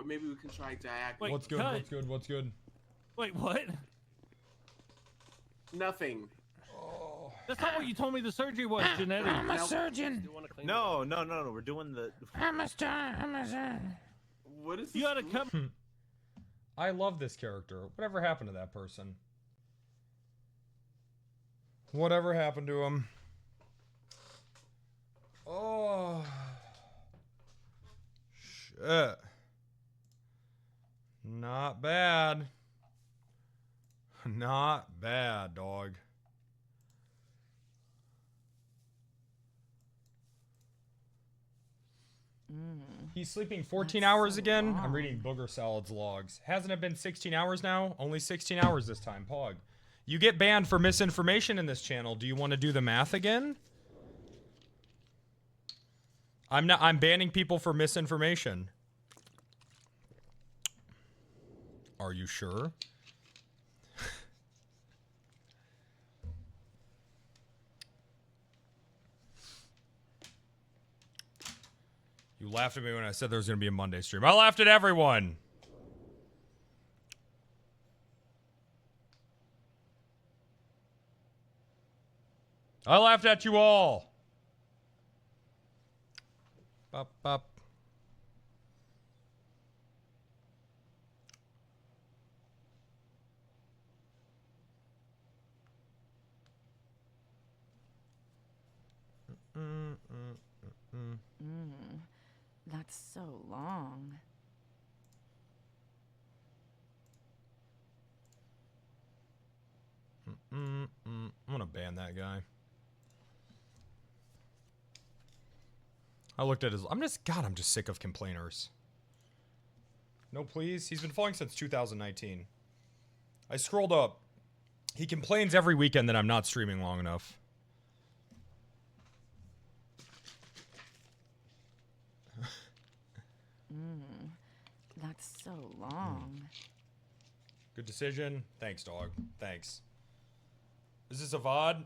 but maybe we can try diagonal. Wait, What's good? cut. What's good? What's good? Wait, what? Nothing. Oh. That's not what you told me the surgery was, Genetic. I'm a surgeon. No. We're doing the. I'm a surgeon. What is this? You gotta come. I love this character. Whatever happened to that person? Whatever happened to him? Oh. Shit. Not bad. Not bad, dog. He's sleeping 14 hours again? Long. I'm reading Booger Salad's logs. Hasn't it been 16 hours now? Only 16 hours this time, Pog. You get banned for misinformation in this channel. Do you want to do the math again? I'm banning people for misinformation. Are you sure? You laughed at me when I said there was going to be a Monday stream. I laughed at everyone. I laughed at you all. Bop, bop. That's so long. I'm gonna ban that guy. I looked at his. I'm just sick of complainers. No, please. He's been following since 2019. I scrolled up. He complains every weekend that I'm not streaming long enough. That's so long. Good decision. Thanks, dog. Thanks. Is this a VOD?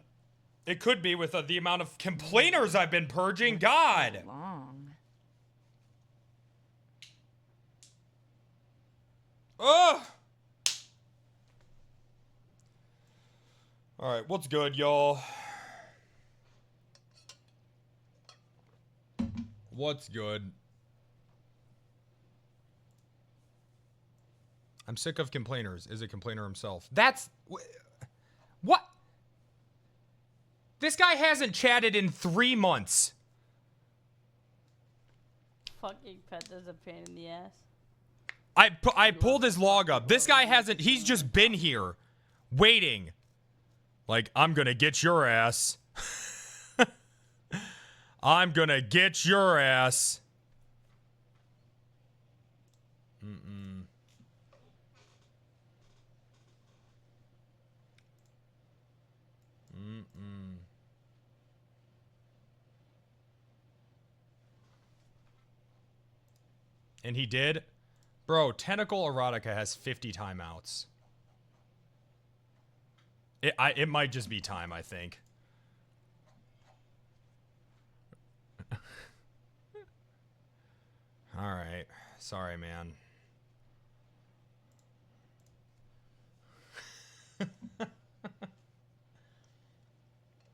It could be with the amount of complainers I've been purging. God. So long. Ugh. All right, what's good, y'all? What's good? I'm sick of complainers. Is a complainer himself. That's... What? This guy hasn't chatted in 3 months. Fucking pet is a pain in the ass. I pulled his log up. This guy hasn't... He's just been here. Waiting. Like, I'm gonna get your ass. I'm gonna get your ass. And he did? Bro, Tentacle Erotica has 50 timeouts. It might just be time, I think. Alright. Sorry, man.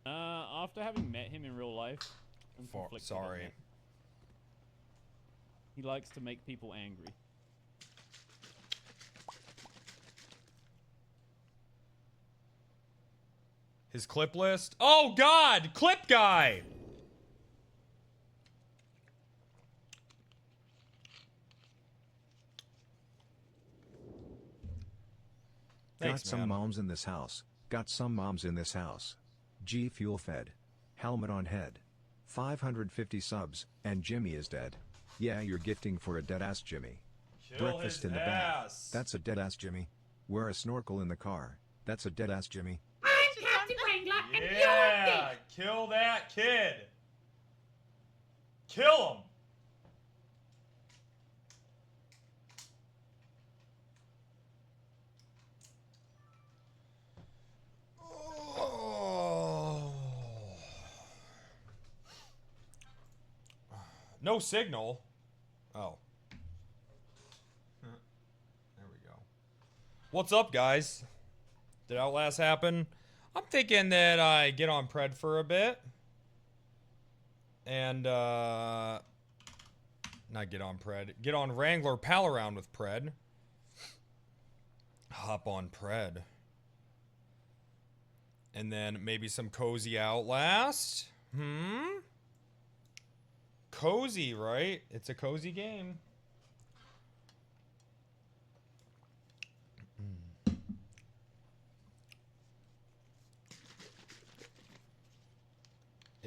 After having met him in real life, I'm conflicted on Sorry. that. He likes to make people angry. His clip list? Oh, God! Clip guy! Thanks, Got some moms in this house. Got some moms in this house. G fuel fed. Helmet on head. 550 subs, and Jimmy is dead. Yeah, you're gifting for a dead-ass Jimmy. Kill Breakfast his in the ass. back. That's a dead-ass Jimmy. Wear a snorkel in the car. That's a dead-ass Jimmy. I'm Captain Wrangler, and you're Yeah! dead. Kill that kid! Kill him! Oh. No signal. Oh. What's up, guys? Did Outlast happen? I'm thinking that I get on Pred for a bit. And, not get on Pred. Get on Wrangler, pal around with Pred. Hop on Pred. And then maybe some cozy Outlast. Cozy, right? It's a cozy game.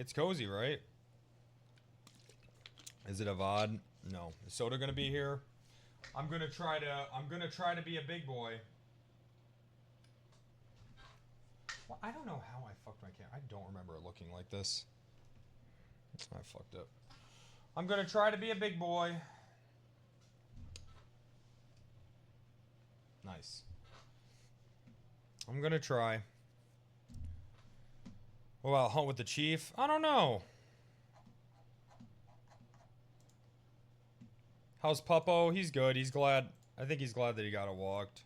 It's cozy, right? Is it a VOD? No. Is Soda gonna be here? I'm gonna try to be a big boy. Well, I don't know how I fucked my camera. I don't remember it looking like this. I fucked up. I'm gonna try to be a big boy. Nice. I'm gonna try. What about Hunt with the Chief? I don't know. How's Puppo? He's good. He's glad. I think he's glad that he got it walked.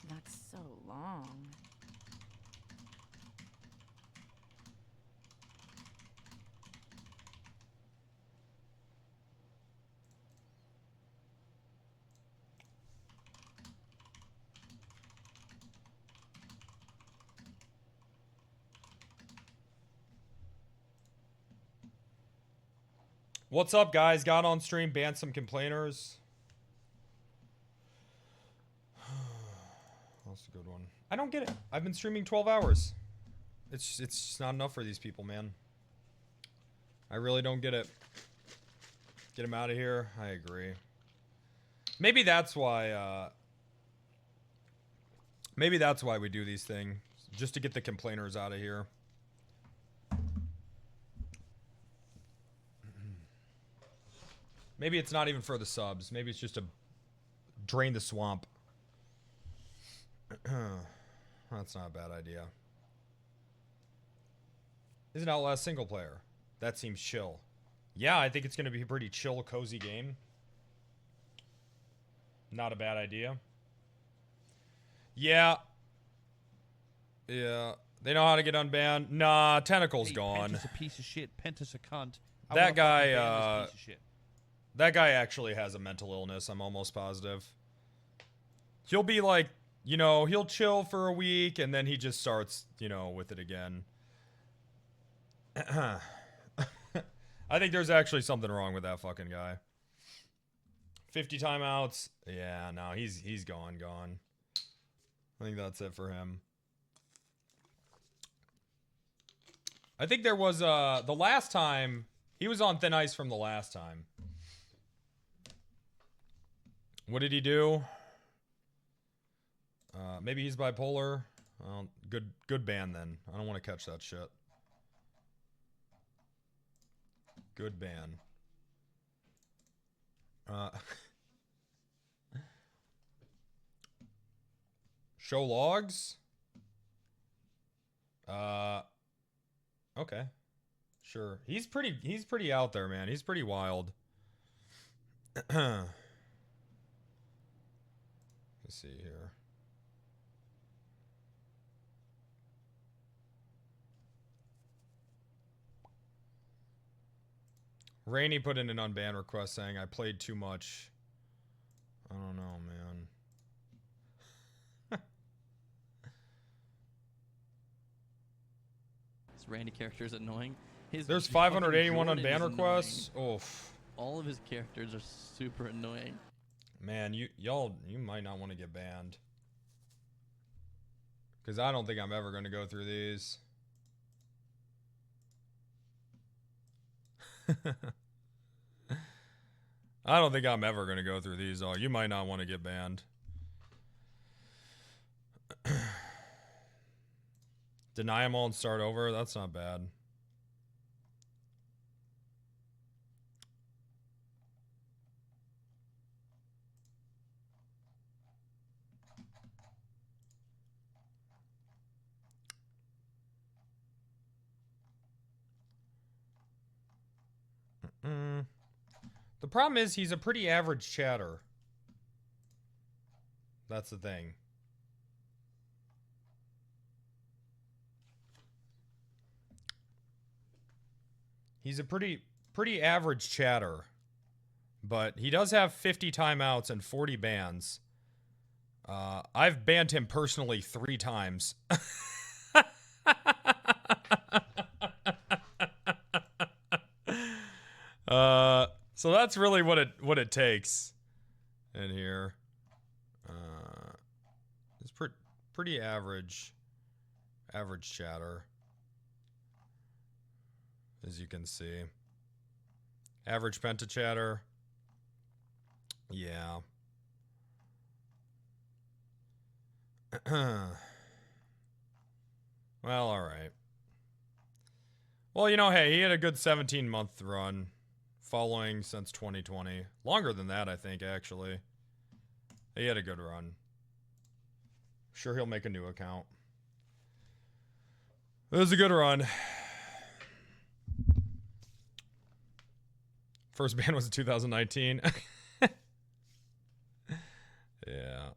That's so long. What's up, guys? Got on stream, banned some complainers. That's a good one. I don't get it. I've been streaming 12 hours. It's just not enough for these people, man. I really don't get it. Get them out of here. I agree. Maybe that's why. Maybe that's why we do these things, just to get the complainers out of here. Maybe it's not even for the subs. Maybe it's just to drain the swamp. That's not a bad idea. Isn't Outlast single player? That seems chill. Yeah, I think it's going to be a pretty chill, cozy game. Not a bad idea. Yeah. Yeah. They know how to get unbanned. Nah, Tentacle's gone. Penta's a piece of shit. Penta's a cunt. I That wanna guy, fucking ban this piece of shit. That guy actually has a mental illness, I'm almost positive. He'll be like, you know, he'll chill for a week, and then he just starts, you know, with it again. I think there's actually something wrong with that fucking guy. 50 timeouts. Yeah, no, he's gone. I think that's it for him. I think there was, the last time, he was on thin ice from the last time. What did he do? Maybe he's bipolar. Good ban then. I don't want to catch that shit. Good ban. Show logs? Okay. Sure. He's pretty out there, man. He's pretty wild. Let's see here. Rainey put in an unban request saying I played too much. I don't know, man. This Randy character is annoying. There's 581 unban requests. Oof. All of his characters are super annoying. Man, you might not want to get banned. Because I don't think I'm ever going to go through these. I don't think I'm ever going to go through these. Oh, you might not want to get banned. Deny them all and start over? That's not bad. The problem is he's a pretty average chatter. That's the thing. He's a pretty average chatter. But he does have 50 timeouts and 40 bans. I've banned him personally 3 times. So that's really what it takes in here. It's pretty average chatter, as you can see. Average penta chatter. Yeah. Well, all right. Well, you know, hey, he had a good 17-month run following since 2020. Longer than that, I think, actually. He had a good run. Sure, he'll make a new account. It was a good run. First ban was in 2019. Yeah.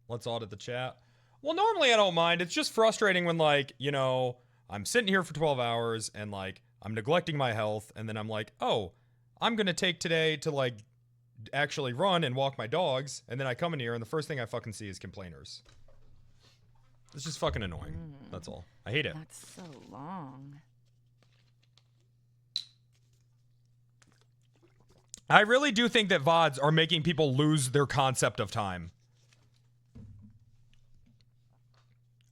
Let's audit the chat. Well, normally I don't mind. It's just frustrating when, like, you know, I'm sitting here for 12 hours and, like, I'm neglecting my health. And then I'm like, oh, I'm going to take today to, like, actually run and walk my dogs. And then I come in here and the first thing I fucking see is complainers. It's just fucking annoying. That's all. I hate it. That's so long. I really do think that VODs are making people lose their concept of time.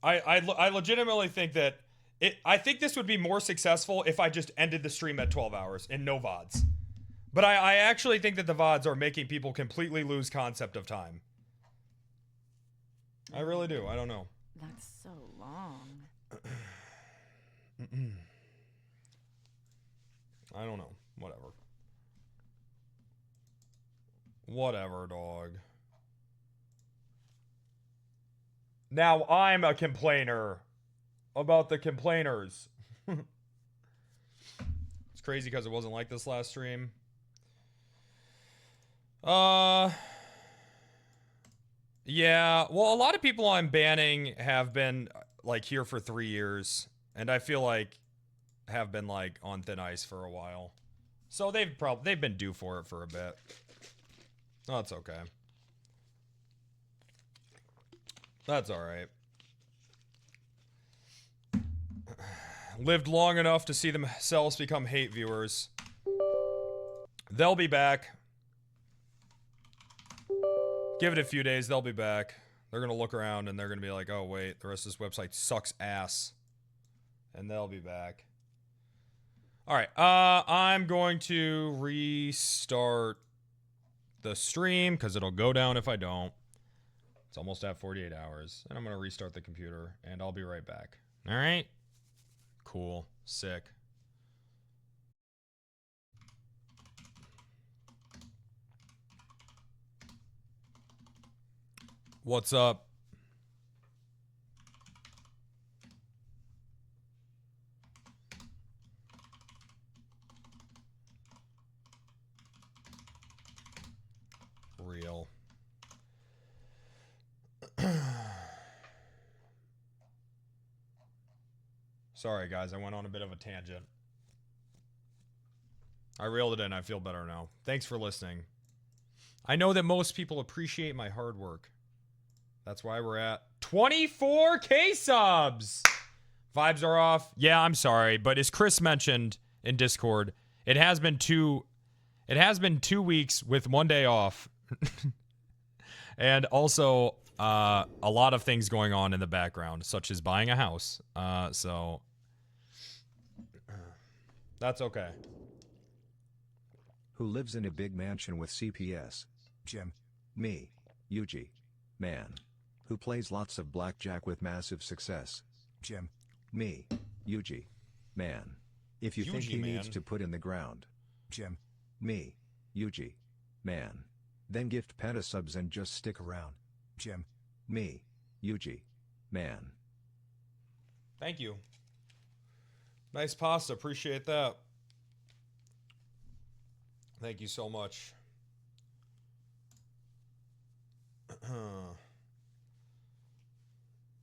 I legitimately think that I think this would be more successful if I just ended the stream at 12 hours and no VODs. But I actually think that the VODs are making people completely lose concept of time. I really do. I don't know. That's so long. I don't know. Whatever. Whatever, dog. Now I'm a complainer about the complainers. It's crazy because it wasn't like this last stream. Yeah, well, a lot of people I'm banning have been, like, here for 3 years. And I feel like have been, like, on thin ice for a while. So they've been due for it for a bit. That's okay. That's alright. Lived long enough to see themselves become hate viewers. They'll be back. Give it a few days, they'll be back. They're gonna look around and they're gonna be like, oh wait, the rest of this website sucks ass. And they'll be back. Alright, I'm going to restart the stream, because it'll go down if I don't. It's almost at 48 hours. And I'm going to restart the computer, and I'll be right back. Alright? Cool. Sick. What's up? Real. Sorry, guys. I went on a bit of a tangent. I reeled it in. I feel better now. Thanks for listening. I know that most people appreciate my hard work. That's why we're at 24K subs. Vibes are off. Yeah, I'm sorry, but as Chris mentioned in Discord, it has been 2 weeks with 1 day off. And also a lot of things going on in the background, such as buying a house. So that's okay. Who lives in a big mansion with CPS? Jim. Me. Yuji. Man. Who plays lots of blackjack with massive success? Jim. Me. Yuji. Man. If you think he needs to put in the ground. Jim. Me. Yuji. Man. Then gift penta subs and just stick around. Jim. Me. Yuji. Man. Thank you. Nice pasta. Appreciate that. Thank you so much.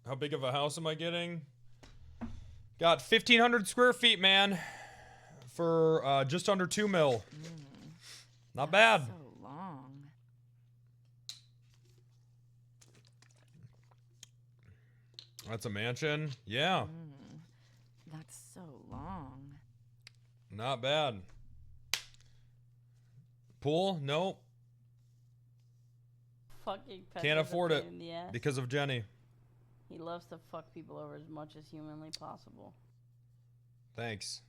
How big of a house am I getting? Got 1,500 square feet, man. For just under 2 mil. Not bad. So long. That's a mansion. Yeah. That's so long. Not bad. Pool? Nope. Fucking pet Can't is a afford pain it in the ass. because of Jenny. He loves to fuck people over as much as humanly possible. Thanks.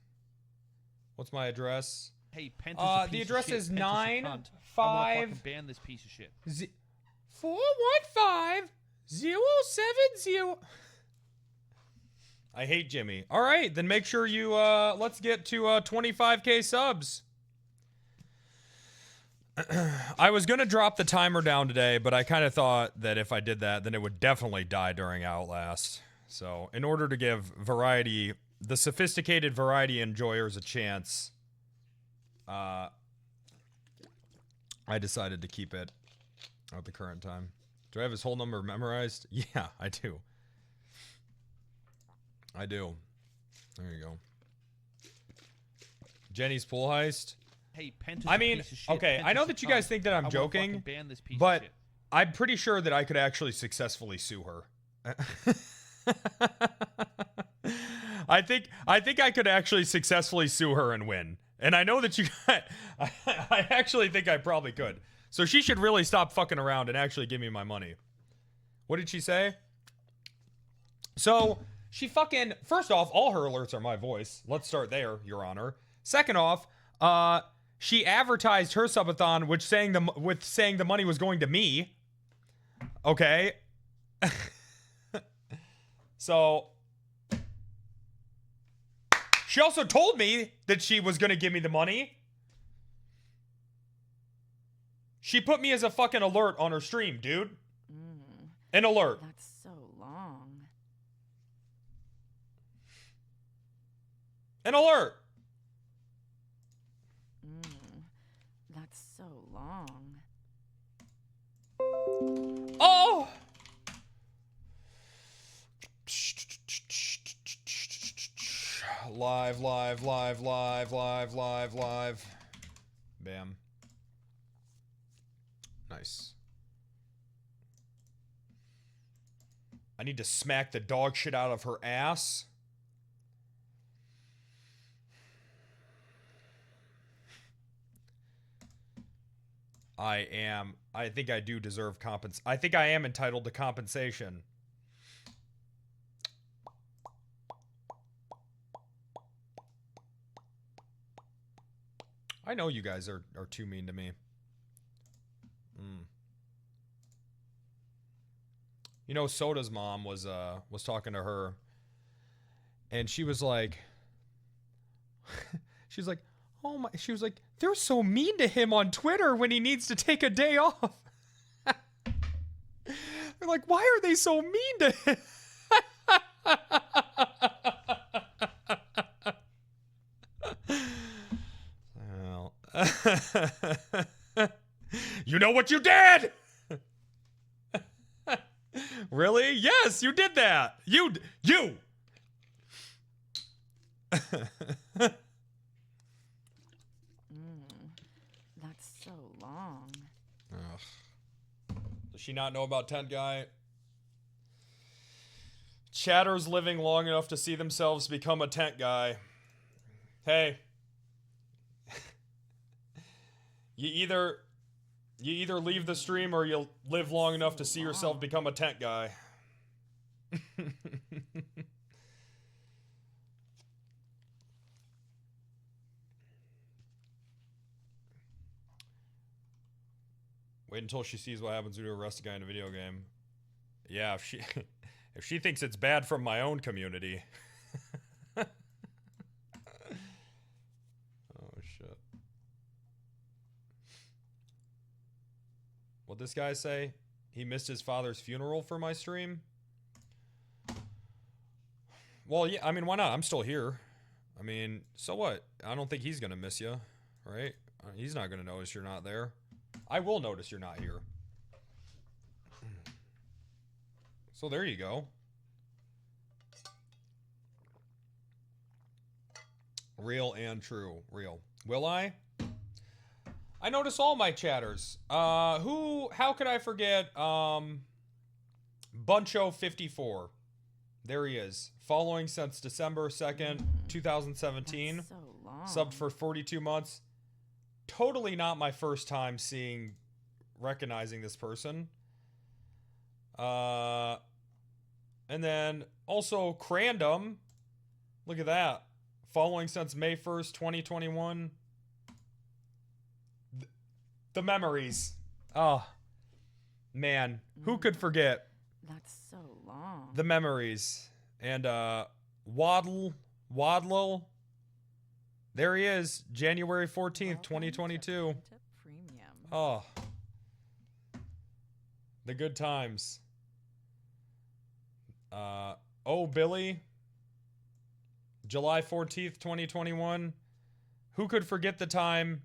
What's my address? Hey, Penta's a piece the of address shit. is Penta's a 9 cunt. I wanna 5 fucking ban this piece of shit. 415 070. I hate Jimmy. All right, then make sure you let's get to 25k subs. I was gonna drop the timer down today, but I kind of thought that if I did that, then it would definitely die during Outlast. So, in order to give variety, the sophisticated variety enjoyers a chance, I decided to keep it at the current time. Do I have his whole number memorized? Yeah, I do. I do. There you go. Jenny's pool heist. Hey, Penta's I a mean, piece of shit. okay, I Penta's know a that you guys cunt. think that I I'm wanna joking, fucking ban this piece but of shit. I'm pretty sure that I could actually successfully sue her. I think I could actually successfully sue her and win. And I know that you I actually think I probably could. So she should really stop fucking around and actually give me my money. What did she say? So, she fucking, first off, all her alerts are my voice. Let's start there, Your Honor. Second off, she advertised her subathon with saying the money was going to me. Okay. So, she also told me that she was going to give me the money. She put me as a fucking alert on her stream, dude. An alert. That's so long. An alert. That's so long. Oh! Live. Bam. Nice. I need to smack the dog shit out of her ass. I think I do deserve I think I am entitled to compensation. I know you guys are too mean to me. You know, Soda's mom was talking to her, and she was like, oh my, she was like, they're so mean to him on Twitter when he needs to take a day off. They're like, why are they so mean to him? Well, you know what you did? Really? Yes, you did that. You. That's so long. Ugh. Does she not know about Tent Guy? Chatters living long enough to see themselves become a tent guy. Hey. You either leave the stream or you'll live long enough to see yourself become a tent guy. Wait until she sees what happens when you arrest a guy in a video game. Yeah, if she thinks it's bad from my own community. Oh shit. What'd this guy say? He missed his father's funeral for my stream? Well, yeah, I mean, why not? I'm still here. I mean, so what? I don't think he's gonna miss you, right? He's not gonna notice you're not there. I will notice you're not here. So there you go. Real and true. Real. Will I? I notice all my chatters. How could I forget, Buncho54. There he is. Following since December 2nd, 2017. That's so long. Subbed for 42 months. Totally not my first time recognizing this person. And then also Crandom. Look at that. Following since May 1st, 2021. The memories. Oh, man. Who could forget? That's so long. The memories. And Waddle. There he is. January 14th, 2022. Premium. Oh. The good times. Oh, Billy. July 14th, 2021. Who could forget the time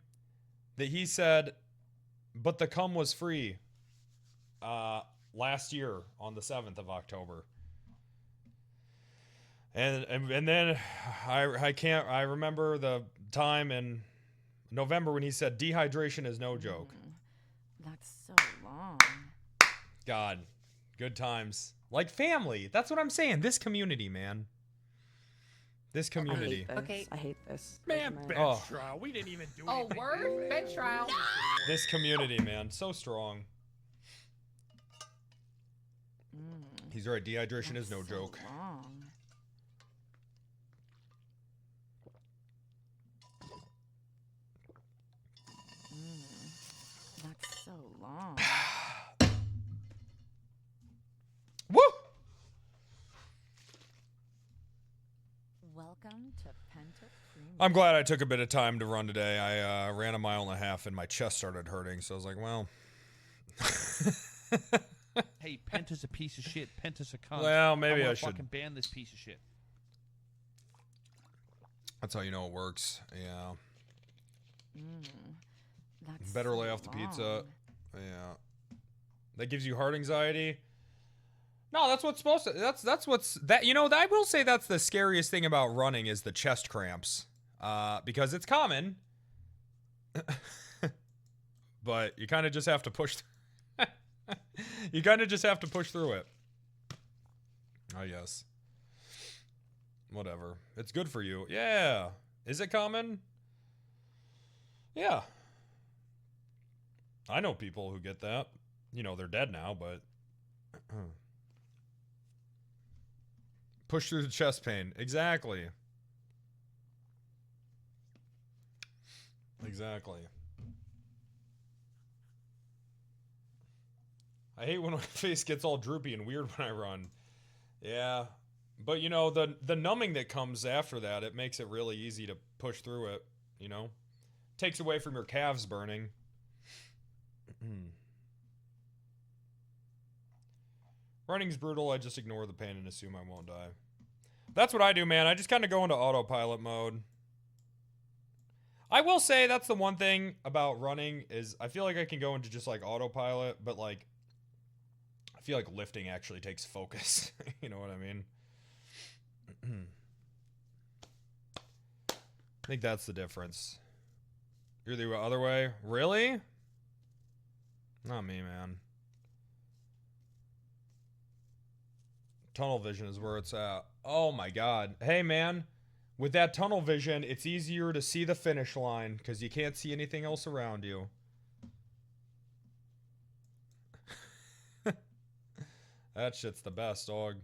that he said, but the cum was free, last year on the 7th of October. And then I remember the time in November when he said dehydration is no joke. That's so long. God, good times. Like family. That's what I'm saying. This community, man. This community. I hate this. Man, bench Oh. trial. We didn't even do Oh, anything. word? Bench trial. This community, man. So strong. He's right. Dehydration is no joke. Long. That's so long. Woo! Welcome to Penta Premium. I'm glad I took a bit of time to run today. I ran 1.5 miles and my chest started hurting, so I was like, well. Hey, Penta's a piece of shit. Penta's a cunt. Well, maybe I should. Fucking ban this piece of shit. That's how you know it works. Yeah. That's Better lay off the pizza. Yeah. That gives you heart anxiety. No, that's what's supposed to. That's what's that. You know, I will say that's the scariest thing about running is the chest cramps, because it's common. But you kind of just have to push. You kind of just have to push through it. Oh yes. Whatever. It's good for you. Yeah. Is it common? Yeah. I know people who get that. You know, they're dead now, but push through the chest pain. Exactly. Exactly. I hate when my face gets all droopy and weird when I run. Yeah. But, you know, the numbing that comes after that, it makes it really easy to push through it, you know? Takes away from your calves burning. Running's brutal. I just ignore the pain and assume I won't die. That's what I do, man. I just kind of go into autopilot mode. I will say that's the one thing about running is I feel like I can go into just like autopilot, but like I feel like lifting actually takes focus. You know what I mean? I think that's the difference. You're the other way? Really? Not me, man. Tunnel vision is where it's at. Oh my god. Hey, man. With that tunnel vision, it's easier to see the finish line because you can't see anything else around you. That shit's the best, dog.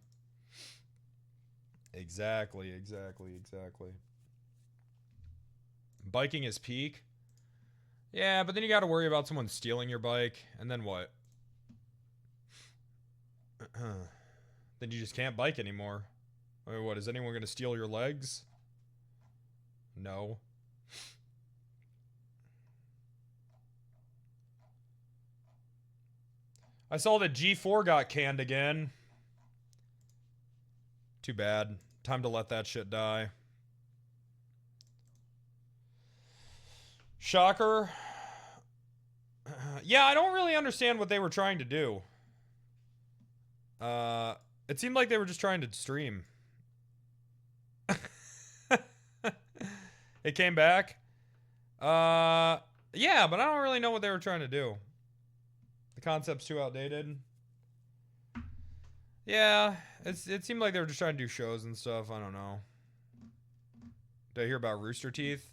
Exactly. Biking is peak. Yeah, but then you got to worry about someone stealing your bike, and then what? Then you just can't bike anymore. I mean, what, is anyone going to steal your legs? No. I saw that G4 got canned again. Too bad. Time to let that shit die. Shocker. Yeah, I don't really understand what they were trying to do. It seemed like they were just trying to stream. It came back. Yeah, but I don't really know what they were trying to do. The concept's too outdated. Yeah, it seemed like they were just trying to do shows and stuff. I don't know. Did I hear about Rooster Teeth?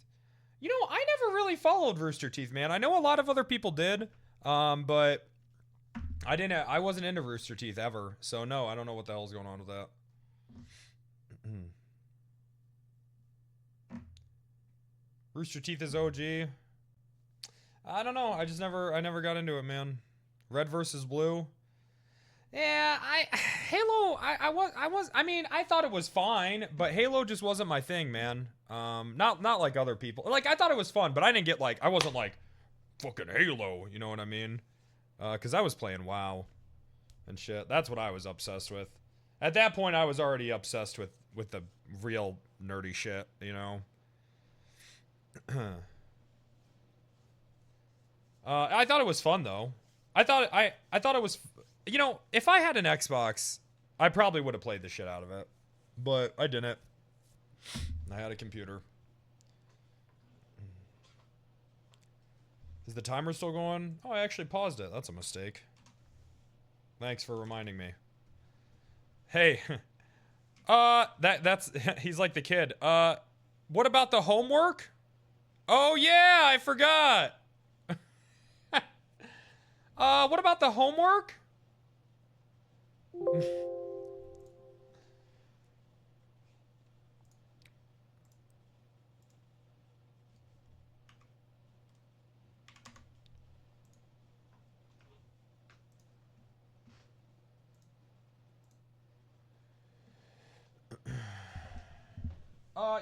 You know, I never really followed Rooster Teeth, man. I know a lot of other people did, but I wasn't into Rooster Teeth ever. So no, I don't know what the hell's going on with that. Rooster Teeth is OG. I don't know. I never got into it, man. Red versus Blue. Yeah, Halo, I mean, I thought it was fine, but Halo just wasn't my thing, man. Not like other people. Like, I thought it was fun, but I didn't get like, I wasn't like, fucking Halo, you know what I mean? Cause I was playing WoW and shit. That's what I was obsessed with. At that point, I was already obsessed with the real nerdy shit, you know? I thought it was fun though. I thought it was, you know, if I had an Xbox, I probably would have played the shit out of it, but I didn't. I had a computer. Is the timer still going? Oh, I actually paused it. That's a mistake. Thanks for reminding me. Hey, that's he's like the kid. What about the homework? Oh yeah, I forgot. What about the homework?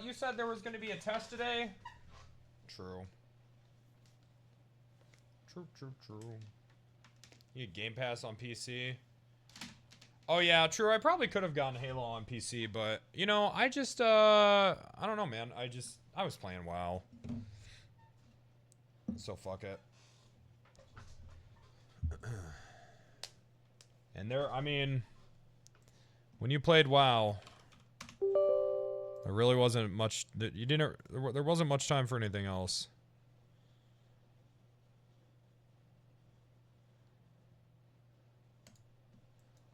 You said there was going to be a test today? True. True. You need Game Pass on PC? Oh yeah, true. I probably could have gotten Halo on PC, but, you know, I just, I don't know, man. I was playing WoW. So fuck it. And I mean, when you played WoW, there really wasn't much, there wasn't much time for anything else.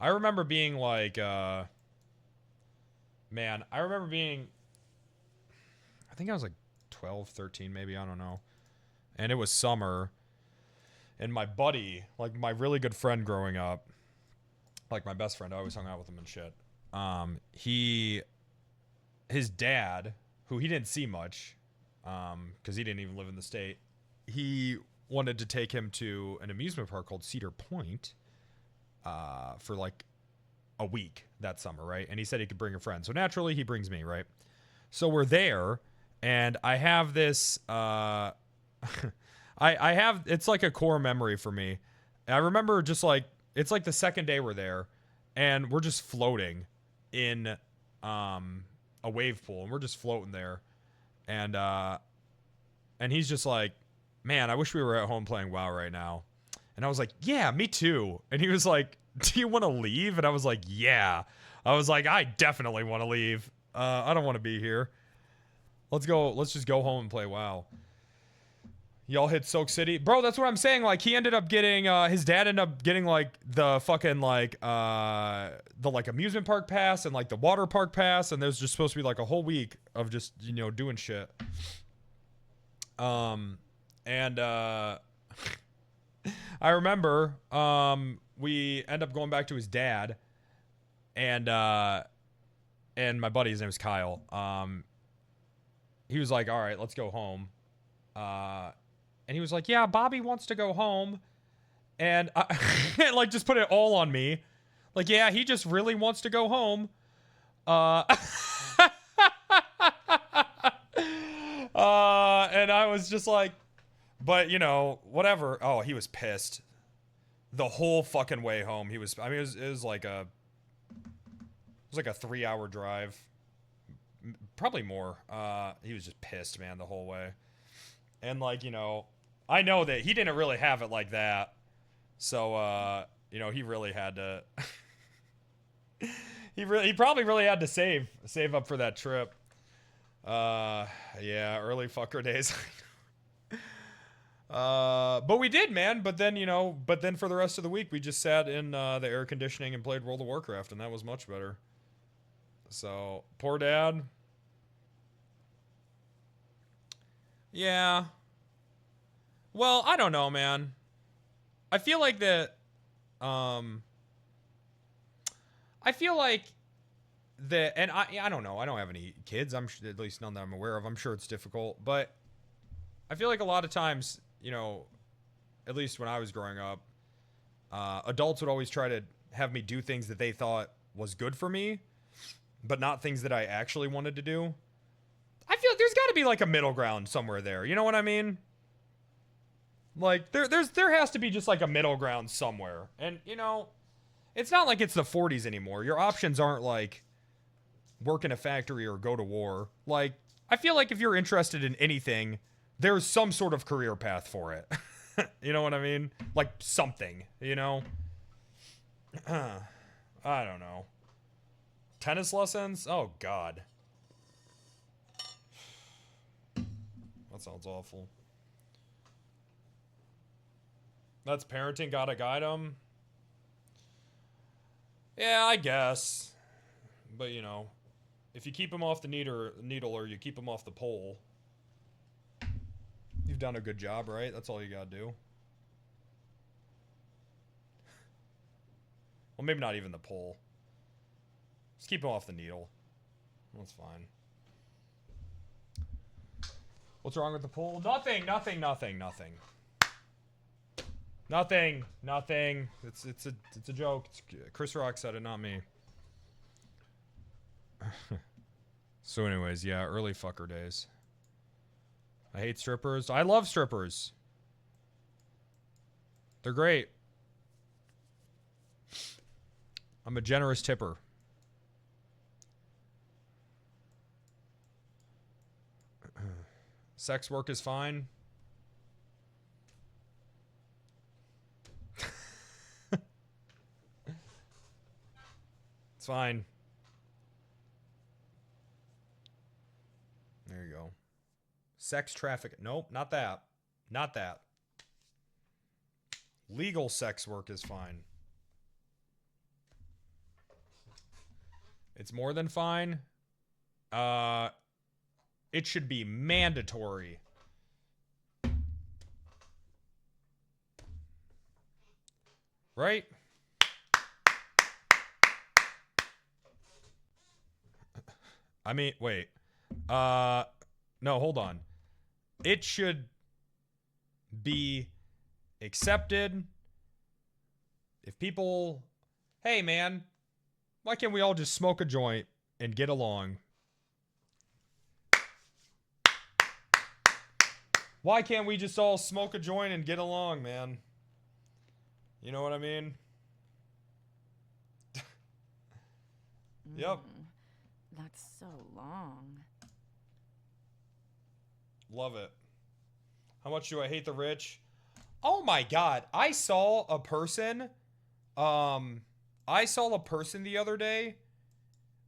I remember being like, man, I remember being, I think I was like 12, 13 maybe, I don't know. And it was summer, and my buddy, like my really good friend growing up, like my best friend, I always hung out with him and shit. His dad, who he didn't see much, because he didn't even live in the state, he wanted to take him to an amusement park called Cedar Point, for like a week that summer, right? And he said he could bring a friend. So naturally, he brings me, right? So we're there, and I have this, I have, it's like a core memory for me. I remember just like, it's like the second day we're there, and we're just floating in, a wave pool, and we're just floating there, and he's just like, man, I wish we were at home playing WoW right now. And I was like, yeah, me too. And he was like, do you want to leave? And I was like, yeah. I was like, I definitely want to leave. I don't want to be here. Let's just go home and play WoW. Y'all hit Soak City? Bro, that's what I'm saying. Like, he ended up getting, his dad ended up getting, like, the fucking, like, the, like, amusement park pass and, like, the water park pass. And there's just supposed to be, like, a whole week of just, you know, doing shit. I remember, we end up going back to his dad, and my buddy, his name was Kyle, he was like, all right, let's go home, and he was like, yeah, Bobby wants to go home, and like, just put it all on me, like, yeah, he just really wants to go home, and I was just like, but, you know, whatever. Oh, he was pissed. The whole fucking way home. He was, I mean, it was like a 3-hour drive. Probably more. He was just pissed, man, the whole way. And, like, you know, I know that he didn't really have it like that. So, you know, he really had to... He probably really had to save up for that trip. Yeah, early fucker days. But we did, man. But then, for the rest of the week, we just sat in the air conditioning and played World of Warcraft, and that was much better. So, poor dad. Yeah. Well, I don't know, man. I feel like that, and I don't know. I don't have any kids. At least none that I'm aware of. I'm sure it's difficult, but I feel like a lot of times, at least when I was growing up, adults would always try to have me do things that they thought was good for me, but not things that I actually wanted to do. I feel like there's got to be like a middle ground somewhere there. You know what I mean? Like there has to be just like a middle ground somewhere. And it's not like it's the 40s anymore. Your options aren't like work in a factory or go to war. Like I feel like if you're interested in anything, there's some sort of career path for it. You know what I mean? Like something, I don't know. Tennis lessons? Oh God. That sounds awful. That's parenting, gotta guide them. Yeah, I guess. But, if you keep them off the needle or you keep them off the pole, you've done a good job, right? That's all you gotta do. Well, maybe not even the pole. Just keep them off the needle. That's fine. What's wrong with the pole? Nothing. It's a joke. Chris Rock said it, not me. So anyways, yeah, early fucker days. I hate strippers. I love strippers. They're great. I'm a generous tipper. Sex work is fine. It's fine. There you go. Sex traffic. Nope, not that. Not that. Legal sex work is fine. It's more than fine. It should be mandatory. Right? I mean, wait. No, hold on. It should be accepted. If people, hey man, why can't we all just smoke a joint and get along? Why can't we just all smoke a joint and get along, man? You know what I mean? Yep. That's so long. Love it. How much do I hate the rich? Oh my God. I saw a person the other day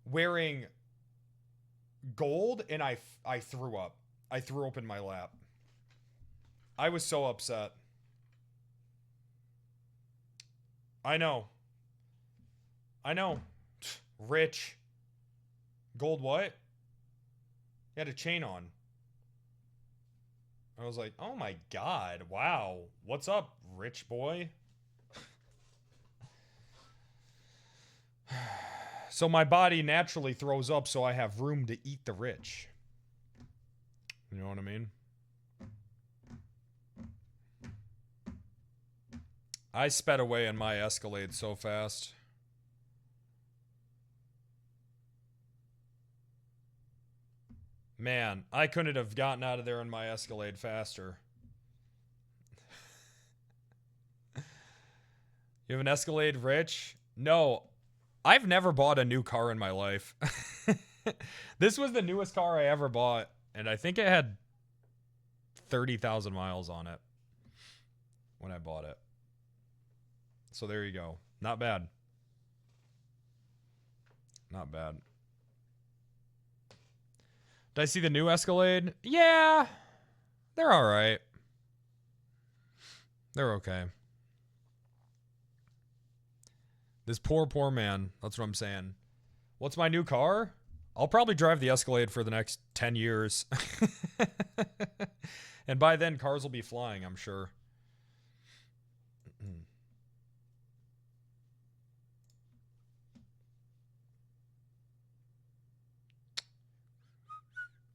wearing gold and I threw up. I threw up in my lap. I was so upset. I know. Rich. Gold what? He had a chain on. I was like, oh my God. Wow. What's up, rich boy? So my body naturally throws up so I have room to eat the rich. You know what I mean? I sped away in my Escalade so fast. Man, I couldn't have gotten out of there in my Escalade faster. You have an Escalade, Rich? No, I've never bought a new car in my life. This was the newest car I ever bought, and I think it had 30,000 miles on it when I bought it. So there you go. Not bad. Not bad. Did I see the new Escalade? Yeah. They're alright. They're okay. This poor, poor man. That's what I'm saying. What's my new car? I'll probably drive the Escalade for the next 10 years. And by then, cars will be flying, I'm sure.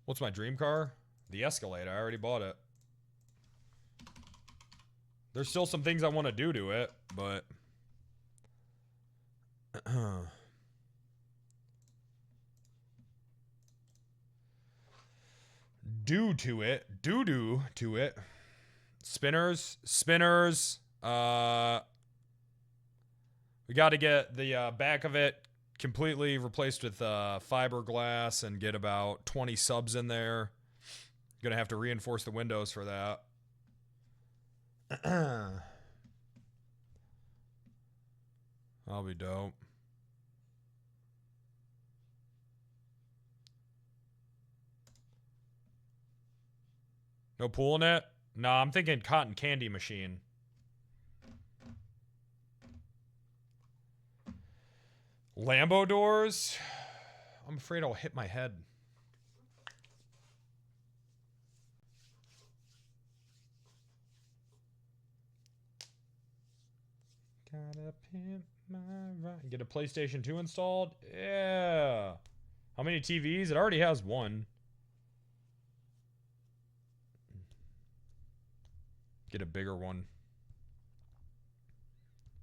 What's my dream car? The Escalade. I already bought it. There's still some things I want to do to it, but... do to it. Do to it. Spinners. We got to get the back of it completely replaced with fiberglass and get about 20 subs in there. Gonna have to reinforce the windows for that. I'll be dope. No pool in it? Nah, I'm thinking cotton candy machine. Lambo doors? I'm afraid I'll hit my head. Gotta pimp my ride. Get a PlayStation 2 installed? Yeah. How many TVs? It already has one. Get a bigger one.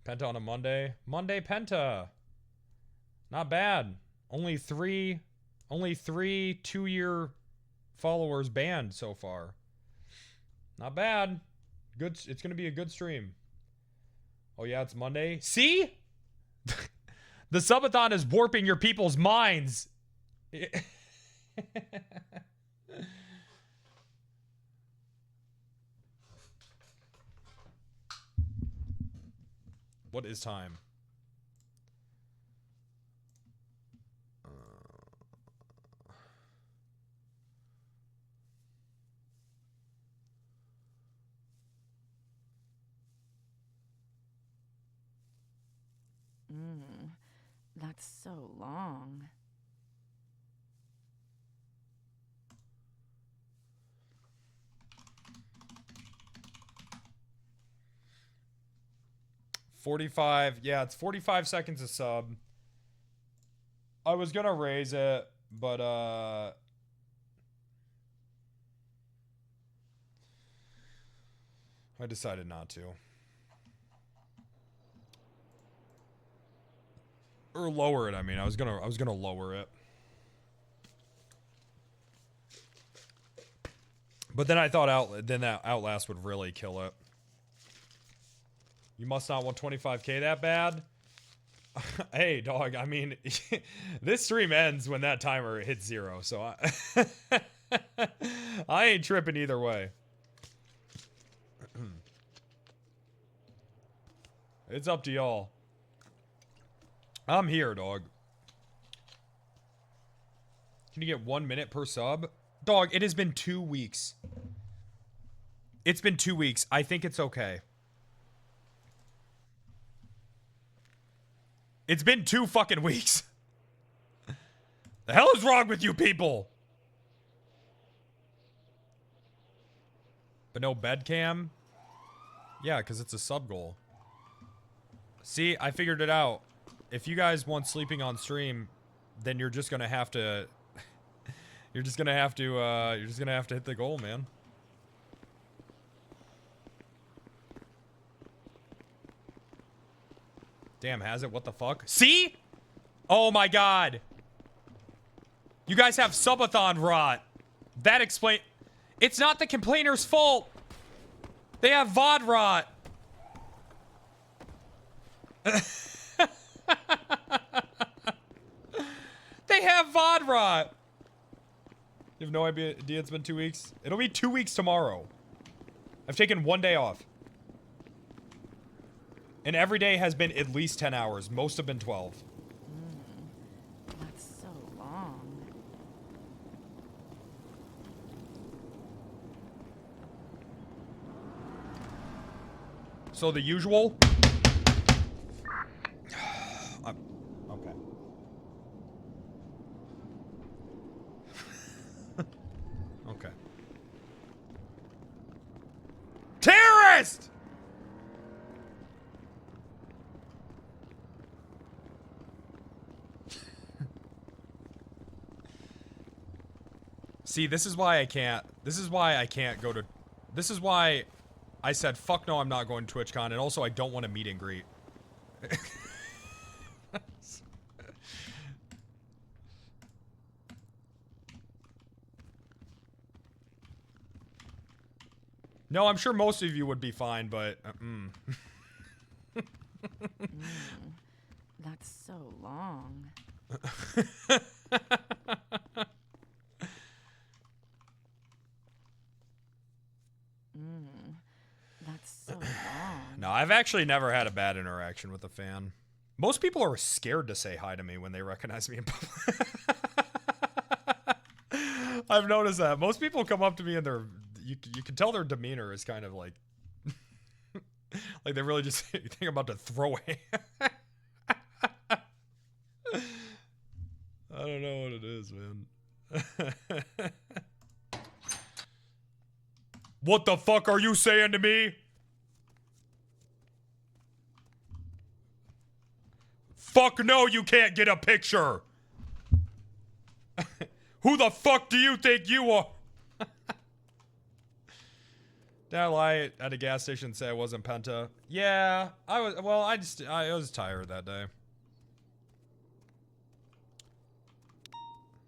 Penta on a Monday. Monday Penta. Not bad. Only three 2-year followers banned so far. Not bad. Good. It's gonna be a good stream. Oh yeah, it's Monday. See? The subathon is warping your people's minds. What is time? That's so long. $45. Yeah, it's 45 seconds a sub. I was gonna raise it, but I decided not to. Or lower it, I mean. I was gonna lower it. But then I thought that Outlast would really kill it. You must not want 25K that bad? Hey, dog, I mean, this stream ends when that timer hits 0, so I ain't tripping either way. It's up to y'all. I'm here, dog. Can you get 1 minute per sub? Dog, it has been 2 weeks. It's been 2 weeks. I think it's okay. It's been 2 fucking weeks. The hell is wrong with you people? But no bed cam? Yeah, because it's a sub goal. See, I figured it out. If you guys want sleeping on stream, then you're just gonna have to you're just gonna have to hit the goal, man. Damn, has it? What the fuck? See? Oh my god. You guys have subathon rot. That explain. It's not the complainer's fault. They have VOD rot. They have VOD rot. You have no idea it's been 2 weeks? It'll be 2 weeks tomorrow. I've taken 1 day off. And every day has been at least 10 hours. Most have been 12. So the usual. Okay. Okay. Terrorist! See, this is why I can't. This is why I can't go to. This is why I said, fuck no, I'm not going to TwitchCon, and also I don't want to meet and greet. No, I'm sure most of you would be fine, but... That's so long. That's so long. No, I've actually never had a bad interaction with a fan. Most people are scared to say hi to me when they recognize me in public. I've noticed that. Most people come up to me and they're... You can tell their demeanor is kind of like... like they really just think I'm about to throw a... I don't know what it is, man. What the fuck are you saying to me? Fuck no, you can't get a picture. Who the fuck do you think you are? Did I lie at a gas station and say I wasn't Penta? Yeah, I was. Well, I was tired that day.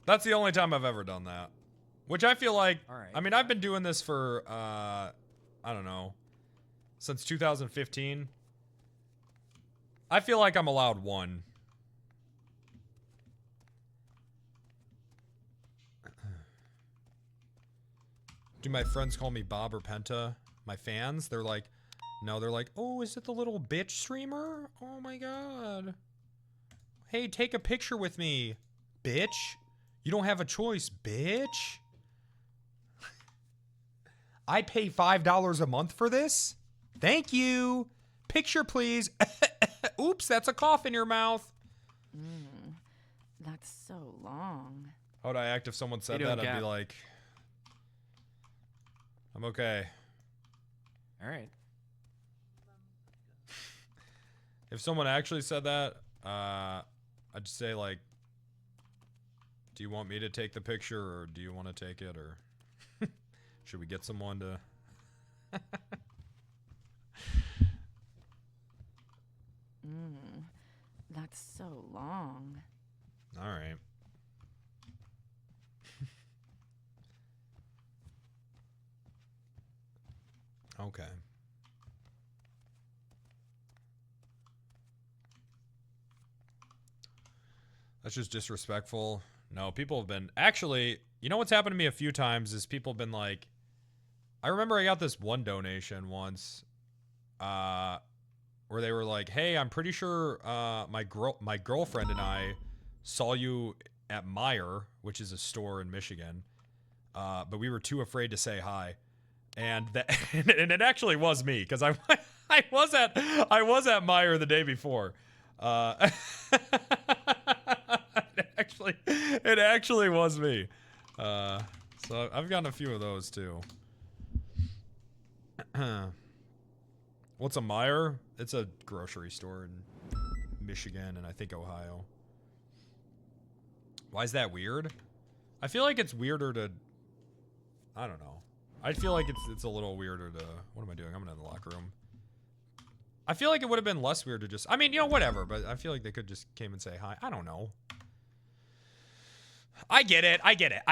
That's the only time I've ever done that. Which I feel like, I mean, I've been doing this for, I don't know, since 2015. I feel like I'm allowed one. Do my friends call me Bob or Penta? My fans? They're like, no, they're like, oh, is it the little bitch streamer? Oh my god. Hey, take a picture with me, bitch. You don't have a choice, bitch. I pay $5 a month for this? Thank you. Picture, please. Oops, that's a cough in your mouth. That's so long. How would I act if someone said that? I'd be like, I'm okay. All right. If someone actually said that, I'd say like, do you want me to take the picture or do you want to take it or should we get someone to... That's so long. All right. Okay. That's just disrespectful. No, people have been... Actually, you know what's happened to me a few times is people have been like... I remember I got this one donation once, where they were like, "Hey, I'm pretty sure my girlfriend and I saw you at Meijer, which is a store in Michigan, but we were too afraid to say hi." And that and it actually was me because I was at Meijer the day before. It actually was me. So I've gotten a few of those too. What's a Meijer? It's a grocery store in Michigan and I think Ohio. Why is that weird? I feel like it's weirder to... I don't know. I feel like it's a little weirder to... What am I doing? I'm in the locker room. I feel like it would have been less weird to just... I mean, you know, whatever, but I feel like they could just came and say hi. I don't know. I get it. I get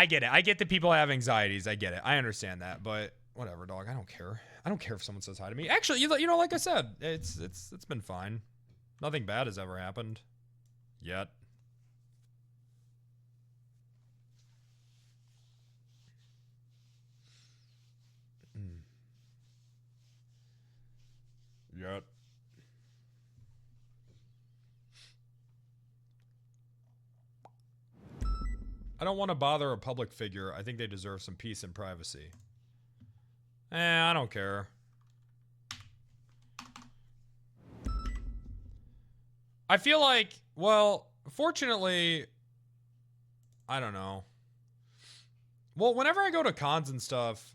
that people have anxieties. I get it. I understand that, but... Whatever, dog. I don't care. I don't care if someone says hi to me. Actually, you know, like I said, it's been fine. Nothing bad has ever happened. Yet. Yet. I don't want to bother a public figure. I think they deserve some peace and privacy. I don't care. I feel like, well, fortunately, I don't know. Well, whenever I go to cons and stuff,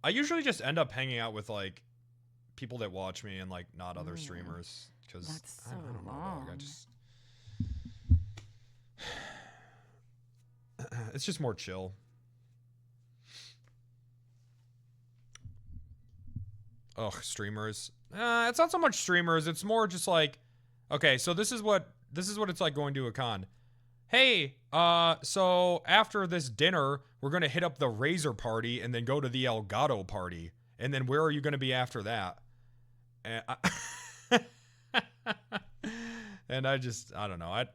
I usually just end up hanging out with, like, people that watch me and, like, not other streamers. Because That's so I don't know, long. dog. I just... It's just more chill. Ugh, streamers. It's not so much streamers. It's more just like, okay, so this is what it's like going to a con. Hey, so after this dinner, we're gonna hit up the Razor party and then go to the Elgato party. And then where are you gonna be after that? And and I don't know.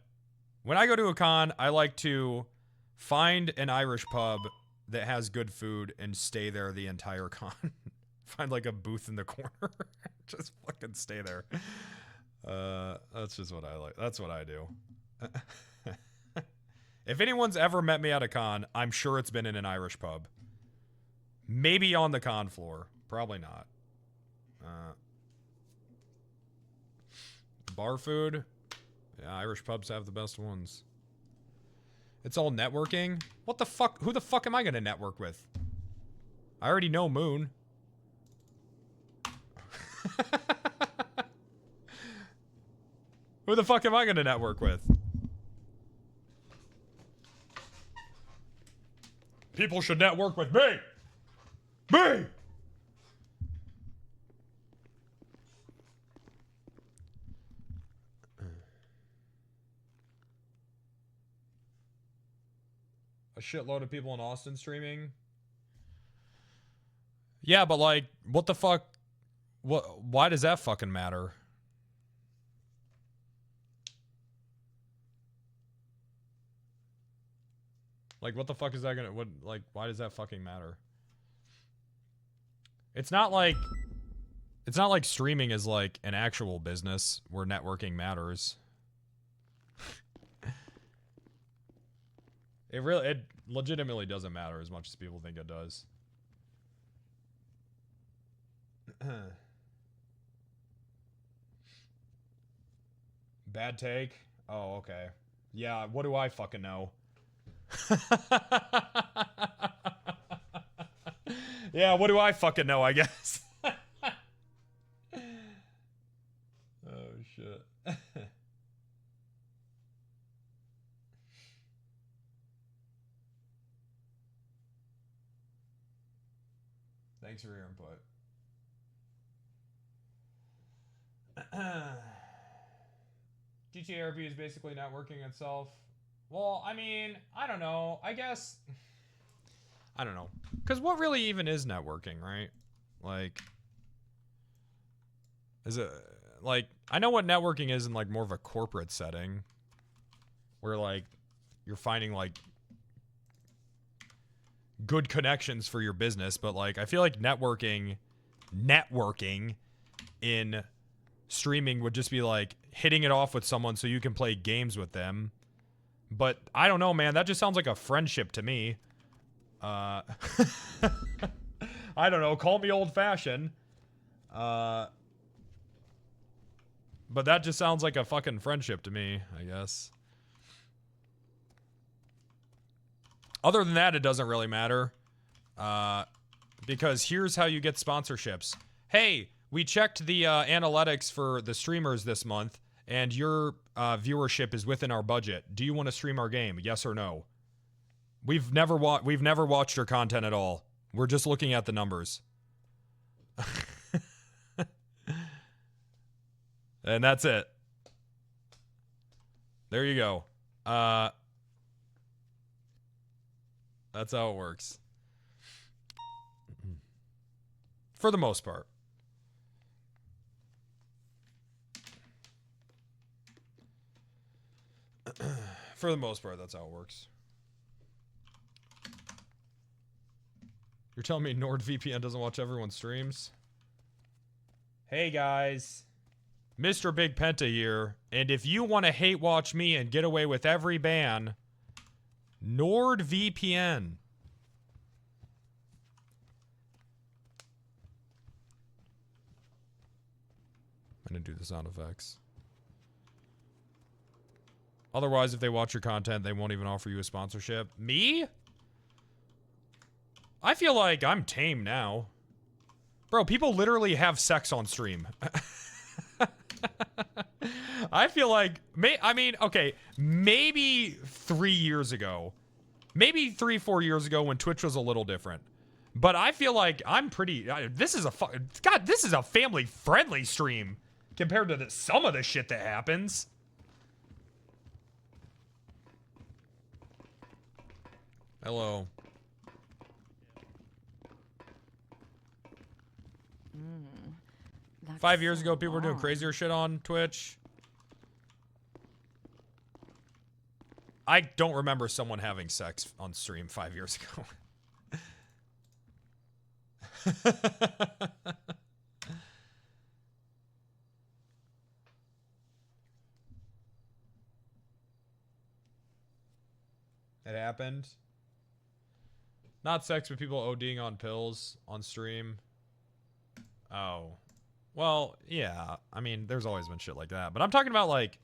When I go to a con, I like to find an Irish pub that has good food and stay there the entire con. Find like a booth in the corner. Just fucking stay there. That's just what I like. That's what I do. If anyone's ever met me at a con, I'm sure it's been in an Irish pub. Maybe on the con floor. Probably not. Bar food? Yeah, Irish pubs have the best ones. It's all networking? What the fuck? Who the fuck am I gonna network with? I already know Moon. Who the fuck am I gonna network with? People should network with me! Me! A shitload of people in Austin streaming. Yeah, but like, what the fuck? Why does that fucking matter? Like, what the fuck is that gonna, why does that fucking matter? It's not like streaming is like an actual business where networking matters. It legitimately doesn't matter as much as people think it does. Bad take? Oh, okay. Yeah, what do I fucking know? Yeah, what do I fucking know, I guess? Oh, shit. Thanks for your input. GTA RP is basically networking itself. Well, I mean, I don't know. I guess... I don't know. Because what really even is networking, right? Like... Is it... Like, I know what networking is in, like, more of a corporate setting. Where, like, you're finding, like... good connections for your business. But, like, I feel like networking in streaming would just be, like, hitting it off with someone so you can play games with them. But I don't know, man. That just sounds like a friendship to me. I don't know. Call me old-fashioned. But that just sounds like a fucking friendship to me, I guess. Other than that, it doesn't really matter. Because here's how you get sponsorships. Hey, we checked the analytics for the streamers this month, and your viewership is within our budget. Do you want to stream our game? Yes or no? We've never watched your content at all. We're just looking at the numbers. And that's it. There you go. That's how it works. For the most part. For the most part, that's how it works. You're telling me NordVPN doesn't watch everyone's streams? Hey guys, Mr. Big Penta here, and if you want to hate watch me and get away with every ban, NordVPN. I'm gonna do the sound effects. Otherwise, if they watch your content, they won't even offer you a sponsorship. Me? I feel like I'm tame now. Bro, people literally have sex on stream. I feel like, okay, maybe 3 years ago. Maybe 3-4 years ago when Twitch was a little different. But I feel like I'm pretty, this is a family-friendly stream compared to some of the shit that happens. Hello. That's 5 years so ago, people were doing long. crazier shit on Twitch. I don't remember someone having sex on stream 5 years ago. It happened. Not sex, but people ODing on pills on stream. Oh. Well, yeah. I mean, there's always been shit like that. But I'm talking about, like,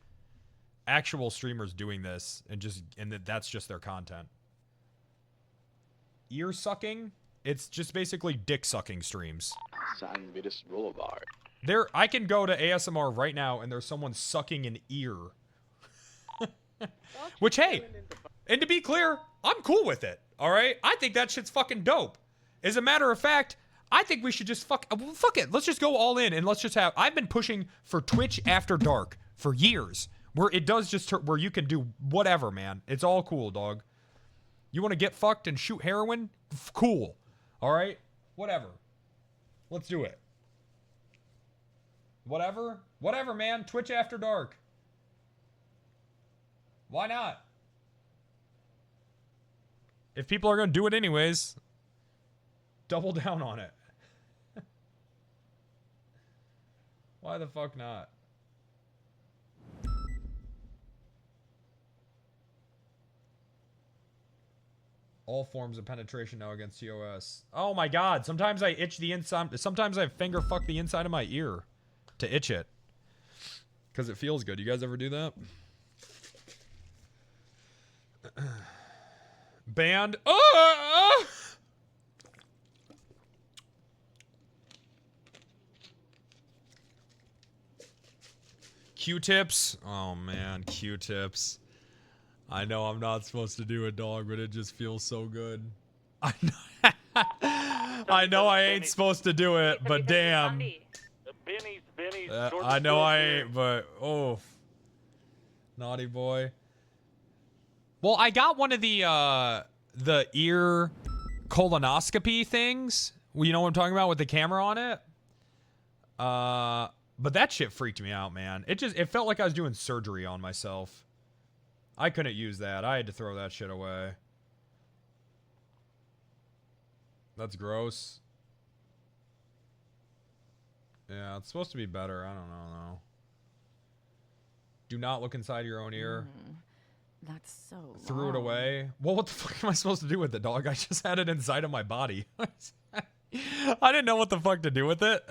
actual streamers doing this and that's just their content. Ear sucking? It's just basically dick sucking streams. San Vitus Boulevard. I can go to ASMR right now and there's someone sucking an ear. Which, hey, and to be clear, I'm cool with it. All right? I think that shit's fucking dope. As a matter of fact, I think we should just fuck it. Let's just go all in and let's just have, I've been pushing for Twitch After Dark for years. Where it does just, where you can do whatever, man. It's all cool, dog. You want to get fucked and shoot heroin? Cool. All right? Whatever. Let's do it. Whatever. Whatever, man. Twitch After Dark. Why not? If people are going to do it anyways, double down on it. Why the fuck not? All forms of penetration now against TOS. Oh my god, sometimes I itch the inside. Sometimes I finger fuck the inside of my ear to itch it. Because it feels good. You guys ever do that? Banned. Q-tips. Oh man, Q-tips. I know I'm not supposed to do it, dog, but it just feels so good. I know I ain't supposed to do it, but damn. I know I ain't, but oh, naughty boy. Well, I got one of the ear colonoscopy things. You know what I'm talking about with the camera on it? But that shit freaked me out, man. It felt like I was doing surgery on myself. I couldn't use that. I had to throw that shit away. That's gross. Yeah, it's supposed to be better. I don't know, though. Do not look inside your own ear. That's so Threw it long. away. Well, what the fuck am I supposed to do with it, dog? I just had it inside of my body. I didn't know what the fuck to do with it.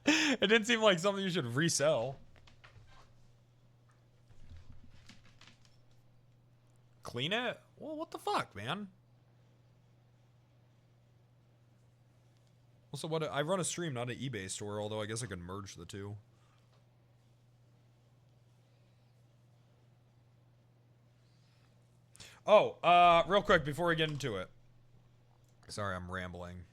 It didn't seem like something you should resell. Clean it? Well, what the fuck, man? Also, I run a stream, not an eBay store, although I guess I could merge the two. Oh, real quick before we get into it. Sorry, I'm rambling.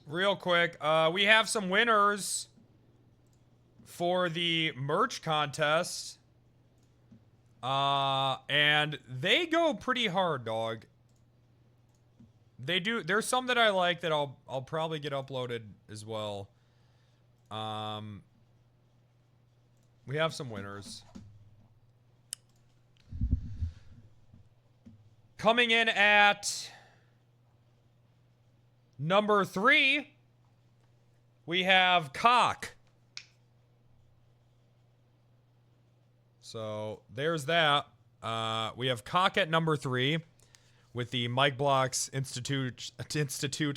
Real quick, we have some winners for the merch contest. And they go pretty hard, dog. They do. There's some that I like that I'll probably get uploaded as well. We have some winners. Coming in at number 3, we have Cock. So there's that. We have Cock at number 3 with the Mike Block's Institute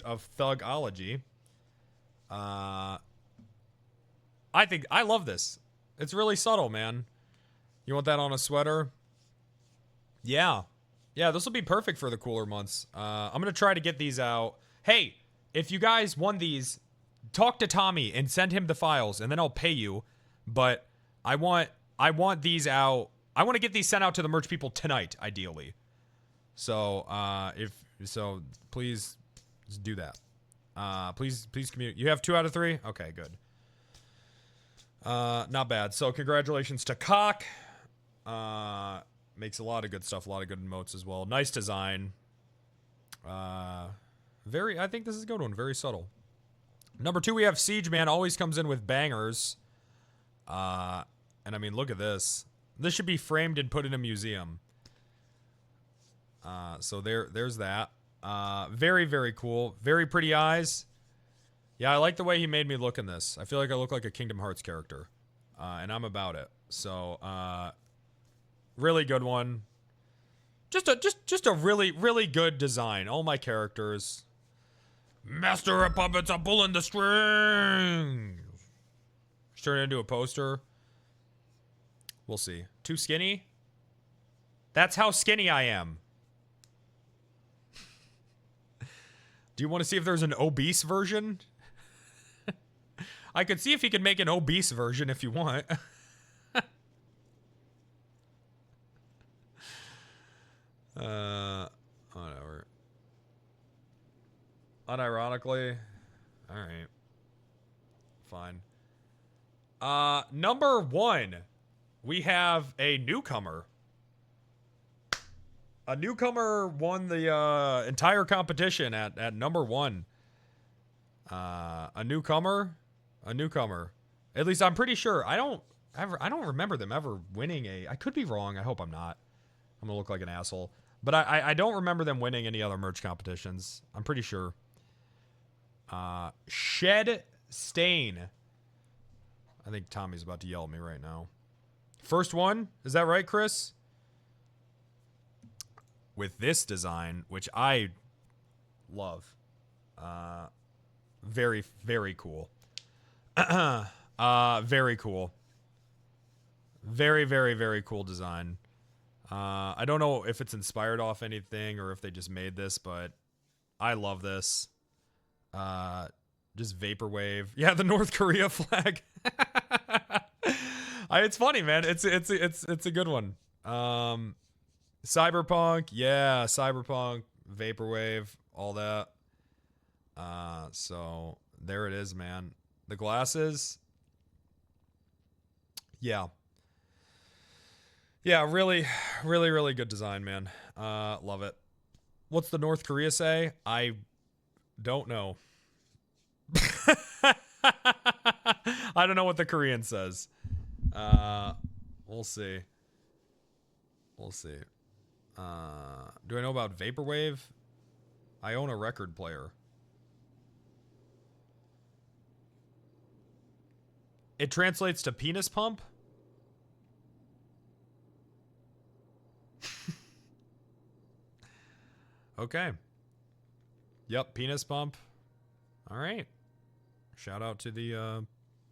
of Thugology. I love this. It's really subtle, man. You want that on a sweater? Yeah. Yeah, this will be perfect for the cooler months. I'm going to try to get these out. Hey, if you guys won these, talk to Tommy and send him the files, and then I'll pay you. But I want these out. I want to get these sent out to the merch people tonight, ideally. So, please just do that. Please communicate. You have 2 out of 3? Okay, good. Not bad. So, congratulations to Cock. Makes a lot of good stuff, a lot of good emotes as well. Nice design. I think this is a good one. Very subtle. Number 2, we have Siege Man. Always comes in with bangers. And I mean, look at this. This should be framed and put in a museum. So there's that. Very, very cool. Very pretty eyes. Yeah, I like the way he made me look in this. I feel like I look like a Kingdom Hearts character. And I'm about it. So, really good one. Just a really, really good design. All my characters. Master of Puppets, a pulling the strings. Turn it into a poster. We'll see. Too skinny? That's how skinny I am. Do you want to see if there's an obese version? I could see if he could make an obese version if you want. Whatever. Unironically. Alright. Fine. Number 1. We have a newcomer. A newcomer won the entire competition at number 1. A newcomer. At least I'm pretty sure. I don't remember them ever winning a. I could be wrong. I hope I'm not. I'm gonna look like an asshole. But I don't remember them winning any other merch competitions. I'm pretty sure. Shed Stain. I think Tommy's about to yell at me right now. First one, is that right, Chris? With this design, which I love. Very, very cool. Very cool. Very, very, very cool design. I don't know if it's inspired off anything or if they just made this, but I love this. Just vaporwave. Yeah, the North Korea flag. It's funny, man. It's a good one. Cyberpunk, yeah, Cyberpunk, vaporwave, all that. So there it is, man. The glasses. Yeah. Yeah, really, really, really good design, man. Love it. What's the North Korea say? I don't know. I don't know what the Korean says. We'll see. We'll see. Do I know about Vaporwave? I own a record player. It translates to penis pump? Okay. Yep, penis pump. All right. Shout out to the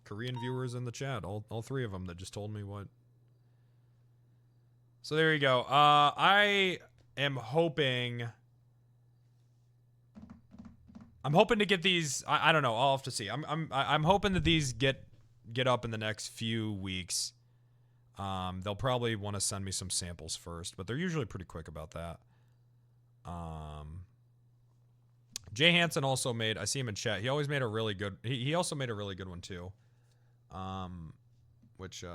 Korean viewers in the chat. All 3 of them that just told me what. So there you go. I am hoping. I'm hoping to get these. I don't know. I'll have to see. I'm hoping that these get up in the next few weeks. They'll probably want to send me some samples first, but they're usually pretty quick about that. Jay Hansen also made. I see him in chat. He always made a really good. He also made a really good one too. Which let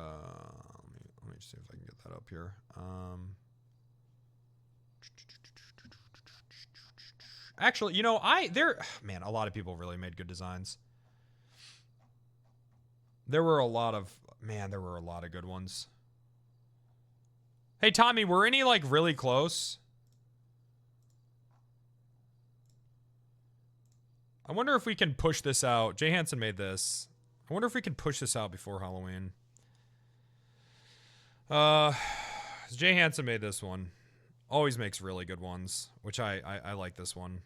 me see if I can get that up here. Actually, you know, man, a lot of people really made good designs. There were a lot of good ones. Hey, Tommy, were any, like, really close? I wonder if we can push this out. Jay Hansen made this. I wonder if we can push this out before Halloween. Jay Hansen made this one. Always makes really good ones, which I like this one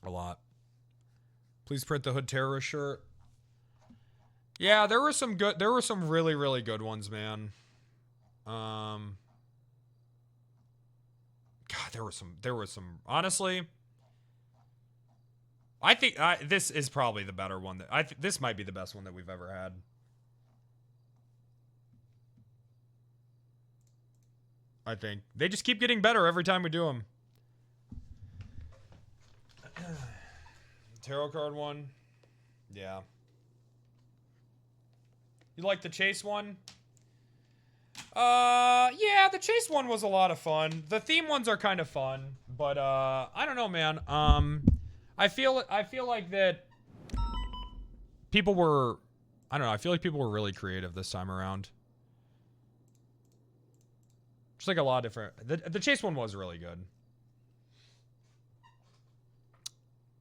a lot. Please print the Hood Terrorist shirt. Yeah, there were some really, really good ones, man. God, there were some, honestly, I think this is probably the better one this might be the best one that we've ever had. I think they just keep getting better every time we do them. Tarot card one. Yeah. You like the chase one? Yeah, the chase one was a lot of fun. The theme ones are kind of fun, but I don't know, man. I feel like that people were, I don't know, I feel like people were really creative this time around. Just like a lot of different, the chase one was really good.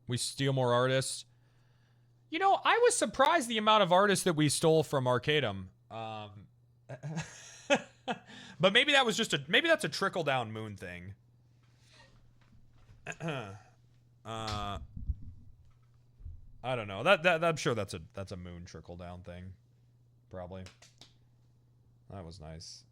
We steal more artists. You know, I was surprised the amount of artists that we stole from Arcadum. But maybe that was just maybe that's a trickle down Moon thing. I don't know. That I'm sure that's a Moon trickle down thing. Probably. That was nice.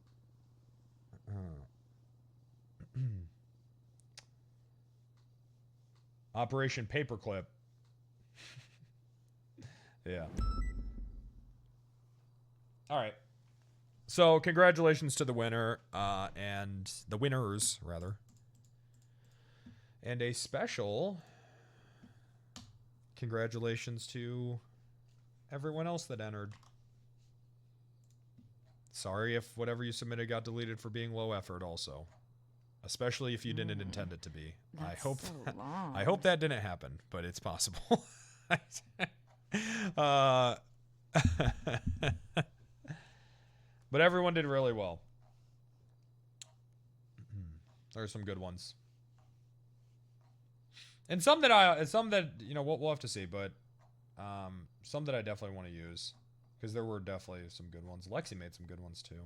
Operation Paperclip. Yeah. All right. So, congratulations to the winner, and the winners, rather. And a special congratulations to everyone else that entered. Sorry if whatever you submitted got deleted for being low effort also. Especially if you didn't intend it to be. I hope that didn't happen, but it's possible. But everyone did really well. There are some good ones. And some that you know, we'll have to see, but some that I definitely want to use. Because there were definitely some good ones. Lexi made some good ones too.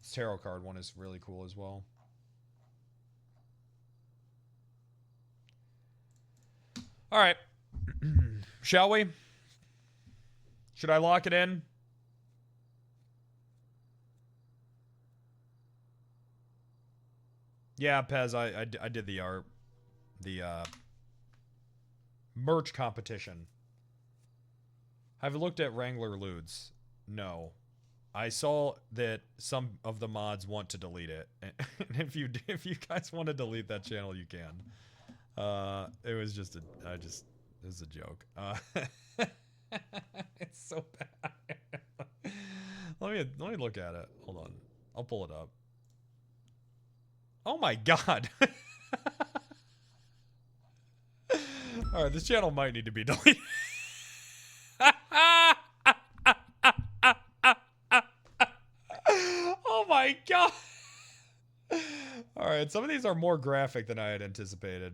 This tarot card one is really cool as well. All right. Shall we? Should I lock it in? Yeah, Pez, I did the art. The merch competition. Have you looked at Wrangler Ludes? No. I saw that some of the mods want to delete it. And if you guys want to delete that channel, you can. It was just it was a joke. It's so bad. let me look at it. Hold on. I'll pull it up. Oh my god. All right, this channel might need to be deleted. Oh my god. All right, some of these are more graphic than I had anticipated.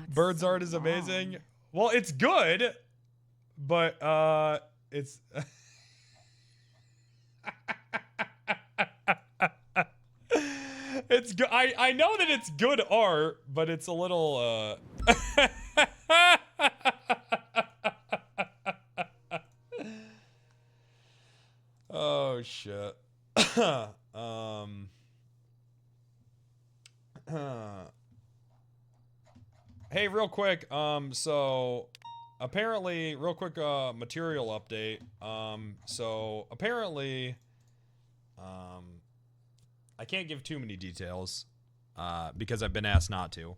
Bird's art is amazing. Well, it's good, but it's it's good. I know that it's good art, but it's a little oh shit. Hey, real quick, so apparently, real quick, material update. So apparently, I can't give too many details, because I've been asked not to.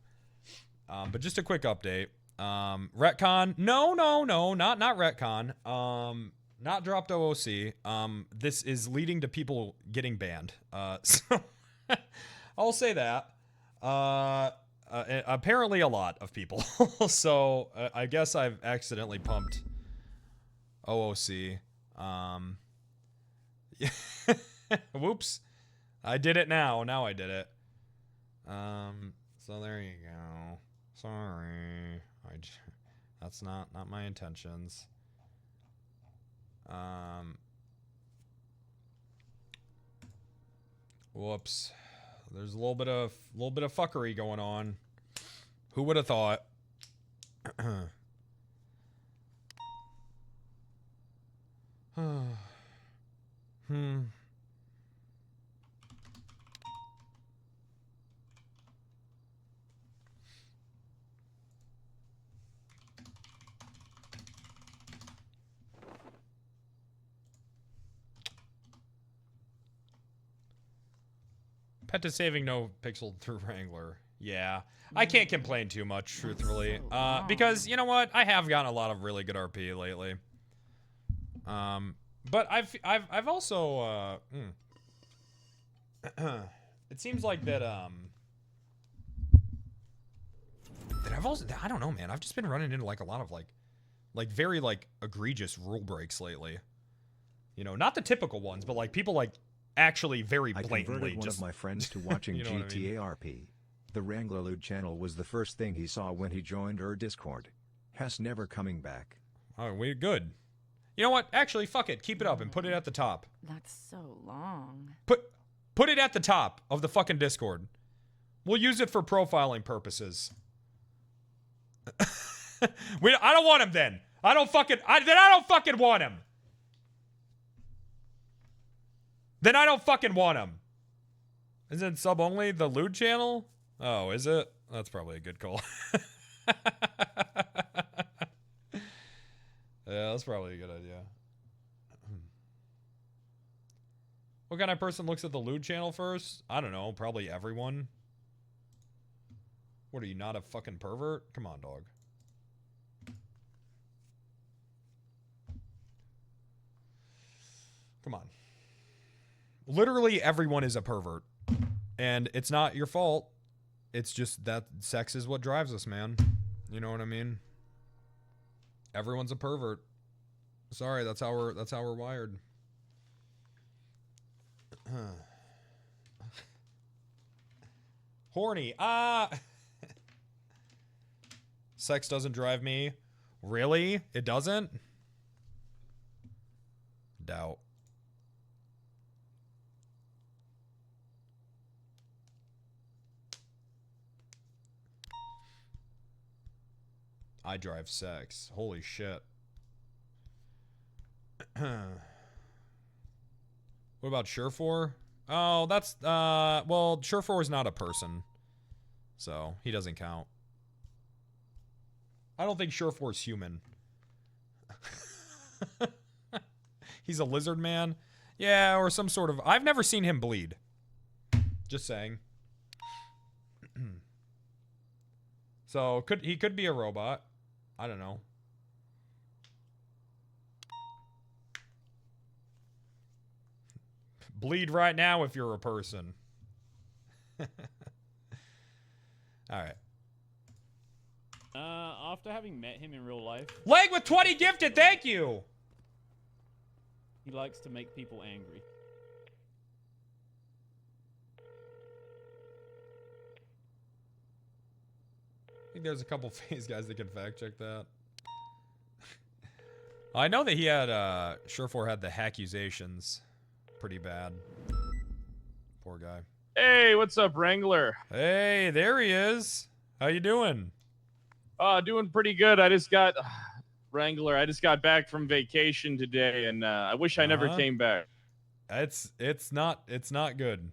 But just a quick update. Retcon, no, not retcon. Not dropped OOC. This is leading to people getting banned. So I'll say that. Apparently a lot of people. So I guess I've accidentally pumped OOC. Whoops. I did it now. Now I did it. So there you go. Sorry. That's not my intentions. Whoops. There's a little bit of fuckery going on. Who would have thought? Penta saving NoPixel through Wrangler. Yeah. I can't complain too much, truthfully. Because, you know what? I have gotten a lot of really good RP lately. But I've also, it seems like that, I don't know, man. I've just been running into, like, a lot of, like very, like, egregious rule breaks lately. You know, not the typical ones, but, like, people, like, actually very blatantly I converted one of my friends to watching you know GTA what I mean? RP. The Wrangler Loot channel was the first thing he saw when he joined our Discord. Has never coming back. Oh, we're good. You know what? Actually, fuck it. Keep it up and put it at the top. That's so long. Put it at the top of the fucking Discord. We'll use it for profiling purposes. I don't want him then. I don't fucking want him. Then I don't fucking want him. Isn't sub only the lewd channel? Oh, is it? That's probably a good call. Yeah, that's probably a good idea. What kind of person looks at the lewd channel first? I don't know. Probably everyone. What are you, not a fucking pervert? Come on, dog. Come on. Literally everyone is a pervert. And it's not your fault. It's just that sex is what drives us, man. You know what I mean? Everyone's a pervert. Sorry, that's how we're wired. Horny. Sex doesn't drive me. Really? It doesn't? Doubt. I drive sex. Holy shit. What about Surefour? Oh, that's, well, Surefour is not a person. So, he doesn't count. I don't think Surefour is human. He's a lizard man? Yeah, or some sort of... I've never seen him bleed. Just saying. So, he could be a robot. I don't know. Bleed right now if you're a person. Alright. After having met him in real life, Leg with 20 gifted, thank you! he likes to make people angry. I think there's a couple FaZe guys that can fact check that. I know that he had, Surefour had the accusations. Pretty bad. Poor guy. Hey, what's up, Wrangler? Hey, there he is. How you doing? Doing pretty good. I just got Wrangler. I just got back from vacation today, and I wish I never came back. It's not good.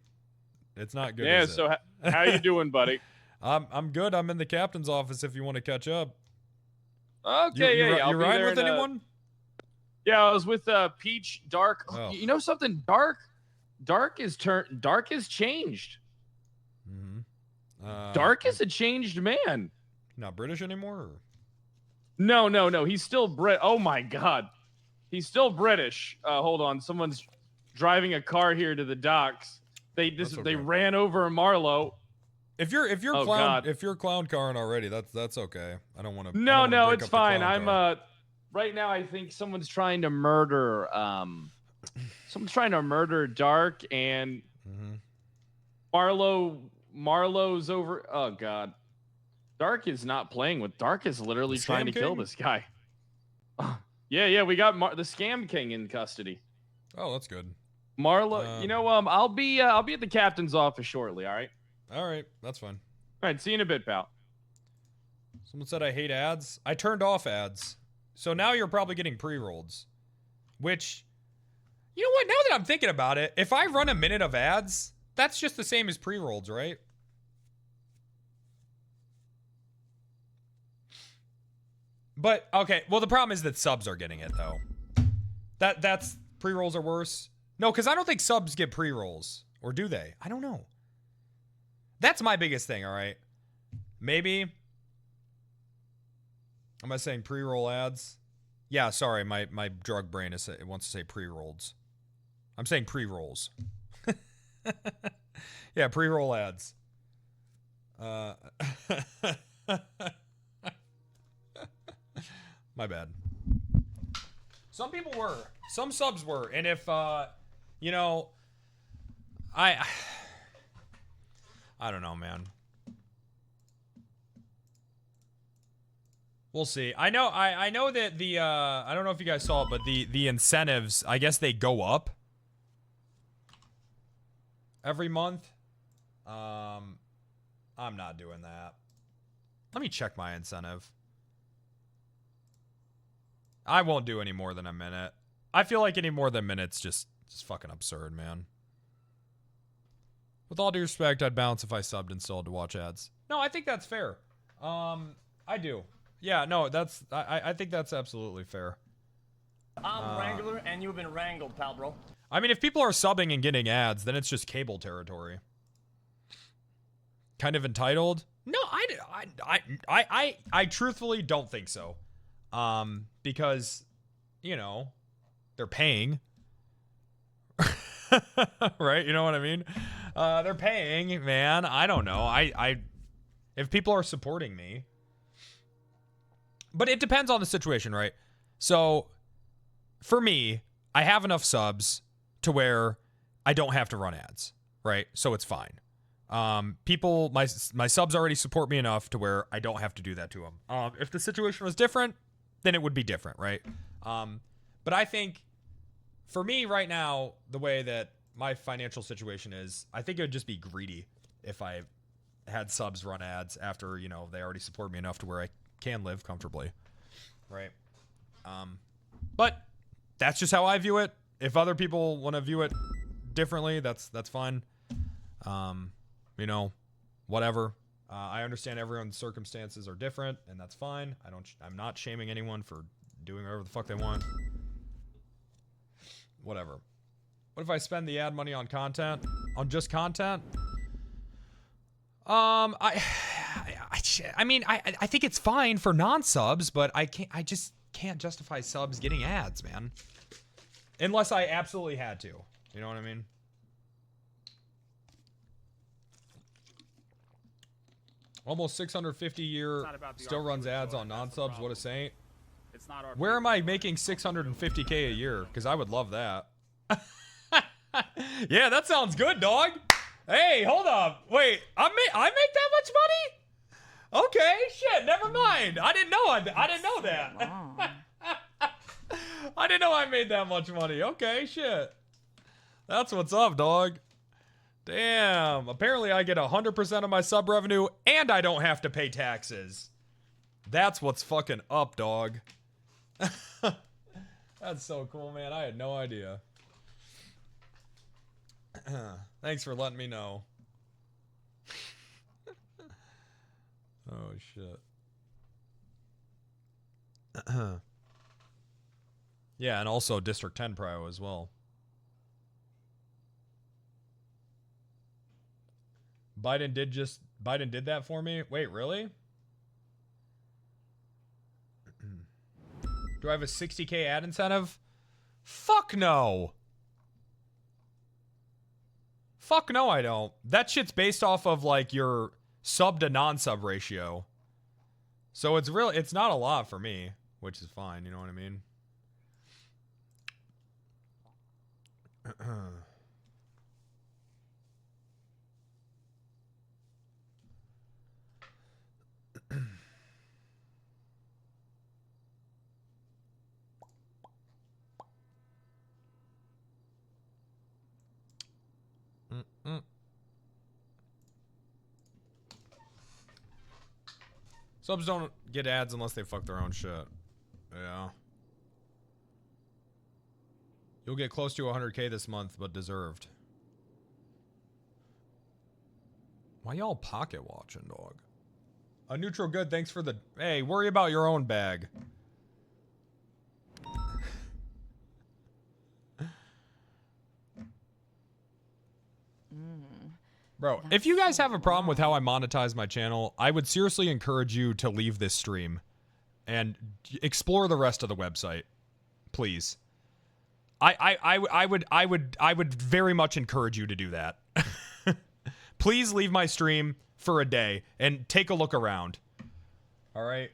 It's not good. Yeah. Is So it? how you doing, buddy? I'm good. I'm in the captain's office if you want to catch up. Okay. You I'll be ride there with anyone? Yeah, I was with Peach. Dark. Oh. You know something? Dark has changed. Mm-hmm. Dark is a changed man. Not British anymore? Or? No. He's still Brit. Oh my God, he's still British. Hold on. Someone's driving a car here to the docks. They ran over Marlowe. If you're clown carring already, that's okay. I don't want to. No, it's fine. I'm right now. I think someone's trying to murder Dark, and Marlowe Marlowe's over. Oh God, Dark is not playing with. Dark is literally The trying Scam to kill King? this guy. Yeah, we got the Scam King in custody. Oh, that's good. Marlo, I'll be at the captain's office shortly. All right. All right, that's fine. All right. See you in a bit, pal. Someone said I hate ads. I turned off ads. So now you're probably getting pre-rolls. Which, you know what? Now that I'm thinking about it, if I run a minute of ads, that's just the same as pre-rolls, right? But, okay. Well, the problem is that subs are getting it, though. That's pre-rolls are worse. No, because I don't think subs get pre-rolls. Or do they? I don't know. That's my biggest thing, all right? Maybe. Am I saying pre-roll ads? Yeah, sorry. My drug brain it wants to say pre-rolls. I'm saying pre-rolls. Yeah, pre-roll ads. My bad. Some people were. Some subs were. And if, you know, I don't know, man. We'll see. I know that the, I don't know if you guys saw it, but the incentives, I guess they go up every month. I'm not doing that. Let me check my incentive. I won't do any more than a minute. I feel like any more than minutes just fucking absurd, man. With all due respect, I'd bounce if I subbed and still had to watch ads. No, I think that's fair. I do. Yeah, no, that's I think that's absolutely fair. I'm Wrangler, and you've been wrangled, pal, bro. I mean, if people are subbing and getting ads, then it's just cable territory. Kind of entitled? No, I truthfully don't think so. Because, you know, they're paying. Right? You know what I mean? They're paying, man. I don't know. If people are supporting me. But it depends on the situation, right? So, for me, I have enough subs to where I don't have to run ads, right? So it's fine. People, my subs already support me enough to where I don't have to do that to them. If the situation was different, then it would be different, right? But I think, for me right now, the way that my financial situation is, I think it would just be greedy if I had subs run ads after, you know, they already support me enough to where I can live comfortably, right? But that's just how I view it. If other people want to view it differently, that's fine. You know, whatever. I understand everyone's circumstances are different, and that's fine. I'm not shaming anyone for doing whatever the fuck they want. Whatever. What if I spend the ad money on content? On just content? I mean, I think it's fine for non-subs, but I just can't justify subs getting ads, man. Unless I absolutely had to. You know what I mean? Almost 650 a year, still runs ads on non-subs. What a saint. It's not our Where am I making 650K a year? Because I would love that. Yeah, that sounds good, dog. Hey, hold up. Wait, I make that much money? Okay, shit, never mind. I didn't know that. I didn't know I made that much money. Okay, shit. That's what's up, dog. Damn. Apparently I get 100% of my sub revenue and I don't have to pay taxes. That's what's fucking up, dog. That's so cool, man. I had no idea. Thanks for letting me know. Oh, shit. Yeah, and also District 10 Pro as well. Biden did that for me? Wait, really? Do I have a 60K ad incentive? Fuck no. Fuck no, I don't. That shit's based off of like your sub to non-sub ratio. So it's not a lot for me, which is fine, you know what I mean? Subs don't get ads unless they fuck their own shit. Yeah. You'll get close to 100K this month, but deserved. Why y'all pocket watching, dog? A neutral good, thanks for the... Hey, worry about your own bag. Bro, if you guys have a problem with how I monetize my channel, I would seriously encourage you to leave this stream and explore the rest of the website, please. I would very much encourage you to do that. Please leave my stream for a day and take a look around. All right.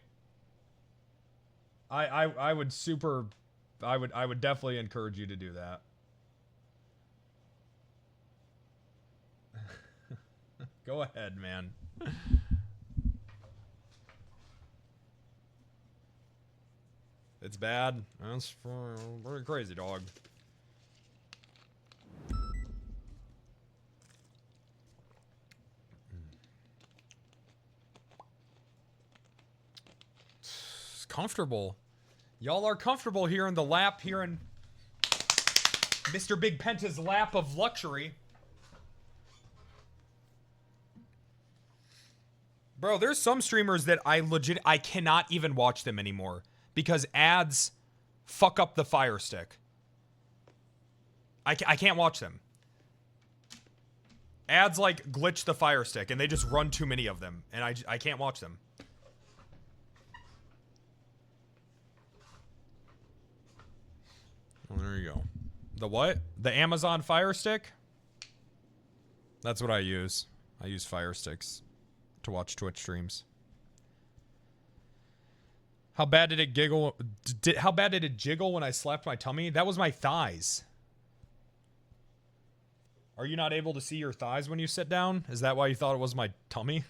I would definitely encourage you to do that. Go ahead, man. It's bad. That's pretty crazy, dog. It's comfortable. Y'all are comfortable here in the lap, here in Mr. Big Penta's lap of luxury. Bro, there's some streamers that I cannot even watch them anymore because ads fuck up the Fire Stick. I can't watch them. Ads like glitch the Fire Stick and they just run too many of them and I can't watch them. Well, there you go. The what? The Amazon Fire Stick? That's what I use. I use Fire Sticks to watch Twitch streams. How bad did it giggle? How bad did it jiggle when I slapped my tummy? That was my thighs. Are you not able to see your thighs when you sit down? Is that why you thought it was my tummy?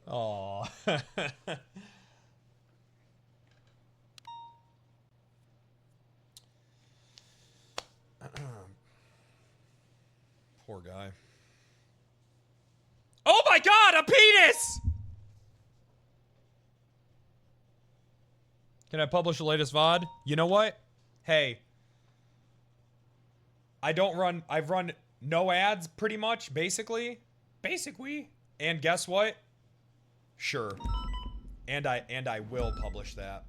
Aw. Poor guy. Oh my god, a penis! Can I publish the latest VOD? You know what? Hey. I've run no ads pretty much, basically. And guess what? Sure. And I will publish that.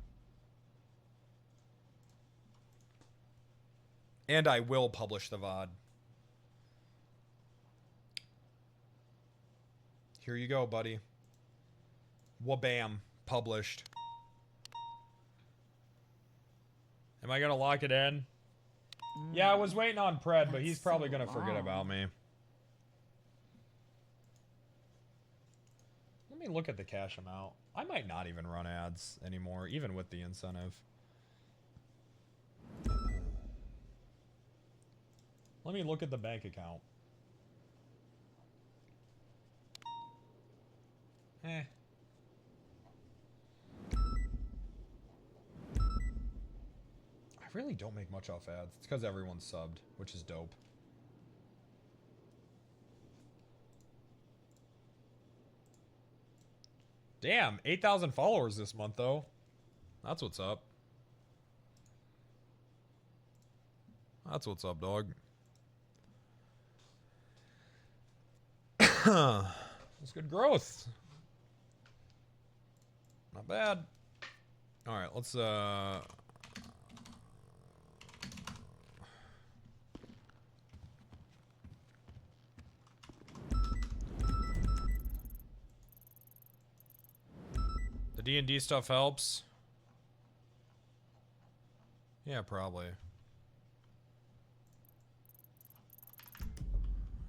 And I will publish the VOD. Here you go, buddy. Wabam. Published. Am I gonna lock it in? Yeah, I was waiting on Pred, but he's probably gonna forget about me. Let me look at the cash amount. I might not even run ads anymore, even with the incentive. Let me look at the bank account. I really don't make much off ads. It's because everyone's subbed, which is dope. Damn, 8,000 followers this month, though. That's what's up. That's what's up, dog. That's good growth. Not bad. Alright, let's, The D&D stuff helps. Yeah, probably.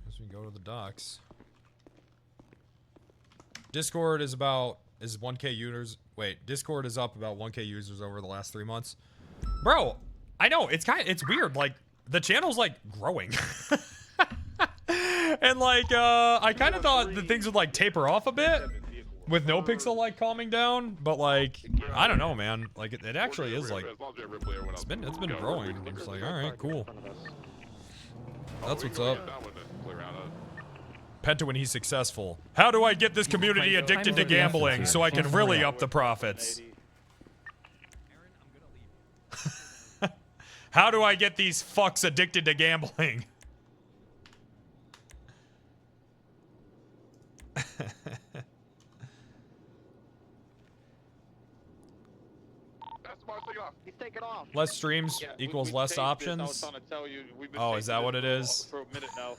Guess we go to the docks. Discord is 1K users. Wait, Discord is up about 1K users over the last 3 months. Bro, I know, it's weird. Like, the channel's like growing. And like, I kind of thought that things would like taper off a bit with NoPixel like calming down, but like, I don't know, man. Like, it actually is like, it's been growing. I'm just like, all right, cool. That's what's up. play around. Penta when he's successful. How do I get this community addicted to gambling so I can really up the profits? How do I get these fucks addicted to gambling? He's taking off. Less streams equals less options. Oh, is that what it is? For a minute now.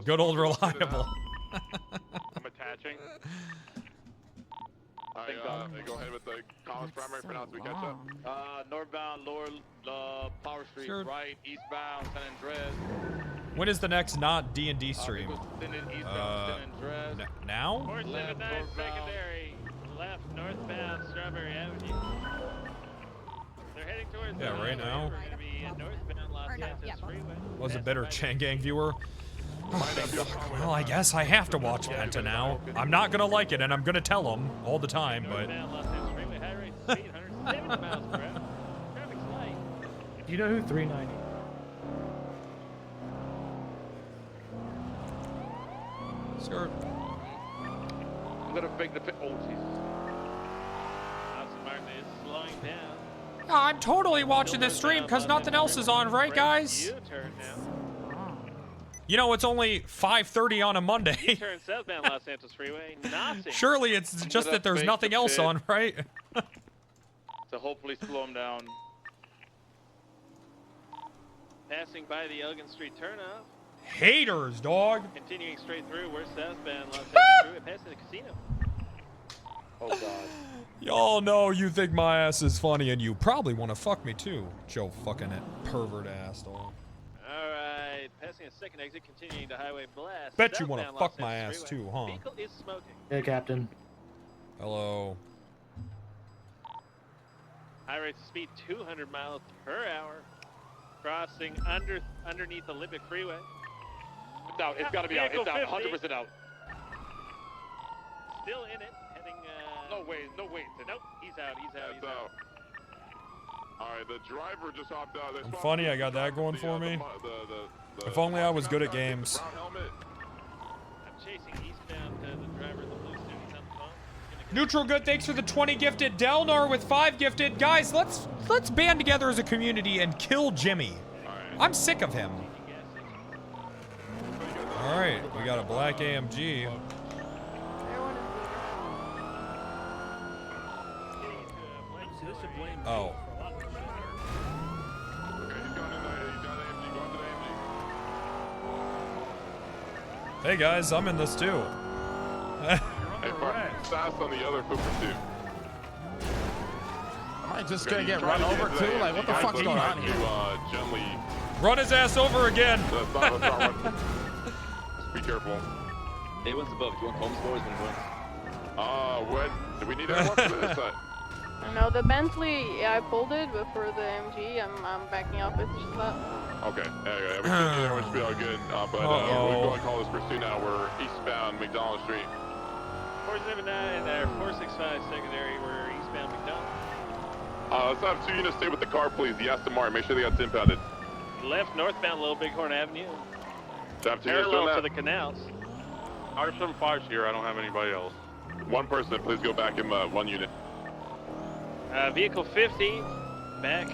Good old reliable. I'm attaching. Alright, go ahead with the Collins primary for now so we catch up. Northbound, lower Power Street, Sure. right, eastbound, San Andreas. When is the next not D&D stream? Now? 479 secondary, left northbound Strawberry Avenue. They're heading towards Yeah, right now. We're gonna be northbound Los Santos Freeway. Was a better Changang viewer. Well, I guess I have to watch Penta now. I'm not gonna like it, and I'm gonna tell him all the time, but... Northbound Los Santos Freeway, high rate of speed, 170 miles per hour. Traffic's light. Do you know who 390? Skirt. I'm gonna fake the pit. Oh, Jesus. Austin Martin is slowing down. I'm totally watching this stream because nothing else is on, right, guys? U-turn now. You know, it's only 5:30 on a Monday. U-turn southbound Los Santos Freeway, nothing. Surely it's just that there's nothing else on, right? So hopefully slow him down. Passing by the Elgin Street turnoff. Haters, dog. Continuing straight through, we're southbound Los Angeles Freeway, passing the casino. Oh God. Y'all know you think my ass is funny, and you probably want to fuck me too, Joe fucking it, pervert ass dog. Alright, passing a second exit, continuing to Highway Blast. Bet you want to southbound fuck Los my Angeles ass Freeway. too, huh? Vehicle is smoking. Yeah, Captain. Hello. High rate of speed 200 miles per hour. Crossing underneath Olympic Freeway. It's out. It's gotta be out. It's out. 100% out. Still in it, heading. No way. No way. Nope, he's out. He's out. He's out. Alright, the driver just hopped out. I'm funny, I got that going for me. If only I was good at games. I'm chasing eastbound the driver in the blue suit. He's on the phone. Neutral good, thanks for the 20 gifted. Delnar with 5 gifted. Guys, let's band together as a community and kill Jimmy. I'm sick of him. Alright, we got a black AMG. Oh. Hey guys, I'm in this too. Hey, fast on the other pooper too. Am I just gonna get run over too? Like, what the fuck's going on here? Gently. Run his ass over again. That's not Just be careful. A1's above. Do you want home scores and wins? What? Do we need anyone for this? No, the Bentley, yeah, I pulled it, but for the MG, I'm backing up. It's just that. Okay, yeah, we should everyone should be all good. But we're going to call this pursuit now. We're eastbound McDonald Street. 479 or 465 secondary. We're eastbound McDonald. Let's have 2 units stay with the car, please. The Aston Martin. Make sure they got impounded. Left northbound Little Bighorn Avenue. Have 2 units doing Parallel that. to the canals. R75's here. I don't have anybody else. One person, please go back in 1 unit. Vehicle 50, back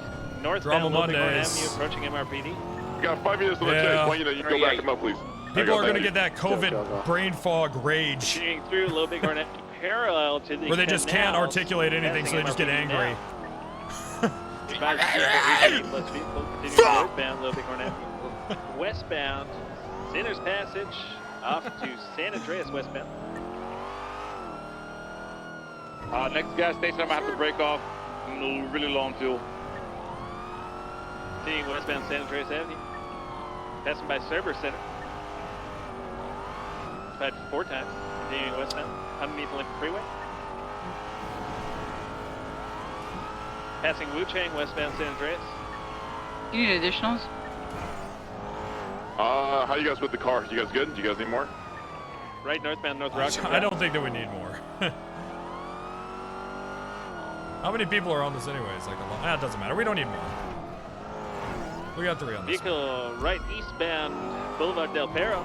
Drama northbound Little Bighorn Mondays. Avenue, approaching MRPD. You got 5 units on the chase. 1 unit, you can go back him up, please. People are gonna get that COVID brain fog rage. Continuing through Little Bighorn Avenue, parallel to the Where they just can't canals, articulate anything, so they just get passing angry. Advise vehicle plus vehicle, continuing northbound Little Bighorn Avenue. Westbound, Sinner's Passage, off to San Andreas westbound. Next gas station, I'm gonna have to break off. I'm really low on fuel. Continuing westbound San Andreas Avenue. Passing by Cerber Center. Tried 4 times. Continuing westbound, underneath Olympic Freeway. Passing Wuchang westbound San Andreas. You need additionals? How you guys with the car? You guys good? Do you guys need more? Right northbound North Rock. I don't think that we need more. How many people are on this anyways? Like a lot? It doesn't matter. We don't need more. We got 3 on this. Vehicle right eastbound Boulevard Del Perro.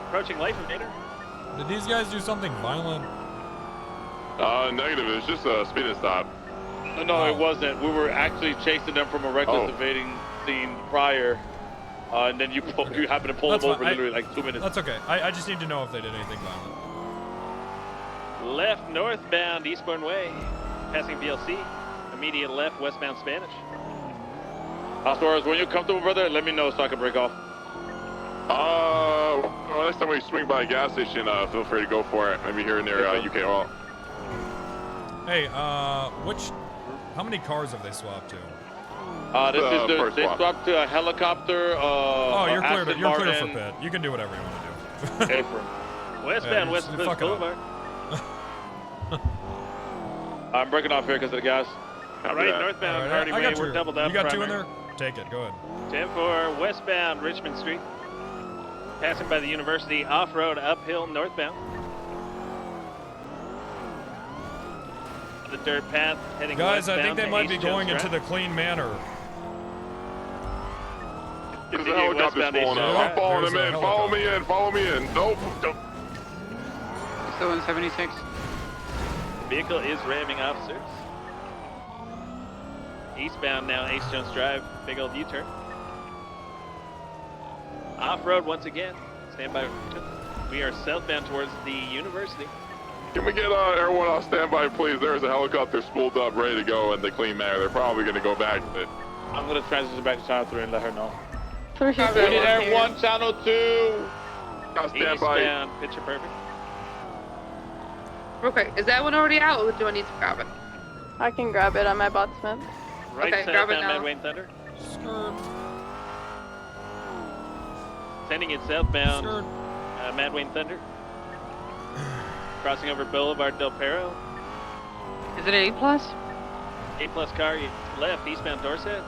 Approaching Life Invader. Did these guys do something violent? Negative. It's just a speeding stop. No, it wasn't. We were actually chasing them from a reckless evading scene prior, and then you happened to pull them over literally like 2 minutes. That's okay. I just need to know if they did anything violent. Left northbound Eastbourne Way. Passing VLC. Immediate left westbound Spanish. As when you're comfortable, brother, let me know so I can break off. Well, next time we swing by a gas station, feel free to go for it. Maybe here near UK Oil. Hey, how many cars have they swapped to? They swapped to a helicopter. Oh, you're clear. Aston You're clear for Martin. pit. You can do whatever you want to do. Westbound West Coast Boulevard. I'm breaking off here because of the gas. Right, northbound Hardy Way. We're doubled up. You got 2 in primary. there? Take it. Go ahead. 10-4 westbound Richmond Street. Passing by the university, off-road, uphill, northbound. The dirt path heading Guys, I westbound think they to might be East going Jones into the clean manor. There's a helicopter pulling up. I'm following him in. Follow me in. Follow me in. Nope. Still in 76. Vehicle is ramming officers. Eastbound now, Ace Jones Drive. Big old U-turn. Off-road once again. Stand by. We are southbound towards the university. Can we get everyone off standby, please? There's a helicopter spooled up, ready to go in the clean manner. They're probably going to go back to it. I'm going to transition back to Channel 3 and let her know. We We need everyone, Channel 2. Standby. Eastbound, picture perfect. Okay, is that one already out, or do I need to grab it? I can grab it. I'm at Botsmith. Right Okay, grab it southbound now. Mad Wayne Thunder. Sending it southbound Mad Wayne Thunder. Crossing over Boulevard Del Perro. Is it an A+? A+ car, left, eastbound Dorset.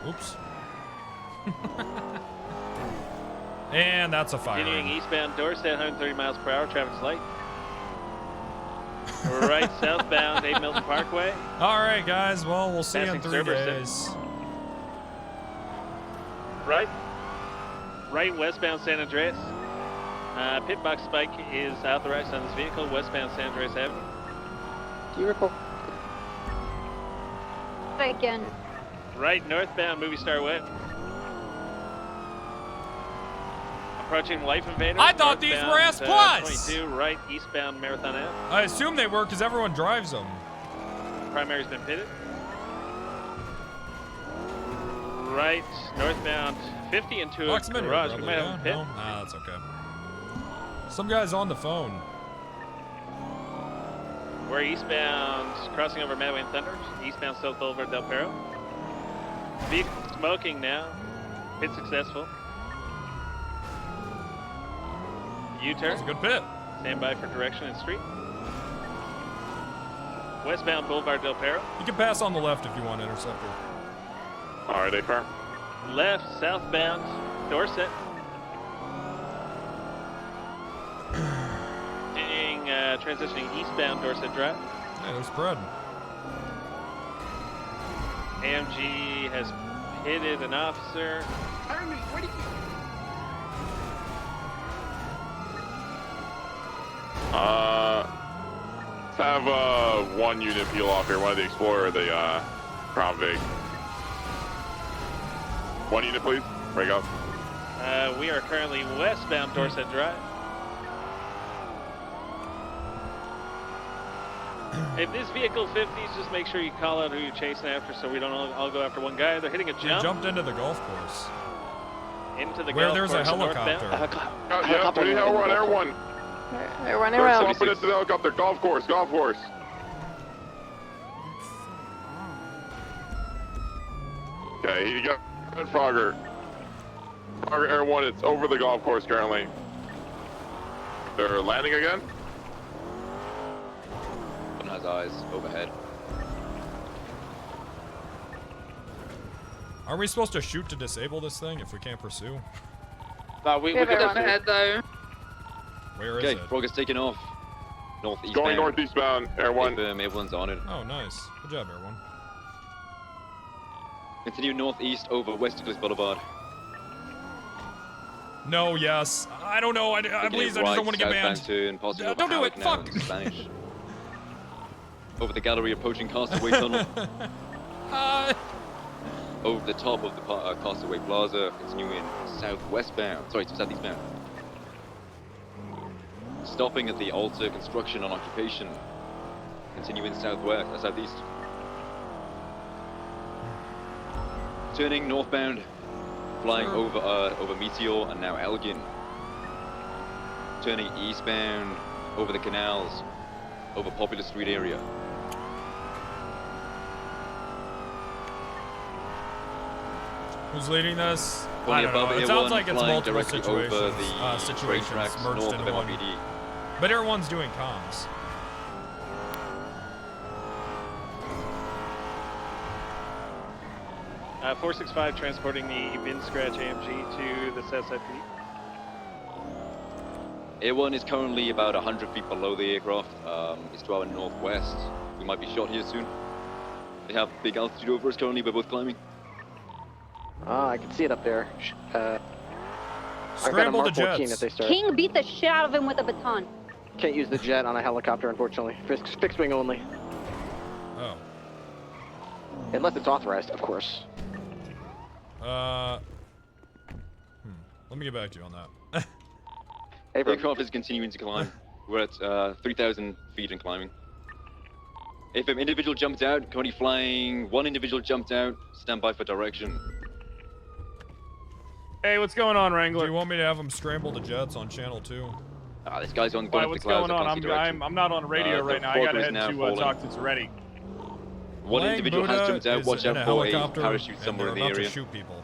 Oops. And that's a fire. Continuing eastbound Dorset, 130 miles per hour, traffic's light. Right southbound 8 Milton Parkway. All right, guys. Well, we'll see you in Passing 3 Cerberus. days. Right westbound San Andreas. Pit box spike is authorized on this vehicle, westbound San Andreas Avenue. Beautiful. Again. Right northbound Movie Star Way. Approaching Life Invader. I thought these were S+. 22, right eastbound Marathon Ave. I assume they were because everyone drives them. Primary's been pitted. Right northbound 50 into a Locksmith, garage. We probably, might have a pit. No? Nah, that's okay. Some guy's on the phone. We're eastbound, crossing over Mad Wayne Thunder, eastbound South Boulevard Del Perro. Vehicle smoking now. Pit successful. U-turn. That's a good pit. Stand by for direction and street. Westbound Boulevard Del Perro. You can pass on the left if you want interceptor. All right, A-firm. Left, southbound, Dorset. Continuing, transitioning eastbound Dorset Drive. Hey, there's Fred. AMG has pitted an officer. Turn me. Where did you? Let's have one unit peel off here. One of the Explorer or the Crown Vic. One unit, please. Break up. We are currently westbound Dorset Drive. If this vehicle 50s, just make sure you call out who you're chasing after so we don't all go after one guy. They're hitting a They jump jumped into the golf course. into the Where golf there's a course helicopter. Yeah, we need everyone, everyone. They're running They're around. jumping into the helicopter. Golf course, golf course. Okay, you got Frogger. Frogger Air 1, it's over the golf course currently. They're landing again? One has eyes overhead. Are we supposed to shoot to disable this thing if we can't pursue? We It's can overhead, though. Where is Okay, it? Frog is taking off. Northeast. Going northeastbound, Air 1. Everyone's on it. Oh, nice. Good job, everyone. Continue northeast over West Eclipse Boulevard. No, yes. I don't know. I please, I just don't want to get banned. Turn, passing over Don't do Howard it. now Fuck. in Spanish. Over the gallery, approaching Castaway Tunnel. Over the top of the Castaway Plaza, continuing southwestbound. Sorry, southeastbound. Stopping at the Alta Construction on Occupation. Continuing southeast. Turning northbound, flying over Meteor and now Elgin. Turning eastbound over the canals, over Popular Street area. Who's leading this? Fully I don't know. above It A1, sounds like it's flying multiple directly situations, over the train situations tracks merged north into of one. MRPD. But everyone's doing comms. 465 transporting the Bin Scratch AMG to the Southside Fleet. A1 is currently about 100 feet below the aircraft. It's to our northwest. We might be shot here soon. They have big altitude over us currently, we're both climbing. I can see it up there. Scramble the jets. If they start. King beat the shit out of him with a baton. Can't use the jet on a helicopter, unfortunately. Fixed wing only. Oh. Unless it's authorized, of course. Let me get back to you on that. Aircraft is continuing to climb. We're at 3,000 feet and climbing. If an individual jumped out, currently flying, one individual jumped out, stand by for direction. Hey, what's going on, Wrangler? Do you want me to have them scramble the jets on channel 2? This guy's on Why, what's going on? I'm not on radio right now. I gotta head to talk to Toretti. One individual has jumped out. Watch out for a parachute somewhere in the area. Shoot people.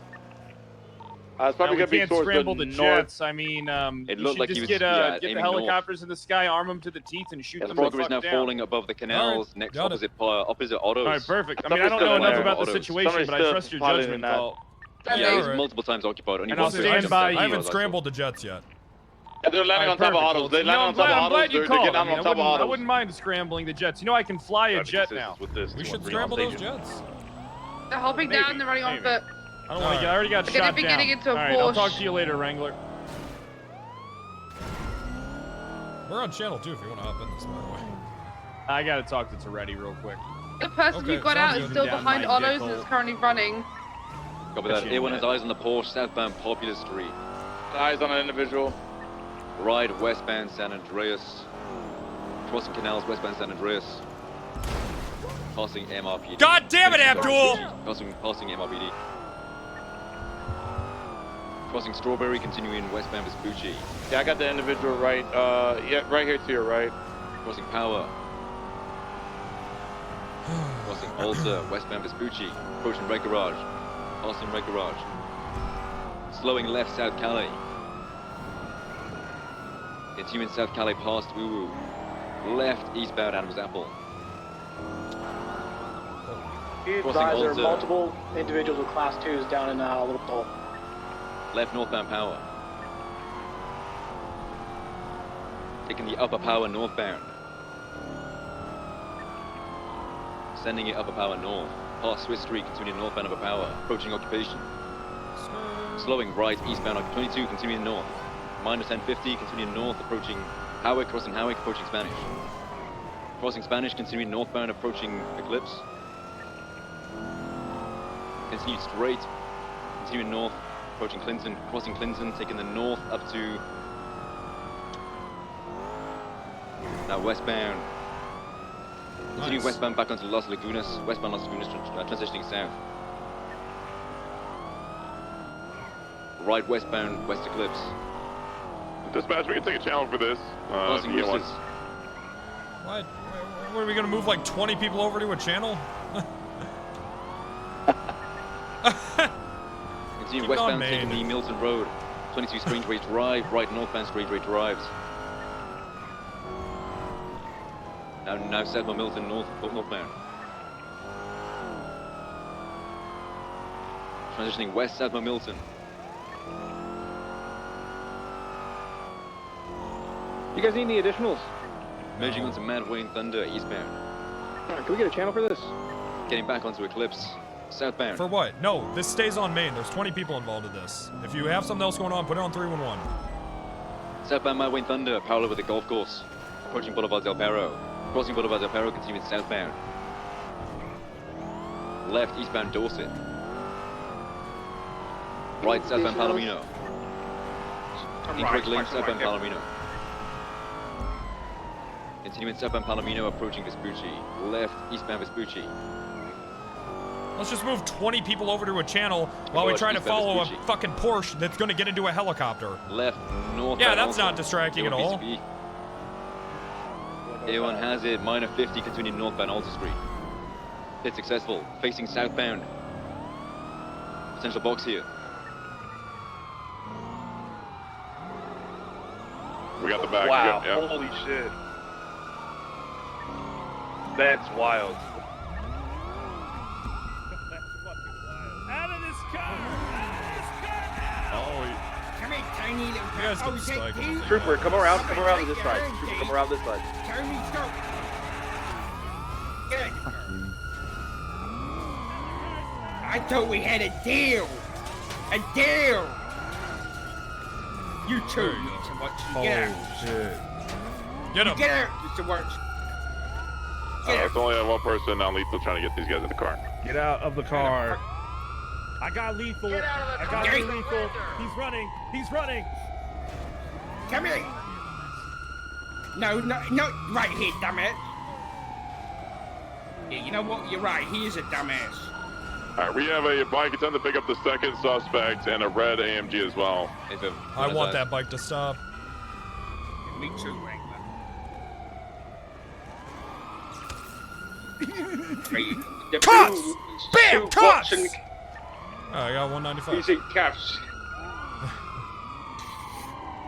It's probably we gonna be can't towards scramble the the north. jets. I mean, It you looked should like just he was, get the aiming helicopters in the sky, arm them to the teeth, and shoot them the Frogger is fuck now down. falling above the canals, next opposite autos. All right, perfect. I mean, I don't know enough about the situation, but I trust your judgment call. Yeah, he's multiple times occupied. Only And I'll one person stand jumped by out. you. I haven't scrambled the jets yet. Yeah, they're landing on top of autos. They land on top of I'm autos. glad you They're called. getting I mean, on top of I autos. wouldn't mind scrambling the jets. You know, I can fly a jet now. We should scramble those jets. They're hopping down, they're running on foot. I don't want to get. I already got They're gonna shot be down. getting into a All right, I'll Porsche. talk to you later, Wrangler. We're on channel 2 if you want to hop in this, by the way. I gotta talk to Toretti real quick. The person Okay, who got out sounds is good. still behind Down my autos and vehicle. is currently running. Copy that. A1 has eyes on the Porsche, southbound Popular Street. Eyes on an individual. Ride westbound San Andreas. Crossing canals westbound San Andreas. Passing MRPD. God damn it, Abdul! Passing MRPD. Crossing Strawberry, continuing westbound Vespucci. Yeah, I got the individual right. Yeah, right here to your right. Crossing Power. Crossing Alta, westbound Vespucci. Approaching Red Garage. Passing Red Garage. Slowing left South Calais. Continuing South Calais past Woo Woo. Left eastbound Adams Apple. Be Crossing advised, there are Alta. multiple individuals with class 2s down in Little Hole. Left northbound Power. Taking the upper Power northbound. Sending it upper Power north. Past Swiss Street, continuing northbound upper Power. Approaching Occupation. Slowing right eastbound 22, continuing north. Minus 1050, continuing north, approaching Howick, crossing Howick, approaching Spanish. Crossing Spanish, continuing northbound, approaching Eclipse. Continue straight, continuing north, approaching Clinton, crossing Clinton, taking the north up to now westbound. Continuing Nice. westbound back onto Las Lagunas, westbound Las Lagunas, transitioning south. Right westbound, West Eclipse. Dispatch, we can take a channel for this. Crossing VA1. Roosters. What? What are we gonna move like 20 people over to a channel? Continue Keep westbound, on, man. taking the Milton Road. 22 Strangeways Drive, right northbound Strangeways Drives. Now southbound Milton, northbound. Transitioning west, southbound Milton. You guys need any additionals? Merging onto Mad Wayne Thunder, eastbound. Can we get a channel for this? Getting back onto Eclipse. Southbound. For what? No, this stays on main. There's 20 people involved in this. If you have something else going on, put it on 311. Southbound My Wayne Thunder, parallel with the golf course. Approaching Boulevard Del Perro. Crossing Boulevard Del Perro, continuing southbound. Left, eastbound Dorset. Right, southbound Palomino. Incorrect lane, southbound Palomino. Continuing southbound Palomino, approaching Vespucci. Left, eastbound Vespucci. Let's just move 20 people over to a channel while we try to follow a fucking Porsche that's going to get into a helicopter. Left, north. Yeah, that's not distracting at all. A1 has it, minor 50, continuing northbound Alta Street. Hit successful, facing southbound. Potential box here. We got the back. Wow, Yep. holy shit. That's wild. Out of this car! Come here, tiny little You guys can cycle. Trooper, come around to this side. Trooper, come around this side. Turn me, stop. Get it. I thought we had a deal. A deal. You two need to watch. Get out. Shit. Get him. Get out, Mr. Watch. It's only one person on lethal trying to get these guys in the car. Get out of the car. I got lethal. Get out of the I got car. lethal. He's running. He's running. Come here. No, right here, dumbass. Yeah, you know what? You're right. He is a dumbass. All right, we have a bike attendant pick up the second suspect and a red AMG as well. I want that bike to stop. Me too, Wrangler. Cuffs! Bam! Two Cuffs! watching- Oh, I got 195. Easy cuffs.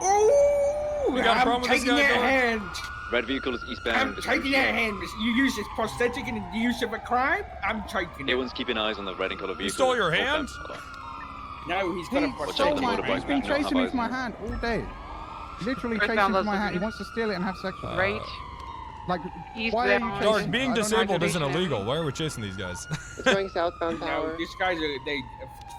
Ooh! You got a problem I'm with this taking guy, that dog? hand. Red vehicle is eastbound. I'm taking that hand. You use this prosthetic in the use of a crime? I'm taking it. Everyone's keeping eyes on the red and color vehicle. You stole your hand? No, he's got a He prosthetic. stole my, motorbike. he's been Not chasing me have for my eyes. hand all day. Literally Right chasing down for those my hand. He lines. wants to steal it and have sex with it. Right. Like, East why are you bound. chasing? Dark, being I don't know. disabled isn't illegal. Why are we chasing these guys? It's going southbound No, tower. these guys they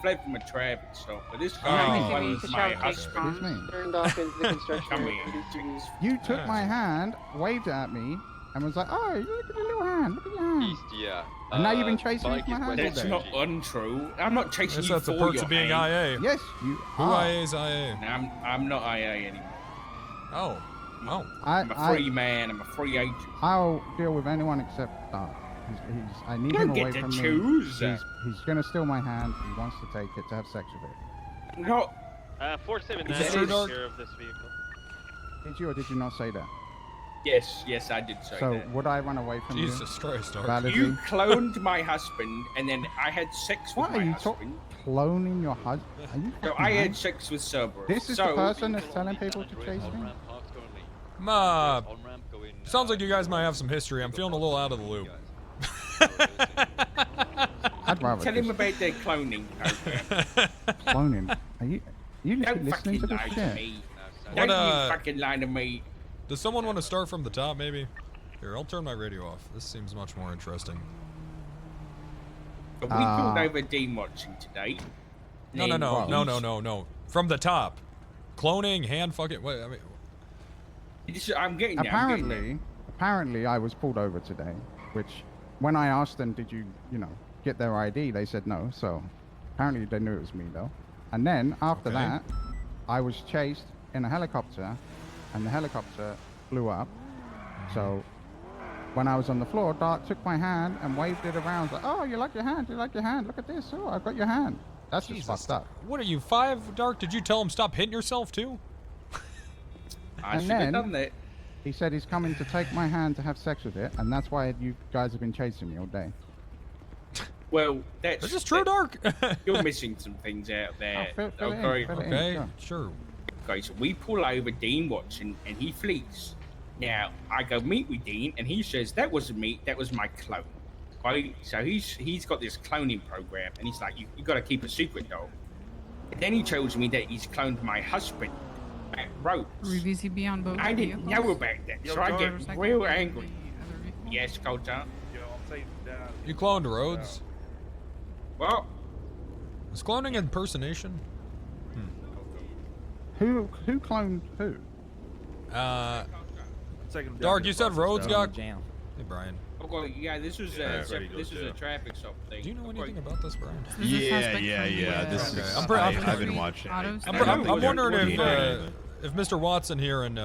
fled from a traffic stop, but this Oh, guy okay. was my husband. Excuse me. Turned off into the construction Come area. here. You took my hand, waved at me, and was like, "Oh, look at your little hand. Look at your hand." East, yeah. And now you've been chasing me bike for my is hand west That's all day. not untrue. I'm not chasing Guess you that's for the perks your of being hand. Yes, IA. you Who are. IA is IA? No, I'm not IA anymore. Oh. Oh. I'm a free man. I'm a free agent. I'll deal with anyone except Dark. I need You him don't get away to from choose. me. He's gonna steal my hand. He wants to take it to have sex with it. No. 479 Is this true, takes Dark? care of this vehicle. Did you or did you not say that? Yes, I did say So that. would I run away from Jesus Christ, Dark. Validly? You cloned my husband, and then I had sex with What are my you husband. cloning your husband? Are you So fucking I had mad? sex with Cerberus. This is so, the person that's telling people to chase me? Sounds like you guys might have some history. I'm feeling a little out of the loop. I'd rather Tell him just about their cloning program. cloning. Are you Don't listening fucking to this lie to shit? me. What, Don't you fucking lie to me. Does someone want to start from the top, maybe? Here, I'll turn my radio off. This seems much more interesting. But we pulled over Dean watching today. No. From the top. Cloning, hand fucking. Wait, I mean. I'm getting there. I'm getting there. Apparently, I was pulled over today. Which, when I asked them, did you get their ID? They said no. So, apparently they knew it was me though. And then after that, I was chased in a helicopter, and the helicopter blew up. So, when I was on the floor, Dark took my hand and waved it around. Like, oh, you like your hand? You like your hand? Look at this. Oh, I've got your hand. That's just fucked up. What are you, 5, Dark? Did you tell him stop hitting yourself too? I And should have then done that. he said he's coming to take my hand to have sex with it, and that's why you guys have been chasing me all day. Well, that's. Is this true, Dark? You're missing some things out there. Fill it in, Okay. fill it in, Okay, sure. Okay, so we pull over Dean Watson, and he flees. Now I go meet with Dean, and he says that wasn't me, that was my clone. Right? So he's got this cloning program, and he's like, you got to keep a secret, though. And then he tells me that he's cloned my husband, Matt Rhodes. Be on both I didn't know about that, so I get real angry. Yes, Coulter. You cloned Rhodes? Well, Is cloning impersonation? Who cloned who? Dark, you said Rhodes got. jam. Hey, Brian. okay, yeah, this was this is a traffic stop thing. Do you know anything about this, Brian? Yeah. This Okay. is. I've been watching. I'm wondering if Mr. Watson here and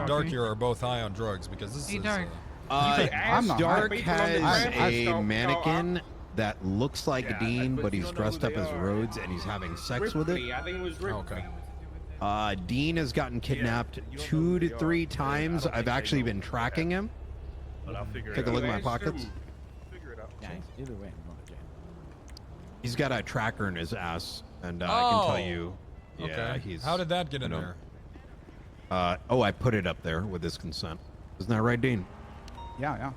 Dark here are both high on drugs because this is. Dark. I'm not. Dark has a stop- mannequin that looks like Dean, but he's dressed up as Rhodes and he's having sex with it. Ripley, I think it was Ripley. Okay. Dean has gotten kidnapped 2 to 3 times. I've actually been tracking him. Take a look at my pockets. Nice. Either way, I'm going to jam. He's got a tracker in his ass, and I can tell you. Yeah, Okay. he's. How did that get in there? I put it up there with his consent. Isn't that right, Dean? Yeah.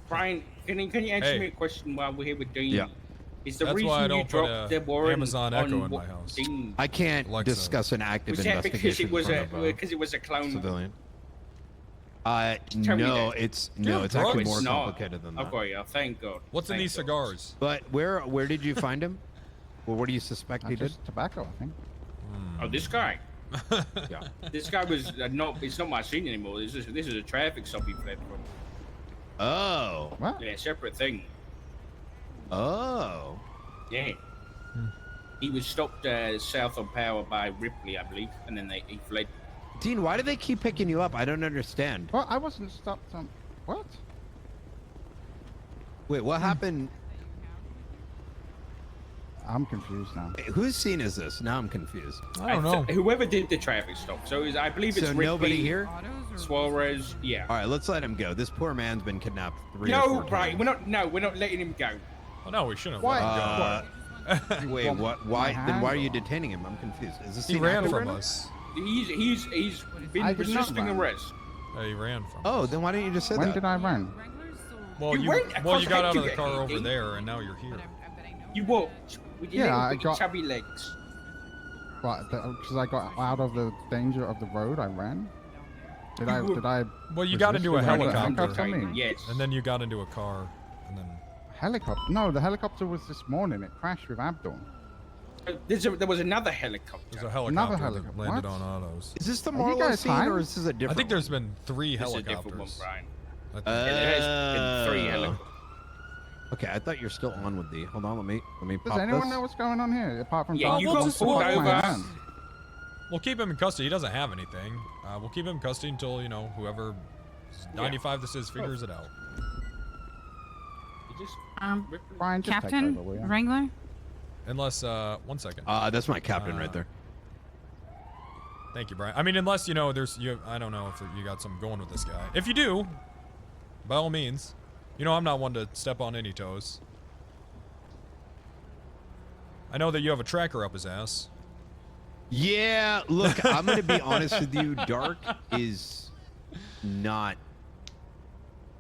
Brian, can you answer Hey. me a question while we're here with Dean? Yeah. Is the That's reason why I you don't put dropped the warrant Amazon on Echo in my house. Dean? I can't Alexa. discuss an active Was that because investigation it was in front of because it was a clone? civilian. Tell me No, that. it's Dude, it's actually drugs? more not. complicated than that. Okay, yeah, thank God. What's in Thank these God. cigars? But where did you find him? Well, what do you suspect he did? Just tobacco, I think. Oh, this guy. Yeah. This guy was not. It's not my scene anymore. This is a traffic stop he fled from. Oh. What? Yeah, separate thing. Oh. Yeah. He was stopped south on Power by Ripley, I believe, and then he fled. Dean, why do they keep picking you up? I don't understand. Well, I wasn't stopped on. What? Wait, what happened? I'm confused now. Whose scene is this? Now I'm confused. I don't know. Whoever did the traffic stop. So I believe it's So Ripley, nobody here? Suarez. Yeah. All right, let's let him go. This poor man's been kidnapped 3 or No, 4 Brian, times. we're not. No, we're not letting him go. Oh, no, we shouldn't. Why? Let him go. Wait, what? Why? my Then why are hand you or- detaining him? I'm confused. Is this He scene ran active from right now? us. He's been I did not resisting run. arrest. He ran from Oh, us. then why didn't you just say When that? did I run? Well, You you went across got out of the the car gate, over Dean. there, and now you're here. You walked with your Yeah, I little got- chubby legs. But because I got out of the danger of the road, I ran. Did I? Well, you got resist into a the helicopter, handcuffs on me? Yes. and then you got into a car, and then. Helicopter? No, the helicopter was this morning. It crashed with Abdul. There was another helicopter. There's a helicopter helicopter, that landed what? on autos. Is this the Are you Marlowe guys scene, high? or is this a different? I think there's been 3 This is a different one, helicopters. Brian. I think. There has been 3 Oh. helicopters. Okay, I thought you're still on with the. Hold on, let me Does pop anyone this. know what's going on here apart from? Yeah, Doc? you we'll got just pulled walk my over. hand. We'll keep him in custody. He doesn't have anything. We'll keep him in custody until whoever 95 this is figures it out. You just Brian, just take Captain over, will ya? Wrangler. Unless, 1 second. That's my captain right there. Thank you, Brian. I mean, unless there's I don't know if you got something going with this guy. If you do, by all means, I'm not one to step on any toes. I know that you have a tracker up his ass. Yeah, look, I'm gonna be honest with you. Dark is not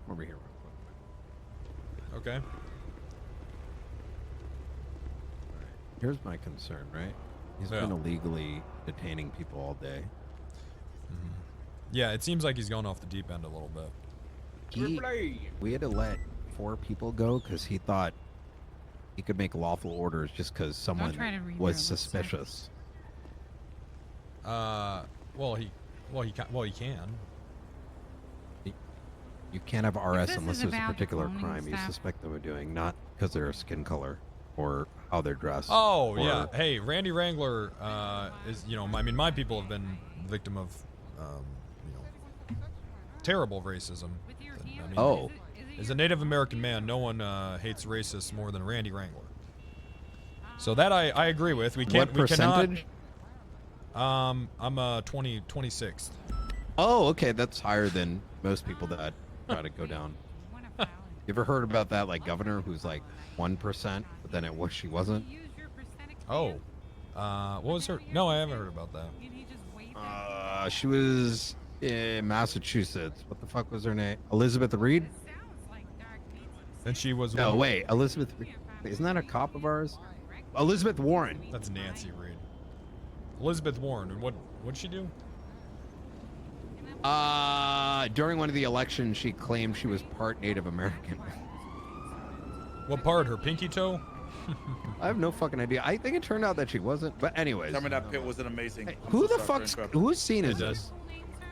over here. Okay. Here's my concern, right? He's Yeah. been illegally detaining people all day. Yeah, it seems like he's going off the deep end a little bit. We had to let 4 people go because he thought he could make lawful orders just because someone try to read was your lips, suspicious. Well, he can. You can't have RS this unless is there's a about the particular cloning crime you stuff- suspect them of doing, not because of their skin color or how they're dressed. Oh, or- yeah. Hey, Randy Wrangler is, my people have been victim of, terrible racism. I mean, Oh. As a Native American man, no one hates racists more than Randy Wrangler. So that I agree with. We can't. What percentage? I'm 26th. Oh, okay, that's higher than most people that try to go down. You ever heard about that, like, governor who's like 1%, but then she wasn't? Oh. What was her? No, I haven't heard about that. She was in Massachusetts. What the fuck was her name? Elizabeth Reed? And she was. No, wait, Elizabeth. Isn't that a cop of ours? Elizabeth Warren. That's Nancy Reed. Elizabeth Warren. And what'd she do? During one of the elections, she claimed she was part Native American. What part? Her pinky toe? I have no fucking idea. I think it turned out that she wasn't. But anyways. Tell me that pit wasn't amazing. Hey, who the fuck's whose scene is this?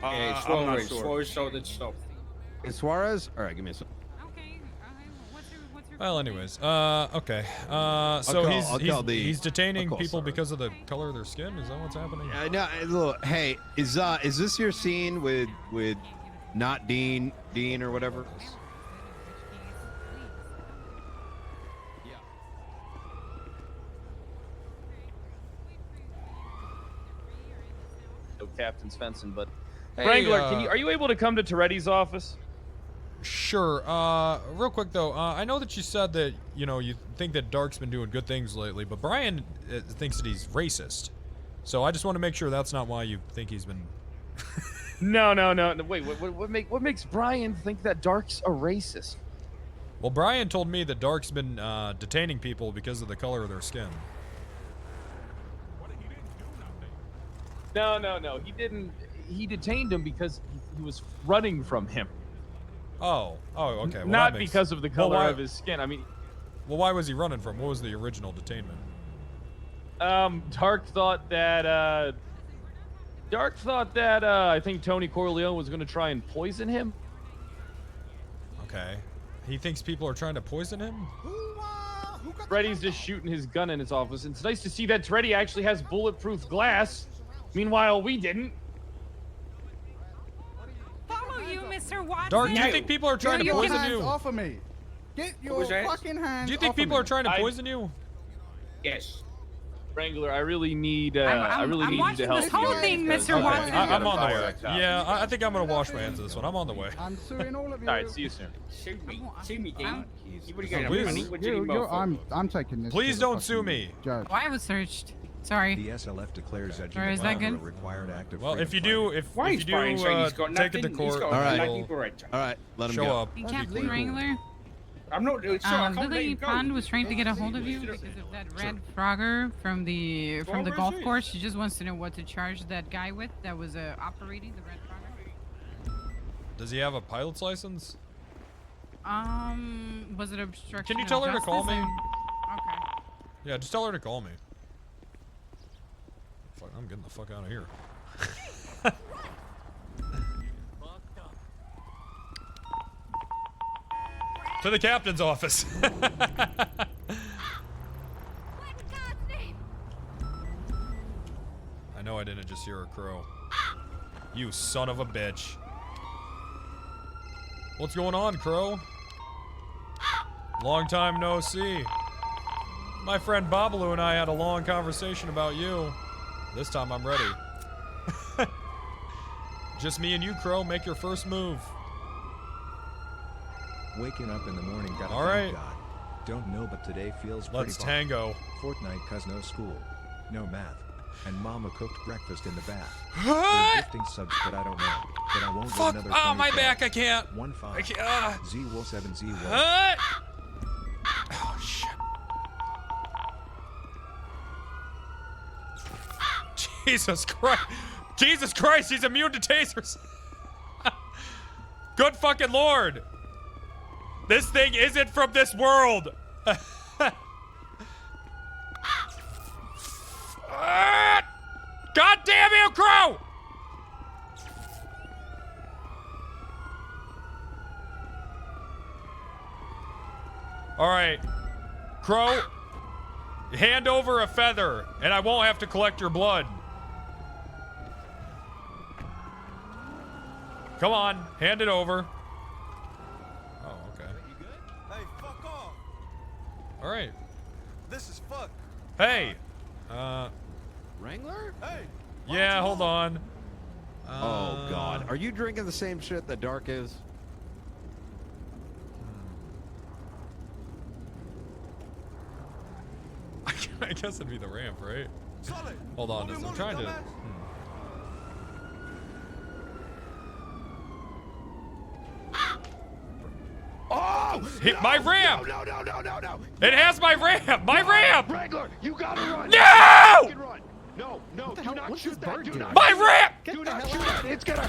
Hey, I'm not sure. Suarez told it to stop. Is Suarez? All right, give me a second. Well, anyways, okay. So he's detaining call people Suarez. because of the color of their skin. Is that what's happening? No, hey, is this your scene with not Dean or whatever? No Captain Svensson, but Hey, Wrangler, are you able to come to Toretti's office? Sure. Real quick though, I know that you said that you think that Dark's been doing good things lately, but Brian thinks that he's racist. So I just want to make sure that's not why you think he's been. No. Wait, what makes Brian think that Dark's a racist? Well, Brian told me that Dark's been detaining people because of the color of their skin. No. He didn't. He detained him because he was running from him. Oh, okay. Well, Not because of the color why, of his skin. I mean, well, why was he running from? What was the original detainment? Dark thought that I think Tony Corleone was going to try and poison him. Okay. He thinks people are trying to poison him? Freddy's just shooting his gun in his office. And it's nice to see that Freddy actually has bulletproof glass. Meanwhile, we didn't. Follow you, Mr. Watson. Dark, do you think people are trying to poison you? Off of me. Get your fucking hands. Do you think people are trying to poison you? Yes. Wrangler, I really need I really need you to help. This whole thing, Mr. Watson. I'm on the way. Yeah, I think I'm gonna wash my hands of this one. I'm on the way. I'm suing all of you. All right, see you soon. Sue me, Dean. I'm taking this. Please to the don't sue fucking me. Judge. Oh, I was searched. Sorry. The SLF declares that Sorry, is that good? required active. Well, if you do, if Why you is do Brian saying he's got take it to nothing? court, He's got All right. all right, let him show go. up. Captain Wrangler. I'm not. Sorry, I can't let Lily him go. Pond was trying to get a hold of you because of that red Frogger from the golf course. She just wants to know what to charge that guy with that was operating the red Frogger. Does he have a pilot's license? Was it obstruction? Can you tell her to call me? Okay. Yeah, just tell her to call me. Fuck, I'm getting the fuck out of here. To the captain's office. I know I didn't just hear a crow. You son of a bitch. What's going on, Crow? Long time no see. My friend Babalu and I had a long conversation about you. This time I'm ready. Just me and you, Crow. Make your first move. Waking up in the morning, gotta All thank right. God. Don't know, but today feels pretty Let's fun. tango. Fortnite cause no school, no math, and mama cooked breakfast in the bath. What? They're gifting subs, but I don't know. But I won't Fuck! get another Oh, my 20 back! I points. can't. 1-5. I can't. Z-Wo7 What? Oh shit! Jesus Christ! Jesus Christ! He's immune to tasers. Good fucking lord! This thing isn't from this world. God damn you, Crow! All right, Crow, hand over a feather, and I won't have to collect your blood. Come on, hand it over. Oh, okay. Hey, fuck off. All right. This is fuck. Hey. Wrangler? Hey. Yeah, hold on. Oh God, are you drinking the same shit that Dark is? I guess it'd be the ramp, right? Hold on, I'm trying to. Oh! Hit my ramp! No! It has my ramp! My ramp! Wrangler, you gotta run! No! Run. No, do not shoot that. Do not. My ramp! Do not shoot that. It's gonna.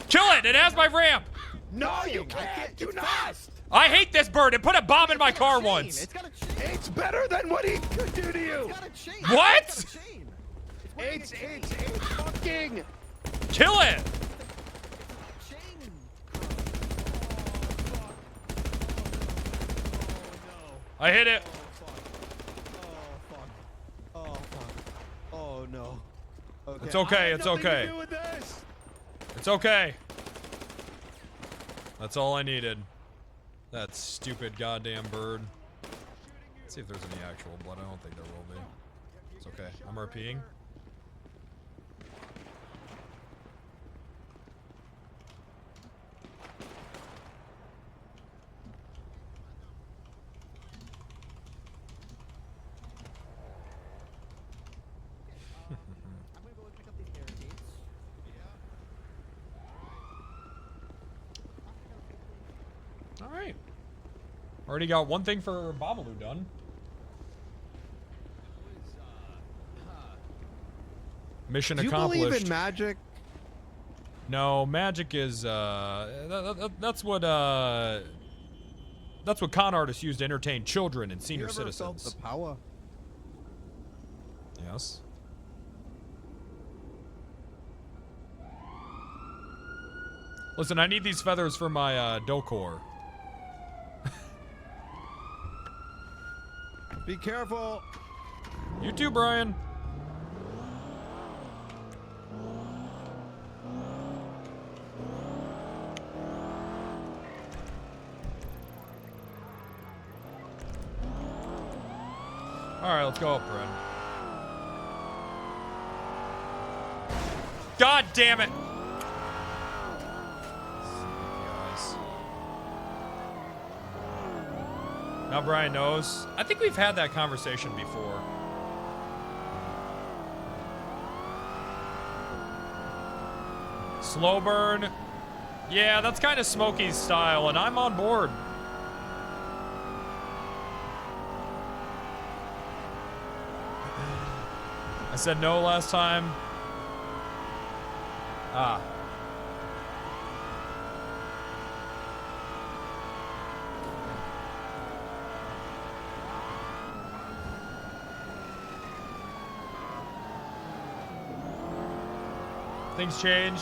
Kill it! It has my ramp! No, you can't. Do not. I hate this bird. It put a bomb in my car once. It's better than what he could do to you. What? It's fucking. Kill it. I hit it. Oh no. Okay. It's okay. It's okay. It's okay. That's all I needed. That stupid goddamn bird. Let's see if there's any actual blood. I don't think there will be. It's okay. I'm RPing. Alright. Already got one thing for Babalu done. Mission accomplished. Do you believe in magic? No, magic is that's what con artists use to entertain children and senior You ever felt citizens. the power? Yes. Listen, I need these feathers for my Dokor. Be careful. You too, Brian. Alright, let's go up, Brad. God damn it! Guys. Now Brian knows. I think we've had that conversation before. Slow burn. Yeah, that's kind of Smokey's style, and I'm on board. I said no last time. Ah. Things change.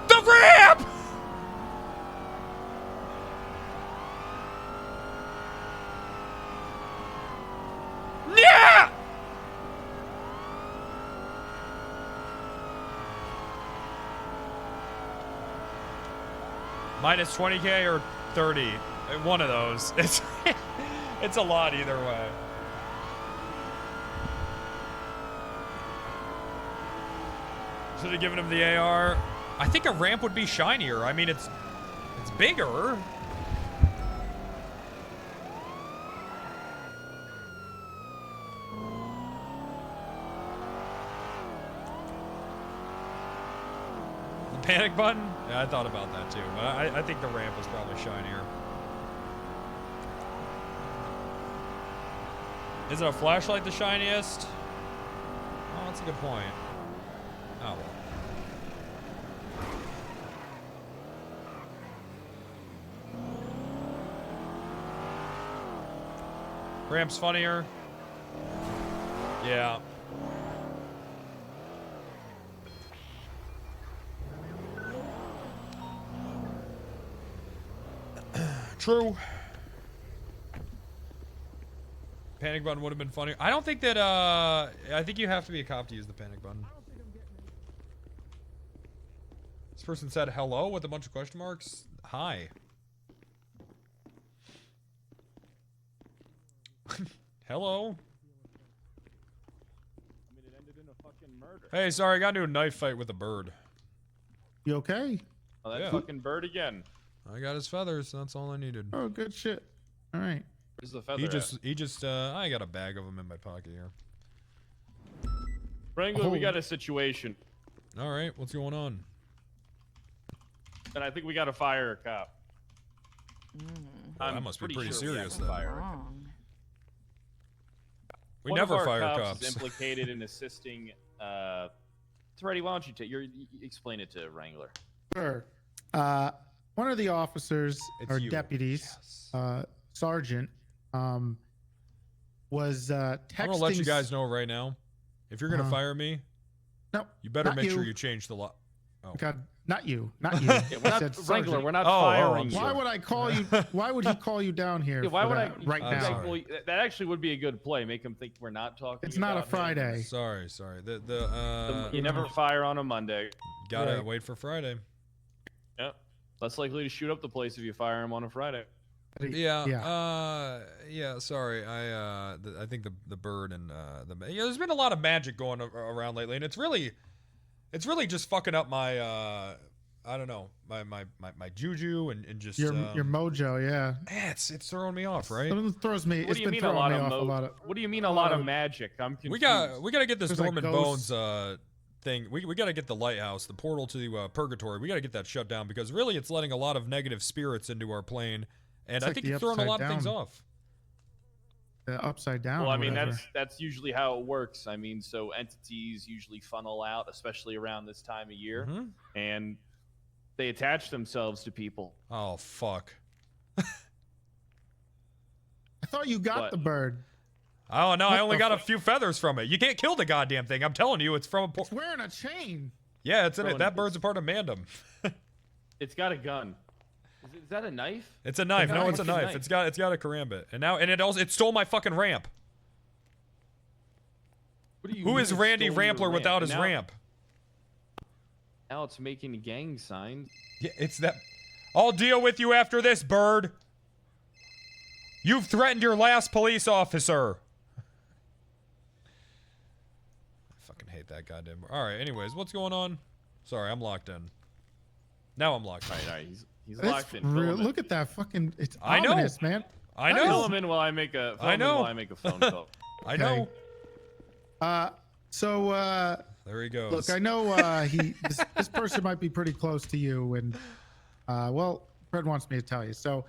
The ramp! Yeah! Minus 20k or 30. One of those. It's a lot either way. Should have given him the AR. I think a ramp would be shinier. I mean, it's bigger. The panic button? Yeah, I thought about that too, but I think the ramp was probably shinier. Is it a flashlight the shiniest? Oh, that's a good point. Oh, well. Ramp's funnier. Yeah. True. Panic button would have been funnier. I don't think that, I think you have to be a cop to use the panic button. This person said hello with a bunch of question marks. Hi. Hello. Hey, sorry, I got into a knife fight with a bird. You okay? Oh, that Yeah. fucking bird again. I got his feathers, that's all I needed. Oh, good shit. All right. Where's the feather He just, I got a bag of them in my pocket here. Wrangler, we got a situation. All right, what's going on? And I think we got to fire a cop. Well, that must be pretty sure we have serious to then. fire. We One never of our fire cops cops. is implicated in assisting. Freddie, why don't you explain it to Wrangler? Sure. one of the officers It's or you. deputies, sergeant, was texting. I'm gonna let you guys know right now. If you're gonna fire me, no, you better not make sure you. you change the law. Oh. God, not you, not you. Yeah, we're I not, said Wrangler, sergeant. we're not firing you. Why would I call you? Why would he call you down here? Yeah, why for would that right I'm now? sorry. That actually would be a good play. Make him think we're not talking. It's not a about him. Friday. Sorry. You never fire on a Monday. Gotta wait for Friday. Yep. Less likely to shoot up the place if you fire him on a Friday. Yeah. Sorry. I think the bird and there's been a lot of magic going around lately, and it's really just fucking up my I don't know, my juju and just your mojo, yeah. It's throwing me off, right? It throws me. What It's do you been mean throwing a lot me of off a lot of. What do you mean a lot of magic? I'm confused. We gotta get this There's like Norman ghosts. Bones thing. We gotta get the lighthouse, the portal to purgatory. We gotta get that shut down because really it's letting a lot of negative spirits into our plane, and It's I like think the it's throwing a lot of things upside off. Upside down. Well, I or mean whatever. that's usually how it works. I mean, so entities usually funnel out, especially around this time of year, and they attach themselves to people. Oh fuck! I thought you got What? the bird. Oh no, I What only the got a few feathers from it. You can't kill the goddamn thing. I'm telling you, it's from a. It's wearing a chain. Yeah, it's in it. Rowan, That bird's a part of Mandem. It's got a gun. Is that a knife? It's a knife. No, it's a It's a knife. knife. It's got a karambit, and it stole my fucking ramp. What do you Who mean is it Randy stole your Rampler without his Now- ramp? Now it's making gang signs. Yeah, it's that. I'll deal with you after this, bird. You've threatened your last police officer. I fucking hate that goddamn. All right. Anyways, what's going on? Sorry, I'm locked in. Now I'm locked in. All right, he's It's locked in. Fill real, him in. look at that fucking. It's I know. ominous, man. I That know. Fill him in while I make a. I know. While I make a phone call. I know. So There he goes. look, I know this person might be pretty close to you, and well, Fred wants me to tell you. So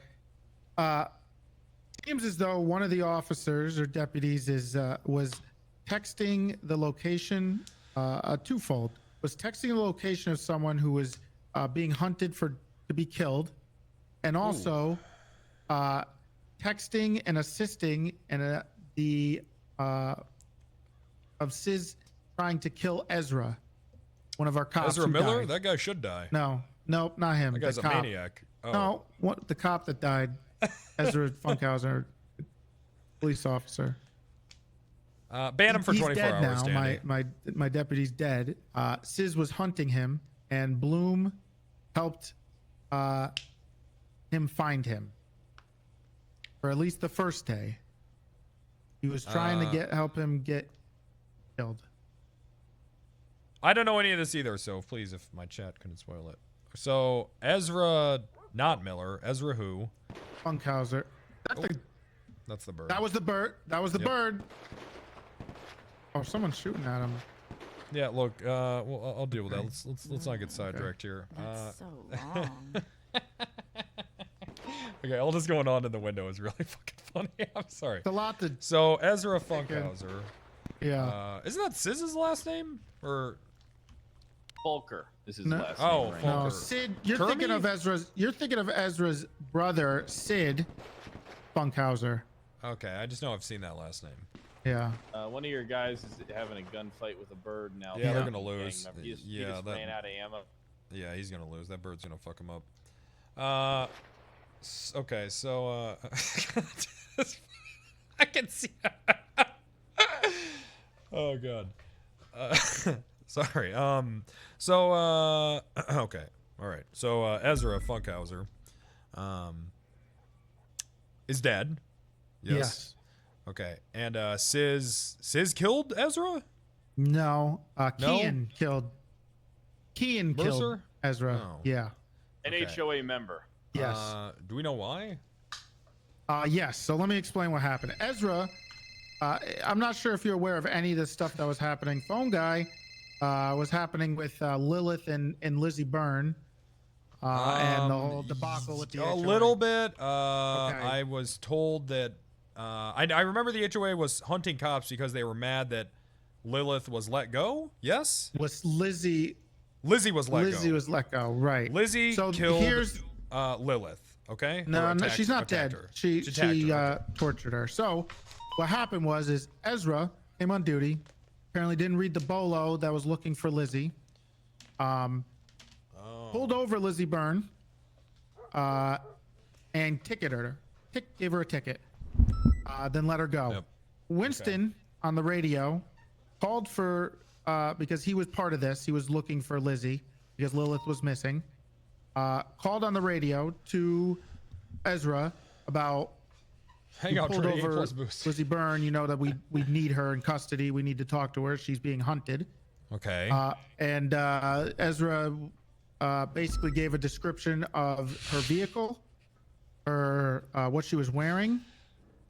seems as though one of the officers or deputies was texting the location, twofold. Was texting the location of someone who was being hunted to be killed, and also texting and assisting in of Sis trying to kill Ezra, one of our cops. Ezra who Miller? died. That guy should die. No, not him. That guy's the a cop. maniac. Oh. No, the cop that died, Ezra Funkhauser, police officer. Ban him for He's 24 dead hours, now. Danny. My deputy's dead. Sis was hunting him, and Bloom helped him find him. For at least the first day, he was trying to help him get killed. I don't know any of this either, so please, if my chat couldn't spoil it. So Ezra, not Miller. Ezra who? Funkhauser. That's the bird. That was the bird. That was the Yep. bird. Oh, someone's shooting at him. Yeah, look, well, I'll deal with that. Let's not get sidetracked here. That's so long. Okay, all this going on in the window is really fucking funny. I'm sorry. It's a lot to. So Ezra Funkhauser. Yeah. Isn't that Siz's last name? Or Fulker. This is No. his last Oh, name. Right? Fulker. No, Sid. You're Kermit? thinking of Ezra's. You're thinking of Ezra's brother, Sid Funkhauser. Okay, I just know I've seen that last name. Yeah. One of your guys is having a gunfight with a bird now. Yeah, they're Gang gonna member. lose. He Yeah, just that- ran out of ammo. Yeah, he's gonna lose. That bird's gonna fuck him up. Okay, so I can see. Oh god. Sorry. So okay. All right. So Ezra Funkhauser is dead. Yes. Okay. And Sis killed Ezra? No. Kian killed. Kian killed Mercer? Ezra. Oh. Yeah. An Okay. HOA member. Yes. Do we know why? Yes. So let me explain what happened. Ezra, I'm not sure if you're aware of any of this stuff that was happening. Phone guy was happening with Lilith and Lizzie Byrne, and the whole debacle with the A HOA. little bit. I was told that I remember the HOA was hunting cops because they were mad that Lilith was let go. Yes. Was Lizzie? Lizzie was let go. Lizzie was let go. Right. Lizzie so killed. Lilith. Okay. No, Or no, attacked- she's not attacked dead. her. She attacked her. tortured her. So what happened was Ezra came on duty. Apparently didn't read the bolo that was looking for Lizzie. Pulled over Lizzie Byrne. And ticketed her. Gave her a ticket. Then let her go. Yep. Winston on the radio called for because he was part of this. He was looking for Lizzie because Lilith was missing. Called on the radio to Ezra about Hang on, pulled Trey, over A+ boost. Lizzie Byrne. You know that we need her in custody. We need to talk to her. She's being hunted. Okay. And Ezra basically gave a description of her vehicle, her what she was wearing,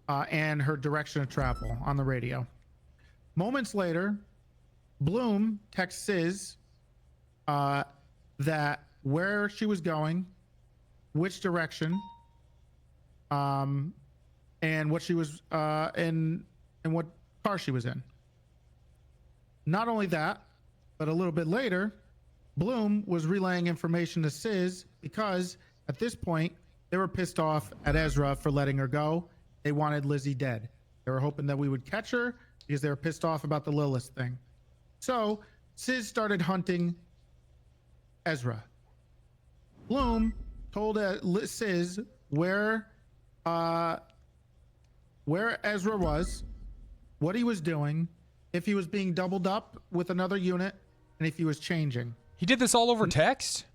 and her direction of travel on the radio. Moments later, Bloom texts Sis that where she was going, which direction, and what she was and what car she was in. Not only that, but a little bit later, Bloom was relaying information to Sis because at this point they were pissed off at Ezra for letting her go. They wanted Lizzie dead. They were hoping that we would catch her because they were pissed off about the Lilith thing. So Sis started hunting Ezra. Bloom told Sis where Ezra was, what he was doing, if he was being doubled up with another unit, and if he was changing. He did this all over text?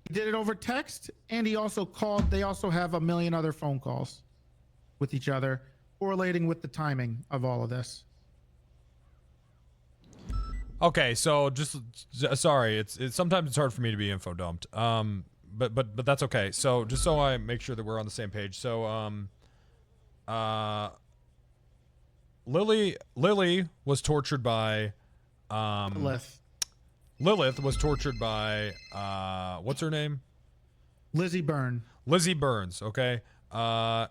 He did it over text, and he also called. They also have a million other phone calls with each other, correlating with the timing of all of this. Okay, so just sorry, it's sometimes it's hard for me to be info dumped. But that's okay. So just so I make sure that we're on the same page. So Lily was tortured by Lilith was tortured by what's her name? Lizzie Byrne. Lizzie Burns, okay. And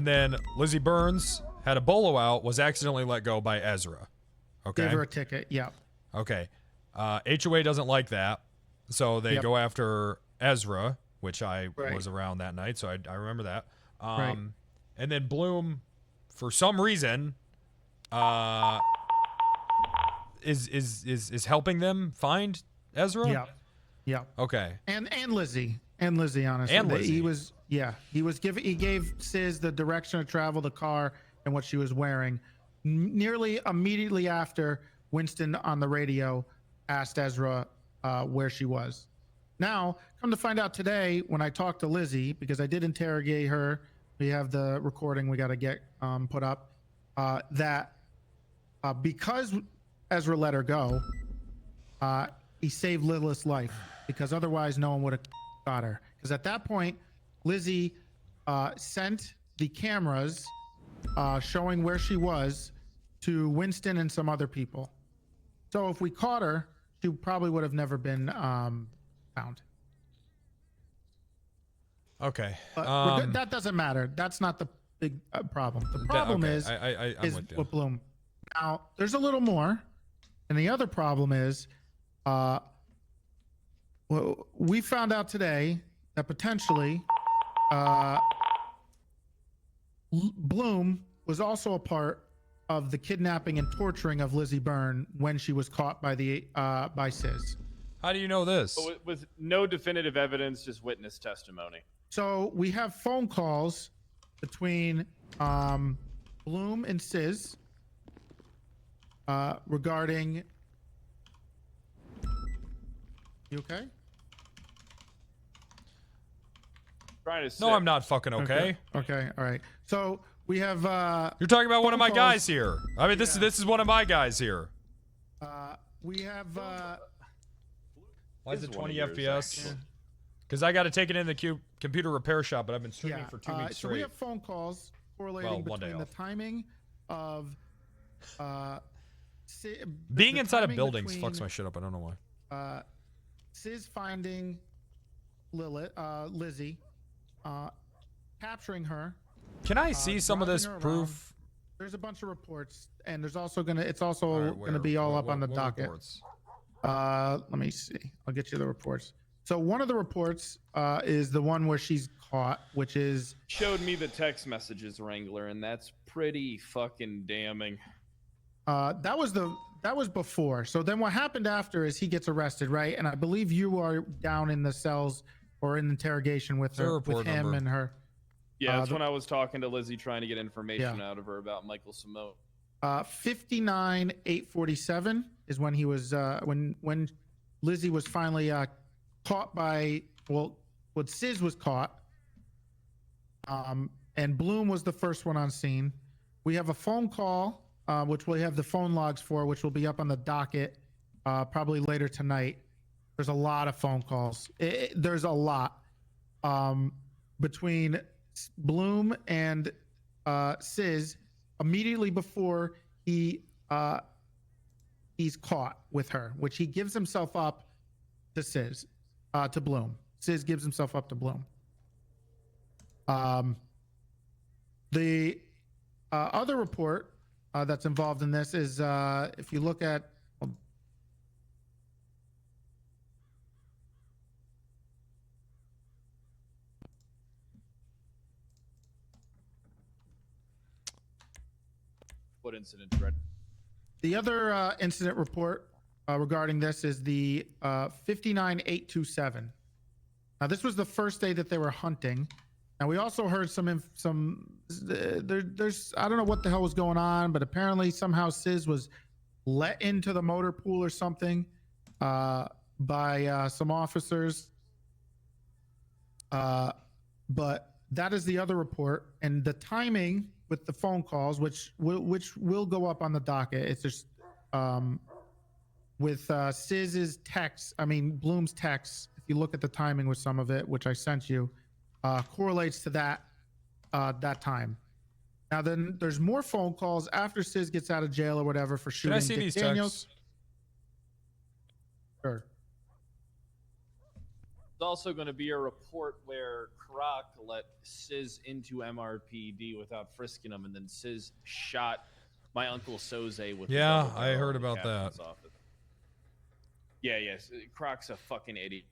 then Lizzie Burns had a bolo out, was accidentally let go by Ezra. Okay. Gave her a ticket, yeah. Okay. HOA doesn't like that, so they Yep. go after Ezra, which I Right. was around that night, so I remember that. Right. And then Bloom, for some reason, is helping them find Ezra. Yeah. Yeah. Okay. And Lizzie. And Lizzie, honestly. And Lizzie. He gave Sis the direction of travel, the car, and what she was wearing. Nearly immediately after Winston on the radio asked Ezra where she was. Now, come to find out today, when I talked to Lizzie, because I did interrogate her, we have the recording we got to get put up, that because Ezra let her go, he saved Lilith's life, because otherwise no one would have got her. Because at that point, Lizzie sent the cameras showing where she was to Winston and some other people. So if we caught her, she probably would have never been found. Okay. But we're good. That doesn't matter. That's not the big problem. The problem okay. is I'm with you. with Bloom. Now, there's a little more. And the other problem is we found out today that potentially Bloom was also a part of the kidnapping and torturing of Lizzie Byrne when she was caught by by Sis. How do you know this? With no definitive evidence, just witness testimony. So we have phone calls between Bloom and Sis regarding. You okay? Trying to No, I'm not fucking okay. Okay. All right. So we have. You're talking about one of my phone guys calls. here. I mean, this is one of my guys here. We have. Why is it This is one 20 of yours, FPS? actually. Because I got to take it in the computer repair shop, but I've been streaming Yeah. for 2 weeks So we straight. have phone calls correlating Well, one day between the off. timing of. Being the inside of timing buildings between, fucks my shit up. I don't know why. Sis finding Lizzie, capturing her. Can I see some of this driving her proof? around. There's a bunch of reports, and there's also it's also All right, gonna be all up on the what docket. reports? Let me see. I'll get you the reports. So one of the reports is the one where she's caught, which is Showed me the text messages, Wrangler, and that's pretty fucking damning. that was before. So then what happened after is he gets arrested, right? And I believe you are down in the cells or in interrogation with her, with him and her. Yeah, that's when I was talking to Lizzie, trying to get information out of her about Michael Simone. 59-847 is when he was when Lizzie was finally caught by when Sis was caught, and Bloom was the first one on scene. We have a phone call, which we have the phone logs for, which will be up on the docket probably later tonight. There's a lot of phone calls. There's a lot between Bloom and Sis immediately before he's caught with her, which he gives himself up to Sis, to Bloom. Sis gives himself up to Bloom. The other report that's involved in this is if you look at What incident, Fred? the other incident report regarding this is the 59-827. Now, this was the first day that they were hunting. Now, we also heard there's I don't know what the hell was going on, but apparently somehow Sis was let into the motor pool or something by some officers. But that is the other report, and the timing with the phone calls, which will go up on the docket. It's just with Sis's text. I mean Bloom's text. If you look at the timing with some of it, which I sent you, correlates to that time. Now then, there's more phone calls after Sis gets out of jail or whatever for shooting Can I see Dick these Daniels. texts? Sure. There's also going to be a report where Croc let Sis into MRPD without frisking him, and then Sis shot my uncle Soze with. Yeah, I heard about that. Office. Yeah, yes, Croc's a fucking idiot.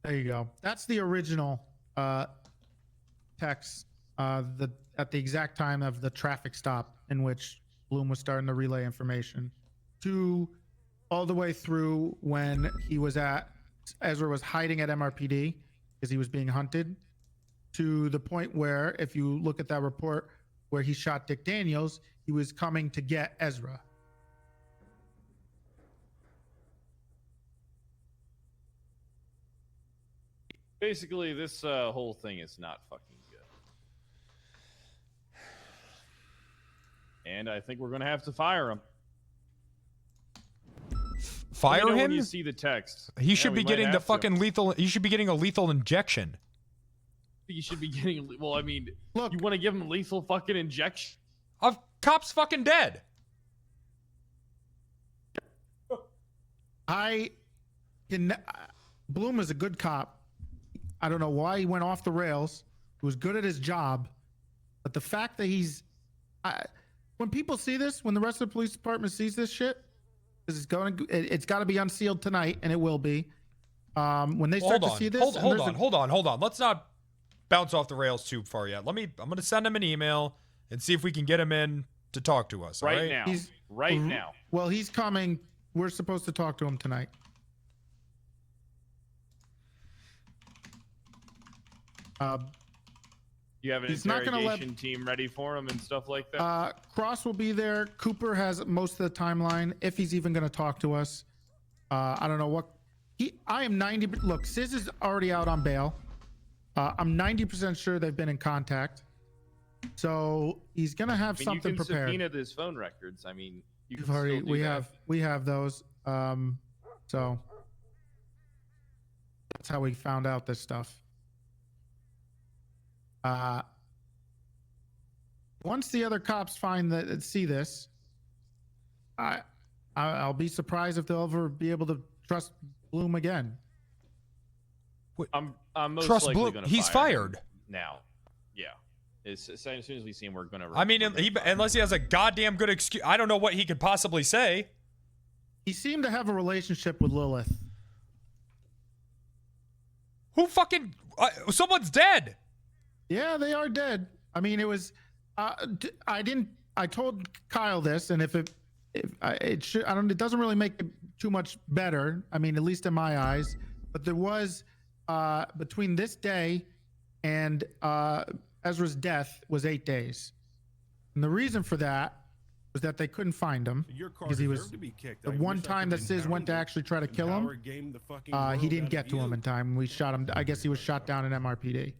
There you go. That's the original text at the exact time of the traffic stop in which Bloom was starting to relay information to all the way through when he was Ezra was hiding at MRPD because he was being hunted, to the point where, if you look at that report where he shot Dick Daniels, he was coming to get Ezra. Basically, this whole thing is not fucking good. And I think we're going to have to fire him. Fire him? When you see the text. He should be getting the fucking to. lethal. He should be getting a lethal injection. He should be getting. Well, I mean, look, you want to give him lethal fucking injection? Of cop's fucking dead. Bloom is a good cop. I don't know why he went off the rails. He was good at his job, but the fact that when people see this, when the rest of the police department sees this shit, it's got to be unsealed tonight, and it will be. When they start to see this, hold on. Let's not bounce off the rails too far yet. I'm gonna send him an email and see if we can get him in to talk to us. Right, all right? now. Right now. Well, he's coming. We're supposed to talk to him tonight. You have an interrogation team ready for him and stuff like that? Cross will be there. Cooper has most of the timeline, if he's even going to talk to us. I don't know what. I am 90. Look, Sis is already out on bail. I'm 90% sure they've been in contact. So he's going to have something prepared. You can subpoena his phone records. I mean, we have those. So that's how we found out this stuff. Once the other cops see this, I'll be surprised if they'll ever be able to trust Bloom again. I'm most Trust likely Bloom. Gonna He's fire fired him now. Yeah. As soon as we see him, we're gonna. I mean, unless he has a goddamn good excuse, I don't know what he could possibly say. He seemed to have a relationship with Lilith. Who fucking? Someone's dead. Yeah, they are dead. I mean, it was. I told Kyle this, and it doesn't really make it too much better. I mean, at least in my eyes. But there was between this day and Ezra's death was 8 days, and the reason for that was that they couldn't find him because he was the one time that Sis went to actually try to kill him. He didn't get to him in time. We shot him. I guess he was shot down in MRPD.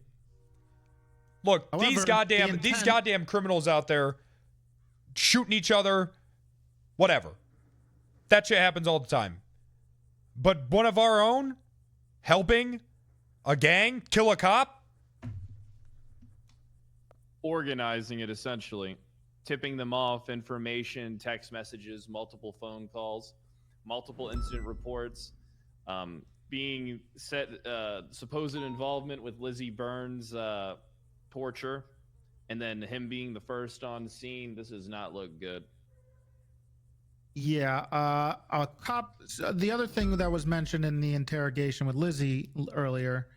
Look, However, these goddamn criminals out there shooting each other, whatever. That shit happens all the time. But one of our own helping a gang kill a cop? Organizing it, essentially. Tipping them off, information, text messages, multiple phone calls, multiple incident reports, being supposed involvement with Lizzie Burns' torture, and then him being the first on the scene. This does not look good. Yeah, a cop. The other thing that was mentioned in the interrogation with Lizzie earlier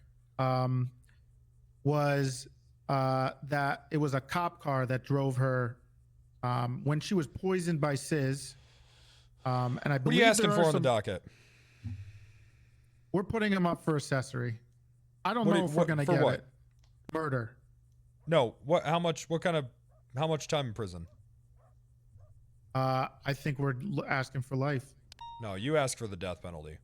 was that it was a cop car that drove her when she was poisoned by Sis. And I believe what are you asking for on the docket? We're putting him up for accessory. I don't know if we're gonna get it. Murder. No. What? How much? What kind of? How much time in prison? I think we're asking for life. No, you asked for the death penalty.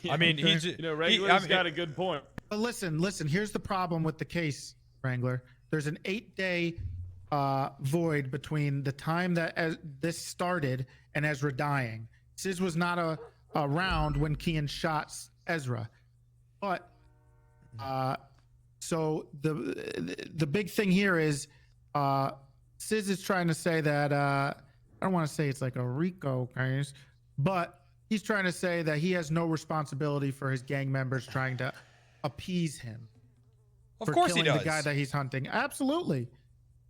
Yeah, I mean, Wrangler's got a good point. But listen. Here's the problem with the case, Wrangler. There's an 8-day void between the time that this started and Ezra dying. Sis was not around when Kian shot Ezra, but so the big thing here is Sis is trying to say that I don't want to say it's like a RICO case, but he's trying to say that he has no responsibility for his gang members trying to appease him. Of course he does. The guy that he's hunting. Absolutely.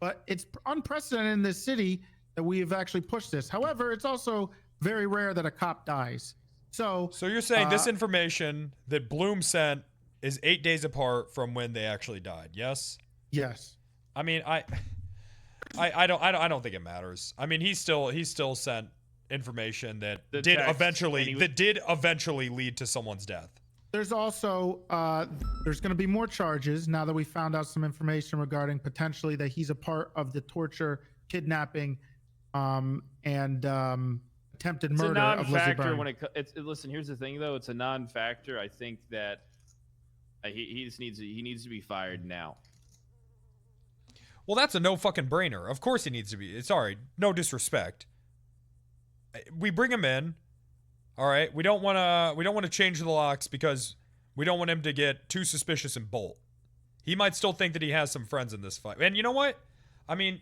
But it's unprecedented in this city that we have actually pushed this. However, it's also very rare that a cop dies. So you're saying this information that Bloom sent is 8 days apart from when they actually died? Yes. Yes. I mean, I don't think it matters. I mean, he still sent information that did eventually lead to someone's death. There's also there's going to be more charges now that we found out some information regarding potentially that he's a part of the torture, kidnapping, and attempted murder of Lizzie Byrne. When listen, here's the thing though, it's a non-factor. I think that he needs to be fired now. Well, that's a no fucking brainer. Of course he needs to be. Sorry, no disrespect. We bring him in. All right, we don't want to change the locks because we don't want him to get too suspicious and bolt. He might still think that he has some friends in this fight. And you know what? I mean,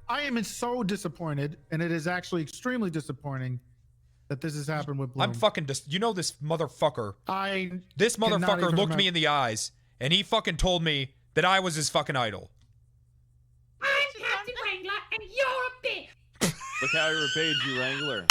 I am so disappointed, and it is actually extremely disappointing that this has happened with Bloom. I'm fucking you know this motherfucker. This cannot motherfucker even looked me in the eyes and he fucking told me that I was his fucking idol. I'm Captain Wrangler, and you're a bitch. Look how he repaid you, Wrangler.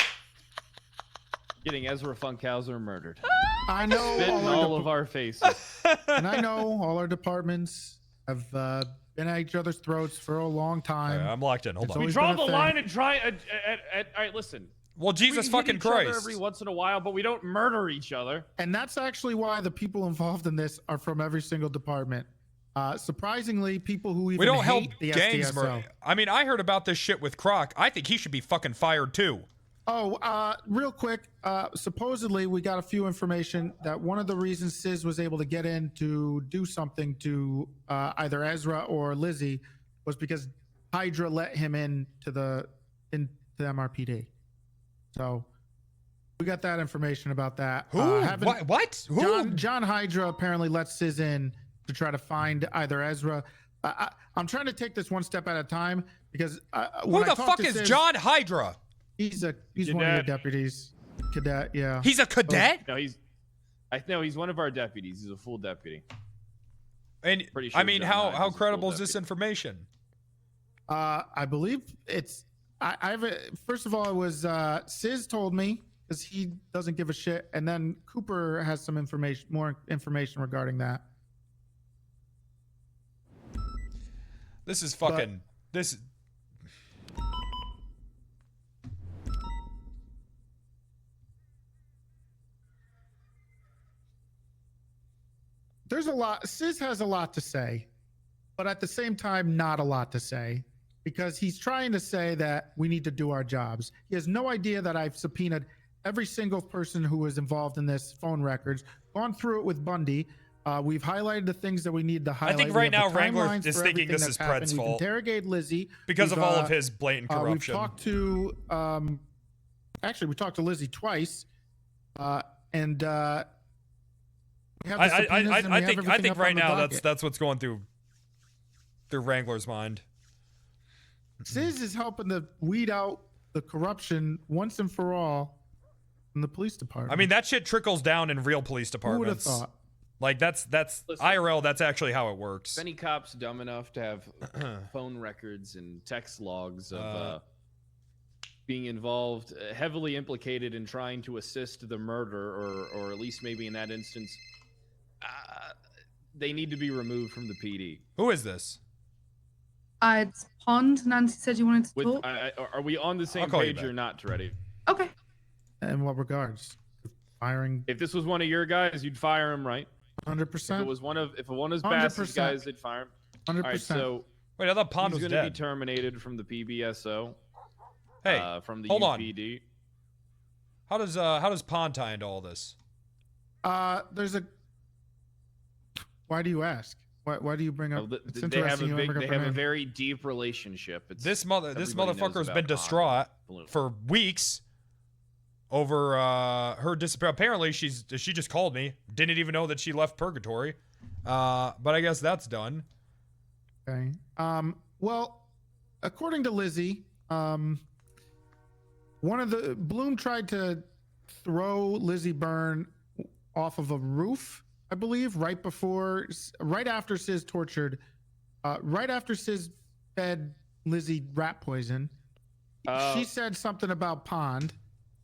Getting Ezra Funkhauser murdered. I know. Spit in all of our faces. And I know all our departments have been at each other's throats for a long time. I'm locked in. Hold on. We draw the line and try. All right, listen. Well, Jesus we fucking hit each other Christ. every once in a while, but we don't murder each other. And that's actually why the people involved in this are from every single department. Surprisingly, people who even we don't help hate the gangs SDSO. murder. I mean, I heard about this shit with Croc. I think he should be fucking fired too. Oh, real quick. Supposedly, we got a few information that one of the reasons Sis was able to get in to do something to either Ezra or Lizzie was because Hydra let him into the MRPD. So we got that information about that. Who? What? Who? John Hydra apparently let Sis in to try to find either Ezra. I'm trying to take this one step at a time because who the fuck is John Hydra? He's one of your deputies. cadet. Yeah. He's a cadet? No, he's one of our deputies. He's a full deputy. And Pretty sure I mean, John how Knives is a credible full is this information? I believe it's. I have a. First of all, it was Sis told me because he doesn't give a shit, and then Cooper has some information, more information regarding that. This is fucking. This. There's a lot. Sis has a lot to say, but at the same time, not a lot to say, because he's trying to say that we need to do our jobs. He has no idea that I've subpoenaed every single person who was involved in this phone records, gone through it with Bundy. We've highlighted the things that we need to highlight. I think right now Wrangler is thinking this is Pred's We've fault. interrogated Lizzie Because of all of his blatant corruption. We've talked to, actually, we talked to Lizzie twice, and we have the subpoenas and we have I everything think up right on the now docket. that's what's going through Wrangler's mind. Sis is helping to weed out the corruption once and for all in the police department. I mean, that shit trickles down in real police Who would have departments. thought? Like that's Listen. IRL. That's actually how it works. If any cop's dumb enough to have phone records and text logs of being involved, heavily implicated in trying to assist the murder, or at least maybe in that instance, they need to be removed from the PD. Who is this? It's Pond. Nancy said you wanted to talk. Are we on the same call you page back. or not, Toretti? Okay. In what regards? Firing? If this was one of your guys, you'd fire him, right? 100%. If it was one of Bass's 100%. guys, they'd fire him. 100%. All right, so wait, I thought Pond he's was going to be dead. terminated from the PBSO. Hey, from the hold on. UPD. How does Pond tie into all this? There's a. Why do you ask? Why do you bring up? It's They have interesting you bring up they her have a name. very deep relationship. This everybody knows motherfucker has about been Pond. distraught for weeks over her disappearance. Apparently, she just called me. Didn't even know that she left purgatory. But I guess that's done. Okay. Well, according to Lizzie, one of the Bloom tried to throw Lizzie Byrne off of a roof, I believe, right after Sis tortured, right after Sis fed Lizzie rat poison. She said something about Pond.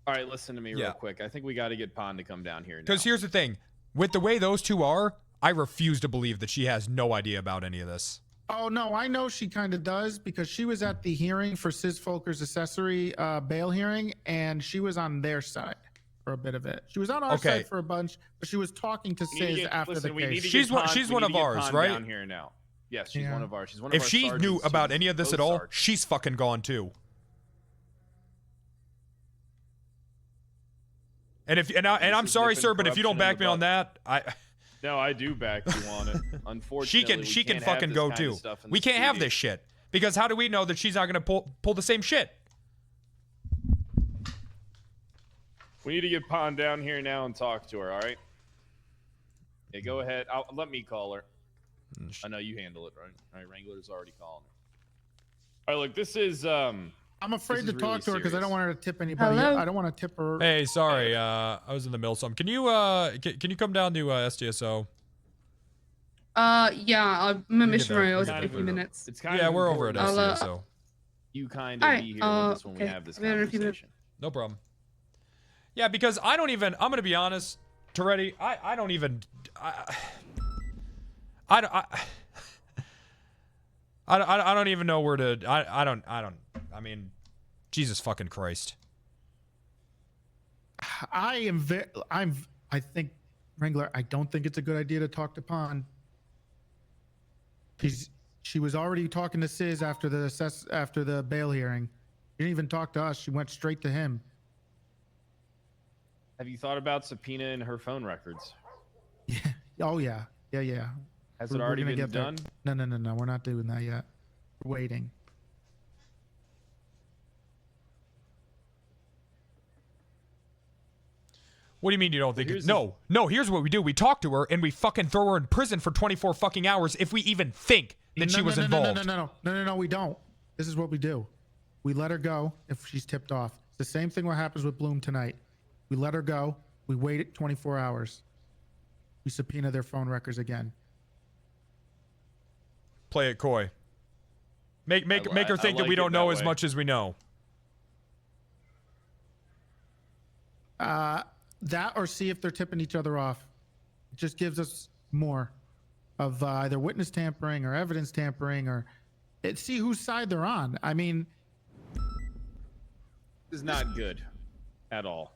All right, listen to me real quick. I think we got to get Pond to come down here now. Because here's the thing. With the way those two are, I refuse to believe that she has no idea about any of this. Oh, no, I know she kind of does because she was at the hearing for Sis Folker's accessory bail hearing, and she was on their side for a bit of it. She was on our side for a bunch, but she was talking to Sis after the case. She's one of ours, right? Down here now. Yes, she's one of ours. She's one of If our she knew sergeants. about She's any of this at both all, sergeants. she's fucking gone too. And I'm sorry, sir, but if you don't back me on that, No, I do back you on it. Unfortunately, she can we can't have fucking this go kind too. of stuff in We the can't have studio. this shit because how do we know that she's not gonna pull the same shit? We need to get Pond down here now and talk to her. All right. Yeah, go ahead. Let me call her. I know you handle it, right? All right, Wrangler's already calling her. All right, look, this is I'm afraid to talk really to her because I don't serious. want her to tip anybody. Hello? I don't want to tip her. Hey, sorry, I was in the middle of something. Can you come down to STSO? Yeah, I'm a missionary. I'll Kind take a few minutes. It's kind Yeah, of we're over at important. STSO. You kind of be here with us when we okay. have this I'll be there in a few minutes. conversation. No problem. Yeah, because I don't even. I'm gonna be honest, Toretti. I don't even. I don't even know where to. I don't. I mean, Jesus fucking Christ. I think, Wrangler, I don't think it's a good idea to talk to Pond. She was already talking to Sis after the bail hearing. She didn't even talk to us. She went straight to him. Have you thought about subpoenaing her phone records? Oh yeah. Has We're it already gonna been get there. done? No. We're not doing that yet. We're waiting. What do you mean you don't think it? No. Here's what we do. We talk to her and we fucking throw her in prison for 24 fucking hours if we even think that she was involved. No, we don't. This is what we do. We let her go if she's tipped off. It's the same thing what happens with Bloom tonight. We let her go. We waited 24 hours. We subpoena their phone records again. Play it coy. Make her think that we don't know as much as we know. That or see if they're tipping each other off. It just gives us more of either witness tampering or evidence tampering, or see whose side they're on. I mean, This is not good at all.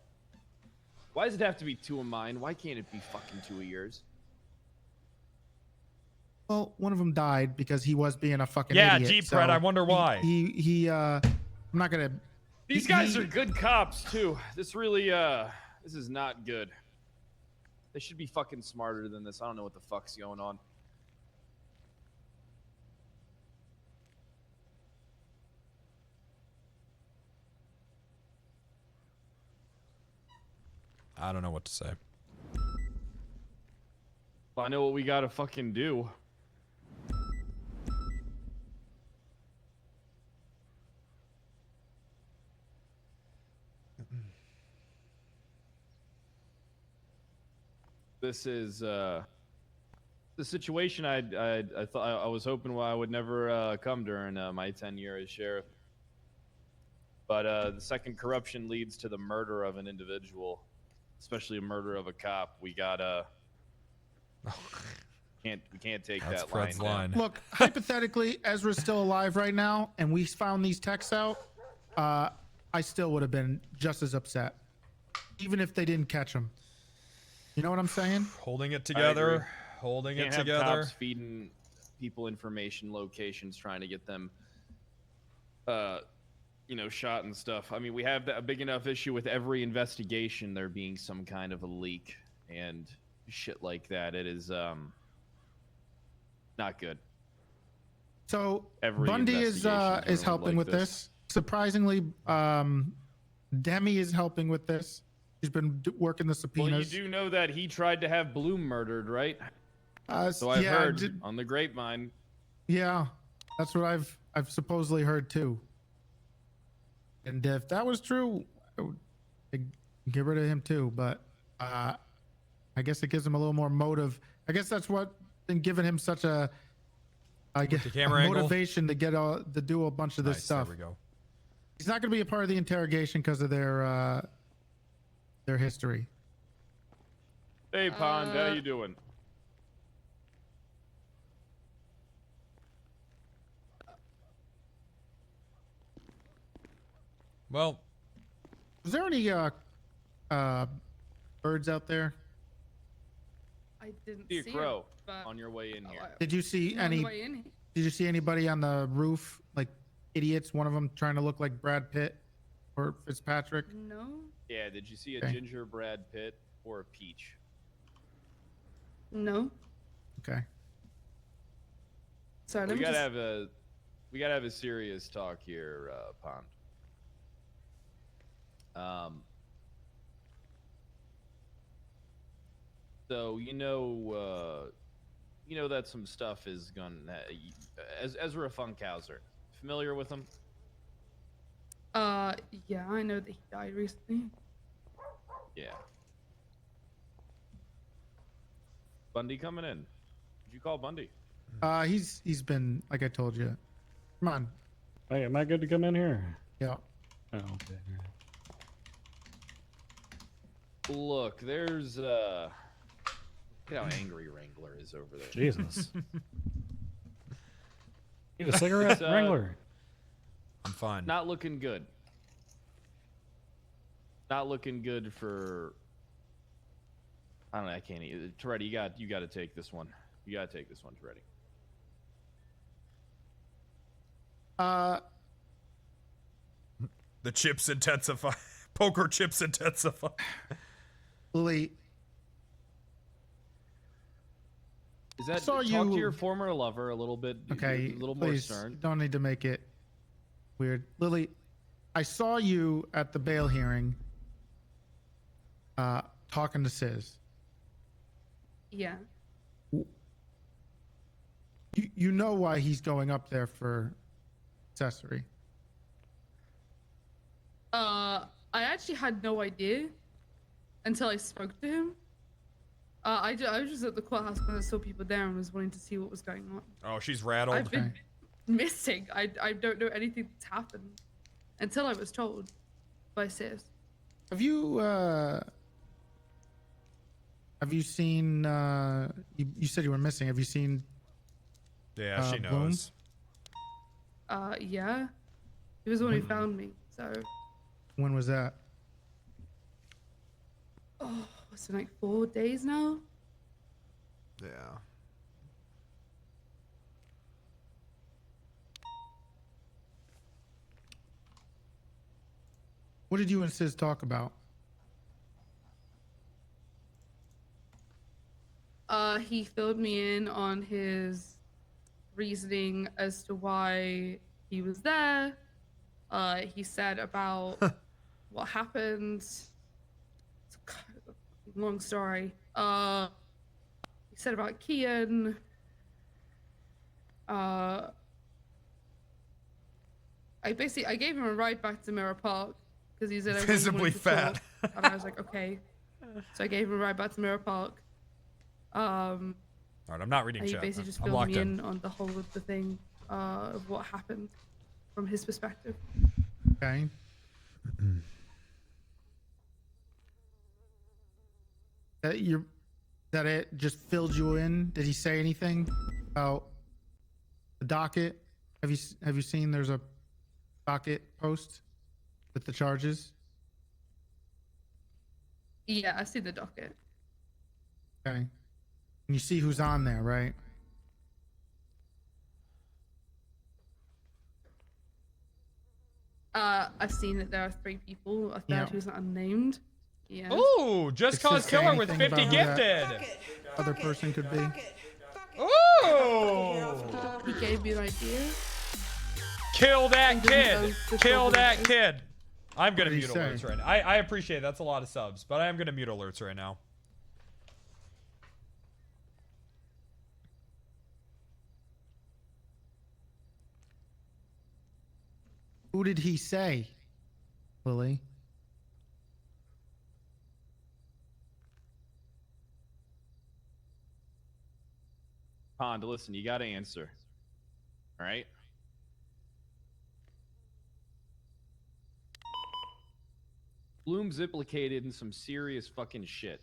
Why does it have to be 2 of mine? Why can't it be fucking 2 of yours? well, one of them died because he was being a fucking Yeah, idiot. Deep Red, I wonder why. I'm not gonna. These guys are good cops too. This really, this is not good. They should be fucking smarter than this. I don't know what the fuck's going on. I don't know what to say. I know what we gotta fucking do. This is the situation I thought I was hoping I would never come during my tenure as sheriff. But the second corruption leads to the murder of an individual, especially a murder of a cop. We gotta we can't take That's that Fred's line. Look, hypothetically, Ezra's still alive right now, and we found these texts out. I still would have been just as upset, even if they didn't catch him. You know what I'm saying? Holding it together. Holding Can't it have together. cops feeding people information, locations, trying to get them, you know, shot and stuff. I mean, we have a big enough issue with every investigation there being some kind of a leak and shit like that. It is not good. So Every Bundy is investigation's helping ruined like with this. Surprisingly, Demi is helping with this. She's been working the subpoenas. Well, you do know that he tried to have Bloom murdered, right? So I've yeah, heard on the grapevine. Yeah, that's what I've supposedly heard too. And if that was true, I would get rid of him too. But I guess it gives him a little more motive. I guess that's what been giving him such a motivation to get to do a bunch of this stuff. There we go. He's not going to be a part of the interrogation because of their history. Hey, Pond, how you doing? Well, was there any birds out there? I didn't See a see crow it, but on your way in here. Did you see on the any? way in. Did you see anybody on the roof, like idiots? One of them trying to look like Brad Pitt or Fitzpatrick. No. Yeah, did you see a Okay. ginger Brad Pitt or a peach? No. Okay. Sorry, We let me gotta just... have a serious talk here, Pond. So you know that some stuff is gonna Ezra Funkhauser. Familiar with him? Yeah, I know that he died recently. Yeah. Bundy coming in. Did you call Bundy? He's been, like I told you. Come on. Hey, am I good to come in here? Yeah. Oh, okay. Look, there's look at how angry Wrangler is over there. Jesus. Need a cigarette, Wrangler? I'm fine. Not looking good. Not looking good for. I don't know. I can't. Toretti, you got to take this one. You got to take this one, Toretti. The chips intensify. Poker chips intensify. Lily. Is that saw talk you- to your former lover a little bit? Okay. A little more please, stern. don't need to make it weird. Lily, I saw you at the bail hearing talking to Sis. Yeah. You know why he's going up there for accessory. I actually had no idea. until I spoke to him. I was just at the courthouse because I saw people there and was wanting to see what was going on. Oh, she's rattled. I've been missing. I don't know anything that's happened until I was told by Sis. Have you seen? You said you were missing. Have you seen? Yeah, she Bloom? knows. Yeah. He was the one who found me. So. When was that? Oh, it's been like 4 days now. Yeah. What did you and Sis talk about? He filled me in on his reasoning as to why he was there. He said about what happened. It's kind of a long story. He said about Kian. I gave him a ride back to Mirror Park because he said I Visibly fat. and I was like, okay. So I gave him a ride back to Mirror Park. All right, I'm not reading He chat. basically just I'm filled locked me in. in on the whole of the thing of what happened from his perspective. Okay. That it just filled you in? Did he say anything about the docket? Have you seen there's a docket post with the charges? Yeah, I see the docket. Okay. And you see who's on there, right? I've seen that there are 3 people, a third Yeah. who's not unnamed. Yeah. Ooh, Just Cause Killer with 50 gifted. Other person could be. Ooh! He gave me an idea. Kill that kid! Kill that is. kid! I'm gonna What did he mute say? alerts right now. I appreciate it. That's a lot of subs, but I am gonna mute alerts right now. Who did he say, Lily? Pond, listen, you gotta answer. All right? Bloom's implicated in some serious fucking shit.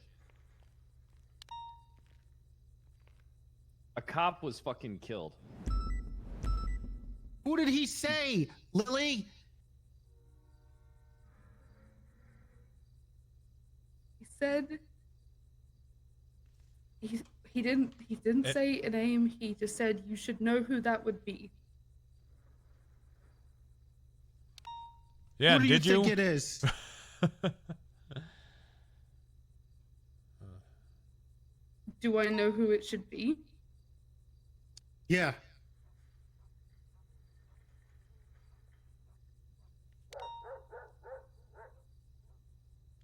A cop was fucking killed. Who did he say, Lily? He said he didn't say a name. He just said you should know who that would be. Yeah, Who do did you think it is? Do I know who it should be? Yeah.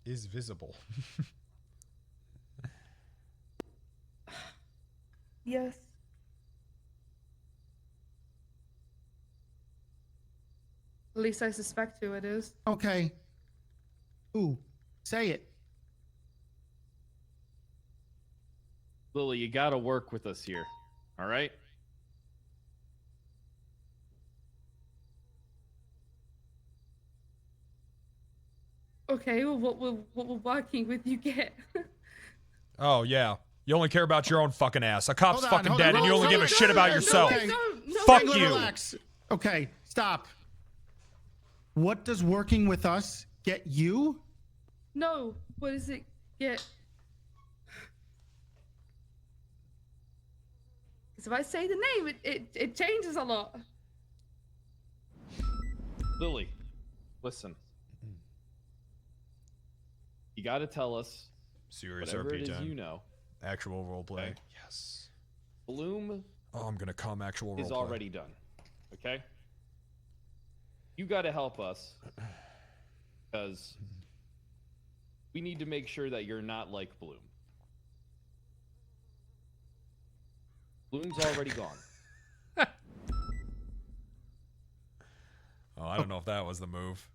Is visible. Yes. At least I suspect who it is. Okay. Who? Say it. Lily, you gotta work with us here. All right? Okay, well, what will working with you get? Oh, yeah. You only care about your own fucking ass. A cop's Hold on, fucking hold dead on, and you only give a shit about yourself. Okay. Fuck Wrangler, you. relax. Okay, stop. What does working with us get you? No, what does it get? Because if I say the name, it changes a lot. Lily, listen. You gotta tell us Serious whatever it is RP10. you know. Actual roleplay. Okay. Yes. Bloom Oh, I'm gonna come actual is roleplay. already done. Okay? You gotta help us. Because we need to make sure that you're not like Bloom. Bloom's already gone. Oh, I don't know if that was the move.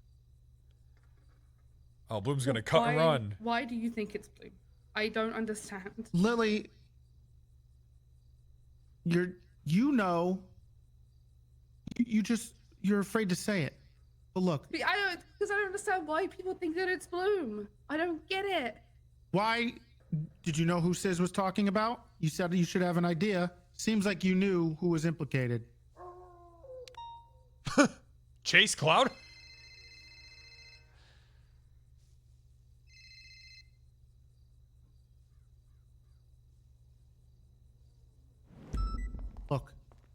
Oh, Bloom's gonna cut and run. Why do you think it's Bloom? I don't understand. Lily, you're afraid to say it. But look, Because I don't understand why people think that it's Bloom. I don't get it. why did you know who Sis was talking about? You said you should have an idea. Seems like you knew who was implicated. Chase Cloud? Look,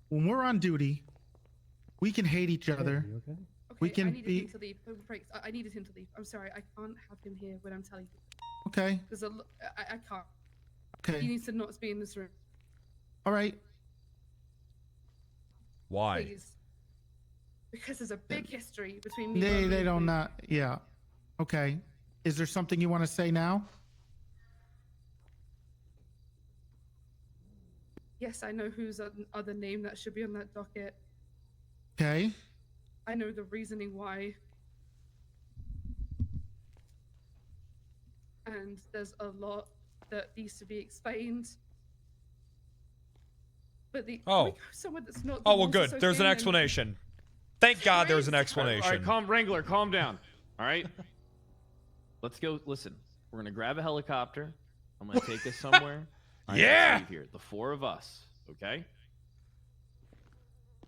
when we're on duty, we can hate each other. Okay, We can I needed be him to leave. I needed him to leave. I'm sorry, I can't have him here when I'm telling you. okay. Because I can't. Okay. He needs to not be in this room. All right. Why? Please. Because there's a big history between me They and don't not. Yeah. Okay. Is there something you want to say now? Yes, I know whose other name that should be on that docket. Okay. I know the reasoning why. And there's a lot that needs to be explained. But can we go somewhere that's not the Oh, well, rules good. There's an associated? explanation. Thank God there's an All explanation. right, Wrangler, calm down. All right? Let's go. Listen, we're going to grab a helicopter. I'm going to take us somewhere. All right, Yeah! let's leave here. The four of us, okay?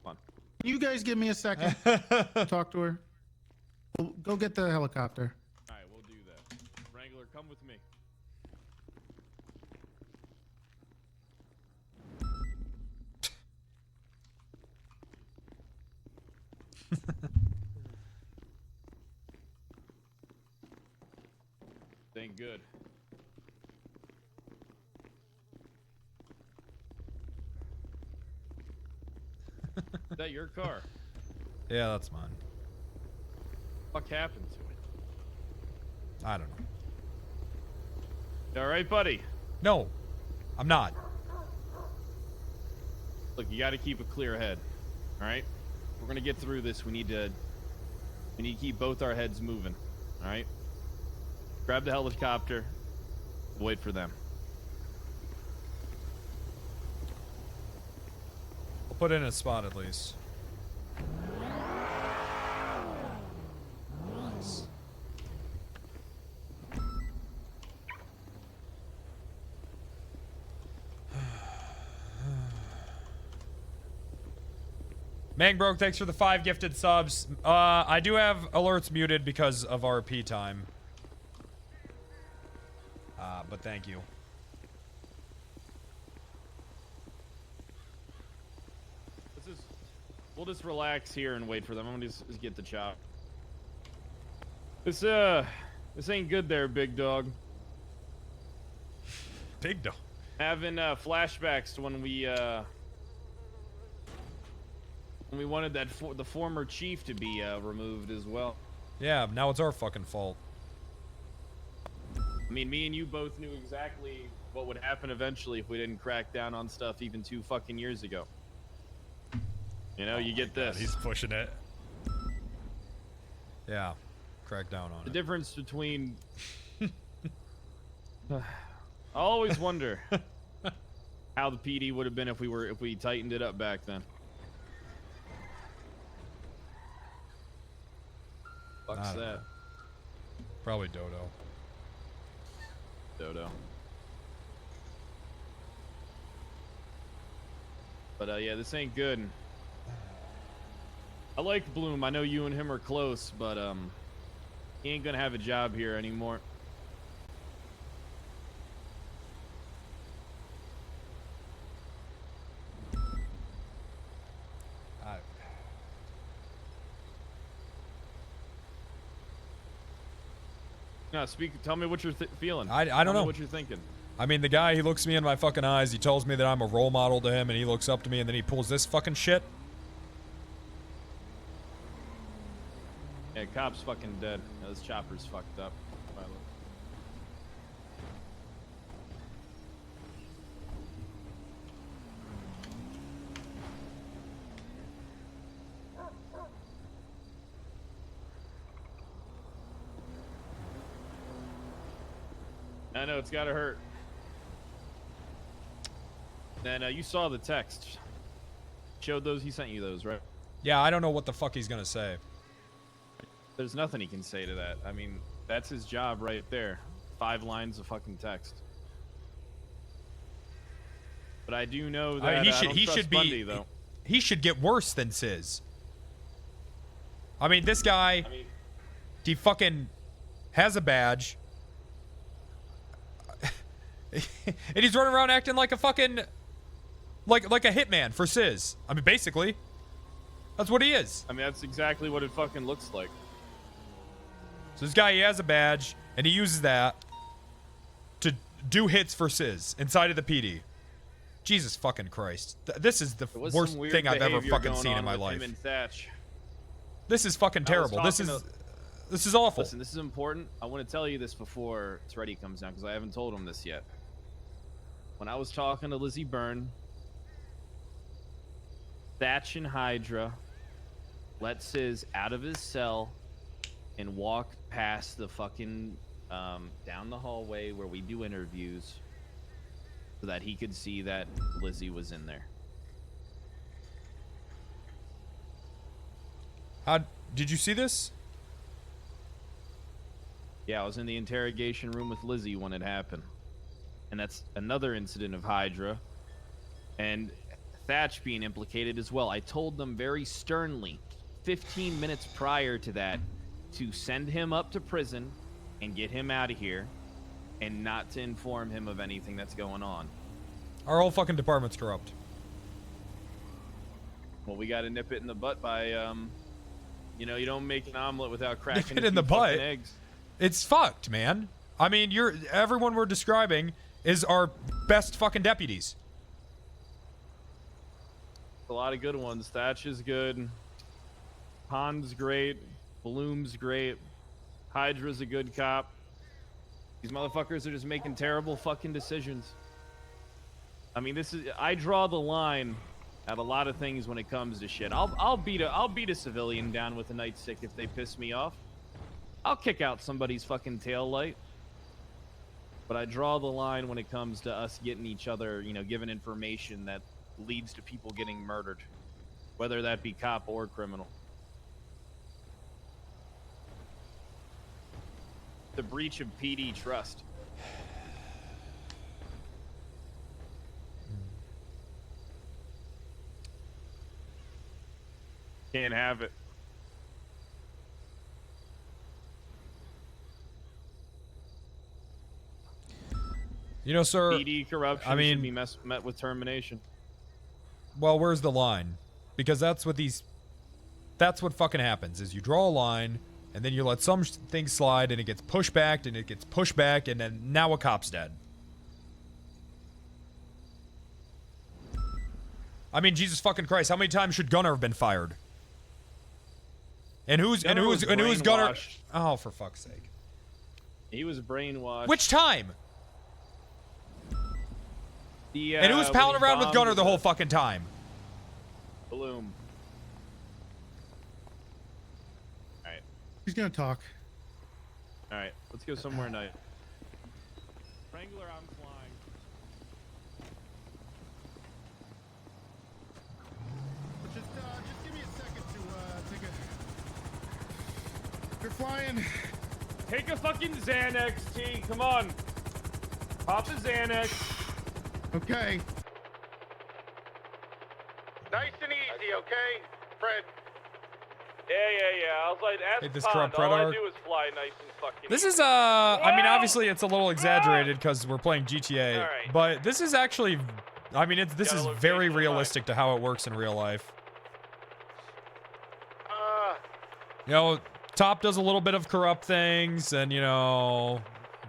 Come on. Can you guys give me a second to talk to her? Go get the helicopter. All right, we'll do that. Wrangler, come with me. Thank good. Is that your car? Yeah, that's mine. What happened to it? I don't know. You all right, buddy? No, I'm not. Look, you got to keep a clear head. All right? We're gonna get through this. We need to keep both our heads moving. All right? Grab the helicopter. Wait for them. I'll put in a spot at least. Nice. Mangbroke, thanks for the 5 gifted subs. I do have alerts muted because of RP time. But thank you. We'll just relax here and wait for them. I'm gonna just get the chop. This ain't good there, big dog. Big dog. Having flashbacks to when we wanted that the former chief to be removed as well. Yeah, now it's our fucking fault. I mean, me and you both knew exactly what would happen eventually if we didn't crack down on stuff even 2 fucking years ago. You know, you get this. He's pushing it. Yeah, crack down on The it. difference between... I always wonder how the PD would have been if we tightened it up back then. Fuck's I don't that? know. Probably Dodo. Dodo. But yeah, this ain't good. I like Bloom. I know you and him are close, but he ain't gonna have a job here anymore. No, tell me what you're feeling. I don't Tell me know what you're thinking. I mean, the guy, he looks me in my fucking eyes. He tells me that I'm a role model to him, and he looks up to me, and then he pulls this fucking shit. Yeah, cop's fucking dead. Yeah, this chopper's fucked up. I know, it's gotta hurt. Then you saw the text. Showed those, he sent you those, right? Yeah, I don't know what the fuck he's gonna say. There's nothing he can say to that. I mean, that's his job right there. 5 lines of fucking text. But I do know that he should be Bundy, though. He should get worse than Sizz. I mean, this guy, he fucking has a badge. And he's running around acting like a fucking like a hitman for Sizz. I mean, basically. That's what he is. I mean, that's exactly what it fucking looks like. So this guy, he has a badge, and he uses that to do hits for Sizz inside of the PD. Jesus fucking Christ. This is the worst thing I've ever fucking seen in my life. This is fucking terrible. This is awful. Listen, this is important. I want to tell you this before Treddy comes down, because I haven't told him this yet. When I was talking to Lizzie Byrne, Thatch and Hydra let Sizz out of his cell and walk past the fucking down the hallway where we do interviews so that he could see that Lizzie was in there. Did you see this? Yeah, I was in the interrogation room with Lizzie when it happened. And that's another incident of Hydra. And Thatch being implicated as well. I told them very sternly, 15 minutes prior to that, to send him up to prison and get him out of here and not to inform him of anything that's going on. Our whole fucking department's corrupt. Well, we got to nip it in the butt by, you know, you don't make an omelet without cracking Nip it in the butt. eggs. It's fucked, man. I mean, everyone we're describing is our best fucking deputies. A lot of good ones. Thatch is good. Han's great. Bloom's great. Hydra's a good cop. These motherfuckers are just making terrible fucking decisions. I mean, I draw the line at a lot of things when it comes to shit. I'll beat a civilian down with a nightstick if they piss me off. I'll kick out somebody's fucking tail light. But I draw the line when it comes to us getting each other, you know, given information that leads to people getting murdered, whether that be cop or criminal. The breach of PD trust. Can't have it. You know, sir, PD corruption I mean, should be met with termination. Well, where's the line? Because that's what fucking happens, is you draw a line, and then you let some things slide, and it gets pushed back, and it gets pushed back, and then now a cop's dead. I mean, Jesus fucking Christ, how many times should Gunner have been fired? And who's Gunner? Oh, for fuck's sake. He was brainwashed. Which time? And who's palling around with Gunner the whole fucking time? Bloom. Alright. He's gonna talk. Alright, let's go somewhere nice. Wrangler, I'm flying. Just give me a second to take a... You're flying. Take a fucking Xanax, T. Come on. Pop a Xanax. Okay. Nice and easy, okay, Fred? Yeah. I was like, Hey, this Pond, corrupt all I Predator. do is fly nice and fucking This is, I mean, obviously it's a little exaggerated because we're playing GTA, Alright. but this is actually, I mean, this is very realistic to how it works in real life. You know, top does a little bit of corrupt things, and, you know,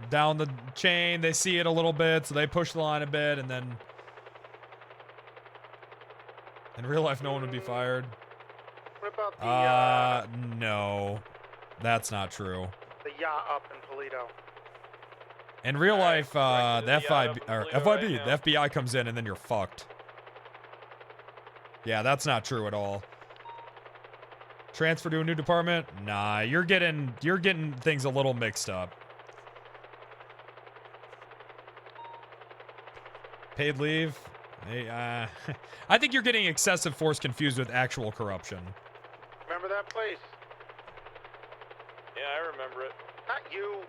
down the chain, they see it a little bit, so they push the line a bit, and then in real life, no one would be fired. What about the No, that's not true. the yacht up in Toledo? In real life, the FBI comes in, and then you're fucked. Yeah, that's not true at all. Transfer to a new department? Nah, you're getting things a little mixed up. Paid leave. Hey, I think you're getting excessive force confused with actual corruption. Remember that place? Yeah, I remember it. Not you.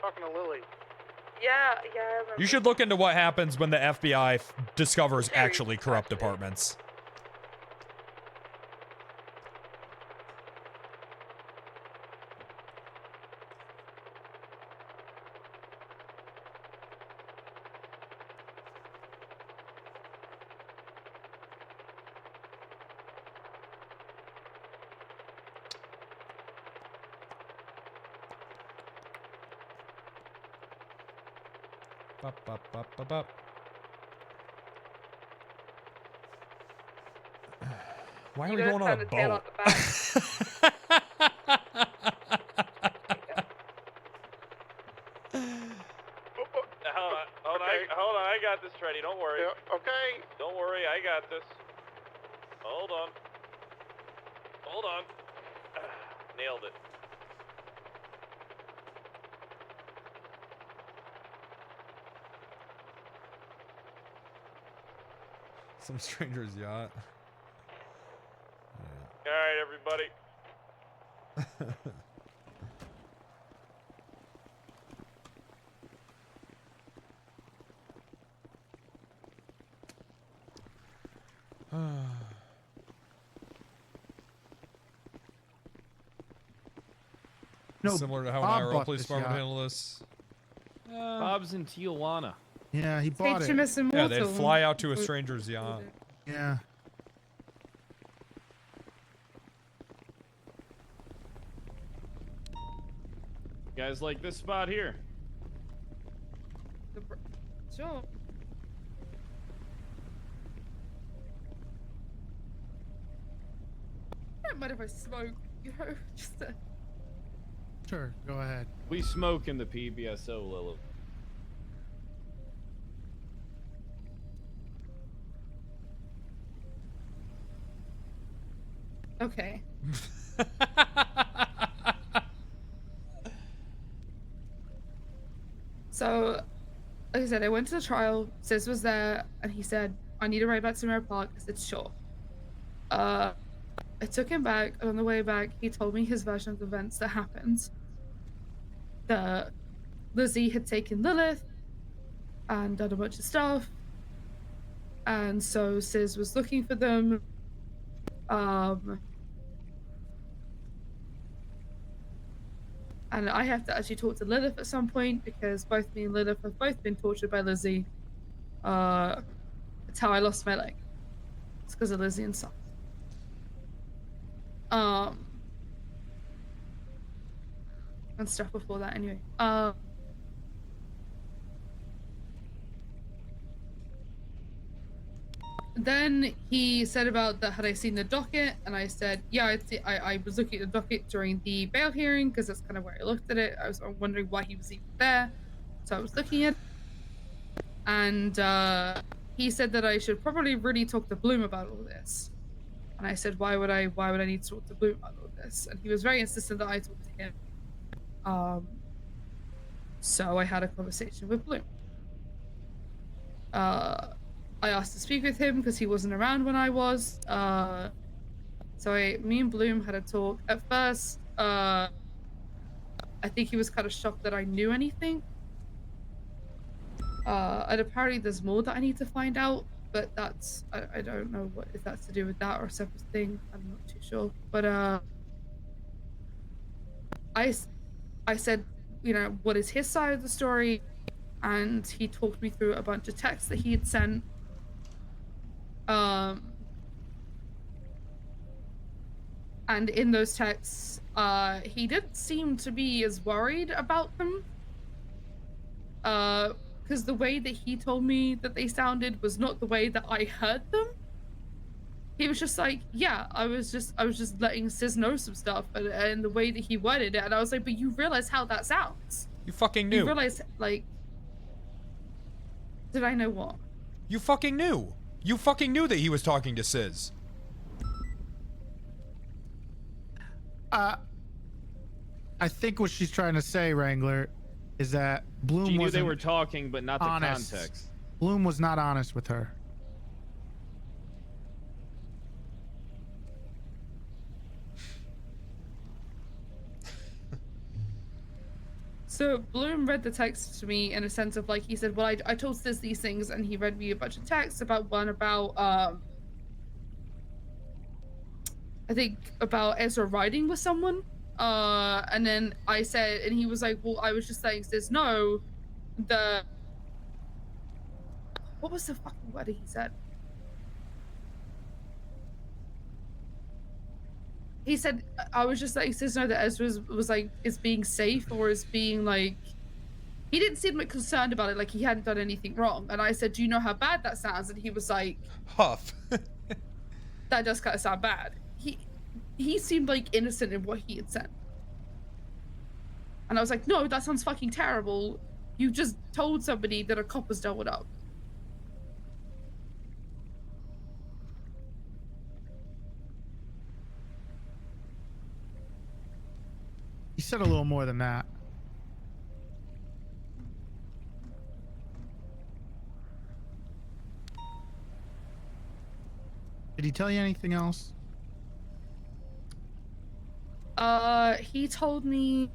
Talking to Lily. Yeah, I remember. You should look into what happens when the FBI discovers actually corrupt departments. Bup. Why are we going on a boat? Hold on, I got this, Freddy. Don't worry. Yeah, okay. Don't worry, I got this. Hold on. Nailed it. Some stranger's yacht. All right, everybody. No, Similar to how Bob an IRL bought police this department yacht. handle this. Bob's in Tijuana. Yeah, he bought it. Yeah, they'd fly out to a stranger's yacht. Yeah. You guys like this spot here? Sure. I don't mind if I smoke, you know, just Sure, go ahead. We smoke in the PBSO, Lilith. Okay. So, like I said, I went to the trial. Sis was there, and he said, "I need to ride back to Mirror Park." I said, "Sure." I took him back, and on the way back, he told me his version of the events that happened. That Lizzie had taken Lilith and done a bunch of stuff, and so Sis was looking for them. And I have to actually talk to Lilith at some point because both me and Lilith have both been tortured by Lizzie. It's how I lost my leg. It's because of Lizzie and Socks. And stuff before that anyway. Then he said about that, had I seen the docket? And I said, yeah, I was looking at the docket during the bail hearing because that's kind of where I looked at it. I was wondering why he was even there. So I was looking at it. And he said that I should probably really talk to Bloom about all this. And I said, why would I need to talk to Bloom about all this? And he was very insistent that I talk to him. So I had a conversation with Bloom. I asked to speak with him because he wasn't around when I was. So me and Bloom had a talk. At first, I think he was kind of shocked that I knew anything. And apparently there's more that I need to find out, but that's, I don't know if that's to do with that or a separate thing. I'm not too sure. But I said, you know, what is his side of the story? And he talked me through a bunch of texts that he had sent. And in those texts, he didn't seem to be as worried about them. Because the way that he told me that they sounded was not the way that I heard them. He was just like, yeah, I was just letting Sis know some stuff, and the way that he worded it, and I was like, but you realize how that sounds. You fucking knew. You realize, like, did I know what? You fucking knew. You fucking knew that he was talking to Sis. I think what she's trying to say, Wrangler, is that Bloom She knew wasn't they were talking, but not the honest. context. Bloom was not honest with her. So Bloom read the text to me in a sense of like, he said, well, I told Sis these things, and he read me a bunch of texts about one about I think about Ezra riding with someone. And then I said, and he was like, well, I was just saying Sis no, what was the fucking word he said? He said, I was just like, Sis know that Ezra was like, is being safe or is being like, he didn't seem like concerned about it, like he hadn't done anything wrong. And I said, do you know how bad that sounds? And he was like, Huff. that does kind of sound bad. He seemed like innocent in what he had said. And I was like, no, that sounds fucking terrible. You just told somebody that a cop was dealt up. He said a little more than that. Did he tell you anything else? He told me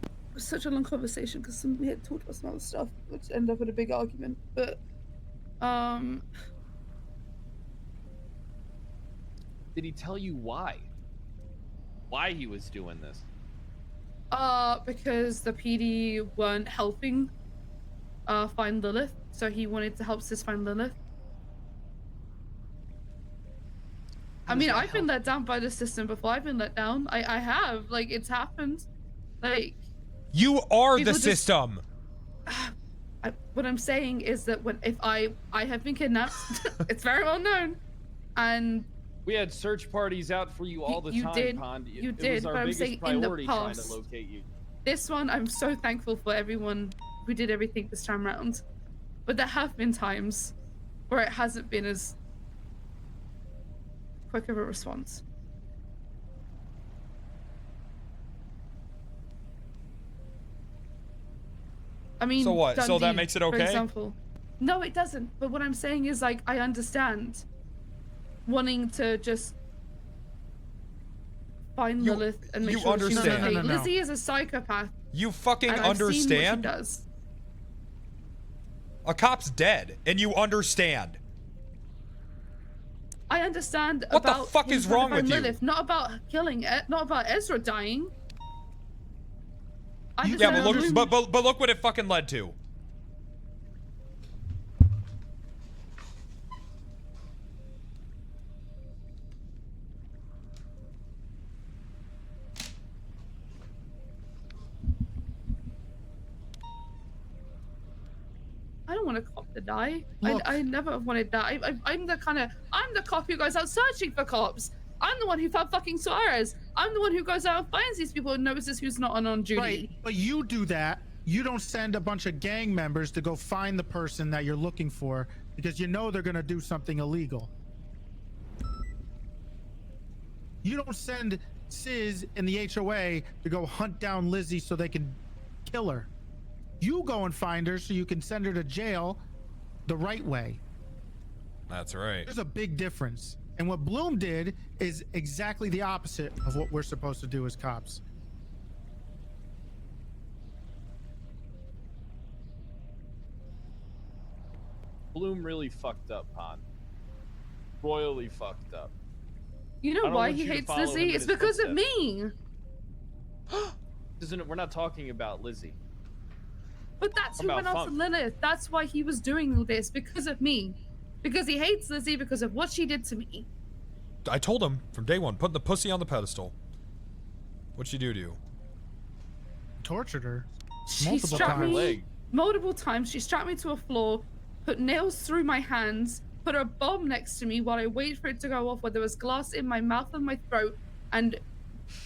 it was such a long conversation because we had talked about some other stuff, which ended up in a big argument. But Did he tell you why? Why he was doing this? because the PD weren't helping find Lilith, so he wanted to help Sis find Lilith. I mean, I've been let down by the system before. I've been let down. I have. Like, it's happened. Like, You are the people just- system. what I'm saying is that if I have been kidnapped, it's very well known, and We had search parties out for you all the you time, did, Pond. you It did, was our but I'm biggest saying in the priority trying past, to locate you. this one, I'm so thankful for everyone who did everything this time around. But there have been times where it hasn't been as quick of a response. I mean, So what? So that Dundee, makes it for okay? example. No, it doesn't. But what I'm saying is, like, I understand wanting to just find Lilith and make you sure she's understand. okay. No. Lizzie is a psychopath. You fucking and I've seen what she understand? does. A cop's dead, and you understand. I understand What the about fuck him is trying to wrong find with you? Lilith, not about killing it, not about Ezra dying. I Yeah, understand but Bloom- look, but look what it fucking led to. I don't want a cop to die. Look. I never wanted that. I'm the cop who goes out searching for cops. I'm the one who found fucking Suarez. I'm the one who goes out and finds these people and notices who's not on duty. Right, but you do that. You don't send a bunch of gang members to go find the person that you're looking for because you know they're gonna do something illegal. You don't send Sis and the HOA to go hunt down Lizzie so they can kill her. You go and find her so you can send her to jail the right way. That's right. There's a big difference. And what Bloom did is exactly the opposite of what we're supposed to do as cops. Bloom really fucked up, Pond. Royally fucked up. You I know don't why want he you to hates follow him Lizzie? in It's his because of footsteps. me. We're not talking about Lizzie. But that's who About went after Funk. Lilith. That's why he was doing all this, because of me. Because he hates Lizzie because of what she did to me. I told him from day one, put the pussy on the pedestal. What'd she do to you? Tortured her. She Multiple strapped times. me multiple times. She strapped me to a floor, put nails through my hands, put a bomb next to me while I waited for it to go off, where there was glass in my mouth and my throat, and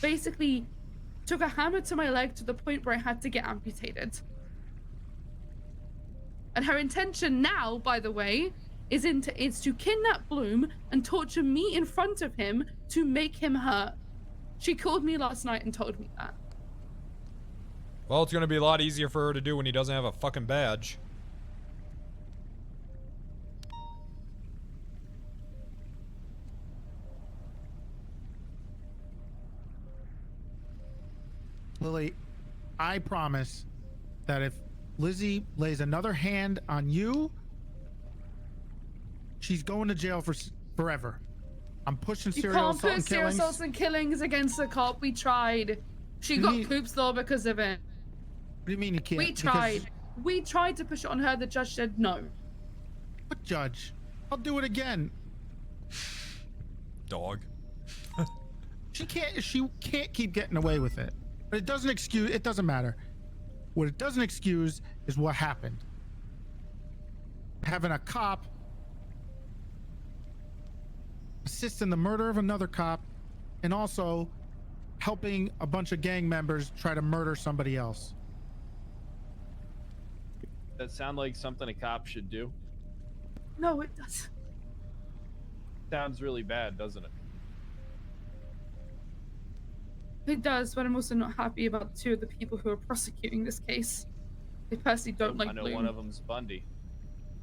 basically took a hammer to my leg to the point where I had to get amputated. And her intention now, by the way, is to kidnap Bloom and torture me in front of him to make him hurt. She called me last night and told me that. Well, it's gonna be a lot easier for her to do when he doesn't have a fucking badge. Lily, I promise that if Lizzie lays another hand on you, she's going to jail for forever. I'm pushing You serial can't assault put and serial killings. assaults and killings against the cop. We tried. She got coops though because of it. What do you mean you can't? We tried. We tried to push it on her. The judge said no. What judge? I'll do it again. Dog. She can't keep getting away with it. But it doesn't excuse. It doesn't matter. What it doesn't excuse is what happened. Having a cop assist in the murder of another cop, and also helping a bunch of gang members try to murder somebody else. That sound like something a cop should do? No, it doesn't. Sounds really bad, doesn't it? It does, but I'm also not happy about two of the people who are prosecuting this case. They personally don't like I know Bloom. one of them's Bundy.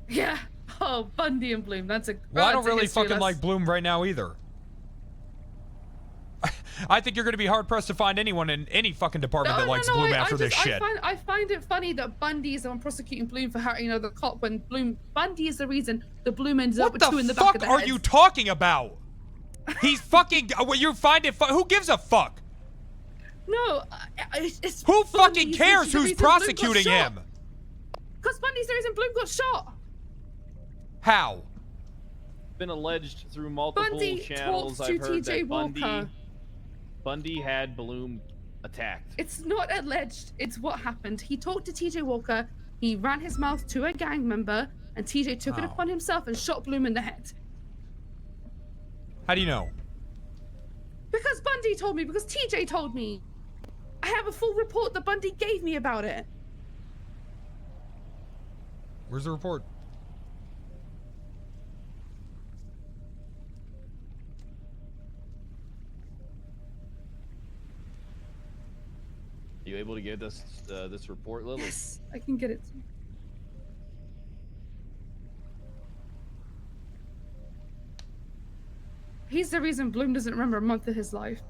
Yeah. Oh, Bundy and Bloom. That's a. Well, I don't that's a really history fucking like Bloom right now either. I think you're going to be hard pressed to find anyone in any fucking department that likes Bloom after this shit. I find it funny that Bundy is the one prosecuting Bloom for hurting the cop when Bundy is the reason the Bloom ends up with two in the back of the head. What the fuck are you talking about? He's fucking. You find it. Who gives a fuck? No, it's. Who fucking Bundy's cares the who's reason Bloom got prosecuting shot. him? Because Bundy's the reason Bloom got shot. How? Been alleged through multiple Bundy channels. talks to I've heard TJ that Walker. Bundy had Bloom attacked. It's not alleged. It's what happened. He talked to TJ Walker. He ran his mouth to a gang member, and TJ took it upon himself and shot Bloom in the head. How do you know? Because Bundy told me. Because TJ told me. I have a full report that Bundy gave me about it. Where's the report? Are you able to get us this report, Lily? Yes, I can get it. He's the reason Bloom doesn't remember a month of his life.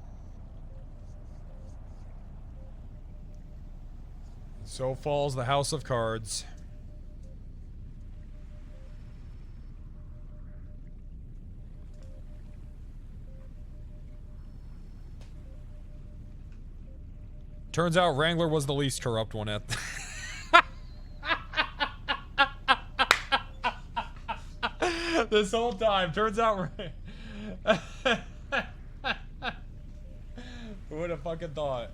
So falls the house of cards. Turns out Wrangler was the least corrupt one at. This whole time, turns out. Who would have fucking thought?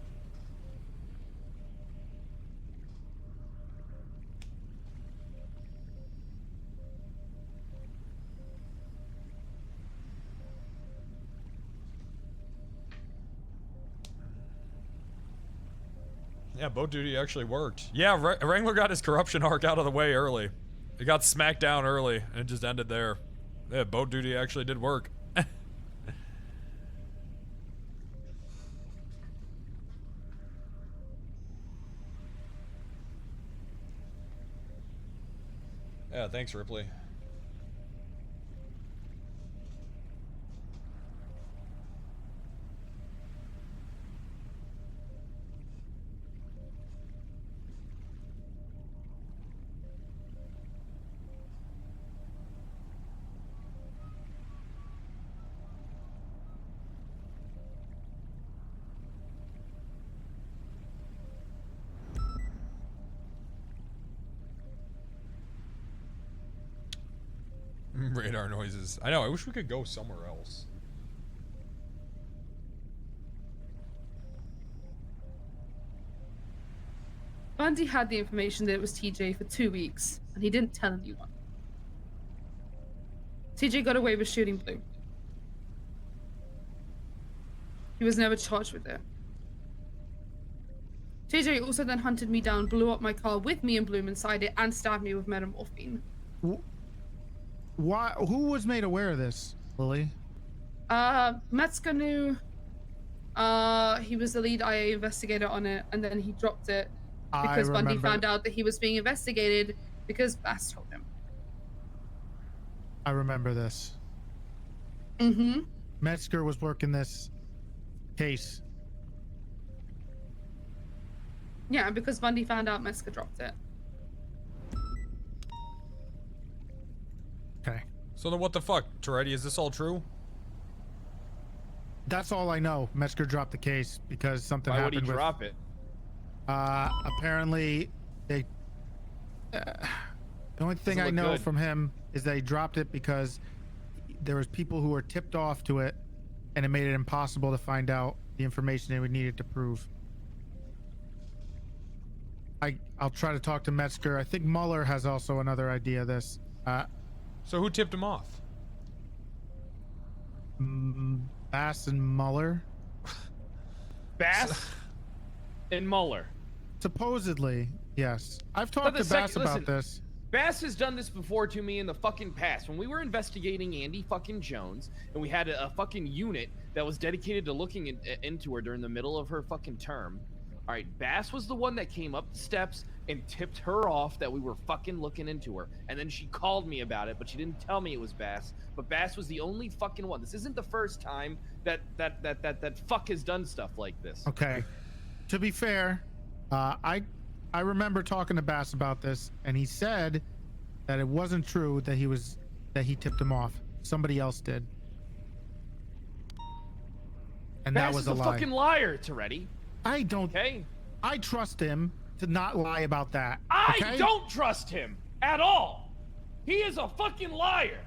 Yeah, boat duty actually worked. Yeah, Wrangler got his corruption arc out of the way early. It got smacked down early, and it just ended there. Yeah, boat duty actually did work. Yeah, thanks, Ripley. Radar noises. I know, I wish we could go somewhere else. Bundy had the information that it was TJ for 2 weeks, and he didn't tell anyone. TJ got away with shooting Bloom. He was never charged with it. TJ also then hunted me down, blew up my car with me and Bloom inside it, and stabbed me with metamorphine. Why? Who was made aware of this, Lily? Metzger knew. He was the lead IA investigator on it, and then he dropped it Because Bundy remember. found out that he was being investigated because Bass told him. I remember this. Mm-hmm. Metzger was working this case. Yeah, because Bundy found out Metzger dropped it. Okay. So then what the fuck, Toretti? Is this all true? That's all I know. Metzger dropped the case because something Why would happened he drop it? Apparently, they. The only thing Doesn't I look know good. from him is they dropped it because there was people who were tipped off to it, and it made it impossible to find out the information they would needed to prove. I'll try to talk to Metzger. I think Mueller has also another idea of this. So who tipped him off? Bass and Mueller. Bass and Mueller. Supposedly, yes. I've talked to Bass about this. Bass has done this before to me in the fucking past. When we were investigating Andy fucking Jones, and we had a fucking unit that was dedicated to looking into her during the middle of her fucking term. All right, Bass was the one that came up the steps and tipped her off that we were fucking looking into her. And then she called me about it, but she didn't tell me it was Bass. But Bass was the only fucking one. This isn't the first time that fuck has done stuff like this. Okay. To be fair, I remember talking to Bass about this, and he said that it wasn't true that he tipped him off. Somebody else did. And Bass that was is a a lie. fucking liar, Toretti. I don't. Okay. I trust him to not lie about that. I okay? don't trust him at all. He is a fucking liar.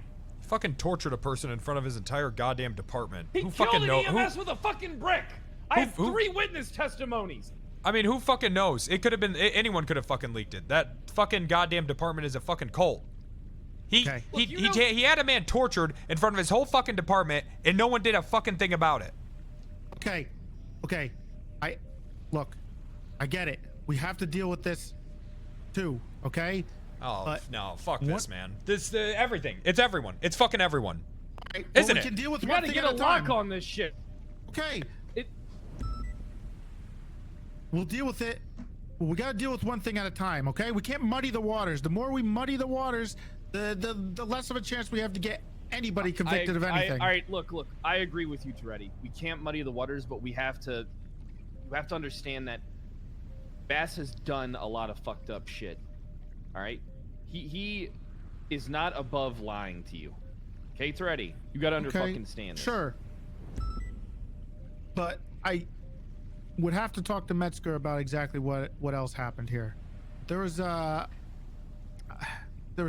He fucking tortured a person in front of his entire goddamn department. He Who killed fucking an knows? EMS with a fucking brick. I have 3 witness testimonies. I mean, who fucking knows? It could have been anyone could have fucking leaked it. That fucking goddamn department is a fucking cult. He had a man tortured in front of his whole fucking department, and no one did a fucking thing about it. Okay. Look, I get it. We have to deal with this too, okay? Oh, no, fuck this, man. This, everything. It's everyone. It's fucking everyone. Isn't we it? Can deal with You one gotta thing get at a time. lock on this shit. Okay. We'll deal with it. We gotta deal with one thing at a time, okay? We can't muddy the waters. The more we muddy the waters, the less of a chance we have to get anybody convicted of anything. All right, look. I agree with you, Toretti. We can't muddy the waters, but we have to. You have to understand that Bass has done a lot of fucked up shit. All right, he is not above lying to you. Okay, Toretti, you gotta fucking stand this. Sure. But I would have to talk to Metzger about exactly what else happened here. There was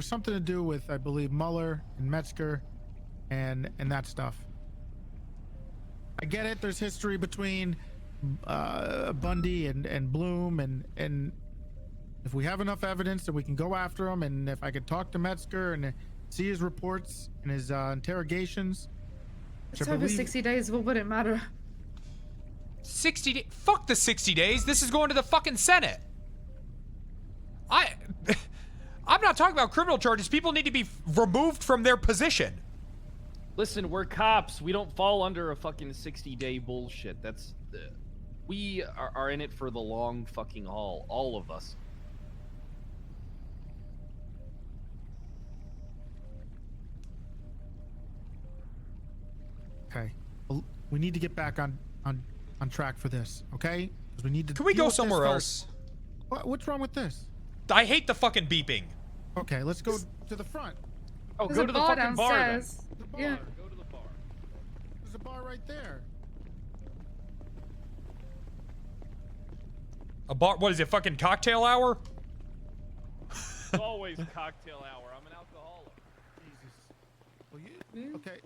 something to do with, I believe, Mueller and Metzger and that stuff. I get it. There's history between Bundy and Bloom, and if we have enough evidence that we can go after him, and if I could talk to Metzger and see his reports and his interrogations. It's over 60 days. What would it matter? 60 days? Fuck the 60 days. This is going to the fucking Senate. I'm not talking about criminal charges. People need to be removed from their position. Listen, we're cops. We don't fall under a fucking 60-day bullshit. We are in it for the long fucking haul. All of us. Okay. Well, we need to get back on track for this, okay? 'Cause we need to. Can we deal go with this somewhere first. else? What's wrong with this? I hate the fucking beeping. Okay, let's go to the front. Oh, There's go a to the bar fucking bar then. downstairs. Yeah. Go to the bar. There's a bar right there. A bar? What is it? Fucking cocktail hour? It's always cocktail hour. I'm an alcoholic. Well, okay,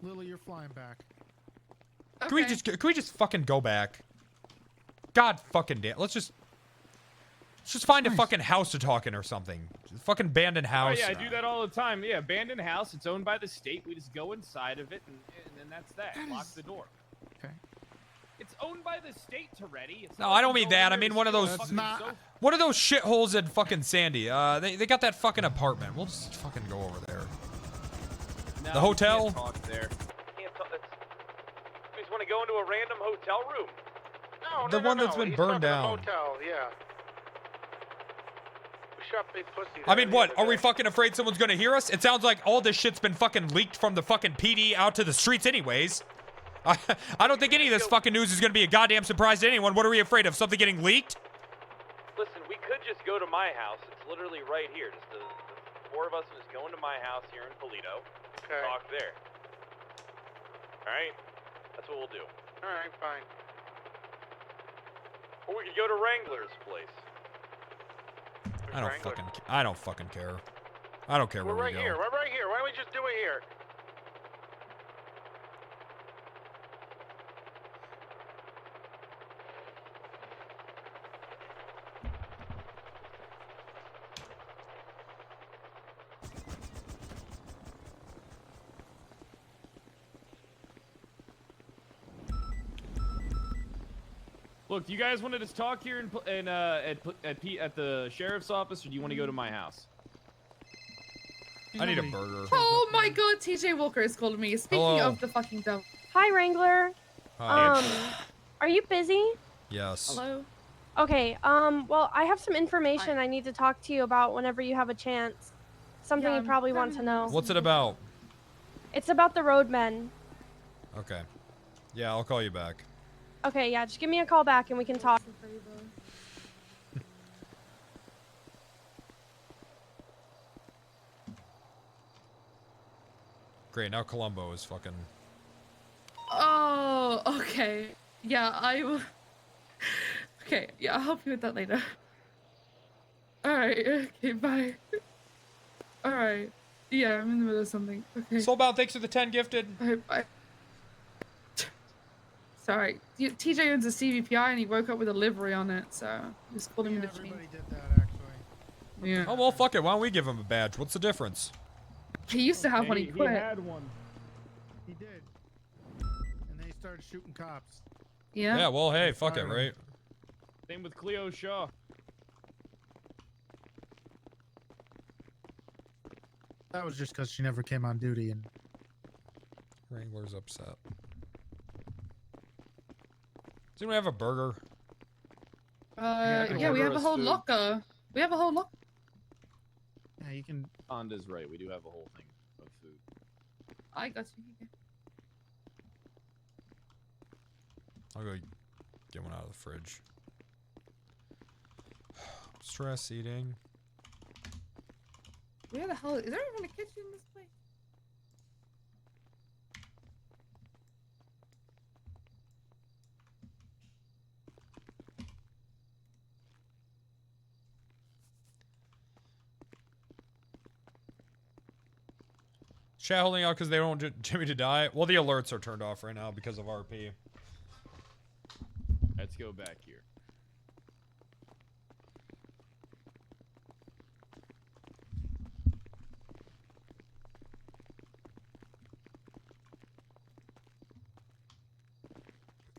Lily, you're flying back. Can we just fucking go back? God fucking damn. Let's just find a fucking house to talk in or something. Fucking abandoned house. Oh yeah, I do that all the time. Yeah, abandoned house. It's owned by the state. We just go inside of it, and then that's that. Lock the door. Okay. It's owned by the state, Toretti. It's No, not I like don't you mean go that. in I there mean to one of steal a those. fucking sofa. One of those shitholes in fucking Sandy. They got that fucking apartment. We'll just fucking go over there. No, The hotel? You can't talk there. Can't talk. You just want to go into a random hotel room? No, The one that's been He's burned talking a down. Motel, yeah. shot big pussy. I mean, what? Are we fucking afraid someone's gonna hear us? It sounds like all this shit's been fucking leaked from the fucking PD out to the streets anyways. I don't think any of this fucking news is gonna be a goddamn surprise to anyone. What are we afraid of? Something getting leaked? Listen, we could just go to my house. It's literally right here. Just the four of us just going to my house here in Polito. Okay. Talk there. Alright? That's what we'll do. Alright, fine. Or we could go to Wrangler's place. I don't fucking care. I don't care We're where right we go. here. We're right here. Why don't we just do it here? Look, do you guys want to just talk here at the sheriff's office, or do you want to go to my house? I need a burger. Oh my god, TJ Walker is calling me. Speaking Hello. of the fucking devil. Hi, Wrangler. Hi. Are you busy? Yes. Hello. Okay, well, I have some information I need to talk to you about whenever you have a chance. Something you probably want to know. What's it about? It's about the roadmen. Okay. Yeah, I'll call you back. Okay, yeah, just give me a call back and we can talk. Great, now Columbo is fucking... Oh, okay. Yeah, I will. Okay, yeah, I'll help you with that later. Alright, okay, bye. Alright. Yeah, I'm in the middle of something. Okay. Soulbound, thanks for the 10 gifted. Alright, bye. Sorry. TJ owns a CVPI and he woke up with a livery on it, so he's calling me to change. Did that actually. Yeah. Oh, well, fuck it. Why don't we give him a badge? What's the difference? He used to have one, he quit. He had one. He did. And then he started shooting cops. Yeah. Yeah, well, hey, fuck it, right? Same with Cleo Shaw. That was just because she never came on duty and... Wrangler's upset. Does anyone have a burger? Yeah, we have a whole locker. We have a whole locker. Yeah, you can... Honda's right. We do have a whole thing of food. I got you. I'll go get one out of the fridge. Stress eating. Where the hell is there even a kitchen in this place? Chat holding out because they don't want Jimmy to die. Well, the alerts are turned off right now because of RP. Let's go back here.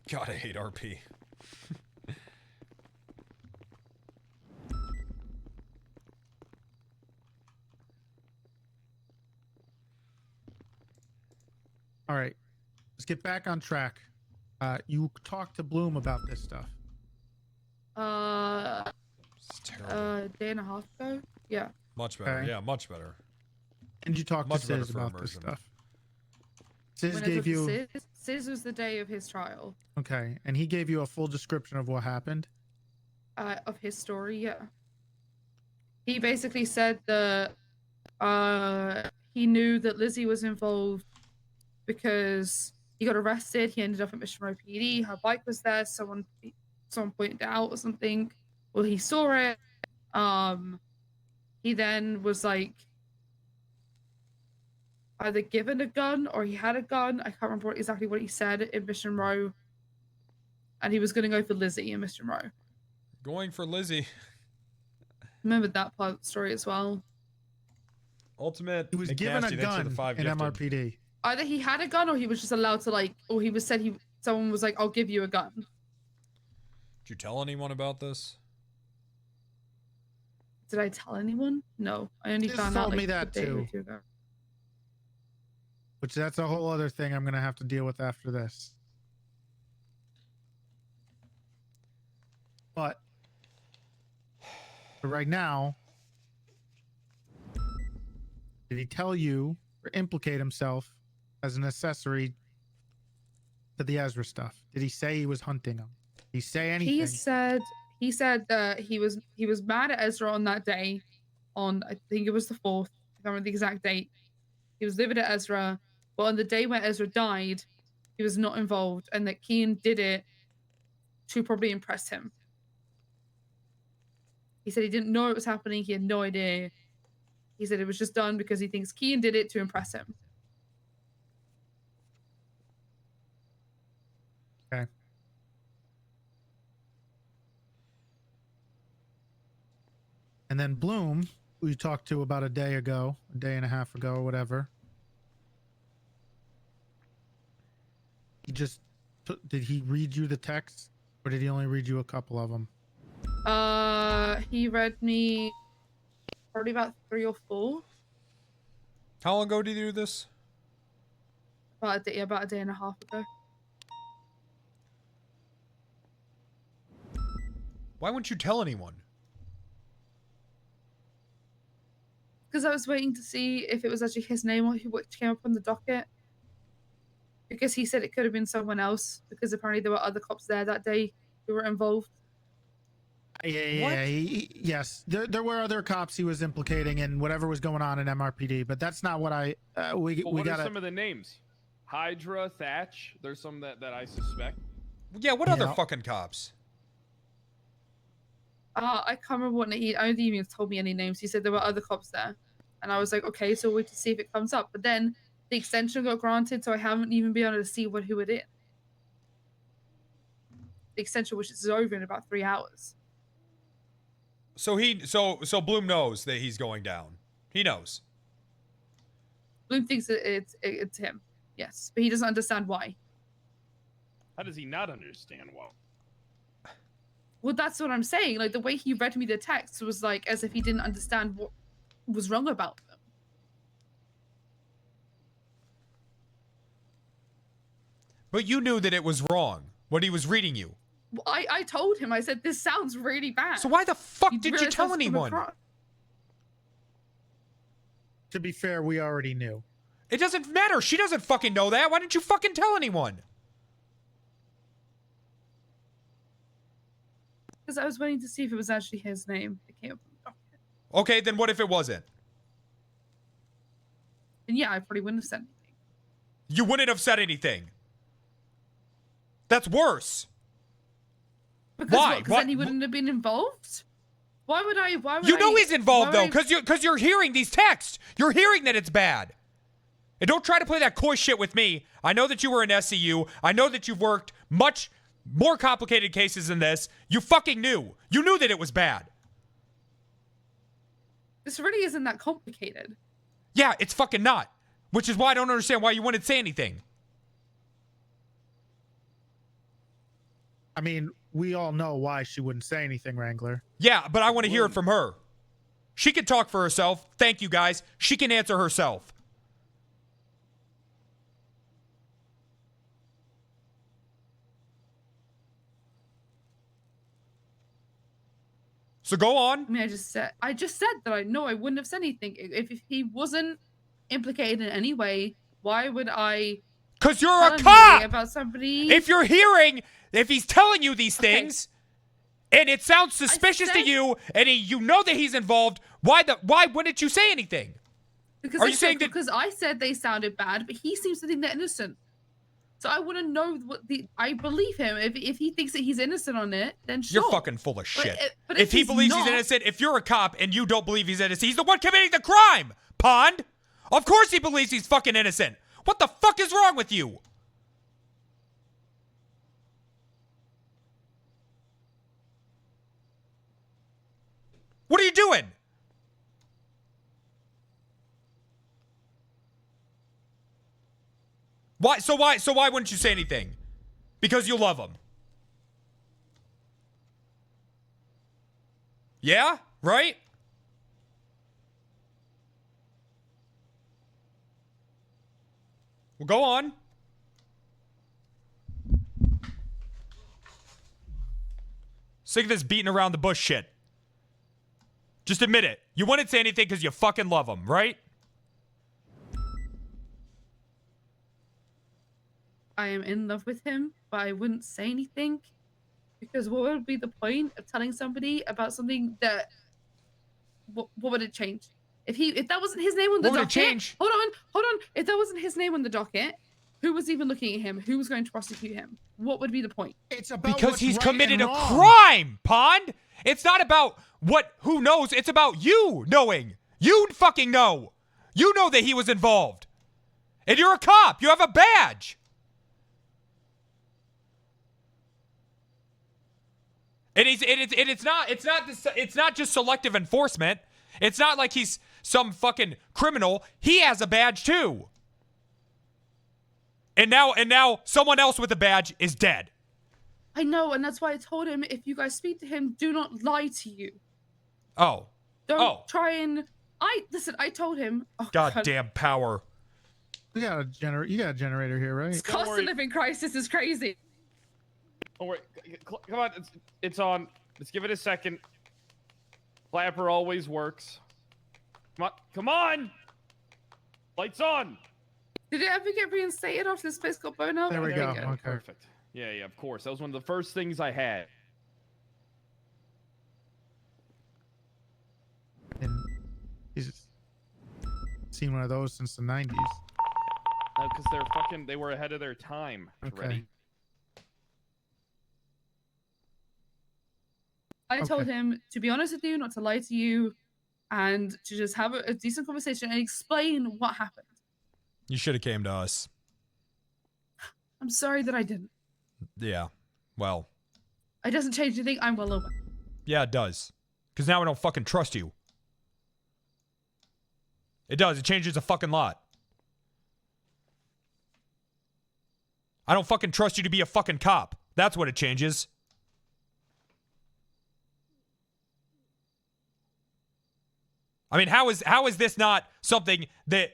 God, I hate RP. All right, let's get back on track. You talked to Bloom about this stuff. Day and a half ago? Yeah. Much better. Okay. Yeah, much better. And you talked Much to better Sis for about this immersion. stuff. Sis When I gave talked to you... Sis was the day of his trial. Okay, and he gave you a full description of what happened? Of his story, yeah. He basically said that he knew that Lizzie was involved because he got arrested. He ended up at Mission Row PD. Her bike was there. Someone pointed it out or something. Well, he saw it. He then was like either given a gun or he had a gun. I can't remember exactly what he said in Mission Row. And he was going to go for Lizzie in Mission Row. Going for Lizzie. Remember that part of the story as well. Ultimate. He was given a gun in MRPD. Either he had a gun or he was just allowed to or he was said someone was like, I'll give you a gun. Did you tell anyone about this? Did I tell anyone? No, I only Sis found out told me a that day or too. two ago. Which that's a whole other thing I'm going to have to deal with after this. But right now, Did he tell you or implicate himself as an accessory to the Ezra stuff? Did he say he was hunting him? Did he say anything? He said that he was mad at Ezra on that day, on I think it was the 4th. I can't remember the exact date. He was livid at Ezra, but on the day when Ezra died, he was not involved, and that Kean did it to probably impress him. He said he didn't know it was happening. He had no idea. He said it was just done because he thinks Kean did it to impress him. Okay. And then Bloom, who you talked to about a day and a half ago, or whatever. He just did he read you the text, or did he only read you a couple of them? He read me probably about 3 or 4. How long ago did you do this? About a day and a half ago. Why wouldn't you tell anyone? Because I was waiting to see if it was actually his name or who came up on the docket. Because he said it could have been someone else, because apparently there were other cops there that day who were involved. Yeah. Yes, there were other cops he was implicating in whatever was going on in MRPD, but that's not what I. We What got are some of the names? Hydra, Thatch. There's some that I suspect. Yeah, what other fucking cops? I can't remember what I don't think he even told me any names. He said there were other cops there, and I was like, okay, so we'll wait to see if it comes up. But then the extension got granted, so I haven't even been able to see who it is. The extension, which is over in about 3 hours. So Bloom knows that he's going down. He knows. Bloom thinks that it's him. Yes, but he doesn't understand why. How does he not understand why? Well, that's what I'm saying. Like, the way he read me the text was like as if he didn't understand what was wrong about them. But you knew that it was wrong, what he was reading you. Well, I told him, I said, this sounds really bad. So why the fuck did you tell anyone? To be fair, we already knew. It doesn't matter. She doesn't fucking know that. Why didn't you fucking tell anyone? Because I was waiting to see if it was actually his name. It came up on the document. Okay, then what if it wasn't? And yeah, I probably wouldn't have said anything. You wouldn't have said anything. That's worse. Because why? Because then he wouldn't have been involved? Why would I? You know he's involved though, because you're hearing these texts. You're hearing that it's bad. And don't try to play that coy shit with me. I know that you were in SCU. I know that you've worked much more complicated cases than this. You fucking knew. You knew that it was bad. This really isn't that complicated. Yeah, it's fucking not. Which is why I don't understand why you wouldn't say anything. I mean, we all know why she wouldn't say anything, Wrangler. Yeah, but I want to hear it from her. She can talk for herself. Thank you, guys. She can answer herself. So go on. I mean, I just said that I know I wouldn't have said anything. If he wasn't implicated in any way, why would I? Because you're a cop! About somebody. If you're hearing, if he's telling you these things, and it sounds suspicious to you, and you know that he's involved, why wouldn't you say anything? Because I said they sounded bad, but he seems to think they're innocent. So I want to know I believe him. If he thinks that he's innocent on it, then sure. You're fucking full of shit. But if he believes he's innocent, if you're a cop and you don't believe he's innocent, he's the one committing the crime, Pond. Of course he believes he's fucking innocent. What the fuck is wrong with you? What are you doing? Why? So why wouldn't you say anything? Because you love him. Yeah? Right? Well, go on. Sick of this beating around the bush shit. Just admit it. You wouldn't say anything because you fucking love him, right? I am in love with him, but I wouldn't say anything because what would be the point of telling somebody about something that what would it change? If that wasn't his name on the What would it docket, change? hold on. If that wasn't his name on the docket, who was even looking at him? Who was going to prosecute him? What would be the point? It's about Because what's he's right committed a and wrong. crime, Pond. It's not about who knows. It's about you knowing. You fucking know. You know that he was involved. And you're a cop. You have a badge. And it's not just selective enforcement. It's not like he's some fucking criminal. He has a badge too. And now someone else with a badge is dead. I know, and that's why I told him if you guys speak to him, do not lie to you. Oh. Don't try and I told him. Oh, Goddamn power. You got a generator here, right? This cost of living crisis is crazy. Oh wait, come on, it's on. Let's give it a second. Clapper always works. Come on! Lights on! Did it ever get reinstated after this place got blown up? There we go. Okay. Perfect. Yeah, of course. That was one of the first things I had. And he's seen one of those since the 90s. No, because they were ahead of their time. Okay. Ready? I told him, to be honest with you, not to lie to you, and to just have a decent conversation and explain what happened. You should have came to us. I'm sorry that I didn't. Yeah. Well. It doesn't change anything. I'm well aware. Yeah, it does. Because now I don't fucking trust you. It does. It changes a fucking lot. I don't fucking trust you to be a fucking cop. That's what it changes. I mean, how is this not something that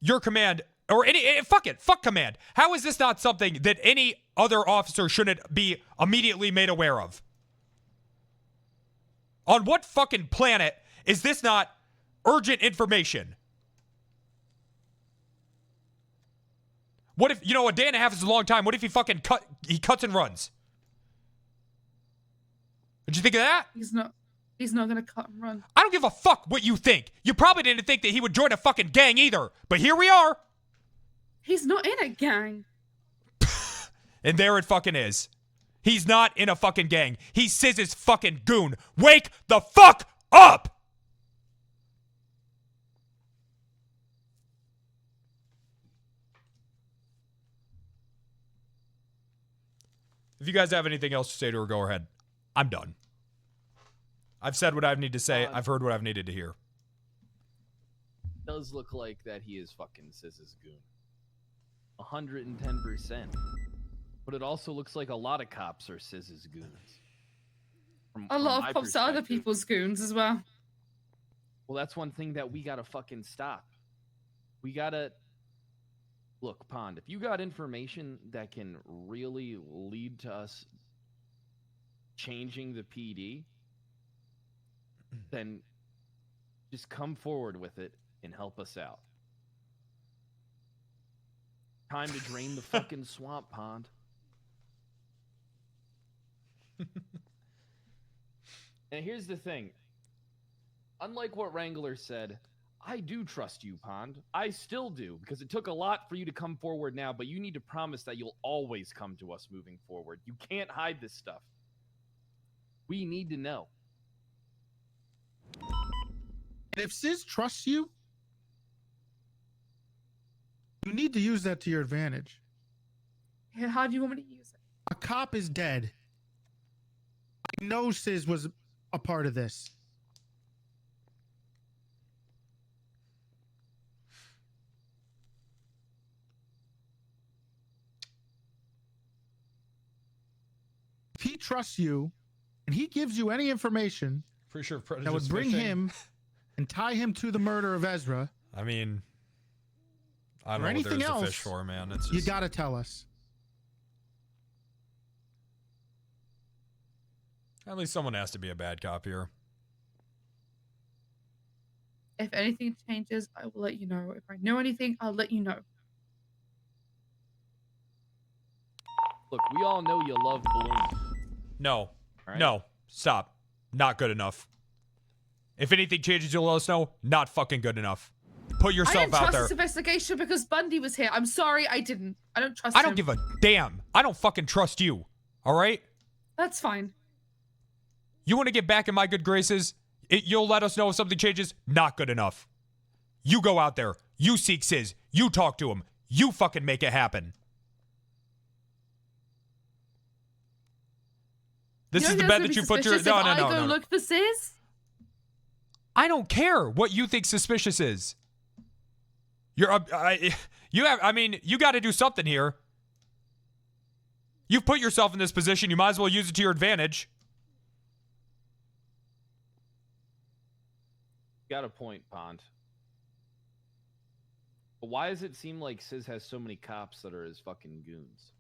your command or fuck command? How is this not something that any other officer shouldn't be immediately made aware of? On what fucking planet is this not urgent information? What if, a day and a half is a long time. What if he fucking cuts and runs? Did you think of that? He's not gonna cut and run. I don't give a fuck what you think. You probably didn't think that he would join a fucking gang either. But here we are. He's not in a gang. And there it fucking is. He's not in a fucking gang. He's Siz's fucking goon. Wake the fuck up! If you guys have anything else to say to her, go ahead. I'm done. I've said what I need to say. I've heard what I've needed to hear. Does look like that he is fucking Siz's goon. 110%. But it also looks like a lot of cops are Siz's goons. A lot of cops are other people's goons as well. Well, that's one thing that we gotta fucking stop. We gotta... Look, Pond, if you got information that can really lead to us changing the PD, then just come forward with it and help us out. Time to drain the fucking swamp, Pond. And here's the thing. Unlike what Wrangler said, I do trust you, Pond. I still do, because it took a lot for you to come forward now, but you need to promise that you'll always come to us moving forward. You can't hide this stuff. We need to know. And if Sis trusts you, you need to use that to your advantage. Yeah, how do you want me to use it? A cop is dead. I know Sis was a part of this. If he trusts you and he gives you any information Pretty sure that would bring him and tie him to the murder of Ezra, I mean, I don't or know what anything there's else, to fish for, man. It's just... you gotta tell us. At least someone has to be a bad cop here. If anything changes, I will let you know. If I know anything, I'll let you know. Look, we all know you love balloons. No. Right. No. Stop. Not good enough. If anything changes, you'll let us know. Not fucking good enough. Put I yourself didn't out trust there. this investigation because Bundy was here. I'm sorry, I didn't. I don't trust I him. don't give a damn. I don't fucking trust you. All right? That's fine. You want to get back in my good graces? You'll let us know if something changes? Not good enough. You go out there. You seek Sis. You talk to him. You fucking make it happen. This is the bed that you put your... No. I go look for Sis? I don't care what you think suspicious is. You got to do something here. You've put yourself in this position. You might as well use it to your advantage. Got a point, Pond. But why does it seem like Sis has so many cops that are his fucking goons?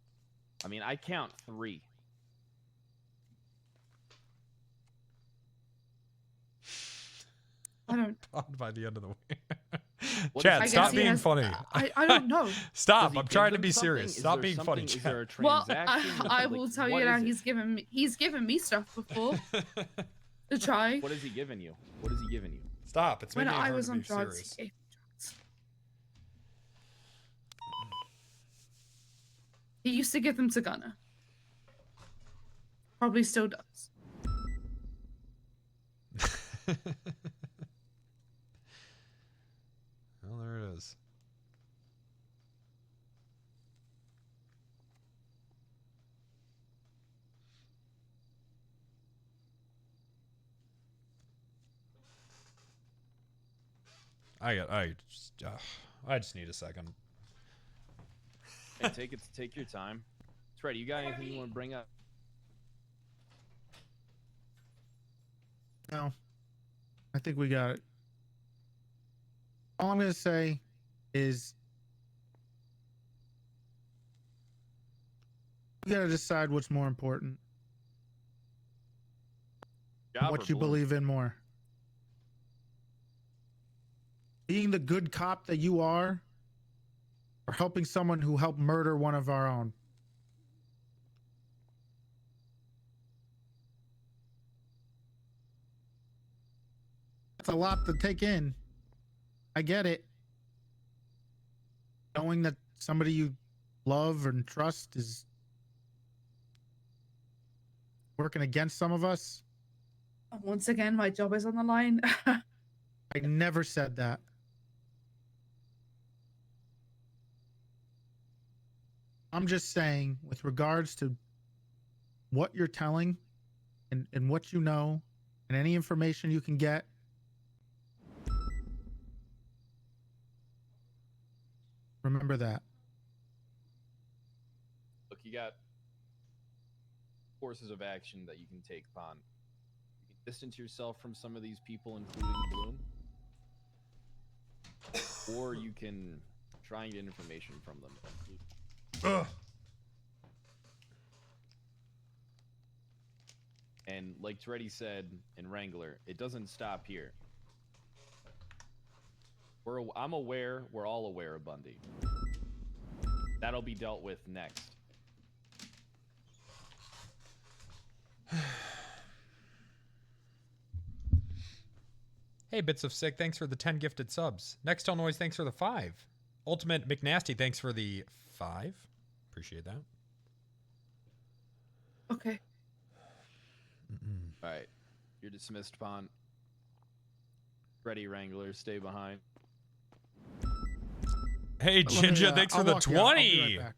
I mean, I count 3. I don't. By the end of the way. What Chad, is- stop being funny. I don't know. Stop. Does he I'm give trying to them be something? serious. Is Stop there being funny, something? Is there a Chad. Well, transaction? I Like, will tell what you now. is it? He's given me stuff before to try. What has he given you? What has he given you? Stop. It's When making it I hard was to on be drugs, serious. he gave me drugs. He used to give them to Gunner. Probably still does. Well, there it is. I just need a second. Hey, take your time. Freddy, you got anything you want to bring up? No. I think we got it. All I'm going to say is you got to decide what's more important. Job What or you balloon? believe in more. Being the good cop that you are, or helping someone who helped murder one of our own. That's a lot to take in. I get it. Knowing that somebody you love and trust is working against some of us. Once again, my job is on the line. I never said that. I'm just saying, with regards to what you're telling and what you know and any information you can get, remember that. Look, you got courses of action that you can take, Pond. You can distance yourself from some of these people, including Bloom, or you can try and get information from them. Ugh. And like Toretti said in Wrangler, it doesn't stop here. I'm aware, we're all aware of Bundy. That'll be dealt with next. Hey, Bits of Sick, thanks for the 10 gifted subs. Nextel Noise, thanks for the 5. Ultimate McNasty, thanks for the 5. Appreciate that. Okay. All right, you're dismissed, Pond. Ready, Wrangler, stay behind. Hey, Ginger, thanks for the walk you out. I'll be 20. right back.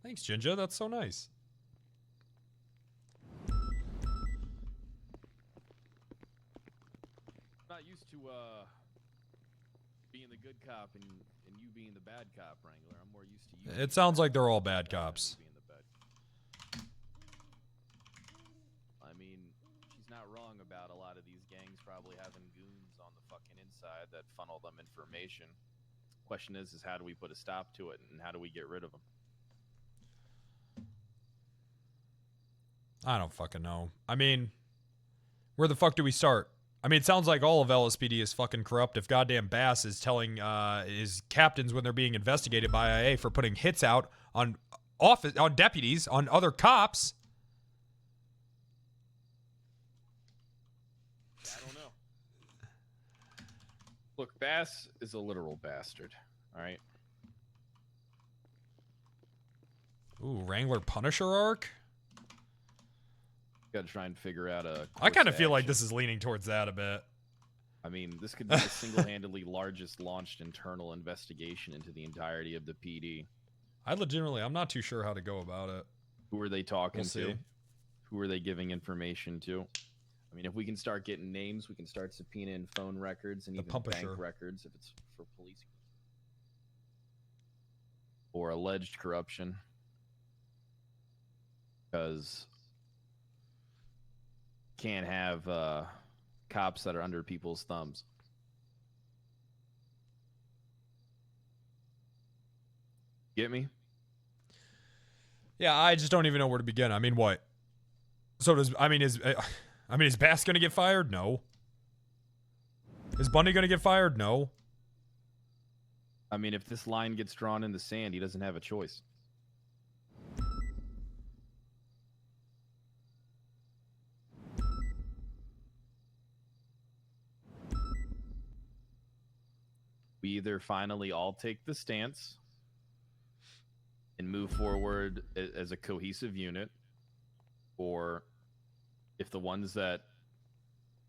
Thanks, Ginger. That's so nice. Not used to being the good cop and you being the bad cop, Wrangler. I'm more used to you. It sounds like they're all bad cops. I mean, she's not wrong about a lot of these gangs probably having goons on the fucking inside that funnel them information. Question is how do we put a stop to it and how do we get rid of them? I don't fucking know. I mean, where the fuck do we start? I mean, it sounds like all of LSPD is fucking corrupt if goddamn Bass is telling his captains when they're being investigated by IA for putting hits out on deputies, on other cops. I don't know. Look, Bass is a literal bastard. All right. Ooh, Wrangler Punisher arc? Got to try and figure out a. I kind of feel like this is leaning towards that a bit. I mean, this could be the single-handedly largest launched internal investigation into the entirety of the PD. I'm not too sure how to go about it. Who are they talking We'll see. to? Who are they giving information to? I mean, if we can start getting names, we can start subpoenaing phone records and even bank records if it's for police. Or alleged corruption. Because can't have cops that are under people's thumbs. Get me? Yeah, I just don't even know where to begin. I mean, what? So is Bass gonna get fired? No. Is Bundy gonna get fired? No. I mean, if this line gets drawn in the sand, he doesn't have a choice. We either finally all take the stance and move forward as a cohesive unit, or if the ones that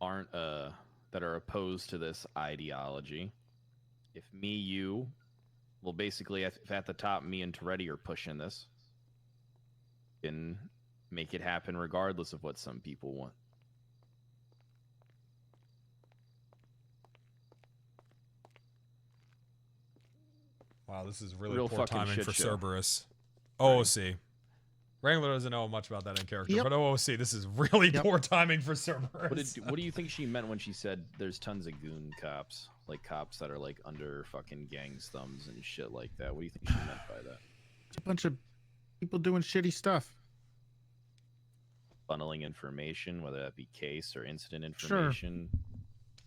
aren't that are opposed to this ideology, if me, you, well, basically if at the top me and Toretti are pushing this, can make it happen regardless of what some people want. Wow, this is really Real poor fucking timing shit for show. Cerberus. OOC. Wrangler doesn't know much about that in character, Yep. but OOC, this is really poor timing for Cerberus. What do you think she meant when she said there's tons of goon cops? Like cops that are like under fucking gangs' thumbs and shit like that. What do you think she meant by that? It's a bunch of people doing shitty stuff. Funneling information, whether that be case or incident information.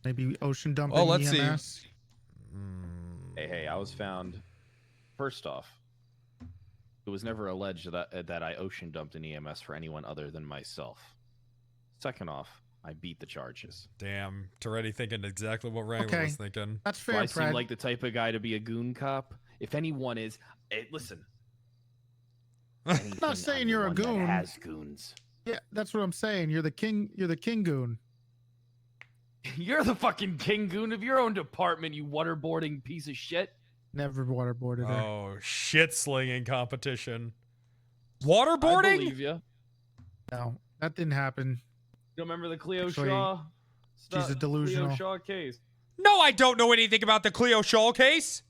Maybe ocean dumping. Well, let's EMS. see. Hey, I was found. First off, it was never alleged that I ocean dumped an EMS for anyone other than myself. Second off, I beat the charges. Damn, Toretti thinking exactly what Wrangler was thinking. That's Do fair, I seem Brad. like the type of guy to be a goon cop? If anyone is, hey, listen. I'm not saying you're a goon. Has goons. Yeah, that's what I'm saying. You're the king. You're the king goon. You're the fucking king goon of your own department, you waterboarding piece of shit. Never waterboarded her. Oh, shit slinging competition. I Waterboarding? believe you. No, that didn't happen. You don't remember the Cleo Actually, Shaw? she's a delusional. Cleo Shaw case. No, I don't know anything about the Cleo Shaw case.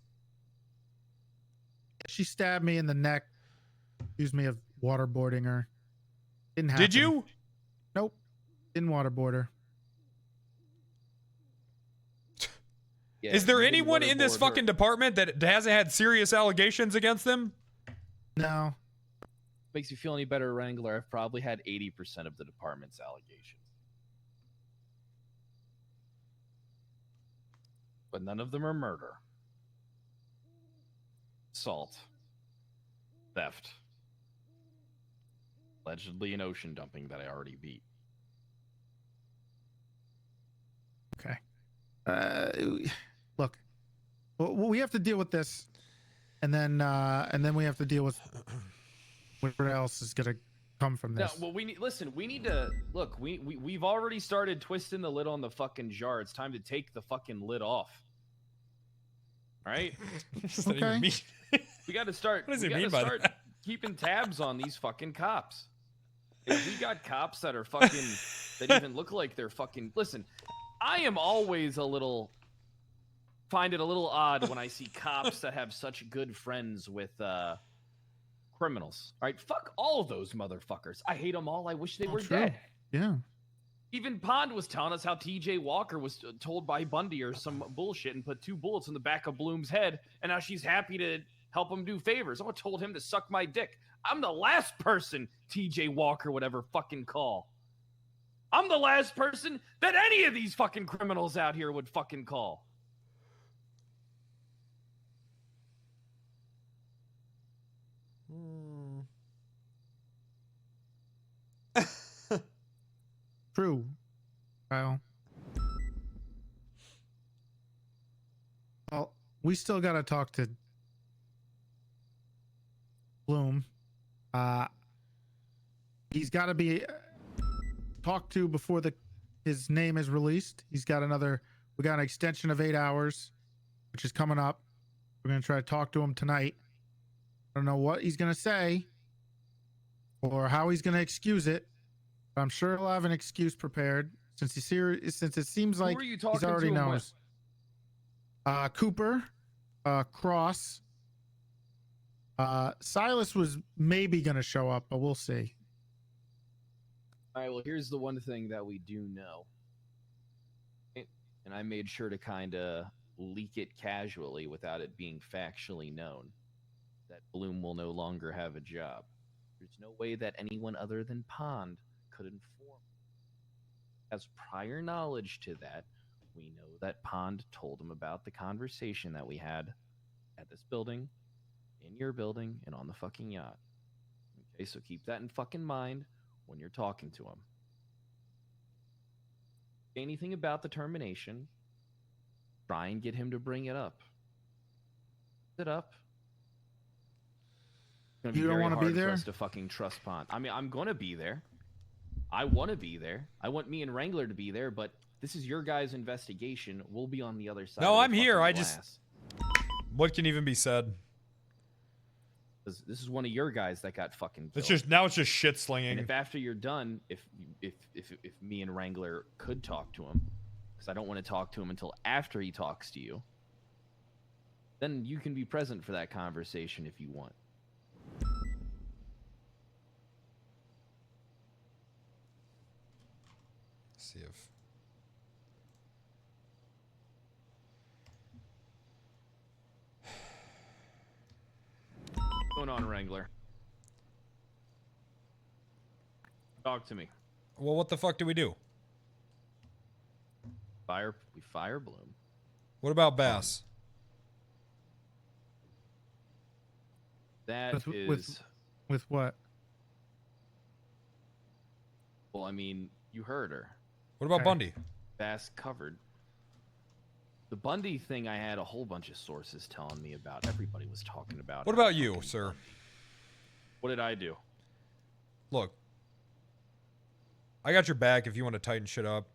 She stabbed me in the neck. Accused me of waterboarding her. Didn't happen. Did you? Nope. Didn't waterboard her. Yeah, Is there you didn't anyone in this waterboard her. fucking department that hasn't had serious allegations against them? No. Makes you feel any better, Wrangler? I've probably had 80% of the department's allegations. But none of them are murder, assault, theft, allegedly an ocean dumping that I already beat. Okay. Look, we have to deal with this, and then we have to deal with what else is gonna come from No, this. well, we need. Listen, we need to look. We've already started twisting the lid on the fucking jar. It's time to take the fucking lid off. All right. Okay. We got to start. What does we he gotta mean by start that? keeping tabs on these fucking cops. If we got cops that are fucking that even look like they're fucking. Listen, I am always find it a little odd when I see cops that have such good friends with criminals. All right, fuck all of those motherfuckers. I hate them all. I wish they were True. dead. Yeah. Even Pond was telling us how TJ Walker was told by Bundy or some bullshit and put 2 bullets in the back of Bloom's head, and now she's happy to help him do favors. I told him to suck my dick. I'm the last person TJ Walker would ever fucking call. I'm the last person that any of these fucking criminals out here would fucking call. True, Kyle. Well, we still got to talk to Bloom. He's got to be talked to before his name is released. We got an extension of 8 hours, which is coming up. We're going to try to talk to him tonight. I don't know what he's going to say or how he's going to excuse it. But I'm sure he'll have an excuse prepared since it seems like he's already knows. Cooper, Cross, Silas was maybe going to show up, but we'll see. All right, well, here's the one thing that we do know. And I made sure to kind of leak it casually without it being factually known. That Bloom will no longer have a job. There's no way that anyone other than Pond could inform. As prior knowledge to that, we know that Pond told him about the conversation that we had at this building, in your building, and on the fucking yacht. Okay, so keep that in fucking mind when you're talking to him. Anything about the termination, try and get him to bring it up. It up. You don't want to be there? For us to fucking trust Pond. I mean, I'm gonna be there. I want to be there. I want me and Wrangler to be there, but this is your guys' investigation. We'll be on the other side. No, of the I'm here. fucking glass. What can even be said? This is one of your guys that got fucking killed. It's just shit slinging. And if after you're done, if me and Wrangler could talk to him, because I don't want to talk to him until after he talks to you, then you can be present for that conversation if you want. See if What's going on, Wrangler? Talk to me. Well, what the fuck do we do? We fire Bloom. What about Bass? That with what? Well, I mean, you heard her. What about Bundy? Bass covered. The Bundy thing, I had a whole bunch of sources telling me about. Everybody was talking about. What about you, sir? What did I do? Look, I got your back if you want to tighten shit up.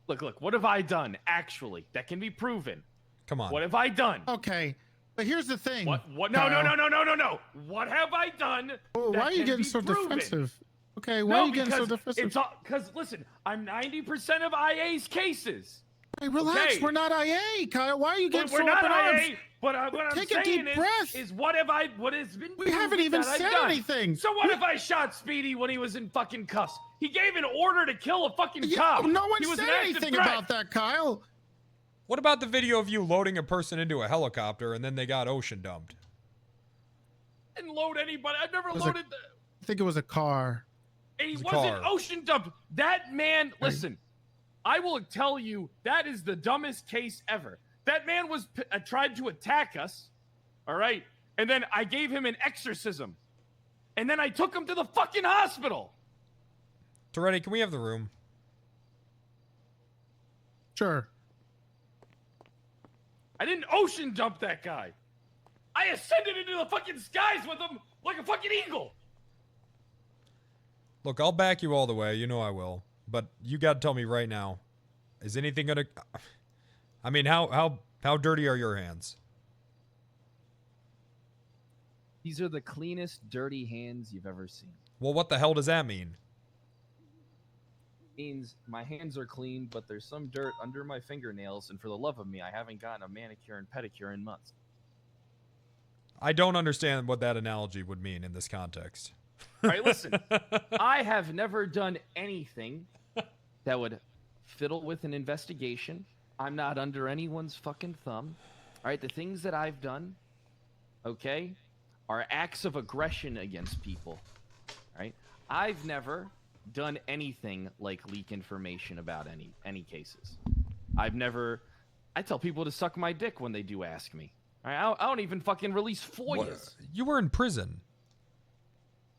Look, what have I done, actually, that can be proven? Come on. What have I done? Okay, but here's the thing. What? No. What have I done? Oh, why are you getting so defensive? Okay, why are you getting so defensive? Because, listen, I'm 90% of IA's cases. Hey, relax. Okay. We're not IA, Kyle. Why are you getting so up in arms? But what I'm Take a deep breath. Is what has been We haven't even said anything. So what if I shot Speedy when he was in fucking cuffs? He gave an order to kill a fucking cop. No one said anything about that, Kyle. What about the video of you loading a person into a helicopter and then they got ocean dumped? I didn't load anybody. I've never loaded I think it was a car. And he wasn't ocean dumped. That man, listen, I will tell you, that is the dumbest case ever. That man was tried to attack us, all right? And then I gave him an exorcism. And then I took him to the fucking hospital. Toretti, can we have the room? Sure. I didn't ocean dump that guy. I ascended into the fucking skies with him like a fucking eagle. Look, I'll back you all the way. You know I will. But you got to tell me right now. Is anything going to... I mean, how dirty are your hands? These are the cleanest dirty hands you've ever seen. Well, what the hell does that mean? It means my hands are clean, but there's some dirt under my fingernails, and for the love of me, I haven't gotten a manicure and pedicure in months. I don't understand what that analogy would mean in this context. All right, listen. I have never done anything that would fiddle with an investigation. I'm not under anyone's fucking thumb. All right, the things that I've done, okay, are acts of aggression against people. All right? I've never done anything like leak information about any cases. I tell people to suck my dick when they do ask me. I don't even fucking release FOIAs. What? You were in prison.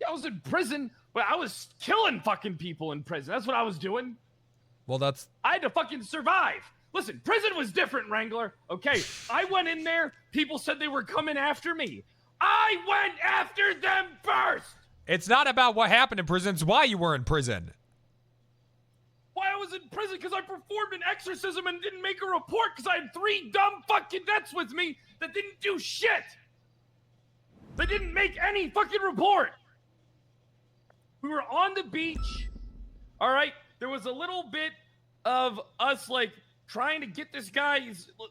Yeah, I was in prison, but I was killing fucking people in prison. That's what I was doing. Well, that's... I had to fucking survive. Listen, prison was different, Wrangler. Okay, I went in there. People said they were coming after me. I went after them first. It's not about what happened in prison. It's why you were in prison. Why I was in prison? Because I performed an exorcism and didn't make a report because I had 3 dumb fucking vets with me that didn't do shit. They didn't make any fucking report. We were on the beach. All right. There was a little bit of us like trying to get this guy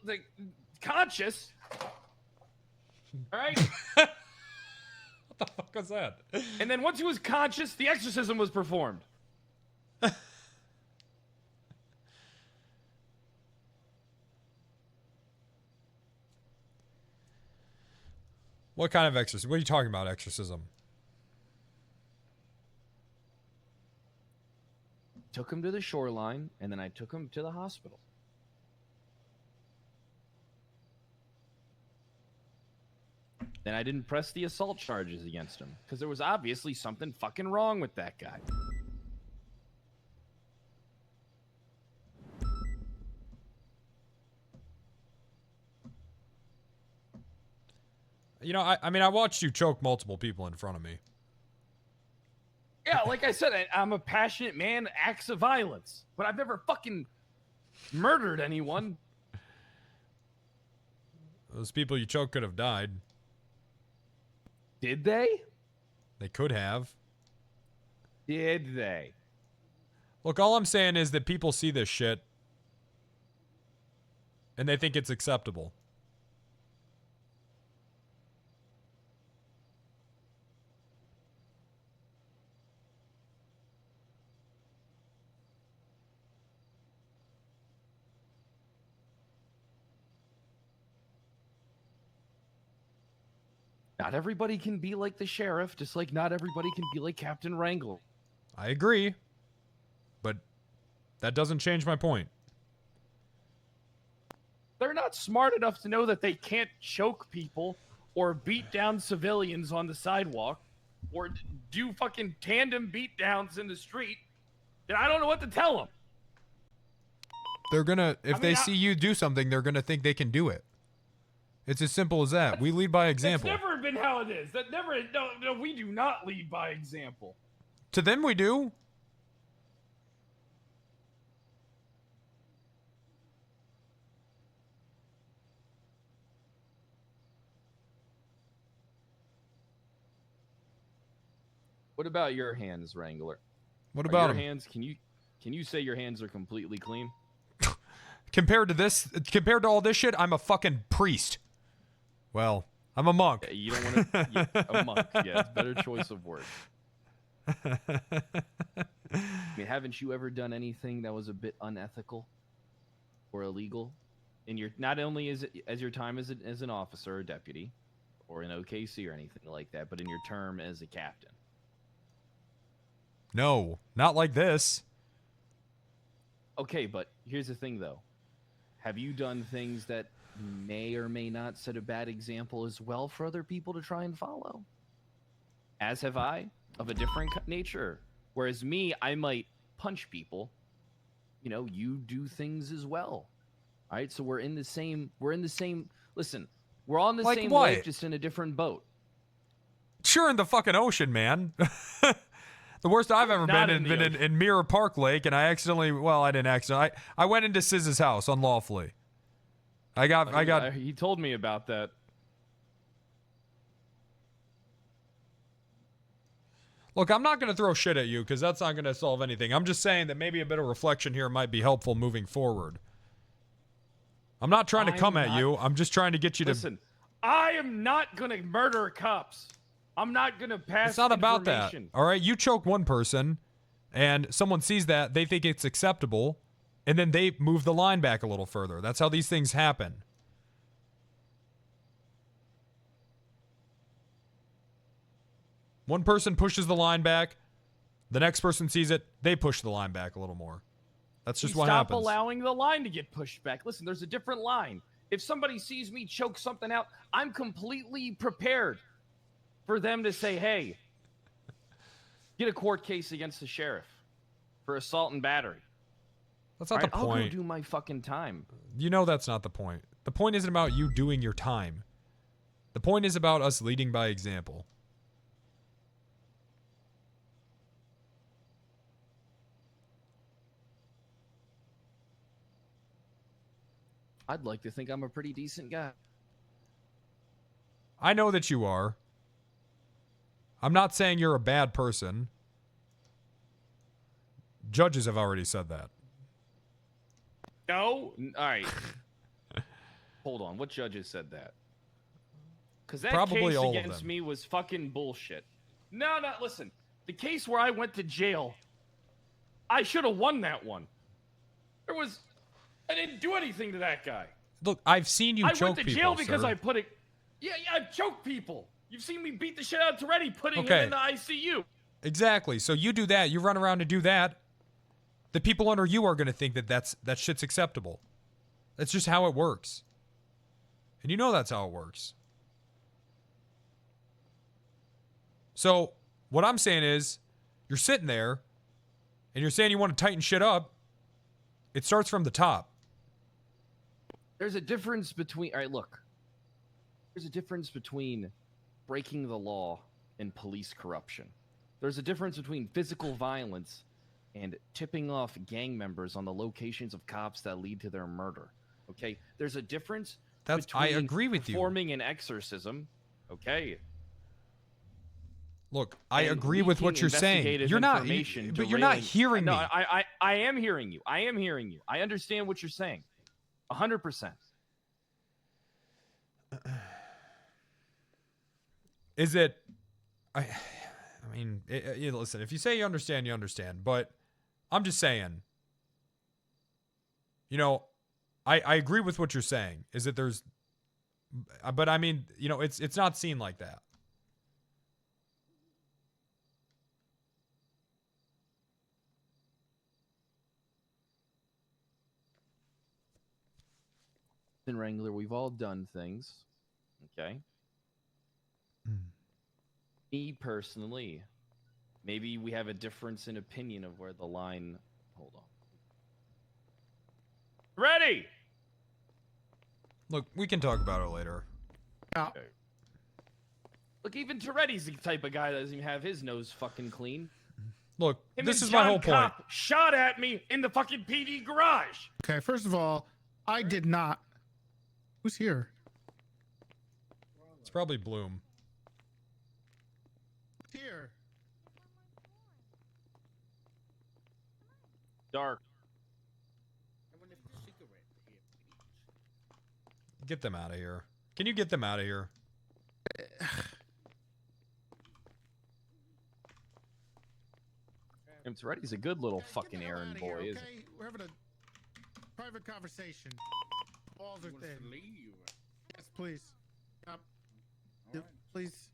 like conscious. All right. What the fuck was that? And then once he was conscious, the exorcism was performed. What kind of exorcism? What are you talking about, exorcism? Took him to the shoreline, and then I took him to the hospital. Then I didn't press the assault charges against him, because there was obviously something fucking wrong with that guy. You know, I mean, I watched you choke multiple people in front of me. Yeah, like I said, I'm a passionate man, acts of violence. But I've never fucking murdered anyone. Those people you choked could have died. Did they? They could have. Did they? Look, all I'm saying is that people see this shit and they think it's acceptable. Not everybody can be like the sheriff, just like not everybody can be like Captain Wrangler. I agree. But that doesn't change my point. They're not smart enough to know that they can't choke people or beat down civilians on the sidewalk or do fucking tandem beatdowns in the street. Then I don't know what to tell them. They're gonna, if they see you do something, they're gonna think they can do it. It's as simple as that. We lead by example. That's never been how it is. That never. No, we do not lead by example. To them, we do. What about your hands, Wrangler? What about your them? hands? Can you say your hands are completely clean? Compared to this, compared to all this shit, I'm a fucking priest. Well, I'm a monk. Yeah, you don't want to. Yeah, a monk. Yeah, it's a better choice of word. I mean, haven't you ever done anything that was a bit unethical or illegal in your, not only as your time as an officer or deputy or in OKC or anything like that, but in your term as a captain? No, not like this. Okay, but here's the thing, though. Have you done things that may or may not set a bad example as well for other people to try and follow? As have I, of a different nature. Whereas me, I might punch people. You know, you do things as well. All right, so we're in the same. Listen, we're on the like same what? wave, just in a different boat. Sure, in the fucking ocean, man. The worst I've ever been in Mirror Park Lake, and I accidentally, well, I didn't accidentally. I went into Siz's house unlawfully. He told me about that. Look, I'm not going to throw shit at you because that's not going to solve anything. I'm just saying that maybe a bit of reflection here might be helpful moving forward. I'm not trying to come at you. I'm just trying to get you to... Listen, I am not going to murder cops. I'm not going to pass It's not about that. information. All right, you choke one person, and someone sees that, they think it's acceptable, and then they move the line back a little further. That's how these things happen. One person pushes the line back, the next person sees it, they push the line back a little more. That's just what happens. Stop allowing the line to get pushed back. Listen, there's a different line. If somebody sees me choke something out, I'm completely prepared for them to say, hey, get a court case against the sheriff for assault and battery. That's not the I'll go point. do my fucking time. You know that's not the point. The point isn't about you doing your time. The point is about us leading by example. I'd like to think I'm a pretty decent guy. I know that you are. I'm not saying you're a bad person. Judges have already said that. No? All right. Hold on. What judges said that? Because that Probably case all of against them. me was fucking bullshit. No, listen. The case where I went to jail, I should have won that one. I didn't do anything to that guy. Look, I've seen you choke people, I went to jail because sir. I put it... Yeah, I've choked people. You've seen me beat the shit out of Toretti, putting Okay. him in the ICU. Exactly. So you do that. You run around and do that. The people under you are going to think that that shit's acceptable. That's just how it works. And you know that's how it works. So what I'm saying is, you're sitting there, and you're saying you want to tighten shit up. It starts from the top. There's a difference between... All right, look. There's a difference between breaking the law and police corruption. There's a difference between physical violence and tipping off gang members on the locations of cops that lead to their murder. Okay? There's a difference between I agree with you. performing an exorcism. Okay? Look, I and agree with what leaking you're saying. investigative You're not, information but you're not derailing- hearing No, me. I am hearing you. I am hearing you. I understand what you're saying. 100%. Is it? I mean, listen. If you say you understand, you understand. But I'm just saying. You know, I agree with what you're saying. Is that there's, but I mean, you know, it's not seen like that. In Wrangler, we've all done things. Okay? Me personally, maybe we have a difference in opinion of where the line... Hold on. Ready! Look, we can talk about it later. Okay. Look, even Toretti's the type of guy that doesn't even have his nose fucking clean. Look, Him this and is my John whole point. Kopp shot at me in the fucking PD garage. Okay, first of all, I did not. Who's here? It's probably Bloom. Here. Dark. Get them out of here. Can you get them out of here? And Toretti's a good little fucking errand boy, isn't he? Okay, we're having a private conversation. Balls are thin. Yes, please. Please.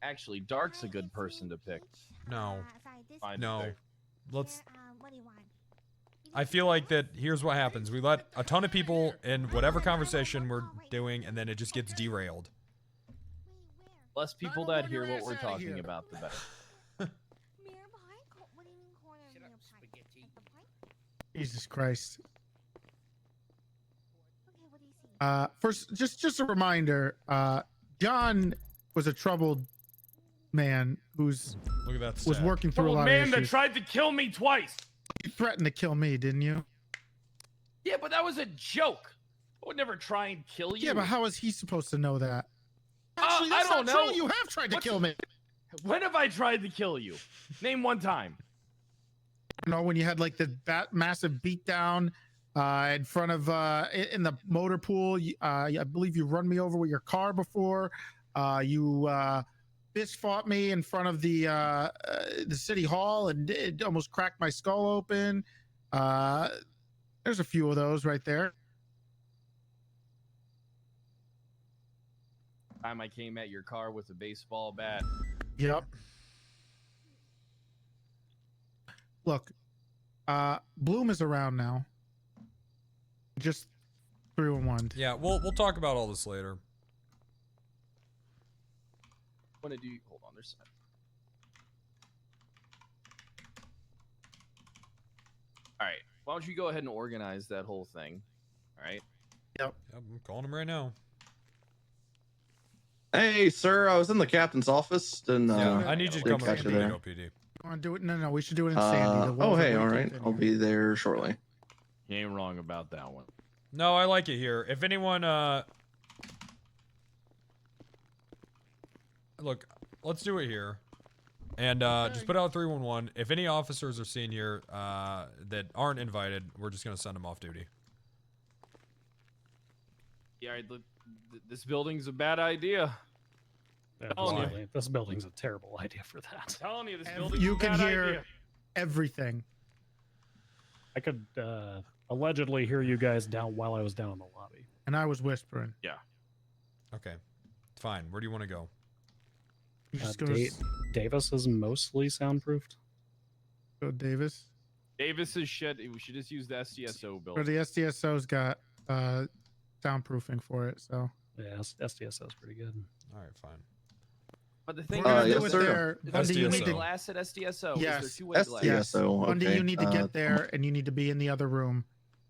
Actually, Dark's a good person to pick. No. Fine No. pick. Let's. I feel like that here's what happens. We let a ton of people in whatever conversation we're doing, and then it just gets derailed. Less people that hear what we're talking about, the better. Jesus Christ. First, just a reminder. John was a troubled man who's Look at that was stat. working through a Old lot man of that issues. tried to kill me twice. You threatened to kill me, didn't you? Yeah, but that was a joke. I would never try and kill you. Yeah, but how is he supposed to know that? Actually, that's I don't not know. true. You have tried to kill me. When have I tried to kill you? Name one time. You know, when you had like the massive beatdown in front of in the motor pool. I believe you run me over with your car before. You fist fought me in front of the city hall and it almost cracked my skull open. There's a few of those right there. Time I came at your car with a baseball bat. Yep. Look, Bloom is around now. Just 311. Yeah, we'll talk about all this later. Want to do? Hold on, there's. All right. Why don't you go ahead and organize that whole thing? All right. Yep. I'm calling him right now. Hey, sir, I was in the captain's office. And I need you to come catch with you me to there. OPD. You want to do it? No, we should do it in Sandy. The Oh, walls are hey, way all too right. thin I'll here. be there shortly. You ain't wrong about that one. No, I like it here. If anyone, look, let's do it here. And just put out 311. If any officers are seen here that aren't invited, we're just gonna send them off duty. Yeah, this building's a bad idea. Absolutely. This building's a terrible idea for that. I'm telling you, this building's You a can bad hear idea. everything. I could allegedly hear you guys down while I was down in the lobby. And I was whispering. Yeah. Okay, fine. Where do you want to go? Davis is mostly soundproofed. Go Davis. Davis's shed. We should just use the SDSO Or building. the SDSO's got soundproofing for it, so. Yeah, SDSO is pretty good. All right, fine. But the thing We're gonna is, do it there. Bundy, you need to glass at SDSO. Yes. Is there two-way glass? Yes. Bundy, okay. you need to get there, and you need to be in the other room,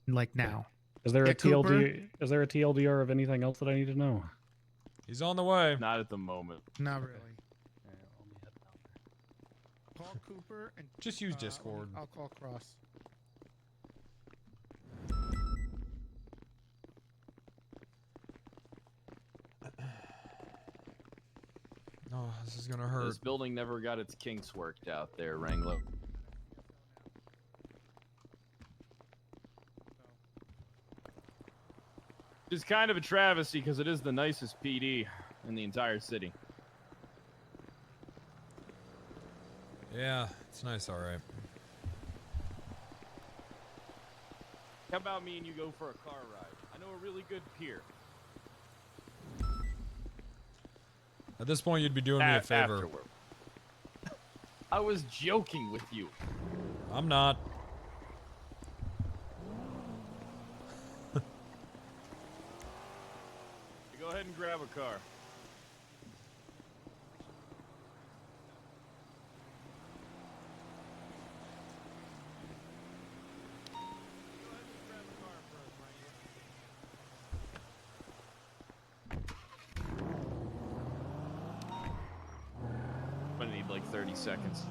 like now. Is there a Get Cooper. TLD? Is there a TLDR of anything else that I need to know? He's on the way. Not at the moment. Not really. Call Cooper and just use Discord. I'll call Cross. Oh, this is gonna hurt. This building never got its kinks worked out there, Wrangler. It's kind of a travesty because it is the nicest PD in the entire city. Yeah, it's nice. All right. How about me and you go for a car ride? I know a really good pier. At this point, you'd be doing me a favor. Afterward. I was joking with you. I'm not. Go ahead and grab a car. I'm gonna need like 30 seconds.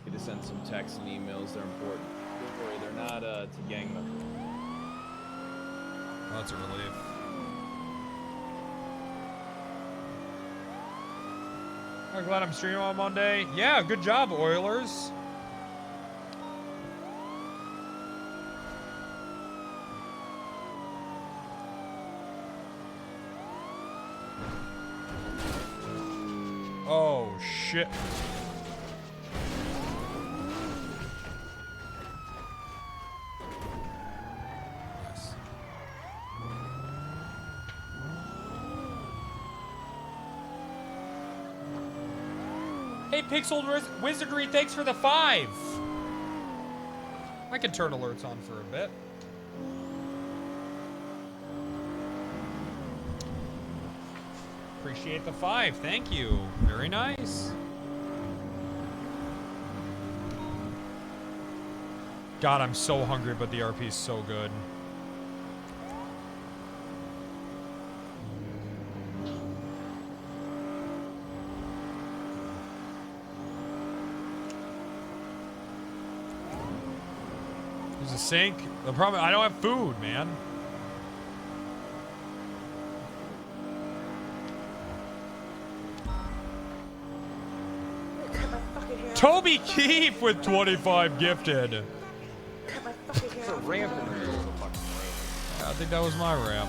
Need to send some texts and emails. They're important. Don't worry, they're not to gang members. Oh, that's a relief. I'm glad I'm streaming on Monday. Yeah, good job, Oilers. Oh, shit. Hey, Pixel Wizardry, thanks for the 5. I can turn alerts on for a bit. Appreciate the 5. Thank you. Very nice. God, I'm so hungry, but the RP is so good. There's a sink. The problem, I don't have food, man. Toby Keefe with 25 gifted. It's a ramp in the middle of the fucking road. I think that was my ramp.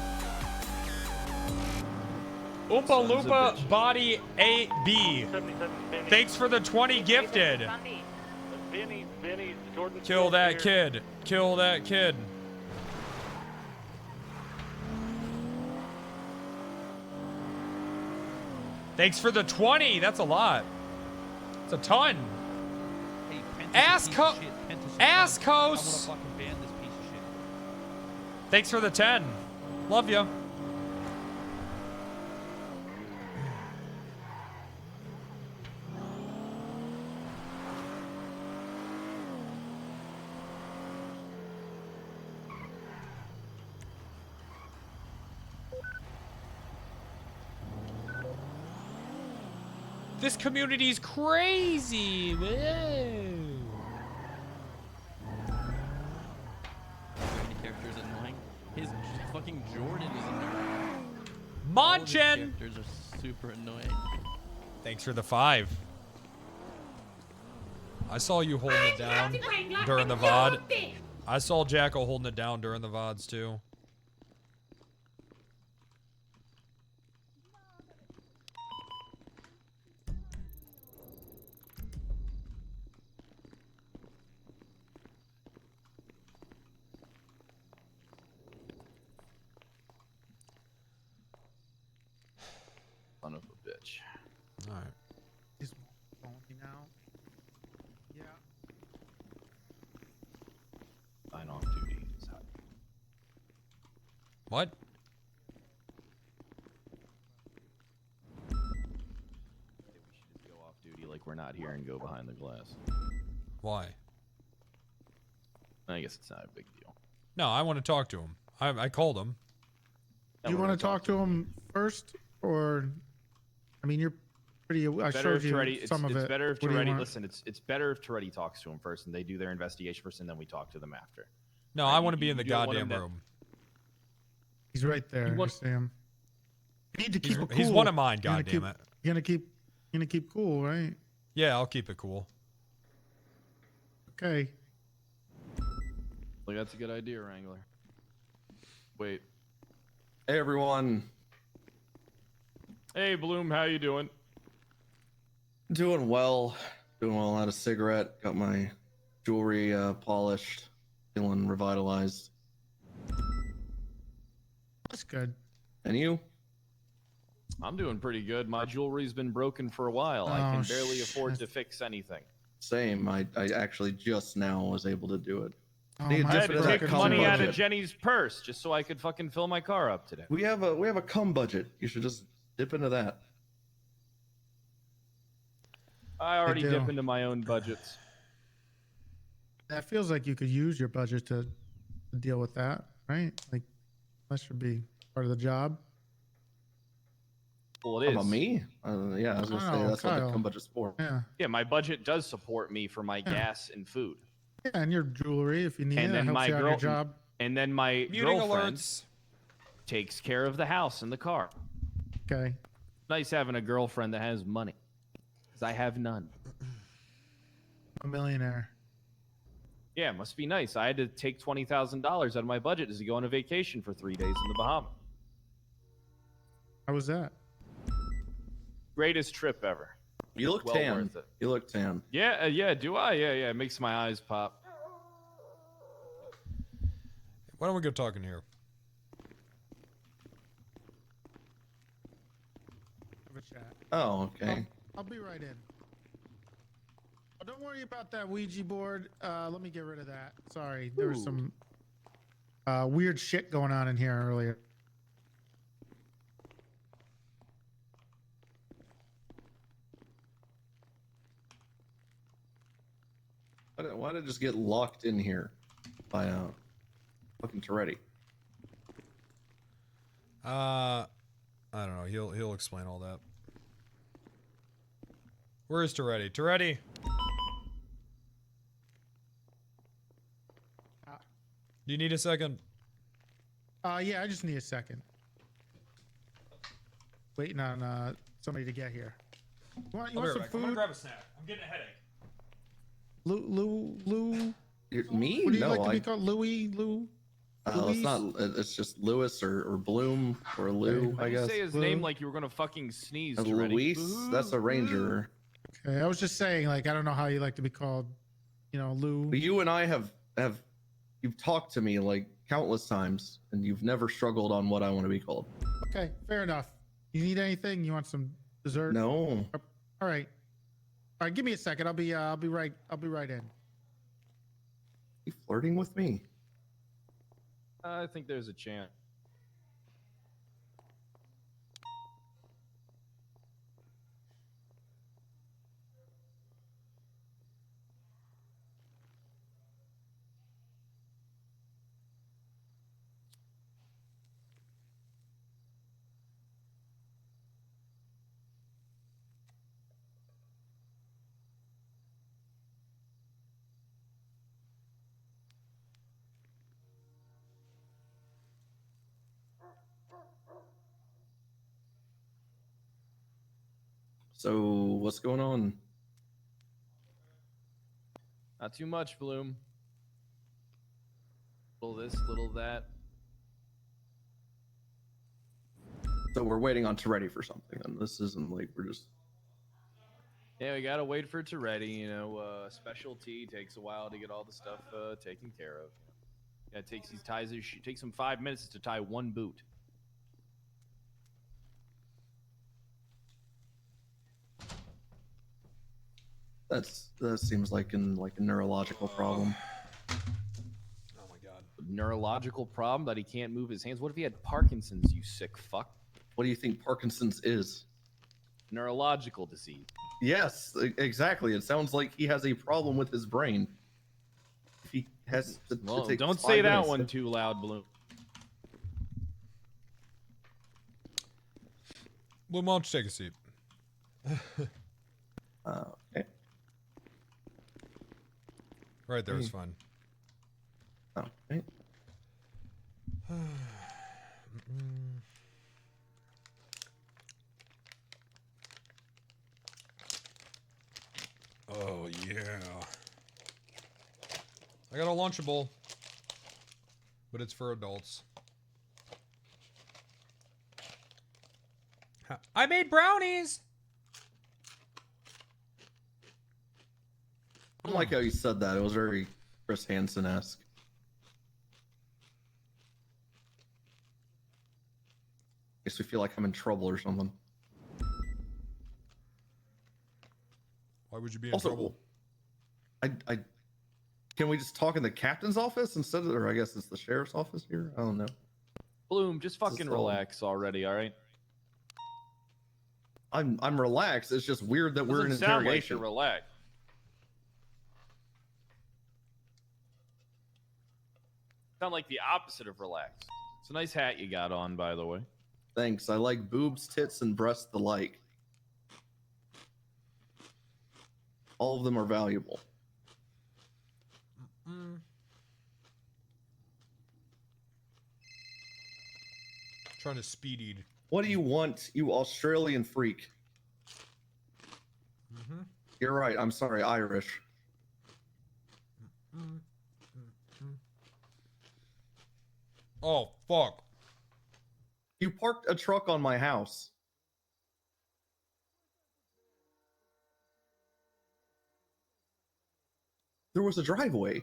Oompa Sons of Loompa bitch. Body 8B. Thanks for the 20 gifted. Vinny, Jordan. Kill that kid. Kill that kid. Thanks for the 20. That's a lot. It's a ton. Ass coast. Thanks for the 10. Love you. This community's crazy. Whoa. Any characters annoying? His fucking Jordan is annoying. Monchin! Characters are super annoying. Thanks for the 5. I saw you holding it down during the VOD. I saw Jacko holding it down during the VODs too. Son of a bitch. All right. Is phony now? Yeah. Sign off duty. What? We should just go off duty like we're not here and go behind the glass. Why? I guess it's not a big deal. No, I want to talk to him. I called him. You want to talk to him first, or? I mean, you're pretty. I showed you some of it. It's better if What do you Toretti. want? Listen, it's better if Toretti talks to him first, and they do their investigation first, and then we talk to them after. No, I want to be in the goddamn room. He's right there. You see him. You need to keep it cool. He's one of mine. You're Goddamn it. You're gonna keep cool, right? Yeah, I'll keep it cool. Okay. Well, that's a good idea, Wrangler. Wait. Hey, everyone. Hey, Bloom, how you doing? Doing well. Doing well. Had a cigarette. Got my jewelry polished. Feeling revitalized. That's good. And you? I'm doing pretty good. My jewelry's been broken for a while. I can barely afford to fix anything. Same. I actually just now was able to do it. I had to take money out of Jenny's purse just so I could fucking fill my car up today. We have a cum budget. You should just dip into that. I already do. dip into my own budgets. That feels like you could use your budget to deal with that, right? Like that should be part of the job. Well, it is. How about me? Yeah, I was gonna say that's what the cum budget's for. Yeah. Yeah, my budget does support me for my gas and food. Yeah, and your jewelry if you need And it. then Helps my you out on your job. And then my Muting girlfriend alerts. takes care of the house and the car. Okay. Nice having a girlfriend that has money, because I have none. A millionaire. Yeah, it must be nice. I had to take $20,000 out of my budget to go on a vacation for 3 days in the Bahamas. How was that? Greatest trip ever. You look Well tan. worth it. You look tan. Yeah, yeah. Do I? Yeah. It makes my eyes pop. Why don't we go talk in here? Have a chat. Oh, okay. I'll be right in. Oh, don't worry about that Ouija board. Let me get rid of that. Sorry, there was some weird shit going on in here earlier. Why did it just get locked in here by fucking Toretti? I don't know. He'll explain all that. Where is Toretti? Toretti. Do you need a second? Yeah, I just need a second. Waiting on somebody to get here. You want some food? I'm gonna grab a snack. I'm getting a headache. Lou. Me? What do you No, like to be called? Louis? It's not. It's just Lewis or Bloom or Lou. Why I did you guess. say his name like you were gonna fucking sneeze? And Toretti? Luis. That's a ranger. Okay, I was just saying, like, I don't know how you like to be called. You know, Lou. But you and I have you've talked to me like countless times, and you've never struggled on what I want to be called. Okay, fair enough. You need anything? You want some dessert? No. All right. All right, give me a second. I'll be right in. You flirting with me? I think there's a chance. So what's going on? Not too much, Bloom. Little this, little that. So we're waiting on Toretti for something. Then this isn't like we're just. Yeah, we gotta wait for it to ready. You know, specialty takes a while to get all the stuff taken care of. Yeah, it takes these ties. It takes them 5 minutes to tie one boot. That seems like a neurological problem. Oh my god. Neurological problem that he can't move his hands. What if he had Parkinson's? You sick fuck. What do you think Parkinson's is? Neurological disease. Yes, exactly. It sounds like he has a problem with his brain. If he has to Well, take don't 5 say that minutes one to- too loud, Bloom. Bloom, why don't you take a seat? Okay. Right there is fine. Okay. Oh yeah. I got a Lunchable, but it's for adults. I made brownies. I don't like how you said that. It was very Chris Hansen-esque. Makes me feel like I'm in trouble or something. Why would you be in trouble? I can we just talk in the captain's office instead of, or I guess it's the sheriff's office here? I don't know. Bloom, just fucking relax already, all right? I'm relaxed. It's just weird that we're in Doesn't sound like interrogation. you're relaxed. Sound like the opposite of relaxed. It's a nice hat you got on, by the way. Thanks. I like boobs, tits, and breasts alike. All of them are valuable. Trying to speed-eat. What do you want, you Australian freak? You're right. I'm sorry, Irish. Oh, fuck. You parked a truck on my house. There was a driveway.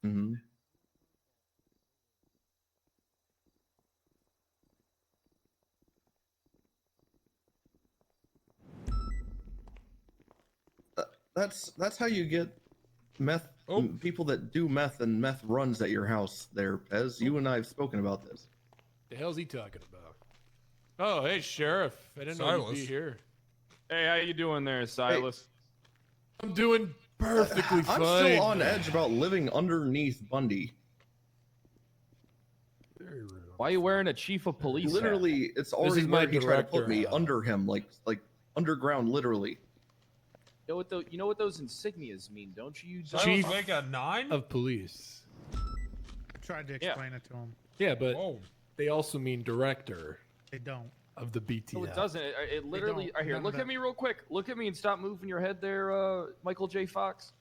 Mm-hmm. That's how you get meth. People that do meth and meth runs at your house there, Pez. You and I have spoken about this. The hell's he talking about? Oh, hey, Sheriff. I didn't know you'd be here. Hey, how you doing there, Silas? I'm doing perfectly fine. I'm still on edge about living underneath Bundy. Why are you wearing a chief of police hat? Literally, it's already where he tried to put me under him, like underground, literally. You know what those insignias mean, don't you? Chief like a 9 of police. I tried to explain it to him. Yeah, but they also mean director. They don't. Of the BTF. No, it doesn't. It literally. Here, None of look that. at me real quick. Look at me and stop moving your head there, Michael J. Fox.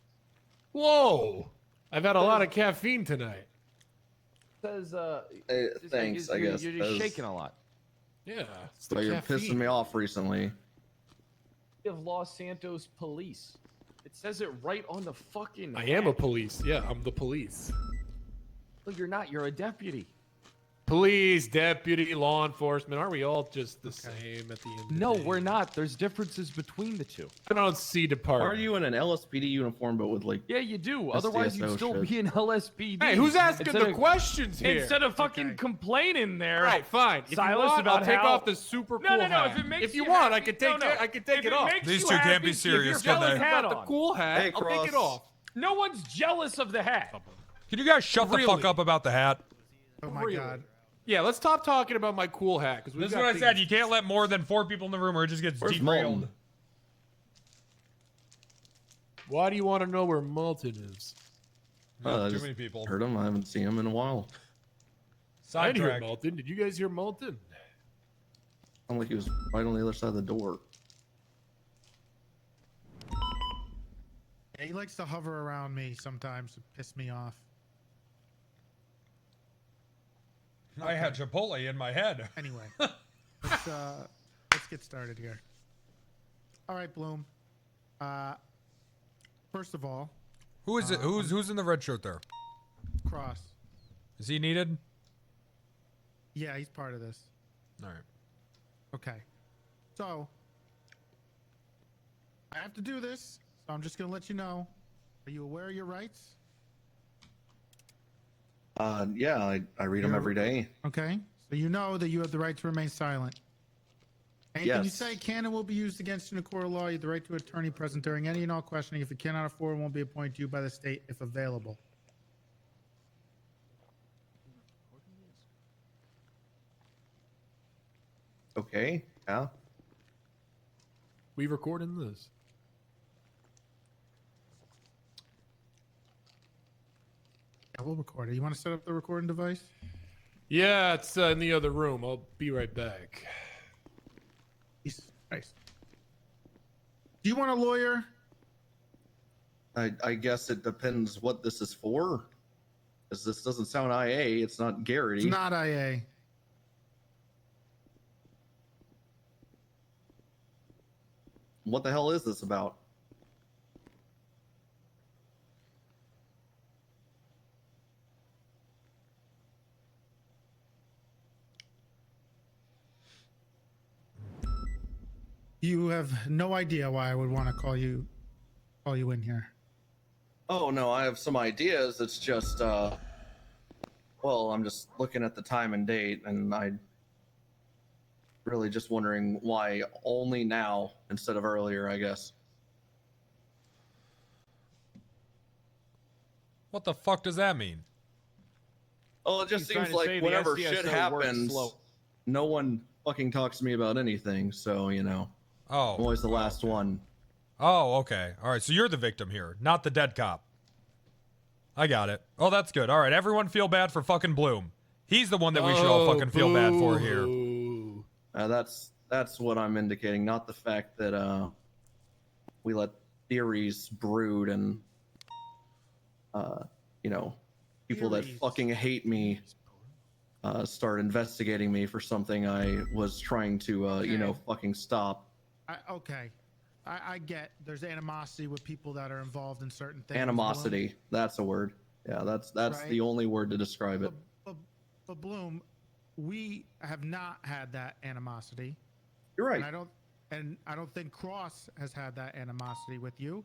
Whoa! I've had a lot of caffeine tonight. Says, Thanks, I guess. You're just Pez. shaking a lot. Yeah, it's the But you're caffeine. pissing me off recently. Of Los Santos Police. It says it right on the fucking. I am a police. Yeah, I'm the police. No, you're not. You're a deputy. Police, deputy, law enforcement. Aren't we all just the same at the end? No, we're not. There's differences between the two. I don't see department. Are you in an LSPD uniform, but with like? Yeah, you do. Otherwise, you'd still be in LSPD. Hey, who's asking Instead the of- questions here? Instead of fucking complaining there. All right, fine. If Silas, you want, about I'll take how- off the super cool No. hat. If it makes if you you want, I happy- could take no. it. I could take If it off. makes These you two can't happy, be if serious, you're can jealous, they? hat Got the on. cool hat. Hey, I'll take it Cross. off. No one's jealous of the hat. Can you guys shut the fuck up about the hat? Oh my god. Yeah, let's stop talking about my cool hat because This is what I said. You can't let more than 4 people in the room, or it just gets Where's derailed. Molten? Why do you want to know where Molten is? I too just many people. Heard him. I haven't seen him in a while. I didn't hear Sidetrack. Molten. Did you guys hear Molten? Sounded like he was right on the other side of the door. Yeah, he likes to hover around me sometimes to piss me off. I had Chipotle in my head. Anyway, let's get started here. All right, Bloom. First of all, Who is it? Who's in the red shirt there? Cross. Is he needed? Yeah, he's part of this. All right. Okay. So I have to do this, so I'm just gonna let you know. Are you aware of your rights? Yeah, I read them every day. Okay. So you know that you have the right to remain silent. Anything you Yes. say can and will be used against you in a court of law. You have the right to an attorney present during any and all questioning. If you cannot afford, won't be appointed to you by the state if available. Okay. Yeah. We recording this. Yeah, we'll record it. You want to set up the recording device? Yeah, it's in the other room. I'll be right back. Nice. Do you want a lawyer? I guess it depends what this is for. Because this doesn't sound IA. It's not Garrity. It's not IA. What the hell is this about? You have no idea why I would want to call you in here. Oh no, I have some ideas. It's just well, I'm just looking at the time and date, and I really just wondering why only now instead of earlier, I guess. What the fuck does that mean? Oh, it just He's trying seems to like say the whenever SDSO shit works happens, slow. no one fucking talks to me about anything. So you know, Oh. I'm always the last one. Oh, okay. All right. So you're the victim here, not the dead cop. I got it. Oh, that's good. All right. Everyone feel bad for fucking Bloom. He's the one that we should all fucking feel bad for here. That's what I'm indicating, not the fact that we let theories brood and you know, people that fucking hate me start investigating me for something I was trying to you know, fucking stop. Okay. I get there's animosity with people that are involved in certain things. Animosity, that's a word. Yeah, that's Right. the only word to describe it. But Bloom, we have not had that animosity. You're right. And I don't think Cross has had that animosity with you.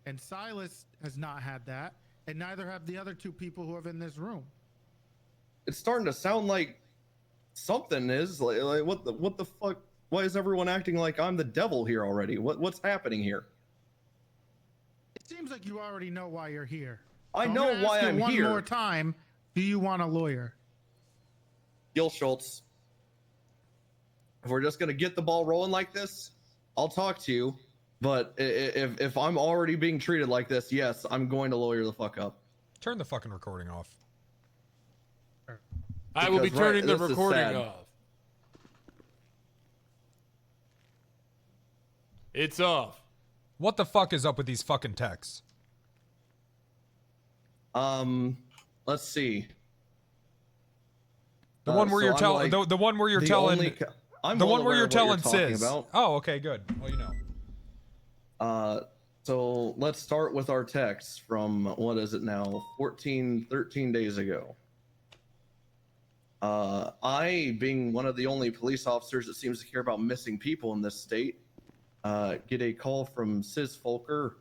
And Silas has not had that. And neither have the other two people who are in this room. It's starting to sound like something is like what the fuck? Why is everyone acting like I'm the devil here already? What's happening here? It seems like you already know why you're here. I So know gonna why ask you I'm one here. more time. Do you want a lawyer? Gil Schultz, if we're just gonna get the ball rolling like this, I'll talk to you. But if I'm already being treated like this, yes, I'm going to lawyer the fuck up. Turn the fucking recording off. I will be Because, turning the this is recording sad. off. It's off. What the fuck is up with these fucking texts? Let's see. The one where so you're I'm telling like the one where you're the telling only I'm the well one where aware you're of what telling talking Sis. about. Oh, okay, good. Well, you know. So let's start with our text from what is it now? 13 days ago. I, being one of the only police officers that seems to care about missing people in this state, get a call from Sis Folker.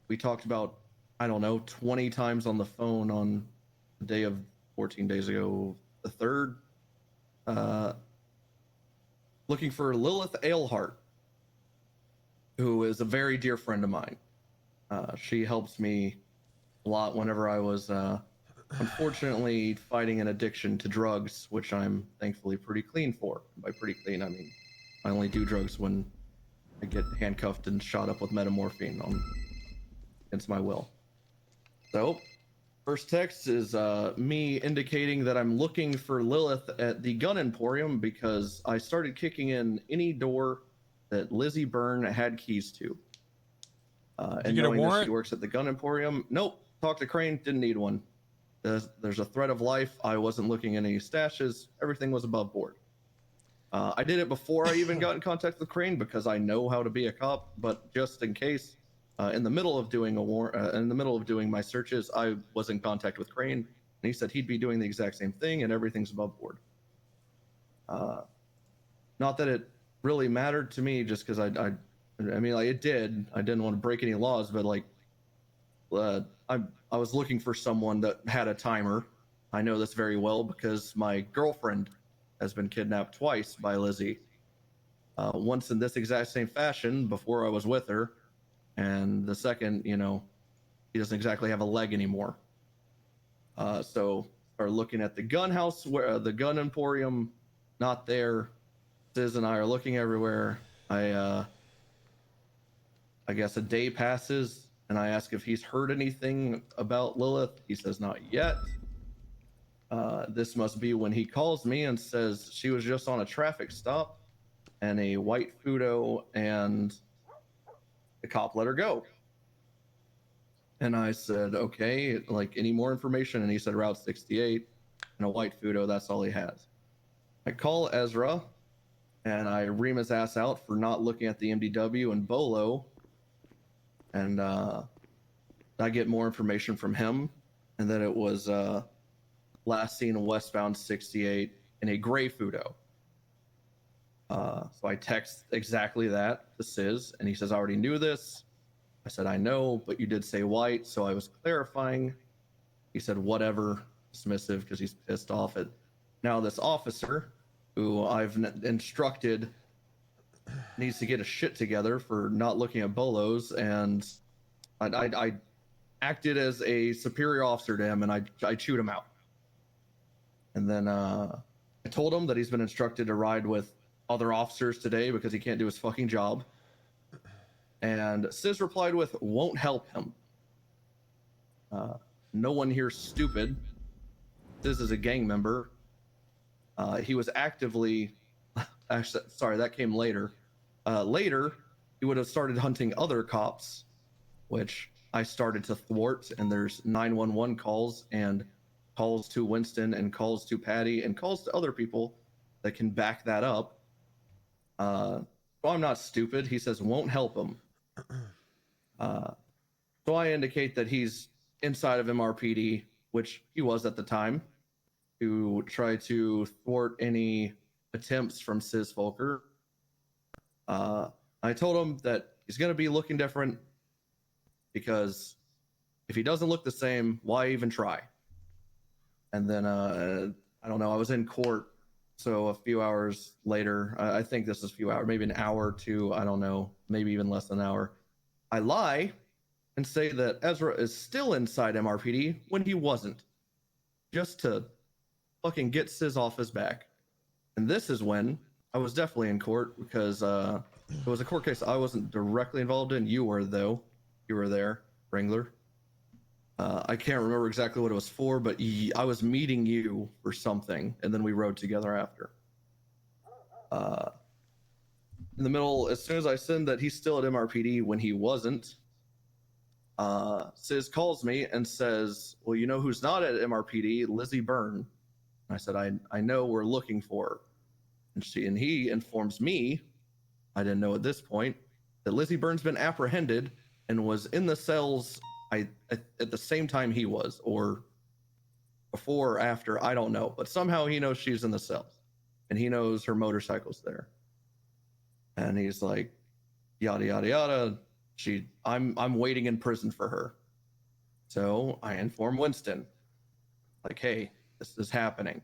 We talked about, I don't know, 20 times on the phone on the day of 14 days ago, the 3rd, looking for Lilith Ailhart, who is a very dear friend of mine. She helps me a lot whenever I was unfortunately fighting an addiction to drugs, which I'm thankfully pretty clean for. By pretty clean, I mean I only do drugs when I get handcuffed and shot up with metamorphine against my will. So, first text is me indicating that I'm looking for Lilith at the Gun Emporium because I started kicking in any door that Lizzie Byrne had keys to. And get a knowing that warrant? she works at the Gun Emporium, nope. Talked to Crane, didn't need one. There's a threat of life. I wasn't looking at any stashes. Everything was above board. I did it before I even got in contact with Crane because I know how to be a cop. But just in case, in the middle of doing my searches, I was in contact with Crane, and he said he'd be doing the exact same thing, and everything's above board. Not that it really mattered to me, just because I mean, like, it did. I didn't want to break any laws, but like, I was looking for someone that had a timer. I know this very well because my girlfriend has been kidnapped twice by Lizzie. Once in this exact same fashion before I was with her, and the second, you know, he doesn't exactly have a leg anymore. So are looking at the gun house, where the Gun Emporium, not there. Sis and I are looking everywhere. I guess a day passes, and I ask if he's heard anything about Lilith. He says not yet. This must be when he calls me and says she was just on a traffic stop and a white Fudo, and the cop let her go. And I said, okay, like, any more information? And he said Route 68 and a white Fudo, that's all he has. I call Ezra and I ream his ass out for not looking at the MDW and Bolo. And I get more information from him, and that it was last seen westbound 68 in a gray Fudo. So I text exactly that to Sis, and he says, I already knew this. I said, I know, but you did say white, so I was clarifying. He said, whatever, dismissive, because he's pissed off at now this officer, who I've instructed needs to get his shit together for not looking at Bolos, and I acted as a superior officer to him, and I chewed him out. And then I told him that he's been instructed to ride with other officers today because he can't do his fucking job. And Sis replied with, won't help him. No one here's stupid. Sis is a gang member. He was actively, actually, sorry, that came later. Later, he would have started hunting other cops, which I started to thwart, and there's 911 calls and calls to Winston and calls to Patty and calls to other people that can back that up. So I'm not stupid. He says won't help him. So I indicate that he's inside of MRPD, which he was at the time, to try to thwart any attempts from Sis Volker. I told him that he's going to be looking different because if he doesn't look the same, why even try? And then, I don't know, I was in court. So a few hours later, I think this is a few hours, maybe an hour or two, I don't know, maybe even less than an hour. I lie and say that Ezra is still inside MRPD when he wasn't, just to fucking get Sis off his back. And this is when I was definitely in court because it was a court case I wasn't directly involved in. You were, though. You were there, Wrangler. I can't remember exactly what it was for, but I was meeting you for something, and then we rode together after. In the middle, as soon as I said that he's still at MRPD when he wasn't, Sis calls me and says, well, you know who's not at MRPD? Lizzie Byrne. I said, I know, we're looking for her. And he informs me, I didn't know at this point, that Lizzie Byrne's been apprehended and was in the cells at the same time he was, or before or after, I don't know, but somehow he knows she's in the cells and he knows her motorcycle's there. And he's like, yada yada yada. I'm waiting in prison for her. So I inform Winston, like, hey, this is happening.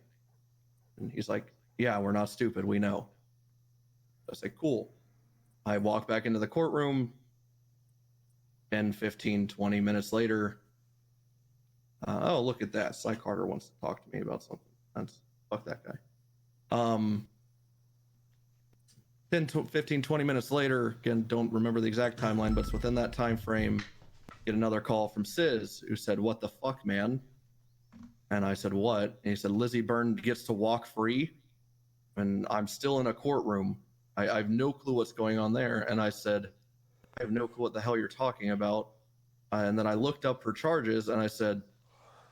And he's like, yeah, we're not stupid, we know. I say, cool. I walk back into the courtroom. 10, 15, 20 minutes later, oh, look at that. Cy Carter wants to talk to me about something. Fuck that guy. 10, 15, 20 minutes later, again, don't remember the exact timeline, but it's within that time frame, get another call from Sis, who said, what the fuck, man? And I said, what? And he said, Lizzie Byrne gets to walk free, and I'm still in a courtroom. I have no clue what's going on there. And I said, I have no clue what the hell you're talking about. And then I looked up her charges, and I said,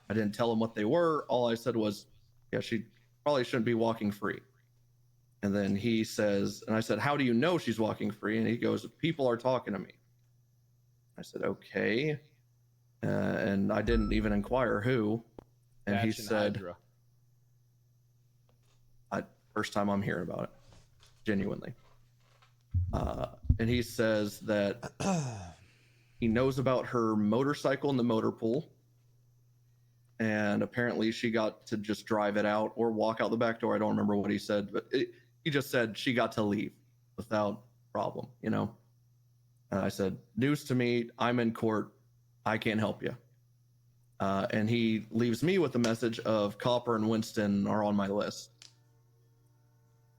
I didn't tell him what they were. All I said was, yeah, she probably shouldn't be walking free. And then he says, and I said, how do you know she's walking free? And he goes, people are talking to me. I said, okay. And I didn't even inquire who. And he said, first time I'm hearing about it, genuinely. And he says that he knows about her motorcycle in the motor pool. And apparently she got to just drive it out or walk out the back door. I don't remember what he said, but he just said she got to leave without problem, you know? And I said, news to me, I'm in court. I can't help you. And he leaves me with the message of Copper and Winston are on my list.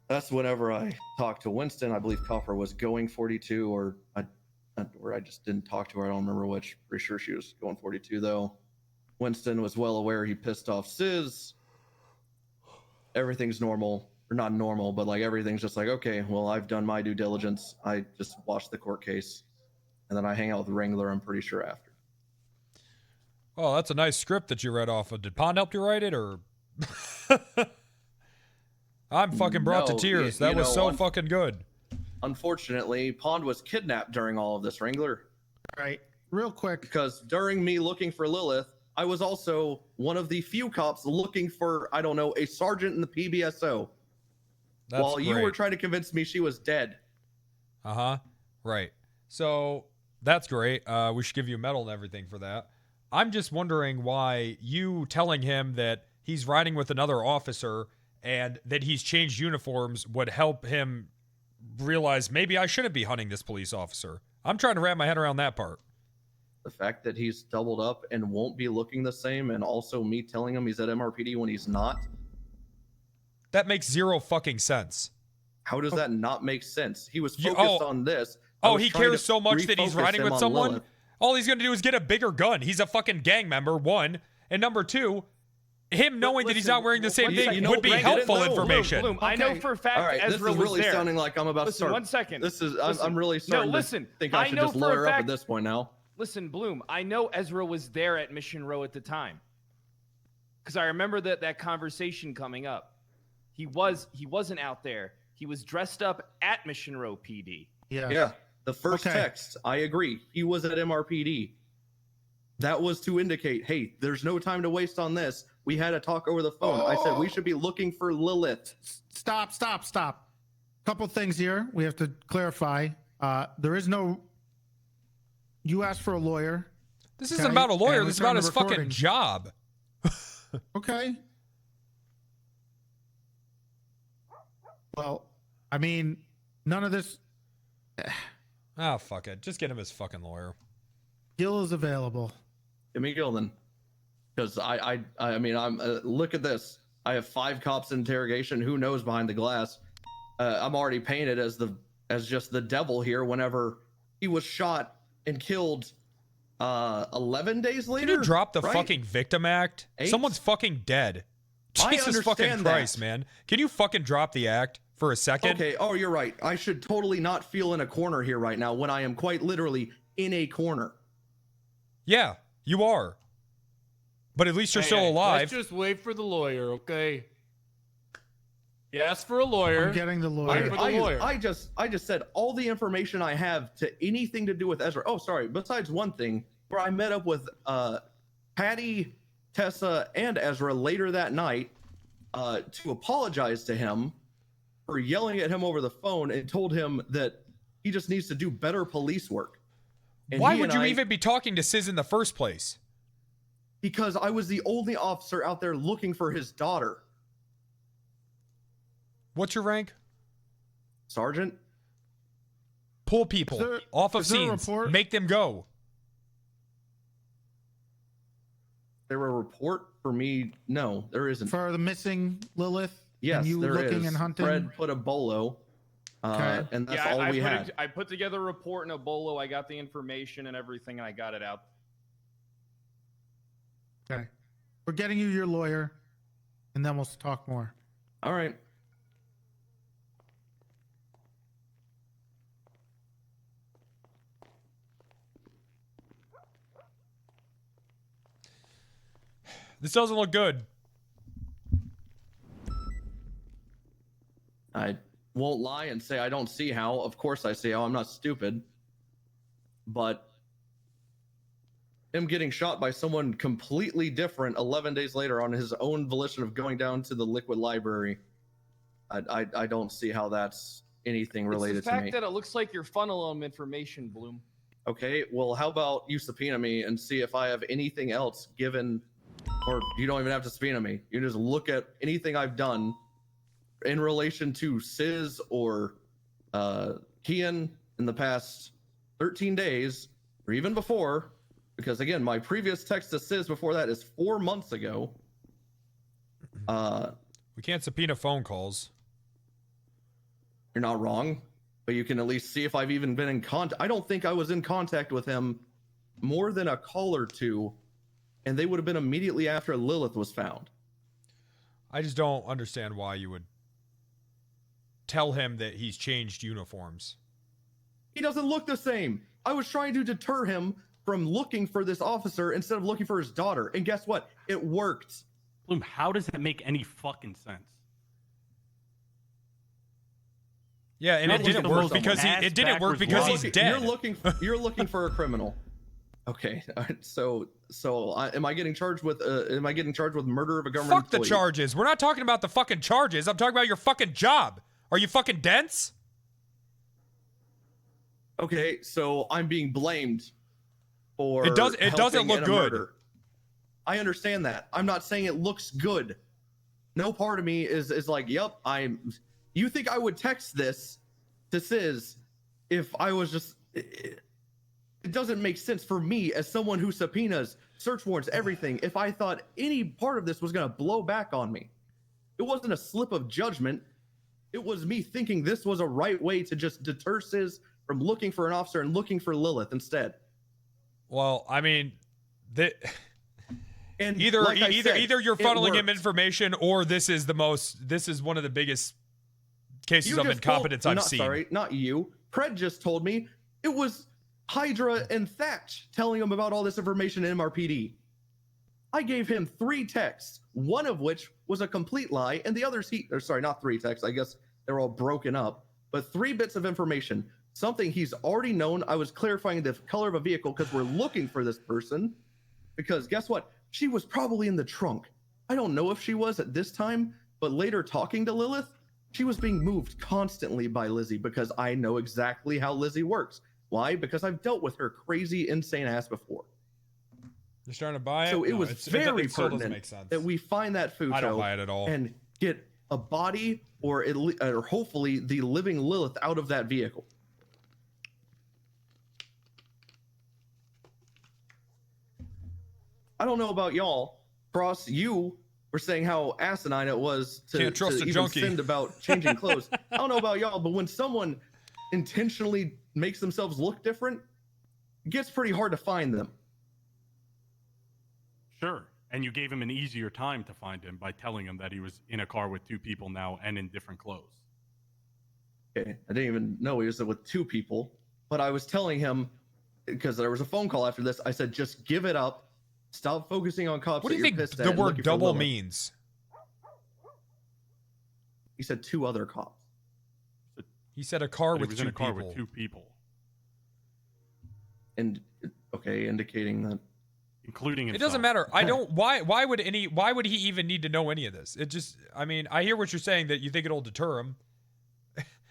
That's whenever I talked to Winston. I believe Copper was going 42, or I just didn't talk to her. I don't remember which. Pretty sure she was going 42, though. Winston was well aware he pissed off Sis. Everything's normal. Or not normal, but like everything's just like, okay, well, I've done my due diligence. I just watched the court case. And then I hang out with Wrangler, I'm pretty sure, after. Oh, that's a nice script that you read off of. Did Pond help you write it, or? I'm fucking brought to tears. That was so fucking good. Unfortunately, Pond was kidnapped during all of this, Wrangler. All right, real quick. Because during me looking for Lilith, I was also one of the few cops looking for, I don't know, a sergeant in the PBSO. That's while you great. were trying to convince me she was dead. Uh-huh. Right. So that's great. We should give you a medal and everything for that. I'm just wondering why you telling him that he's riding with another officer and that he's changed uniforms would help him realize maybe I shouldn't be hunting this police officer. I'm trying to wrap my head around that part. The fact that he's doubled up and won't be looking the same, and also me telling him he's at MRPD when he's not. That makes zero fucking sense. How does that not make sense? He was focused on this. Oh, he cares so much that he's riding with someone? Lilith. All he's going to do is get a bigger gun. He's a fucking gang member, one. And number two, him knowing that he's not wearing the same thing would be helpful information. Bloom, I know for a fact All right, Ezra this is really was there. sounding like I'm about to start. 1 second. This is I'm really starting to think I should just lawyer up at this point now. Listen, Bloom, I know Ezra was there at Mission Row at the time. Because I remember that conversation coming up. He wasn't out there. He was dressed up at Mission Row PD. Yeah. The first text, I agree. He was at MRPD. That was to indicate, hey, there's no time to waste on this. We had a talk over the phone. I said we should be looking for Lilith. Stop. Couple things here we have to clarify. There is no. You asked for a lawyer. This isn't about a lawyer. This is about his fucking job. Okay. Well, I mean, none of this. Oh, fuck it. Just get him his fucking lawyer. Gil is available. Give me Gil then. Because I mean, I'm look at this. I have 5 cops in interrogation. Who knows behind the glass? I'm already painted as just the devil here. Whenever he was shot and killed 11 days later. Can you drop the fucking victim act? 8? Someone's fucking dead. Jesus fucking Christ, man. Can you fucking drop the act for a second? Okay. Oh, you're right. I should totally not feel in a corner here right now when I am quite literally in a corner. Yeah, you are. But at least you're still alive. Let's just wait for the lawyer, okay? You asked for a lawyer. I'm getting the lawyer. I just said all the information I have to anything to do with Ezra. Oh, sorry. Besides one thing, where I met up with Patty Tessa and Ezra later that night to apologize to him for yelling at him over the phone and told him that he just needs to do better police work. And Why would you even be talking to Sis in the first place? Because I was the only officer out there looking for his daughter. What's your rank? Sergeant. Pull people off of scenes. Make them go. There a report for me? No, there isn't. For the missing Lilith? Yes, and you there looking is. and hunting? Fred put a bolo, and that's all we had. I put together a report in a bolo. I got the information and everything, and I got it out. Okay. We're getting you your lawyer, and then we'll talk more. All right. This doesn't look good. I won't lie and say I don't see how. Of course I see how. I'm not stupid. But him getting shot by someone completely different 11 days later on his own volition of going down to the liquid library, I don't see how that's anything related it's the to fact me. that it looks like you're funneling information, Bloom. Okay, well, how about you subpoena me and see if I have anything else given, or you don't even have to subpoena me. You just look at anything I've done in relation to Sis or Kian in the past 13 days, or even before, because again, my previous text to Sis before that is 4 months ago. We can't subpoena phone calls. You're not wrong, but you can at least see if I've even been in contact. I don't think I was in contact with him more than a call or two, and they would have been immediately after Lilith was found. I just don't understand why you would tell him that he's changed uniforms. He doesn't look the same. I was trying to deter him from looking for this officer instead of looking for his daughter. And guess what? It worked. Bloom, how does that make any fucking sense? Yeah, and it didn't work because he's dead. You're looking for a criminal. Okay, all right, so am I getting charged with murder of a government Fuck the employee? charges. We're not talking about the fucking charges. I'm talking about your fucking job. Are you fucking dense? Okay, so I'm being blamed for It doesn't helping look in a good. murder. I understand that. I'm not saying it looks good. No part of me is like, yep, you think I would text this to Sis if I was just it doesn't make sense for me as someone who subpoenas, search warrants, everything, if I thought any part of this was going to blow back on me. It wasn't a slip of judgment. It was me thinking this was a right way to just deter Sis from looking for an officer and looking for Lilith instead. Well, I mean, and either like I said, you're it funneling him worked. information, or this is one of the biggest cases of incompetence I've seen. Sorry, not you. Pred just told me it was Hydra and Thatch telling him about all this information in MRPD. I gave him 3 texts, one of which was a complete lie, and the others not 3 texts, I guess they're all broken up, but 3 bits of information. Something he's already known. I was clarifying the color of a vehicle because we're looking for this person. Because guess what? She was probably in the trunk. I don't know if she was at this time, but later talking to Lilith, she was being moved constantly by Lizzie because I know exactly how Lizzie works. Why? Because I've dealt with her crazy, insane ass before. You're starting to buy it? So it No, was it very still doesn't pertinent make sense. that we find that Futo I don't buy it at all. and get a body or hopefully the living Lilith out of that vehicle. I don't know about y'all. Cross, you were saying how asinine it was to Can't trust a even junkie. send about changing clothes. I don't know about y'all, but when someone intentionally makes themselves look different, it gets pretty hard to find them. Sure. And you gave him an easier time to find him by telling him that he was in a car with 2 people now and in different clothes. Okay, I didn't even know he was with 2 people, but I was telling him, because there was a phone call after this, I said, just give it up. Stop focusing on cops. What do you that think you're pissed at the and word looking for double Lilith. means? He said 2 other cops. He said a car But he with was 2 in a car people. with 2 people. And okay, indicating that including himself. It doesn't matter. I don't. Why would he even need to know any of this? It just. I mean, I hear what you're saying that you think it'll deter him.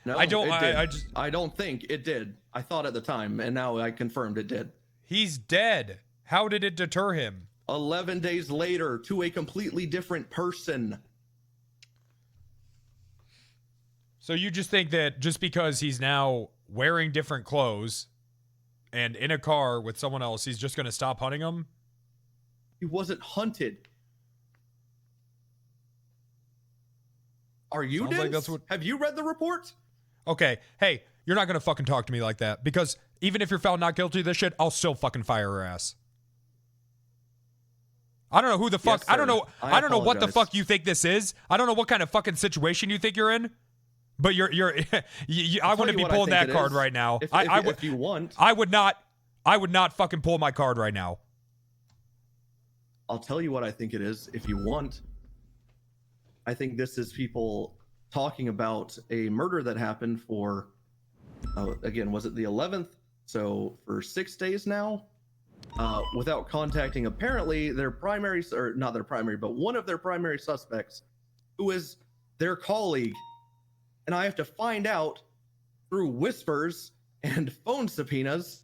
No, I don't. It did. I I don't think it did. I thought at the time, and now I confirmed it did. He's dead. How did it deter him? 11 days later, to a completely different person. So you just think that just because he's now wearing different clothes and in a car with someone else, he's just going to stop hunting him? He wasn't hunted. Are you? Sounds like that's what... Have you read the report? Okay, hey, you're not going to fucking talk to me like that, because even if you're found not guilty of this shit, I'll still fucking fire her ass. I don't know who the fuck. Yes, I don't know. I I don't know what the apologize. fuck you think this is. I don't know what kind of fucking situation you think you're in. But you're I wouldn't be pulling that card right now. If you want, I would not fucking pull my card right now. I'll tell you what I think it is if you want. I think this is people talking about a murder that happened for, again, was it the 11th? So for 6 days now, without contacting apparently their primary, or not their primary, but one of their primary suspects, who is their colleague. And I have to find out through whispers and phone subpoenas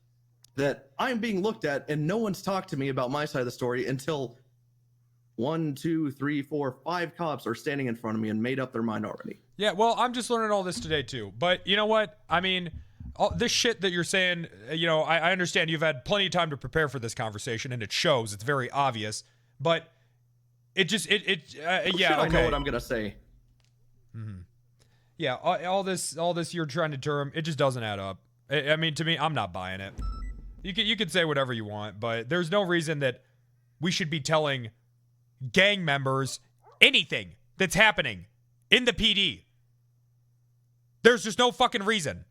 that I'm being looked at, and no one's talked to me about my side of the story until 1, 2, 3, 4, 5 cops are standing in front of me and made up their mind already. Yeah, well, I'm just learning all this today too. But you know what? I mean, all this shit that you're saying, I understand you've had plenty of time to prepare for this conversation, and it shows. It's very obvious. But it just, yeah, okay. I know what I'm gonna say. Mm-hmm. Yeah, all this you're trying to deter him, it just doesn't add up. I mean, to me, I'm not buying it. You can say whatever you want, but there's no reason that we should be telling gang members anything that's happening in the PD. There's just no fucking reason.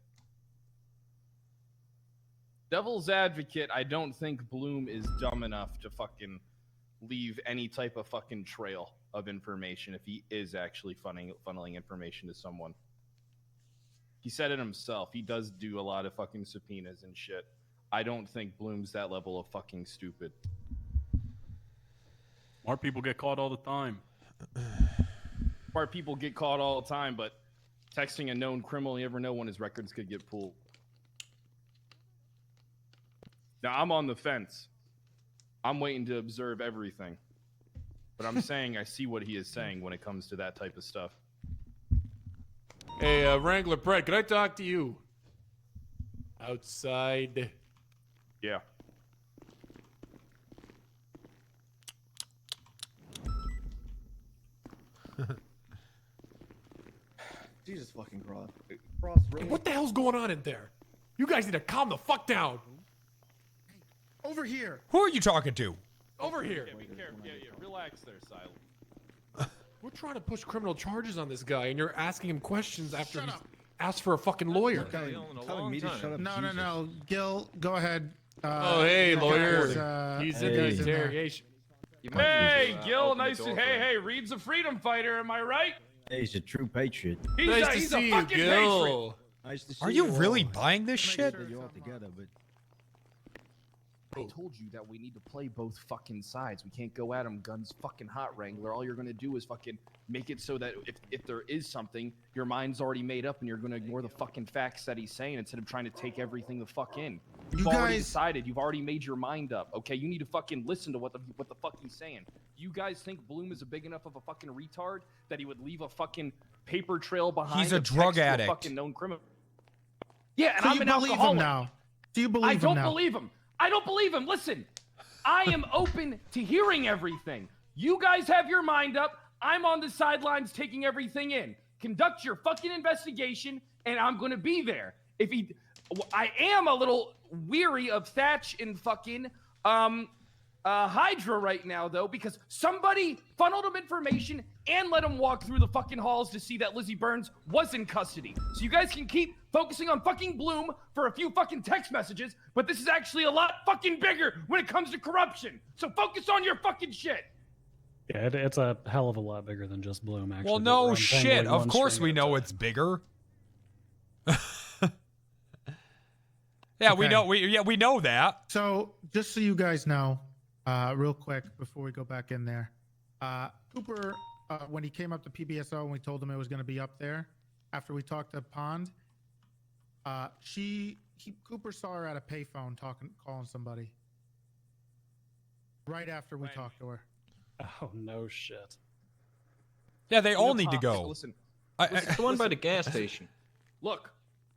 Devil's advocate, I don't think Bloom is dumb enough to fucking leave any type of fucking trail of information if he is actually funneling information to someone. He said it himself. He does do a lot of fucking subpoenas and shit. I don't think Bloom's that level of fucking stupid. Smart people get caught all the time. Smart people get caught all the time, but texting a known criminal, you never know when his records could get pulled. Now, I'm on the fence. I'm waiting to observe everything. But I'm saying I see what he is saying when it comes to that type of stuff. Hey, Wrangler Brett, can I talk to you? Outside. Yeah. Jesus fucking Cross. Hey, what the hell's going on in there? You guys need to calm the fuck down. Over here. Who are you talking to? Over here. Yeah, be careful. Yeah, relax there, Silent. We're trying to push criminal charges on this guy, and you're asking him questions after he's asked for a fucking lawyer. No. Gil, go ahead. Oh, hey, lawyer. He's in the interrogation. Hey, Gil, nice to... Hey, Reed's a freedom fighter, am I right? Hey, he's a true patriot. He's a fucking patriot. Nice to see Are you really buying this shit? You all together, but I told you that we need to play both fucking sides. We can't go at them guns fucking hot, Wrangler. All you're gonna do is fucking make it so that if there is something, your mind's already made up and you're gonna ignore the fucking facts that he's saying instead of trying to take everything the fuck in. You've already decided. You've already made your mind up. Okay, you need to fucking listen to what the fuck he's saying. You guys think Bloom is a big enough of a fucking retard that he would leave a fucking paper trail behind? He's a drug addict. A fucking known criminal. Yeah, and So I'm you an believe alcoholic. him now? Do you believe him now? I don't believe him. I don't believe him. Listen, I am open to hearing everything. You guys have your mind up. I'm on the sidelines taking everything in. Conduct your fucking investigation, and I'm going to be there. I am a little weary of Thatch and fucking Hydra right now, though, because somebody funneled him information and let him walk through the fucking halls to see that Lizzie Burns was in custody. So you guys can keep focusing on fucking Bloom for a few fucking text messages, but this is actually a lot fucking bigger when it comes to corruption. So focus on your fucking shit. Yeah, it's a hell of a lot bigger than just Bloom, actually. Well, no shit. Of course we know it's bigger. Yeah, Okay. we know. We know that. So, just so you guys know, real quick before we go back in there. Cooper, when he came up to PBSO and we told him it was going to be up there, after we talked to Pond, Cooper saw her at a payphone calling somebody. Right after we talked to her. Oh no shit. Yeah, they all need to go. Listen, It's the one by the gas station. Look,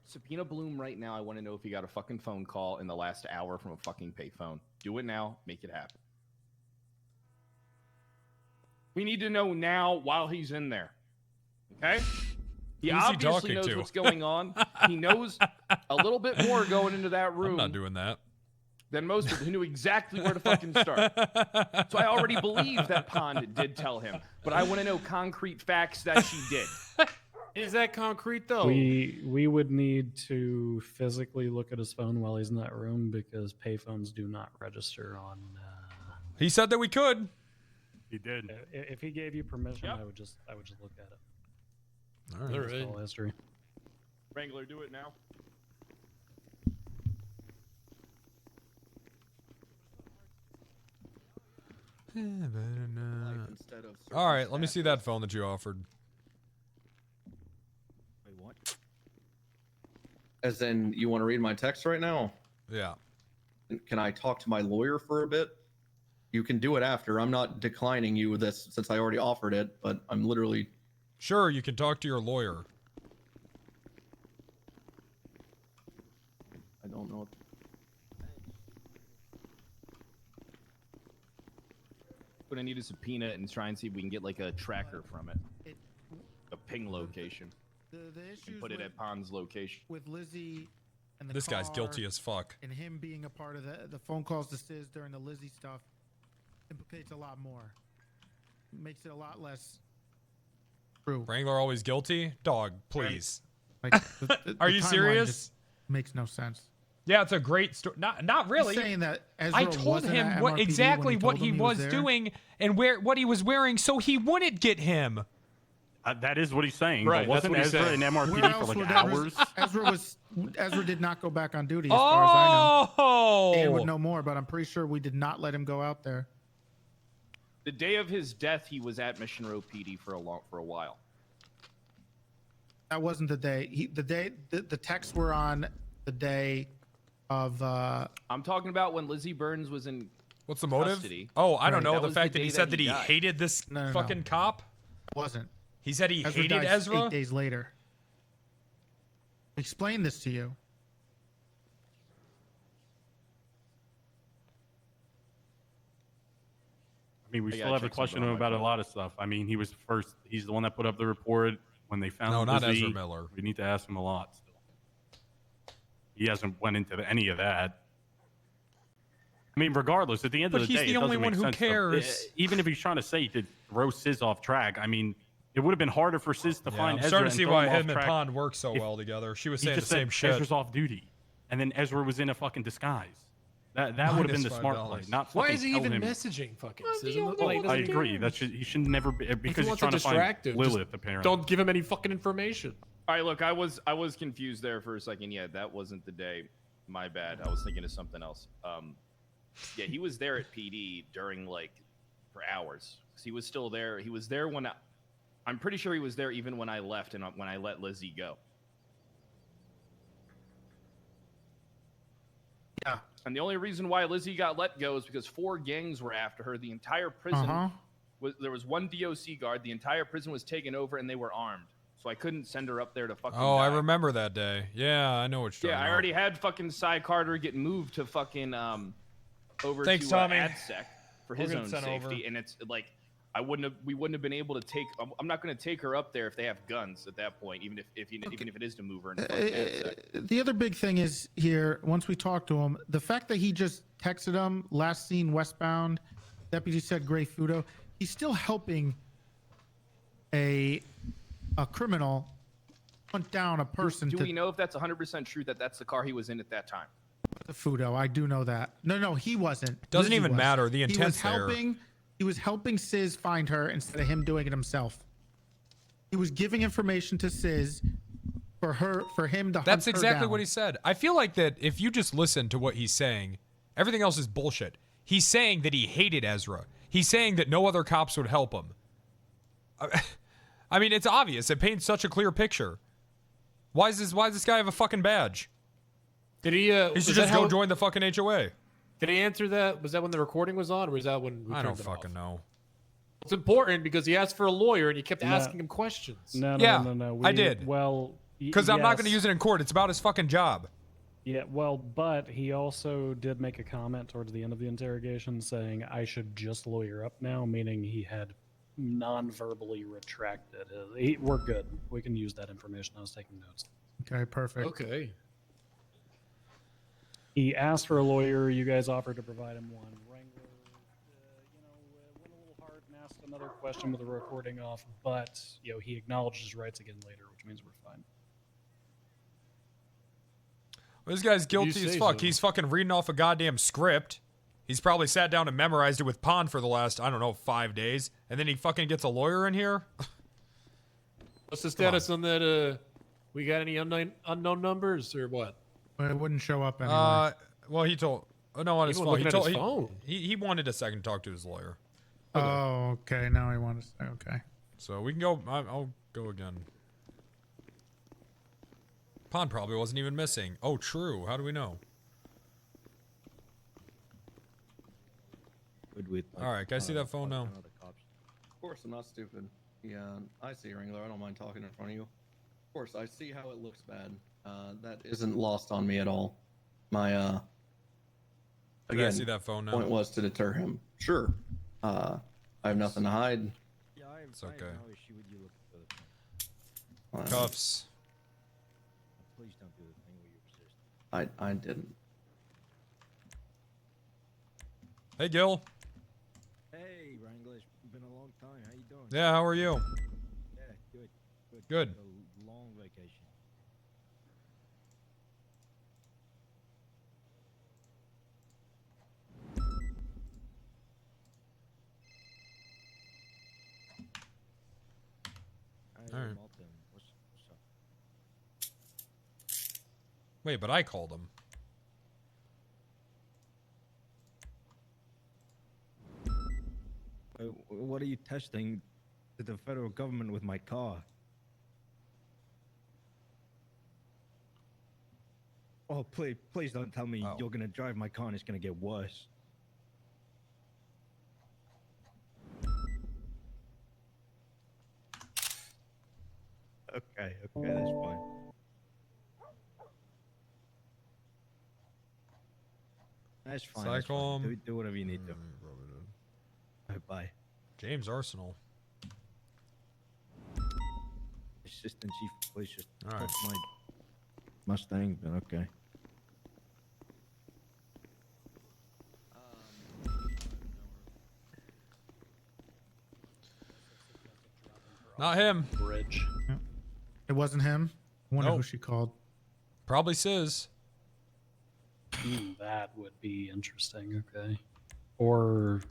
subpoena Bloom right now. I want to know if he got a fucking phone call in the last hour from a fucking payphone. Do it now. Make it happen. We need to know now while he's in there. Okay? He Who's he obviously talking knows to? what's going on. He knows a little bit more going into that room. I'm not doing that. Than most people who knew exactly where to fucking start. So I already believe that Pond did tell him, but I want to know concrete facts that she did. Is that concrete though? We would need to physically look at his phone while he's in that room because payphones do not register on. He said that we could. He did. If he gave you permission, I would just look at it. All right. Just all history. Wrangler, do it now. All right, let me see that phone that you offered. Wait, what? As in, you want to read my text right now? Yeah. Can I talk to my lawyer for a bit? You can do it after. I'm not declining you this since I already offered it, but I'm literally... Sure, you can talk to your lawyer. I don't know. But I need a subpoena and try and see if we can get like a tracker from it. A ping location. The And issues put it at Pond's location. with Lizzie and the This guy's car guilty as fuck. and him being a part of the phone calls to Sis during the Lizzie stuff implicates a lot more. Makes it a lot less true. Wrangler always guilty? Dog, please. Like, Are you timeline serious? just makes no sense. Yeah, it's a great story. Not really. He's saying that Ezra I told wasn't him at what MRPD exactly when what told he him was there. doing and what he was wearing, so he wouldn't get him. That is what he's saying. Right, But wasn't that's what Ezra he in said. Where MRPD else for would like hours? Ezra did not go back on duty as far as I know. Dan would Oh, know more, but I'm pretty sure we did not let him go out there. The day of his death, he was at Mission Row PD for a while. That wasn't the day. The texts were on the day of. I'm talking about when Lizzie Burns was in. what's the motive? Custody. Oh, I don't Right. know. That The was fact the that he day said that that he he died. hated this No. fucking cop. Wasn't. He said he Ezra hated died Ezra. 8 days later. Explain this to you. I mean, we I still gotta have to check question something him on my about a phone. lot of stuff. I mean, he was first. He's the one that put up the report when they found No, not Lizzie. Ezra Miller. We need to ask him a lot still. He hasn't went into any of that. I mean, regardless, at the end But of the he's day, the it only doesn't one make who sense to- cares. even if he's trying to say to throw Sis off track, I mean, it would have been harder for Sis to Yeah, find I'm Ezra starting and to see throw why him off him and track Pond work so if well together. She was he saying the just same said shit. Ezra's off duty, and then Ezra was in a fucking disguise. That would have been the smart play. $5. Not Why fucking is he tell even him. messaging fucking? I agree. That he should never be because he he's trying to find distracted. Lilith. Apparently, Don't give him any fucking information. All right, look, I was confused there for a second. Yeah, that wasn't the day. My bad. I was thinking of something else. Yeah, he was there at PD during for hours. He was still there. He was there when I'm pretty sure he was there even when I left and when I let Lizzie go. Yeah. And the only reason why Lizzie got let go is because 4 gangs were after her. The entire prison there was 1 DOC guard. The entire prison was taken over and they were armed. So I couldn't send her up there to fucking Oh, I die. remember that day. Yeah, I know what you're Yeah, talking I about. already had fucking Cy Carter get moved to fucking over Thanks, to Tommy. AdSec for We're his gonna own send safety, over. and it's like we wouldn't have been able to take. I'm not going to take her up there if they have guns at that point, even if it is to move her into fucking AdSec. The other big thing is here, once we talked to him, the fact that he just texted him, last seen westbound, deputy said Gray Fudo, he's still helping a criminal hunt down a person. Do we know if that's 100% true that that's the car he was in at that time? The Fudo, I do know that. No, he wasn't. Doesn't Lizzie even was. matter. The He intent's was there. helping. He was helping Sis find her instead of him doing it himself. He was giving information to Sis for him to hunt That's her exactly down. what he said. I feel like that if you just listen to what he's saying, everything else is bullshit. He's saying that he hated Ezra. He's saying that no other cops would help him. I mean, it's obvious. It paints such a clear picture. Why does this guy have a fucking badge? Did he? He should just go join the fucking HOA. Did he answer that? Was that when the recording was on, or was that when we I turned don't it fucking off? know. It's important because he asked for a lawyer and you kept No. asking him questions. No. I did. Well, Because I'm not going to use it in court. It's about his fucking job. Yeah, well, but he also did make a comment towards the end of the interrogation saying I should just lawyer up now, meaning he had non-verbally retracted his. We're good. We can use that information. I was taking notes. Okay, perfect. Okay. He asked for a lawyer. You guys offered to provide him one. Wrangler, went a little hard and asked another question with the recording off, but he acknowledged his rights again later, which means we're fine. This guy's guilty as fuck. so? He's fucking reading off a goddamn script. He's probably sat down and memorized it with Pond for the last, I don't know, 5 days. And then he fucking gets a lawyer in here? What's the status on that? We got any unknown numbers or what? But it wouldn't show up anyway. Well, he told... Oh, no, on his He phone. wasn't He looking at told his phone. He wanted a second to talk to his lawyer. Oh, okay. Now I want to say, okay. So we can go... I'll go again. Pond probably wasn't even missing. Oh, true. How do we know? All right, can I see that phone now? Of course, I'm not stupid. Yeah, I see, Wrangler. I don't mind talking in front of you. Of course, I see how it looks bad. That isn't lost on me at all. My, Can again, I see that phone now? point was to deter him. Sure. I have nothing to hide. Yeah, It's okay. I have no issue with you looking for the Cuffs. Please don't do the thing where you resist. I didn't. Hey, Gil. Hey, Wrangler, it's been a long time. How you doing? Yeah, how are you? Yeah, good. Good. A long vacation. All right. Martin, what's up? Wait, but I called him. What are you testing to the federal government with my car? Oh, please don't tell me you're gonna drive my car and it's gonna get worse. Okay, that's fine. That's fine. That's Cycle fine. him. Do whatever you need to. Bye. James Arsenal. Assistant Chief of Police just All right. took my Mustang, but okay. Not him. Bridge. It wasn't him. I wonder who Nope. she called. Probably Sis. That would be interesting. Okay. Or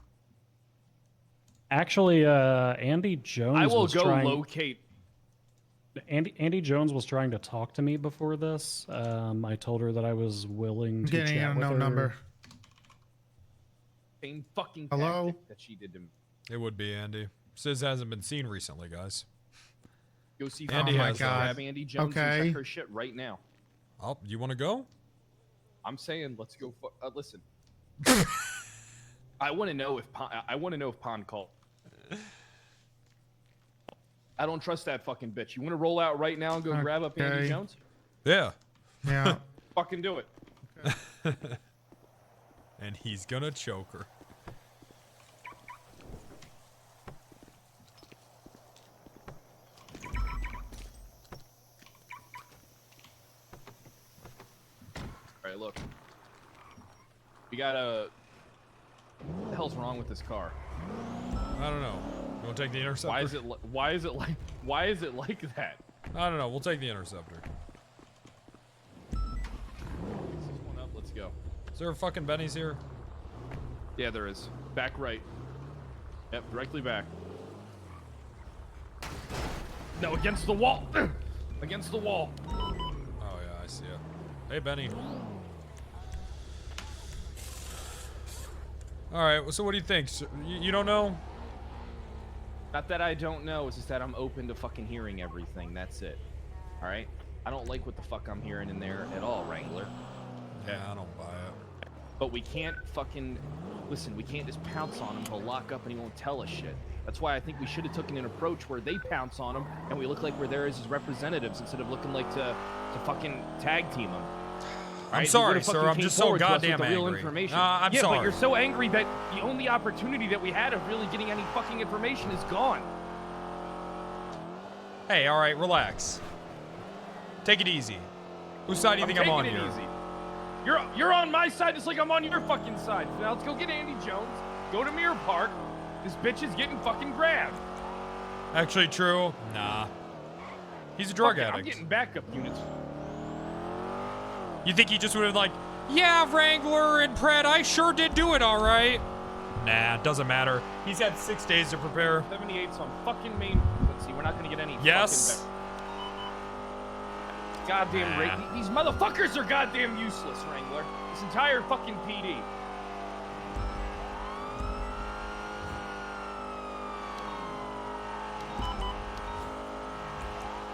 actually, Andy Jones. I will was go trying... locate. Andy Jones was trying to talk to me before this. I told her that I was willing to Getting chat a with no her. number. Same fucking Hello? tactic that she did to me. It would be Andy. Sis hasn't been seen recently, guys. Go see Andy Andy has, though. grab Andy Jones and Okay. check her shit right now. Oh, you want to go? I'm saying let's go. Listen, I want to know if Pond called. I don't trust that fucking bitch. You want to roll out right now and go grab up Andy Okay. Jones? Yeah. Yeah. Fucking do it. And he's gonna choke her. All right, look. We got a. What the hell's wrong with this car? I don't know. You want to take the Interceptor? Why is it? Why is it like that? I don't know. We'll take the Interceptor. This one up. Let's go. Is there a fucking Benny's here? Yeah, there is. Back right. Yep, directly back. No, against the wall. Against the wall. Oh yeah, I see it. Hey Benny. All right. So what do you think? So, you don't know? Not that I don't know. It's just that I'm open to fucking hearing everything. That's it. All right. I don't like what the fuck I'm hearing in there at all, Wrangler. Yeah, I don't buy it. But we can't fucking listen. We can't just pounce on him. He'll lock up and he won't tell us shit. That's why I think we should have taken an approach where they pounce on him and we look like we're there as his representatives instead of looking like to fucking tag team him. I'm sorry, sir. I'm just so goddamn angry. I'm yeah, sorry. but you're so angry that the only opportunity that we had of really getting any fucking information is gone. Hey, all right, relax. Take it easy. Whose side do you think I'm on here? Easy. You're on my side just like I'm on your fucking side. Now let's go get Andy Jones. Go to Mirror Park. This bitch is getting fucking grabbed. Actually true? Nah. He's a drug addict. I'm getting backup units. You think he just would have like, yeah, Wrangler and Pred, I sure did do it all right. Nah, doesn't matter. He's had 6 days to prepare. 78's on fucking main frequency. We're not gonna get any. Yes. Goddamn rate. These motherfuckers are goddamn useless, Wrangler. This entire fucking PD.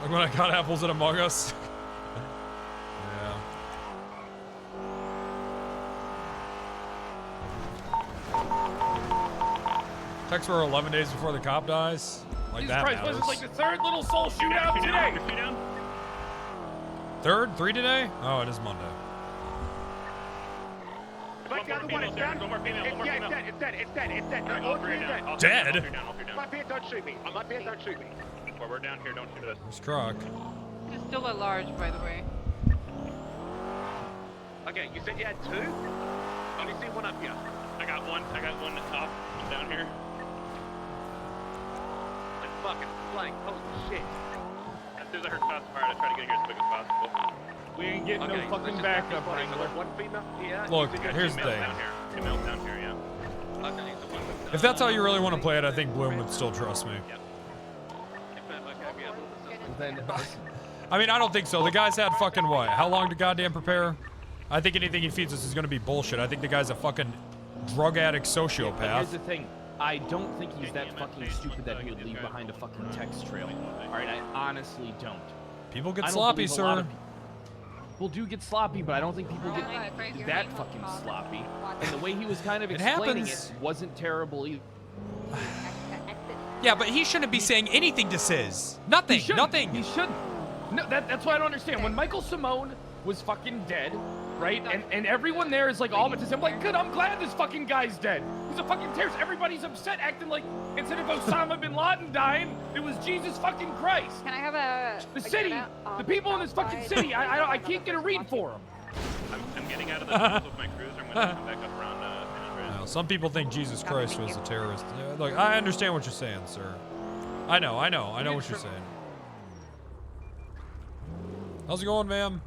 Like when I got apples at Among Us. Yeah. Text for 11 days before the cop dies. Like Jesus that Christ, matters. was like the third little soul shootout today. Third? 3 today? Oh, it is Monday. It's dead. Dead? I'm up here, don't shoot me. Well, we're down here, don't shoot us. There's truck. It's still at large, by the way. Okay, you said you had 2? Only see one up here. I got one up down here. Like fucking flank. Holy shit. As soon as I heard shots fired, I tried to get here as quick as possible. We ain't getting no fucking backup, Wrangler. One female here. Look, here's the thing. Two males down here, yeah. Okay, so one. If that's how you really want to play it, I think Bloom would still trust me. I mean, I don't think so. The guy's had fucking what? How long to goddamn prepare? I think anything he feeds us is gonna be bullshit. I think the guy's a fucking drug addict sociopath. But here's the thing. I don't think he's that fucking stupid that he would leave behind a fucking text trail. Alright, I honestly don't. People get sloppy, sir. People do get sloppy, but I don't think people get that fucking sloppy. And the way he was kind of explaining it wasn't terrible either. Yeah, but he shouldn't be saying anything to Sis. Nothing. Nothing. He shouldn't. No, that's why I don't understand. When Michael Simone was fucking dead, right? And everyone there is like all but to say, I'm like, good, I'm glad this fucking guy's dead. He's a fucking terrorist. Everybody's upset, acting like instead of Osama bin Laden dying, it was Jesus fucking Christ. Can I have a... The city, the people in this fucking city, I can't get a read for them. I'm getting out of the tunnels with my cruiser. I'm going to come back up around San Andreas. Some people think Jesus Christ was a terrorist. Yeah, look, I understand what you're saying, sir. I know what you're saying. How's it going, ma'am?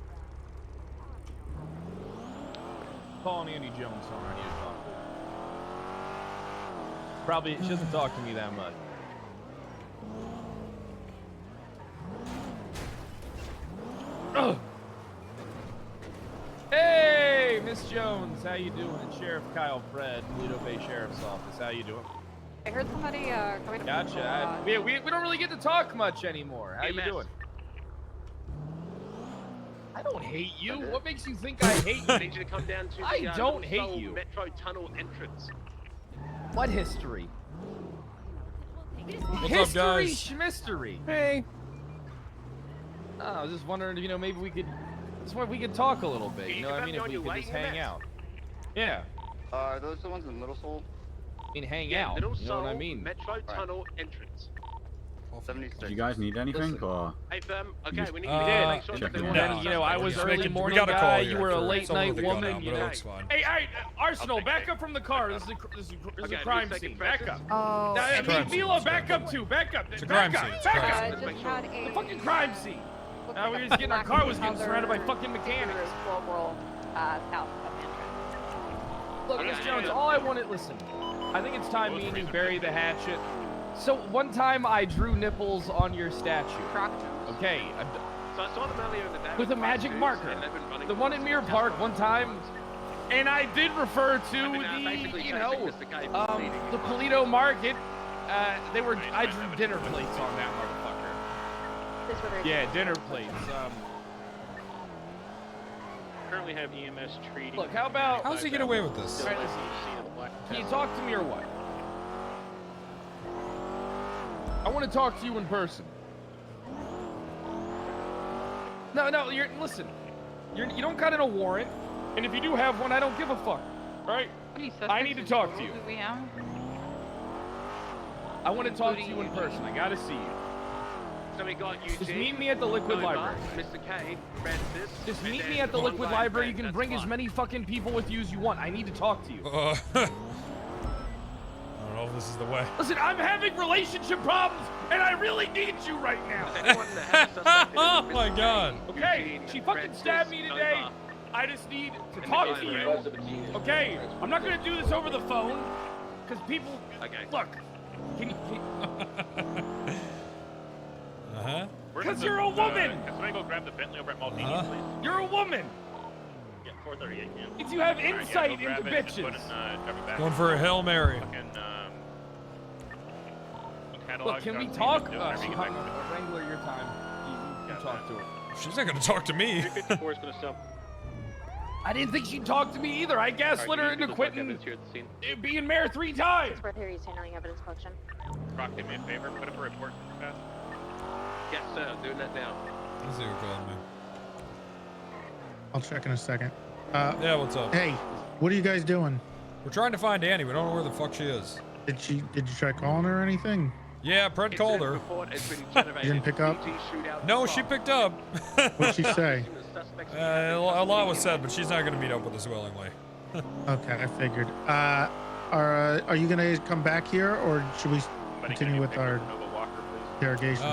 Calling Andy Jones on. I need to talk to her. Probably, she doesn't talk to me that much. Ugh. Hey, Miss Jones, how you doing? Sheriff Kyle Fred, Toledo Bay Sheriff's Office. How you doing? I heard somebody coming up. Gotcha. We don't really get to talk much anymore. How you doing? I don't hate you. What makes you think I hate you? I need you to come down to the I don't hate you. Metro Tunnel entrance. What history? What's up, guys? Mystery. Hey. Oh, I was just wondering, maybe we could. We could talk a little bit. You know what I mean? If we could just hang out. Yeah. Are those the ones in Little Seoul? I mean, hang out. Little you know what I mean? Metro Tunnel entrance. 76. Do you guys need anything? Or? Hey, okay, we need to make sure that I was early morning guy. You were a late night woman. Hey, Arsenal, back up from the car. This is a crime scene. Back up. Oh. Mila, back up too. Back up. It's a crime scene. Back up. The fucking crime scene. Now we were just getting our car was getting surrounded by fucking mechanics. Look, Miss Jones, all I wanted. Listen, I think it's time me and you bury the hatchet. So one time I drew nipples on your statue. Okay. So I saw them earlier in the day. With a magic marker. The one in Mirror Park, one time, And I did refer to basically the, trying to think Mr. K was leading the his Polito Market. I drew dinner plates on that motherfucker. Yeah, dinner plates. Currently have EMS treating. Look, how about? How's he get away with this? All right, listen. Can you talk to me or what? I want to talk to you in person. No, listen. You don't got a warrant, and if you do have one, I don't give a fuck. All right? I need to talk to you. Do we have? I want to talk to you in person. I gotta see you. So we got Eugene. Just meet me at the Liquid Library. Mr. K, Francis. Just meet me at the Liquid Library. You can bring as many fucking people with you as you want. I need to talk to you. I don't know if this is the way. Listen, I'm having relationship problems, and I really need you right now. Oh my god. Okay, she fucking stabbed me today. I just need to talk to you. Okay, I'm not gonna do this over the phone, because people. Okay. Look, can you? Uh-huh. Because you're a woman. Can somebody go grab the Bentley over at Maldini, please? You're a woman. Yeah, 4:38 p.m. If you have All right, yeah, insight go grab into it and bitches. put it in, drive it back. Going for a Hail Mary. Fucking, Look, can we talk? Wrangler, your time. You talk to her. She's not gonna talk to me. 354 is gonna stop. I didn't think she'd talk to me either. I gaslit her into quitting being mayor 3 times. We're here. He's handling evidence collection. Rock, do me a favor. Put up a report fast. Yes, sir. Doing that now. Let's see who's calling me. I'll check in a second. Yeah, what's up? Hey, what are you guys doing? We're trying to find Annie. We don't know where the fuck she is. Did you try calling her or anything? Yeah, Pred called her. You didn't pick up? No, she picked up. What'd she say? A lot was said, but she's not going to meet up with us willingly. Okay, I figured. Are you gonna come back here, or should we continue with our interrogation?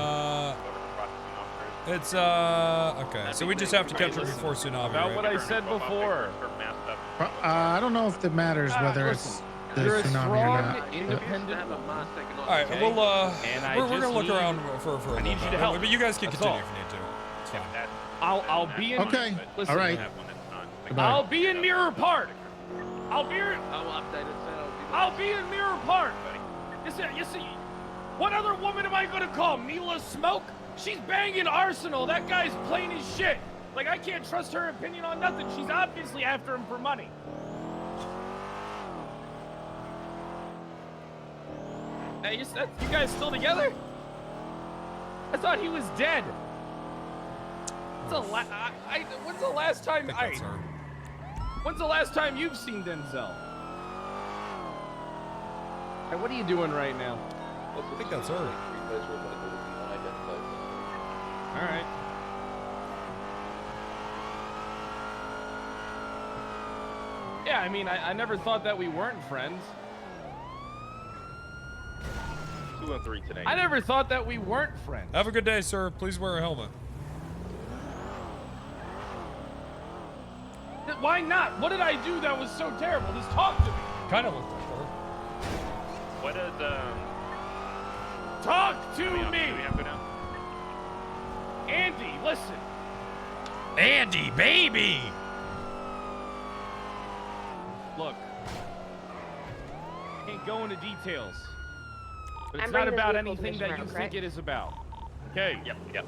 It's okay. So we just have to catch her before tsunami. About right? what I said before. I don't know if it matters whether it's the You're a tsunami or strong, not. independent. All right, Okay. we'll And I we're just gonna look need- around for a I little need you bit. to help. But you guys can That's continue all. if you need to. It's fine. I'll be in. Okay. Listen, All right. Goodbye. I'll be in Mirror Park. I'll be. I'll update it, sir. I'll be in Mirror Park. You see, what other woman am I gonna call? Mila Smoke? She's banging Arsenal. That guy's plain as shit. Like, I can't trust her opinion on nothing. She's obviously after him for money. Hey, you guys still together? I thought he was dead. When's the last time? When's the last time you've seen Denzel? Hey, what are you doing right now? I think that's her. All right. Yeah, I mean, I never thought that we weren't friends. 213 today. I never thought that we weren't friends. Have a good day, sir. Please wear a helmet. Why not? What did I do that was so terrible? Just talk to me. Kind of looked like her. What is Talk to me. Do we have to go down? Andy, listen. Andy, baby. Look. Can't go into details. But it's I'm not bringing the about vehicle to anything Mission that Road, you think correct? it is about. Okay. Yep.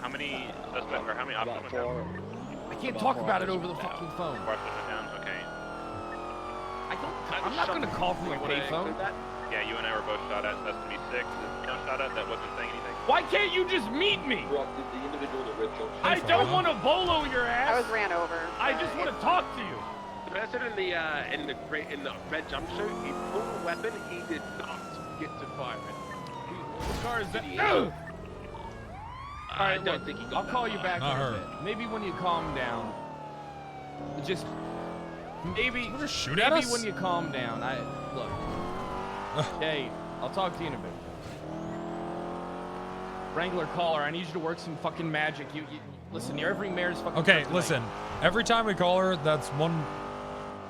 How many suspects or how many officers went down? I can't talk about it over the fucking phone. 4 officers went down. Okay. I'm not gonna call from a payphone. Yeah, you and I were both shot at. That's gonna be 6. You know, shot at that wasn't saying anything. Why can't you just meet me? I don't want to bolo your ass. I was ran over. I just want to talk to you. The person in the red jumpsuit, he pulled a weapon. He did not get to fire it. As far as that. All right, I don't think he got I'll that call you far. back Not in a her. bit. Maybe when you calm down. Just maybe. Just shoot at us? Maybe when you calm down. Look. Hey, I'll talk to you in a bit. Wrangler, call her. I need you to work some fucking magic. You listen. Every mayor's fucking. Okay, kryptonite. listen. Every time we call her, that's one.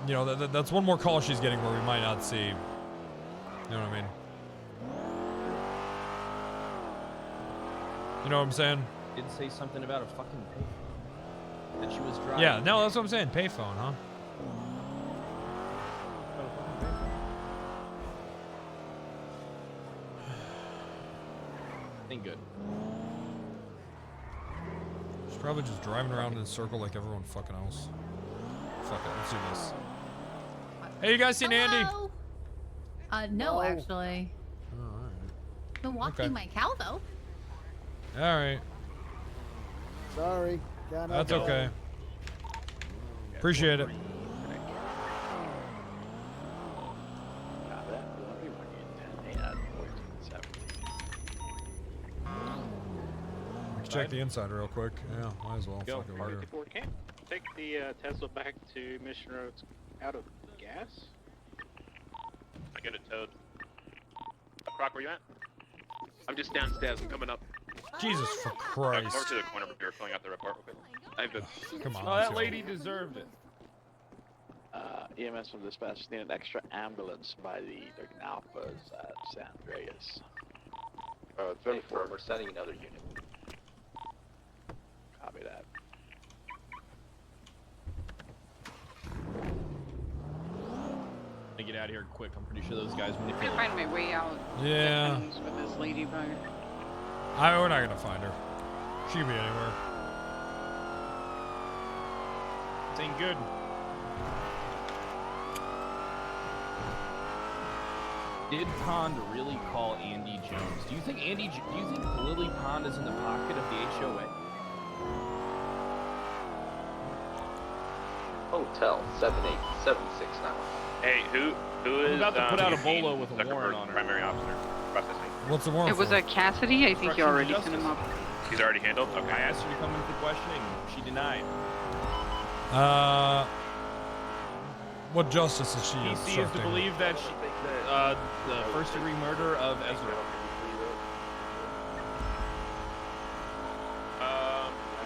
You know, that's one more call she's getting where we might not see. You know what I mean? You know what I'm saying? Did say something about a fucking pay that she was driving. Yeah, no, that's what I'm saying. Payphone, huh? Ain't good. She's probably just driving around in a circle like everyone fucking else. Fuck it, let's do this. Hey, you guys seen Andy? Hello? No, actually. Been walking Okay. my cow though. Alright. Sorry. Gotta That's go. okay. Appreciate it. Let's check the inside real quick. Yeah, might as well. Go. Fuck over here. Before camp. Take the Tesla back to Mission Road's out of gas. I get it towed. Croc, where you at? I'm just downstairs. I'm coming up. Jesus for Over Christ. to the corner here, filling out the report. I have a... Come on. Oh, that lady deserved it. EMS from dispatch need an extra ambulance by the Durgan Alphas at San Andreas. 34, we're sending another unit. Copy that. I get out of here quick. I'm pretty sure those guys I'm manipulate. gonna find my way out. Yeah. With this ladybug. We're not gonna find her. She could be anywhere. This ain't good. Did Pond really call Andy Jones? Do you think do you think Lily Pond is in the pocket of the HOA? Hotel 78769. Hey, who is... I'm about to put out a Eugene bolo with a Zuckerberg, warrant on her. Primary officer. Processing. What's the warrant It was for? a Cassidy. I think you already sent him up. He's already handled? Okay. I asked her to come in for questioning. She denied. What justice is she PC is to obstructing? believe that the first-degree murder of Ezra.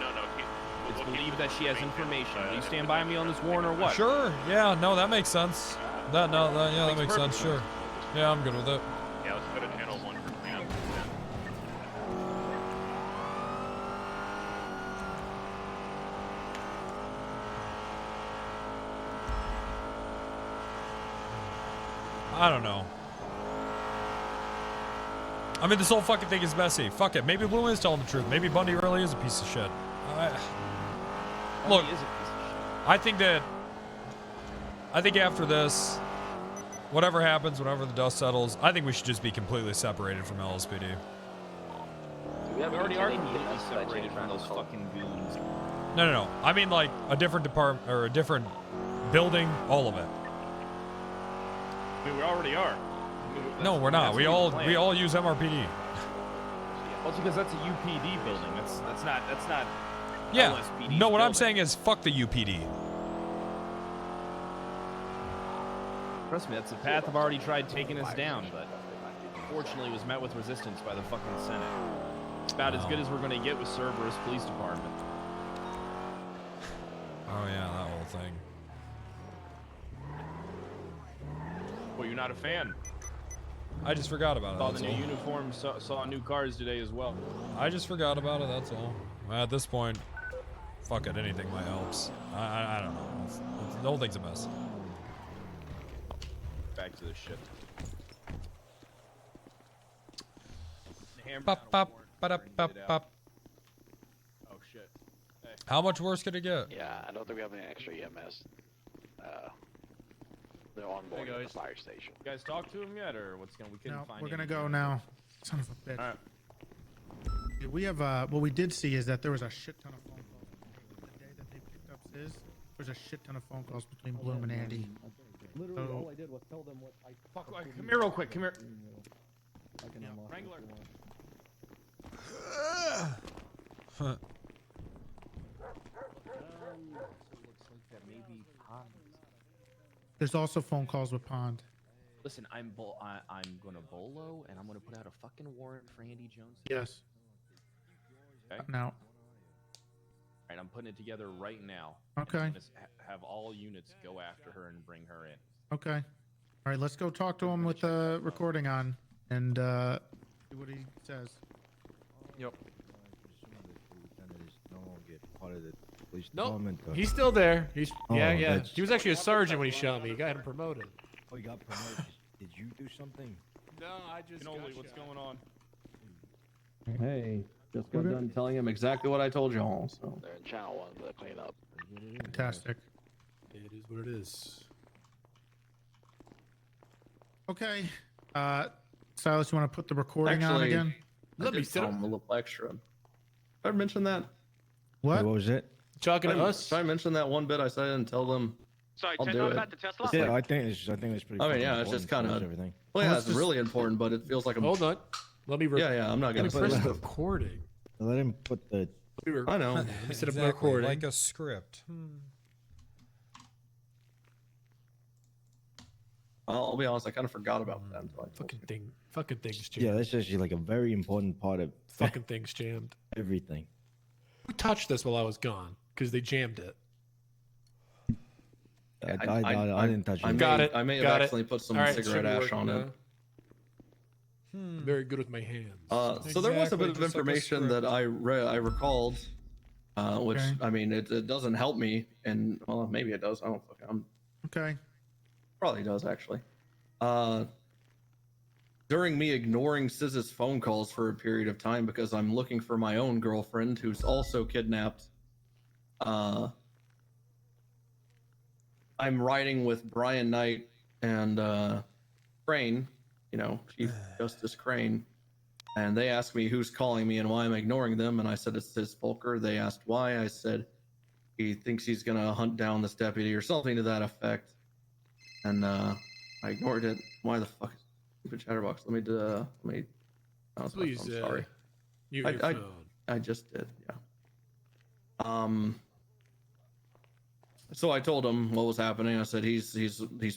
No. It's believed that she has information. Will you stand by me on this warrant or what? Sure. Yeah. No, that makes sense. Yeah, that makes sense. Sure. Yeah, I'm good with it. Yeah, let's go to channel 1 for cleanup. I don't know. I mean, this whole fucking thing is messy. Fuck it. Maybe Bloom is telling the truth. Maybe Bundy really is a piece of shit. Look, I think after this, whatever happens, whenever the dust settles, I think we should just be completely separated from LSPD. We already are completely separated from those fucking goons. No. I mean, like, a different department, or a different building, all of it. I mean, we already are. No, we're not. We all use MRPD. Well, it's because that's a UPD building. That's not Yeah. LSPD's No, what I'm building. saying is fuck the UPD. Trust me, that's the path I've already tried taking us down, but unfortunately was met with resistance by the fucking Senate. It's about as good as we're going to get with Cerberus Police Department. Oh yeah, that whole thing. Well, you're not a fan. I just forgot about it. Saw the that's new all. uniforms, saw new cars today as well. I just forgot about it. That's all. At this point, fuck it. Anything might helps. I don't know. The whole thing's a mess. Back to this shit. Pop, pop, ba-da, pop, pop. Oh shit. Hey. How much worse could it get? Yeah, I don't think we have any extra EMS. They're on board at the fire station. You guys talk to him yet, or what's going? We couldn't No, find. we're gonna any- go now. Son of a bitch. All right. Yeah, we have what we did see is that there was a shit ton of phone calls. The day that they picked up Sis, there's a shit ton of phone calls between Bloom and Andy. Literally, So- all I did was tell them what I. Fuck, come here real quick. Come here. I can unlock Wrangler. it if you want. Huh. There's also phone calls with Pond. Listen, I'm gonna bolo, and I'm gonna put out a fucking warrant for Andy Jones. Yes. Okay. Now. All right, I'm putting it together right now. Okay. And I'm gonna have all units go after her and bring her in. Okay. All right, let's go talk to him with the recording on and see what he says. Yep. Nope. Nope. He's still there. He's yeah. that's- He was actually a sergeant when he shot me. He got him promoted. Oh, you got promoted. Did you do something? No, I just. Cannoli, what's going on? Hey, just got done telling him exactly what I told y'all. So They're in channel 1 for the cleanup. Fantastic. It is what it is. Okay. Silas, you want to put the recording on again? Let me tell him a little extra. Did I mention that? What? What was it? Talking to us? Did I mention that one bit I said and tell them? Sorry, I'll check do out it. about the Tesla. Yeah, I think it's pretty. I mean, fucking yeah, it's just kind important of towards everything. Well, yeah, Well, it's let's just- really important, but it feels like I'm. Hold on. Let me. Yeah, I'm not gonna press put the it. recording. Let him put the. I know. Let me set up the Exactly, recording. like a script. I'll be honest, I kind of forgot about that until I told you. Fucking things jammed. Yeah, that's actually like a very important part of Fucking things jammed. everything. Who touched this while I was gone? Because they jammed it. I didn't touch it. Got it. I may have Got it. actually put some All right, cigarette should be ash working on it. now. I'm very good with my hands. So there was a Exactly, bit of just like a information that I recalled, which Okay. I mean it doesn't help me, and well maybe it does. I don't fucking. Okay. Probably does actually. During me ignoring Siz's phone calls for a period of time because I'm looking for my own girlfriend who's also kidnapped. I'm riding with Brian Knight and Crane, Chief Justice Crane, and they asked me who's calling me and why I'm ignoring them, and I said it's Sis Volker. They asked why. I said he thinks he's gonna hunt down this deputy or something to that effect, and I ignored it. Why the fuck? Stupid chatterbox. Let me. Oh, Please, I'm sorry. Your phone. I just did. Yeah. So I told him what was happening. I said he's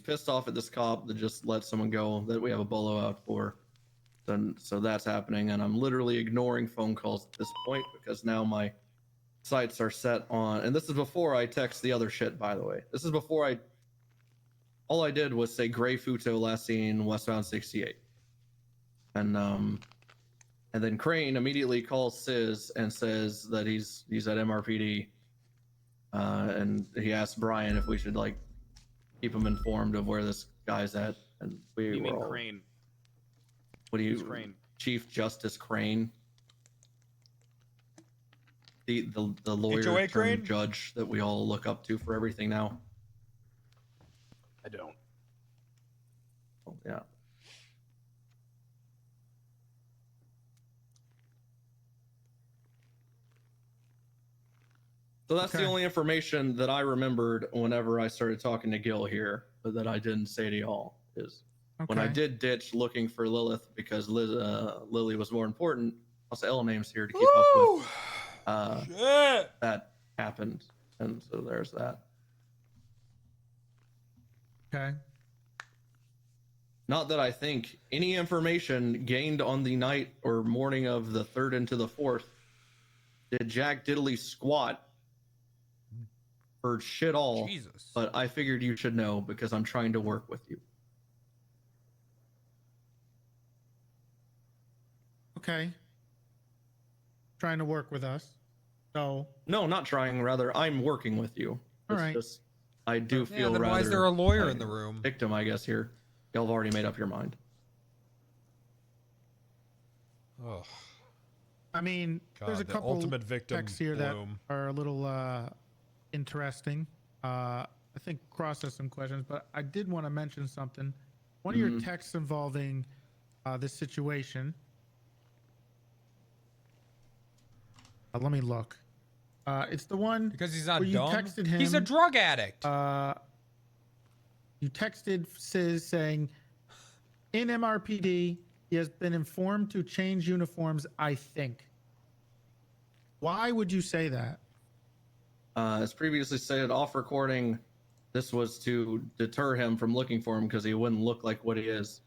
pissed off at this cop that just let someone go that we have a bolo out for. Then so that's happening, and I'm literally ignoring phone calls at this point because now my sights are set on. And this is before I text the other shit, by the way. This is before all I did was say Gray Futo last seen westbound 68, and then Crane immediately calls Sis and says that he's at MRPD. And he asked Brian if we should keep him informed of where this guy's at, and we You were mean all, Crane? What do you? Who's Crane? Chief Justice Crane, the lawyer HOA turned Crane? judge that we all look up to for everything now. I don't. Oh, yeah. So that's the only information that I remembered whenever I started talking to Gil here, but that I didn't say to y'all is when I did ditch looking for Lilith because Lily was more important. Also, L name's here to keep up with. Shit. That happened, and so there's that. Okay. Not that I think any information gained on the night or morning of the 3rd into the 4th did Jack Diddley squat for shit all. Jesus. But I figured you should know because I'm trying to work with you. Okay. Trying to work with us. So. No, not trying. Rather, I'm working with you. All It's right. just, I do Yeah, feel then rather. why is there a lawyer like in the room? Victim, I guess here. Y'all have already made up your mind. Oh. I mean, there's a God, the couple ultimate victim texts here bloom. that are a little interesting. I think Cross has some questions, but I did want to mention something. One of your texts involving this situation. Let me look. It's the one Because he's not where you dumb. texted him. He's a drug addict. You texted Sis saying, in MRPD, he has been informed to change uniforms, I think. Why would you say that? As previously stated off recording, this was to deter him from looking for him because he wouldn't look like what he is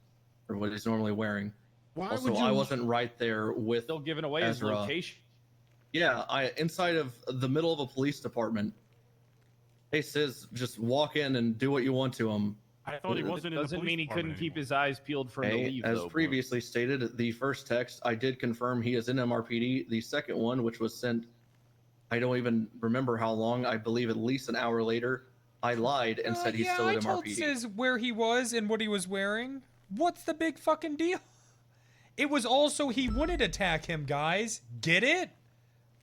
or what he's normally wearing. Why also, would you... I wasn't right there with Still giving away his Ezra. location. Yeah, inside of the middle of a police department. Hey, Sis, just walk in and do what you want to him. I thought he wasn't in the Doesn't police mean he couldn't department keep his eyes peeled for him to Hey, leave, as though. previously stated, the first text, I did confirm he is in MRPD. The second one, which was sent, I don't even remember how long, I believe at least an hour later, I lied and said he's still at I told MRPD. Sis where he was and what he was wearing. What's the big fucking deal? It was also he wouldn't attack him, guys. Get it?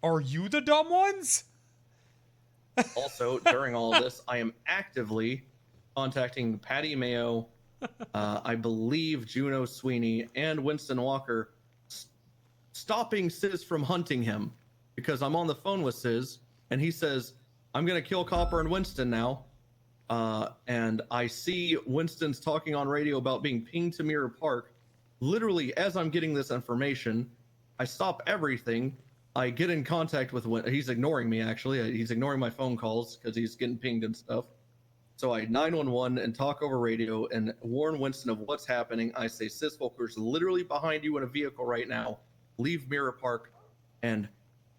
Are you the dumb ones? Also, during all of this, I am actively contacting Patty Mayo, I believe Juno Sweeney, and Winston Walker, stopping Sis from hunting him, because I'm on the phone with Sis, and he says, I'm going to kill Copper and Winston now. And I see Winston's talking on radio about being pinged to Mirror Park. Literally, as I'm getting this information, I stop everything. I get in contact with he's ignoring me, actually. He's ignoring my phone calls because he's getting pinged and stuff. So I 911 and talk over radio and warn Winston of what's happening. I say, Sis Volker's literally behind you in a vehicle right now. Leave Mirror Park. And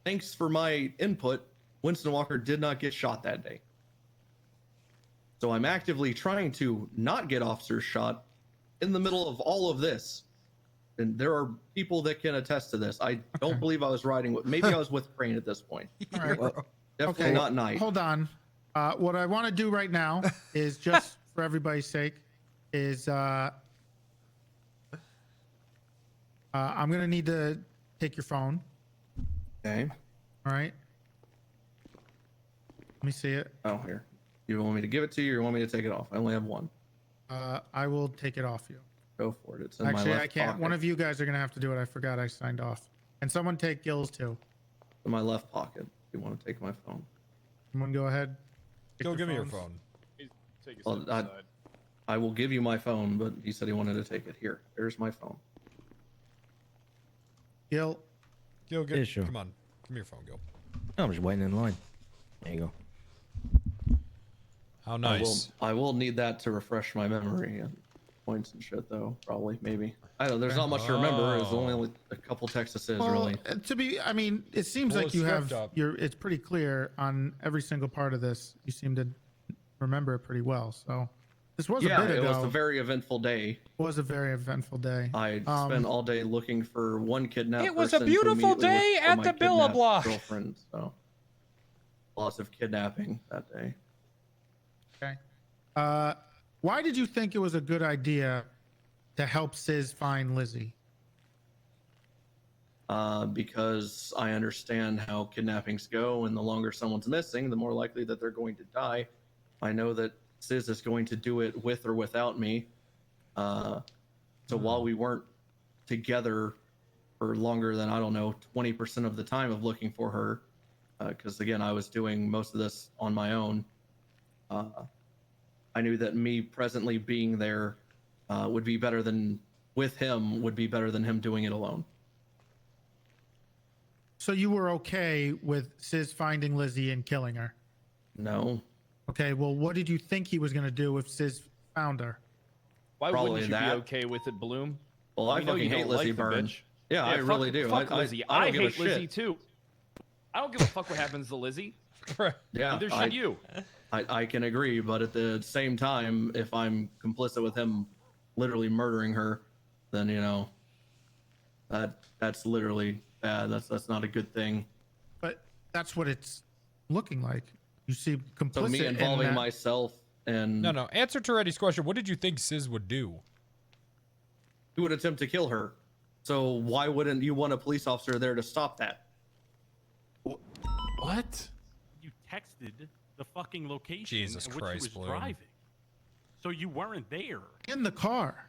thanks for my input, Winston Walker did not get shot that day. So I'm actively trying to not get officers shot in the middle of all of this. And there are people that can attest to this. I don't believe I was riding with, maybe I was with Crane at this point. All right. Definitely not Knight. Hold on. What I want to do right now is, just for everybody's sake, is I'm going to need to take your phone. Okay. All right. Let me see it. Oh, here. You want me to give it to you or you want me to take it off? I only have one. I will take it off you. Go for it. It's in Actually, my left I can't. pocket. One of you guys are going to have to do it. I forgot I signed off. And someone take Gil's too. In my left pocket. If you want to take my phone. Someone go ahead. Go give me your phone. Well, I will give you my phone, but he said he wanted to take it. Here. There's my phone. Gil. Gil, Yeah, sure. Come on. Give me your phone, Gil. I'm just waiting in line. There you go. How nice. I will need that to refresh my memory and points and shit, though. Probably, maybe. I don't know. There's not much to remember. There's only a couple texts, really. I mean, it seems Pull like the you script have up. it's pretty clear on every single part of this. You seem to remember it pretty well. So this was a bit ago. It was a very eventful day. It was a very eventful day. I spent all day looking for one kidnapped It was a person to beautiful immediately day look for at my the kidnapped Billablock. Girlfriend, so lots of kidnapping that day. Okay. Why did you think it was a good idea to help Sis find Lizzie? Because I understand how kidnappings go, and the longer someone's missing, the more likely that they're going to die. I know that Sis is going to do it with or without me. So while we weren't together for longer than, I don't know, 20% of the time of looking for her, because again, I was doing most of this on my own, I knew that me presently being there would be better than, with him, would be better than him doing it alone. So you were okay with Sis finding Lizzie and killing her? No. Okay, well, what did you think he was going to do if Sis found her? Why Probably wouldn't you that. be okay with it, Bloom? Well, I We know fucking you hate don't Lizzie like the Byrne. bitch. Yeah, I really do. Fuck I Lizzie. don't I give a hate Lizzie shit. too. I don't give a fuck what happens to Lizzie. Yeah, Neither should you. I can agree, but at the same time, if I'm complicit with him literally murdering her, then you know that's literally bad. That's not a good thing. But that's what it's looking like. You seem complicit. So me in involving that. myself and No. Answer to Reddy's question. What did you think Sis would do? He would attempt to kill her. So why wouldn't you want a police officer there to stop that? What? You texted the fucking location Jesus at which Christ, he was Bloom. driving. So you weren't there. In the car.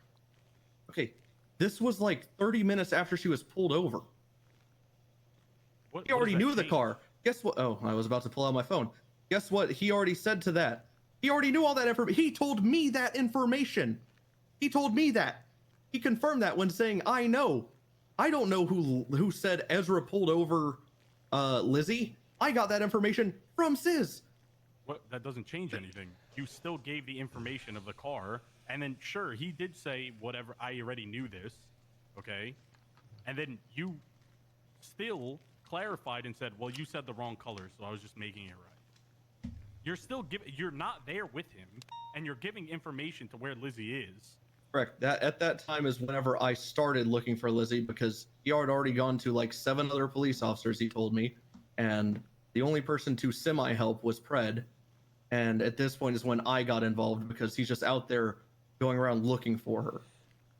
Okay, this was like 30 minutes after she was pulled over. He already knew the car. Guess what? Oh, I was about to pull out my phone. Guess what? He already said to that. He already knew all that information. He told me that information. He told me that. He confirmed that when saying, I know. I don't know who said Ezra pulled over Lizzie. I got that information from Sis. What? That doesn't change anything. You still gave the information of the car, and then sure, he did say whatever. I already knew this, okay? And then you still clarified and said, "Well, you said the wrong color, so I was just making it right." You're still giving. You're not there with him, and you're giving information to where Lizzie is. Correct. That at that time is whenever I started looking for Lizzie, because he had already gone to like 7 other police officers, he told me, and the only person to semi-help was Pred. And at this point is when I got involved, because he's just out there going around looking for her.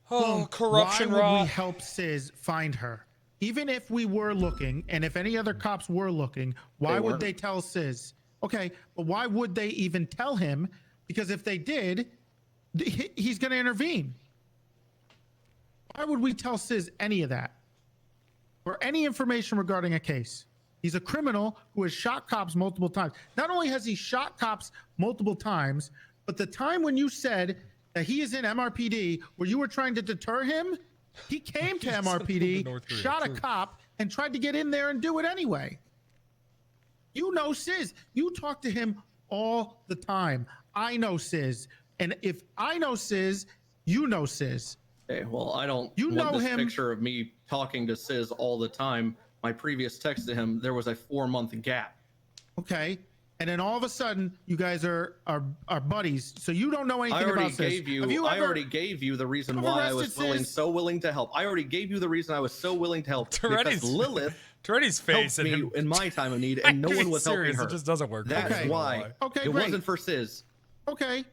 Bloom, corruption why would we rot. help Sis find her? Even if we were looking, and if any other cops were looking, why would weren't. they tell Sis? Okay, but why would they even tell him? Because if they did, he's going to intervene. Why would we tell Sis any of that? Or any information regarding a case? He's a criminal who has shot cops multiple times. Not only has he shot cops multiple times, but the time when you said that he is in MRPD, where you were trying to deter him, he came to MRPD, shot a cop, and tried to get in there and do it anyway. You know Sis. You talk to him all the time. I know Sis. And if I know Sis, you know Sis. Okay, well, I don't You want know this him. picture of me talking to Sis all the time. My previous text to him, there was a 4-month gap. Okay. And then all of a sudden, you guys are buddies. So you don't know anything I already about Sis. gave you. Have you I ever- already gave you the reason Have why I arrested was willing, Sis? so willing to help. I already gave you the reason I was so willing to help. Toretti's- Because Lilith Toretti's face helped and me him. in my time of need, and no I'm one being was serious, helping her. it just doesn't work. That's Okay. why. Okay, it great. wasn't for Sis. Okay.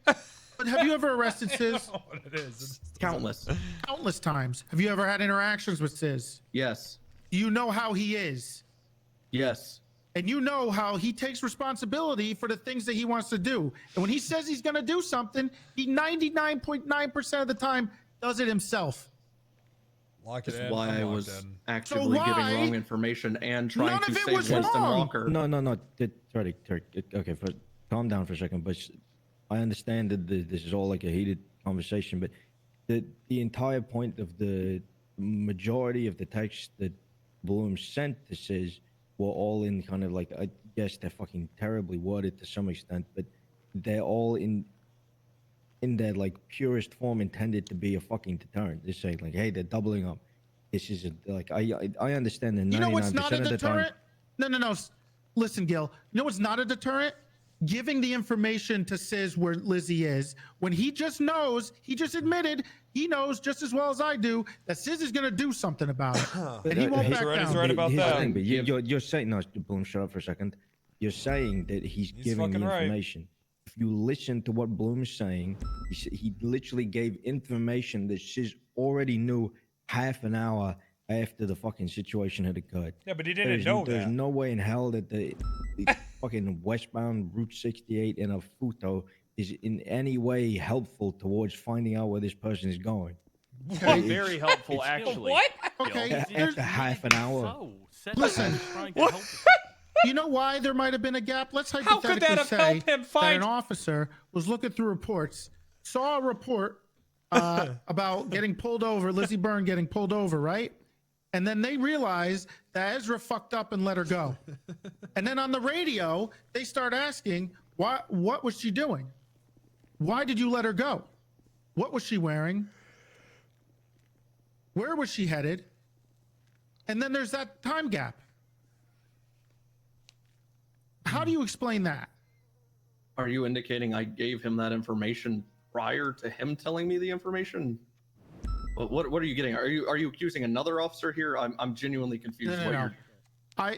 But have you ever arrested Sis? What it is. Countless. Countless times. Have you ever had interactions with Sis? Yes. You know how he is. Yes. And you know how he takes responsibility for the things that he wants to do. And when he says he's going to do something, he 99.9% of the time does it himself. Lock it That's in. why I'm I locked was in. actively why- giving wrong information and trying None to of it save was Winston wrong. Walker. No. Sorry. Okay, calm down for a second. But I understand that this is all like a heated conversation, but the entire point of the majority of the text that Bloom sent to Sis were all in kind of like, I guess they're fucking terribly worded to some extent, but they're all in their like purest form intended to be a fucking deterrent. They're saying like, hey, they're doubling up. This is like I understand that 99% You know what's not a of the time. deterrent? No. Listen, Gil. You know what's not a deterrent? Giving the information to Sis where Lizzie is when he just knows, he just admitted, he knows just as well as I do that Sis is going to do something about it. And he won't back down. right about Here's the that. thing, but you're saying, no, Bloom, shut up for a second. You're saying that he's giving the fucking right. information. If you listen to what Bloom is saying, he literally gave information that Sis already knew half an hour after the fucking situation had occurred. Yeah, but he didn't know There's that. no way in hell that the fucking westbound Route 68 in a Futo is in any way helpful towards finding out where this person is going. Okay. Very helpful, actually. What? Okay. After half an hour. So, Seth Listen. was trying to help him. You know why there might have been a gap? Let's How could hypothetically that have say helped him that find? an officer was looking through reports, saw a report about getting pulled over, Lizzie Byrne getting pulled over, right? And then they realized that Ezra fucked up and let her go. And then on the radio, they start asking, what was she doing? Why did you let her go? What was she wearing? Where was she headed? And then there's that time gap. How do you explain that? Are you indicating I gave him that information prior to him telling me the information? What are you getting? Are you accusing another officer here? I'm genuinely confused. No.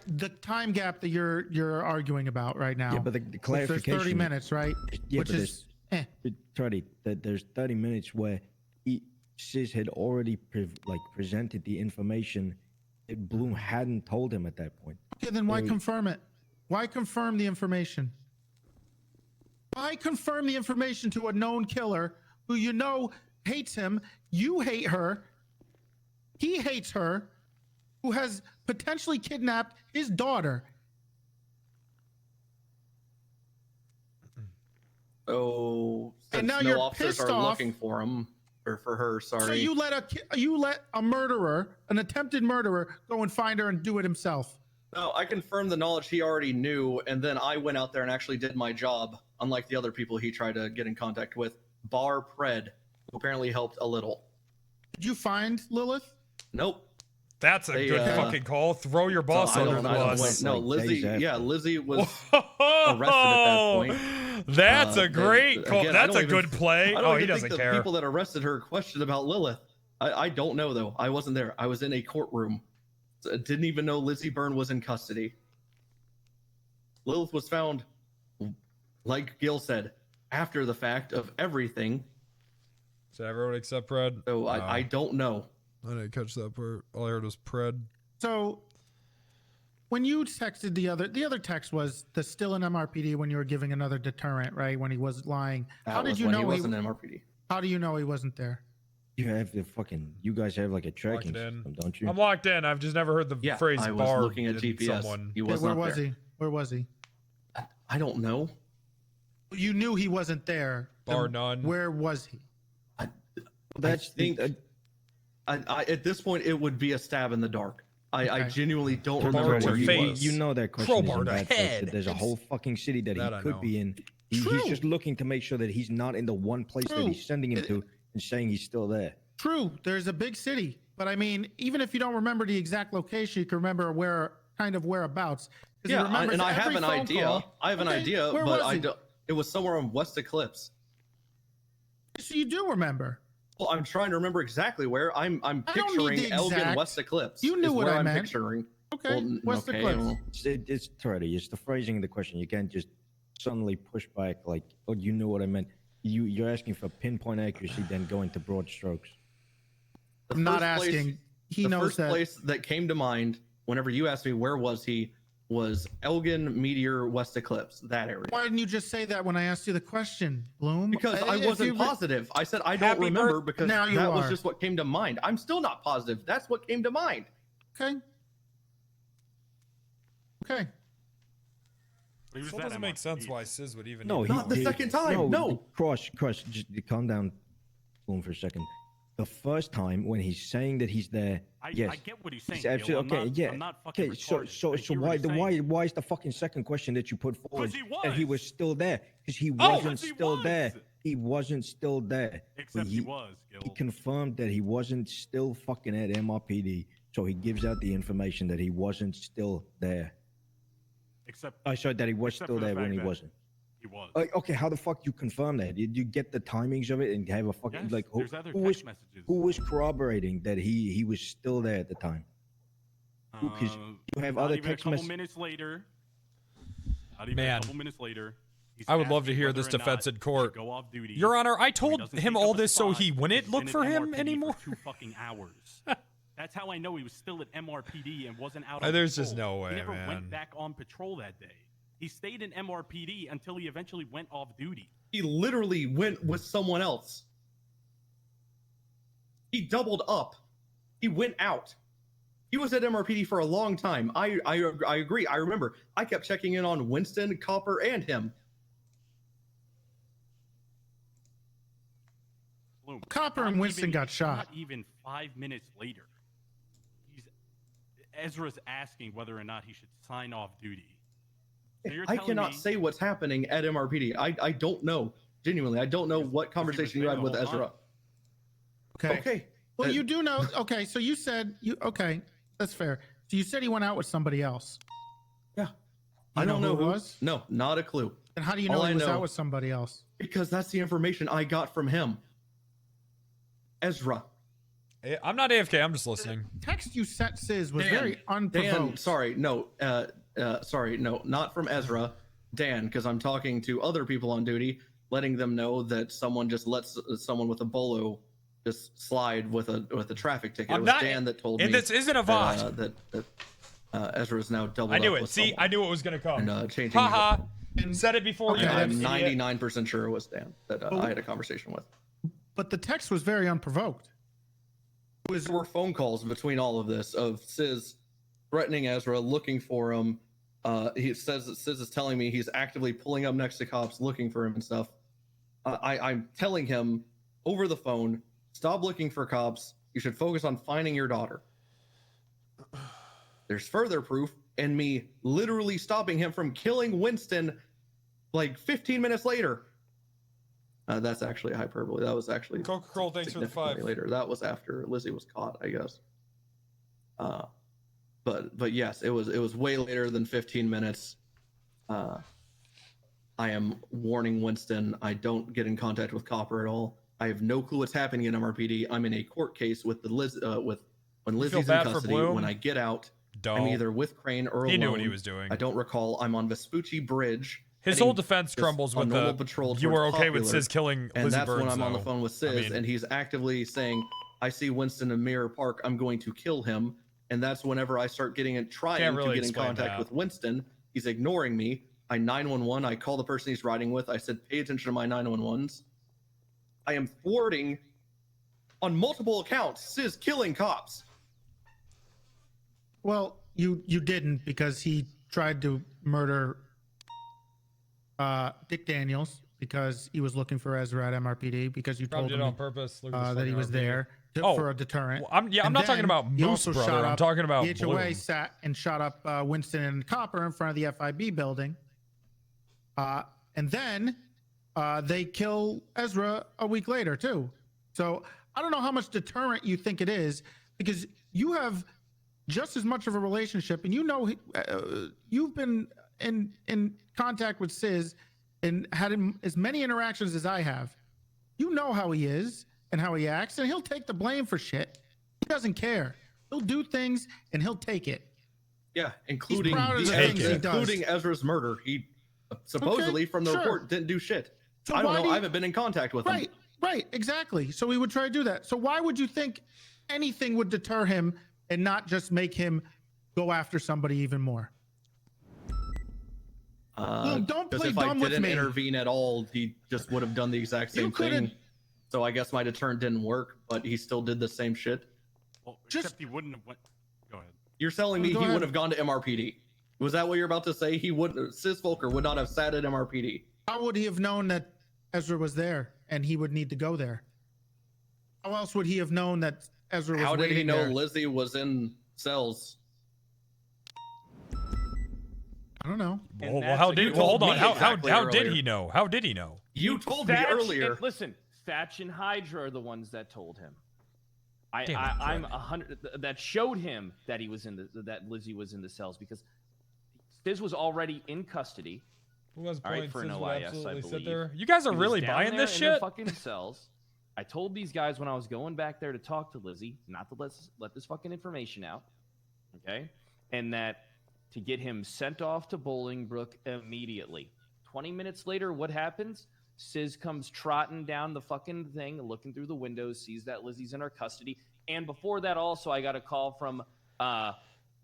The time gap that you're arguing about right now. Yeah, but the clarification. There's 30 minutes, right? Yeah, Which but is Teddy, there's 30 minutes where Sis had already presented the information that Bloom hadn't told him at that point. okay. Then why confirm it? Why confirm the information? Why confirm the information to a known killer who you know hates him? You hate her. He hates her. Who has potentially kidnapped his daughter. Oh, since And now no you're officers pissed are off. looking for him or for her. Sorry. So you let a murderer, an attempted murderer, go and find her and do it himself. No, I confirmed the knowledge he already knew, and then I went out there and actually did my job, unlike the other people he tried to get in contact with. Bar Pred, who apparently helped a little. Did you find Lilith? Nope. That's a good fucking call. Throw your boss under the bus. No, Lizzie. Yeah, Lizzie was arrested at that point. That's a great call. Again, That's a good play. I don't Oh, even he think doesn't the care. people that arrested her questioned about Lilith. I don't know though. I wasn't there. I was in a courtroom. I didn't even know Lizzie Byrne was in custody. Lilith was found, like Gil said, after the fact of everything. So everyone except Pred. So I don't know. I didn't catch that part. All I heard was Pred. So when you texted the other text was the still in MRPD when you were giving another deterrent, right? When he was lying. How did you know he wasn't in MRPD? How do you know he wasn't there? You have the fucking. You guys have like a tracking system, don't you? I'm locked in. I've just never heard the phrase I was bar. looking at GPS. Someone. He was Where not was there. he? Where was he? I don't know. You knew he wasn't there. Bar none. Where was he? That's I at this point it would be a stab in the dark. I genuinely don't Crowbar remember to where he face. was. You know that question is Crowbar in to bad faith, head. that there's a whole fucking city that That I he could know. be in. He's just looking to make sure that he's not in the one place that he's sending him to and saying he's still there. True. There's a big city, but I mean, even if you don't remember the exact location, you can remember whereabouts. 'Cause he Yeah, remembers and I have every an phone idea. call. I have an Okay, idea, where but was I he? don't. It was somewhere on West Eclipse. So you do remember. Well, I'm trying to remember exactly where. I'm I don't need picturing the Elgin exact. West Eclipse. You knew is what where I I'm meant. picturing. Okay, Well, West okay, Eclipse. well, It's Torretti. It's the phrasing of the question. You can't just suddenly push back like, oh, you knew what I meant. You're asking for pinpoint accuracy, then go into broad strokes. the I'm not first place- asking. He the knows first that. place that came to mind whenever you asked me where was he was Elgin Meteor West Eclipse, that area. Why didn't you just say that when I asked you the question, Bloom? Because I If wasn't you- positive. I said I don't remember because Now you that was are. just what came to mind. I'm still not positive. That's what came to mind. Okay. Okay. Still doesn't make sense why Sis would even. No, need to Not know. the second time. No. Crush, just calm down, Boom, for a second. The first time when he's saying that he's there, yes, I get what he's saying. he's absolutely Gil. I'm okay. not, Yeah, I'm not fucking okay. So, retarded. so, I so hear what why he's saying. is the fucking second question that you put forward he that he was. was still there? Because he Oh, wasn't 'cause he still was. there. He wasn't still there. But Except he was, Gil. He confirmed that he wasn't still fucking at MRPD. So he gives out the information that he wasn't still there. Except I said that he was except still for the there when fact he that wasn't. He was. Okay, how the fuck you confirm that? Did you get the timings of it and have a fucking Yes, like there's other was text messages. who was corroborating that he was still there at the time? Because you have Not other even text a couple messages. minutes later. Not even Man. a couple minutes later. he's I would love to asking hear whether this or not defense in he should court. Go off duty. Your Honor, I so he told doesn't him take all up a this so spot he wouldn't because look he's for been at him MRPD anymore. For 2 fucking hours. That's how I know he was still at MRPD and wasn't out. There's on just patrol. no way, He never man. went back on patrol that day. He stayed in MRPD until he eventually went off duty. He literally went with someone else. He doubled up. He went out. He was at MRPD for a long time. I agree. I remember. I kept checking in on Winston, Copper, and him. Bloom, Copper not and Winston even- got shot. Not even 5 minutes later. Ezra's asking whether or not he should sign off duty. So you're I telling cannot me- say what's happening at MRPD. I don't know. Genuinely, I don't know what conversation you there had the with whole Ezra. Okay. Okay. Well, you do know. Okay, so you said you. Okay, that's fair. So you said he went out with somebody else. Yeah. You I don't know who who it was. No, not a clue. And how do you know All he I was know- out with somebody else? Because that's the information I got from him. Ezra. I'm not AFK. I'm just listening. Text you sent Sis was Dan, very unprovoked. Dan, sorry, no, not from Ezra, Dan, because I'm talking to other people on duty, letting them know that someone just lets someone with a bolo just slide with a traffic ticket. I'm it was not- Dan that told and me this isn't a VOD. that Ezra is now doubled I knew up it. with See, someone I knew it was gonna come. and changing. Haha. Said it before. Okay, you I'm idiot. 99% sure it was Dan that I had a conversation with. But the text was very unprovoked. There were phone calls between all of this of Sis threatening Ezra, looking for him. He says that Sis is telling me he's actively pulling up next to cops, looking for him and stuff. I'm telling him over the phone, stop looking for cops. You should focus on finding your daughter. There's further proof in me literally stopping him from killing Winston like 15 minutes later. That's actually a hyperbole. That was actually Coca-Cola, thanks for the significantly 5. later. That was after Lizzie was caught, I guess. But yes, it was way later than 15 minutes. I am warning Winston. I don't get in contact with Copper at all. I have no clue what's happening in MRPD. I'm in a court case with when Lizzie's in bad for custody. Bloom? When I get out, I'm Don't. either with Crane or alone. He knew what he was doing. I don't recall. I'm on Vespucci Bridge. His whole defense crumbles with normal the patrol you were towards okay with Popular, Sis killing and Lizzie that's when Burns, I'm on the though. phone with I Sis, mean- and he's actively saying, "I see Winston in Mirror Park. I'm going to kill him." And that's whenever I start trying Can't really to get in explain contact that. with Winston. He's ignoring me. I 911. I call the person he's riding with. I said, "Pay attention to my 911s." I am thwarting on multiple accounts Sis killing cops. Well, you didn't, because he tried to murder Dick Daniels because he was looking for Ezra at MRPD, because you Probably told did him on purpose. Look at this that he fucking was RP. there Oh, for a deterrent. well, I'm And not talking then about he Moose, also brother. shot I'm up- talking about the HOA Bloom. sat and shot up Winston and Copper in front of the FIB building. And then they kill Ezra a week later too. So I don't know how much deterrent you think it is, because you have just as much of a relationship, and you've been in contact with Sis and had as many interactions as I have. You know how he is and how he acts, and he'll take the blame for shit. He doesn't care. He'll do things and he'll take it. Yeah, including proud of the things he does. including Ezra's murder. He supposedly, from the sure. report, didn't do shit. So I don't why know. do you- I haven't been in contact with him. Right, exactly. So he would try to do that. So why would you think anything would deter him and not just make him go after somebody even more? Look, don't Because play if dumb I with didn't me. intervene at all, he just would have done the exact same couldn't- thing. So I guess my deterrent didn't work, but he still did the same shit. Well, except he wouldn't have went. Go ahead. You're telling me Go he ahead. would have gone to MRPD? Was that what you're about to say? He wouldn't. Sis Volker would not have sat at MRPD. How would he have known that Ezra was there and he would need to go there? How else would he have known that Ezra was How did waiting he know there? Lizzie was in cells? I don't know. Well, that's how what did? you Well, hold told on. me How exactly did earlier. he know? How did he know? You told me Thatch earlier. and- listen, Thatch and Hydra are the ones that told him. Damn it, I'm Fred. 100 that showed him that he was in that Lizzie was in the cells, because Sis was already in custody. Who has All right, points? for an Sis would OIS, I absolutely sit believe. there. You guys are He was really down buying there this in shit? the fucking cells. I told these guys when I was going back there to talk to Lizzie not to let this fucking information out, okay? And that to get him sent off to Bolingbrook immediately. 20 minutes later, what happens? Sis comes trotting down the fucking thing, looking through the windows, sees that Lizzie's in her custody. And before that, also, I got a call from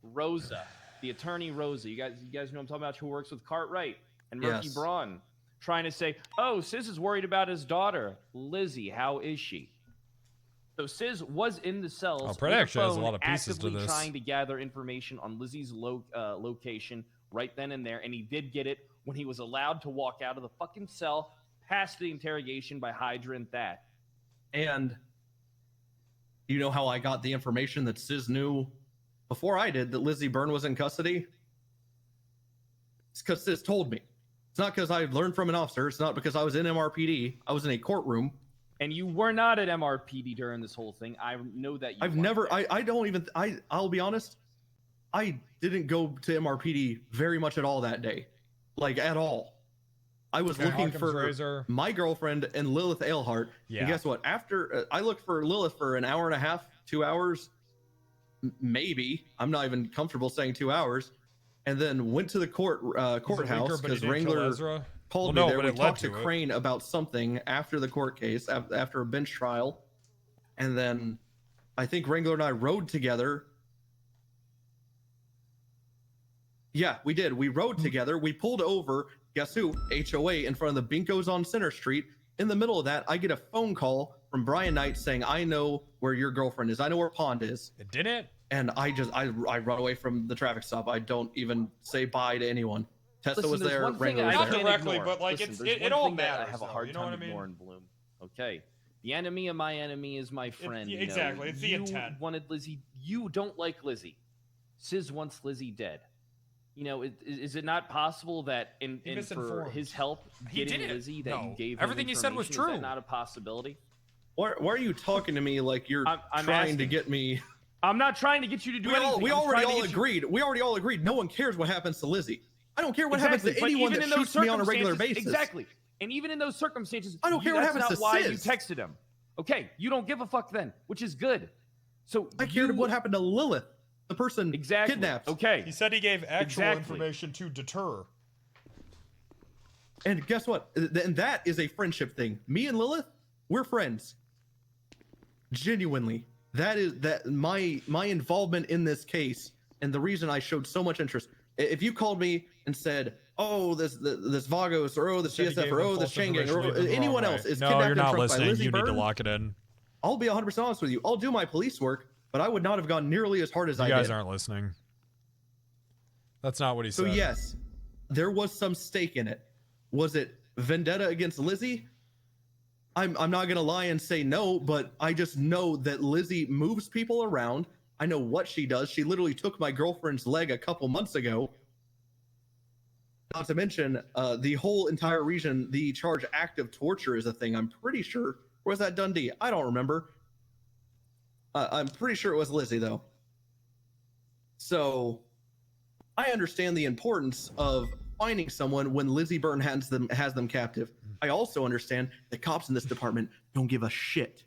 Rosa, the attorney Rosa. You guys know what I'm talking about, who works with Cartwright and Murphy Yes. Braun, trying to say, oh, Sis is worried about his daughter. Lizzie, how is she? So Sis was in the cells. Oh, Fred with her actually has a phone, lot of pieces to actively this. trying to gather information on Lizzie's location right then and there, and he did get it when he was allowed to walk out of the fucking cell past the interrogation by Hydra and That. And you know how I got the information that Sis knew before I did that Lizzie Byrne was in custody? It's because Sis told me. It's not because I learned from an officer. It's not because I was in MRPD. I was in a courtroom. And you were not at MRPD during this whole thing. I know that you I've weren't never, there. I don't even, I'll be honest. I didn't go to MRPD very much at all that day. Like, at all. I was Okay, looking Occam's for razor. my girlfriend and Lilith Ailhart. Yeah. And guess what? After I looked for Lilith for an hour and a half, 2 hours, maybe. I'm not even comfortable saying 2 hours. And then went to the courthouse weaker, but he because didn't kill Wrangler Ezra? called Well, me no, there. but We it led talked to to it. Crane about something after the court case, after a bench trial. And then I think Wrangler and I rode together. Yeah, we did. We rode together. We pulled over. Guess who? HOA in front of the Binkos on Center Street. In the middle of that, I get a phone call from Brian Knight saying, I know where your girlfriend is. I know where Pond is. It did it? And I run away from the traffic stop. I don't even say bye to anyone. Tessa Listen, was there's there. one thing Wrangler I was Not there. can't directly, ignore. but, like, Listen, it there's all one thing that matters, I have a though, hard you know time what I mean? ignoring, Bloom. Okay, the enemy of my enemy is my friend. yeah, you know. exactly, it's the You intent. wanted Lizzie. You don't like Lizzie. Sis wants Lizzie dead. You know, is it not possible that in for misinformed. his help He getting didn't. Lizzie that No. you gave him Everything he said was information, true. Is that not a possibility? Why are you talking to me like you're I'm trying to asking. get me? I'm not trying to get you to do anything. We I'm already trying to all get you- agreed. We already all agreed. No one cares what happens to Lizzie. I don't care what happens to but anyone even that in those shoots me on a regular circumstances- basis. Exactly. And even in those circumstances, I don't care what that's happens not to why Sis. you texted him. Okay, you don't give a fuck then, which is good. So I cared what happened to Lilith, the person Exactly. kidnapped. Okay. He said he gave actual Exactly. information to deter. And guess what? And that is a friendship thing. Me and Lilith, we're friends. Genuinely. That my involvement in this case and the reason I showed so much interest. If you called me and said, "Oh, this Vagos," or "Oh, this GSF," or "Oh, this Chain Gang," or anyone else is kidnapped you're not and trucked by listening. Lizzie You need to Byrne, lock it in. I'll be 100% honest with you. I'll do my police work, but I would not have gone nearly as hard as I did. You guys aren't listening. That's not what he said. So yes, there was some stake in it. Was it vendetta against Lizzie? I'm not gonna lie and say no, but I just know that Lizzie moves people around. I know what she does. She literally took my girlfriend's leg a couple months ago. Not to mention, the whole entire region, the charge active torture is a thing. I'm pretty sure. Or was that Dundee? I don't remember. I'm pretty sure it was Lizzie though. So I understand the importance of finding someone when Lizzie Byrne has them captive. I also understand the cops in this department don't give a shit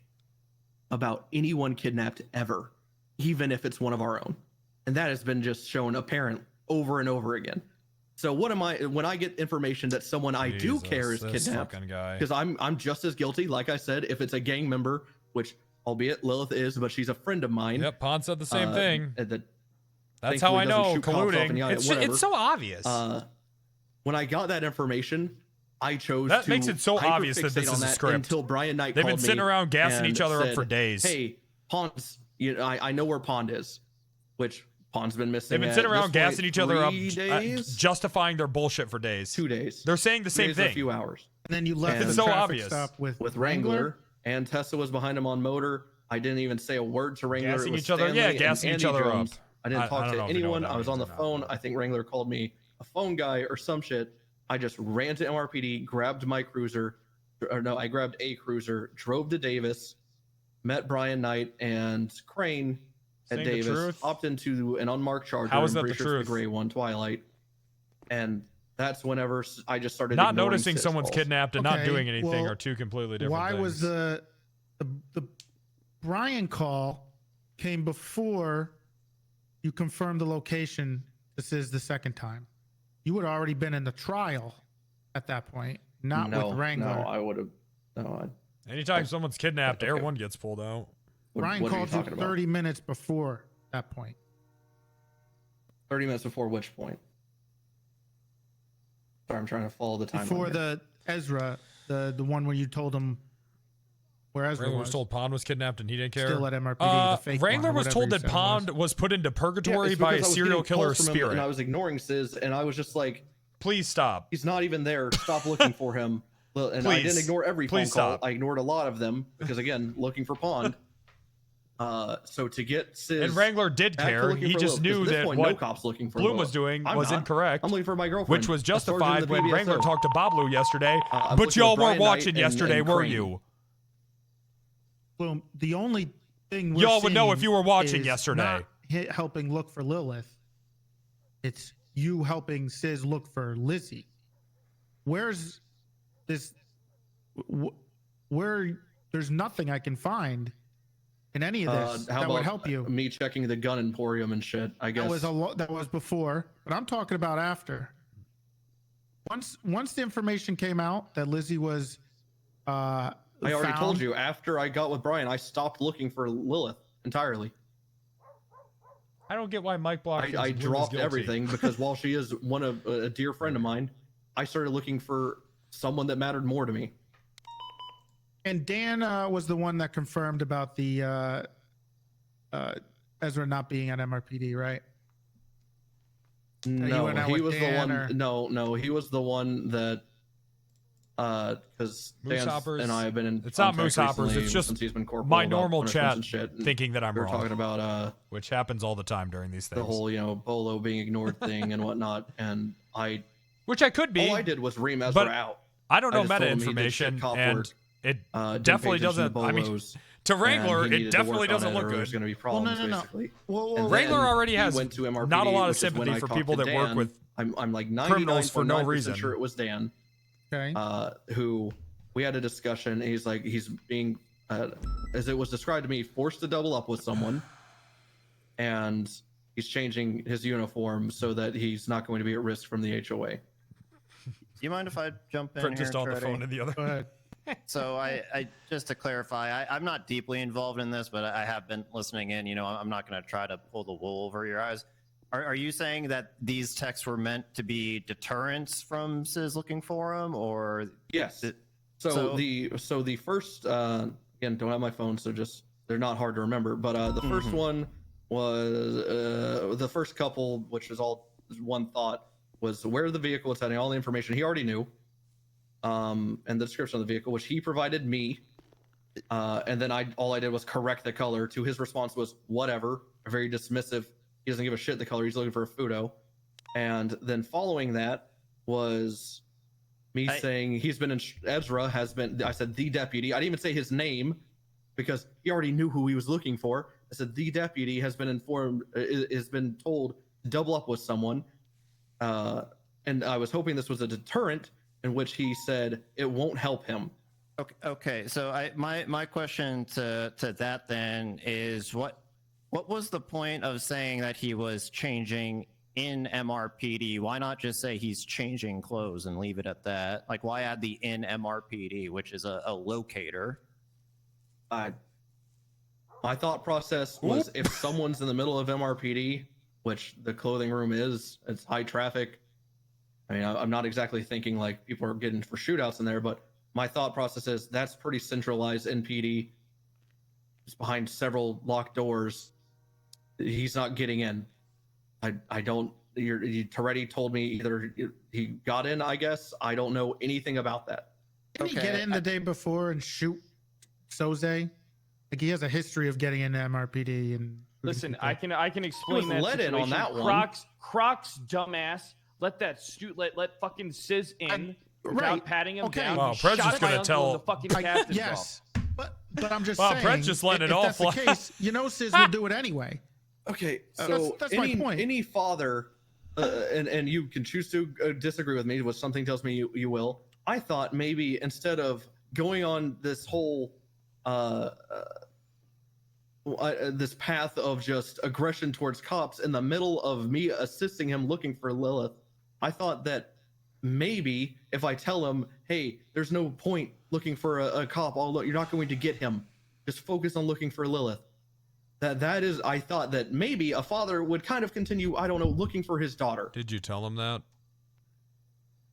about anyone kidnapped ever, even if it's one of our own. And that has been just shown apparent over and over again. So what am I, when I get information that someone I do care is kidnapped, because I'm just as guilty, like I said, if it's a gang member, which albeit Lilith is, but she's a friend of mine. Yep, Pon said the same thing. That's how I know, colluding. It's so obvious. When I got that information, I chose that to makes it so obvious that this is a script. Until Brian Knight They've been called sitting me around gassing and each other up said, for days. Hey, Pond's, I know where Pond is, which Pond's been missing. They've been sitting around gassing each other up, 3 days? justifying their bullshit for days. 2 days. They're saying the 2 same days, thing. A few hours. And then you left And the so traffic obvious. stop with Wrangler, and Tessa was behind him on motor. I didn't even say a word to Wrangler. Gassing It was each other, Stanley yeah, and gassing each Andy other Jones. up. I didn't talk I don't to know if you know what anyone. that I was on means the or not, phone. but- I think Wrangler called me a phone guy or some shit. I just ran to MRPD, grabbed my cruiser, or no, I grabbed a cruiser, drove to Davis, met Brian Knight and Crane at Saying the Davis, truth? hopped into an unmarked Charger. How is I'm that pretty the sure it's truth? the gray one, Twilight. And that's whenever I just started Not ignoring noticing Sis someone's calls. kidnapped and not Okay, doing anything well, are two completely different Why things. was the Brian call came before you confirmed the location? This is the second time. You would already been in the trial at that point, not with Wrangler. No, I would have. No, Anytime someone's kidnapped, Air 1 gets pulled out. Brian what are you called you talking about? 30 minutes before that point. 30 minutes before which point? Sorry, I'm trying to follow the timeline. Before here. the Ezra, the one where you told him where Ezra Wrangler was. was told Pond was kidnapped and he didn't care. Still at MRPD, the fake Wrangler one, or was whatever told you that said it Pond was put into Yeah, purgatory it's by a because I was serial getting killer calls from him, spirit. and I was ignoring Sis, and I was just like, "Please stop. He's not even there. Stop looking for him." And I Please. didn't ignore every phone Please call. stop. I ignored a lot of them because, again, looking for Pond. So to get Sis, And Wrangler did back to care. looking He for just Lilith, 'cause knew at this that point, what no cops looking for Bloom Lilith. was doing I'm was not. incorrect. I'm looking for my girlfriend, which was a sergeant in justified the when PBSO. Wrangler talked to Bablu yesterday. I'm But looking y'all with Brian weren't Knight watching and yesterday, were Crane. you? Boom. The only thing we're Y'all would know if seeing you were watching is yesterday. not helping look for Lilith. It's you helping Sis look for Lizzie. Where's this? Where there's nothing I can find in any of this How that would about help you. me checking the gun emporium and shit? I guess That was before, but I'm talking about after. Once the information came out that Lizzie was, I already found- told you. After I got with Brian, I stopped looking for Lilith entirely. I don't get why Mike Block. I dropped everything because while she is a dear friend of mine, I started looking for someone that mattered more to me. And Dan was the one that confirmed about the Ezra not being at MRPD, right? And you No, went out he with was the Dan, one. or- No, he was the one that. Because Moose Dan Hoppers. and I have been in. It's not contact Moose Hoppers. recently It's just since he's been corporal my about normal punishments chat and shit, and thinking that I'm we were wrong. talking about which happens all the time during these things. the whole Bolo being ignored thing and whatnot, and which I could be. All I did was ream Ezra but out. I don't know just told meta him he did shit information, cop and work, it didn't definitely pay attention doesn't. I mean, Bolos, to Wrangler, and he it needed to definitely work on doesn't it, look or good. There's going to be problems, no. basically. Well, And Wrangler then already he has went to MRPD, not a lot of which is when sympathy I for talked people to that work Dan. with I'm like criminals for no 99.9% reason. sure it was Dan. Okay. Who we had a discussion. He's like, he's being, as it was described to me, forced to double up with someone, and he's changing his uniform so that he's not going to be at risk from the HOA. you mind if I jump in Fred here? just on the Freddy? phone to the other. Go ahead. So I just to clarify, I'm not deeply involved in this, but I have been listening in. You know, I'm not going to try to pull the wool over your eyes. Are you saying that these texts were meant to be deterrents from Sis looking for him, or yes? So the first again, don't have my phone, so just they're not hard to remember. But the first one was the first couple, which was all one thought, was where the vehicle was heading, all the information he already knew. And the description of the vehicle, which he provided me, and then all I did was correct the color. To his response was whatever, very dismissive. He doesn't give a shit the color. He's looking for a photo. And then following that was me saying he's been in Ezra has been. I said the deputy. I didn't even say his name because he already knew who he was looking for. I said the deputy has been informed, has been told to double up with someone, and I was hoping this was a deterrent. In which he said it won't help him. Okay. So my question to that then is what was the point of saying that he was changing in MRPD? Why not just say he's changing clothes and leave it at that? Like, why add the in MRPD, which is a locator? My thought process was if someone's in the middle of MRPD, which the clothing room is, it's high traffic. I mean, I'm not exactly thinking like people are getting for shootouts in there, but my thought process is that's pretty centralized in PD. It's behind several locked doors. He's not getting in. I don't. Toretti told me either he got in. I guess I don't know anything about that. Didn't he get in the day before and shoot Soze? Like he has a history of getting into MRPD and. Listen, I can explain that let situation. in on that one. Croc's dumbass. Let fucking Sis in without patting him down. Wow, Pred's just gonna tell the fucking captain's yes, but I'm just wow, saying. Pred's just letting it all if that's the case, you know, Sis will do it anyway. Okay, so that's my point. Any father, and you can choose to disagree with me, which something tells me you will. I thought maybe instead of going on this whole this path of just aggression towards cops in the middle of me assisting him looking for Lilith, I thought that maybe if I tell him, hey, there's no point looking for a cop, you're not going to get him. Just focus on looking for Lilith. That is, I thought that maybe a father would kind of continue, I don't know, looking for his daughter. Did you tell him that?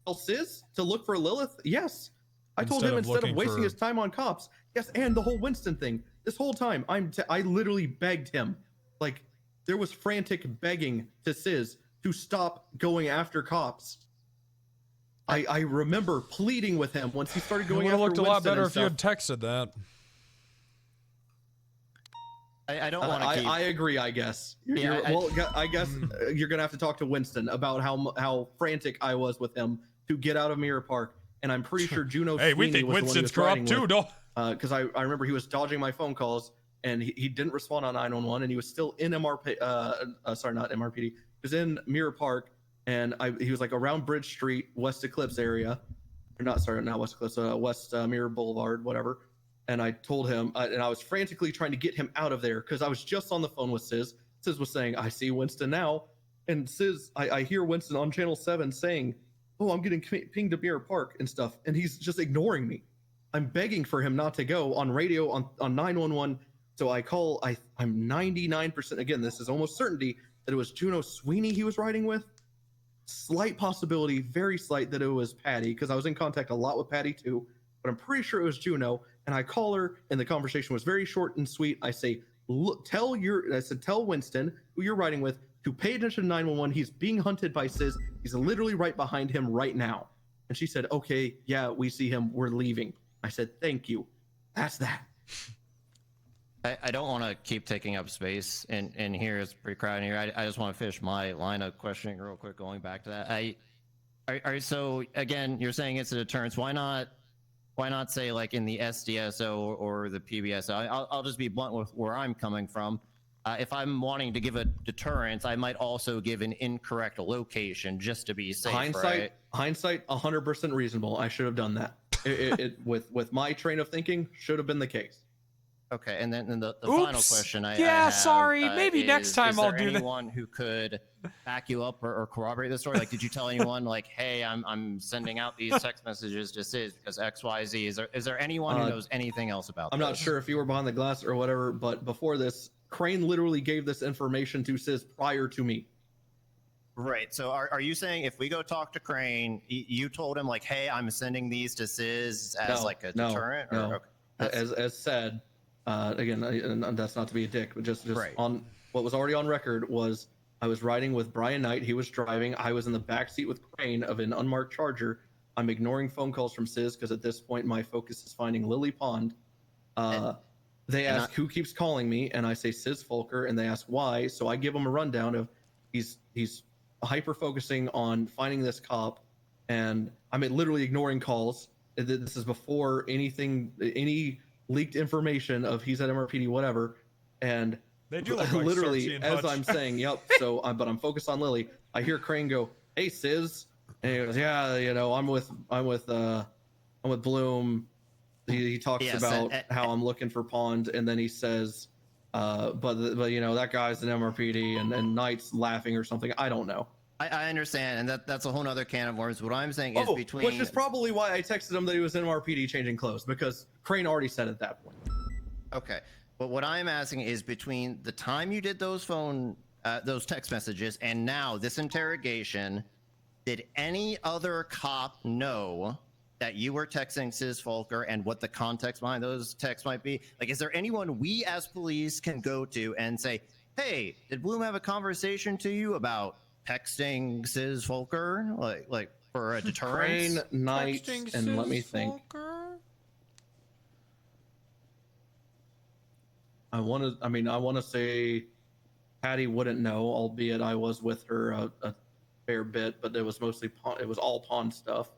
Tell Sis to look for Lilith? Yes. I told him instead of wasting his time on cops. Yes, and the whole Winston thing. This whole time, I literally begged him. Like, there was frantic begging to Sis to stop going after cops. I remember pleading with him once he started going after Winston. It would have looked a lot better if you had texted that. I don't want to keep... I agree, I guess. I guess you're going to have to talk to Winston about how frantic I was with him to get out of Mirror Park. And I'm pretty sure Juno hey, we think Winston's corrupt too, don't? Because I remember he was dodging my phone calls and he didn't respond on 911 and he was still in sorry, not MRPD. He was in Mirror Park and he was like around Bridge Street, West Eclipse area. Or not West Eclipse, West Mirror Boulevard, whatever. And I told him, and I was frantically trying to get him out of there because I was just on the phone with Sis. Sis was saying, I see Winston now. And Sis, I hear Winston on Channel 7 saying, oh, I'm getting pinged to Mirror Park and stuff. And he's just ignoring me. I'm begging for him not to go on radio on 911. So I call, I'm 99%, again, this is almost certainty that it was Juno Sweeney he was riding with. Slight possibility, very slight, that it was Patty, because I was in contact a lot with Patty too, but I'm pretty sure it was Juno. And I call her, and the conversation was very short and sweet. I say, look, tell Winston, who you're riding with, to pay attention to 911. He's being hunted by Sis. He's literally right behind him right now. And she said, okay, yeah, we see him. We're leaving. I said, thank you. That's that. I don't want to keep taking up space in here. It's pretty crowded here. I just want to finish my line of questioning real quick, going back to that. So again, you're saying it's a deterrence. Why not say like in the SDSO or the PBSO? I'll just be blunt with where I'm coming from. If I'm wanting to give a deterrence, I might also give an incorrect location just to be safe. Hindsight, 100% reasonable. I should have done that. With my train of thinking, should have been the case. Okay, and then the final question I have, sorry. Maybe next is time I'll there do that. anyone who could back you up or corroborate the story? Like, did you tell anyone like, hey, I'm sending out these text messages to Sis because X, Y, Z? Is there anyone who knows anything else about I'm this? not sure if you were behind the glass or whatever, but before this, Crane literally gave this information to Sis prior to me. Right. So are you saying if we go talk to Crane, you told him like, hey, I'm sending these to Sis as like a deterrent? No. Or, okay. As said, again, and that's not to be a dick, but just Right. on what was already on record was I was riding with Brian Knight. He was driving. I was in the back seat with Crane of an unmarked Charger. I'm ignoring phone calls from Sis because at this point my focus is finding Lily Pond. They ask who keeps calling me, and I say Sis Folker, and they ask why. So I give them a rundown of he's hyper focusing on finding this cop, and I'm literally ignoring calls. This is before any leaked information of he's at MRPD, whatever. And They do look literally like as I'm saying, yep. So, but I'm focused on Lily. I hear Crane go, "Hey, Sis," and he goes, "Yeah, you know, I'm with Bloom." He talks about how I'm looking for Pond, and then he says, but you know, that guy's an MRPD, and Knight's laughing or something. I don't know. I understand, and that's a whole other can of worms. What I'm saying is between, which is probably why I texted him that he was in MRPD changing clothes, because Crane already said at that point. Okay, but what I'm asking is between the time you did those text messages and now this interrogation, did any other cop know that you were texting Sis Folker and what the context behind those texts might be? Like, is there anyone we as police can go to and say, hey, did Bloom have a conversation to you about texting Sis Folker, like for a deterrent? Crane, Knight, and let me think. I want to say Patty wouldn't know, albeit I was with her a fair bit, but it was mostly it was all Pond stuff.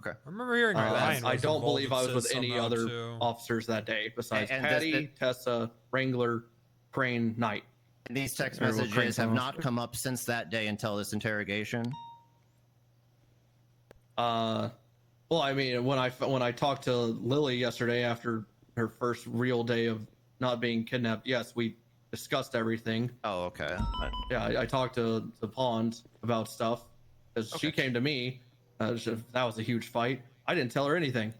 Okay. I remember hearing Ryan I was don't involved believe I was with Sis any somehow, other too. officers that day besides And Patty, Tessa, Wrangler, Crane, Knight. And these text Or Crane messages have someone not come up since that day until this interrogation? Well, I mean, when I talked to Lily yesterday after her first real day of not being kidnapped, yes, we discussed everything. Oh, okay. Yeah, I talked to the Pond about stuff because she came to me. That was a huge fight. I didn't tell her anything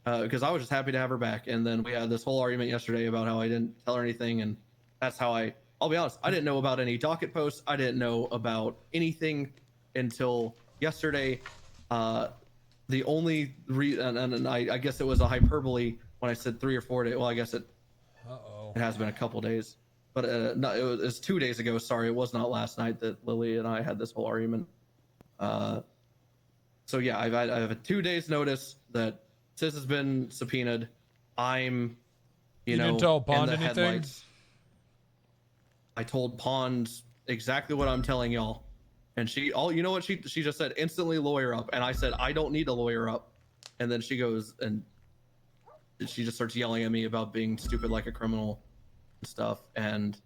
because I was just happy to have her back. And then we had this whole argument yesterday about how I didn't tell her anything, and that's how I'll be honest, I didn't know about any docket posts. I didn't know about anything until yesterday. The only and I guess it was a hyperbole when I said 3 or 4 days. Well, I guess it has been a couple days, but no, it was 2 days ago. Sorry, it was not last night that Lily and I had this whole argument. So yeah, I have a 2 days notice that Sis has been subpoenaed. I'm, you know, didn't tell Pond in the anything? headlights. I told Pond exactly what I'm telling y'all. And you know what she just said? Instantly lawyer up. And I said, I don't need a lawyer up. And then she goes and she just starts yelling at me about being stupid like a criminal and stuff. And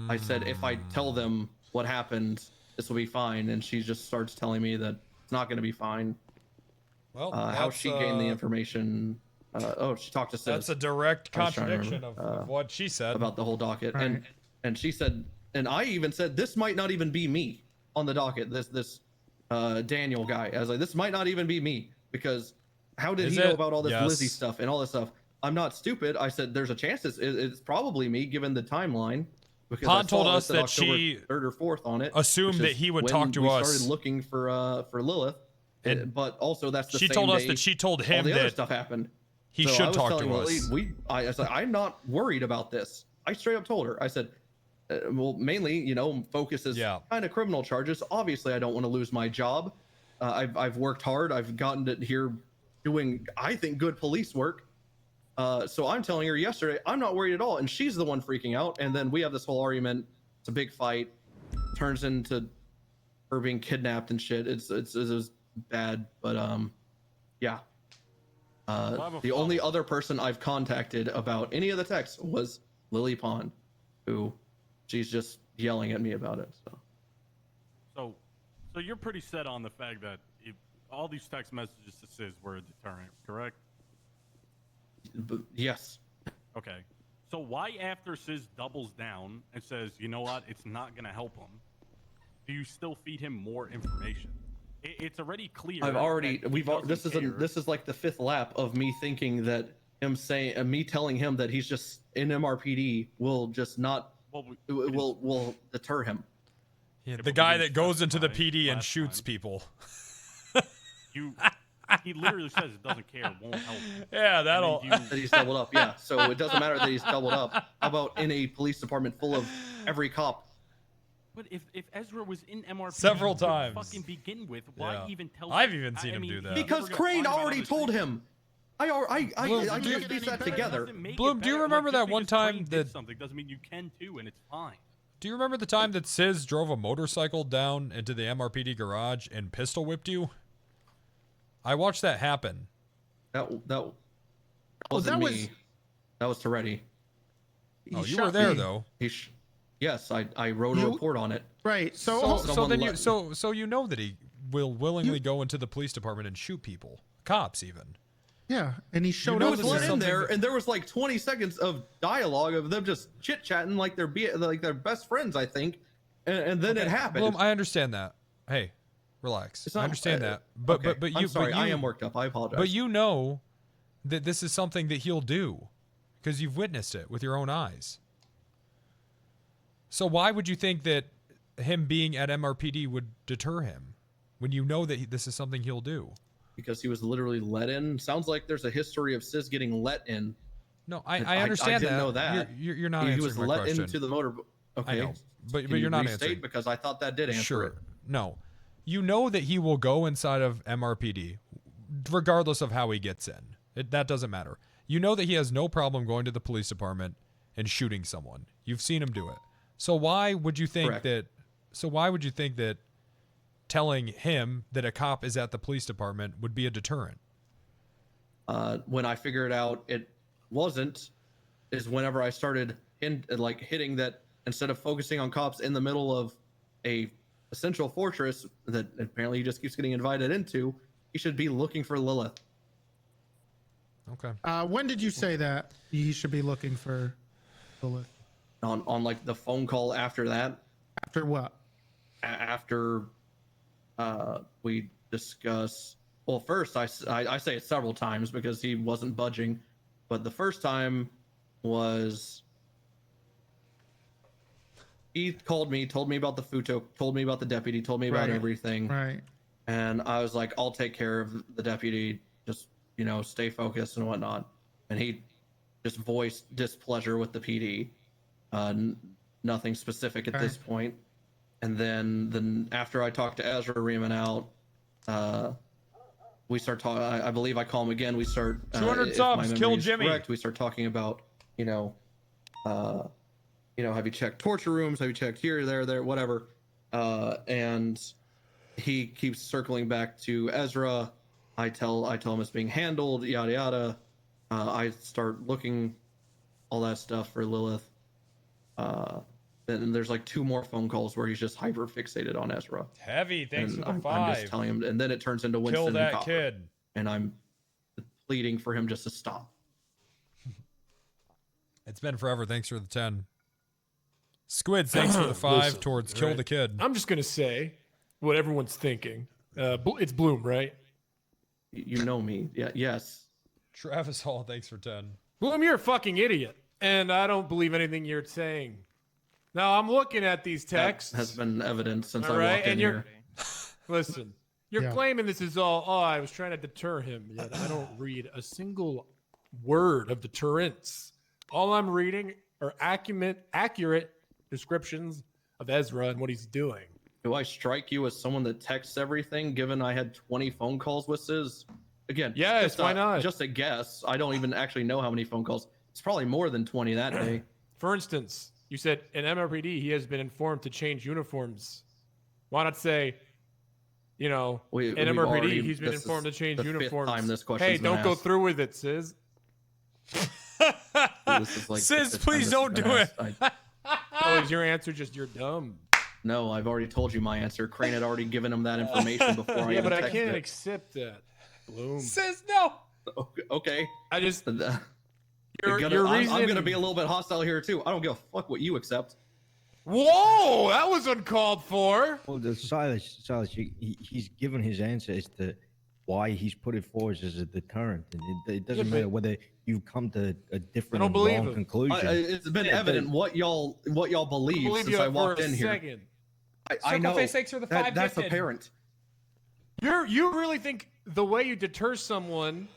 I said, if I tell them what happened, this will be fine. And she just starts telling me that it's not going to be fine. Well, how she gained the information. She talked to Sis. That's a direct I was trying to contradiction remember, of what she said about the whole docket. Right. And she said, and I even said, this might not even be me on the docket. This Daniel guy. I was like, this might not even be me, because how did he know about all this Lizzie stuff and all this stuff? I'm not stupid. I said, there's a chance it's probably me given the timeline. Because Pond told I us said that October she 3rd or 4th on it. assumed which that is he would when talk to we us. started looking for Lilith. But also that's the she same told us day that she told him all the other that stuff happened. he So I should was talk telling to Lily, us. I was like, I'm not worried about this. I straight up told her. I said, well, mainly, you know, focus is kind of criminal charges. Obviously, I don't want to lose my job. I've worked hard. I've gotten to here doing, I think, good police work. So I'm telling her yesterday, I'm not worried at all. And she's the one freaking out. And then we have this whole argument. It's a big fight. Turns into her being kidnapped and shit. It was bad. But yeah. The only other person I've contacted about any of the texts was Lily Pond, who she's just yelling at me about it. So you're pretty set on the fact that all these text messages to Sis were a deterrent, correct? Yes. Okay. So why after Sis doubles down and says, you know what, it's not going to help him, do you still feed him more information? It's already clear. This is like the 5th lap of me thinking that me telling him that he's just in MRPD will just not, will deter him. Yeah, the guy that goes into the PD and shoots people. He literally says it doesn't care, won't help. Yeah, that'll. That he's doubled up. Yeah, so it doesn't matter that he's doubled up. How about in a police department full of every cop? But if Ezra was in MRP several times, fucking begin with, why even tell? I've even seen him do that. Because Crane already told him. I just pieced that together. Bloom, do you remember that one time that something doesn't mean you can too, and it's fine. Do you remember the time that Sis drove a motorcycle down into the MRPD garage and pistol whipped you? I watched that happen. That wasn't me. That was Toretti. Oh, you were there though. Yes, I wrote a report on it. Right. So you know that he will willingly go into the police department and shoot people, cops even. Yeah, and he showed up in there, and there was like 20 seconds of dialogue of them just chit chatting like they're best friends, I think, and then it happened. Bloom, I understand that. Hey, relax. I understand that, but I'm sorry, I am worked up. I apologize. But you know that this is something that he'll do because you've witnessed it with your own eyes. So why would you think that him being at MRPD would deter him when you know that this is something he'll do? Because he was literally let in. Sounds like there's a history of Sis getting let in. No, I understand I didn't know that. You're not answering my question. He was let into the motor. Okay, I know, but you're not answering. Because I thought that did answer it. No, you know that he will go inside of MRPD, regardless of how he gets in. That doesn't matter. You know that he has no problem going to the police department and shooting someone. You've seen him do it. So why would you think that? So why would you think that telling him that a cop is at the police department would be a deterrent? When I figured out it wasn't, is whenever I started hitting that instead of focusing on cops in the middle of a central fortress that apparently he just keeps getting invited into, he should be looking for Lilith. Okay. When did you say that he should be looking for Lilith? On like the phone call after that. After what? After we discuss. Well, first I say it several times because he wasn't budging, but the first time was he called me, told me about the Futo, told me about the deputy, told me about everything. Right. And I was like, I'll take care of the deputy. Just stay focused and whatnot. And he just voiced displeasure with the PD. Nothing specific at this point. And then after I talked to Ezra Riemann out, we start talking. I believe I call him again. We start 200 subs. Kill Jimmy. Correct, we start talking about have you checked torture rooms? Have you checked here, there, whatever? And he keeps circling back to Ezra. I tell him it's being handled. Yada yada. I start looking all that stuff for Lilith. Then there's like 2 more phone calls where he's just hyper fixated on Ezra. Heavy, thanks for the 5. I'm just telling him, and then it turns into Winston. Kill that and kid. And I'm pleading for him just to stop. It's been forever. Thanks for the 10. Squids, thanks for the 5 towards kill the kid. I'm just gonna say what everyone's thinking. It's Bloom, right? You know me. Yeah. Yes. Travis Hall, thanks for 10. Bloom, you're a fucking idiot, and I don't believe anything you're saying. Now I'm looking at these texts. That has been evident since I walked in and here. Listen, you're claiming this is all. Oh, I was trying to deter him. Yet I don't read a single word of deterrence. All I'm reading are accurate descriptions of Ezra and what he's doing. Do I strike you as someone that texts everything? Given I had 20 phone calls with Sis. Again, yes, why not? Just a guess. I don't even actually know how many phone calls. It's probably more than 20 that day. For instance, you said in MRPD he has been informed to change uniforms. Why not say, in MRPD he's been informed to change uniforms? Time this hey, don't go through with it, Sis. Sis, please don't do it. Oh, is your answer just you're dumb? No, I've already told you my answer. Crane had already given him that information before I even but I texted can't it. accept that. Bloom. Sis, no. Okay. I just I'm your gonna reason- be a little bit hostile here too. I don't give a fuck what you accept. Whoa, that was uncalled for. Well, Silas, he's given his answer as to why he's put it forward as a deterrent, and it doesn't Yeah, matter but- whether you've come to a different don't and believe wrong him. conclusion. It's been evident what y'all believe believe since you I for walked a in here. second. I know Thanks for the 5 that's gifted. apparent. You really think the way you deter someone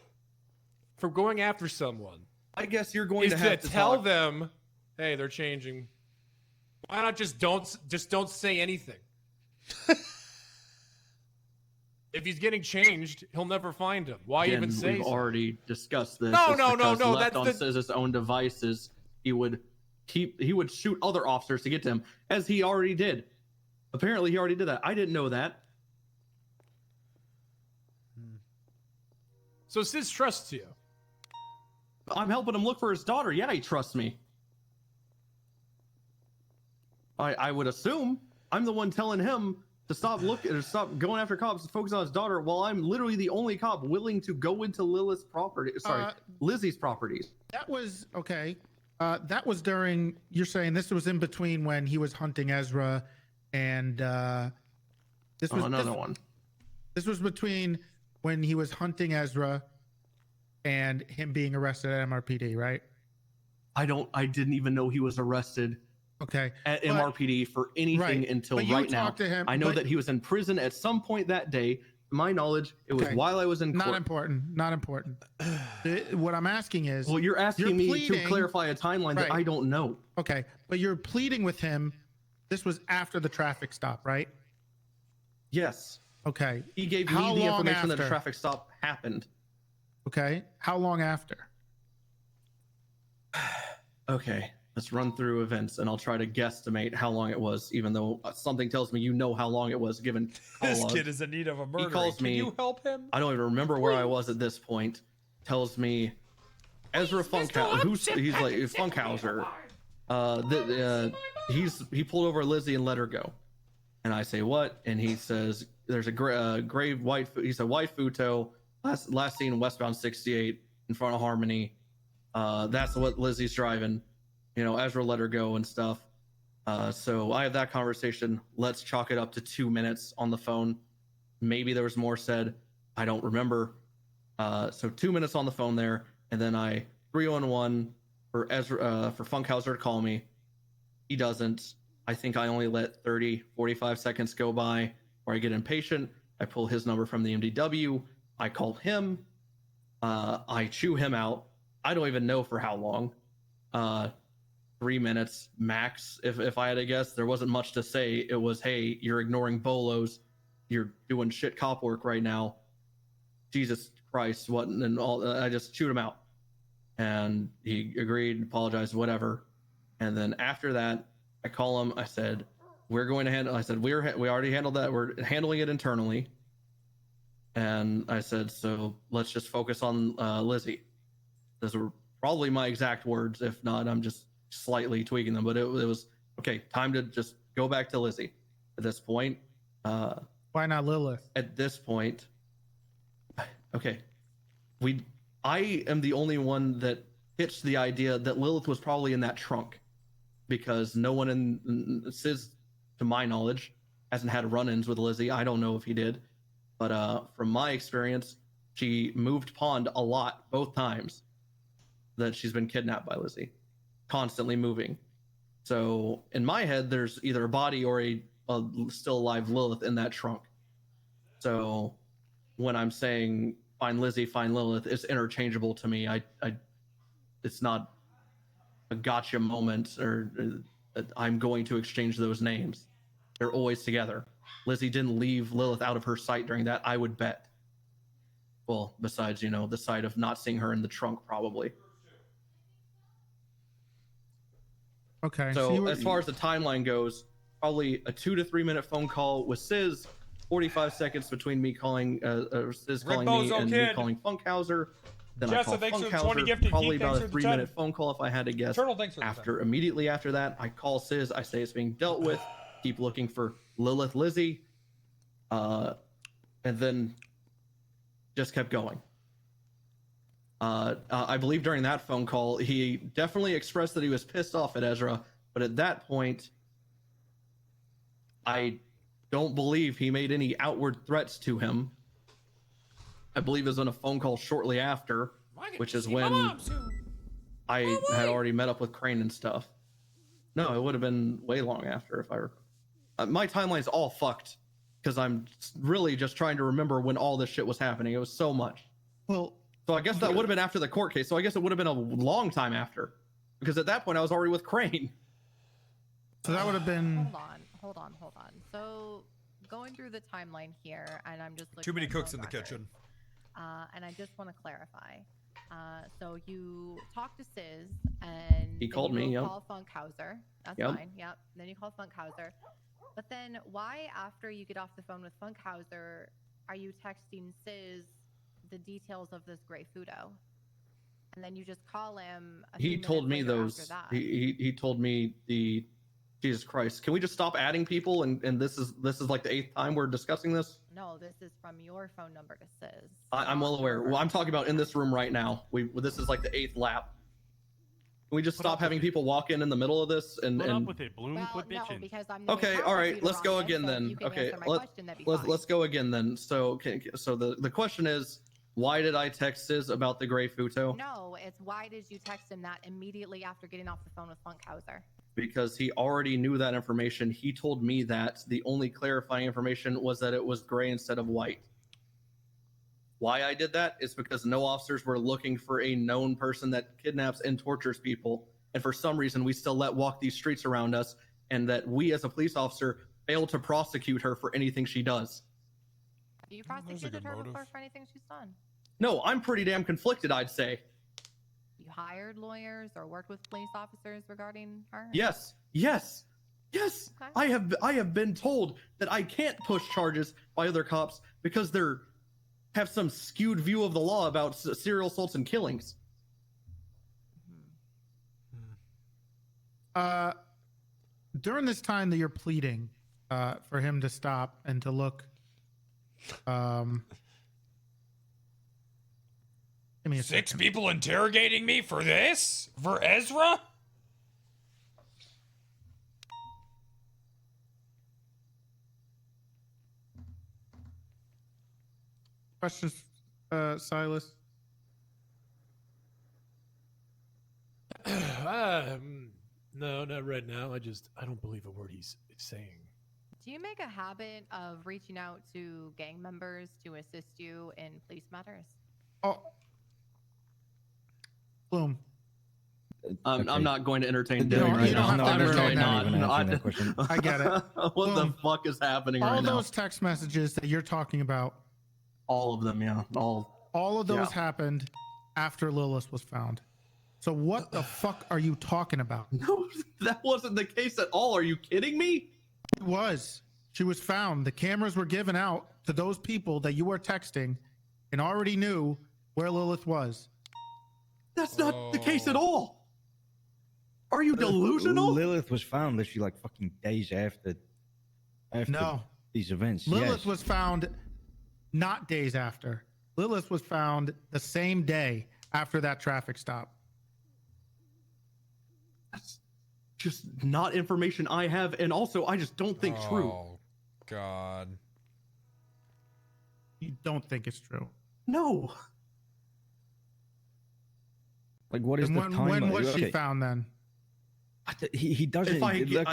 from going after someone I guess you're going is to have to tell talk. them, "Hey, they're changing." Why not just don't say anything? If he's getting changed, he'll never find him. Why Again, even say we've something? already discussed this. No, It's no, no, because no, left that's on his own devices, he would shoot other officers to get to him, as he already did. Apparently, he already did that. I didn't know that. So Sis trusts you. I'm helping him look for his daughter. Yeah, he trusts me. I would assume I'm the one telling him to stop looking or stop going after cops and focus on his daughter, while I'm literally the only cop willing to go into Lilith's property. Sorry, Lizzie's properties. That was okay. That was during. You're saying this was in between when he was hunting Ezra, and this was another one. This was between when he was hunting Ezra and him being arrested at MRPD, right? I didn't even know he was arrested. Okay. At But- MRPD for anything right. until But you right now. talked to him, I know but- that he was in prison at some point that day. To my knowledge, it was Okay. while I was in court. Not important. Not important. What I'm asking is, Well, you're asking me to pleading- clarify a timeline that Right. I don't know. Okay, but you're pleading with him. This was after the traffic stop, right? Yes. Okay. He gave me How the long information that a after? traffic stop happened. Okay. How long after? Okay, let's run through events, and I'll try to guesstimate how long it was, even though something tells me you know how long it was given. This call kid log. is in need of a murder. He calls Can me. you help him? I don't even remember where I was at this point. Tells me Ezra Funkhauser. He's like Funkhauser. He pulled over Lizzie and let her go. And I say what? And he says there's a gray white. He said white Futo. Last seen westbound 68 in front of Harmony. That's what Lizzie's driving. You know, Ezra let her go and stuff. So I have that conversation. Let's chalk it up to 2 minutes on the phone. Maybe there was more said. I don't remember. So 2 minutes on the phone there, and then I 311 for Ezra for Funkhauser to call me. He doesn't. I think I only let 45 seconds go by where I get impatient. I pull his number from the MDW. I call him. I chew him out. I don't even know for how long. 3 minutes max. If I had to guess, there wasn't much to say. It was, hey, you're ignoring bolos. You're doing shit cop work right now. Jesus Christ, what? And all. I just chewed him out. And he agreed, apologized, whatever. And then after that, I call him. I said, we're going to handle. I said, we already handled that. We're handling it internally. And I said, so let's just focus on Lizzie. Those were probably my exact words. If not, I'm just slightly tweaking them. But it was okay. Time to just go back to Lizzie. At this point, why not Lilith? At this point, okay, I am the only one that pitched the idea that Lilith was probably in that trunk, because no one in Sis, to my knowledge, hasn't had run-ins with Lizzie. I don't know if he did, but from my experience, she moved pond a lot both times that she's been kidnapped by Lizzie, constantly moving. So in my head, there's either a body or a still alive Lilith in that trunk. So when I'm saying find Lizzie, find Lilith, it's interchangeable to me. It's not a gotcha moment, or I'm going to exchange those names. They're always together. Lizzie didn't leave Lilith out of her sight during that, I would bet. Well, besides, the sight of not seeing her in the trunk, probably. Okay. So as far as the timeline goes, probably a 2 to 3 minute phone call with Sis, 45 seconds between me calling Sis calling me and me calling Funkhauser. Then Jessa, I call thanks for the 20 Funkhauser, gifted. probably Keith, about thanks a for the 3 minute 10. phone call if I had to guess. Turtle, thanks for the 10. Immediately after that, I call Sis. I say it's being dealt with. Keep looking for Lilith, Lizzie, and then just kept going. I believe during that phone call, he definitely expressed that he was pissed off at Ezra, but at that point, I don't believe he made any outward threats to him. I believe it was on a phone call shortly after, which is when I had already met up with Crane and stuff. No, it would have been way long after if I were. My timeline's all fucked because I'm really just trying to remember when all this shit was happening. It was so much. Well, so I guess that would have been after the court case. So I guess it would have been a long time after, because at that point I was already with Crane. So that would have been. Hold on. So going through the timeline here, and I'm just looking Too many at cooks phone in the records. kitchen. And I just want to clarify. So you talked to Sis, and He then called you me, go yep. call Funkhauser. That's Yep. fine. Yep. Then you call Funkhauser. But then why, after you get off the phone with Funkhauser, are you texting Sis the details of this gray Fudo? And then you just call him. He told me those. He told me the. Jesus Christ! Can we just stop adding people? And this is like the 8th time we're discussing this. No, this is from your phone number to Sis. I'm well aware. Well, I'm talking about in this room right now. This is like the 8th lap. Can we just stop having people walk in the middle of this and Put up with it, Bloom. Quit bitching. Because I'm the Okay, all right, let's go again then. Okay, let's go again then. So the question is, why did I text Sis about the gray Futo? No, it's why did you text him that immediately after getting off the phone with Funkhauser? Because he already knew that information. He told me that the only clarifying information was that it was gray instead of white. Why I did that is because no officers were looking for a known person that kidnaps and tortures people, and for some reason we still let walk these streets around us, and that we as a police officer fail to prosecute her for anything she does. Have you prosecuted her before for anything she's done? No, I'm pretty damn conflicted, I'd say. You hired lawyers or worked with police officers regarding her? Yes. Okay. I have been told that I can't push charges by other cops because they're have some skewed view of the law about serial assaults and killings. During this time that you're pleading for him to stop and to look, give me a 6 second. people interrogating me for this? For Ezra? Questions, Silas? No, not right now. I don't believe a word he's saying. Do you make a habit of reaching out to gang members to assist you in police matters? Oh, Bloom. I'm not going to entertain No, Derek right you don't now. have to I'm really entertain not. that. No, I get it. What the fuck is happening All right now? those text messages that you're talking about, All of them, yeah. all of those happened after Lilith was found. So what the fuck are you talking about? No, that wasn't the case at all. Are you kidding me? It was. She was found. The cameras were given out to those people that you were texting and already knew where Lilith was. That's not the case at all. Are you delusional? Lilith was found literally like fucking days after No. these events. Lilith Yes. was found not days after. Lilith was found the same day after that traffic stop. That's just not information I have, and also I just don't think true. Oh, God. You don't think it's true? No. Like, what is And the when timeline? was she Okay. found then? He doesn't. If I gave you a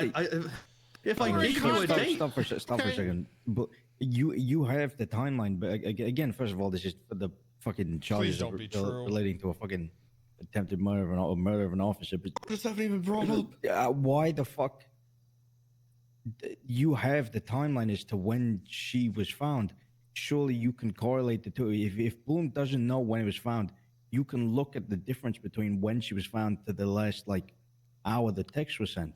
date, Stop for a second. But you have the timeline. But again, first of all, this is for the fucking charges don't be true. relating to a fucking attempted murder or murder of an officer. But this haven't even brought up. Why the fuck? You have the timeline as to when she was found. Surely you can correlate the two. If Bloom doesn't know when it was found, you can look at the difference between when she was found to the last hour the text was sent.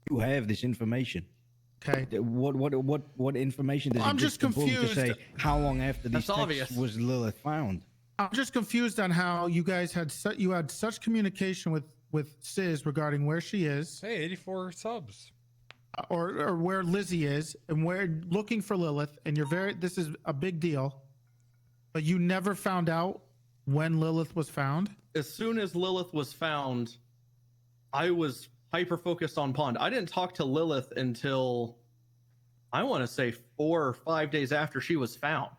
You have this information. Okay. What information does I'm it just give to Bloom to confused. say how long after these That's texts obvious. was Lilith found? I'm just confused on how you guys had such communication with Sis regarding where she is, Hey, 84 subs. or where Lizzie is, and where looking for Lilith, and this is a big deal, but you never found out when Lilith was found? As soon as Lilith was found, I was hyper focused on Pond. I didn't talk to Lilith until I want to say 4 or 5 days after she was found.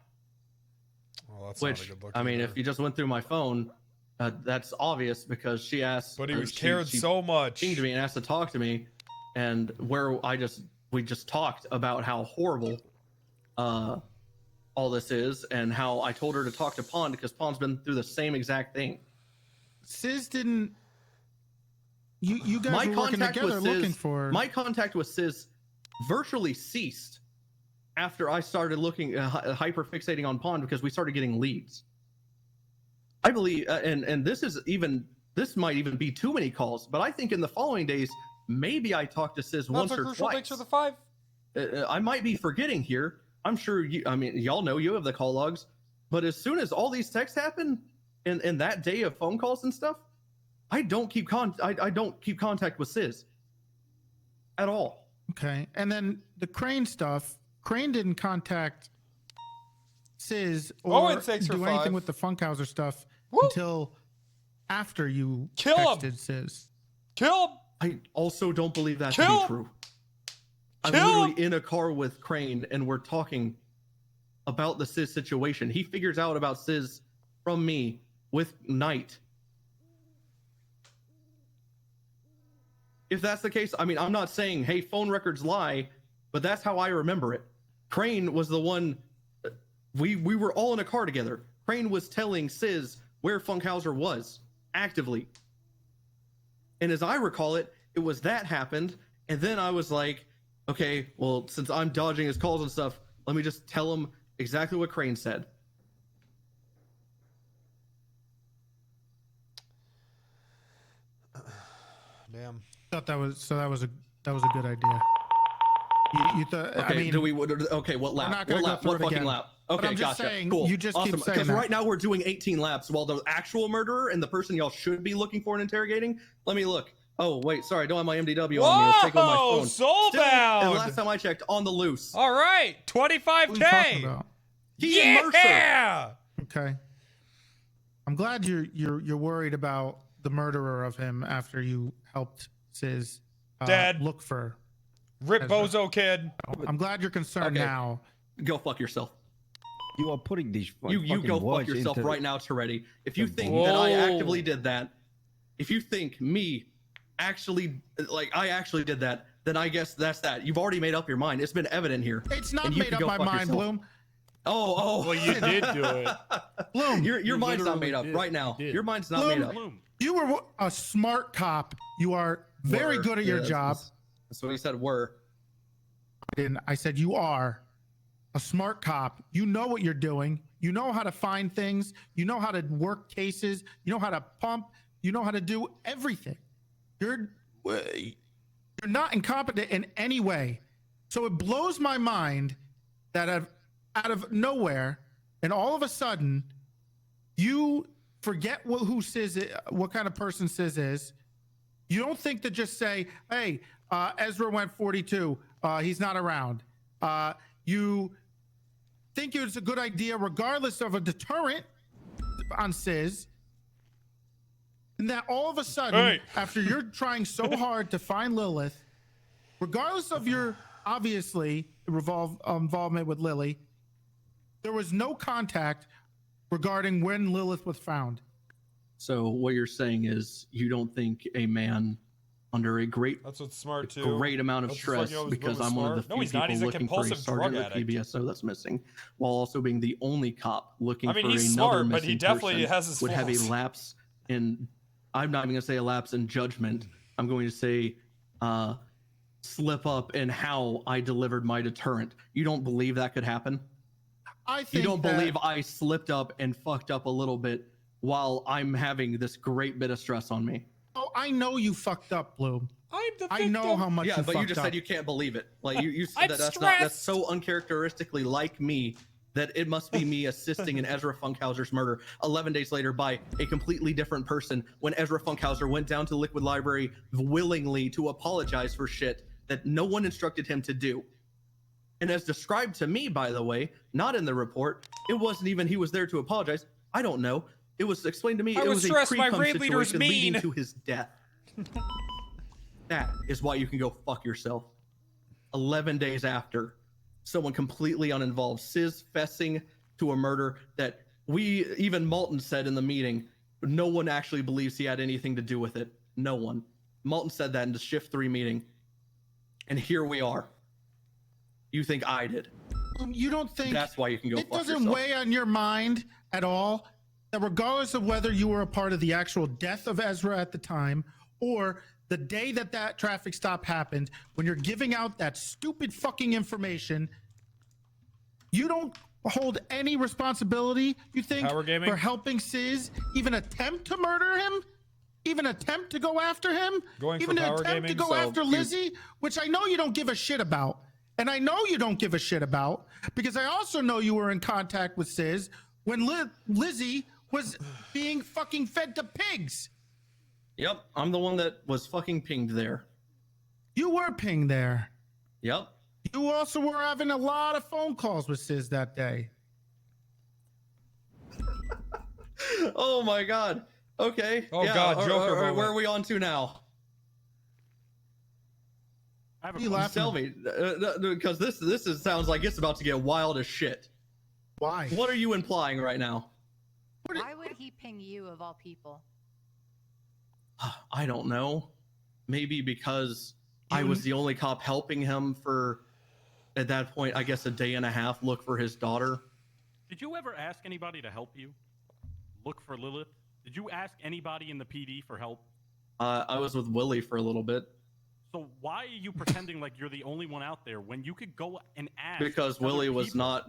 Well, that's Which, not a good look I mean, either. if you just went through my phone, that's obvious because she asked. But he was she cared so much. Pinged me and asked to talk to me, and we just talked about how horrible all this is, and how I told her to talk to Pond because Pond's been through the same exact thing. Sis didn't. You guys were working together looking for. My contact with Sis virtually ceased after I started looking hyper fixating on Pond because we started getting leads. I believe, and this might even be too many calls, but I think in the following days maybe I talked to Sis once or twice. Thanks for the 5. I might be forgetting here. I'm sure y'all know you have the call logs, but as soon as all these texts happen in that day of phone calls and stuff, I don't keep contact with Sis at all. Okay, and then the Crane stuff. Crane didn't contact Sis or thanks for do 5. anything with the Funkhauser stuff until after you Kill him. texted Sis. Kill him. I also don't believe that to Kill be him. true. I'm Kill literally in a car with Crane and we're talking about the Sis situation. He figures out about Sis from me with Knight. If that's the case, I mean, I'm not saying, hey, phone records lie, but that's how I remember it. Crane was the one, we were all in a car together. Crane was telling Sis where Funkhauser was, actively. And as I recall it, it was that happened, and then I was like, okay, well, since I'm dodging his calls and stuff, let me just tell him exactly what Crane said. Damn. Thought that was a good idea. You thought? Okay, I mean, what lap? not gonna What go lap? through What it fucking again. lap? But Okay, I'm just gotcha. saying, Cool. you just keep awesome. saying Because that. right now we're doing 18 laps while the actual murderer and the person y'all should be looking for and interrogating. Let me look. Oh wait, sorry, I don't have my MDW on me. Let's take on my Whoa, phone. soulbound! And last time I checked, on the loose. All right, what are you talking 25K. about? He and Mercer. Yeah. Okay. I'm glad you're worried about the murderer of him after you helped Sis Dad. look for. Rip Ezra. Bozo kid. I'm glad you're concerned Okay. now. Go fuck yourself. You are putting these You fucking go fuck words yourself into right now, Toretti. If you the think Whoa. that I actively did that, if you think me actually, like I actually did that, then I guess that's that. You've already made up your mind. It's been evident here. It's not And you made can up go my fuck mind, yourself. Bloom. Oh. Well, you did do it. Bloom, Your mind's not literally made up did. right now. You did. Your mind's not Bloom, made up. you were a smart cop. You are very Were. good at your Yeah, job. That's what he said. Were. I said you are a smart cop. You know what you're doing. You know how to find things. You know how to work cases. You know how to pump. You know how to do everything. You're not incompetent in any way. So it blows my mind that out of nowhere, and all of a sudden, you forget who Sis is, what kind of person Sis is. You don't think to just say, "Hey, Ezra went 42. He's not around." You think it's a good idea, regardless of a deterrent on Sis, and that all of a sudden, after you're trying so hard to find Lilith, regardless of your obviously involvement with Lily, there was no contact regarding when Lilith was found. So what you're saying is you don't think a man under a great That's what's smart too. great amount of That's just like stress you always because Bloom is I'm one of the smart. No, few he's not. people He's a looking for a compulsive sergeant drug with PBSO that's missing, while also being the only cop looking I mean, for he's another smart, but missing he definitely person has his would have a flaws. lapse in. I'm not even gonna say a lapse in judgment. I'm going to say slip up in how I delivered my deterrent. You don't believe that could happen? I think you don't that- believe I slipped up and fucked up a little bit while I'm having this great bit of stress on me. Oh, I know you fucked up, Bloom. I'm the I know how much yeah, you but fucked you just up. said you can't believe it. Like you I'm said that's so uncharacteristically like me that it must be me assisting in Ezra Funkhauser's murder 11 days later by a completely different person when Ezra Funkhauser went down to the Liquid Library willingly to apologize for shit that no one instructed him to do. And as described to me, by the way, not in the report, it wasn't even he was there to apologize. I don't know. It was explained to me. I It was was a stressed my pre-cum raid leader is situation leading mean. to his death. That is why you can go fuck yourself. 11 days after, someone completely uninvolved, Sis fessing to a murder that even Malton said in the meeting, no one actually believes he had anything to do with it. No one. Malton said that in the Shift 3 meeting. And here we are. You think I did. You don't think that's why you can go it fuck doesn't yourself. weigh on your mind at all that regardless of whether you were a part of the actual death of Ezra at the time or the day that that traffic stop happened, when you're giving out that stupid fucking information, you don't hold any responsibility, you think, for helping Sis even attempt to murder him? Even attempt to go after him? Going even for power attempt gaming? to go So after you- Lizzie, which I know you don't give a shit about. And I know you don't give a shit about because I also know you were in contact with Sis when Lizzie was being fucking fed to pigs. Yep, I'm the one that was fucking pinged there. You were pinged there. Yep. You also were having a lot of phone calls with Sis that day. Oh my god. Okay. Oh God, Joker moment. where are we on to now? I have a You question. laughing? Tell me, because this sounds like it's about to get wild as shit. Why? What are you implying right now? Why would he ping you of all people? I don't know. Maybe because I was the only cop helping him for, at that point, I guess a day and a half, look for his daughter. Did you ever ask anybody to help you look for Lilith? Did you ask anybody in the PD for help? I was with Willie for a little bit. So why are you pretending like you're the only one out there when you could go and ask? Because other Willie was people? not.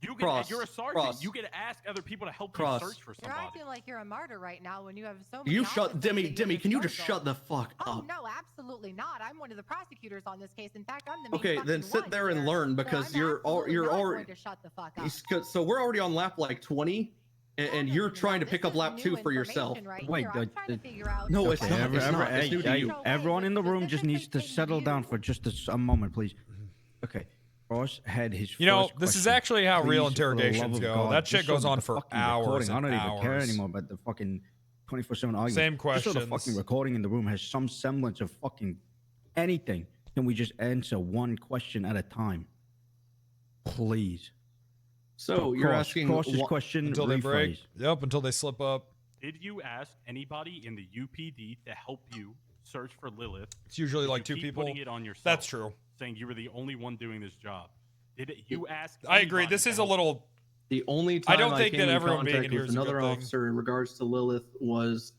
You Cross, you're a sergeant. cross. You get to ask other people to help Cross. you search for You're somebody. acting like you're a martyr right now when you have so many. You shut, officers that Demi, can you just struggle. shut the fuck Oh up? no, absolutely not. I'm one of the prosecutors on this case. In fact, I'm the main Okay, then fucking sit one there and here. learn So because I'm you're absolutely not already. going to shut the fuck up. So we're already on lap like 20, and you're trying to pick up lap 2 for yourself. Wait, No, it's okay, not. It's not. It's new to you. Everyone in the room just needs to settle down for just a moment, please. Okay. Ross had his You know, first this is question. actually how real Please, for the love interrogations of go. God, That shit just so goes that on the for fucking hours recording- I and don't even care hours. anymore about the fucking 24/7 argument. Same Just so the questions. fucking recording in the room has some semblance of fucking anything. Can we just answer one question at a time? Please. So you're asking Cross's question. Until they break. rephrase. Yep, until they slip up. Did you ask anybody in the UPD to help you search for Lilith? It's usually Did like you two keep people. Putting it on yourself, That's true. Saying you were the only one doing this job. Did you ask? I agree. anybody This to is a help little. The only time I don't think came that in everyone being contact in here with is a good another thing. officer in regards to Lilith was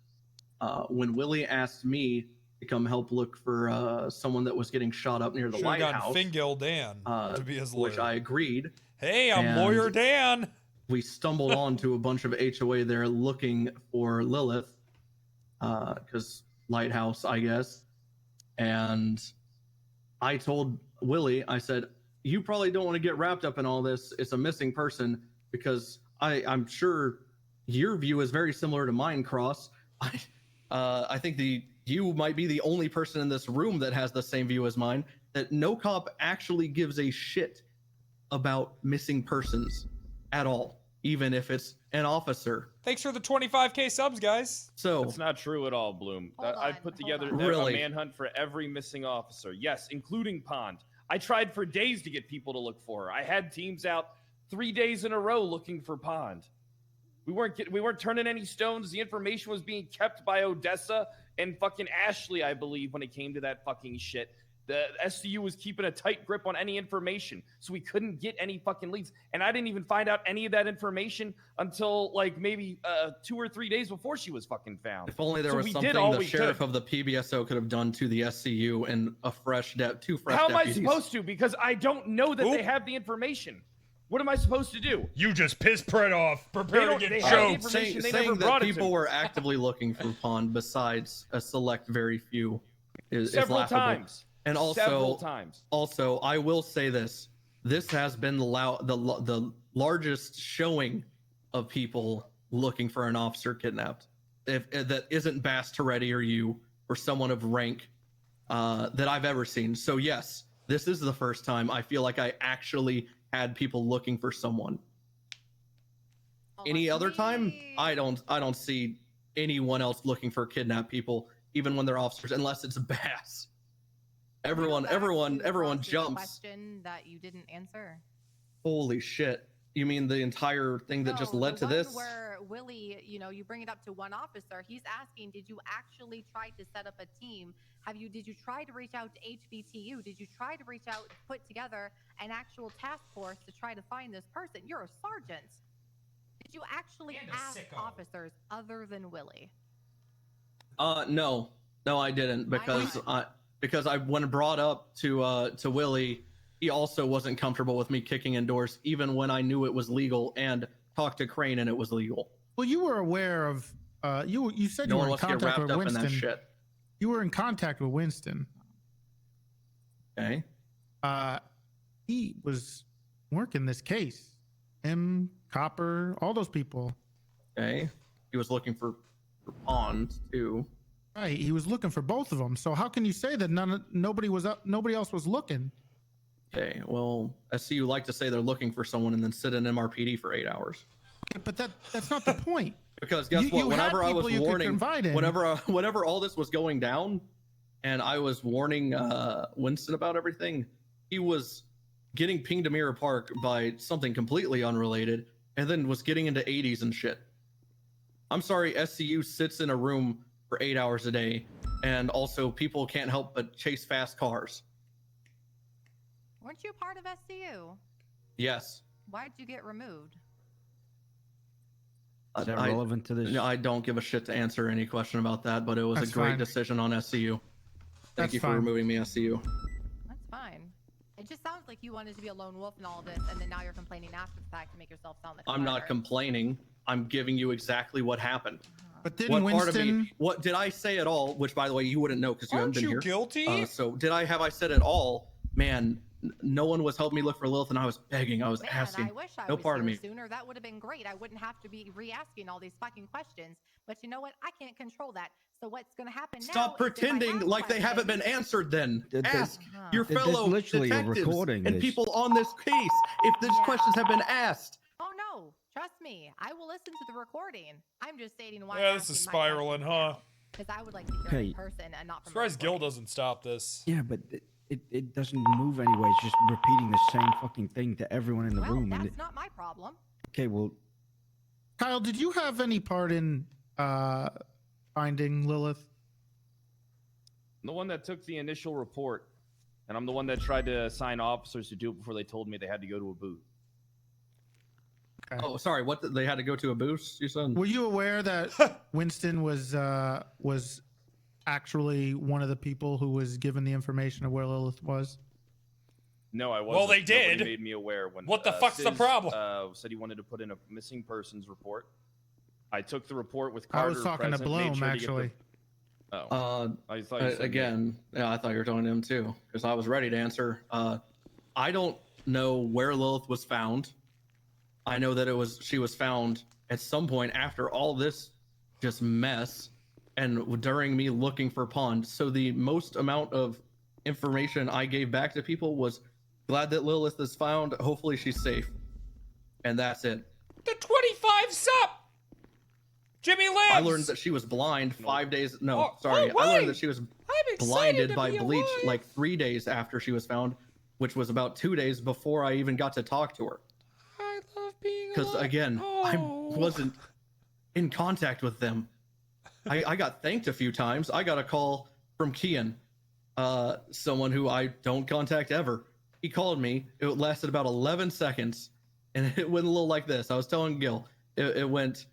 when Willie asked me to come help look for someone that was getting shot up near the Should have gotten lighthouse. Fingill Dan to be his lawyer. Which I agreed. Hey, I'm And lawyer Dan. We stumbled onto a bunch of HOA there looking for Lilith, because lighthouse, I guess. And I told Willie, I said, you probably don't want to get wrapped up in all this. It's a missing person, because I'm sure your view is very similar to mine, Cross. I think you might be the only person in this room that has the same view as mine, that no cop actually gives a shit about missing persons at all, even if it's an officer. Thanks for the 25K subs, guys. So That's not true at all, Bloom. I've put together Really? a manhunt for every missing officer. Yes, including Pond. I tried for days to get people to look for her. I had teams out 3 days in a row looking for Pond. We weren't turning any stones. The information was being kept by Odessa and fucking Ashley, I believe, when it came to that fucking shit. The SCU was keeping a tight grip on any information, so we couldn't get any fucking leads. And I didn't even find out any of that information until like maybe 2 or 3 days before she was fucking found. if only there So was we something did all the we sheriff could. of the PBSO could have done to the SCU and two fresh How am I deputies. supposed to? Because I don't know that they have the information. What am I supposed to do? You just piss Pret off. Prepare to get They have the choked. information. They saying never that brought it to people me. were actively looking for Pond besides a select very few is Several laughable. times. And also, Several times. Also, I will say this: this has been the largest showing of people looking for an officer kidnapped. If that isn't Bass Toretti or you or someone of rank that I've ever seen. So yes, this is the first time I feel like I actually had people looking for someone. any other time, I don't see anyone else looking for kidnapped people, even when they're officers, unless it's Bass. Everyone jumps. Question that you didn't answer. Holy shit! You mean the entire thing that just led to this? Where Willie, you bring it up to one officer. He's asking, did you actually try to set up a team? Did you try to reach out to HBTU? Did you try to reach out, put together an actual task force to try to find this person? You're a sergeant. Did you actually ask officers other than Willie? No, I didn't, because when brought up to Willie, he also wasn't comfortable with me kicking indoors, even when I knew it was legal and talked to Crane and it was legal. Well, you were aware of you said no you one were in wants to get contact wrapped with up Winston. in that shit. You were in contact with Winston. Okay. He was working this case. Him, Copper, all those people. Okay. He was looking for Pond too. Right. He was looking for both of them. So how can you say that nobody else was looking? Okay. Well, SCU like to say they're looking for someone and then sit in MRPD for 8 hours. Okay, but that's not the point. Because guess what? Whenever I was warning, whenever whenever all this was going down, and I was warning Winston about everything, he was getting pinged to Mirror Park by something completely unrelated, and then was getting into 80s and shit. I'm sorry, SCU sits in a room for 8 hours a day, and also people can't help but chase fast cars. Weren't you a part of SCU? Yes. Why'd you get removed? Is that relevant to this? I don't give a shit to answer any question about that, but it was That's a great fine. decision on SCU. Thank That's you fine. for removing me, SCU. That's fine. It just sounds like you wanted to be a lone wolf in all of this, and then now you're complaining after the fact to make yourself sound like. I'm not complaining. I'm giving you exactly what happened. But didn't Winston? What did I say at all? Which, by the way, you wouldn't know because you haven't been here. Aren't you guilty? So have I said at all? Man, no one was helping me look for Lilith, and I was begging. I was asking. I wish I no was part of here me. sooner. That would have been great. I wouldn't have to be re-asking all these fucking questions. But you know what? I can't control that. So what's going to happen now? Stop pretending like they haven't been answered. Then ask your fellow literally a detectives recording and this. people on this case if these questions have been asked. Oh no, trust me. I will listen to the recording. I'm just stating why. Yeah, this is spiraling, huh? Because I would like to hear Okay. in person and not from. Surprised Gil doesn't stop this. Yeah, but it doesn't move anyway. It's just repeating the same fucking thing to everyone in the room. And That's not my problem. okay, well, Kyle, did you have any part in finding Lilith? I'm the one that took the initial report, and I'm the one that tried to assign officers to do it before they told me they had to go to a booth. Okay. Oh, sorry. What? They had to go to a booth? You said? Were you aware that Winston was actually one of the people who was given the information of where Lilith was? No, I wasn't. Well, they Nobody did. made me aware when. What the fuck's the Sis, problem? Said he wanted to put in a missing persons report. I took the report with I Carter. was talking to present, made Bloom sure to get actually. I thought you said Again, yeah, I thought you were talking to him too, because I was ready to answer. I don't know where Lilith was found. I know that she was found at some point after all this just mess, and during me looking for Pond. So the most amount of information I gave back to people was glad that Lilith is found. Hopefully she's safe, and that's it. The 25 sup. Jimmy lives. I learned that she was blind 5 days. No, Oh, sorry. oh, I learned wait. that she was excited blinded to by be bleach alive. like 3 days after she was found, which was about 2 days before I even got to talk to her. I love being Because again, I wasn't in contact with them. I got thanked a few times. I got a call from Kian, someone who I don't contact ever. He called me. It lasted about 11 seconds, and it went a little like this. I was telling Gil. It went,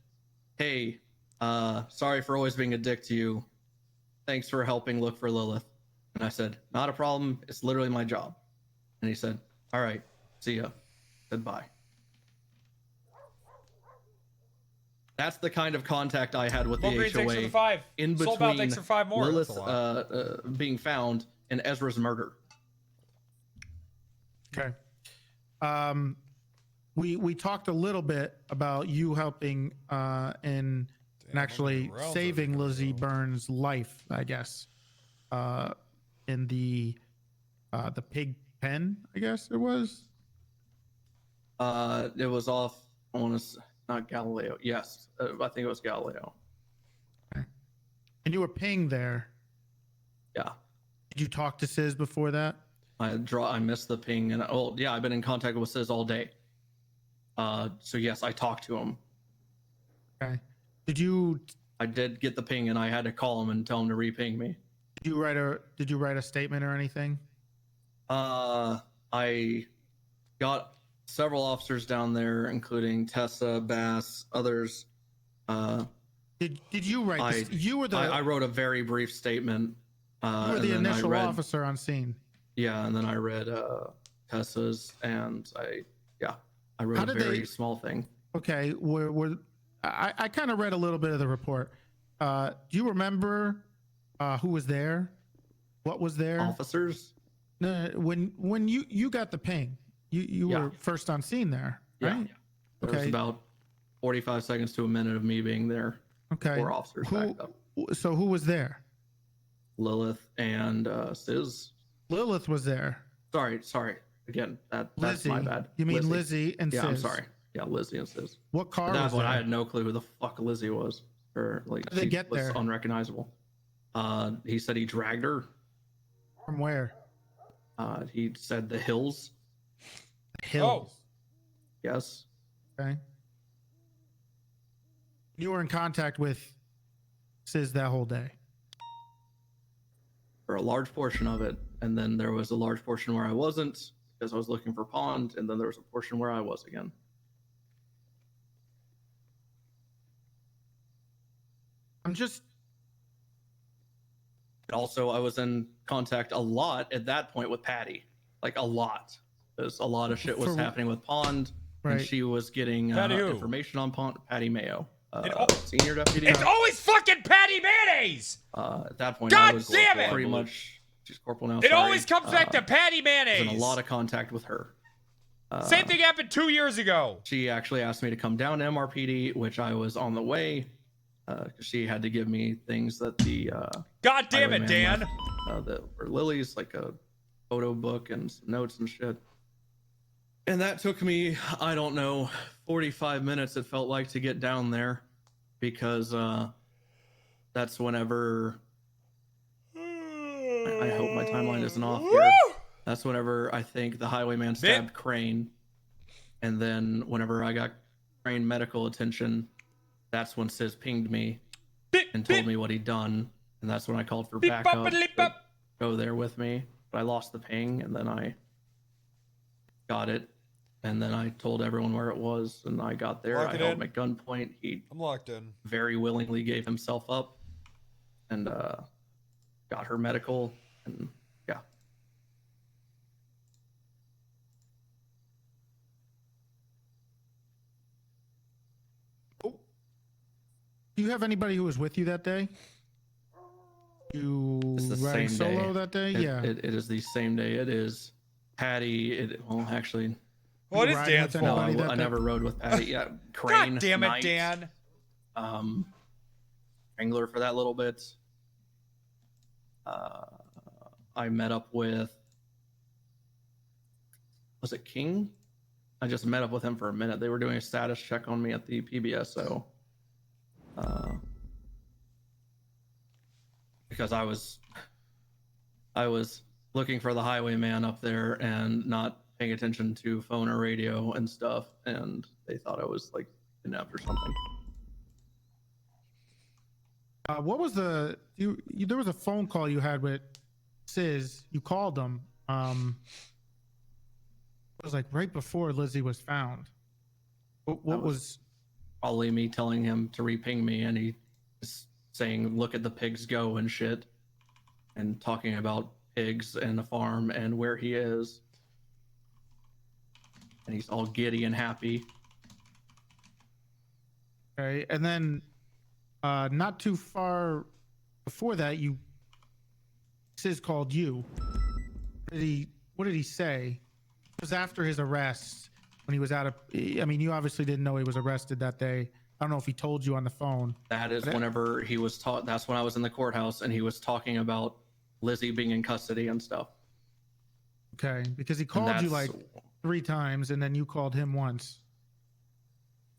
"Hey, sorry for always being a dick to you. Thanks for helping look for Lilith." And I said, "Not a problem. It's literally my job." And he said, "All right, see ya. Goodbye." That's the kind of contact I had with the Green, thanks for the HOA 5. in Sold out, between thanks for 5 more. Lilith That's a lot. being found and Ezra's murder. Okay. We talked a little bit about you helping in actually saving Lizzie Burns' life, I guess. In the pig pen, I guess it was. It was off. I want to. not Galileo. Yes, I think it was Galileo. And you were pinged there. Yeah. Did you talk to Sis before that? I missed the ping, and yeah, I've been in contact with Sis all day. So yes, I talked to him. Okay. Did you? I did get the ping, and I had to call him and tell him to re-ping me. Did you write a statement or anything? I got several officers down there, including Tessa, Bass, others. Did you write? You were the. I wrote a very brief statement. You were the initial officer on scene. Yeah, and then I read Tessa's, and I wrote a very small thing. Okay, I kind of read a little bit of the report. Do you remember who was there? What was there? Officers? No, when you got the ping, you were first on scene there, right? Yeah. There was about 45 seconds to a minute of me being there. Okay. 4 officers backed up. So who was there? Lilith and Sis. Lilith was there. Sorry. Again, that's Lizzie. my bad. You mean Lizzie and Sis? Yeah, I'm sorry. Yeah, Lizzie and Sis. What car That was one, there? I had no clue who the fuck Lizzie was. Or like, How did they get was there? unrecognizable. He said he dragged her. From where? He said the hills. Hills. Yes. Okay. You were in contact with Sis that whole day. For a large portion of it, and then there was a large portion where I wasn't because I was looking for Pond, and then there was a portion where I was again. Also, I was in contact a lot at that point with Patty, like a lot. There's a lot of shit was happening with Pond, and Right. she was getting Patty who? information on Pond. Patty Mayo, senior deputy. It's always fucking Patty Mayonnaise. At that point, God I was damn it! pretty much. She's corporal now. It always comes back to Patty I was Mayonnaise. in a lot of contact with her. Same thing happened 2 years ago. She actually asked me to come down to MRPD, which I was on the way, because she had to give me things that the God damn it, highwayman Dan. left, that were Lily's, like a photo book and some notes and shit. And that took me, I don't know, 45 minutes it felt like to get down there, because that's whenever I hope my timeline isn't off here. That's whenever I think the highwayman stabbed Crane. And then whenever I got Crane medical attention, that's when Sis pinged me and told me what he'd done. And that's when I called for backup to go there with me. But I lost the ping, and then I got it. And then I told everyone where it was, and I got there. I held him at gunpoint. I'm locked in. Very willingly gave himself up and got her medical, and yeah. Do you have anybody who was with you that day? You It's the riding same solo day. that day? It is the same day. It is Patty. Well, actually. Well, it is Dan's No, fault. I never rode with Patty. Yeah, Crane. God damn it, Knight, Dan. Wrangler for that little bit. I met up with. Was it King? I just met up with him for a minute. They were doing a status check on me at the PBSO. Because I was looking for the highwayman up there and not paying attention to phone or radio and stuff, and they thought I was like kidnapped or something. What was the you? There was a phone call you had with Sis. You called them. It was like right before Lizzie was found. What was? Probably me telling him to re-ping me, and he was saying, "Look at the pigs go" and shit, and talking about pigs and a farm and where he is, and he's all giddy and happy. Okay, and then not too far before that, Sis called you. What did he say? It was after his arrest when he was out of. I mean, you obviously didn't know he was arrested that day. I don't know if he told you on the phone. That is whenever he was taught. That's when I was in the courthouse, and he was talking about Lizzie being in custody and stuff. Okay, because he called you like 3 times, and then you called him once.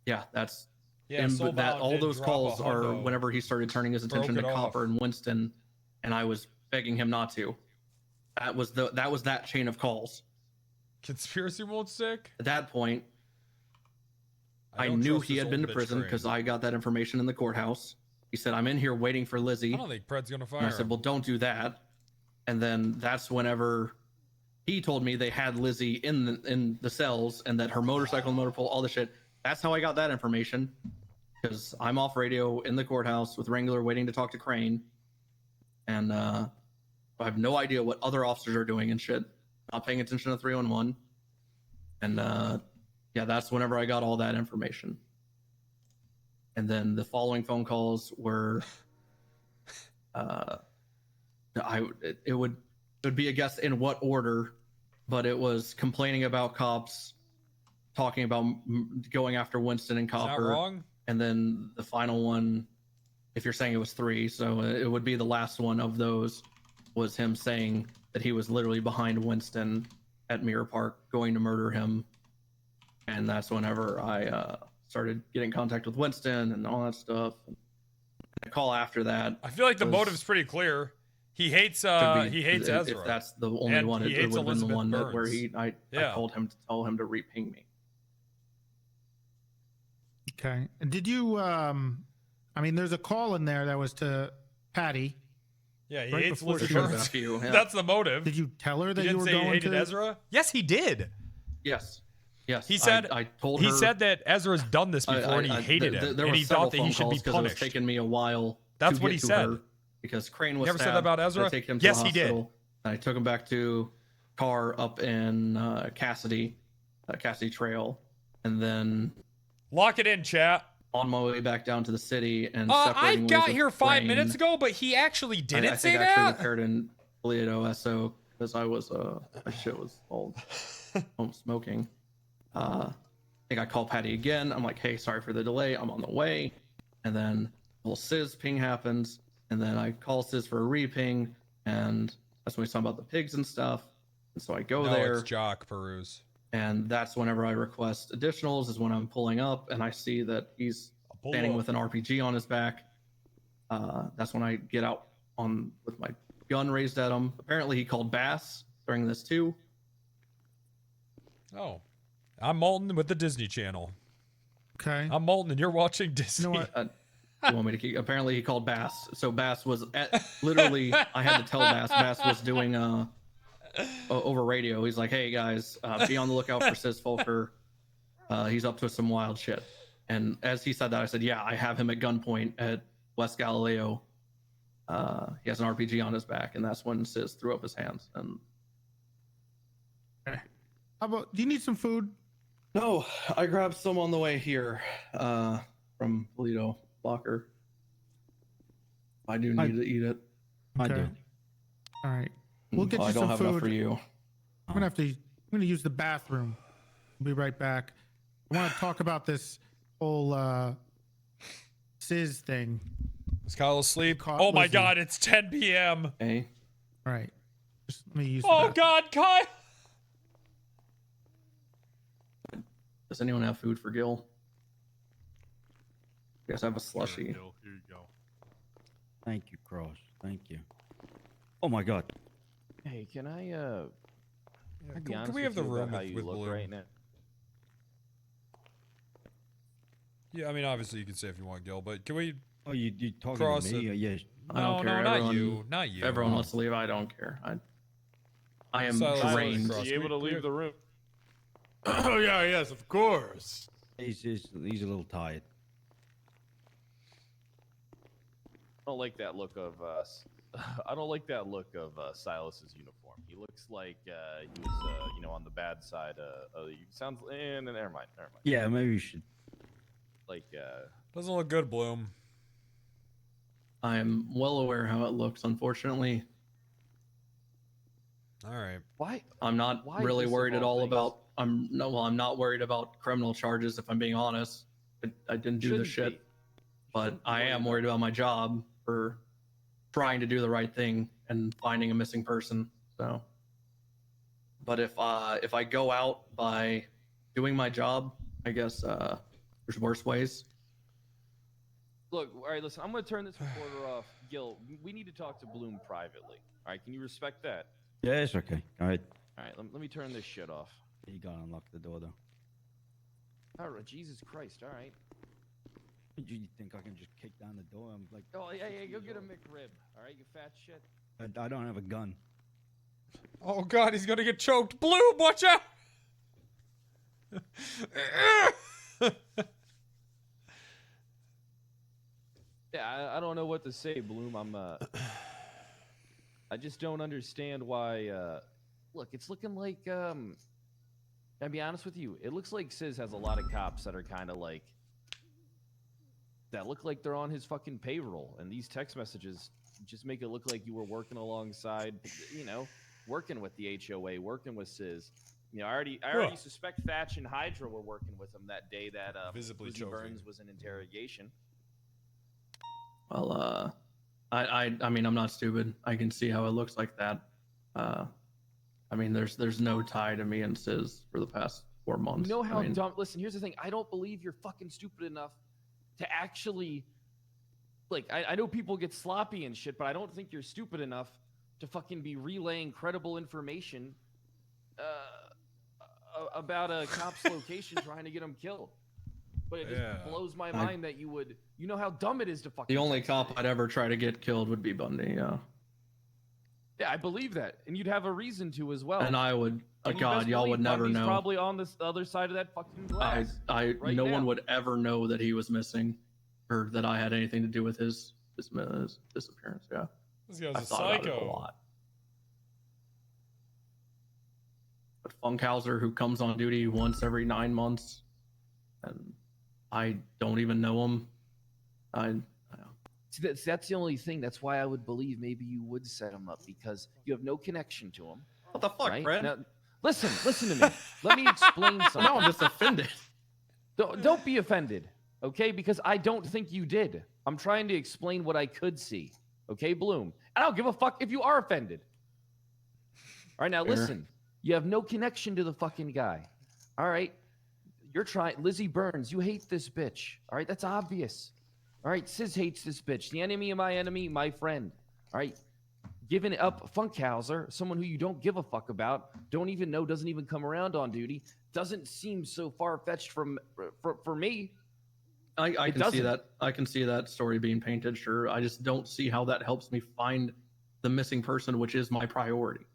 Yeah, that's Yeah, and Soulbound that all did those drop calls a are hundo. whenever he started turning his attention to Broke it Copper off. and Winston, and I was begging him not to. That was that chain of calls. Conspiracy won't stick? At that point, I don't knew trust he this had been old to bitch prison Crane. because I got that information in the courthouse. He said, "I'm in here waiting for Lizzie." I don't think Pred's gonna fire And I said, him. "Well, don't do that." And then that's whenever he told me they had Lizzie in the cells and that her motorcycle, motor pool, all the shit. That's how I got that information, because I'm off radio in the courthouse with Wrangler waiting to talk to Crane, and I have no idea what other officers are doing and shit. Not paying attention to 311, and yeah, that's whenever I got all that information. And then the following phone calls were, it would be a guess in what order, but it was complaining about cops, talking about going after Winston and Is that Copper, wrong? and then the final one, if you're saying it was 3, so it would be the last one of those, was him saying that he was literally behind Winston at Mirror Park going to murder him, and that's whenever I started getting in contact with Winston and all that stuff. The call after that, I feel like the was- motive's pretty clear. He hates should be- he hates if Ezra. that's the only And one, he it hates would have been the Elizabeth one that where Burns. I Yeah. told him to tell him to reping me. Okay. And did you? I mean, there's a call in there that was to Patty. Yeah, he right hates before Liz she- Burns. That's the motive. Did you tell her He that you didn't were say he going hated to Ezra? Yes, he did. Yes. Yes. He said I told he her, said that Ezra's done this before and he hated him, there and were he several thought that he phone should be calls 'cause it was punished. taking me a while. That's to what get he to said. her because Crane was You ever said stabbed. that about I Ezra? take him to Yes, the he did. hospital, and I took him back to car up in Cassidy Trail, and then Lock it in, chat. on my way back down to the city and I separating got ways with here 5 Crane. minutes ago, but he actually didn't I say think actually that. occurred in Toledo, SO, because I was my shit was old. home smoking. I think I called Patty again. I'm like, hey, sorry for the delay. I'm on the way. And then a little Sis ping happens, and then I call Sis for a re-ping, and that's when we talk about the pigs and stuff. And so I go No, there. it's Jock Peruse. And that's whenever I request additionals, is when I'm pulling up and I see that he's standing with an RPG on his back. That's when I get out with my gun raised at him. Apparently he called Bass during this too. Oh, I'm Malton with the Disney Channel. Okay. I'm Malton and you're watching Disney. You know what? You want me to keep? Apparently he called Bass. So Bass was literally, I had to tell Bass. Bass was doing over radio. He's like, hey guys, be on the lookout for Sis Folker. He's up to some wild shit. And as he said that, I said, yeah, I have him at gunpoint at West Galileo. He has an RPG on his back, and that's when Sis threw up his hands. And how about? Do you need some food? no, I grabbed some on the way here from Toledo locker. I do need to eat it. I do. All right. We'll get you I don't some have food. enough for you. I'm gonna use the bathroom. I'll be right back. I want to talk about this whole Sis thing. Is Kyle asleep? Caught Oh my Lizzie. God, it's 10 p.m. Hey. All right. Just let me use. Oh God, Kyle. Does anyone have food for Gil? You guys have a slushy. Here you go. Thank you, Cross. Thank you. Oh my God. Hey, can I be Can honest we have with the you about room how with you look Bloom? right now? Yeah, I mean, obviously you can say if you want, Gil, but can we? Oh, you talking Cross to me? it? Yes. I don't care. not Everyone- you. Not you. If everyone wants to leave, I don't care. I am Silence, drained. Cross. Be able to leave the room. Oh yeah, yes, of course. He's a little tired. I don't like that look of I don't like that look of Silas's uniform. He looks like he was on the bad side. Sounds. Never mind. Yeah, maybe you should. Like Doesn't look good, Bloom. I am well aware how it looks. Unfortunately, All right. why? I'm not Why really this of worried at all all things? about. I'm not worried about criminal charges. If I'm being honest, I didn't do the Shouldn't shit, be. but I am worried about my job for trying to do the right thing and finding a missing person. So, but if I go out by doing my job, I guess There's worse ways. Look, all right, listen, I'm going to turn this recorder off. Gil, we need to talk to Bloom privately. All right, can you respect that? Yeah, it's okay. All right. All right, let me turn this shit off. You gotta unlock the door though. All right, Jesus Christ, all right. You think I can just kick down the door? I'm like, Oh, yeah, go get a McRib, all right, you fat shit. I don't have a gun. Oh god, he's gonna get choked. Bloom, watch out! Yeah, I don't know what to say, Bloom. I just don't understand why. Look, it's looking like. I'll be honest with you. It looks like Sis has a lot of cops that are kind of like. That look like they're on his fucking payroll, and these text messages just make it look like you were working alongside, working with the HOA, working with Sis. I already suspect Thatch and Hydra were working with him that day that Visibly Lizzie choking. Burns was in interrogation. Well, I mean, I'm not stupid. I can see how it looks like that. I mean, there's no tie to me and Sis for the past 4 months. You know how I mean, dumb. Listen, here's the thing. I don't believe you're fucking stupid enough to actually. Like, I know people get sloppy and shit, but I don't think you're stupid enough to fucking be relaying credible information about a cop's location trying to get him killed. But it just blows my mind that you would. You know how dumb it is to fucking. The only cop I'd ever try to get killed would be Bundy. Yeah. Yeah, I believe that, and you'd have a reason to as well. And I would. And you God, best y'all would believe never Bundy's know. Probably on the other side of that fucking glass. No one would ever know that he was missing, or that I had anything to do with his disappearance. Yeah. This guy's I a thought about it psycho. a lot. But Funkhauser, who comes on duty once every 9 months, and I don't even know him. See, that's the only thing. That's why I would believe maybe you would set him up, because you have no connection to him. What the fuck, right? Brad? Now, listen to me. Let me explain something. No, I'm just offended. Don't be offended, okay? Because I don't think you did. I'm trying to explain what I could see, okay, Bloom? I don't give a fuck if you are offended. All right, now Fair. listen. You have no connection to the fucking guy. All right? You're trying. Lizzie Burns, you hate this bitch. All right? That's obvious. All right? Sis hates this bitch. The enemy of my enemy, my friend. All right? Giving up Funkhauser, someone who you don't give a fuck about, don't even know, doesn't even come around on duty, doesn't seem so far-fetched for me. I can see that. I can see that story being painted. Sure, I just don't see how that helps me find the missing person, which is my priority.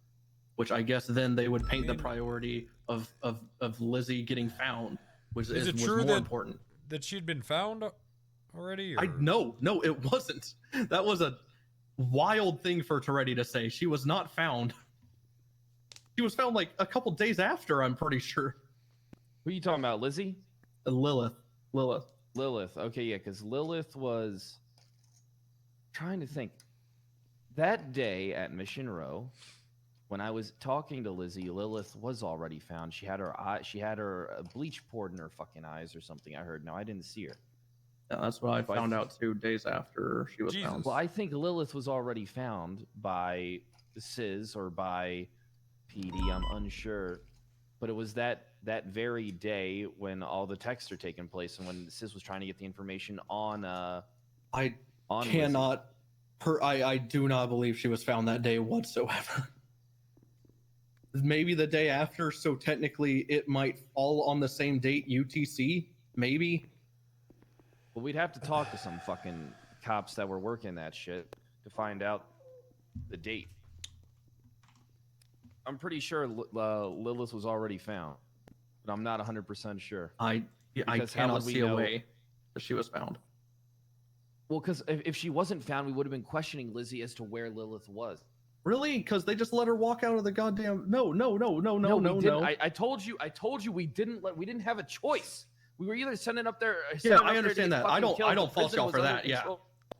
Which I guess then they would paint the priority of Lizzie getting found, which Is it was true more important. that she'd been found already? Or? No, it wasn't. That was a wild thing for Toretti to say. She was not found. She was found like a couple days after, I'm pretty sure. Who are you talking about, Lizzie? Lilith. Okay, yeah, because Lilith was trying to think. That day at Mission Row, when I was talking to Lizzie, Lilith was already found. She had her bleach poured in her fucking eyes or something. I heard. No, I didn't see her. Yeah, that's what I found out 2 days after she was found. Well, I think Lilith was already found by the Sis or by PD. I'm unsure, but it was that very day when all the texts are taking place and when Sis was trying to get the information on. I cannot. I do not believe she was found that day whatsoever. Maybe the day after, so technically it might fall on the same date, UTC. Maybe. Well, we'd have to talk to some fucking cops that were working that shit to find out the date. I'm pretty sure Lilith was already found, but I'm not 100% sure. I Because how cannot would we see a know- way that she was found. Well, because if she wasn't found, we would have been questioning Lizzie as to where Lilith was. Really? Because they just let her walk out of the goddamn. No. we didn't. I told you we didn't have a choice. We were either sending up there. Yeah, I understand that. I don't fault y'all for that. Yeah,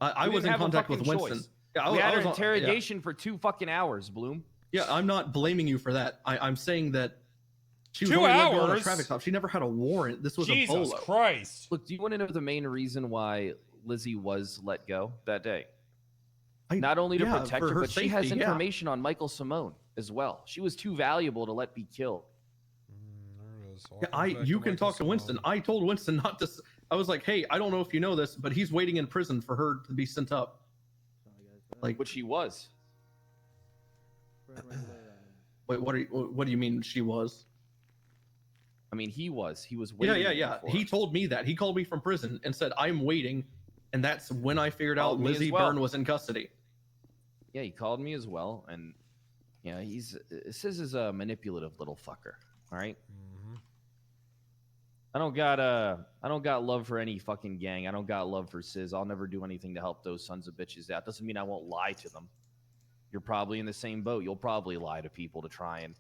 I was in contact with Winston. Yeah, we had I our was interrogation for 2 fucking hours, Bloom. Yeah, I'm not blaming you for that. I'm saying that she was 2 only let go on a hours? traffic stop. She never had a warrant. This was Jesus a bolo. Christ. Look, do you want to know the main reason why Lizzie was let go that day? Not only to protect for her, her but she has safety, yeah. information on Michael Simone as well. She was too valuable to let be killed. Yeah, you can talk to Winston. I told Winston not to. I was like, hey, I don't know if you know this, but he's waiting in prison for her to be sent up. Like, which he was. Wait, what do you mean she was? I mean, he was. He was Yeah, waiting. yeah, yeah. before. He told me that. He called me from prison and said, I'm waiting. And that's when I figured out Called me as Lizzie well. Byrne was in custody. Yeah, he called me as well, and yeah, Sis is a manipulative little fucker. All right. I don't got love for any fucking gang. I don't got love for Sis. I'll never do anything to help those sons of bitches out. Doesn't mean I won't lie to them. You're probably in the same boat. You'll probably lie to people to try and,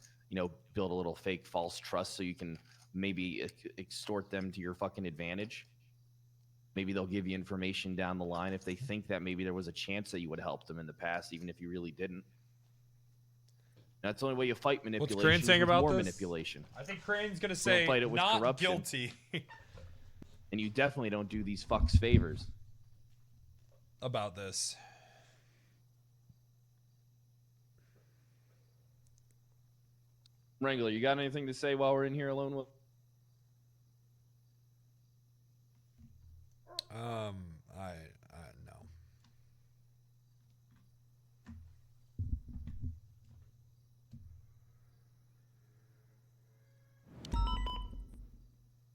build a little fake false trust so you can maybe extort them to your fucking advantage. Maybe they'll give you information down the line if they think that maybe there was a chance that you would help them in the past, even if you really didn't. That's the only way you fight manipulation. What's Crane saying about more this? manipulation. I think Crane's gonna You say don't fight it with not corruption. guilty. And you definitely don't do these fucks favors. About this. Wrangler, you got anything to say while we're in here alone with? I no.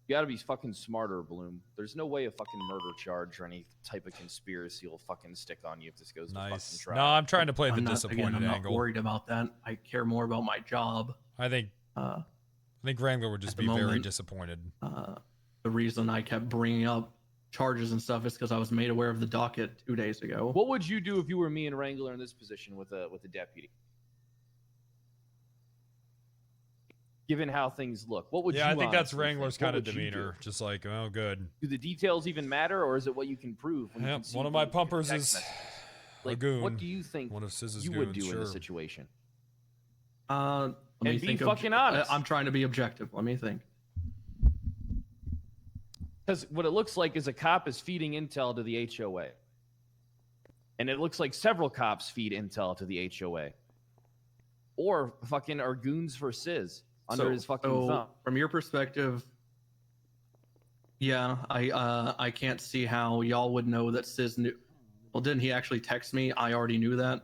You gotta be fucking smarter, Bloom. There's no way a fucking murder charge or any type of conspiracy will fucking stick on you if this goes to fucking trial. No, I'm trying to play the I'm disappointed not angle. worried about that. I care more about my job. I think Wrangler would just at be the very moment, disappointed. The reason I kept bringing up charges and stuff is because I was made aware of the docket 2 days ago. What would you do if you were me and Wrangler in this position with a deputy? Given how things look, what would you? Yeah, I think that's honestly Wrangler's think? What kind of would you demeanor. Just like, oh, good. Do the details even matter, or is it what you can prove? When you Yep, can see one of my things in your pumpers text is messages? a Like, goon. what do you think One of Siz's you would goons, do in this sure. situation? Let me And be think fucking honest. I'm trying to be objective. Let me think. Because what it looks like is a cop is feeding intel to the HOA. And it looks like several cops feed intel to the HOA. Or fucking are goons for Sis under his fucking thumb. From your perspective, yeah, I can't see how y'all would know that Sis knew. Well, didn't he actually text me? I already knew that.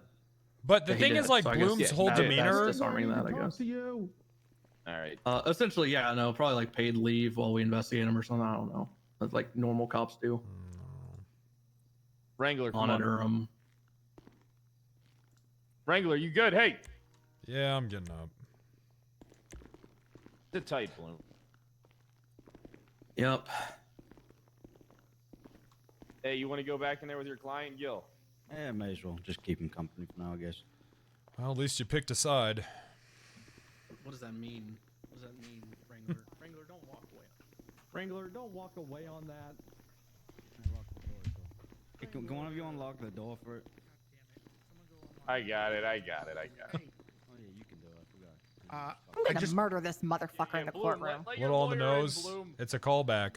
But the Yeah, he thing did. is, like, So I guess, Bloom's whole that's demeanor. disarming that, I guess. All right. Essentially, yeah, no, probably like paid leave while we investigate him or something. I don't know. That's like normal cops do. Wrangler, come on. Monitor him. Wrangler, you good? Hey, Yeah, I'm getting up. sit tight, Bloom. Yep. Hey, you want to go back in there with your client, Gil? Yeah, may as well. Just keep him company for now, I guess. Well, at least you picked a side. What does that mean? What does that mean, Wrangler? Wrangler, don't walk away. Wrangler, don't walk away on that. Hey, can one of you unlock the door for it? I got it. Oh, yeah, you can do it. I forgot. I'm gonna murder this motherfucker in the courtroom. Little on the nose. It's a callback.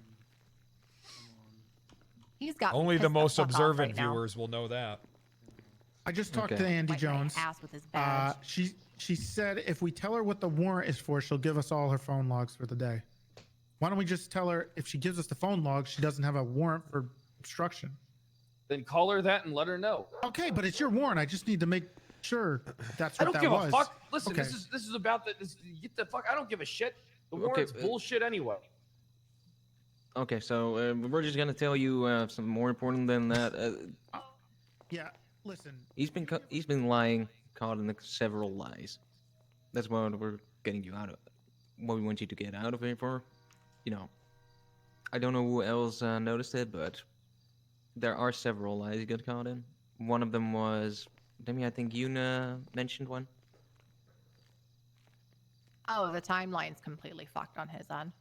He's got me Only the pissed most fuck off observant right now. viewers will know that. I just talked Okay. to Andy Wipe my Jones. ass with his badge. She said if we tell her what the warrant is for, she'll give us all her phone logs for the day. Why don't we just tell her if she gives us the phone logs, she doesn't have a warrant for obstruction? Then call her that and let her know. Okay, but it's your warrant. I just need to make sure that's I what don't that give was. a fuck. Listen, Okay. this is about the. Get the fuck. I don't give a shit. The Okay, warrant's bullshit anyway. Okay, so we're just gonna tell you something more important than that. Yeah, listen. He's been lying, caught in several lies. That's what we're getting you out of. What we want you to get out of it for. You know, I don't know who else noticed it, but there are several lies he got caught in. One of them was, Demi, I think Yuna mentioned one. Oh, the timeline's completely fucked on his end.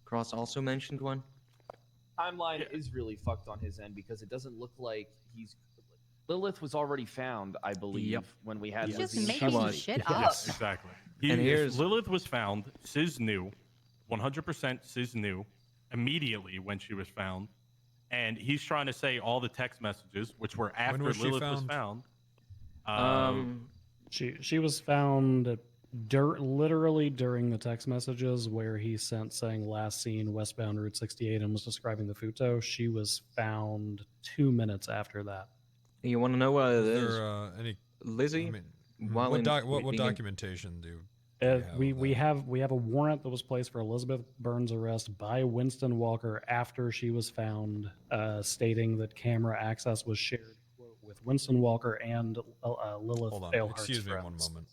Cross also mentioned one. Timeline is really fucked on his end because it doesn't look like he's. Lilith was already found, I believe, when we had He's just Lizzie. making shit up. Yes, exactly. And here's- Lilith was found. Sis knew, 100% Sis knew immediately when she was found, and he's trying to say all the text messages, which were after was she Lilith was found? found. She was found Literally during the text messages where he sent saying last seen westbound Route 68 and was describing the Futo, she was found 2 minutes after that. You want to know what it is? there any Lizzie? I mean, while what, in- what being in- documentation do We have a warrant that was placed for Elizabeth Burns' arrest by Winston Walker after she was found, stating that camera access was shared quote, with Winston Walker and Lilith Hold on, Balehart's excuse me friends. one moment.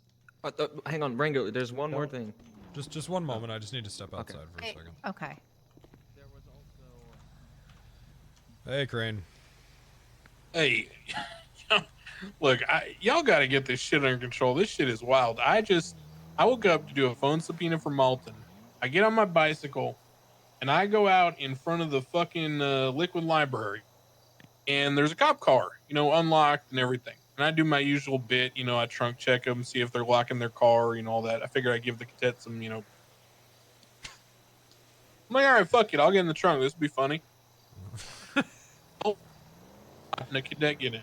Hang on, Wrangler. There's one more thing. Just one moment. I just need to step outside for a second. Okay. Hey, Crane. Hey, look, y'all got to get this shit under control. This shit is wild. I woke up to do a phone subpoena for Malton. I get on my bicycle, and I go out in front of the fucking Liquid Library, and there's a cop car, unlocked and everything. And I do my usual bit, I trunk check them, see if they're locking their car, all that. I figure I'd give the cadet some, I'm like, all right, fuck it. I'll get in the trunk. This will be funny. Oh, and the cadet get in.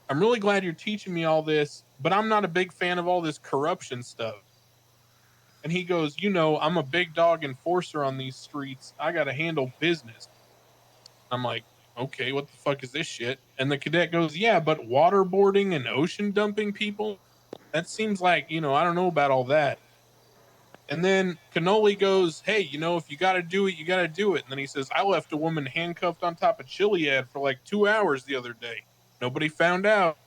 I'm really glad you're teaching me all this, but I'm not a big fan of all this corruption stuff. And he goes, I'm a big dog enforcer on these streets. I got to handle business. I'm like, okay, what the fuck is this shit? And the cadet goes, yeah, but waterboarding and ocean dumping people? That seems like, I don't know about all that. And then Cannoli goes, hey, if you got to do it, you got to do it. And then he says, I left a woman handcuffed on top of Chiliad for like 2 hours the other day. Nobody found out.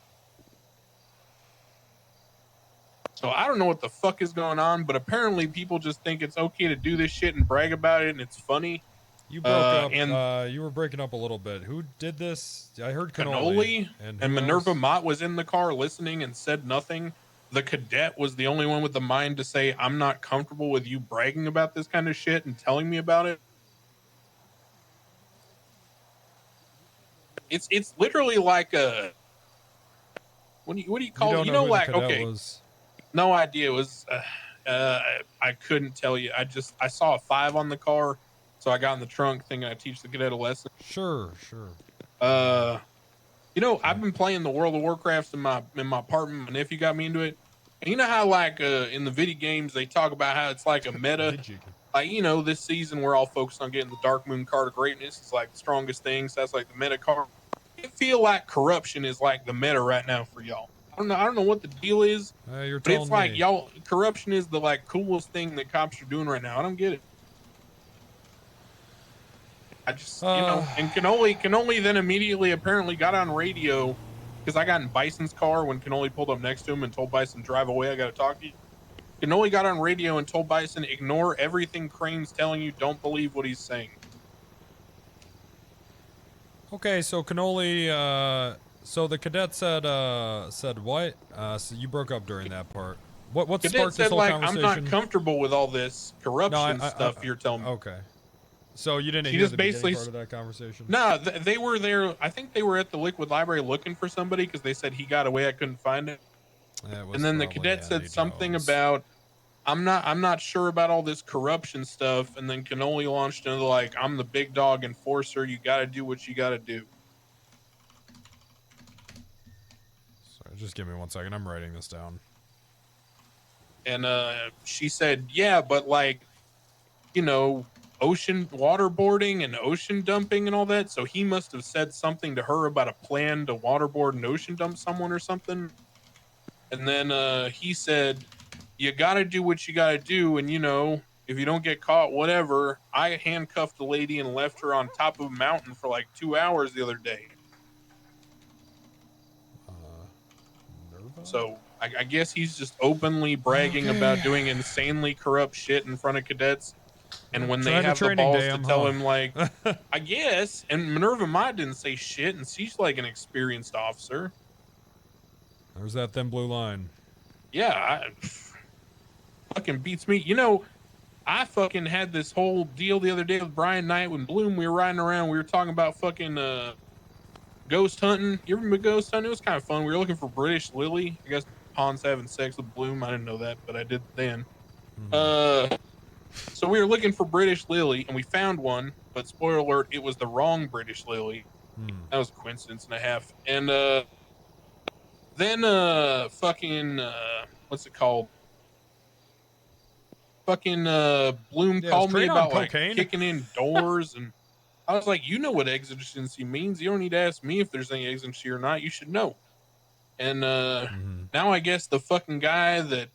So I don't know what the fuck is going on, but apparently people just think it's okay to do this shit and brag about it and it's funny. You broke up. You were breaking up a little bit. Who did this? I heard Cannoli. And Minerva Mott was in the car listening and said nothing. The cadet was the only one with the mind to say, I'm not comfortable with you bragging about this kind of shit and telling me about it. It's literally like a what do you call it? Like okay, no idea. It was I couldn't tell you. I saw a 5 on the car, so I got in the trunk thinking I'd teach the cadet a lesson. Sure. I've been playing the World of Warcraft in my apartment. My nephew got me into it. And you know how like in the video games they talk about how it's like a meta. Like, this season we're all focused on getting the Dark Moon card of greatness. It's like the strongest thing. So that's like the meta card. I feel like corruption is like the meta right now for y'all. I don't know what the deal is, but it's like y'all corruption is the like coolest thing that cops are doing right now. I don't get it. I just and Cannoli then immediately apparently got on radio because I got in Bison's car when Cannoli pulled up next to him and told Bison drive away. I got to talk to you. Cannoli got on radio and told Bison ignore everything Crane's telling you. Don't believe what he's saying. Okay, so Cannoli, so the cadet said what? So you broke up during that part. What sparked this whole conversation? I'm not comfortable with all this corruption stuff you're telling me. Okay. So you didn't hear the beginning part of that conversation? No, they were there. I think they were at the Liquid Library looking for somebody because they said he got away. I couldn't find him. And then the cadet said something about, I'm not sure about all this corruption stuff. And then Cannoli launched into like, I'm the big dog enforcer. You got to do what you got to do. Sorry, just give me 1 second. I'm writing this down. And she said, yeah, but like, ocean waterboarding and ocean dumping and all that. So he must have said something to her about a plan to waterboard and ocean dump someone or something. And then he said, you got to do what you got to do. And, if you don't get caught, whatever. I handcuffed a lady and left her on top of a mountain for like 2 hours the other day. So I guess he's just openly bragging about doing insanely corrupt shit in front of cadets. And when they have the balls to tell him, like, I guess, and Minerva Mott didn't say shit, and she's like an experienced officer. There's that thin blue line. Yeah, fucking beats me. I fucking had this whole deal the other day with Brian Knight when Bloom, we were riding around, we were talking about fucking ghost hunting. You ever been ghost hunting? It was kind of fun. We were looking for British Lily. I guess Pon's having sex with Bloom. I didn't know that, but I did then. So we were looking for British Lily, and we found one, but spoiler alert, it was the wrong British Lily. That was a coincidence and a half. And Then fucking what's it called? Fucking Bloom Yeah, called is me Crane on about like cocaine? kicking in doors, and I was like, you know what exigency means. You don't need to ask me if there's any exigency or not. You should know. And now I guess the fucking guy that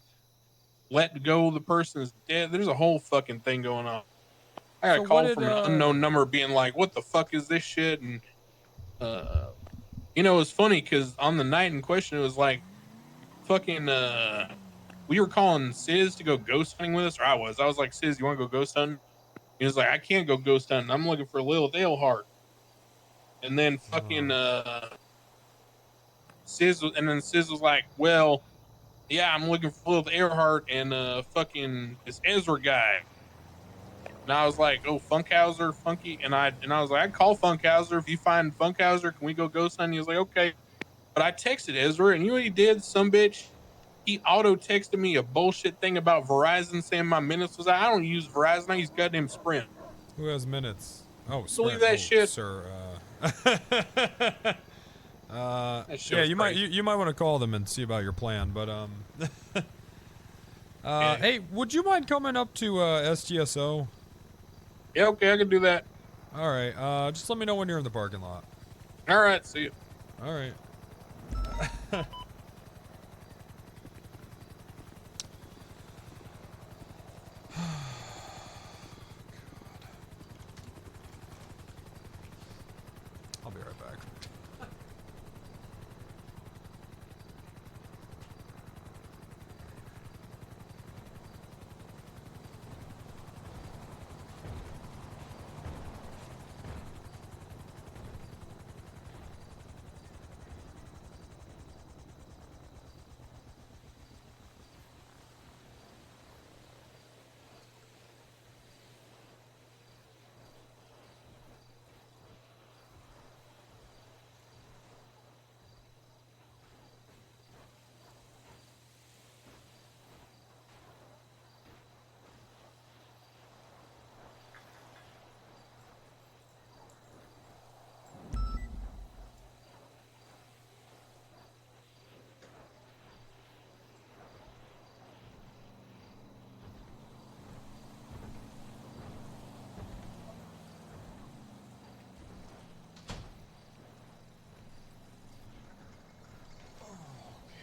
let go the person is dead. There's a whole fucking thing going on. I got So a what call did, from an unknown number being like, what the fuck is this shit? And you know, it was funny because on the night in question, it was like fucking we were calling Sis to go ghost hunting with us, or I was like, Sis, you want to go ghost hunting? He was like, I can't go ghost hunting. I'm looking for Lil Daleheart. And then fucking Sis was like, well, yeah, I'm looking for Lil Daleheart and fucking this Ezra guy. And I was like, oh, Funkhauser, Funky. And I was like, I'd call Funkhauser. If you find Funkhauser, can we go ghost hunting? He was like, okay. But I texted Ezra, and you know what he did, some bitch? He auto texted me a bullshit thing about Verizon saying my minutes was out. I don't use Verizon. I use goddamn Sprint. Who has minutes? Oh, Believe Sprint. that Oh, shit? Sir. That shit Yeah, was you crazy. might want to call them and see about your plan. But Yeah. hey, would you mind coming up to SGSO? Yeah, okay, I can do that. All right. Just let me know when you're in the parking lot. All right, see you. All right. I'll be right back.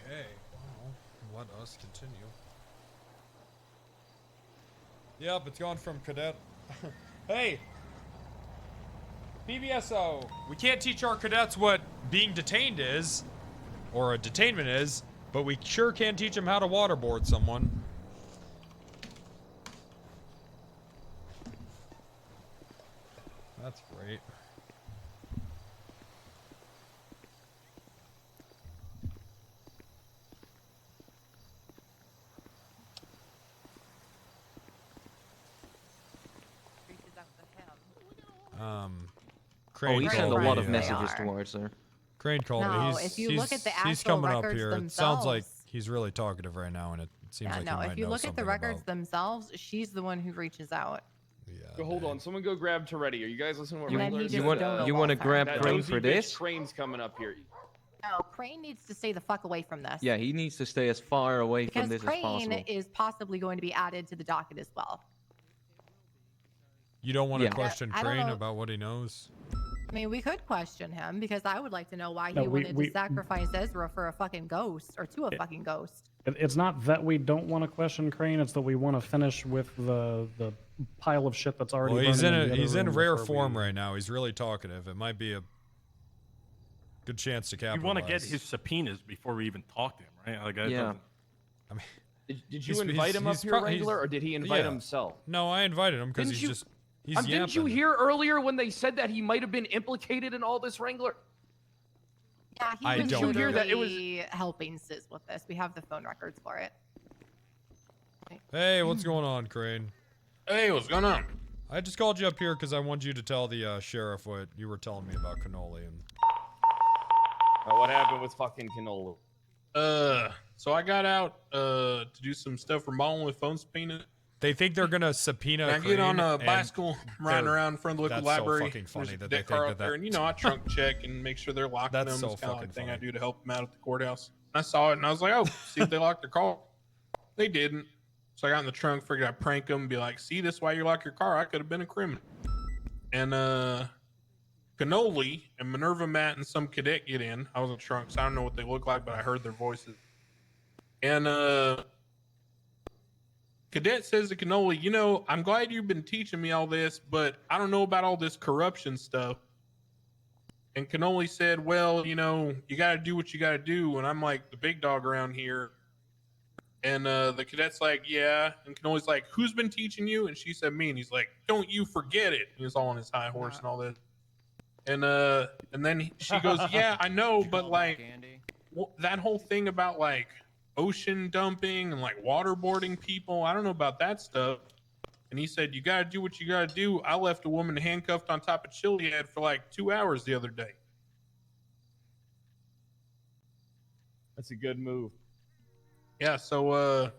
Okay, well, let us continue. Yep, it's gone from cadet. Hey! BBSO! We can't teach our cadets what being detained is, or a detainment is, but we sure can teach them how to waterboard someone. That's great. Crane he Right, sent a right, lot of they messages are. towards her. Crane called me. No, He's, if you he's, look at the he's actual coming up records here. It sounds like themselves- he's really talkative right now, and it seems Yeah, like no, he might if you know look at the something records about. themselves, she's the one who reaches out. Go, hold on, someone go grab Toretti. Are you guys listening to what You- Wrangler you said? want- you wanna grab that Crane nosy for bitch this? Crane's coming up here. No, Crane needs to stay the fuck away from this. Yeah, he needs to stay as far away Because from this as Crane possible. is possibly going to be added to the docket as well. You don't want to Yeah. question I don't Crane know. about what he knows? I mean, we could question him because I would like to know why No, he we- wanted we- to sacrifice Ezra for a fucking ghost or to a fucking ghost. It's not that we don't want to question Crane; it's that we want to finish with the pile of shit that's already. Well, he's in burning the he's other in room rare before form we- right now. He's really talkative. It might be a good chance to You capitalize. want to get his subpoenas before we even talk to him, right? Like, that Yeah. doesn't- I mean, Did you he's- invite he's- him up he's here, pro- Wrangler, he's- or did he invite yeah. himself? No, I invited him because Didn't he's you- just he's didn't you yapping. hear earlier when they said that he might have been implicated in all this, Wrangler? Yeah, he I was don't. hear that it was- literally helping Sis with this. We have the phone records for it. Hey, what's going on, Crane? Hey, what's going on? I just called you up here because I wanted you to tell the sheriff what you were telling me about cannoli. And What happened with fucking canola? So I got out to do some stuff remodeling with phone subpoena. they think they're gonna subpoena. And I get on Crane, a and bicycle, riding they're- around in front of the local that's library. So fucking funny There's a that they deck think car that up there, that. and you know I trunk check and make sure they're locked That's them. so It's kind of fucking like thing I funny. do to help them out at the courthouse. I saw it and I was like, oh, see if they locked their car. They didn't. So I got in the trunk, figured I'd prank them, be like, see, this is why you lock your car. I could have been a criminal. And Cannoli and Minerva Matt and some cadet get in. I was in the trunk, so I don't know what they look like, but I heard their voices. And Cadet says to Cannoli, you know, I'm glad you've been teaching me all this, but I don't know about all this corruption stuff. And Cannoli said, well, you know, you got to do what you got to do. And I'm like the big dog around here. And the cadet's like, yeah. And Cannoli's like, who's been teaching you? And she said, me. And he's like, don't you forget it. He was all on his high horse and all that. And then she goes, yeah, I know, but like that whole thing about like ocean dumping and like waterboarding people, I don't know about that stuff. And he said, you got to do what you got to do. I left a woman handcuffed on top of Chiliad for like 2 hours the other day. That's a good move. Yeah, so I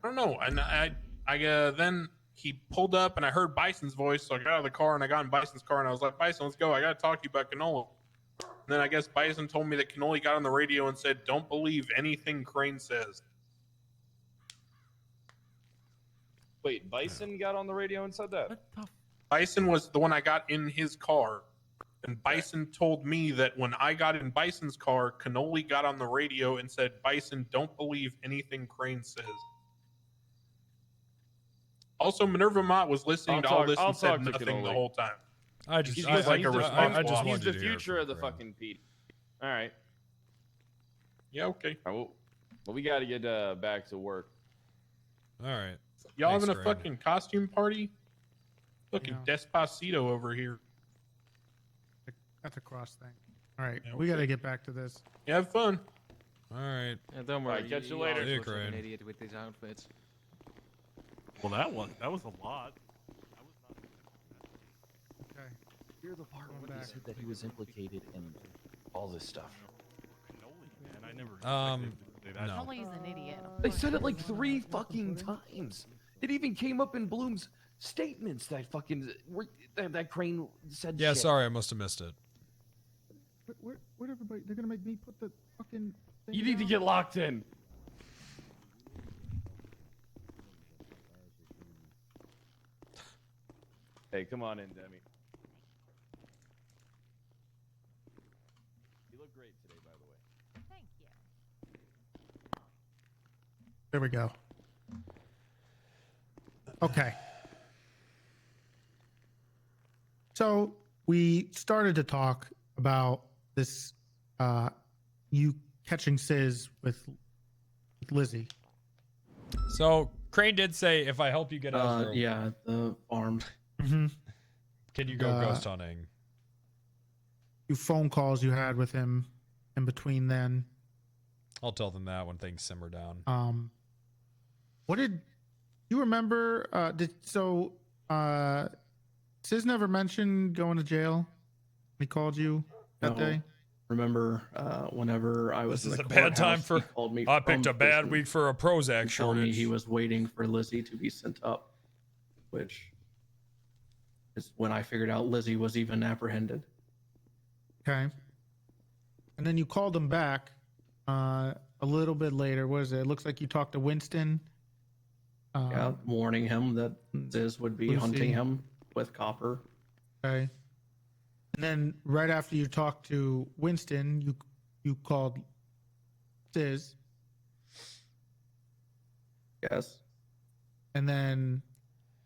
don't know. And I then he pulled up and I heard Bison's voice, so I got out of the car and I got in Bison's car and I was like, Bison, let's go. I got to talk to you about Cannoli. And then I guess Bison told me that Cannoli got on the radio and said, don't believe anything Crane says. Wait, Bison got on the radio and said that? Bison was the one I got in his car. And Bison told me that when I got in Bison's car, Cannoli got on the radio and said, Bison, don't believe anything Crane says. Also, Minerva Mott was listening to all this and said nothing the whole time. He's like a responsible. He's the future of the fucking Pete. All right. Yeah, okay. All right, well, we got to get back to work. All right. Y'all having a fucking costume party? Fucking Despacito over here. That's a cross thing. All right, we got to get back to this. Yeah, have fun. All right. Yeah, don't worry. Right, catch you later. always See you, look like an Crane. idiot with these outfits. Well, that was a lot. Okay. Hear the part where he said that he was implicated in all this stuff. And I never No. Cannoli's an idiot. They said it like 3 fucking times. It even came up in Bloom's statements that fucking that Crane said. Yeah, shit. sorry, I must have missed it. Where'd everybody? They're gonna make me put the fucking. Thing You need to down? get locked in. Hey, come on in, Demi. You look great today, by the way. Thank you. There we go. Okay. So we started to talk about this, you catching Sis with Lizzie. So Crane did say if I help you get out. Yeah, the farm. Mm-hmm. Can you go ghost hunting? Few phone calls you had with him in between then. I'll tell them that when things simmer down. What did you remember? Sis never mentioned going to jail. He called you that day. Remember whenever I was This is in a the bad time courthouse, for. he called me I picked from a bad prison week for a Prozac to tell me shortage. he was waiting for Lizzie to be sent up, which is when I figured out Lizzie was even apprehended. Okay. And then you called him back a little bit later. What is it? It looks like you talked to Winston. Yeah, warning him that Sis would be Lucy. hunting him with copper. Okay. And then right after you talked to Winston, you called Sis. Yes. And then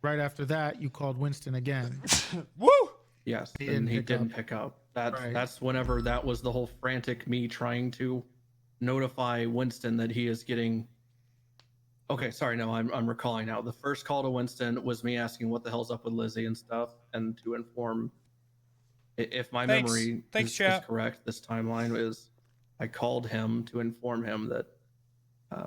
right after that, you called Winston again. Woo! Yes, He and he pick didn't up. pick up. That's Right. that's whenever that was the whole frantic me trying to notify Winston that he is getting. Okay, sorry, no, I'm recalling now. The first call to Winston was me asking what the hell's up with Lizzie and stuff, and to inform. If my Thanks. memory Thanks, is chat. correct, this timeline is I called him to inform him that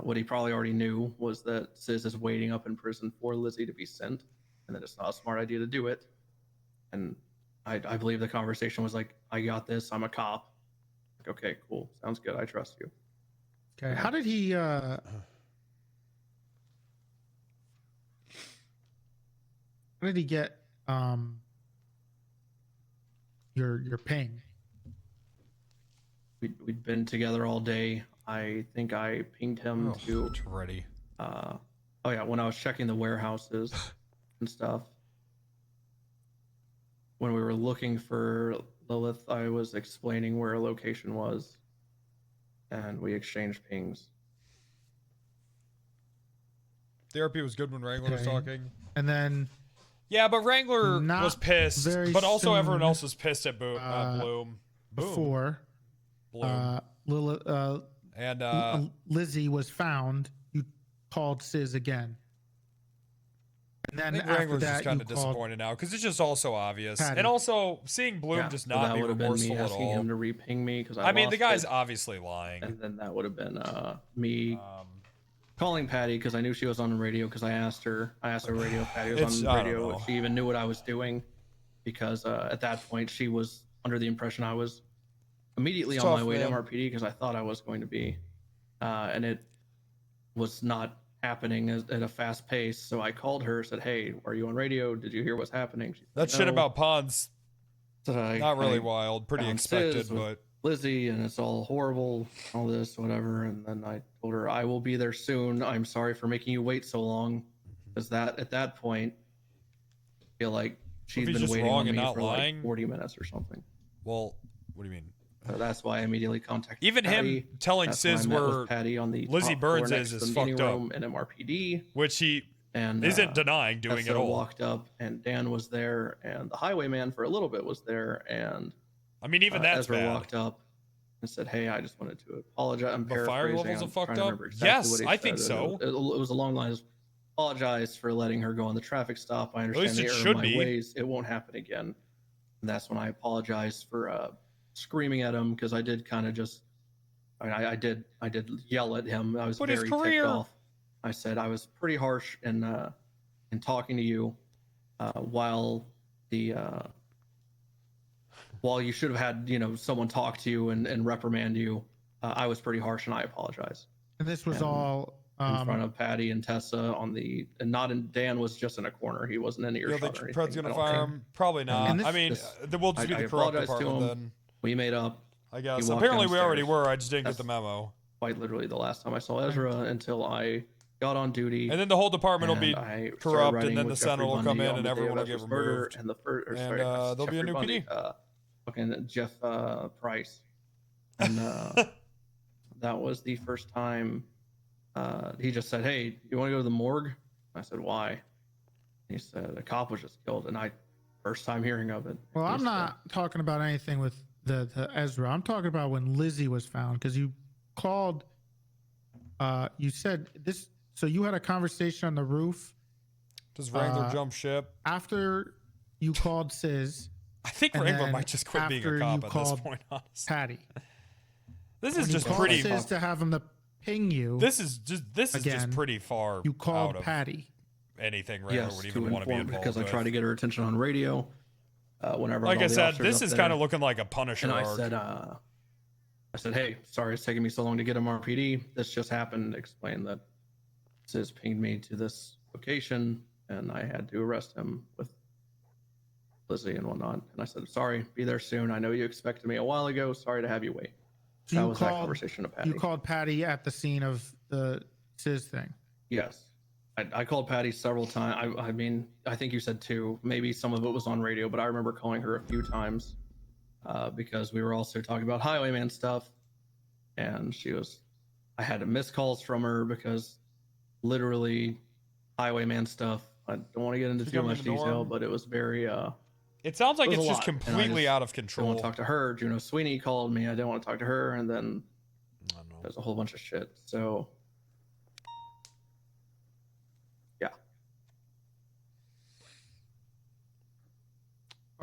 what he probably already knew was that Sis is waiting up in prison for Lizzie to be sent, and that it's not a smart idea to do it. And I believe the conversation was like, I got this, I'm a cop. Like, okay, cool. Sounds good. I trust you. Okay. How did he get your ping? We'd been together all day. I think I pinged him to. It's ready. Oh yeah, when I was checking the warehouses and stuff. When we were looking for Lilith, I was explaining where a location was, and we exchanged pings. Therapy was good when Wrangler was Okay. talking. And then Yeah, but Wrangler Not was pissed, very but also everyone soon, else was pissed at Bloom. Boom. before Bloom. And Lizzie was found, you called Sis again. And I then think after Wrangler's just that, kind you of called disappointed now because it's just all so obvious. Patty. And also, seeing Bloom Yeah, just so not that be would have been me remorseful at asking all. him to reping me because I mean, the lost guy's it. obviously lying. And then that would have been me calling Patty because I knew she was on the radio because I asked her radio if Patty was on the I don't radio, know. if she even knew what I was doing, because at that point she was under the impression I was immediately It's on my tough, way to man. MRPD because I thought I was going to be, and it was not happening at a fast pace. So I called her, said, "Hey, are you on radio? Did you hear what's happening?" She said, That shit "No." about Ponds, So not really I wild, pretty found expected, Sis with but Lizzie, and it's all horrible, all this, whatever. And then I told her, I will be there soon. I'm sorry for making you wait so long. Because that at that point, I feel like she's he's been just waiting wrong on and me not for lying? like 40 minutes or something. well, what do you mean? So that's why I immediately contacted Even Patty. him telling That's when I Sis met with where Patty on the Lizzie top floor Burns next is to the meeting fucked up. room in MRPD. Which he And isn't denying doing Tessa at all. walked up, and Dan was there, and the highwayman for a little bit was there, and I mean, even that's Ezra bad. walked up and said, "Hey, I just wanted to apologize." I'm The fire paraphrasing. levels I'm are fucked trying to up? remember exactly Yes, what he I think said. so. It was along the lines, apologize for letting her go on the traffic stop. I understand least the it error of should my be. ways. It won't happen again. And that's when I apologized for screaming at him because I did kind of just, I did yell at him. I was But his very career- ticked off. I said I was pretty harsh in talking to you while you should have had someone talk to you and reprimand you. I was pretty harsh, and I apologize. And this was And all in front of Patty and Tessa Dan was just in a corner. He wasn't in You earshot don't think or Pred's anything. gonna I don't fire think. him? Probably not. And I mean, we'll just be the corrupt apologized to department him. then. We made up. I He guess. walked Apparently we already downstairs. were. I just didn't That's get the memo. Quite literally the last time I saw Ezra until I got on duty. And then the whole department will and be I started corrupt, writing and then the with Jeffrey Senate will come Bundy in, on and the day everyone of will get Ezra's murder, removed. and the first, And, sorry, there'll be a Jeffrey new Bundy, PD. fucking Jeff Price, and that was the first time he just said, "Hey, you want to go to the morgue?" I said, "Why?" He said, "A cop was just killed," and first time hearing of it. Well, I'm not talking about anything with the Ezra. I'm talking about when Lizzie was found, because you called. You said this. So you had a conversation on the roof. Does Wrangler jump ship? After you called Sis. I think and Wrangler then might just quit being a after cop you at this called point, honestly. Patty. This When is you just called pretty. Sis to have him to ping you. This is just again, pretty far. You called out of Patty. Anything Wrangler Yes, would to even want to be inform, involved because I with. tried to get her attention on radio. Whenever Like all I the said, officers this up is there. kind of looking like a Punisher And I arc. said, "Hey, sorry it's taking me so long to get him RPD. This just happened." Explained that Sis pinged me to this location, and I had to arrest him with Lizzie and whatnot. And I said, "Sorry, be there soon. I know you expected me a while ago. Sorry to have you wait." So that you was called, that conversation to Patty. You called Patty at the scene of the Sis thing. Yes. I called Patty several times. I mean, I think you said two. Maybe some of it was on radio, but I remember calling her a few times because we were also talking about Highwayman stuff. And I had to miss calls from her because literally Highwayman stuff. I don't want to get into She's too coming much to the detail, norm? but it was very. It sounds like it was it's a just lot, and I completely out of Didn't control. want to talk to her. Juno Sweeney called me. I didn't want to talk to her, and then there's a whole bunch of shit. So.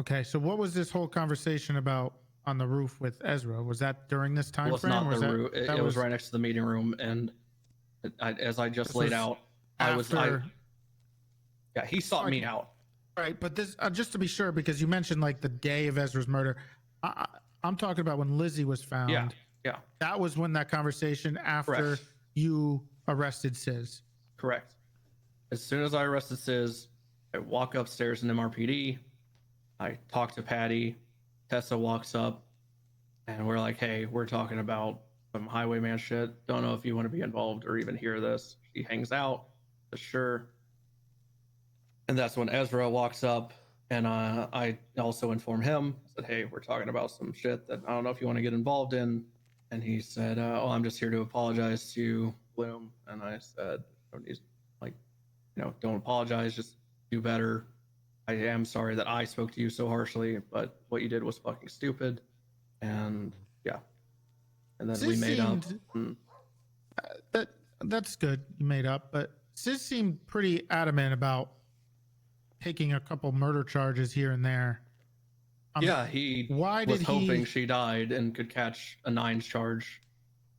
Okay, so what was this whole conversation about on the roof with Ezra? Was that during this time Well, it's frame? not or was the that, room. that It was right next to the meeting room, and as I just laid was out, yeah, he sought me out. Right, but this just to be sure, because you mentioned like the day of Ezra's murder. I'm talking about when Lizzie was found. Yeah. That was when that conversation after Correct. you arrested Sis. Correct. As soon as I arrested Sis, I walk upstairs in MRPD. I talk to Patty. Tessa walks up, and we're like, "Hey, we're talking about some highwayman shit. Don't know if you want to be involved or even hear this. She hangs out, for sure. And that's when Ezra walks up, and I also inform him. I said, hey, we're talking about some shit that I don't know if you want to get involved in. And he said, oh, I'm just here to apologize to Bloom. And I said, don't apologize, just do better. I am sorry that I spoke to you so harshly, but what you did was fucking stupid. And yeah. And then we made up. That's good. You made up, but Sis seemed pretty adamant about taking a couple murder charges here and there. Yeah, he why was did hoping she died and could catch a 9s charge.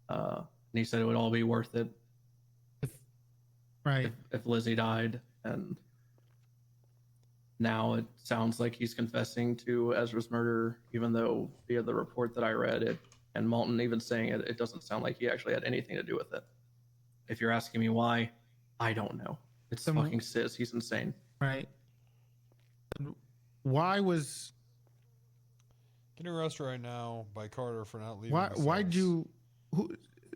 And he said it would all be worth it. Right. If Lizzie died. And now it sounds like he's confessing to Ezra's murder, even though via the report that I read, and Malton even saying it doesn't sound like he actually had anything to do with it. If you're asking me why, I don't know. It's fucking Sis. He's insane. Right. Why was... Getting arrested right now by Carter for not leaving. Why'd you...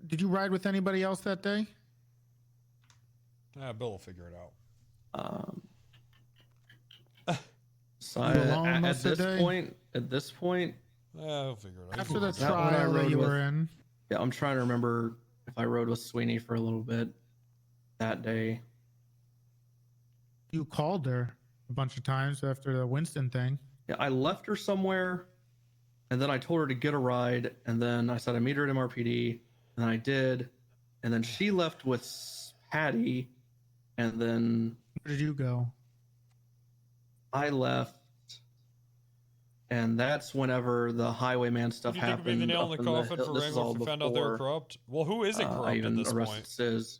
Did you ride with anybody else that day? Bill will figure it out. So at this point, I'll figure it out. After the trial that you were in. Yeah, I'm trying to remember if I rode with Sweeney for a little bit that day. You called her a bunch of times after the Winston thing. Yeah, I left her somewhere, and then I told her to get a ride, and then I said I'd meet her at MRPD, and I did, and then she left with Patty, and then... Where did you go? I left, and that's whenever the highwayman stuff Do you think happened. would be the nail in the coffin for This is all Wrangler if we found out they were before, corrupt? Well, who isn't corrupt I even at this arrested point? Sis.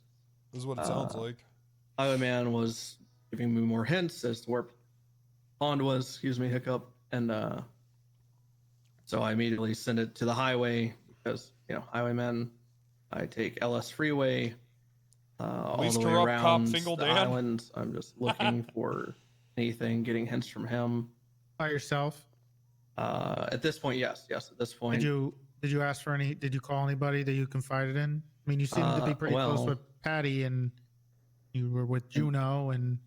This is what it sounds like. Highwayman was giving me more hints as to where Pond was, excuse me, hiccup, and so I immediately sent it to the highway because, highwaymen, I take LS Freeway all the way around the island. I'm just looking for anything, getting hints from him. By yourself? At this point, yes. At this point. Did you ask for any? Did you call anybody that you confided in? I mean, you seem to be pretty close with Patty, and you were with Juno. And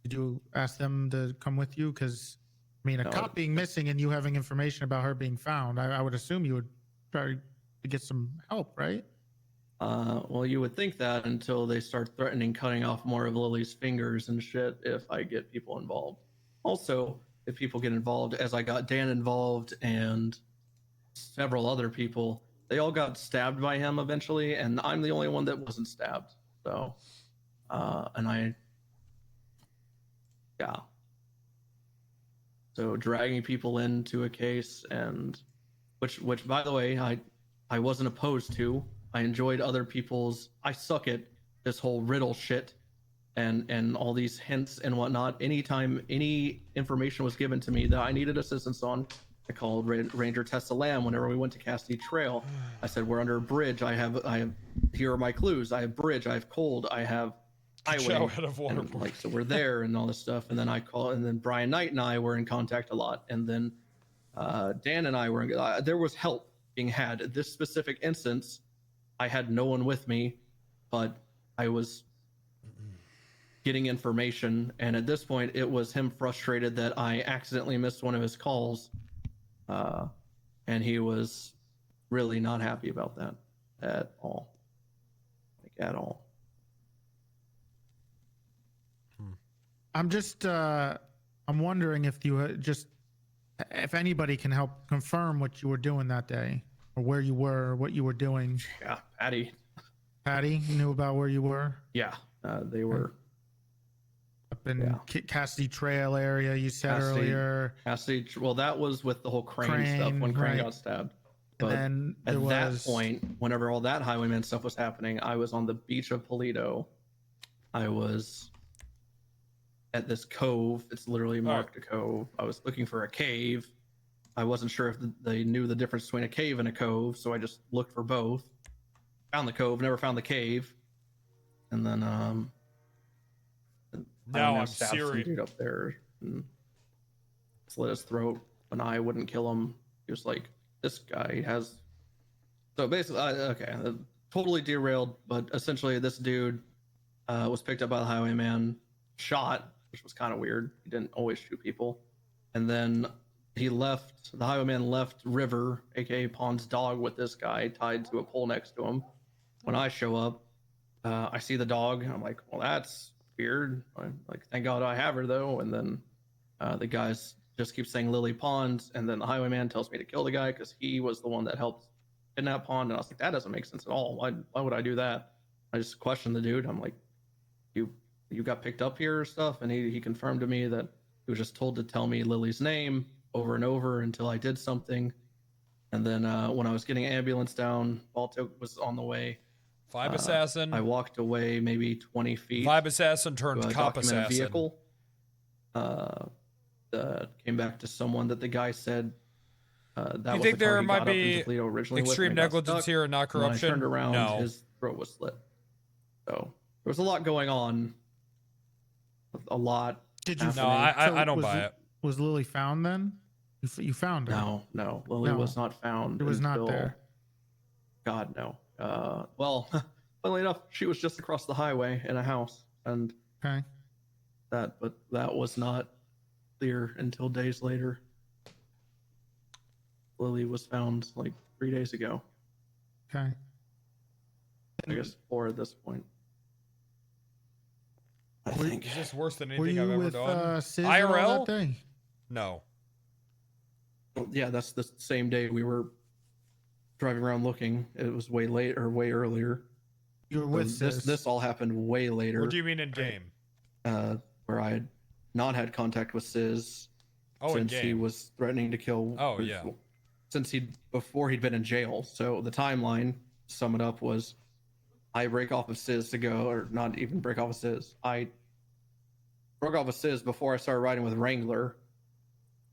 did you ask them to come with you? Because I mean, a cop being missing and you having information about her being found, I would assume you would try to get some help, right? Well, you would think that until they start threatening cutting off more of Lily's fingers and shit if I get people involved. Also, if people get involved, as I got Dan involved and several other people, they all got stabbed by him eventually, and I'm the only one that wasn't stabbed. So, So dragging people into a case, and which by the way, I wasn't opposed to. I enjoyed other people's. I suck at this whole riddle shit, and all these hints and whatnot. Anytime any information was given to me that I needed assistance on, I called Ranger Tessa Lamb. Whenever we went to Cassidy Trail, I said, we're under a bridge. I have. Here are my clues. I have bridge. I have cold. I have highway. And, so we're there and all this stuff. And then I call, and then Brian Knight and I were in contact a lot. And then Dan and I were. There was help being had. This specific instance, I had no one with me, but I was getting information, and at this point it was him frustrated that I accidentally missed one of his calls, and he was really not happy about that at all, at all. I'm just I'm wondering if you if anybody can help confirm what you were doing that day, or where you were, what you were doing. Yeah, Patty knew about where you were. Yeah, they were up in Cassidy Trail area. You said earlier. Cassidy. Well, that was with the whole Crane stuff when Crane got stabbed. But and then at that point, whenever all that highwayman stuff was happening, I was on the beach of Polito. I was at this cove. It's literally marked a cove. I was looking for a cave. I wasn't sure if they knew the difference between a cave and a cove, so I just looked for both. Found the cove, never found the cave, and then now I'm stabbed some dude up there and slit his throat. When I wouldn't kill him, he was like, "This guy has So basically, okay, totally derailed, but essentially this dude was picked up by the highwayman, shot, which was kind of weird. He didn't always shoot people. And then the highwayman left River, aka Pond's dog, with this guy tied to a pole next to him. When I show up, I see the dog, and I'm like, well, that's weird. I'm like, thank God I have her, though. And then the guys just keep saying Lily Pond, and then the highwayman tells me to kill the guy because he was the one that helped kidnap Pond. And I was like, that doesn't make sense at all. Why would I do that? I just questioned the dude. I'm like, you got picked up here or stuff? And he confirmed to me that he was just told to tell me Lily's name over and over until I did something. And then when I was getting ambulance down, Balto was on the way. Vibe assassin. I walked away maybe 20 feet. Vibe assassin turned to cop document a assassin. vehicle. Came back to someone that the guy said that You was think the car there he might got up be into Toledo originally with, extreme and he got negligence stuck. here and not When I corruption? turned around, No. his throat was slit. So there was a lot going on. A lot. Did you? No, I don't buy it. Was Lily found then? You found her? No, Lily was not found. It was not until- there. God, no. Well, funnily enough, she was just across the highway in a house, and Okay. but that was not clear until days later. Lily was found like 3 days ago. Okay. I guess 4 at this point. I Is think. this worse than Were anything you I've ever with done? Sis at all IRL? that day? No. Yeah, that's the same day we were driving around looking. It was way late or way earlier. You were with Sis. This all happened way later. What do you mean in game? Where I had not had contact with Sis Oh, in since he game. was threatening to kill. Oh, yeah. Since before he'd been in jail. So the timeline, to sum it up, was I break off of Sis to go, or not even break off of Sis. I broke off of Sis before I started riding with Wrangler.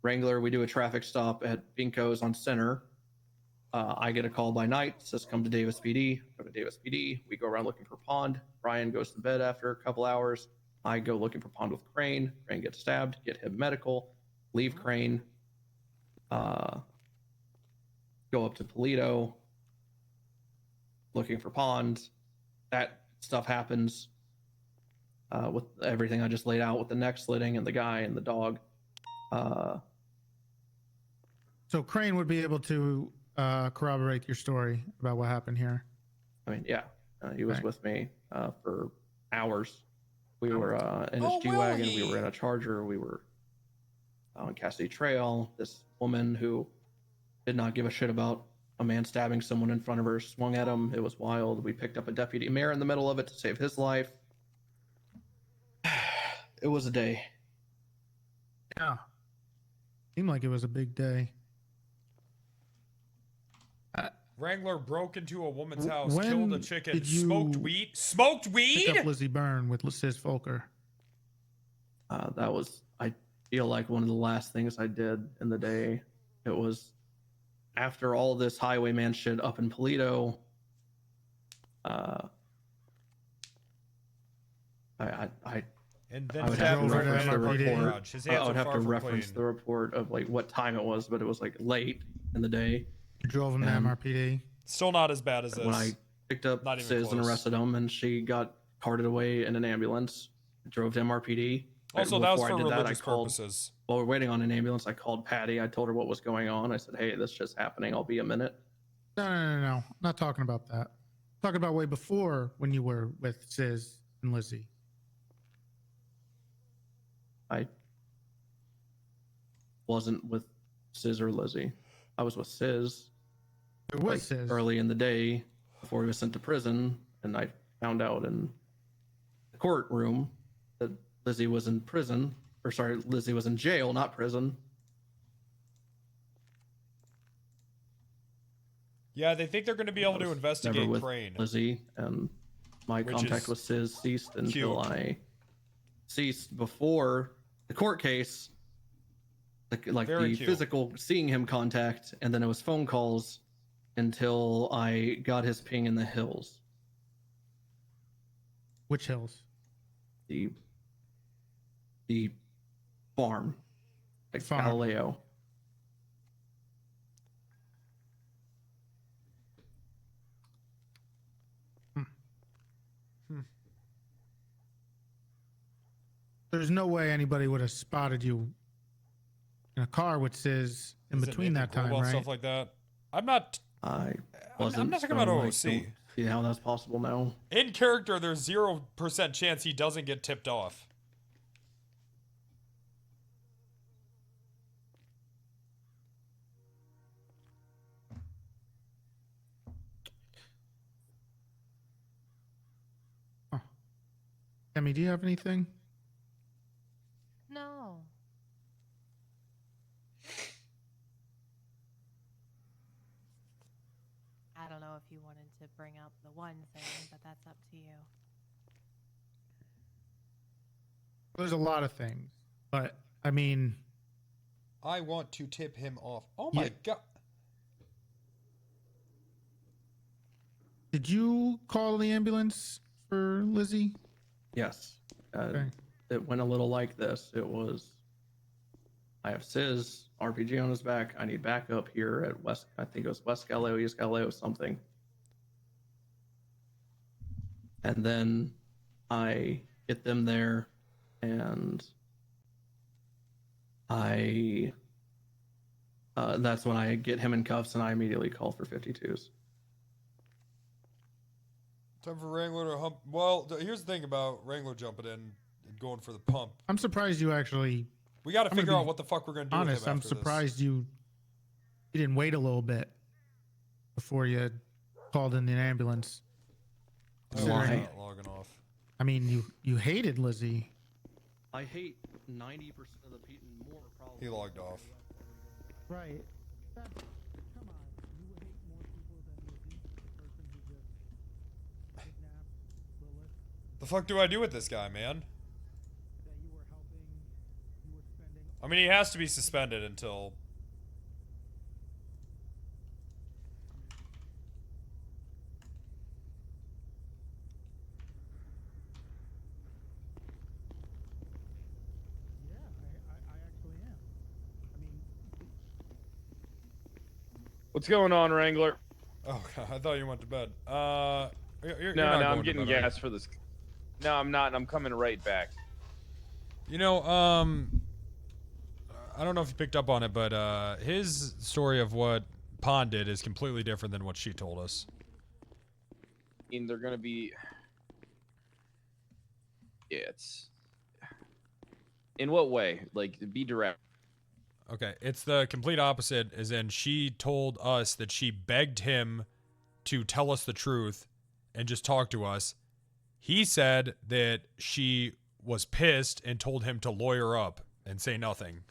Wrangler, we do a traffic stop at Binko's on Center. I get a call by night, says come to Davis PD. Go to Davis PD. We go around looking for Pond. Brian goes to bed after a couple hours. I go looking for Pond with Crane. Crane gets stabbed, get him medical, leave Crane, go up to Polito, looking for Pond. That stuff happens with everything I just laid out with the neck slitting and the guy and the dog. So Crane would be able to corroborate your story about what happened here. I mean, yeah, he was Right. with me for hours. We were in his Oh, G-Wagon. will We he? were in a Charger. We were on Cassidy Trail. This woman who did not give a shit about a man stabbing someone in front of her swung at him. It was wild. We picked up a deputy mayor in the middle of it to save his life. It was a day. Yeah. Seemed like it was a big day. Wrangler broke into a woman's house, When killed a chicken, did you smoked weed. Smoked weed? Pick up Lizzie Byrne with Sis Volker. That was, I feel like, one of the last things I did in the day. It was after all this highwayman shit up in Polito. And then I would have to over to reference the MRPD. report. His I hands would are have far to from reference clean. the report of like what time it was, but it was like late in the day. You drove him to And MRPD. Still not as bad as this. When I picked up Not even Sis and close. arrested him, and she got carted away in an ambulance, drove to MRPD. Also, that was Before I for did that, I religious called- purposes. While we're waiting on an ambulance, I called Patty. I told her what was going on. I said, "Hey, this shit's happening. I'll be a minute." No. I'm not talking about that. I'm talking about way before when you were with Sis and Lizzie. I wasn't with Sis or Lizzie. I was with Sis. It was Sis. Early in the day before he was sent to prison, and I found out in the courtroom that Lizzie was in prison, or sorry, Lizzie was in jail, not prison. Yeah, they think they're going to be able to Never investigate with Crane. Lizzie, and my Which contact is with Sis ceased until cute. I ceased before the court case. Like Very the cute. physical seeing him contact, and then it was phone calls until I got his ping in the hills. Which hills? The farm, like Farm. Galileo. There's no way anybody would have spotted you in a car with Sis in between that time, right? Stuff like that. I'm not. I'm not talking about OOC. See how that's possible now. In character, there's 0% chance he doesn't get tipped off. Emmy, do you have anything? No. I don't know if you wanted to bring up the one thing, but that's up to you. There's a lot of things, but I mean, I want to tip him off. Oh my god. Did you call the ambulance for Lizzie? Yes. Okay. It went a little like this. It was, I have Sis, RPG on his back. I need backup here at West, I think it was West Galileo, East Galileo, something. And then I get them there, and that's when I get him in cuffs, and I immediately call for 52s. Time for Wrangler to hump. Well, here's the thing about Wrangler jumping in and going for the pump. I'm surprised you actually. We got to I'm figure gonna out be what the fuck we're gonna do. Honest, with him I'm after surprised you didn't wait a little bit before you called in the ambulance. Why? Logging off. I mean, you hated Lizzie. I hate 90% of the people more. Probably. He logged off. Right. The fuck do I do with this guy, man? I mean, he has to be suspended until. What's going on, Wrangler? Oh god, I thought you went to bed. You're No, not I'm going to getting bed, are gas for this. No, I'm not, and I'm coming right back. You know, I don't know if you picked up on it, but his story of what Pond did is completely different than what she told us. I mean, they're gonna be. Yeah, it's. In what way? Like, be direct. Okay, it's the complete opposite, as in she told us that she begged him to tell us the truth and just talk to us. He said that she was pissed and told him to lawyer up and say nothing.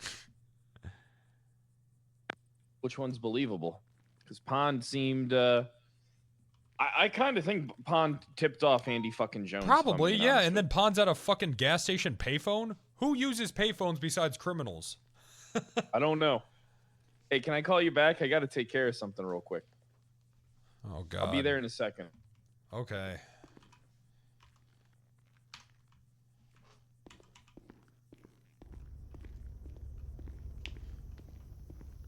Which one's believable? Because Pond seemed. I kind of think Pond tipped off Andy fucking Jones. Probably, yeah, and then Pond's at a fucking gas station payphone? Who uses payphones besides criminals? I don't know. Hey, can I call you back? I got to take care of something real quick. Oh, God. I'll be there in a second. Okay.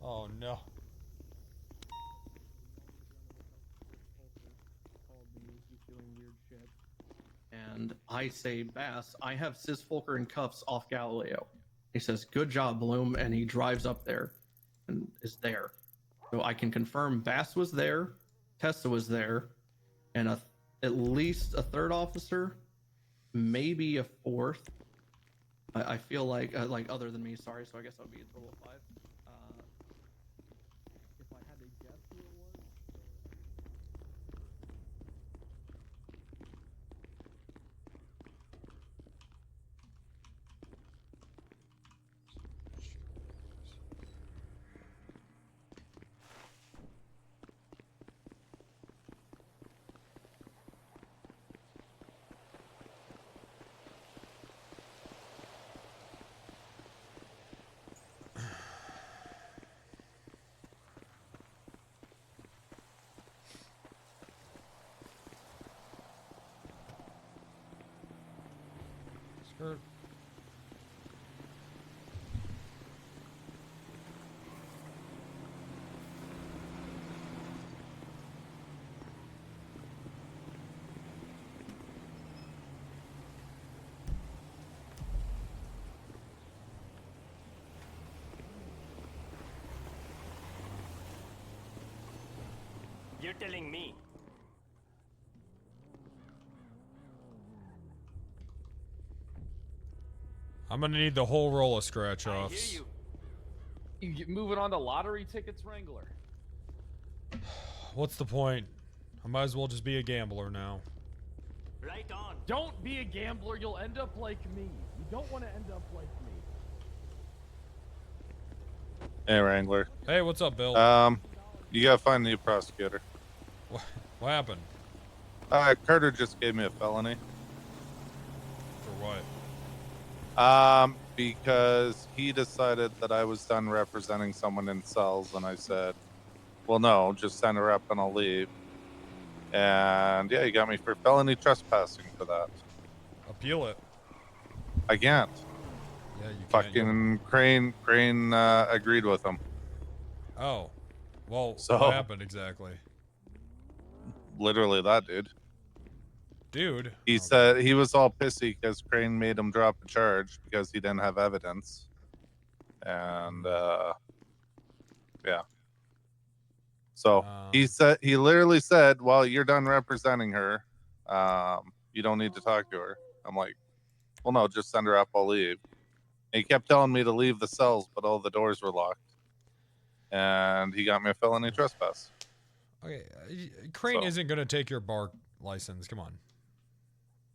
Oh, no. And I say, Bass, I have Sis Folker in cuffs off Galileo. He says, good job, Bloom, and he drives up there and is there. So I can confirm Bass was there, Tessa was there, and at least a third officer, maybe a fourth. I feel like other than me, sorry, so I guess that would be a total of 5. If I had to guess who it was. Skirt. You're telling me. I'm gonna need the whole roll of scratch I offs. hear you. You moving on to lottery tickets, Wrangler? What's the point? I might as well just be a gambler now. Right on. Don't be a gambler. You'll end up like me. You don't want to end up like me. Hey, Wrangler. Hey, what's up, Bill? You gotta find the prosecutor. What happened? Carter just gave me a felony. For what? Because he decided that I was done representing someone in cells, and I said, well, no, just send her up and I'll leave. And yeah, he got me for felony trespassing for that. Appeal it. I can't. Yeah, you can't. Fucking Crane agreed with him. Oh. Well, So- what happened exactly? Literally that, dude. Dude? He said he was all pissy because Crane made him drop a charge because he didn't have evidence. And, yeah. So he literally said, well, you're done representing her. You don't need to talk to her. I'm like, well, no, just send her up. I'll leave. And he kept telling me to leave the cells, but all the doors were locked. And he got me a felony trespass. Okay, Crane isn't gonna take your bar license. Come on.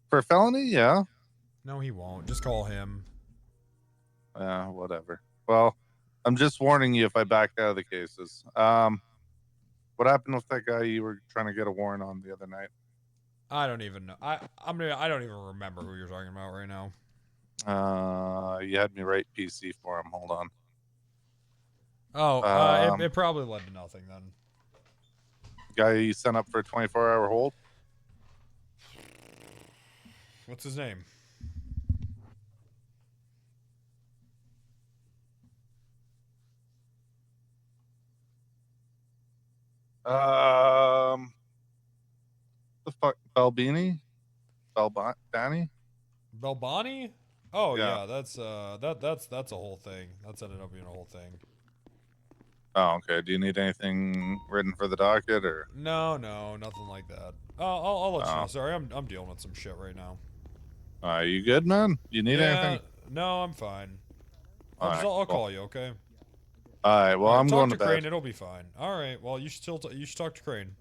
For felony, yeah. No, he won't. Just call him. Whatever. Well, I'm just warning you if I back out of the cases. What happened with that guy you were trying to get a warrant on the other night? I don't even know. I don't even remember who you're talking about right now. You had me write PC for him. Hold on. Oh, it probably led to nothing then. Guy you sent up for a 24-hour hold? What's his name? The fuck, Balbini? Balbani? Belbani? Oh Yeah. yeah, that's a whole thing. That's ended up being a whole thing. Oh, okay. Do you need anything written for the docket or? No, nothing like that. I'll let you know. Oh. Sorry, I'm dealing with some shit right now. You good, man? You need anything? No, I'm fine. All right, I'll cool. call you, okay? All right. Well, I'm talk going to to bed. Crane. It'll be fine. All right. Well, you should you should talk to Crane.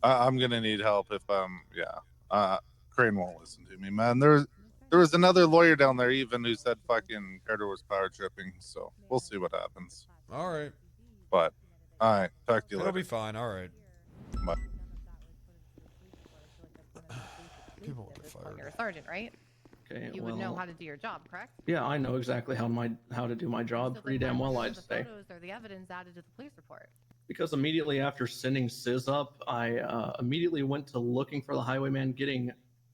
I'm gonna need help if Crane won't listen to me, man. There was another lawyer down there even who said fucking Carter was power tripping. So we'll see what happens. All right. But all right, talk to you It'll later. be fine. All right. Bye. People will get fired. You're a sergeant, right? Okay, You would know well- how to do your job, correct? Yeah, I know exactly how to do my job pretty damn well, I'd The say. photos or the evidence added to the police report. Because immediately after sending Sizz up, I immediately went to looking for the highwayman,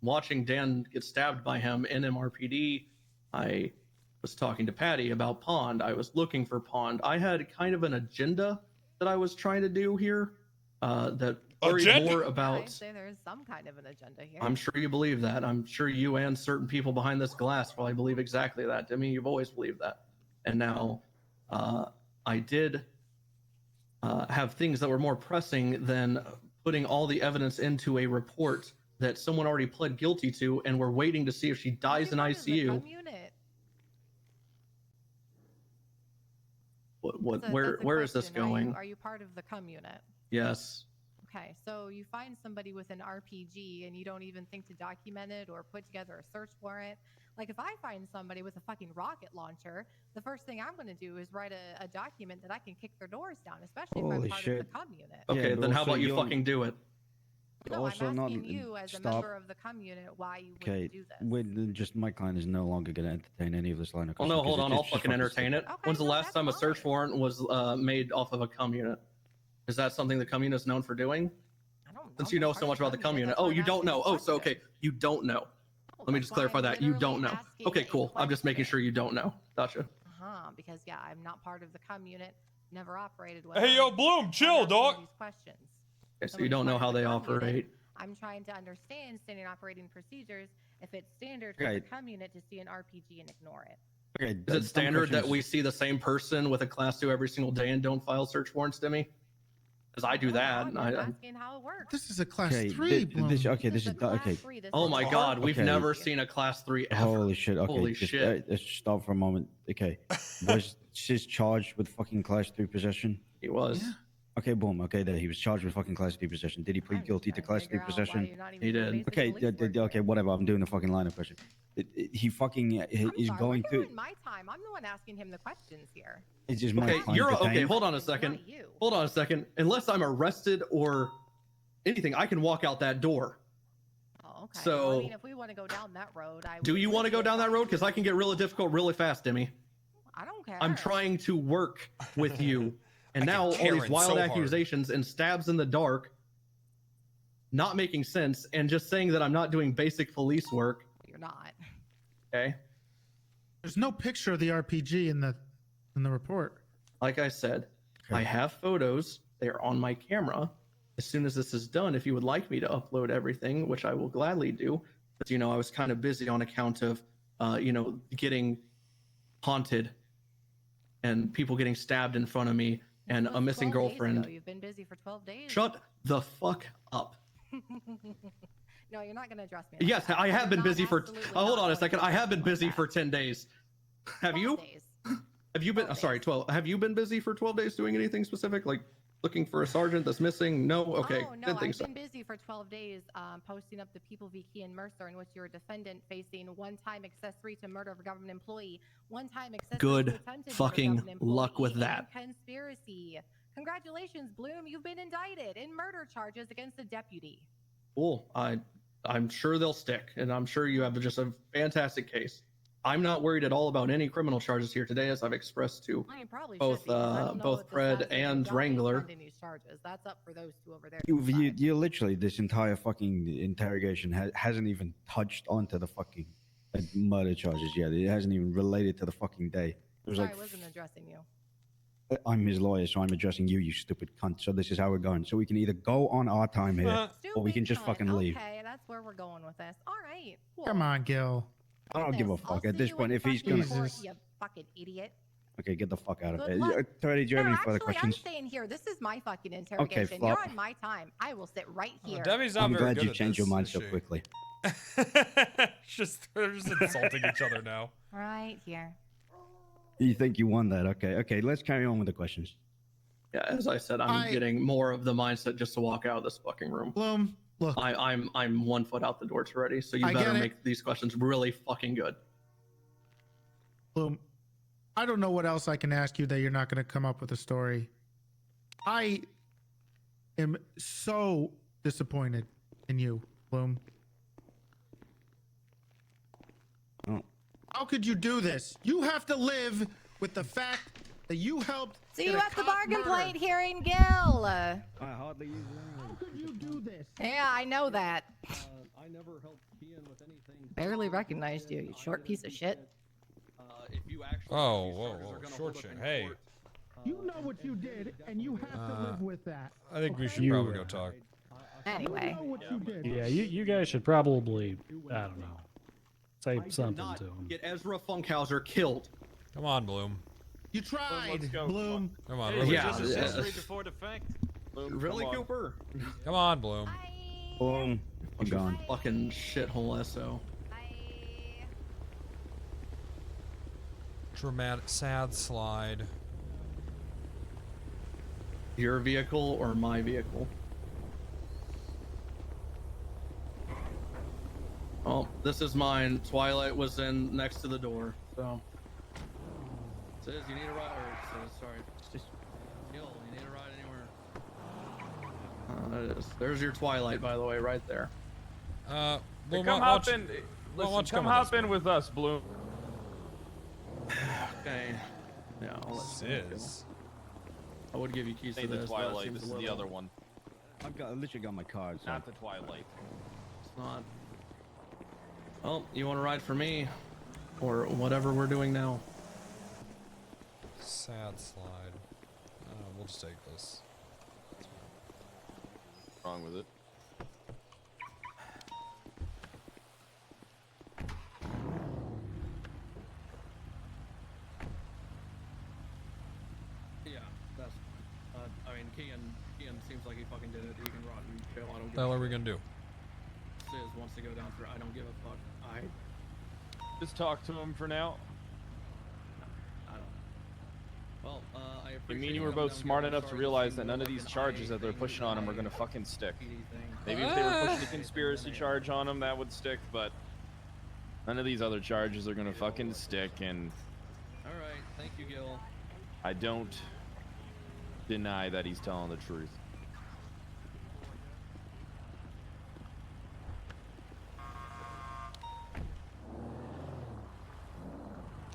watching Dan get stabbed by him in MRPD. I was talking to Patty about Pond. I was looking for Pond. I had kind of an agenda that I was trying to do here that worried more about. I'd say there's some kind of an agenda here. I'm sure you believe that. I'm sure you and certain people behind this glass probably believe exactly that. I mean, you've always believed that. And now I did have things that were more pressing than putting all the evidence into a report that someone already pled guilty to, and we're waiting to see if she dies in ICU. Where is this going? Are you part of the cum unit? Yes. Okay, so you find somebody with an RPG and you don't even think to document it or put together a search warrant. Like if I find somebody with a fucking rocket launcher, the first thing I'm going to do is write a document that I can kick their doors down, especially if I'm Holy part shit. of the cum unit. Okay, Yeah, then how also about you you're- fucking do it? No, Also I'm not asking you as a stop. member of the cum unit why you Okay, wouldn't do this. just my client is no longer going to entertain any of this line of Well, questioning. no, hold 'cause on. it's I'll just fucking entertain it. stupid. When's the last time a search warrant was made off of a cum unit? Is that something the cum unit is known for doing? Since you know so much about the cum unit. Oh, you don't know. Oh, so okay, you don't know. Let me just clarify that. You don't know. Okay, cool. I'm just making sure you don't know. Gotcha. Because yeah, I'm not part of the cum unit, never operated one. Hey, yo, Bloom, chill, dog. These questions. Okay, so you don't know how they operate. I'm trying to understand standard operating procedures. If it's standard for Okay. the cum unit to see an RPG and ignore it. Okay, Is it standard that we see the same person with a class 2 every single day and don't file search warrants, Demi? Because I do that. I'm And asking how it works. This is a class Okay, 3, Bloom. this is okay. oh my God, we've Okay. never seen a class 3 ever. Holy shit. Okay, Holy just, shit. let's stop for a moment. Okay. Was Sis charged with fucking class 3 possession? He was. Yeah. Okay, boom. Okay, there. He was charged with fucking class 3 possession. Did he plead guilty to class 3 possession? He did. Okay, okay, whatever. I'm doing the fucking line of question. He fucking is going We're to. doing my time. I'm the one asking him the questions here. It's just my Okay, time you're to okay. time. Hold on a second. Hold on a second. Unless I'm arrested or anything, I can walk out that door. Oh, okay. So, Well, I mean, if we want to go down that road, do you want to go down that road? Because I can get really difficult really fast, Demi. I don't care. I'm trying to work with you, and now all Karen these wild so hard. accusations and stabs in the dark, not making sense, and just saying that I'm not doing basic police work. You're not. Okay. There's no picture of the RPG in the report. Like I said, I have photos. They are on my camera. As soon as this is done, if you would like me to upload everything, which I will gladly do, but I was kind of busy on account of, getting haunted and people getting stabbed in front of me and a missing 12 days girlfriend. ago. You've been busy for 12 days. Shut the fuck up. No, you're not going to address me. Yes, I have been busy for. Hold on a second. I have been busy for 10 days. Have you? Have you been? Sorry, 12. Have you been busy for 12 days doing anything specific, like looking for a sergeant that's missing? No. Okay. Oh, no, Didn't think I've so. been busy for 12 days posting up the People v. Key and Mercer, in which you're a defendant facing one-time accessory to murder of a government employee, one-time accessory Good to attempted fucking murder of an employee, luck with and that. conspiracy. Congratulations, Bloom. You've been indicted in murder charges against a deputy. Cool. I'm sure they'll stick, and I'm sure you have just a fantastic case. I'm not worried at all about any criminal charges here today, as I've expressed to I mean, probably both should be, 'cause I don't know both if the Fred staff and y'all ain't Wrangler. funding these charges. That's up for those two over there. You literally, this entire fucking interrogation hasn't even touched onto the fucking murder charges yet. It hasn't even related to the fucking day. It was Sorry, like, I wasn't addressing you. I'm his lawyer, so I'm addressing you, you stupid cunt. So this is how we're going. So we can either go on our time here, or we can just fucking leave. Okay, that's where we're going with this. All right. Cool. Come on, Gil. I don't give a fuck at this point. If he's Fucking gonna, court, you fucking idiot. okay, get the fuck out of Good here. luck. Tony, do you have No, any further actually, questions? I'm staying here. This is my fucking interrogation. flop. You're on my time. I will sit right here. Debbie's not I'm very glad good you at changed your this, mind is so she? quickly. They're just insulting each other now. Right here. You think you won that? Okay, let's carry on with the questions. Yeah, as I said, I'm getting more of the mindset just to walk out of this fucking room. Bloom, look. I'm 1 foot out the door already, so you I better get it. make these questions really fucking good. Bloom, I don't know what else I can ask you that you're not going to come up with a story. I am so disappointed in you, Bloom. Oh. How could you do this? You have to live with the fact that you helped. See get you a at the cop bargain murdered. plate hearing, Gil. I hardly use How could you do this? Yeah, I know that. I never helped Kian with anything. Barely recognized you, you short piece of shit. If you actually Oh, whoa, short chain. Hey, You know what you did, and you have to live with that. I think we should You, probably go talk. Anyway. You know what you did. Yeah, you guys should probably, I don't know, say something not to him. get Ezra Funkhauser killed. Come on, Bloom. You tried, go. Bloom. Come on, Hey, really. Yeah, this is yeah. history before the fact. Bloom, Really, come on. Cooper? Come on, Bloom. Boom. I'm gone. Fucking shithole SO. Dramatic, sad slide. Your vehicle or my vehicle? Oh, this is mine. Twilight was in next to the door, so. Says you need a ride, or says, sorry. Gil, you need a ride anywhere? It is. There's your Twilight, by the way, right there. Bloom, Come why hop don't in. you- why Listen, don't you come with us, hop in with us, Bloom. Okay. Yeah, I'll let you go. Sis. I would give you keys Say to the this, but that Twilight. seems This a is the little- other one, I literally got my card. So. not the Twilight. It's not. Well, you want to ride for me, or whatever we're doing now? Sad slide. We'll just take this. Wrong with it. Yeah, that's. I mean, Ian seems like he fucking did it. He can rot in jail. I don't give The hell are we gonna do? Sis wants to go down for I don't give a fuck. Just talk to him for now. Well, I You appreciate mean you were coming both down smart here. enough to Sorry realize see that more none of like these an charges IA that they're thing pushing than on him are a going to fucking stick. PD thing. Maybe if they were pushing a conspiracy charge on him, that would stick, but none of these other charges are going to fucking stick, and All right, thank you, Gil. I don't deny that he's telling the truth.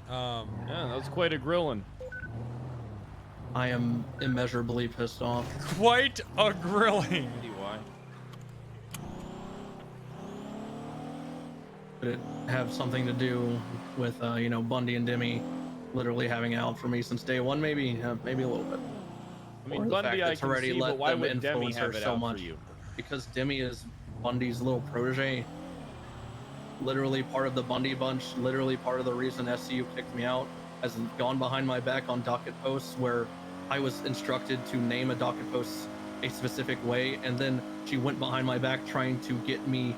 Yeah, that was quite a grilling. I am immeasurably pissed off. Quite a grilling. See why? Could it have something to do with, you know, Bundy and Demi literally having it out for me since day one? Maybe, maybe a little bit. I mean, Or the Bundy fact I that's can already see, let but why them would Demi influence have her it so out much? for you? Because Demi is Bundy's little protege. Literally part of the Bundy bunch. Literally part of the reason SCU kicked me out. Has gone behind my back on docket posts where I was instructed to name a docket post a specific way, and then she went behind my back trying to get my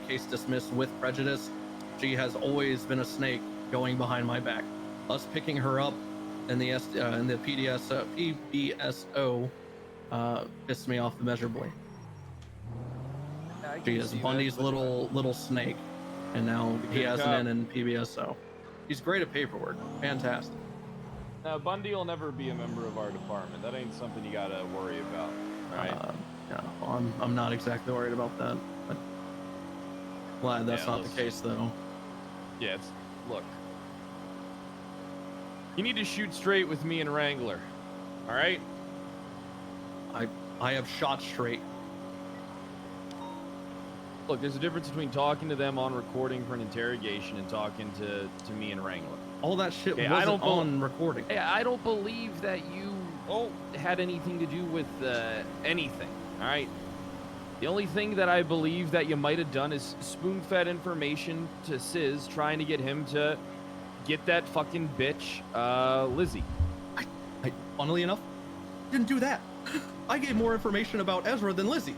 case dismissed with prejudice. She has always been a snake going behind my back. Us picking her up in the PBSO pissed me off immeasurably. She is Bundy's little snake, and now he has an in PBSO. He's great at paperwork. Fantastic. Now, Bundy will never be a member of our department. That ain't something you gotta worry about, right? Yeah, well, I'm not exactly worried about that. But glad that's not the case, though. Yeah, look. You need to shoot straight with me and Wrangler, all right? I have shot straight. Look, there's a difference between talking to them on recording for an interrogation and talking to me and Wrangler. All that shit Okay, wasn't on recording. Hey, I don't believe that you had anything to do with anything, all right? The only thing that I believe that you might have done is spoon-fed information to Sis, trying to get him to get that fucking bitch, Lizzie. I funnily enough, didn't do that. I gave more information about Ezra than Lizzie.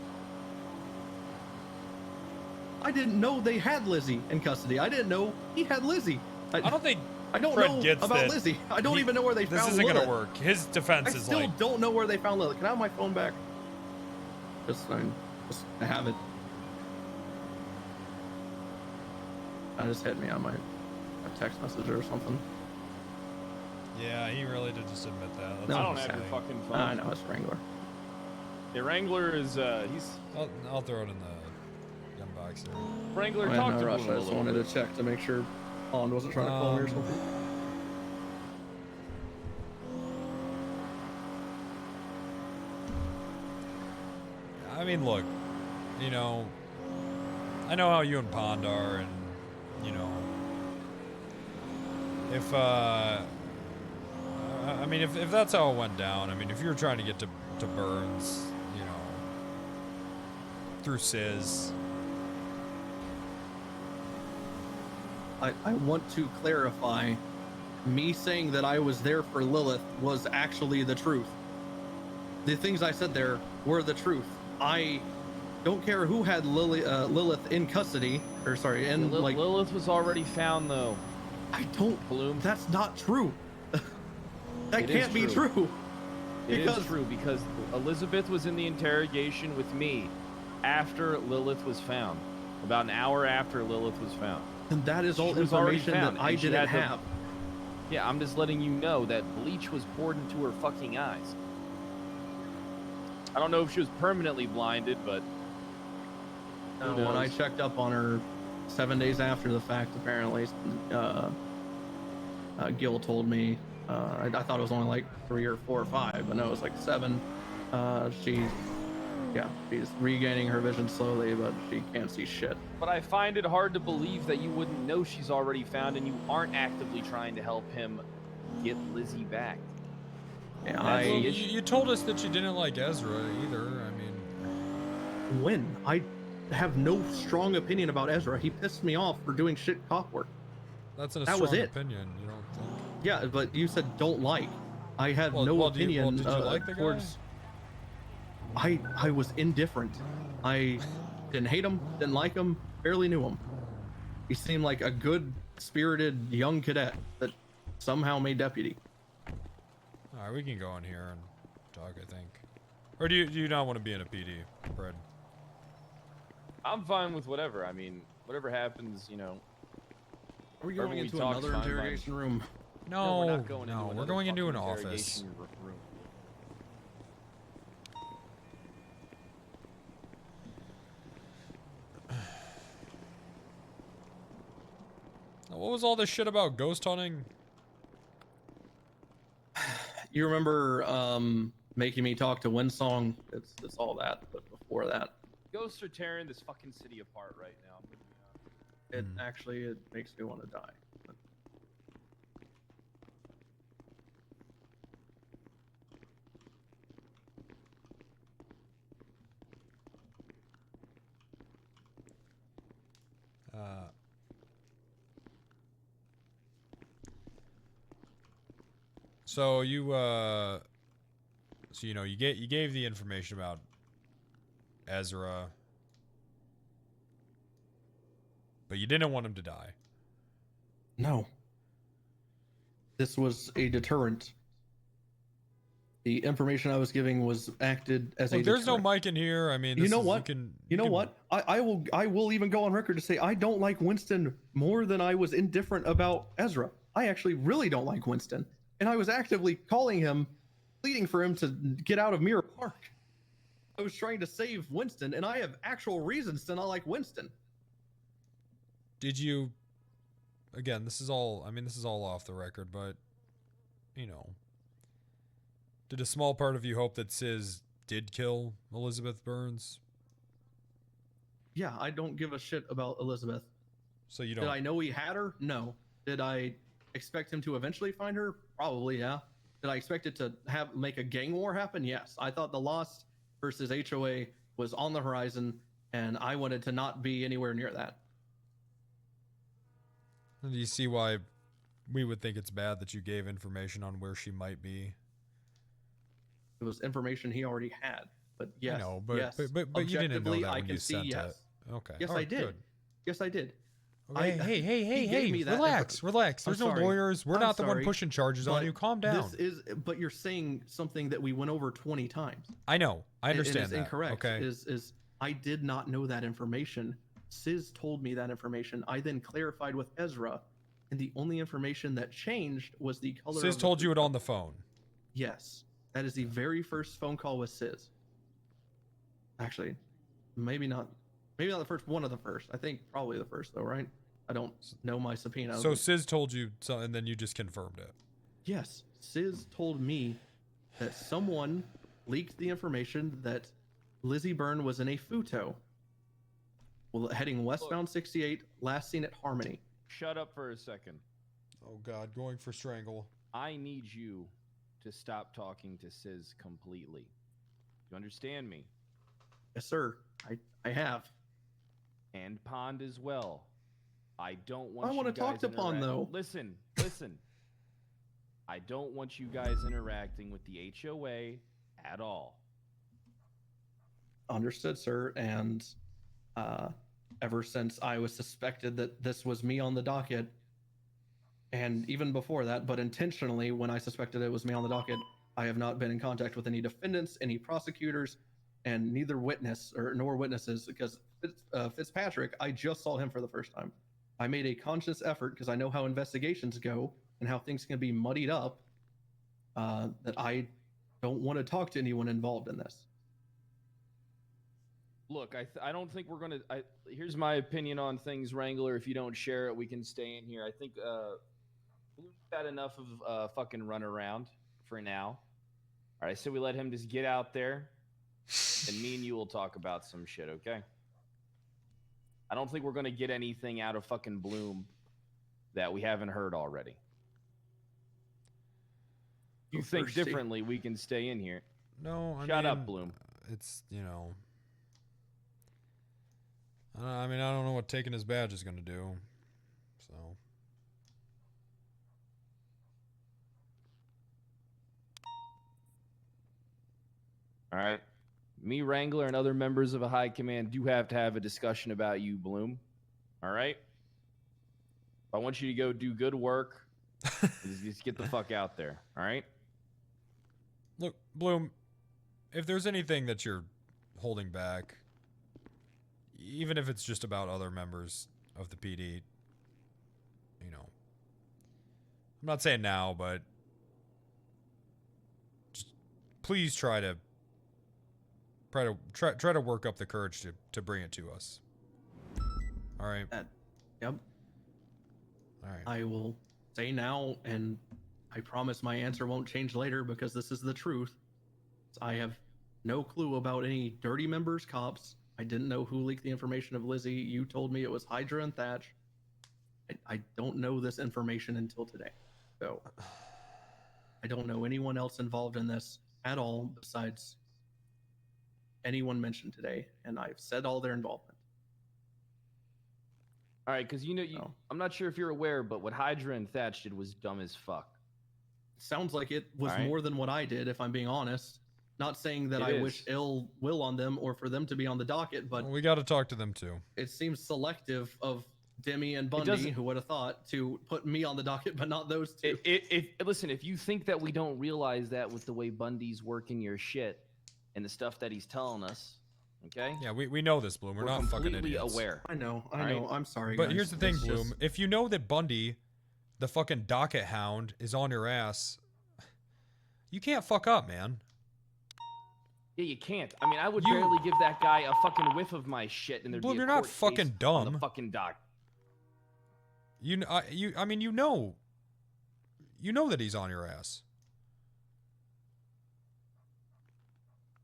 I didn't know they had Lizzie in custody. I didn't know he had Lizzie. I don't think I don't Fred know gets about that Lizzie. I don't even know where they this found isn't Lilith. gonna work. His defense I is still like, don't know where they found Lilith. Can I have my phone back? Just have it. Just hit me on my text message or something. yeah, he really did just admit that. That's No, I don't what I'm have your saying. fucking phone. I know it's Wrangler. Yeah, Wrangler is, he's... I'll throw it in the gun box here. Wrangler, I talk had to no rush. him a I just little wanted bit. to check to make sure Holland wasn't trying to call me or something. I mean, look, you know, I know how you and Pond are, and you know, if I mean, if that's how it went down, I mean, if you're trying to get to Burns, you know, through Sis. I want to clarify, me saying that I was there for Lilith was actually the truth. The things I said there were the truth. I don't care who had Lilith in custody, or sorry, in like Lilith was already found though. I don't. Bloom. That's not true. That It can't is be true. true. It is true because Elizabeth was in the interrogation with me after Lilith was found. About an hour after Lilith was found. And that is all She was already information found, that I and she didn't had the- have. Yeah, I'm just letting you know that bleach was poured into her fucking eyes. I don't know if she was permanently blinded, but who When I knows? checked up on her 7 days after the fact, apparently, Gil told me, I thought it was only like 3 or 4 or 5, but no, it was like 7. She's regaining her vision slowly, but she can't see shit. But I find it hard to believe that you wouldn't know she's already found and you aren't actively trying to help him get Lizzie back. Yeah, Well, you told us that you didn't like Ezra either. I mean, When? I have no strong opinion about Ezra. He pissed me off for doing shit cop work. that's a That strong was it. opinion. You don't think? Yeah, but you said don't like. I have Well, no did opinion you like the guy? towards. I was indifferent. I didn't hate him, didn't like him, barely knew him. He seemed like a good spirited young cadet that somehow made deputy. All right, we can go in here and talk, I think. Or do you not want to be in a PD, Fred? I'm fine with whatever. I mean, whatever happens, you know. Are we wherever going into talk, another fine, interrogation room? No, we're not going into we're another going into an fucking office. interrogation room. What was all this shit about ghost hunting? You remember making me talk to Windsong? It's all that, but before that, Ghosts are tearing this fucking city apart right now. it actually it makes me want to die. But So you you gave the information about Ezra, but you didn't want him to die. no, this was a deterrent. The information I was giving was acted as a Look, there's deterrent. no mic in here. I mean, You this know is- what? You can what? I will even go on record to say I don't like Winston more than I was indifferent about Ezra. I actually really don't like Winston, and I was actively calling him, pleading for him to get out of Mirror Park. I was trying to save Winston, and I have actual reasons to not like Winston. Did you? Again, this is all. I mean, this is all off the record, but you know, did a small part of you hope that Sis did kill Elizabeth Burns? Yeah, I don't give a shit about Elizabeth. So you don't. Did I know he had her? No. Did I expect him to eventually find her? Probably, yeah. Did I expect it to make a gang war happen? Yes. I thought the Lost versus HOA was on the horizon, and I wanted to not be anywhere near that. Do you see why we would think it's bad that you gave information on where she might be? It was information he already had. But yes, I know, but yes. but you didn't know Objectively, that I when can you see sent yes. it. Okay. Yes, All I right, did. good. Yes, I did. Okay, hey, relax. There's no lawyers. We're not the one pushing charges on you. Calm down. But you're saying something that we went over 20 times. I know. I And understand it's that. incorrect. Okay. Is I did not know that information. Sis told me that information. I then clarified with Ezra, and the only information that changed was the color. Sis told you it on the phone. Yes, that is the very first phone call with Sis. Actually, maybe not the first. One of the first. I think probably the first though, right? I don't know my subpoena. So Sis told you, and then you just confirmed it. Yes, Sis told me that someone leaked the information that Lizzie Byrne was in a Futo, heading westbound 68, last seen at Harmony. Shut up for a second. Oh God, going for strangle. I need you to stop talking to Sis completely. You understand me? Yes, sir. I have. And Pond as well. I don't want. I want to talk to Pond though. Listen. I don't want you guys interacting with the HOA at all. Understood, sir. And ever since I was suspected that this was me on the docket, and even before that, but intentionally when I suspected it was me on the docket, I have not been in contact with any defendants, any prosecutors, and neither nor witnesses, because Fitzpatrick, I just saw him for the first time. I made a conscious effort, because I know how investigations go and how things can be muddied up, that I don't want to talk to anyone involved in this. Look, I don't think we're gonna. Here's my opinion on things, Wrangler. If you don't share it, we can stay in here. I think Blue's had enough of fucking run around for now. All right, so we let him just get out there, and me and you will talk about some shit, okay? I don't think we're gonna get anything out of fucking Bloom that we haven't heard already. You think thirsty. differently, we can stay in here. No, Shut up, Bloom. It's, you know. I mean, I don't know what taking his badge is going to do. So. All right. Me, Wrangler, and other members of a high command do have to have a discussion about you, Bloom. All right? I want you to go do good work. Just get the fuck out there. All right? Look, Bloom, if there's anything that you're holding back, even if it's just about other members of the PD, you know, I'm not saying now, but just please try to work up the courage to bring it to us. All right. Yep. All right. I will say now, and I promise my answer won't change later because this is the truth. I have no clue about any dirty members, cops. I didn't know who leaked the information of Lizzie. You told me it was Hydra and Thatch. I don't know this information until today. So I don't know anyone else involved in this at all besides anyone mentioned today, and I've said all their involvement. All right, because I'm not sure if you're aware, but what Hydra and Thatch did was dumb as fuck. Sounds like it was All right. more than what I did, if I'm being honest. Not saying that It I is. wish ill will on them or for them to be on the docket, but Well, we got to talk to them too. it seems selective of Demi and Bundy, doesn't- who would have thought, to put me on the docket, but not those two. Listen, if you think that we don't realize that with the way Bundy's working your shit and the stuff that he's telling us, okay? Yeah, we know this, Bloom. We're not fucking completely idiots. aware. I know. All right? I'm sorry, But guys. here's the thing, It's Bloom. just- If you know that Bundy, the fucking docket hound, is on your ass, you can't fuck up, man. Yeah, you can't. I mean, I would barely give that guy a fucking whiff of my shit, and there'd Bloom, be a you're not court fucking case dumb. on the fucking dock. You know that he's on your ass.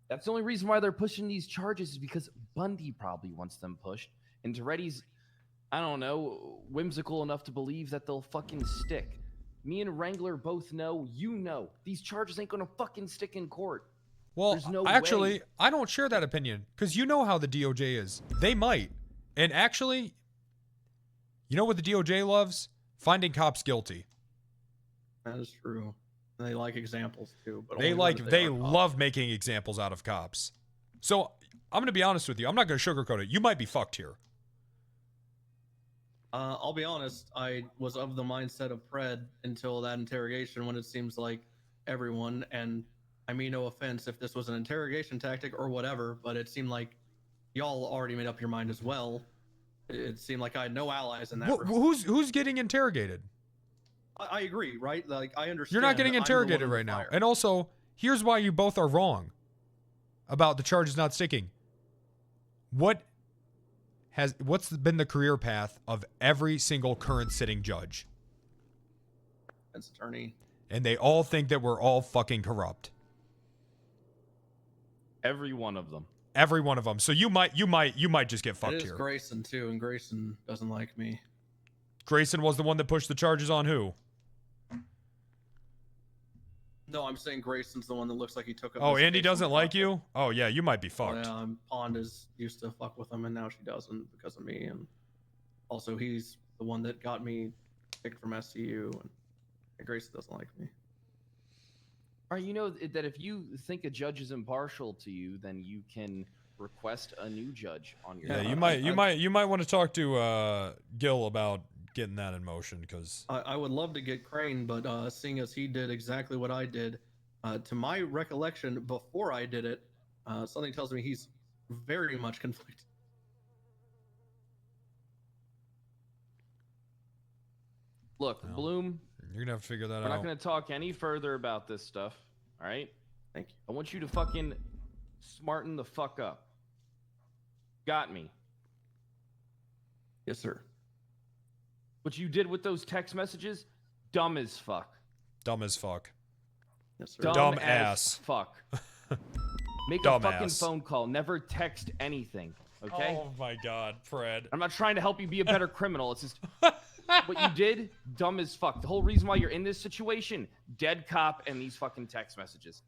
That's the only reason why they're pushing these charges is because Bundy probably wants them pushed, and Toretti's, I don't know, whimsical enough to believe that they'll fucking stick. Me and Wrangler both know, these charges ain't gonna fucking stick in court. Well, There's no actually, way. I don't share that opinion because you know how the DOJ is. They might. And actually, you know what the DOJ loves? Finding cops guilty. That is true. They like examples too. But They only like ones they are cops. love making examples out of cops. So I'm gonna be honest with you. I'm not gonna sugarcoat it. You might be fucked here. I'll be honest. I was of the mindset of Pred until that interrogation, when it seems like everyone, and I mean no offense if this was an interrogation tactic or whatever, but it seemed like y'all already made up your mind as well. It seemed like I had no allies in that. room. Who's getting interrogated? I agree, right? Like I understand. You're not getting that I'm the one interrogated in the right now. fire. And also, here's why you both are wrong about the charges not sticking. What's been the career path of every single current sitting judge? Defense attorney. And they all think that we're all fucking corrupt. Every one of them. Every one of them. So you might just get fucked It is here. Grayson too, and Grayson doesn't like me. Grayson was the one that pushed the charges on who? No, I'm saying Grayson's the one that looks like he took up. Oh, his Andy case on doesn't the like docket. you? Oh yeah, you might be fucked. Yeah, Pond used to fuck with him, and now she doesn't because of me. And also, he's the one that got me kicked from SCU, and Grayson doesn't like me. Or you know that if you think a judge is impartial to you, then you can request a new judge on your. Yeah, you might want to talk to Gil about getting that in motion because I would love to get Crane, but seeing as he did exactly what I did, to my recollection, before I did it, something tells me he's very much conflicted. Look, Bloom, you're gonna have to figure that we're out. not going to talk any further about this stuff. All right? Thank you. I want you to fucking smarten the fuck up. Got me. Yes, sir. What you did with those text messages, dumb as fuck. Dumb as fuck. Yes, sir. Dumb Dumb as ass. fuck. Make Dumb a fucking ass. phone call. Never text anything. Okay? Oh my god, Fred. I'm not trying to help you be a better criminal. It's just what you did, dumb as fuck. The whole reason why you're in this situation, dead cop and these fucking text messages.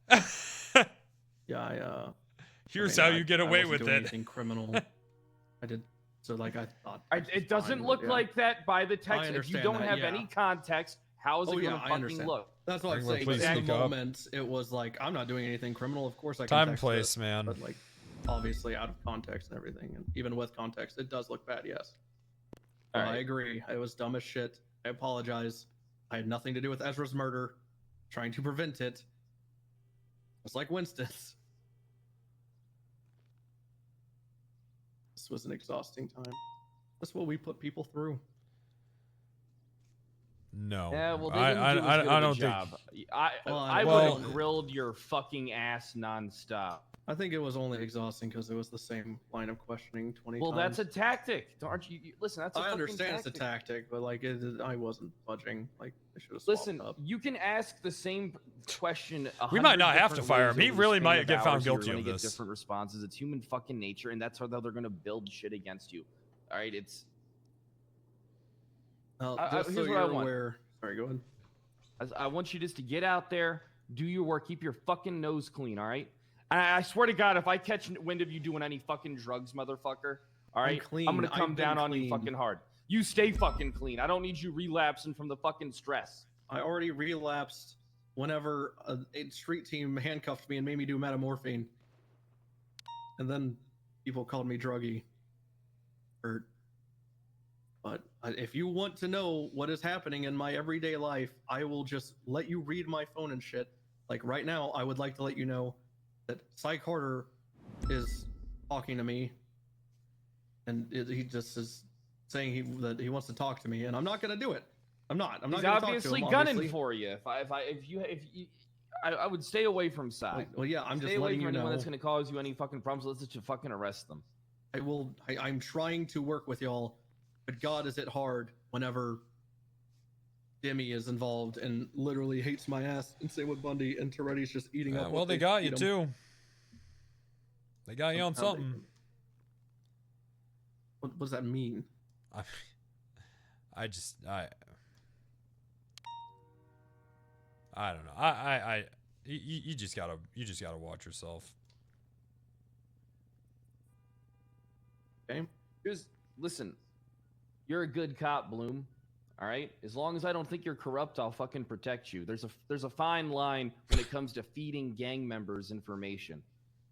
Yeah, Here's how you get away wasn't with doing it. anything criminal. I did. So like I thought. It doesn't look like that by the text. If you understand don't that, have yeah. any context, how is it Oh, going yeah, to I fucking understand. look? That's what I'm Wrangler, saying. please But in speak the up. moment, it was like I'm not doing anything criminal. Of course I can Time and text place, it, man. But like, obviously out of context and everything, and even with context, it does look bad. Yes, All I right. agree. I was dumb as shit. I apologize. I had nothing to do with Ezra's murder. Trying to prevent it. It's like Winston's. This was an exhausting time. That's what we put people through. No. Yeah, well, they didn't do as good of a don't job. think. I would have grilled your fucking ass nonstop. I think it was only exhausting because it was the same line of questioning 20 Well, times. that's a tactic. Aren't you? Listen, that's a I fucking understand tactic. it's a tactic, but like I wasn't budging. Like I should have. Listen, you can ask the same question. We might not have to different fire ways him. He over the really span might of get found hours, you're guilty gonna of get this. different responses. It's human fucking nature, and that's how they're gonna build shit against you. All right, it's. Just so here's what you're I want. aware. Sorry, go ahead. I want you just to get out there, do your work, keep your fucking nose clean, all right? And I swear to God, if I catch wind of you doing any fucking drugs, motherfucker, all right, clean. I'm gonna come I've been down on you clean. fucking hard. You stay fucking clean. I don't need you relapsing from the fucking stress. I already relapsed whenever a street team handcuffed me and made me do metamorphine. And then people called me druggy. But if you want to know what is happening in my everyday life, I will just let you read my phone and shit. Like right now, I would like to let you know that Psych Carter is talking to me. And he just is saying that he wants to talk to me, and I'm not going to do it. I'm not He's going to talk to obviously him. gunning obviously. for you. I would stay away from side. Well, yeah, I'm just stay away letting from you anyone know. that's gonna cause you any fucking problems. Let's just fucking arrest them. I'm trying to work with y'all, but God, is it hard whenever Demi is involved and literally hates my ass, and same with Bundy, and Toretti's just eating up. Well, what they got you feed 'em. too. They got you on something. What does that mean? I don't know. You just gotta watch yourself. Okay. Listen, you're a good cop, Bloom. All right. As long as I don't think you're corrupt, I'll fucking protect you. There's a fine line when it comes to feeding gang members information.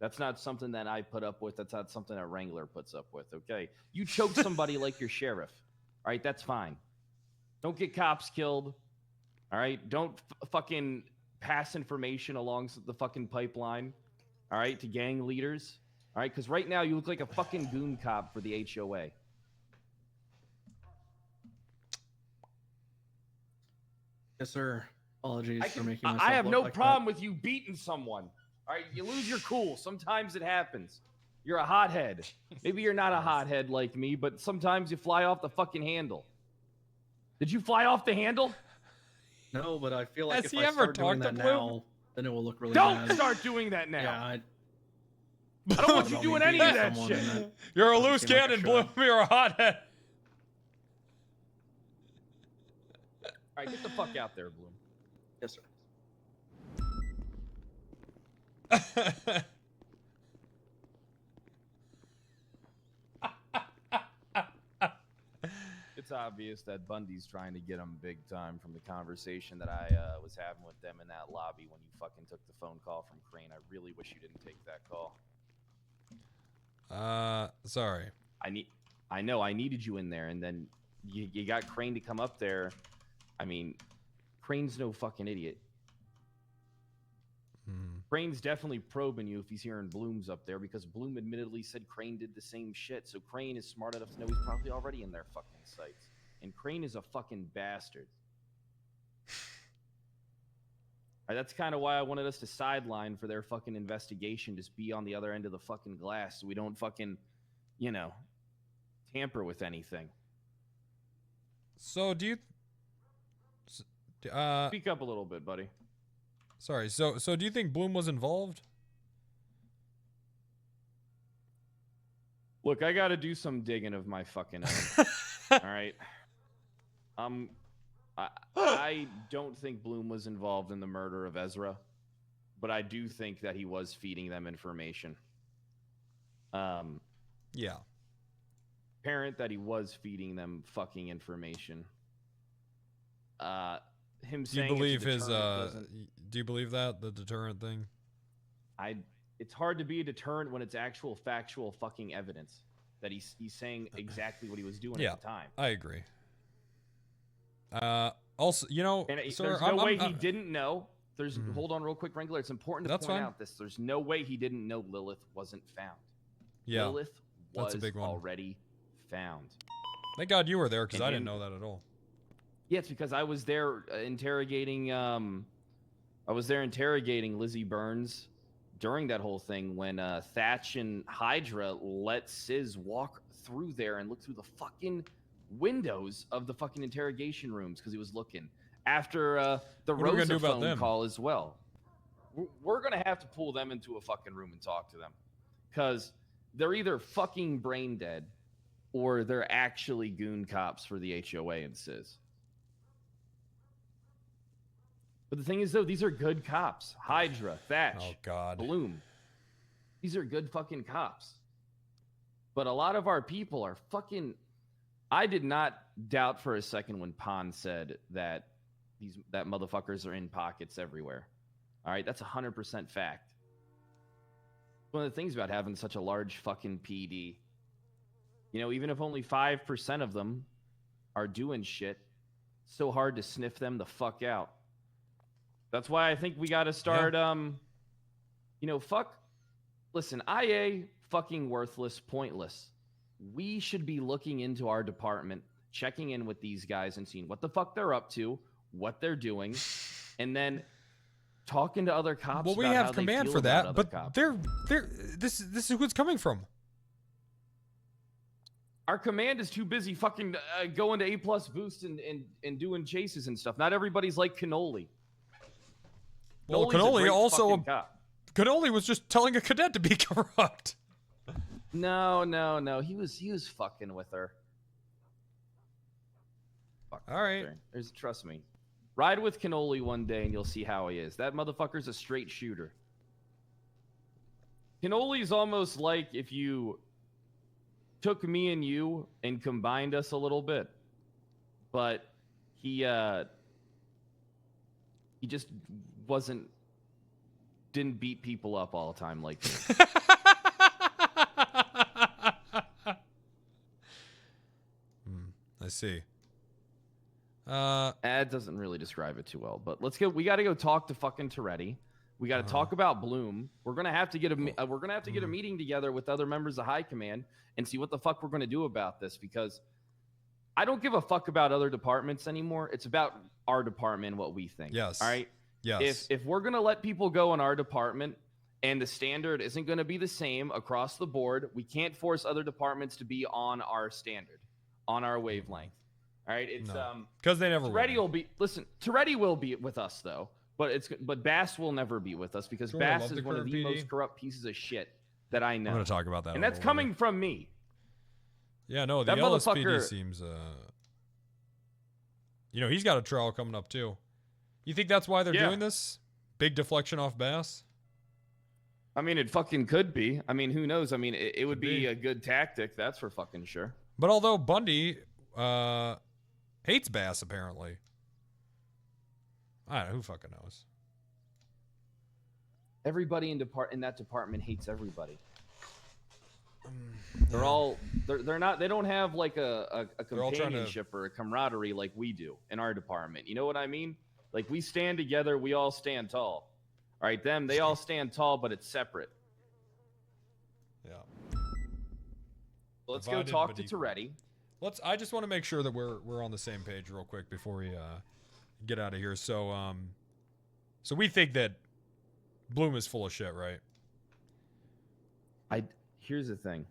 That's not something that I put up with. That's not something that Wrangler puts up with. Okay. You choke somebody like your sheriff. All right. That's fine. Don't get cops killed. All right. Don't fucking pass information along the fucking pipeline. All right. To gang leaders. All right. Because right now you look like a fucking goon cop for the HOA. Yes, sir. Apologies for making myself I have look no like problem with you beating someone. All right, you lose your cool. Sometimes it happens. You're a hothead. Maybe you're not a hothead like me, but sometimes you fly off the fucking handle. Did you fly off the handle? that. No, but I feel like Has if he I ever start doing talked that to Bloom? now, then it will look really Don't bad. start doing that now. Yeah, I don't want you doing any of that shit. You're a doesn't loose seem like I cannon, should. Bloom. You're a hothead. All right, get the fuck out there, Bloom. Yes, sir. It's obvious that Bundy's trying to get him big time from the conversation that I was having with them in that lobby when you fucking took the phone call from Crane. I really wish you didn't take that call. Sorry. I know I needed you in there, and then you got Crane to come up there. I mean, Crane's no fucking idiot. Crane's definitely probing you if he's hearing Bloom's up there, because Bloom admittedly said Crane did the same shit. So Crane is smart enough to know he's probably already in their fucking sights. And Crane is a fucking bastard. All right, that's kind of why I wanted us to sideline for their fucking investigation. Just be on the other end of the fucking glass so we don't fucking, tamper with anything. So do you? Speak up a little bit, buddy. Sorry. So do you think Bloom was involved? Look, I got to do some digging of my fucking own. All right. I don't think Bloom was involved in the murder of Ezra, but I do think that he was feeding them information. Yeah. Apparent that he was feeding them fucking information. Him Do you saying believe it's a his? deterrent doesn't- Do you believe that the deterrent thing? I It's hard to be a deterrent when it's actual factual fucking evidence that he's saying exactly what he was doing at the time. I agree. Also, you know, And sir, there's no way he didn't know. There's hold on real quick, Wrangler. It's important to That's point fine. out this. There's no way he didn't know Lilith wasn't found. Yeah, Lilith that's was a big one. already found. Thank God you were there, because And I didn't him- know that at all. Yeah, it's because I was there interrogating. I was there interrogating Lizzie Burns during that whole thing when Thatch and Hydra let Sis walk through there and look through the fucking windows of the fucking interrogation rooms because he was looking after the What are we gonna do Rosa about phone them? call as well. We're gonna have to pull them into a fucking room and talk to them because they're either fucking brain dead or they're actually goon cops for the HOA and Sis. But the thing is, though, these are good cops. Hydra, Thatch, Oh God, Bloom. These are good fucking cops. But a lot of our people are fucking. I did not doubt for a second when Pon said that that motherfuckers are in pockets everywhere. All right, that's 100% fact. One of the things about having such a large fucking PD, you know, even if only 5% of them are doing shit, it's so hard to sniff them the fuck out. That's why I think we got to start, you know, listen, IA, fucking worthless, pointless. We should be looking into our department, checking in with these guys and seeing what the fuck they're up to, what they're doing, and then talking to other cops. well, we about have how they command feel for about that, other but cops. this is who it's coming from. Our command is too busy fucking going to A+ boost and doing chases and stuff. Not everybody's like Cannoli. Well, Cannoli's a Cannoli great also fucking cop. Cannoli was just telling a cadet to be corrupt. No. He was fucking with her. All right. Trust me. Ride with Cannoli one day and you'll see how he is. That motherfucker's a straight shooter. Cannoli's almost like if you took me and you and combined us a little bit. But he just didn't beat people up all the time like me. I see. Ad doesn't really describe it too well, but we got to go talk to fucking Toretti. We got to talk about Bloom. We're gonna have to get a meeting together with other members of High Command and see what the fuck we're gonna do about this, because I don't give a fuck about other departments anymore. It's about our department and what we think. Yes. All right. Yes. If we're gonna let people go in our department and the standard isn't gonna be the same across the board, we can't force other departments to be on our standard, on our wavelength. All right. It's because they never. Toretti will be. Listen, Toretti will be with us though, but Bass will never be with us because Sure, I Bass love is the one of current the PD. most corrupt pieces of shit that I know. I'm gonna talk about that. and a that's little coming from me. Yeah, no, the That LSPD motherfucker- seems. You know, he's got a trial coming up too. You think that's why they're Yeah. doing this? Big deflection off Bass. I mean, it fucking could be. I mean, who knows? I mean, it would be a good tactic. That's for fucking sure. But although Bundy hates Bass, apparently. I don't know. Who fucking knows? Everybody in that department hates everybody. They're all they're not. They don't have like a all trying to- companionship or a camaraderie like we do in our department. You know what I mean? Like we stand together, we all stand tall. All right, they all stand tall, but it's separate. Yeah. Let's go Divided talk but to equal. Toretti. I just want to make sure that we're on the same page real quick before we get out of here. So we think that Bloom is full of shit, right? Here's the thing.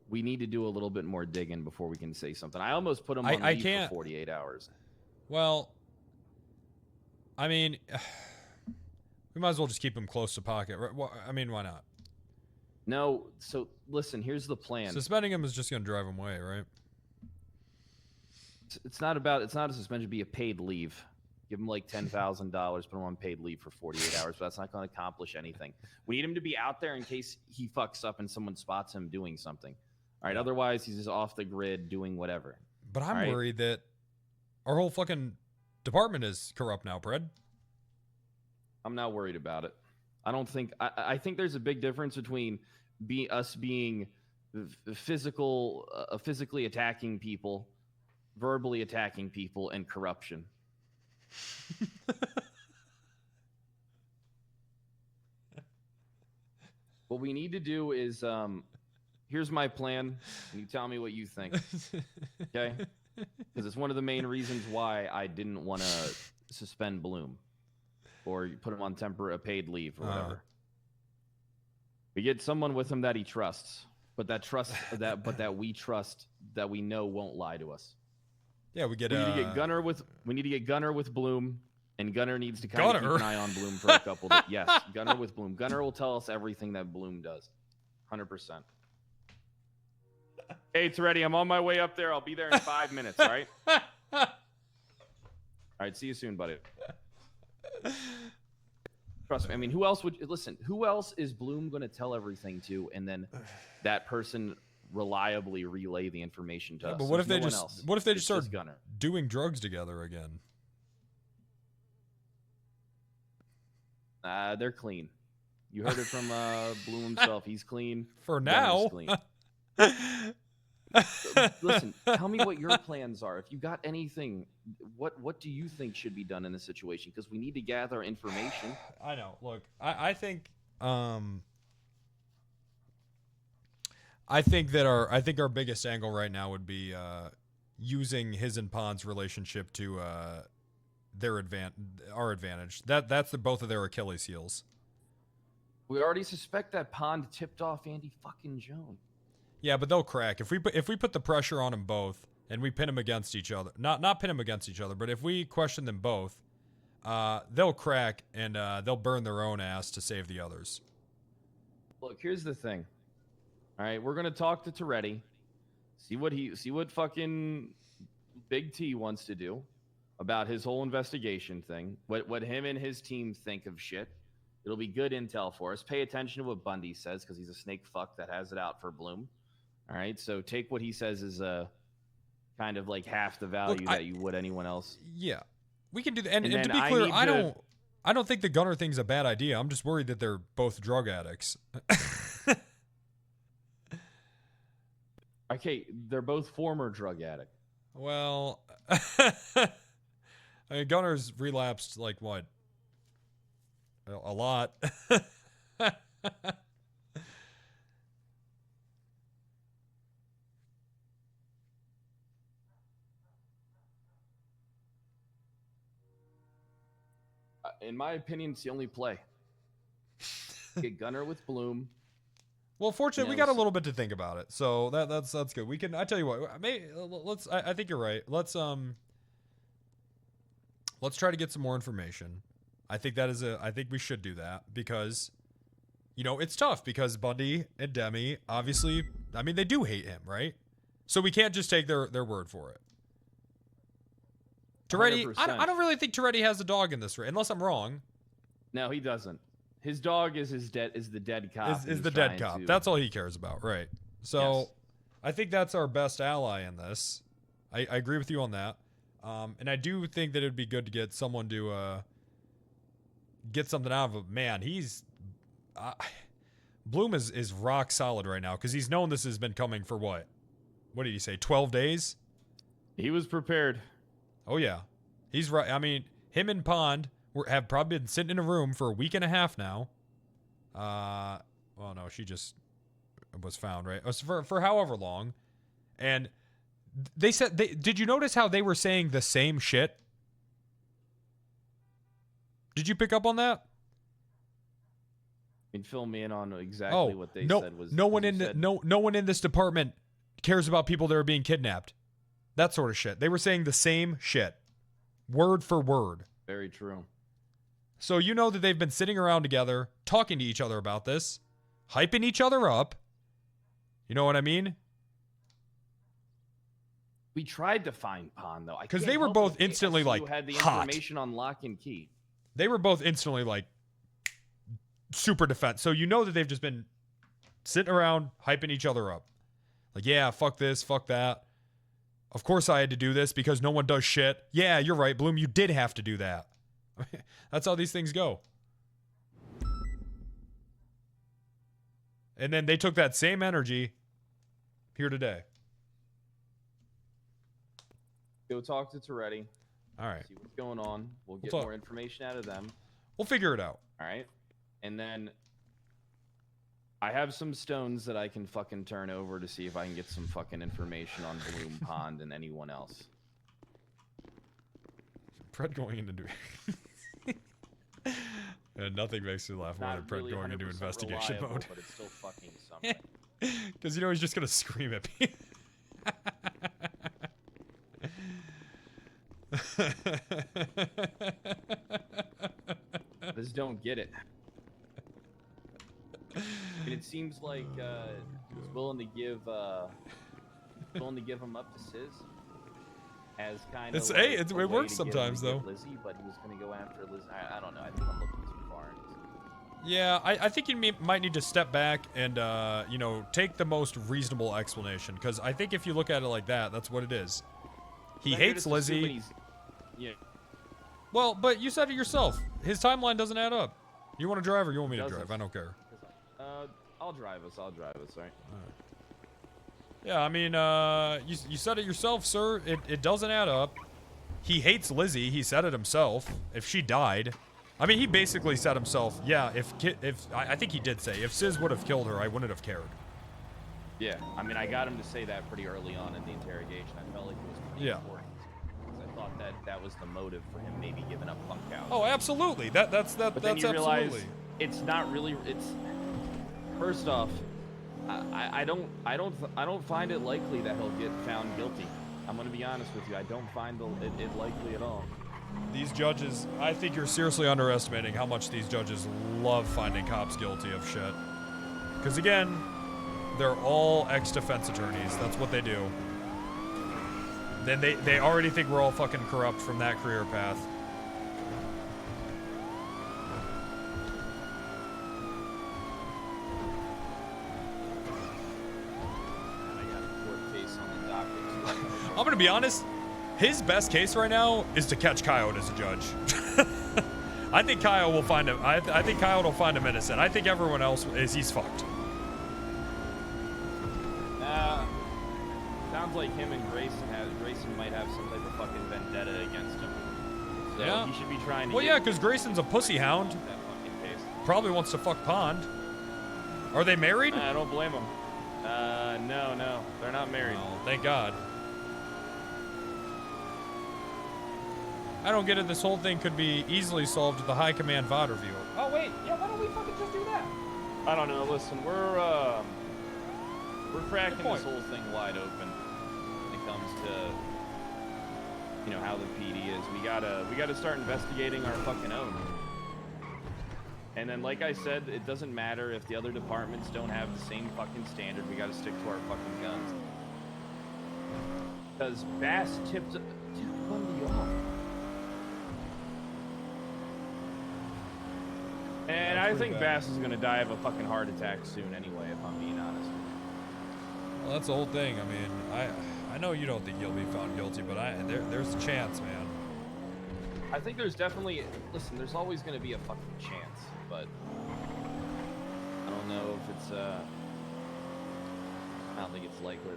We need to do a little bit more digging before we can say something. I almost put him on I leave can't- for 48 hours. Well, I mean, we might as well just keep him close to pocket. Right? Well, I mean, why not? No, so listen, here's the plan. Suspending him is just going to drive him away, right? It's not a suspension, it'd be a paid leave. Give him like $10,000, put him on paid leave for 48 hours, but that's not going to accomplish anything. We need him to be out there in case he fucks up and someone spots him doing something. All right, otherwise he's just off the grid doing whatever. But I'm All right? worried that our whole fucking department is corrupt now, Pred. I'm not worried about it. I think there's a big difference between us being physically attacking people, verbally attacking people, and corruption. What we need to do is, here's my plan, and you tell me what you think. Okay? Because it's one of the main reasons why I didn't want to suspend Bloom or put him on paid leave or whatever. We get someone with him that he trusts, but that we trust that we know won't lie to us. Yeah, we need to get Gunner with Bloom, and Gunner needs to kind of keep an eye on Bloom for a couple days. Yes, Gunner with Bloom. Gunner will tell us everything that Bloom does. 100%. Hey, it's ready. I'm on my way up there. I'll be there in 5 minutes, all right? All right, see you soon, buddy. Trust me. I mean, who else is Bloom going to tell everything to, and then that person reliably relay the information to us? But what if they just start Gunner doing drugs together again? They're clean. You heard it from Bloom himself. He's clean. For now. Clean. Listen, tell me what your plans are. If you got anything, what do you think should be done in this situation? Because we need to gather information. I know. Look, I think our our biggest angle right now would be using his and Pond's relationship to our advantage. That's both of their Achilles heels. We already suspect that Pond tipped off Andy fucking Jones. Yeah, but they'll crack if we put the pressure on them both and we pin them against each other. Not pin them against each other, but if we question them both, they'll crack and they'll burn their own ass to save the others. Look, here's the thing. All right, we're gonna talk to Toretti, see what fucking Big T wants to do about his whole investigation thing. What him and his team think of shit. It'll be good intel for us. Pay attention to what Bundy says because he's a snake fuck that has it out for Bloom. All right, so take what he says as a kind of like half the value that you would anyone else. Yeah, we can do that. And to be clear, I don't think the Gunner thing's a bad idea. I'm just worried that they're both drug addicts. Okay, they're both former drug addicts. Well, I mean, Gunner's relapsed like what? A lot. In my opinion, it's the only play. Get Gunner with Bloom. Well, fortunately, we got a little bit to think about it, so that's good. We can. I tell you what, maybe let's. I think you're right. Let's try to get some more information. I think I think we should do that because, it's tough because Bundy and Demi, obviously, I mean, they do hate him, right? So we can't just take their word for it. Toretti, I don't really think Toretti has a dog in this, unless I'm wrong. No, he doesn't. His dog is the dead cop. Is the dead cop. That's all he cares about, right? So yes. I think that's our best ally in this. I agree with you on that. And I do think that it would be good to get someone to get something out of him. Man, Bloom is rock solid right now because he's known this has been coming for what? What did he say? 12 days? He was prepared. Oh, yeah. He's right. I mean, him and Pond have probably been sitting in a room for a week and a half now. Well, no, she just was found, right? For however long. And they said, did you notice how they were saying the same shit? Did you pick up on that? I mean, fill me in on exactly what they said. No one in this department cares about people that are being kidnapped. That sort of shit. They were saying the same shit. Word for word. Very true. So you know that they've been sitting around together, talking to each other about this, hyping each other up. You know what I mean? We tried to find Pond, though. Because they were both instantly like had the hot. Information on lock and key. They were both instantly like super defense. So you know that they've just been sitting around hyping each other up. Like, yeah, fuck this, fuck that. Of course I had to do this because no one does shit. Yeah, you're right, Bloom. You did have to do that. That's how these things go. And then they took that same energy here today. Go talk to Toretti. All right. See what's going on. We'll get talk. more information out of them. We'll figure it out. All right. And then I have some stones that I can fucking turn over to see if I can get some fucking information on Bloom Pond and anyone else. Fred going into and nothing makes me laugh more than Fred going into investigation reliable, mode. But it's still fucking something. Because you know he's just gonna scream at me. I just don't get it. I mean, it seems like he was willing to give him up to Sis as kind of. It's like hey, a it way works to get him sometimes to get though. Lizzie, but he was gonna go after Lizzie. I don't know. I think I'm looking too far. Yeah, I think you might need to step back and you know, take the most reasonable explanation. Because I think if you look at it like that, that's what it is. He But you're hates just assuming Lizzie. Yeah. Well, but you said it yourself. His timeline doesn't add up. You want to drive or you want me to Doesn't. drive? I don't care. I'll drive us. All right. Yeah, I mean, you said it yourself, sir. It doesn't add up. He hates Lizzie. He said it himself. If she died, I mean, he basically said himself, yeah. I think he did say, if Sis would have killed her, I wouldn't have cared. Yeah. I mean, I got him to say that pretty early on in the interrogation. I felt like it was pretty Yeah. important because I thought that was the motive for him maybe giving up Bunkhouse. Oh, absolutely. That's But then you absolutely. realize it's not really. It's first off, I don't find it likely that he'll get found guilty. I'm gonna be honest with you. I don't find it likely at all. These judges, I think you're seriously underestimating how much these judges love finding cops guilty of shit. Because again, they're all ex-defense attorneys. That's what they do. Then they already think we're all fucking corrupt from that career path. I'm gonna be honest, his best case right now is to catch Coyote as a judge. I think Kyle will find him. I think Kyle will find him innocent. I think everyone else he's fucked. Sounds like him and Grayson might have some type of fucking vendetta against him. So Yeah. he should be trying to. Well, yeah, because Grayson's a pussy hound. That fucking case. Probably wants to fuck Pond. Are they married? I don't blame him. No, they're not married. Oh, thank God. I don't get it. This whole thing could be easily solved with the high command VOD review. Oh wait, yeah. Why don't we fucking just do that? I don't know. Listen, we're cracking Good this point. whole thing wide open when it comes to how the PD is. We gotta start investigating our fucking own. And then, like I said, it doesn't matter if the other departments don't have the same fucking standard. We gotta stick to our fucking guns. Because Bass tipped Bundy off. And I think Bass is gonna die of a fucking heart attack soon anyway, if I'm being honest. Well, that's the whole thing. I mean, I know you don't think he'll be found guilty, but there's a chance, man. I think there's definitely, listen, there's always gonna be a fucking chance, but I don't know if it's, I don't think it's likely.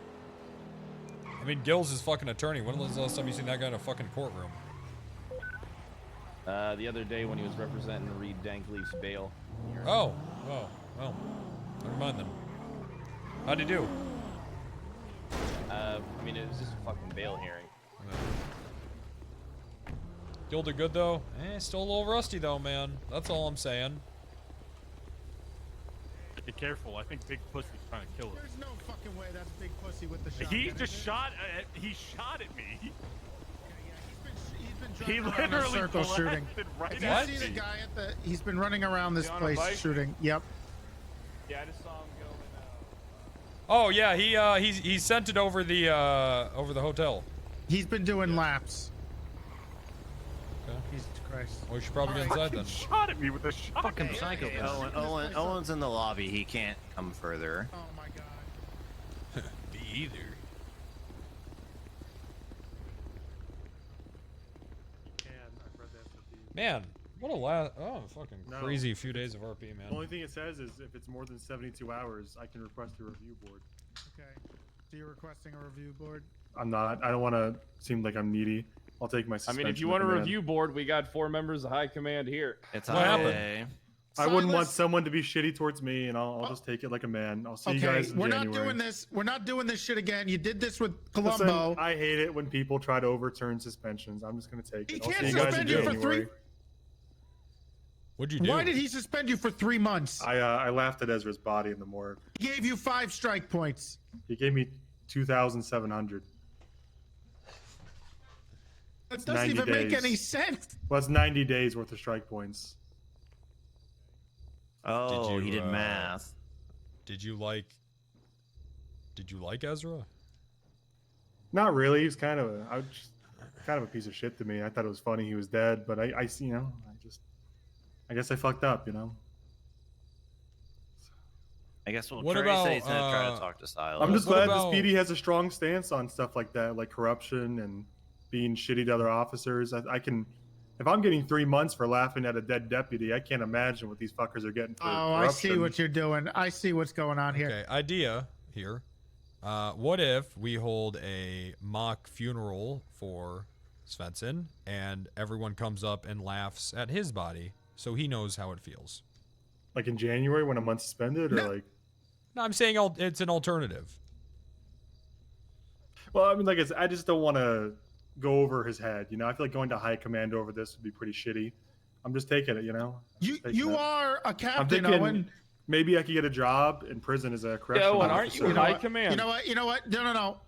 I mean, Gill's his fucking attorney. When was the last time you seen that guy in a fucking courtroom? The other day when he was representing Reed Dankleaf's bail. Oh, well, never mind then. How'd he do? I mean, it was just a fucking bail hearing. Gill did good though. Still a little rusty though, man. That's all I'm saying. Be careful. I think Big Pussy's trying to kill us. There's no fucking way that's Big Pussy with the shotgun. He just shot. He shot at me. He Driving around in a literally circle shooting. blasted right If you at see the me. guy he's been running around this He on a place bike? shooting. Yep. Yeah, I just saw him go in, Oh yeah, he sent it over the hotel. He's been doing laps. Okay. Jesus Christ. Well, we should probably get inside then. Shot at me with a shotgun. Fucking psychopath. Owen's in the lobby. He can't come further. Oh my God. Me either. Man, What a fucking No. crazy few days of RP, man. The only thing it says is if it's more than 72 hours, I can request a review board. Okay. So you're requesting a review board? I'm not. I don't want to seem like I'm needy. I'll take my I suspension. mean, if you to want a command. review board, we got 4 members of high command here. It's What happened? happened? I wouldn't want Silas? someone to be shitty towards me, and I'll just take it like a man. I'll see you Okay, guys in we're January. not doing this. We're not doing this shit again. You did this with Listen, Columbo. I hate it when people try to overturn suspensions. I'm just gonna take it. He I'll can't see you guys in suspend you for January. 3. What'd you do? Why did he suspend you for 3 months? I laughed at Ezra's body in the morgue. He gave you 5 strike points. He gave me 2,700. That doesn't 90 even make days. any sense. Well, it's 90 days worth of strike points. Oh, he did math. Did you like Ezra? Not really. He was kind of a piece of shit to me. I thought it was funny he was dead, but I guess I fucked up, you know. I guess we'll What try about, to try to talk to Silas. I'm just What glad about- the Speedy has a strong stance on stuff like that, like corruption and being shitty to other officers. I can, if I'm getting 3 months for laughing at a dead deputy, I can't imagine what these fuckers are getting for Oh, corruption. I see what you're doing. I see what's going on here. Okay, idea here. What if we hold a mock funeral for Svensson and everyone comes up and laughs at his body so he knows how it feels? Like in January when a month's suspended, or like? No, I'm saying it's an alternative. Well, I mean, like I just don't want to go over his head. You know, I feel like going to high command over this would be pretty shitty. I'm just taking it. You know. You are a I'm captain, thinking Owen. maybe I could get a job in prison as a correctional Owen, officer. aren't you in high command? You know what? You know what? No.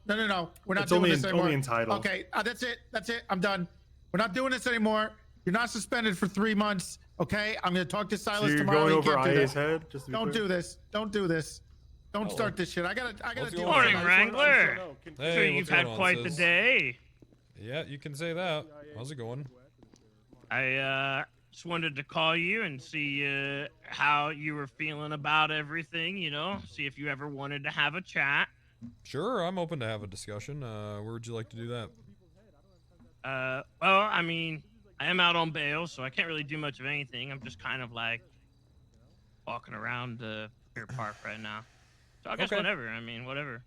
We're not It's doing only this in- anymore. only in title. Okay, that's it. I'm done. We're not doing this anymore. You're not suspended for 3 months. Okay, I'm gonna talk to So Silas you're tomorrow. going You over can't do IA's that. head? Just to be Don't clear? do this. Don't do this. Don't start this shit. I gotta What's deal going with on? it. Wrangler. Hey, Sure, what's you've going had on, quite the sis? day. Yeah, you can say that. How's it going? I just wanted to call you and see how you were feeling about everything, you know, see if you ever wanted to have a chat. Sure, I'm open to have a discussion. Where would you like to do that? Well, I mean, I am out on bail, so I can't really do much of anything. I'm just kind of like walking around Pier Park right now. So I guess Okay. whatever. I mean, whatever.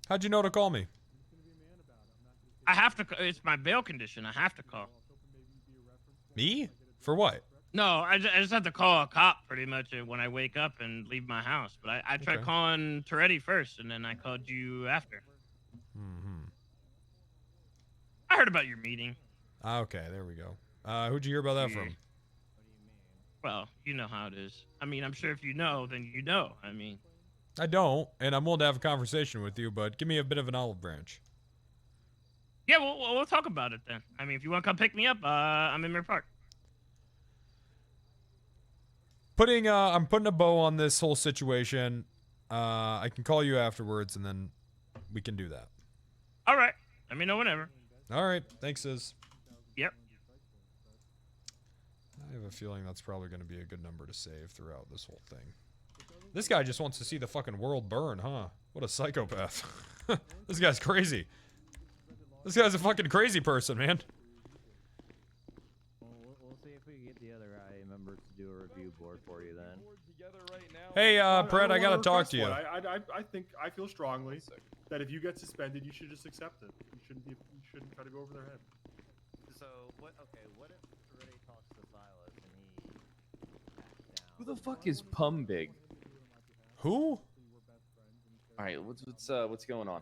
How'd you know to call me? I have to. It's my bail condition. I have to call. Me? For what? No, I just have to call a cop pretty much when I wake up and leave my house. But I tried Okay. calling Toretti first, and then I called you after. Mm-hmm. I heard about your meeting. Okay, there we go. Who'd you hear about that from? Well, you know how it is. I mean, I'm sure if you know, then you know. I mean, I don't, and I'm willing to have a conversation with you, but give me a bit of an olive branch. yeah, we'll talk about it then. I mean, if you want to come pick me up, I'm in Mirror Park. I'm putting a bow on this whole situation. I can call you afterwards, and then we can do that. All right. Let me know whenever. All right. Thanks, Sis. Yep. I have a feeling that's probably going to be a good number to save throughout this whole thing. This guy just wants to see the fucking world burn, huh? What a psychopath. This guy's crazy. This guy's a fucking crazy person, man. We'll see if we can get the other IA members to do a review board for you then. Hey, Brett, I don't gotta wanna talk request to you. one. I think I feel strongly that if you get suspended, you should just accept it. You shouldn't try to go over their head. So what? Okay, what if Toretti talks to Silas and he? Who the fuck is Pumbig? Who? All right, what's going on?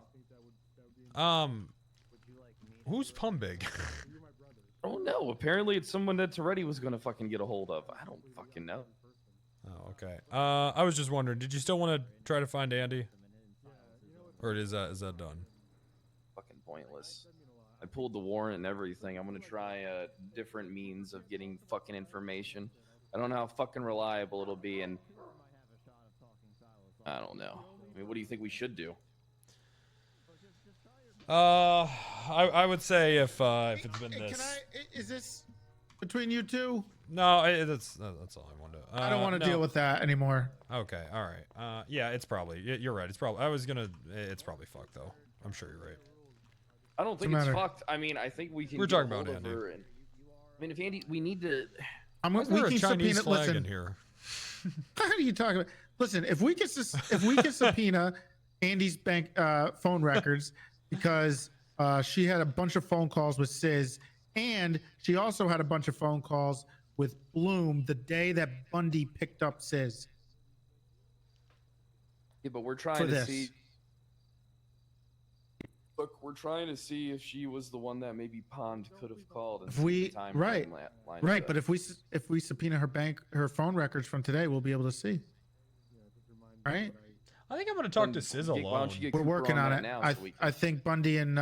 Who's Pumbig? Oh no, apparently it's someone that Toretti was gonna fucking get a hold of. I don't fucking know. Oh, okay. I was just wondering, did you still want to try to find Andy? Or is that done? Fucking pointless. I pulled the warrant and everything. I'm gonna try different means of getting fucking information. I don't know how fucking reliable it'll be, and I don't know. I mean, what do you think we should do? I would say if it's been this. Is this between you two? No, that's all I wanted. I don't want to deal with that anymore. Okay, all right. Yeah, it's probably. You're right. It's probably. It's probably fucked though. I'm sure you're right. I don't think What's it's the matter? fucked. I mean, I think we can. We're get a talking about hold of Andy. her and- I mean, if Andy, we need to. Why is we there a can Chinese subpoena. flag Listen, in here? what are you talking about? Listen, if we can subpoena Andy's bank phone records because she had a bunch of phone calls with Sis, and she also had a bunch of phone calls with Bloom the day that Bundy picked up Sis. Yeah, but we're trying For to this. see. Look, we're trying to see if she was the one that maybe Pond could have called. And If see the we time right, frame lines right, up. but if we subpoena her phone records from today, we'll be able to see. Right? I think I'm going to talk to Sis Why don't alone. you get We're Cooper working on that it. now so we I think Bundy and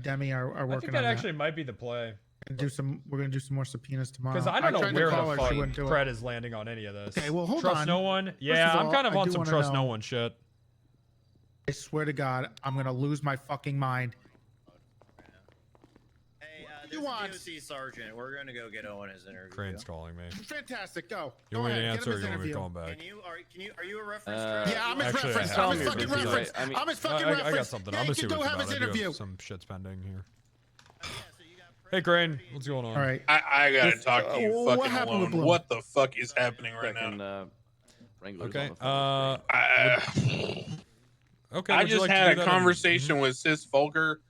Demi are I working think on that actually might be the play. And we're gonna do some more subpoenas tomorrow. Because I don't know tried to where call the her, fuck she wouldn't do it. Pred is landing on any of this. Okay, well, hold trust on. no one? First Yeah, of I'm all, kind of I on do some wanna trust no know- one shit. I swear to God, I'm gonna lose my fucking mind. Hey, You want- DOC Sergeant. We're gonna go get Owen his interview. Crane's calling me. Fantastic, go. You Go want me to ahead, answer get or him you his want me to interview. call him back? Are you a reference? Yeah, I'm his Actually, reference. I I'm have his to. fucking This is reference. I mean- I'm his fucking I reference. got something. Yeah, I'm you gonna see can what go it's have about. his I do interview. have some shit's pending here. Hey, Crane, what's going on? All right. I gotta talk to you what fucking happened with alone. Bloom? What the fuck is happening right now? Fucking, Wrangler's Okay. on the phone with Okay. I would you just like to had do a that in- conversation with Sis Folker,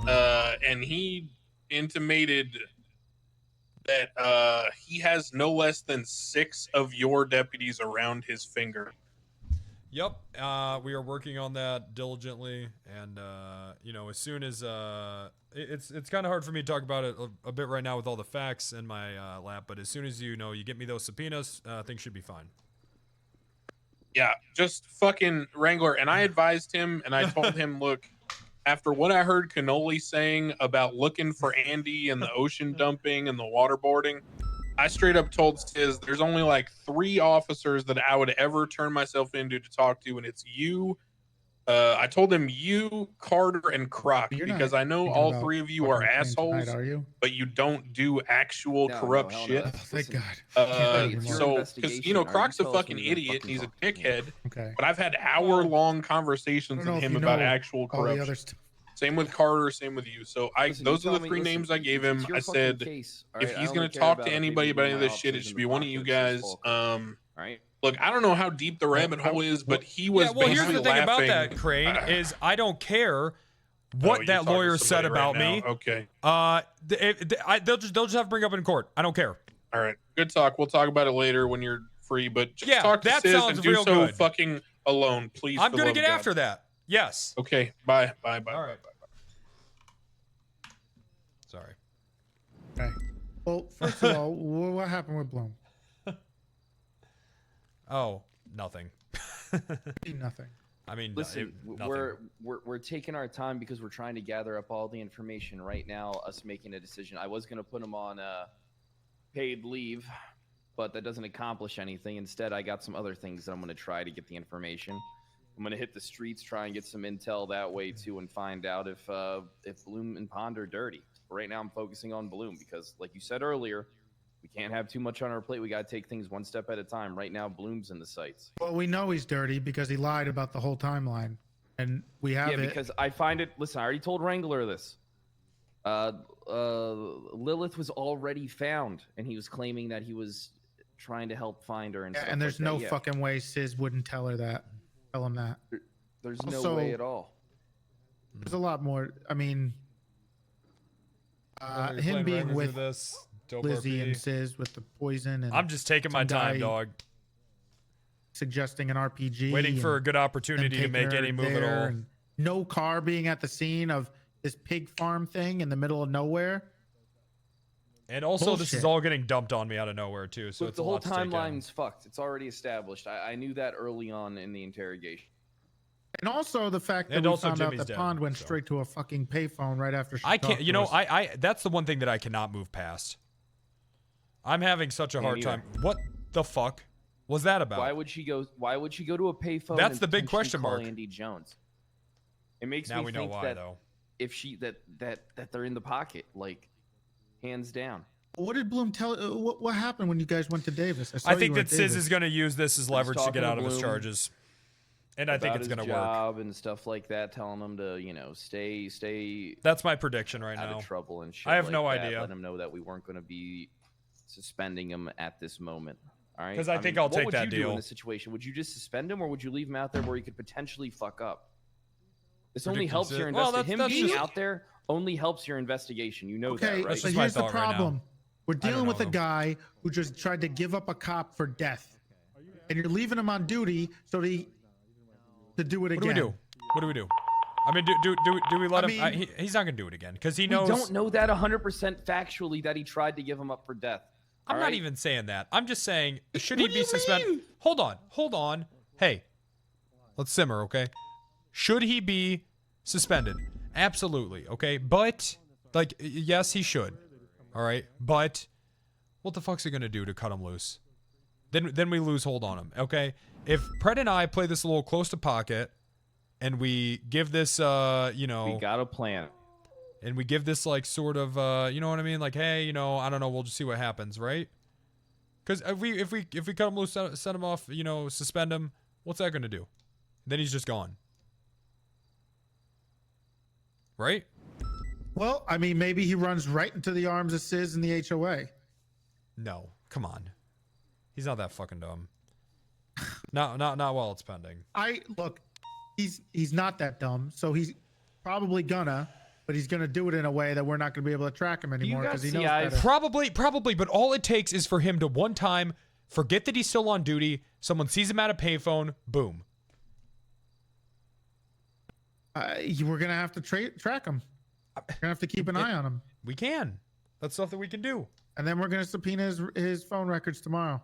and he intimated that he has no less than 6 of your deputies around his finger. Yep, we are working on that diligently, and you know, as soon as it's kind of hard for me to talk about it a bit right now with all the facts in my lap, but as soon as you get me those subpoenas, things should be fine. Yeah, just fucking Wrangler. And I advised him, and I told him, look, after what I heard Cannoli saying about looking for Andy and the ocean dumping and the waterboarding, I straight up told Sis there's only like 3 officers that I would ever turn myself into to talk to, and it's you. I told him you, Carter, and Croc, You're not because I know thinking all about 3 of you fucking are with Crane assholes, tonight, are you? but you don't do actual No, corrupt hell no. shit. Oh, thank Listen, God. it's your So, because investigation. All right, Croc's you a tell us fucking when you're gonna idiot and fucking he's a talk to me. dickhead, Okay. but I've had hour-long I conversations don't know with if him you about know actual all the corruption. other stuff. Same with Carter, same with you. So Listen, those you are the tell me- 3 listen, names I gave it's him. your I fucking said case, all if right? I he's only gonna care talk about to if maybe anybody about one any of of my this shit, it officers in should the be one of you pocket says guys. Falker. All right. Look, I don't know how deep the rabbit hole is, but he was Yeah, well, here's basically the thing about laughing. that, Crane, is I don't care what you're that talking to lawyer said somebody right about me. now. Okay. They'll just have to bring up in court. I don't care. All right. Good talk. We'll talk about it later when you're free. But just Yeah, talk to that Sis sounds and do real so good. fucking alone, please. I'm for gonna love get of God. after that. Yes. Okay. Bye. Bye. Bye. All right. Bye. Sorry. Okay. Well, first of all, what happened with Bloom? Oh, nothing. Nothing. I mean, Listen, nothing. we're taking our time because we're trying to gather up all the information right now. Us making a decision. I was gonna put him on paid leave, but that doesn't accomplish anything. Instead, I got some other things that I'm gonna try to get the information. I'm gonna hit the streets, try and get some intel that way too, and find out if Bloom and Pond are dirty. But right now, I'm focusing on Bloom because, like you said earlier, we can't have too much on our plate. We gotta take things one step at a time. Right now, Bloom's in the sights. Well, we know he's dirty because he lied about the whole timeline, and we have Yeah, it. because I find it. Listen, I already told Wrangler this. Lilith was already found, and he was claiming that he was trying to help find her. And, Yeah, stuff and there's like that. no Yeah. fucking way Sis wouldn't tell her that. Tell him that. There's no Also, way at all. There's a lot more. I mean, You're him playing being Wranglers with this dope Lizzie RP. and Sis with the poison, and I'm just taking my some time, guy dog. Suggesting an RPG, Waiting for and a good opportunity to them make taking any her move at there, all. and no car being at the scene of this pig farm thing in the middle of nowhere. And also, this is Bullshit. all getting dumped on me out of nowhere too. So Look, it's the a whole lot to take in. timeline's fucked. It's already established. I knew that early on in the interrogation. And also the fact that And we also found out Jimmy's that dead, Pond went so. straight to a fucking payphone right after she I can't. talked You to know, us. I. That's the one thing that I cannot move past. I'm having such a Me hard neither. time. What the fuck was that about? Why would she go? Why would she go to a payphone? That's and the big potentially question call mark. Andy Jones. It makes Now me we know think why, that though. if she that they're in the pocket, like hands down. What did Bloom tell? What happened when you guys went to Davis? saw I you think were that at Sis Davis. is going to use this as leverage to get talking to out of his Bloom charges, and I think about it's his going to work. job and stuff like that, telling him to stay That's my prediction right out now. of trouble and shit. I have like no that. idea. Let him know that we weren't going to be suspending him at this moment. All right. 'Cause I think I'll take that What would you do deal. in this situation? Would you just suspend him, or would you leave him out there where he could potentially fuck up? This only helps your investigation. Him being out there only helps your investigation. You know Okay, that, right? but here's the problem. We're dealing with a guy who just tried to give up a cop for death, and you're leaving him on duty to do it again. What do we do? What do we do? I mean, do we let him? He's not gonna do it again because he knows. We don't know that 100% factually that he tried to give him up for death. I'm not even saying that. I'm just saying, should he be suspended? Hold on. Hey, let's simmer, okay? Should he be suspended? Absolutely, okay? But, like, yes, he should. All right? But, what the fuck's he gonna do to cut him loose? Then we lose hold on him, okay? If Pred and I play this a little close to pocket, and we give this, We got a plan. And we give this, like, sort of, you know what I mean? Like, hey, I don't know, we'll just see what happens, right? Because if we cut him loose, send him off, suspend him, what's that gonna do? Then he's just gone. Right? Well, I mean, maybe he runs right into the arms of Sis and the HOA. No, come on. He's not that fucking dumb. Not while it's pending. Look, he's not that dumb, so he's probably gonna, but he's gonna do it in a way that we're not gonna be able to track him anymore because he knows better. Probably, but all it takes is for him to one time forget that he's still on duty, someone sees him at a payphone, boom. We're gonna have to track him. We're gonna have to keep an eye on him. We can. That's stuff that we can do. And then we're gonna subpoena his phone records tomorrow.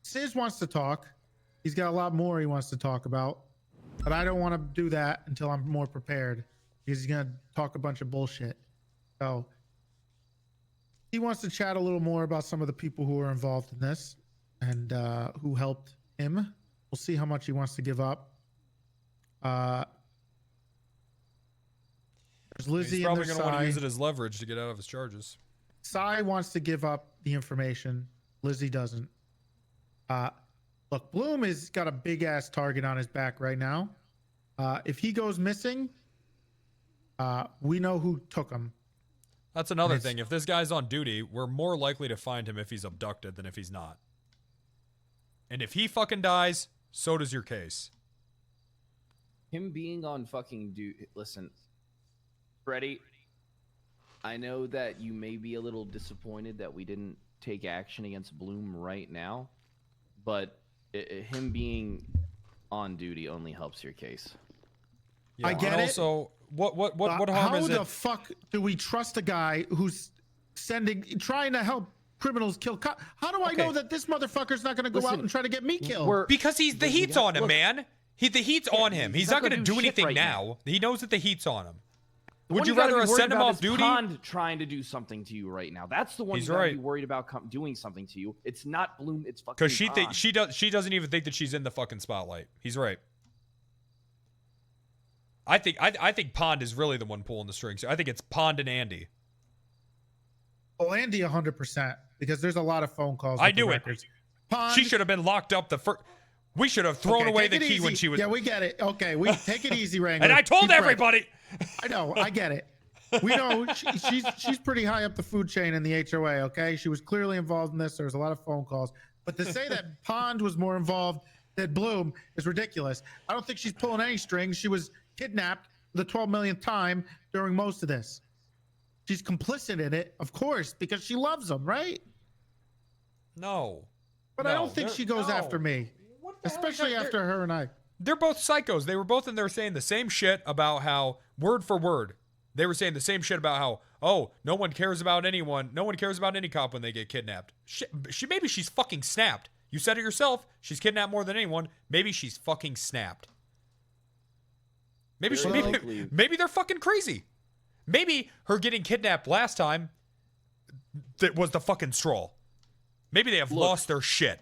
Sis wants to talk. He's got a lot more he wants to talk about, but I don't want to do that until I'm more prepared because he's gonna talk a bunch of bullshit. So he wants to chat a little more about some of the people who are involved in this and who helped him. We'll see how much he wants to give up. There's Lizzie. He's probably and going to want to Sai. use it as leverage to get out of his charges. Sai wants to give up the information. Lizzie doesn't. Look, Bloom has got a big ass target on his back right now. If he goes missing, we know who took him. That's another thing. If this guy's on duty, we're more likely to find him if he's abducted than if he's not. And if he fucking dies, so does your case. Him being on fucking duty. Listen, Freddie, I know that you may be a little disappointed that we didn't take action against Bloom right now, but him being on duty only helps your case. Yeah, I get and it. Also, what harm is it? How the fuck do we trust a guy who's trying to help criminals kill cops? How do I know that this motherfucker's not going to go out and try to get me killed? Because the heat's on him, man. The heat's on him. He's not going to do anything right now. He knows that the heat's on him. The Would one you gotta rather be worried send him about off is duty? Pond trying to do something to you right now. That's the one He's you gotta right. be worried about doing something to you. It's not Bloom. It's fucking. Because Pond. she doesn't even think that she's in the fucking spotlight. He's right. I think Pond is really the one pulling the strings. I think it's Pond and Andy. Oh, Andy, 100%, because there's a lot of phone calls. I with the knew it. records. Pond, She should have been locked up the first. We should have thrown away the take it key easy. when she was. Yeah, we get it. Okay, we take it easy, Wrangler. And I told Keep right. everybody. I know. I get it. We know she's pretty high up the food chain in the HOA. Okay, she was clearly involved in this. There was a lot of phone calls, but to say that Pond was more involved than Bloom is ridiculous. I don't think she's pulling any strings. She was kidnapped for the 12 millionth time during most of this. She's complicit in it, of course, because she loves him, right? No. But I don't think she goes after me, especially after her and I. They're both psychos. They were both in there saying the same shit about how, word for word, they were saying the same shit about how, oh, no one cares about anyone. No one cares about any cop when they get kidnapped. Maybe she's fucking snapped. You said it yourself. She's kidnapped more than anyone. Maybe she's fucking snapped. Maybe maybe they're fucking crazy. Maybe her getting kidnapped last time that was the fucking straw. Maybe they have lost their shit.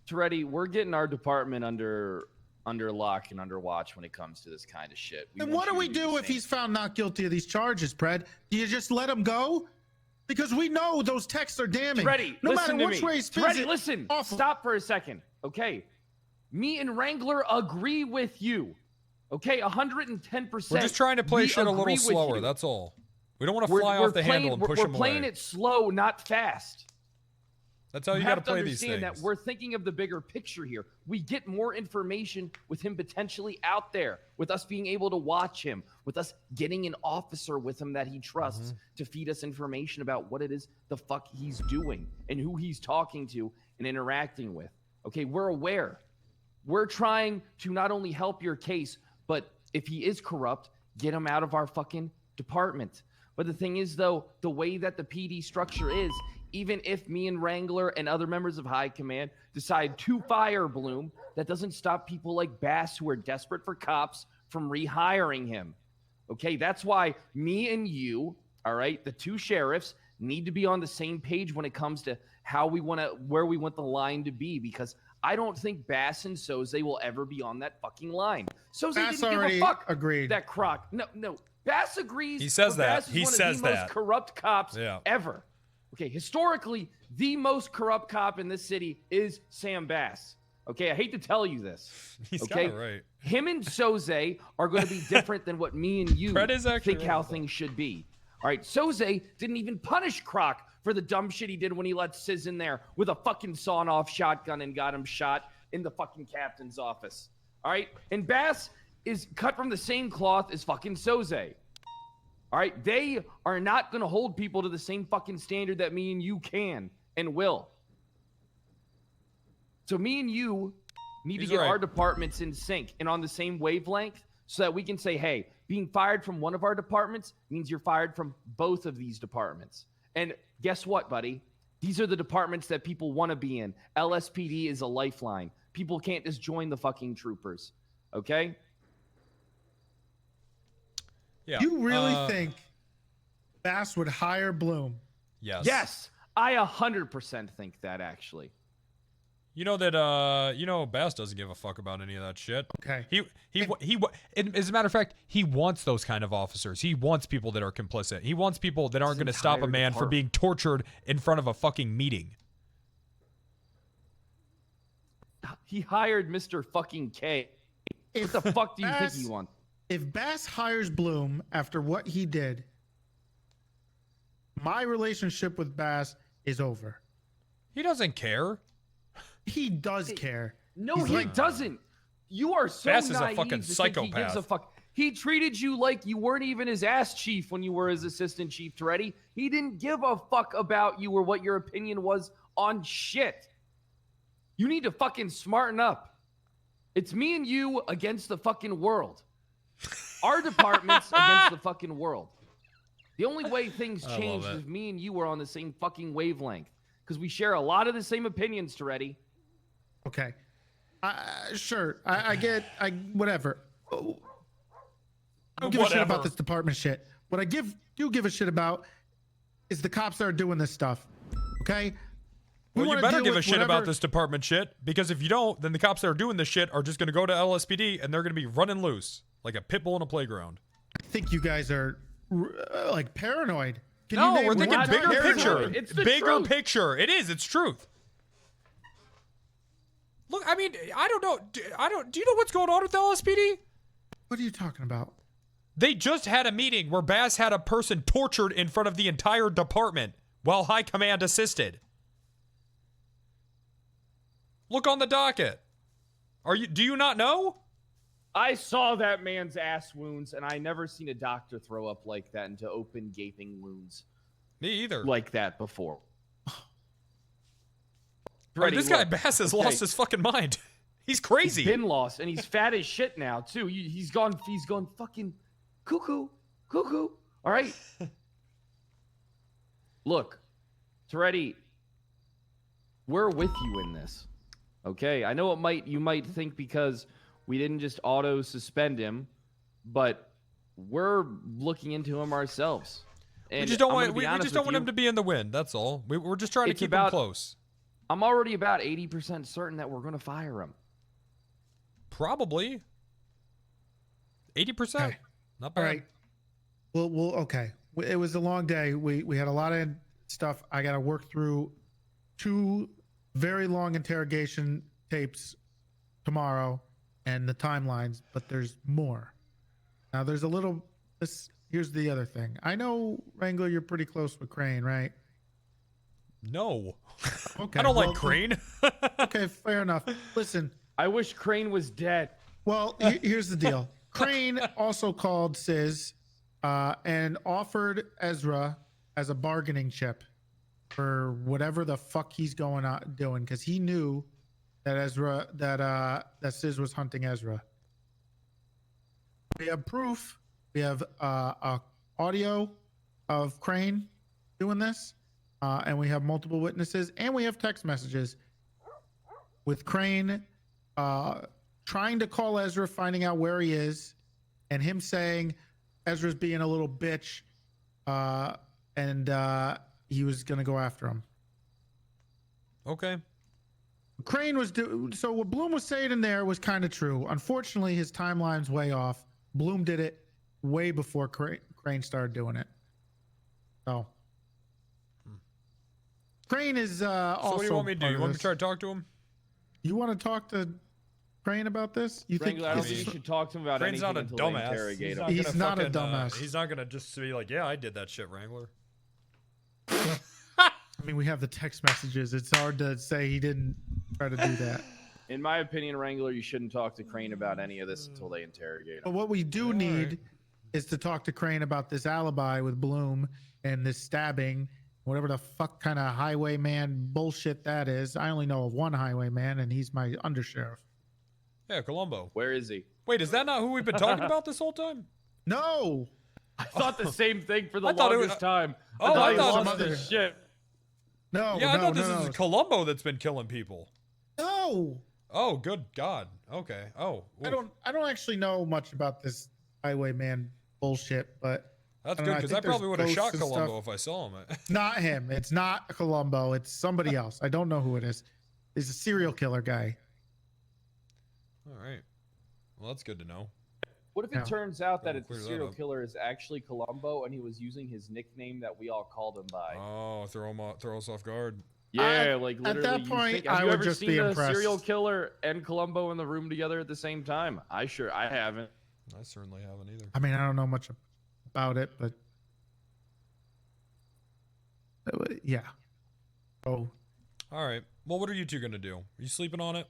Toretti, we're getting our department under lock and under watch when it comes to this kind of shit. And what do we do if he's found not guilty of these charges, Pred? Do you just let him go? Because we know those texts are damning. Toretti, no listen matter to which me. way he spins Toretti, it, listen. awful. Stop for a second. Okay. Me and Wrangler agree with you. Okay, 110%. We're just trying to play we shit a agree little with slower. you. That's all. We don't want to fly off the handle and push we're him playing away. it slow, not fast. That's how you We're got to playing play it slow, not fast. That's how you got have to to play these understand things. that we're thinking of the bigger picture here. We get more information with him potentially out there, with us being able to watch him, with us getting an officer with him that he trusts to feed us information about what it is the fuck he's doing and who he's talking to and interacting with. Okay, we're aware. We're trying to not only help your case, but if he is corrupt, get him out of our fucking department. But the thing is, though, the way that the PD structure is, even if me and Wrangler and other members of High Command decide to fire Bloom, that doesn't stop people like Bass, who are desperate for cops, from rehiring him. Okay, that's why me and you, all right, the two sheriffs, need to be on the same page when it comes to how we want to, where we want the line to be, because I don't think Bass and Soze will ever be on that fucking line. Soze Bass didn't give already a fuck agreed. that Croc. No. Bass agrees. He says but that. Bass is He one says of the that. most corrupt cops Yeah. ever. Okay, historically, the most corrupt cop in this city is Sam Bass. Okay, I hate to tell you this. He's okay, kinda right. him and Soze are going to be different than what me and you Fred is actually think right how about that. things should be. All right, Soze didn't even punish Croc for the dumb shit he did when he let Sizz in there with a fucking sawn-off shotgun and got him shot in the fucking captain's office. All right, and Bass is cut from the same cloth as fucking Soze. All right, they are not going to hold people to the same fucking standard that me and you can and will. So me and you need He's to get right. our departments in sync and on the same wavelength so that we can say, hey, being fired from one of our departments means you're fired from both of these departments. And guess what, buddy? These are the departments that people want to be in. LSPD is a lifeline. People can't just join the fucking troopers. Okay? Yeah. You really think Bass would hire Bloom? Yes. Yes, I 100% think that, actually. You know that Bass doesn't give a fuck about any of that shit. Okay. And as a matter of fact, he wants those kind of officers. He wants people that are complicit. He wants people that aren't going to stop a entire man for department. being tortured in front of a fucking meeting. He hired Mr. fucking K. What the fuck do you think he wants? If Bass hires Bloom after what he did, my relationship with Bass is over. He doesn't care. He does care. No, He's he like- doesn't. You are so Bass is a naive fucking to think he gives psychopath. a fuck. He treated you like you weren't even his ass chief when you were his assistant chief, Toretti. He didn't give a fuck about you or what your opinion was on shit. You need to fucking smarten up. It's me and you against the fucking world. Our departments against the fucking world. The only way things I love change it. is if me and you are on the same fucking wavelength. Because we share a lot of the same opinions, Toretti. Okay. Sure. I get. Whatever. I don't give a shit about this department shit. What I do give a shit about is the cops that are doing this stuff. Okay. We Well, you wanna better deal give a with shit about whatever- this department shit, because if you don't, then the cops that are doing this shit are just going to go to LSPD and they're going to be running loose like a pit bull in a playground. I think you guys are like paranoid. Can No, you name we're one thinking time- bigger paranoid. picture. It's the Bigger truth. picture. It is. It's truth. Look, I mean, I don't know. Do you know what's going on with the LSPD? What are you talking about? They just had a meeting where Bass had a person tortured in front of the entire department while High Command assisted. Look on the docket. Do you not know? I saw that man's ass wounds, and I never seen a doctor throw up like that into open, gaping wounds. Me either. Like that before. I mean, this guy look, Bass has okay, lost his fucking mind. He's crazy. He's been lost, and he's fat as shit now too. He's gone fucking cuckoo. All right. Look, Toretti, we're with you in this. Okay, I know you might think because we didn't just auto suspend him, but we're looking into him ourselves. We And just don't I'm want gonna be we honest just don't with want him you, to be in the wind. That's all. We're just trying to It's keep him about- close. I'm already about 80% certain that we're going to fire him. Probably 80%. Okay. Not bad. All right. Well, okay. It was a long day. We had a lot of stuff. I got to work through 2 very long interrogation tapes tomorrow and the timelines, but there's more. Now there's a little here's the other thing. I know, Wrangler, you're pretty close with Crane, right? No. Okay. I don't well, like Crane. Okay, fair enough. Listen. I wish Crane was dead. Well, here's the deal. Crane also called Sis and offered Ezra as a bargaining chip for whatever the fuck he's going on doing, because he knew that that Sis was hunting Ezra. We have proof. We have audio of Crane doing this, and we have multiple witnesses, and we have text messages with Crane trying to call Ezra, finding out where he is, and him saying Ezra's being a little bitch, and he was gonna go after him. Okay. Crane was so what Bloom was saying in there was kind of true. Unfortunately, his timeline's way off. Bloom did it way before Crane started doing it. So Crane is also. So what do you want me to do? You want me to this. try to talk to him? You want to talk to Crane about this? You think? Wrangler, I don't think you should talk to him about Crane's anything not a until they dumbass. interrogate him. He's not a fucking, dumbass. He's not gonna just be like, yeah, I did that shit, Wrangler. I mean, we have the text messages. It's hard to say he didn't try to do that. In my opinion, Wrangler, you shouldn't talk to Crane about any of this until they interrogate him. But what we do need is to talk to Crane about this alibi with Bloom and this stabbing, whatever the fuck kind of highwayman bullshit that is. I only know of one highwayman, and he's my undersheriff. Yeah, Columbo. Where is he? Wait, is that not who we've been talking about this whole time? No. I thought the same thing for the I thought it longest was- time. Oh, I he thought lost it his shit. No, Yeah, I no, thought no, this no. is Columbo that's been killing people. No. Oh, good God. Okay. Oh. I don't actually know much about this highwayman bullshit, but That's I don't good know, because think I probably there's would have shot ghosts and Columbo stuff. if I saw him. It's not him. It's not Columbo. It's somebody else. I don't know who it is. He's a serial killer guy. All right. Well, that's good to know. What if it Yeah. turns out that Yeah, it's the clear that serial up. killer is actually Columbo and he was using his nickname that we all called him by? Oh, throw us off guard. Yeah, like at literally. that you point, think, have I you would ever just seen be a impressed. serial killer and Columbo in the room together at the same time? I haven't. I certainly haven't either. I mean, I don't know much about it, but yeah. Oh, All right. Well, what are you two gonna do? Are you sleeping on it?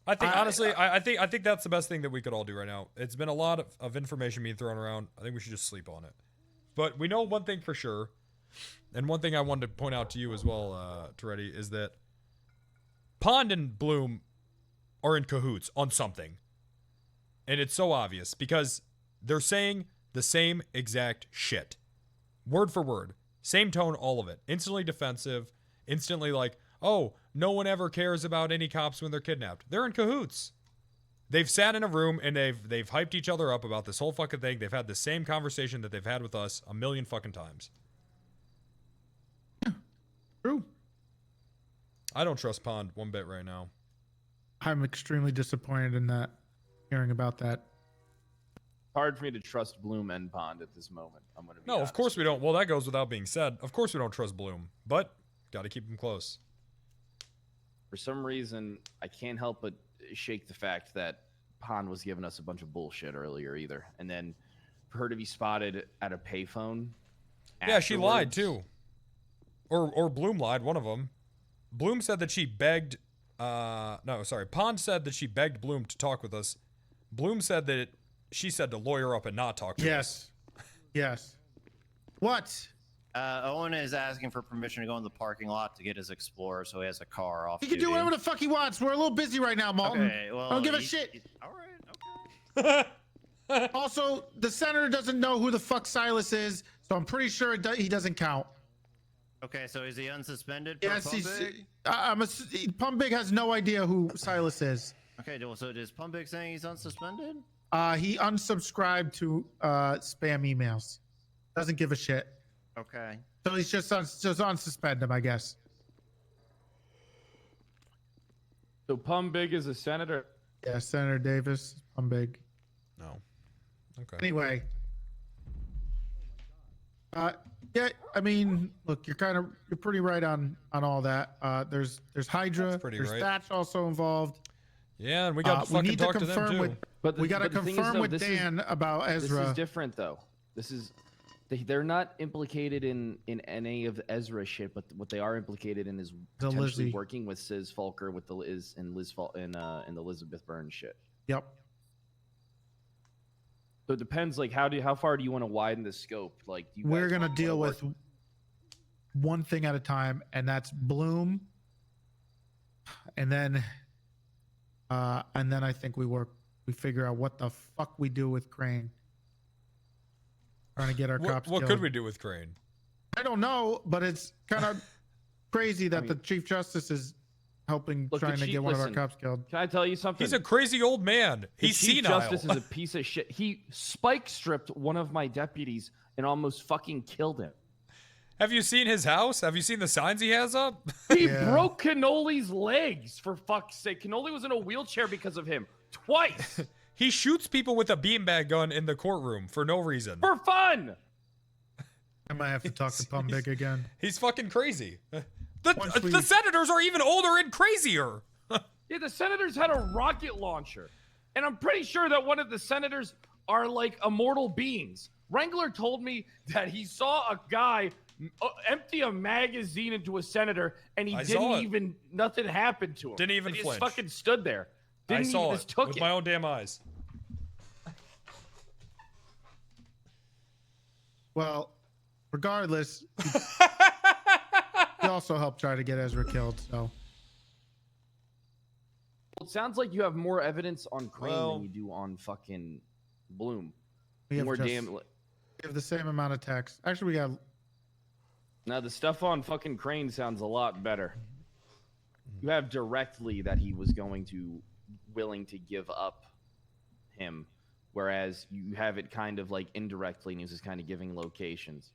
I think honestly, I think that's the best thing that we could all do right now. It's been a lot of information being thrown around. I think we should just sleep on it. But we know one thing for sure, and one thing I wanted to point out to you as well, Toretti, is that Pond and Bloom are in cahoots on something. And it's so obvious because they're saying the same exact shit. Word for word. Same tone, all of it. Instantly defensive, instantly like, oh, no one ever cares about any cops when they're kidnapped. They're in cahoots. They've sat in a room and they've hyped each other up about this whole fucking thing. They've had the same conversation that they've had with us a million fucking times. true. I don't trust Pond one bit right now. I'm extremely disappointed in that. Hearing about that. Hard for me to trust Bloom and Pond at this moment. I'm gonna be No, of honest. course we don't. Well, that goes without being said. Of course we don't trust Bloom, but got to keep him close. For some reason, I can't help but shake the fact that Pond was giving us a bunch of bullshit earlier either. And then for her to be spotted at a payphone. Yeah, she lied afterwards- too. Or Bloom lied, one of them. Bloom said that she begged Pond said that she begged Bloom to talk with us. Bloom said that she said to lawyer up and not talk to us. Yes. What? Owen is asking for permission to go in the parking lot to get his Explorer, so he has a car off. He can do whatever the fuck he wants. We're a little busy right now, Malton. Okay, well, I don't give a he- shit. All right. Okay. Also, the senator doesn't know who the fuck Silas is, so I'm pretty sure he doesn't count. Okay, so is he unsuspended? For Yes, Pumbig? Pumbig has no idea who Silas is. Okay, well, so is Pumbig saying he's unsuspended? He unsubscribed to spam emails. Doesn't give a shit. Okay. So he's just unsuspend him, I guess. So Pumbig is a senator. Yeah, Senator Davis, Pumbig. No. Okay. Anyway. Yeah, I mean, look, you're pretty right on all that. There's Hydra, That's pretty there's right. Thatch also involved. Yeah, and we got to fucking talk to them too. we got to the thing is, confirm though, with this is- Dan about This Ezra. is different though. They're not implicated in any of the Ezra shit, but what they are implicated in is The potentially Lizzie. working with Sis Falker with the Liz and in the Elizabeth Burns shit. Yep. So it depends, like how far do you want to widen the scope? Like do you We're guys gonna wanna deal work- with one thing at a time, and that's Bloom. And then I think we figure out what the fuck we do with Crane. Trying to get our cops What killed. could we do with Crane? I don't know, but it's kind of crazy that the Chief Justice is helping Look, the trying to Chief- get one of listen, our cops killed. Can I tell you something? He's a crazy old man. The He's Chief senile. Justice is a piece of shit. He spike stripped one of my deputies and almost fucking killed him. Have you seen his house? Have you seen the signs he has up? He broke Cannoli's legs, for fuck's sake. Cannoli was in a wheelchair because of him. Twice. He shoots people with a beanbag gun in the courtroom for no reason. For fun. I might have to talk to Pumbig again. He's fucking crazy. The senators are even older and crazier. Yeah, the senators had a rocket launcher. And I'm pretty sure that one of the senators are like immortal beings. Wrangler told me that he saw a guy empty a magazine into a senator and he nothing happened to him. Didn't even and he flinch. just fucking stood there. I saw just it took with it. my own damn eyes. Well, regardless, he also helped try to get Ezra killed. So It sounds like you have more evidence on Crane Well- than you do on fucking Bloom. we have, More just- damn. we have the same amount of text. Actually, we got Now the stuff on fucking Crane sounds a lot better. You have directly that he was willing to give up him, whereas you have it kind of like indirectly, and he was just kind of giving locations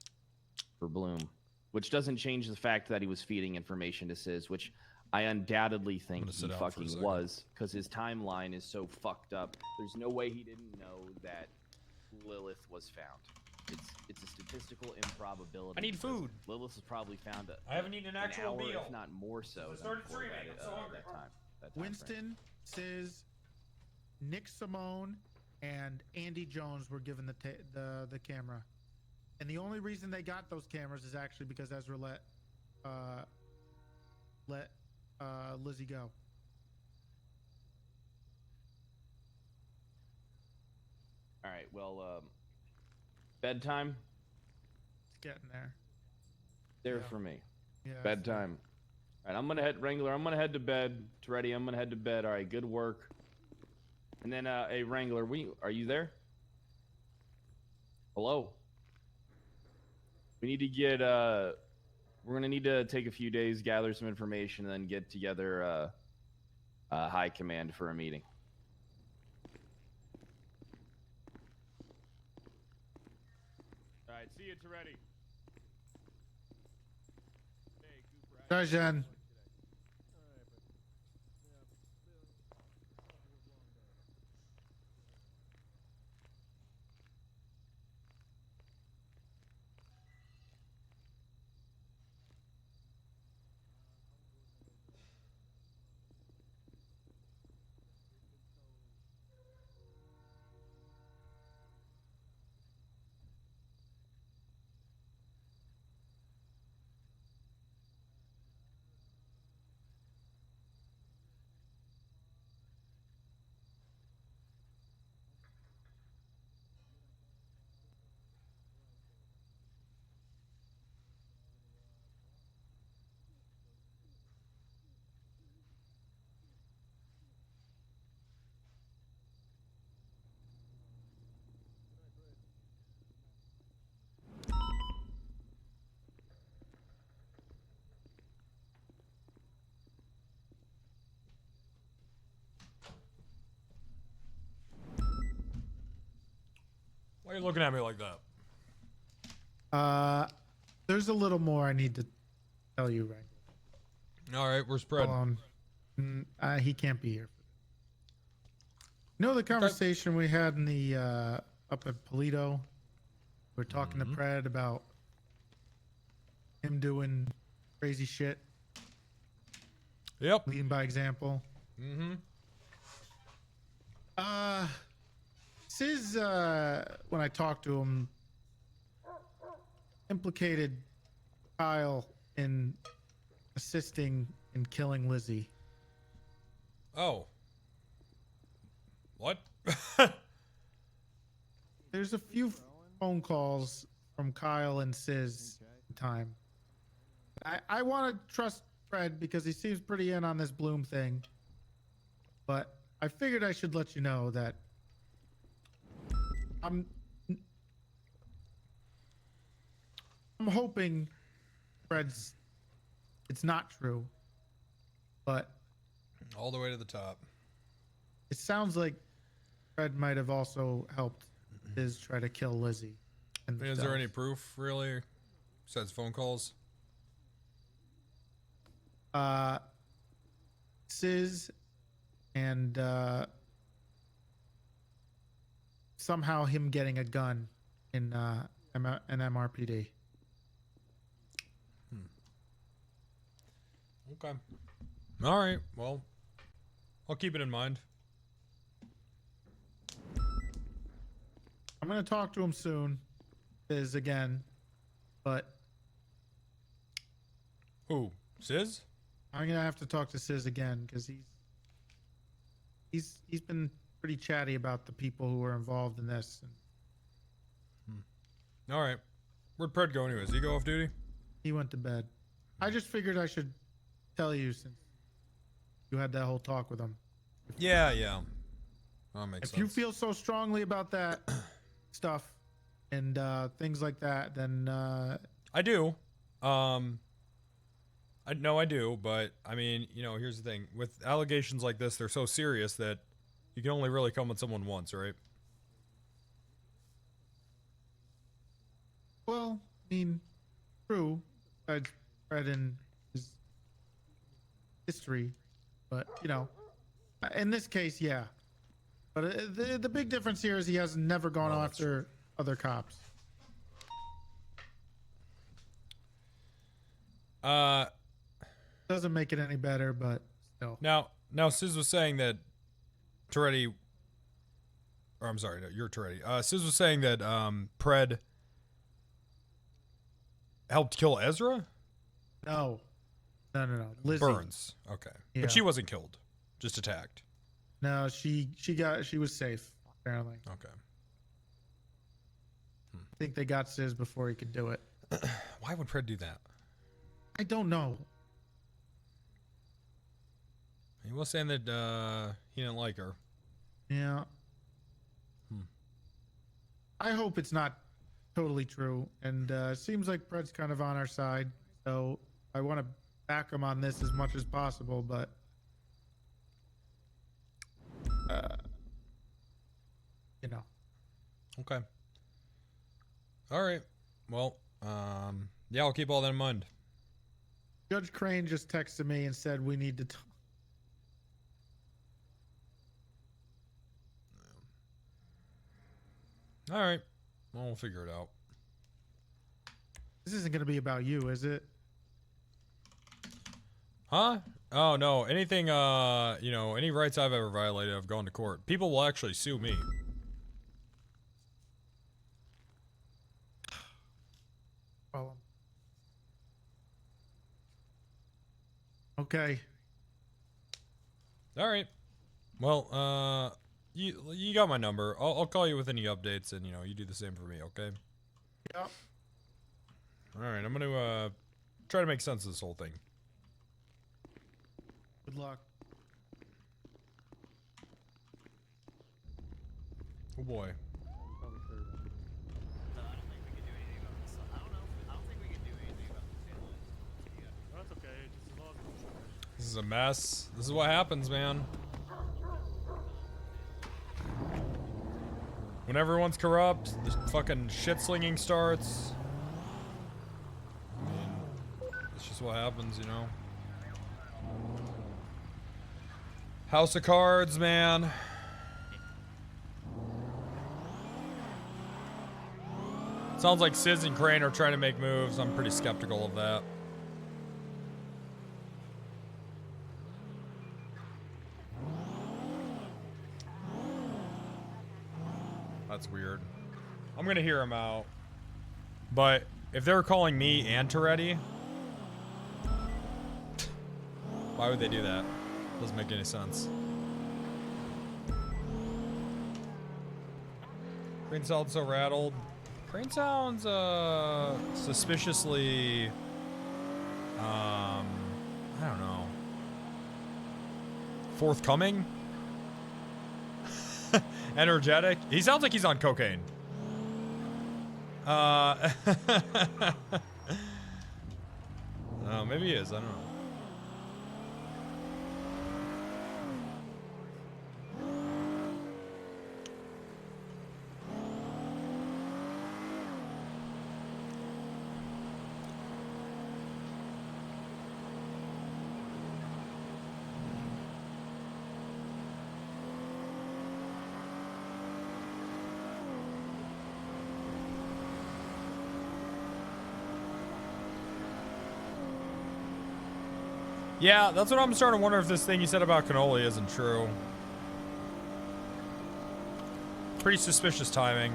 for Bloom, which doesn't change the fact that he was feeding information to Sis, which I undoubtedly think he sit down for a fucking second. was, because his timeline is so fucked up. There's no way he didn't know that Lilith was found. It's a statistical improbability. I need because food. Lilith was probably found I haven't eaten an actual hour, meal. if not more so. I than started before streaming. that, I'm so hungry. that time frame. Winston, Sis, Nick Simone, and Andy Jones were given the camera, and the only reason they got those cameras is actually because Ezra let Lizzie go. All right. Well, bedtime. It's getting there. There for me. Yeah. Bedtime. All right. I'm gonna head Wrangler. I'm gonna head to bed. Toretti, I'm gonna head to bed. All right. Good work. And then, hey Wrangler, are you there? Hello. We need to get. We're gonna need to take a few days, gather some information, and then get together high command for a meeting. All right. See you, Toretti. Bye, Jen. Why are you looking at me like that? There's a little more I need to tell you, Wrangler. All right, we're spread. Hold on. He can't be here. You know the conversation we had in the up at Polito? We're talking to Pred about him doing crazy shit. Yep. Leading by example. Mm-hmm. Sis, when I talked to him, implicated Kyle in assisting in killing Lizzie. Oh. What? There's a few phone calls from Kyle and Sis time. I want to trust Fred because he seems pretty in on this Bloom thing. But I figured I should let you know that I'm hoping it's not true. But all the way to the top. It sounds like Fred might have also helped Sis try to kill Lizzie. Is there any proof, really, besides phone calls? Sis and somehow him getting a gun in an MRPD. Okay. All right. Well, I'll keep it in mind. I'm gonna talk to him soon, Sis again, but who? Sis? I'm gonna have to talk to Sis again because he's been pretty chatty about the people who were involved in this. All right. Where'd Pred go anyways? Did he go off duty? He went to bed. I just figured I should tell you since you had that whole talk with him. Yeah. That makes sense. If you feel so strongly about that stuff and things like that, then I do. I do, but I mean, here's the thing. With allegations like this, they're so serious that you can only really come with someone once, right? Well, I mean, true. I'd read in his history, but in this case, yeah. But the big difference here is he has never gone after other cops. Doesn't make it any better, but still. Now, Sis was saying that Toretti, or I'm sorry, no, you're Toretti. Sis was saying that Pred helped kill Ezra? No. Lizzie. Burns. Okay. Yeah. But she wasn't killed, just attacked. No, she was safe, apparently. Okay. I think they got Sis before he could do it. Why would Pred do that? I don't know. He was saying that he didn't like her. Yeah. I hope it's not totally true. And it seems like Pred's kind of on our side. So I want to back him on this as much as possible. But Okay. All right. Well, yeah, I'll keep all that in mind. Judge Crane just texted me and said we need to talk. All right. Well, we'll figure it out. This isn't going to be about you, is it? Huh? Oh, no. Anything, any rights I've ever violated, I've gone to court. People will actually sue me. Well, okay. All right. Well, you got my number. I'll call you with any updates, and you do the same for me, okay? Yep. All right. I'm gonna try to make sense of this whole thing. Good luck. Oh boy. This is a mess. This is what happens, man. When everyone's corrupt, the fucking shit slinging starts. I mean, it's just what happens, House of Cards, man. Sounds like Sis and Crane are trying to make moves. I'm pretty skeptical of that. That's weird. I'm gonna hear him out. But If they were calling me and Toretti, why would they do that? Doesn't make any sense. Crane sounds so rattled. Crane sounds suspiciously I don't know. Forthcoming? Energetic? He sounds like he's on cocaine. Oh, maybe he is. I don't know. Yeah, that's what I'm starting to wonder if this thing you said about cannoli isn't true. Pretty suspicious timing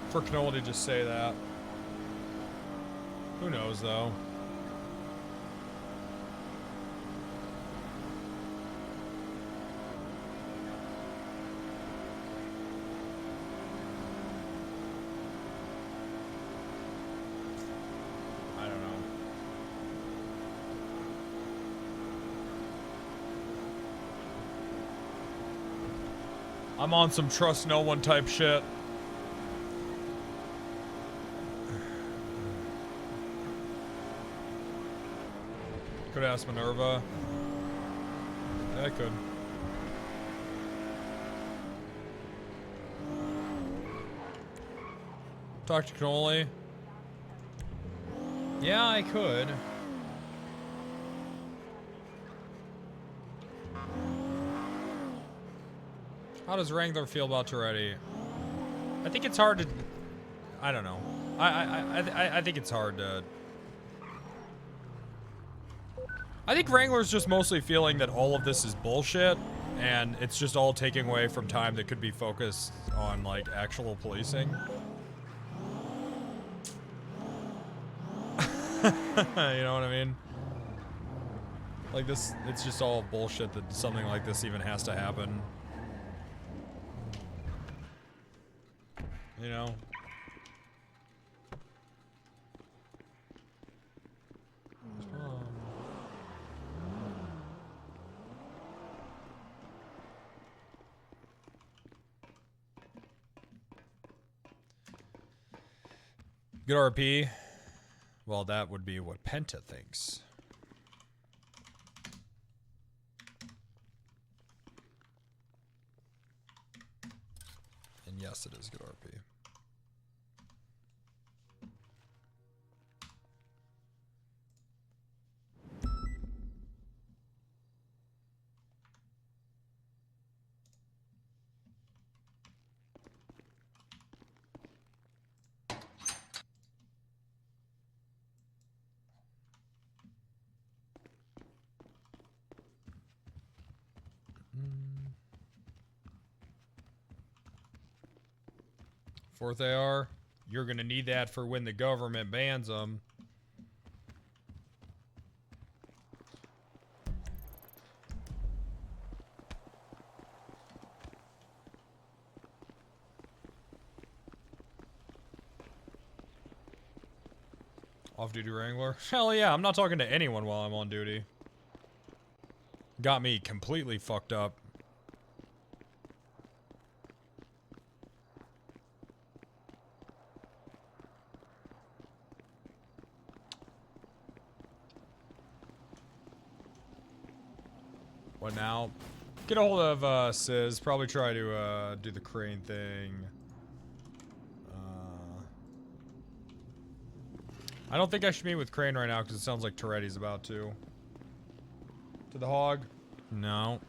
for cannoli to just say that. Who knows, though? I don't know. I'm on some trust no one type shit. Could ask Minerva. Yeah, I could. Talk to Cannoli. Yeah, I could. How does Wrangler feel about Toretti? I think it's hard to... I don't know. I think it's hard to... I think Wrangler's just mostly feeling that all of this is bullshit, and it's just all taking away from time that could be focused on, like, actual policing. You know what I mean? Like, this, it's just all bullshit that something like this even has to happen. You know? Good RP. Well, that would be what Penta thinks. And yes, it is good RP. Fourth AR, you're gonna need that for when the government bans them. Off-duty Wrangler? Hell yeah, I'm not talking to anyone while I'm on duty. Got me completely fucked up. What now? Get a hold of Sis. Probably try to do the crane thing. I don't think I should meet with Crane right now because it sounds like Toretti's about to. To the hog? No.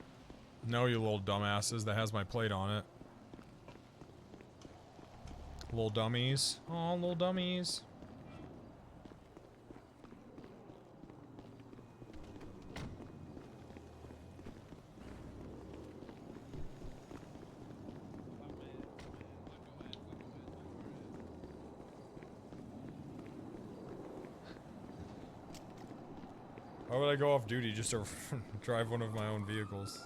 No, you little dumbasses. That has my plate on it. Little dummies. Oh, little dummies. Why would I go off duty just to drive one of my own vehicles?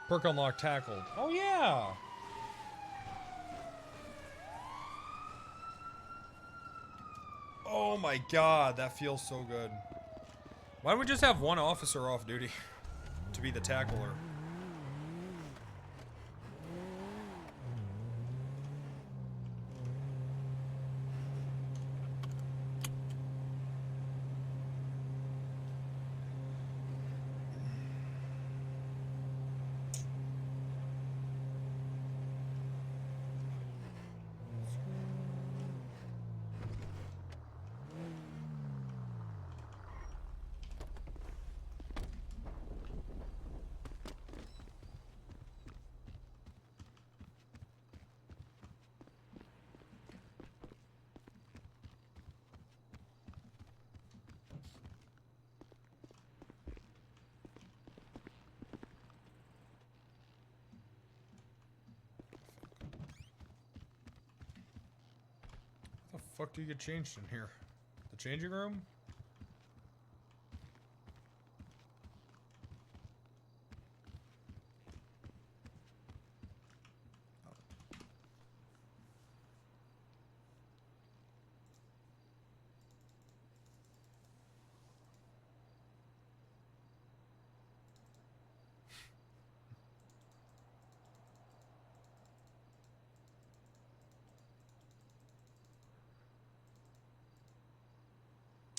Perk unlock tackled. Oh yeah! Oh my god, that feels so good. Why don't we just have one officer off duty to be the tackler? How the fuck do you get changed in here? The changing room?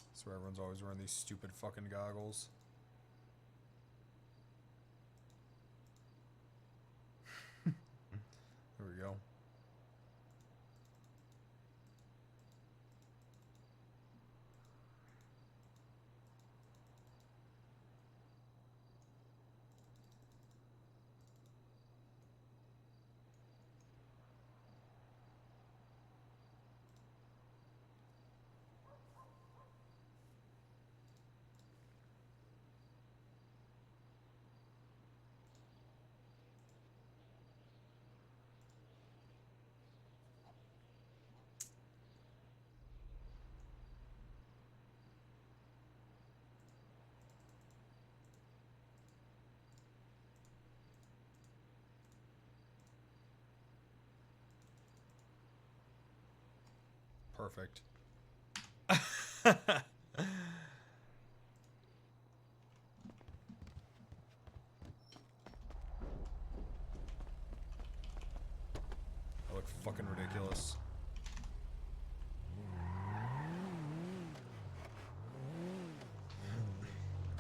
I swear everyone's always wearing these stupid fucking goggles. There we go. Perfect. I look fucking ridiculous.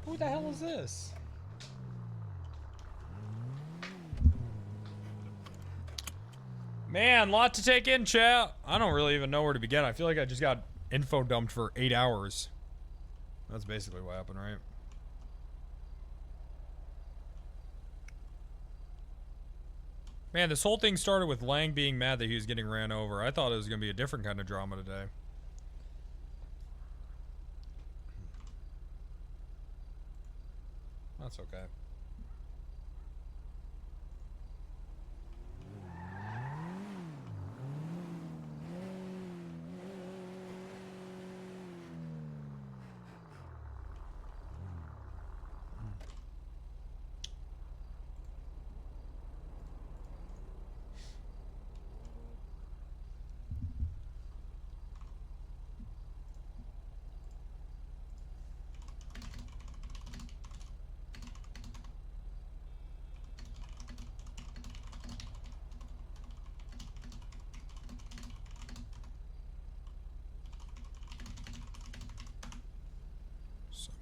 Who the hell is this? Man, lot to take in, chat. I don't really even know where to begin. I feel like I just got info dumped for 8 hours. That's basically what happened, right? Man, this whole thing started with Lang being mad that he was getting ran over. I thought it was going to be a different kind of drama today. That's okay.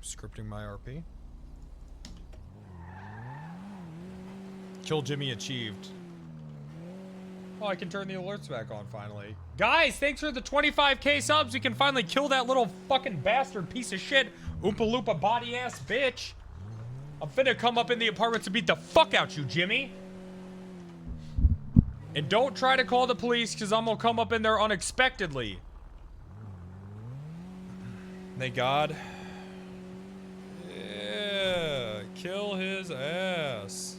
Scripting my RP. Kill Jimmy achieved. Oh, I can turn the alerts back on finally. Guys, thanks for the 25k subs. We can finally kill that little fucking bastard piece of shit. Oompa Loompa body ass bitch. I'm finna come up in the apartments and beat the fuck out you, Jimmy. And don't try to call the police because I'm gonna come up in there unexpectedly. Thank God. Yeah, kill his ass.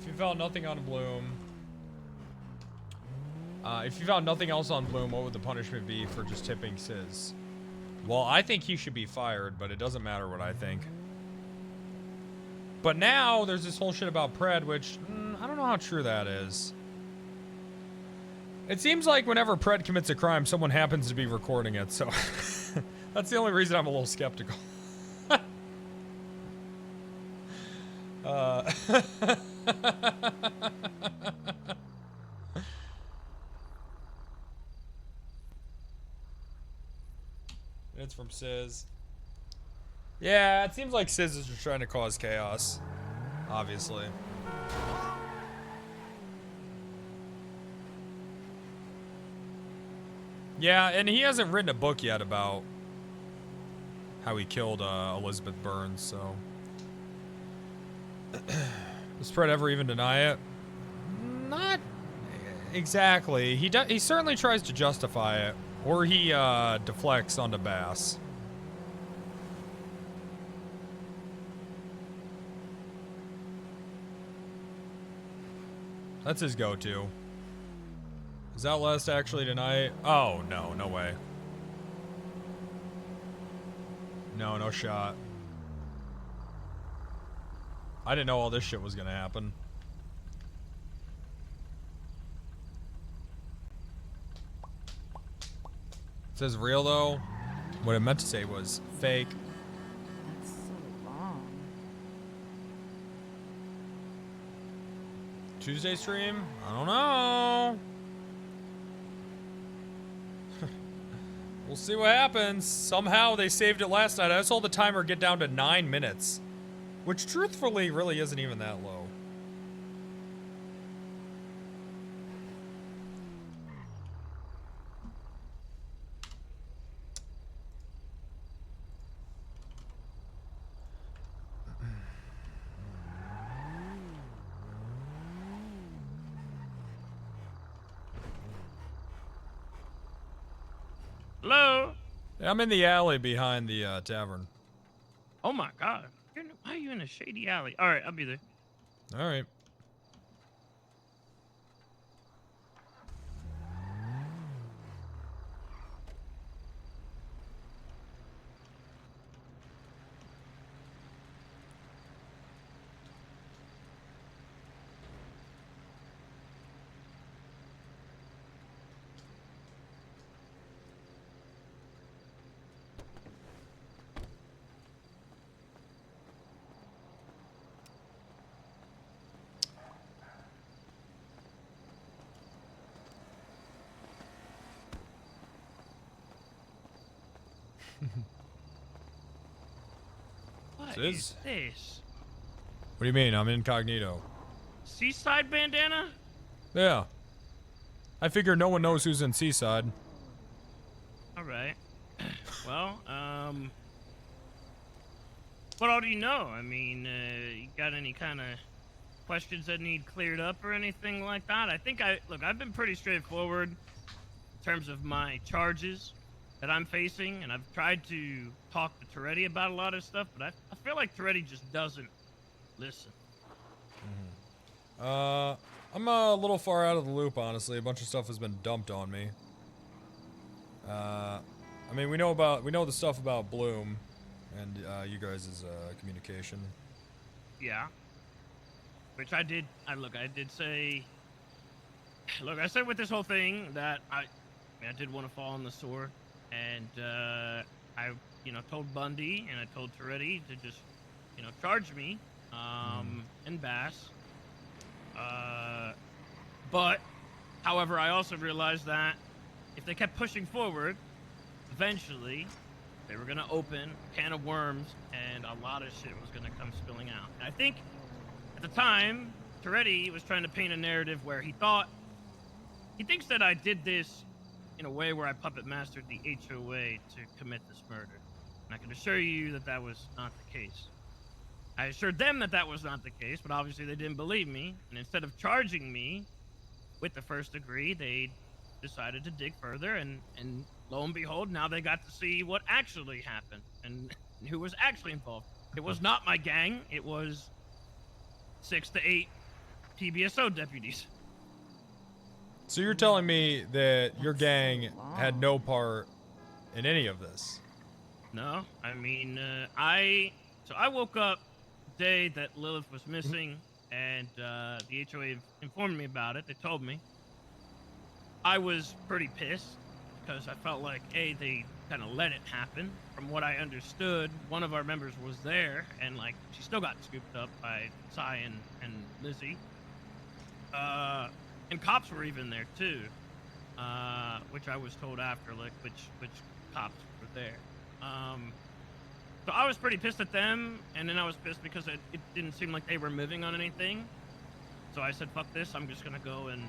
you found nothing on Bloom, if you found nothing else on Bloom, what would the punishment be for just tipping Sizz? Well, I think he should be fired, but it doesn't matter what I think. But now there's this whole shit about Pred, which I don't know how true that is. It seems like whenever Pred commits a crime, someone happens to be recording it, so that's the only reason I'm a little skeptical. It's from Sizz. Yeah, it seems like Sizz is just trying to cause chaos, obviously. Yeah, and he hasn't written a book yet about how he killed Elizabeth Burns, so... Does Fred ever even deny it? Not exactly. He certainly tries to justify it, or he deflects onto Bass. That's his go-to. Is Outlast actually tonight? Oh, no, no way. No, no shot. I didn't know all this shit was gonna happen. It says real though. What it meant to say was fake. That's so long. Tuesday stream? I don't know. We'll see what happens. Somehow they saved it last night. I saw the timer get down to 9 minutes. Which truthfully really isn't even that low. Hello? Yeah, I'm in the alley behind the tavern. Oh my god. Why are you in a shady alley? Alright, I'll be there. Alright. What Sizz? is this? What do you mean? I'm incognito. Seaside bandana? Yeah. I figure no one knows who's in Seaside. Alright. Well, what all do you know? I mean, you got any kind of questions that need cleared up or anything like that? Look, I've been pretty straightforward in terms of my charges that I'm facing, and I've tried to talk to Toretti about a lot of stuff, but I feel like Toretti just doesn't listen. I'm a little far out of the loop, honestly. A bunch of stuff has been dumped on me. I mean, we know the stuff about Bloom and you guys' communication. Yeah. Which I did say, look, I said with this whole thing that I did want to fall on the sword, and I told Bundy and I told Toretti to just, charge me, and Bass. But, however, I also realized that if they kept pushing forward, eventually they were going to open a can of worms and a lot of shit was going to come spilling out. And I think at the time, Toretti was trying to paint a narrative where he thinks that I did this in a way where I puppet mastered the HOA to commit this murder. And I can assure you that that was not the case. I assured them that that was not the case, but obviously they didn't believe me. And instead of charging me with the first degree, they decided to dig further. And lo and behold, now they got to see what actually happened and who was actually involved. It was not my gang. It was 6 to 8 PBSO deputies. So you're telling me that your gang had no part in any of this? No, I mean, I woke up the day that Lilith was missing, and the HOA informed me about it. They told me. I was pretty pissed because I felt like they kind of let it happen. From what I understood, one of our members was there, and like she still got scooped up by Cy and Lizzie. And cops were even there too, which I was told after, like which cops were there. So I was pretty pissed at them, and then I was pissed because it didn't seem like they were moving on anything. So I said, fuck this, I'm just gonna go and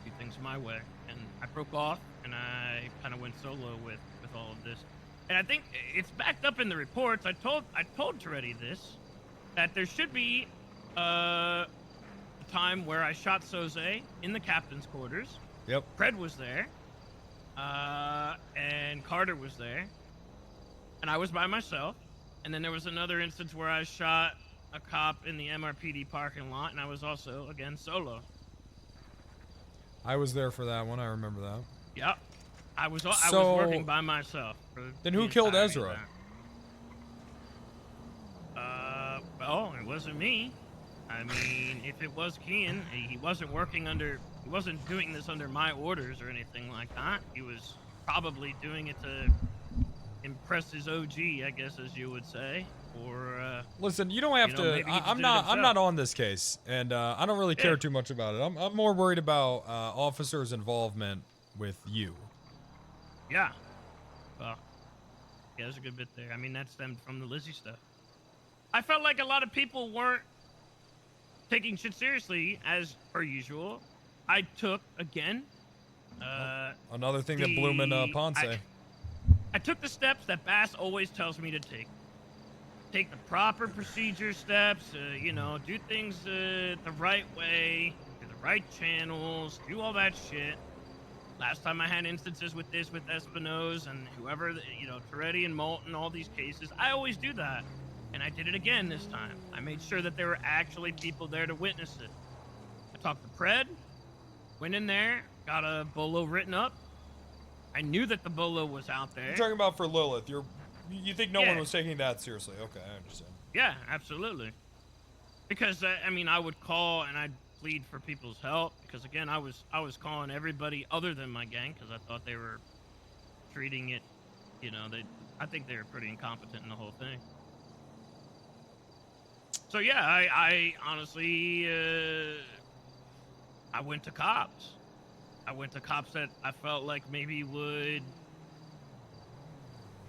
do things my way. And I broke off, and I kind of went solo with all of this. And I think it's backed up in the reports. I told Toretti this, that there should be a time where I shot Soze in the captain's quarters. Yep. Fred was there, and Carter was there, and I was by myself. And then there was another instance where I shot a cop in the MRPD parking lot, and I was also, again, solo. I was there for that one. I remember that. Yep. I was So- working by myself. Then who killed Ezra? Well, it wasn't me. I mean, if it was Kian, he wasn't doing this under my orders or anything like that. He was probably doing it to impress his OG, I guess, as you would say, or Listen, you don't have to. maybe he just I'm did it not himself. on this case, and I don't really care too much about it. I'm more worried about officers' involvement with you. Yeah. Well, yeah, there's a good bit there. I mean, that stemmed from the Lizzie stuff. I felt like a lot of people weren't taking shit seriously, as per usual. I took, again, Another thing that Bloom and Ponce. I took the steps that Bass always tells me to take. Take the proper procedure steps, do things the right way, through the right channels, do all that shit. Last time I had instances with this, with Espinosa and whoever, Toretti and Moulton, all these cases, I always do that. And I did it again this time. I made sure that there were actually people there to witness it. I talked to Pred, went in there, got a bolo written up. I knew that the bolo was out there. You're talking about for Lilith. You think no Yeah. one was taking that seriously? Okay, I understand. Yeah, absolutely. Because I would call and I'd plead for people's help. Because again, I was calling everybody other than my gang because I thought they were treating it. I think they were pretty incompetent in the whole thing. So yeah, I honestly I went to cops. I went to cops that I felt like maybe would,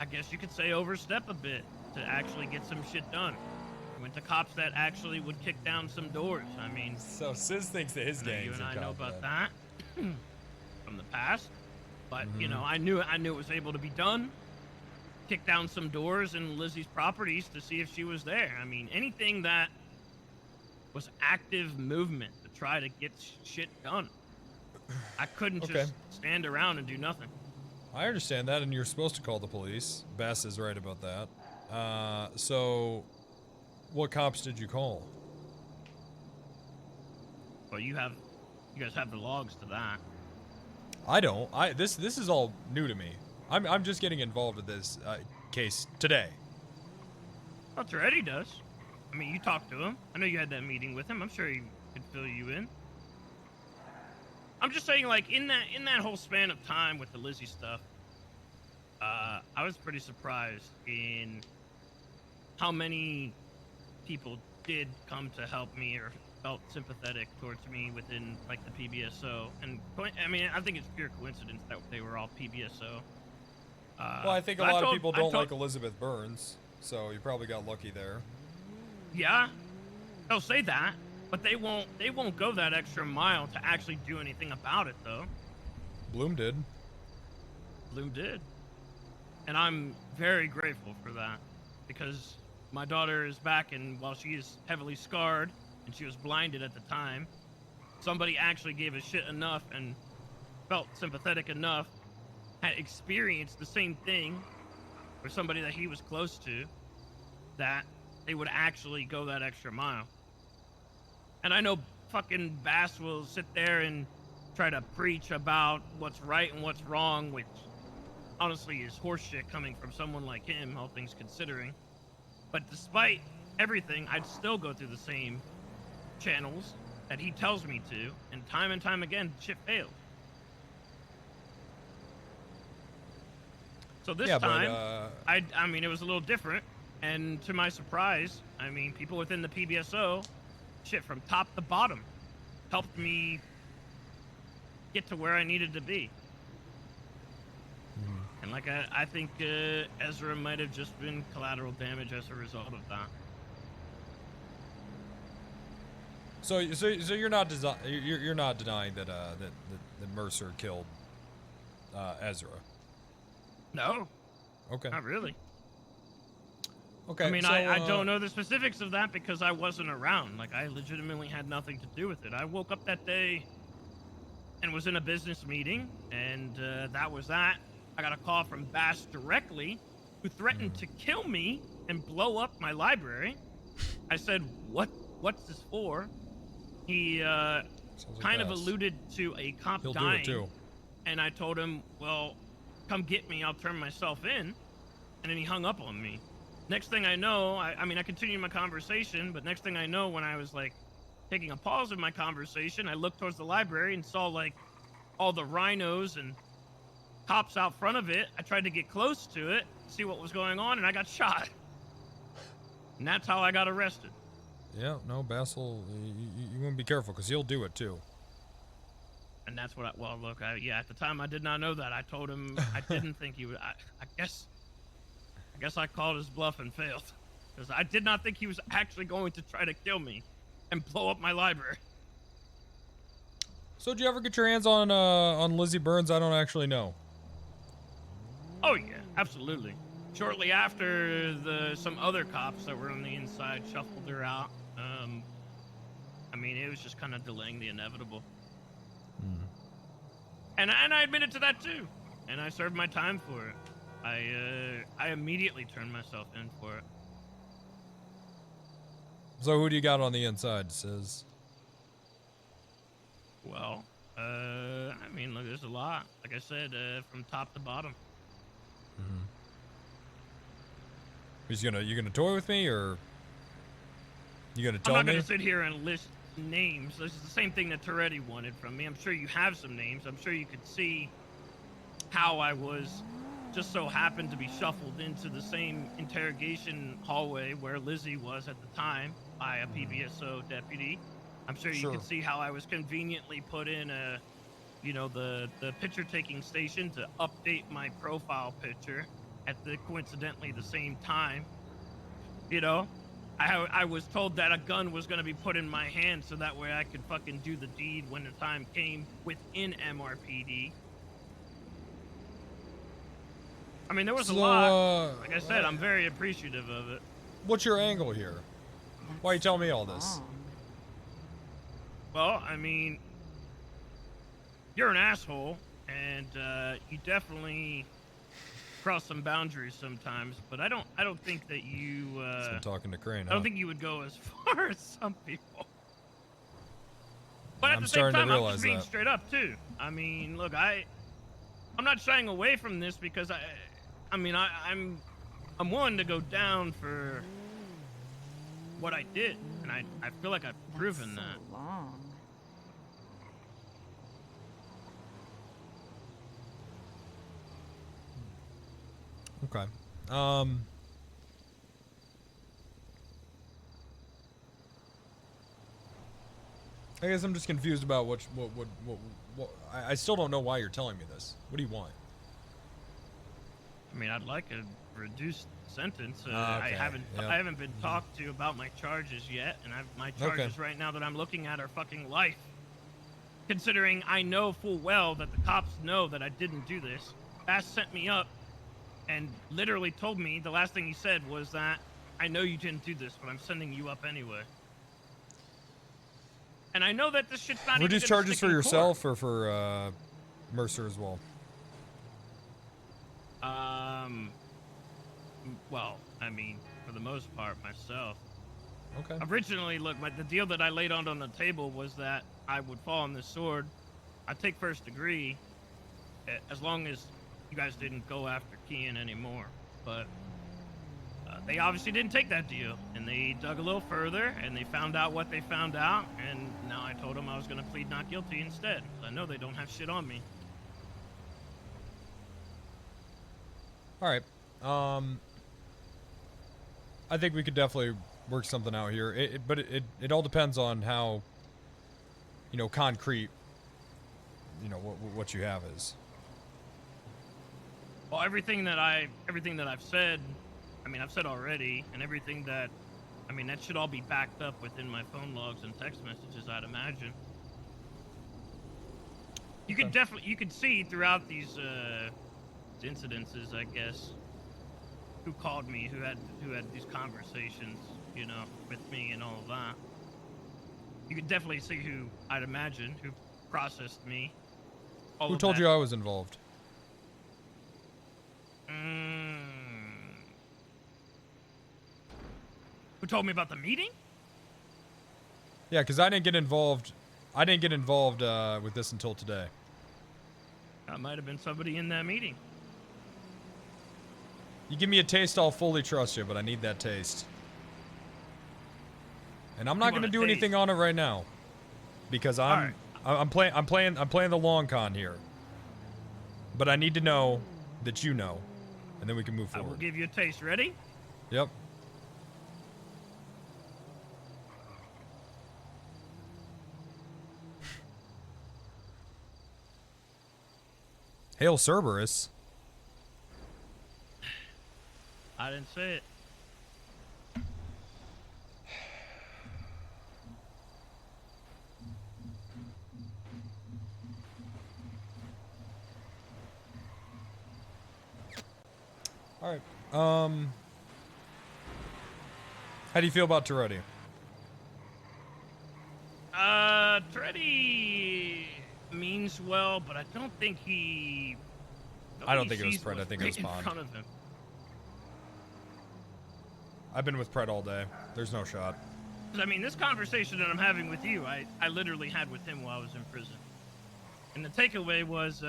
I guess you could say, overstep a bit to actually get some shit done. I went to cops that actually would kick down some doors. I mean, so Sis thinks that his I know gang's you and I know incompetent. about that from the past, but I knew it was able to be done. Kick down some doors in Lizzie's properties to see if she was there. I mean, anything that was active movement to try to get shit done. I couldn't just stand around and do nothing. I understand that, and you're supposed to call the police. Bass is right about that. So, what cops did you call? Well, you guys have the logs to that. I don't. This is all new to me. I'm just getting involved in this case today. Well, Toretti does. I mean, you talked to him. I know you had that meeting with him. I'm sure he could fill you in. I'm just saying, like, in that whole span of time with the Lizzie stuff, I was pretty surprised in how many people did come to help me or felt sympathetic towards me within, like, the PBSO. And, I mean, I think it's pure coincidence that they were all PBSO. Well, I think a lot of people don't like Elizabeth Burns, so you probably got lucky there. Yeah, they'll say that, but they won't go that extra mile to actually do anything about it, though. Bloom did. Bloom did. And I'm very grateful for that, because my daughter is back, and while she is heavily scarred, and she was blinded at the time, somebody actually gave a shit enough and felt sympathetic enough, had experienced the same thing, or somebody that he was close to, that they would actually go that extra mile. And I know fucking Bass will sit there and try to preach about what's right and what's wrong, which honestly is horseshit coming from someone like him, all things considering. But despite everything, I'd still go through the same channels that he tells me to, and time again, shit fails. So this time, I mean, it was a little different, and to my surprise, I mean, people within the PBSO, shit, from top to bottom, helped me get to where I needed to be. And like I think Ezra might have just been collateral damage as a result of that. So you're not you're not denying that that Mercer killed Ezra? No. Okay. Not really. Okay. I mean, so, I don't know the specifics of that because I wasn't around. Like, I legitimately had nothing to do with it. I woke up that day and was in a business meeting, and that was that. I got a call from Bass directly, who threatened to kill me and blow up my library. I said, what's this for? He kind of alluded to a cop He'll dying. do it too. And I told him, well, come get me, I'll turn myself in. And then he hung up on me. Next thing I know, I mean, I continued my conversation, but next thing I know, when I was like taking a pause in my conversation, I looked towards the library and saw like all the rhinos and cops out front of it. I tried to get close to it, see what was going on, and I got shot. And that's how I got arrested. Yeah, no, Basil, you want to be careful because he'll do it too. And that's what well, look, yeah, at the time I did not know that. I told him I didn't think he would. I guess I called his bluff and failed. Because I did not think he was actually going to try to kill me and blow up my library. So did you ever get your hands on Lizzie Burns? I don't actually know. Oh yeah, absolutely. Shortly after some other cops that were on the inside shuffled her out. I mean, it was just kind of delaying the inevitable. And I admitted to that too. And I served my time for it. I immediately turned myself in for it. So who do you got on the inside, Sis? Well, I mean, look, there's a lot. Like I said, from top to bottom. You gonna toy with me, or you gonna tell me? I'm not gonna sit here and list names. This is the same thing that Toretti wanted from me. I'm sure you have some names. I'm sure you could see how I was just so happened to be shuffled into the same interrogation hallway where Lizzie was at the time by a PBSO deputy. I'm sure you could see how I was conveniently put in the picture taking station to update my profile picture at coincidentally the same time. I was told that a gun was going to be put in my hand so that way I could fucking do the deed when the time came within MRPD. I mean, there was a lot. Like I said, I'm very appreciative of it. What's your angle here? Why are you telling me all this? Well, I mean, you're an asshole, and you definitely cross some boundaries sometimes. But I don't think that you. I'm talking to Crane. I don't think you would go as far as some people. But at I'm the same starting to time, I'm realize just being that. straight up too. I mean, look, I'm not shying away from this because I'm willing to go down for what I did, and I feel like I've proven that. Long. Okay. I guess I'm just confused about what I still don't know why you're telling me this. What do you want? I mean, I'd like a reduced sentence. Okay, I yep. haven't been talked to about my charges yet, and my charges right now that I'm looking at are fucking life. Considering I know full well that the cops know that I didn't do this. Bass sent me up and literally told me the last thing he said was that I know you didn't do this, but I'm sending you up anyway. And I know that this shit's not Reduce even gonna charges stick for in yourself or for Mercer as well? Well, I mean, for the most part, myself. Okay. Originally, look, the deal that I laid on the table was that I would fall on this sword. I'd take first degree, as long as you guys didn't go after Kian anymore. But they obviously didn't take that deal, and they dug a little further, and they found out what they found out, and now I told them I was going to plead not guilty instead. I know they don't have shit on me. All right. I think we could definitely work something out here. But it all depends on how, you know, concrete, you know, what you have is. Well, everything that I've said, I mean, I've said already, and everything that, I mean, that should all be backed up within my phone logs and text messages, I'd imagine. You could definitely, you could see throughout these incidences, I guess, who called me, who had these conversations, you know, with me and all of that. You could definitely see who, I'd imagine, who processed me. Who told you I was involved? Who told me about the meeting? Yeah, because I didn't get involved. I didn't get involved with this until today. That might have been somebody in that meeting. You give me a taste, I'll fully trust you, but I need that taste. And I'm not going to do anything on it right now, because I'm playing the long con here. But I need to know that you know, and then we can move I forward. will give you a taste. Ready? Yep. Hail Cerberus. I didn't say it. All right. How do you feel about Toretti? Toretti means well, but I don't think he. I don't think it was sees Pred. I what's think it was right in Pond. front of him. I've been with Pred all day. There's no shot. 'Cause, I mean, this conversation that I'm having with you, I literally had with him while I was in prison. And the takeaway was,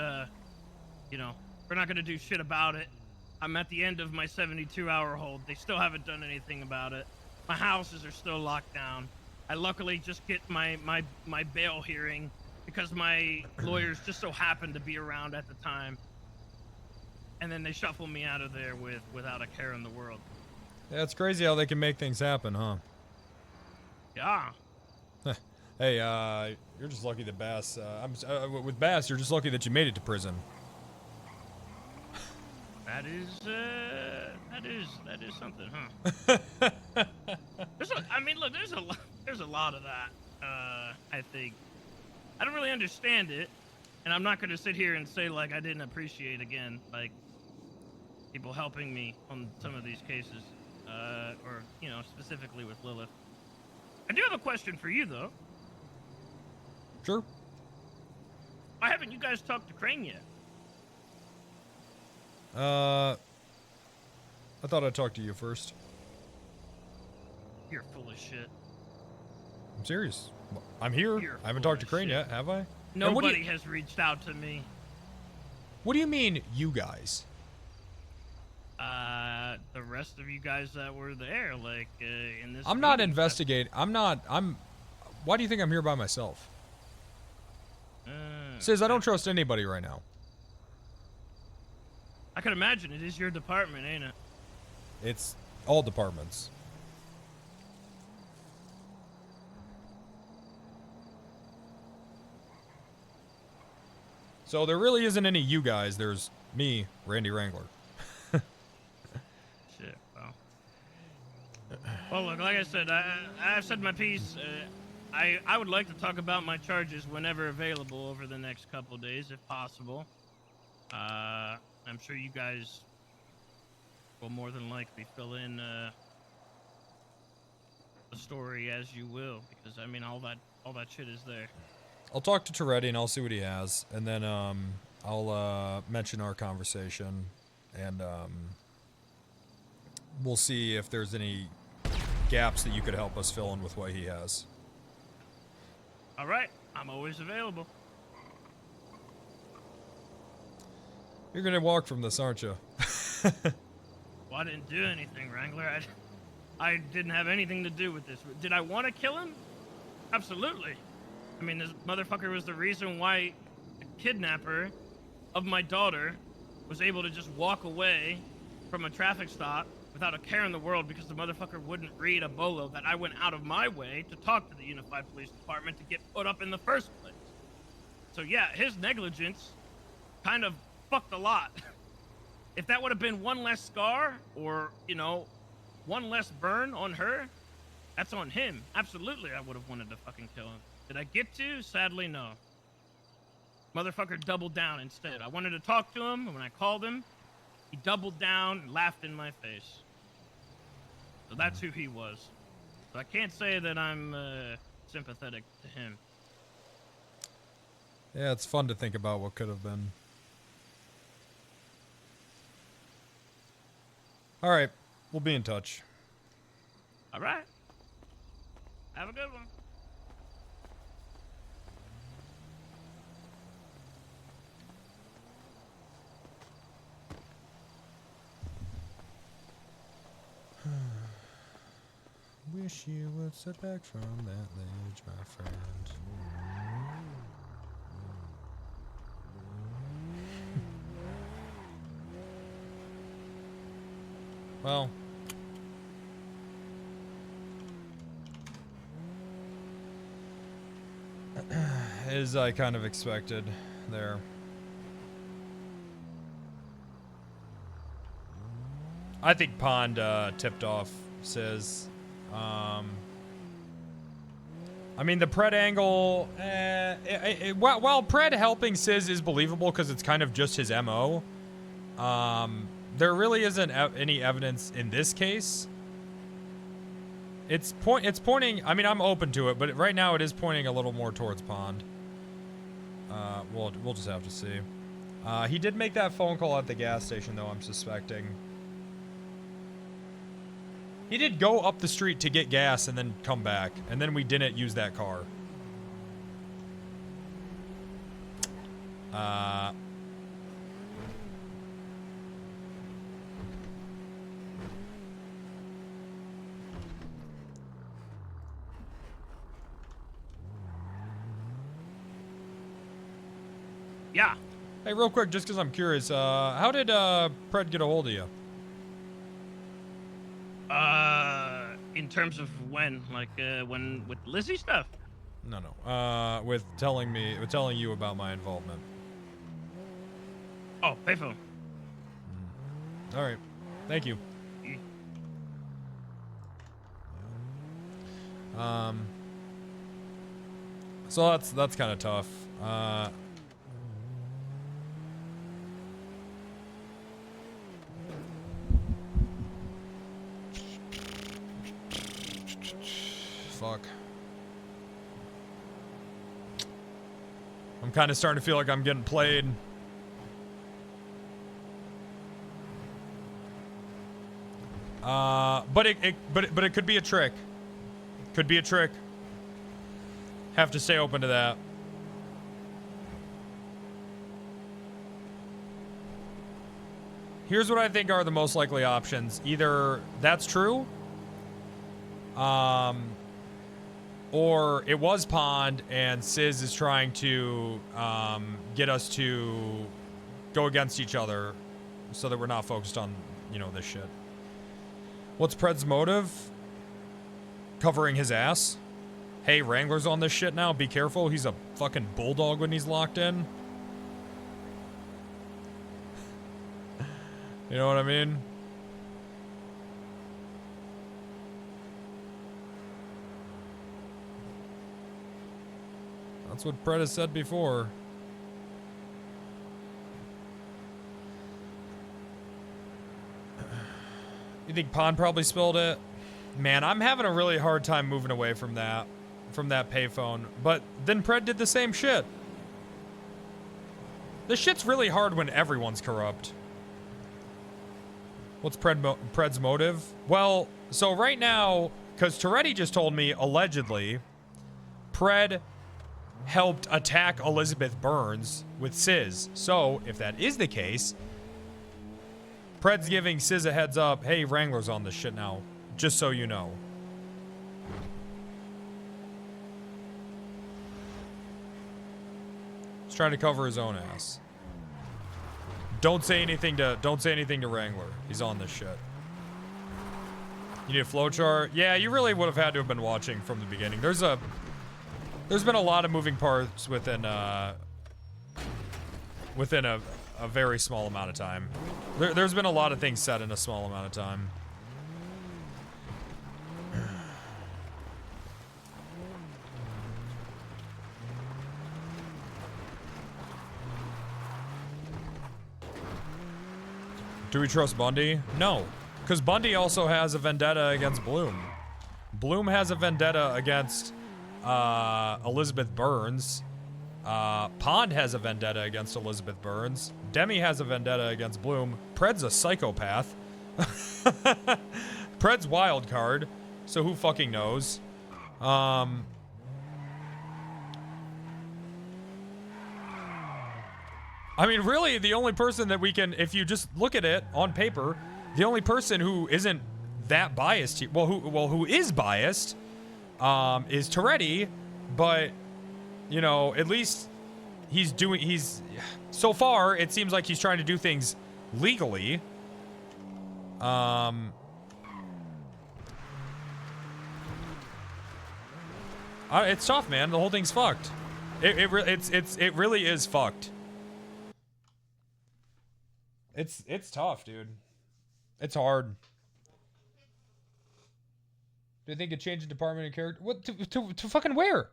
you know, we're not going to do shit about it. I'm at the end of my 72-hour hold. They still haven't done anything about it. My houses are still locked down. I luckily just get my bail hearing because my lawyers just so happened to be around at the time. And then they shuffle me out of there without a care in the world. Yeah, it's crazy how they can make things happen, huh? Yeah. Hey, you're just lucky that Bass. With Bass, you're just lucky that you made it to prison. That is something, huh? I mean, look, there's a lot of that. I think I don't really understand it, and I'm not going to sit here and say like I didn't appreciate again, like people helping me on some of these cases, or you know, specifically with Lilith. I do have a question for you, though. Sure. Why haven't you guys talked to Crane yet? I thought I'd talk to you first. You're full of shit. I'm serious. I'm here. I haven't talked to Crane yet, have I? Nobody has reached out to me. What do you mean, you guys? The rest of you guys that were there, like, in this. I'm not investigating. Why do you think I'm here by myself? Says I don't trust anybody right now. I can imagine it is your department, ain't it? It's all departments. So there really isn't any you guys. There's me, Randy Wrangler. Shit, well, look, like I said, I've said my piece. I would like to talk about my charges whenever available over the next couple days, if possible. I'm sure you guys will more than likely fill in the story as you will, because I mean all that shit is there. I'll talk to Toretti and I'll see what he has, and then I'll mention our conversation, and we'll see if there's any gaps that you could help us fill in with what he has. All right, I'm always available. You're gonna walk from this, aren't you? Well, I didn't do anything, Wrangler. I didn't have anything to do with this. Did I want to kill him? Absolutely. I mean, this motherfucker was the reason why the kidnapper of my daughter was able to just walk away from a traffic stop without a care in the world because the motherfucker wouldn't read a bolo that I went out of my way to talk to the Unified Police Department to get put up in the first place. So yeah, his negligence kind of fucked a lot. If that would have been one less scar or, you know, one less burn on her, that's on him. Absolutely, I would have wanted to fucking kill him. Did I get to? Sadly, no. Motherfucker doubled down instead. I wanted to talk to him, and when I called him, he doubled down and laughed in my face. So that's who he was. So I can't say that I'm sympathetic to him. Yeah, it's fun to think about what could have been. All right, we'll be in touch. All right. Have a good one. Wish you would sit back from that ledge, my friend. Well. As I kind of expected there. I think Pond tipped off Sis. I mean, the Pred angle, while Pred helping Sis is believable because it's kind of just his MO, there really isn't any evidence in this case. It's pointing, I mean, I'm open to it, but right now it is pointing a little more towards Pond. We'll just have to see. He did make that phone call at the gas station, though, I'm suspecting. He did go up the street to get gas and then come back, and then we didn't use that car. Yeah. Hey, real quick, just because I'm curious, how did Pred get a hold of you? In terms of when, like, when with Lizzie stuff? No. With telling you about my involvement. Oh, payphone. All right, thank you. So that's kind of tough. Fuck. I'm kind of starting to feel like I'm getting played. But it could be a trick. Could be a trick. Have to stay open to that. Here's what I think are the most likely options. Either that's true, or it was Pond and Sis is trying to get us to go against each other so that we're not focused on, you know, this shit. What's Pred's motive? Covering his ass? Hey, Wrangler's on this shit now. Be careful. He's a fucking bulldog when he's locked in. You know what I mean? That's what Pred has said before. You think Pond probably spilled it? Man, I'm having a really hard time moving away from that payphone. But then Pred did the same shit. This shit's really hard when everyone's corrupt. What's Pred's motive? Well, so right now, Because Toretti just told me, allegedly, Pred helped attack Elizabeth Burns with Sis. So, if that is the case, Pred's giving Sis a heads up, hey, Wrangler's on this shit now, just so you know. He's trying to cover his own ass. Don't say anything to Wrangler. He's on this shit. You need a flowchart? Yeah, you really would have had to have been watching from the beginning. There's been a lot of moving parts within a very small amount of time. There's been a lot of things said in a small amount of time. Do we trust Bundy? No. Because Bundy also has a vendetta against Bloom. Bloom has a vendetta against Elizabeth Burns. Pond has a vendetta against Elizabeth Burns. Demi has a vendetta against Bloom. Pred's a psychopath. Pred's wild card. So who fucking knows? I mean, really, the only person that we can, if you just look at it on paper, the only person who isn't that biased, who is biased, is Toretti, but, you know, at least so far, it seems like he's trying to do things legally. It's tough, man. The whole thing's fucked. It really is fucked. It's tough, dude. It's hard. Do you think a change in department and character? What to fucking where?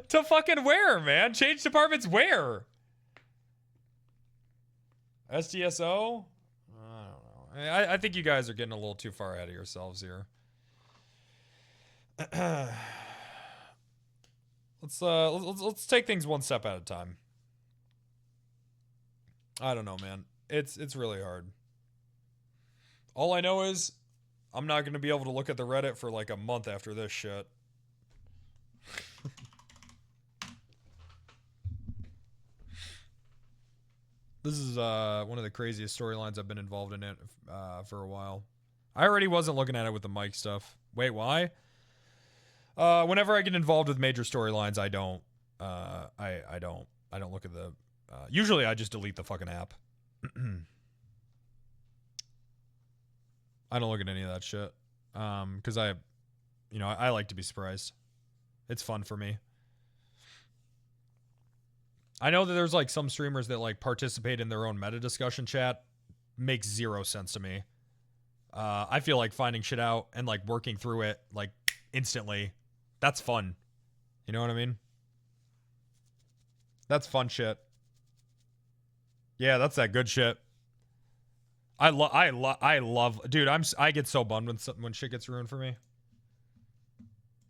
To fucking where, man? Change departments where? SDSO? I don't know. I think you guys are getting a little too far ahead of yourselves here. Let's take things one step at a time. I don't know, man. It's really hard. All I know is I'm not going to be able to look at the Reddit for like a month after this shit. This is one of the craziest storylines I've been involved in it for a while. I already wasn't looking at it with the Mike stuff. Wait, why? Whenever I get involved with major storylines, I don't look at the usually I just delete the fucking app. I don't look at any of that shit. Cuz I like to be surprised. It's fun for me. I know that there's like some streamers that like participate in their own meta discussion chat. Makes zero sense to me. I feel like finding shit out and like working through it like instantly. That's fun. You know what I mean? That's fun shit. Yeah, that's that good shit. I love, dude. I get so bummed when shit gets ruined for me.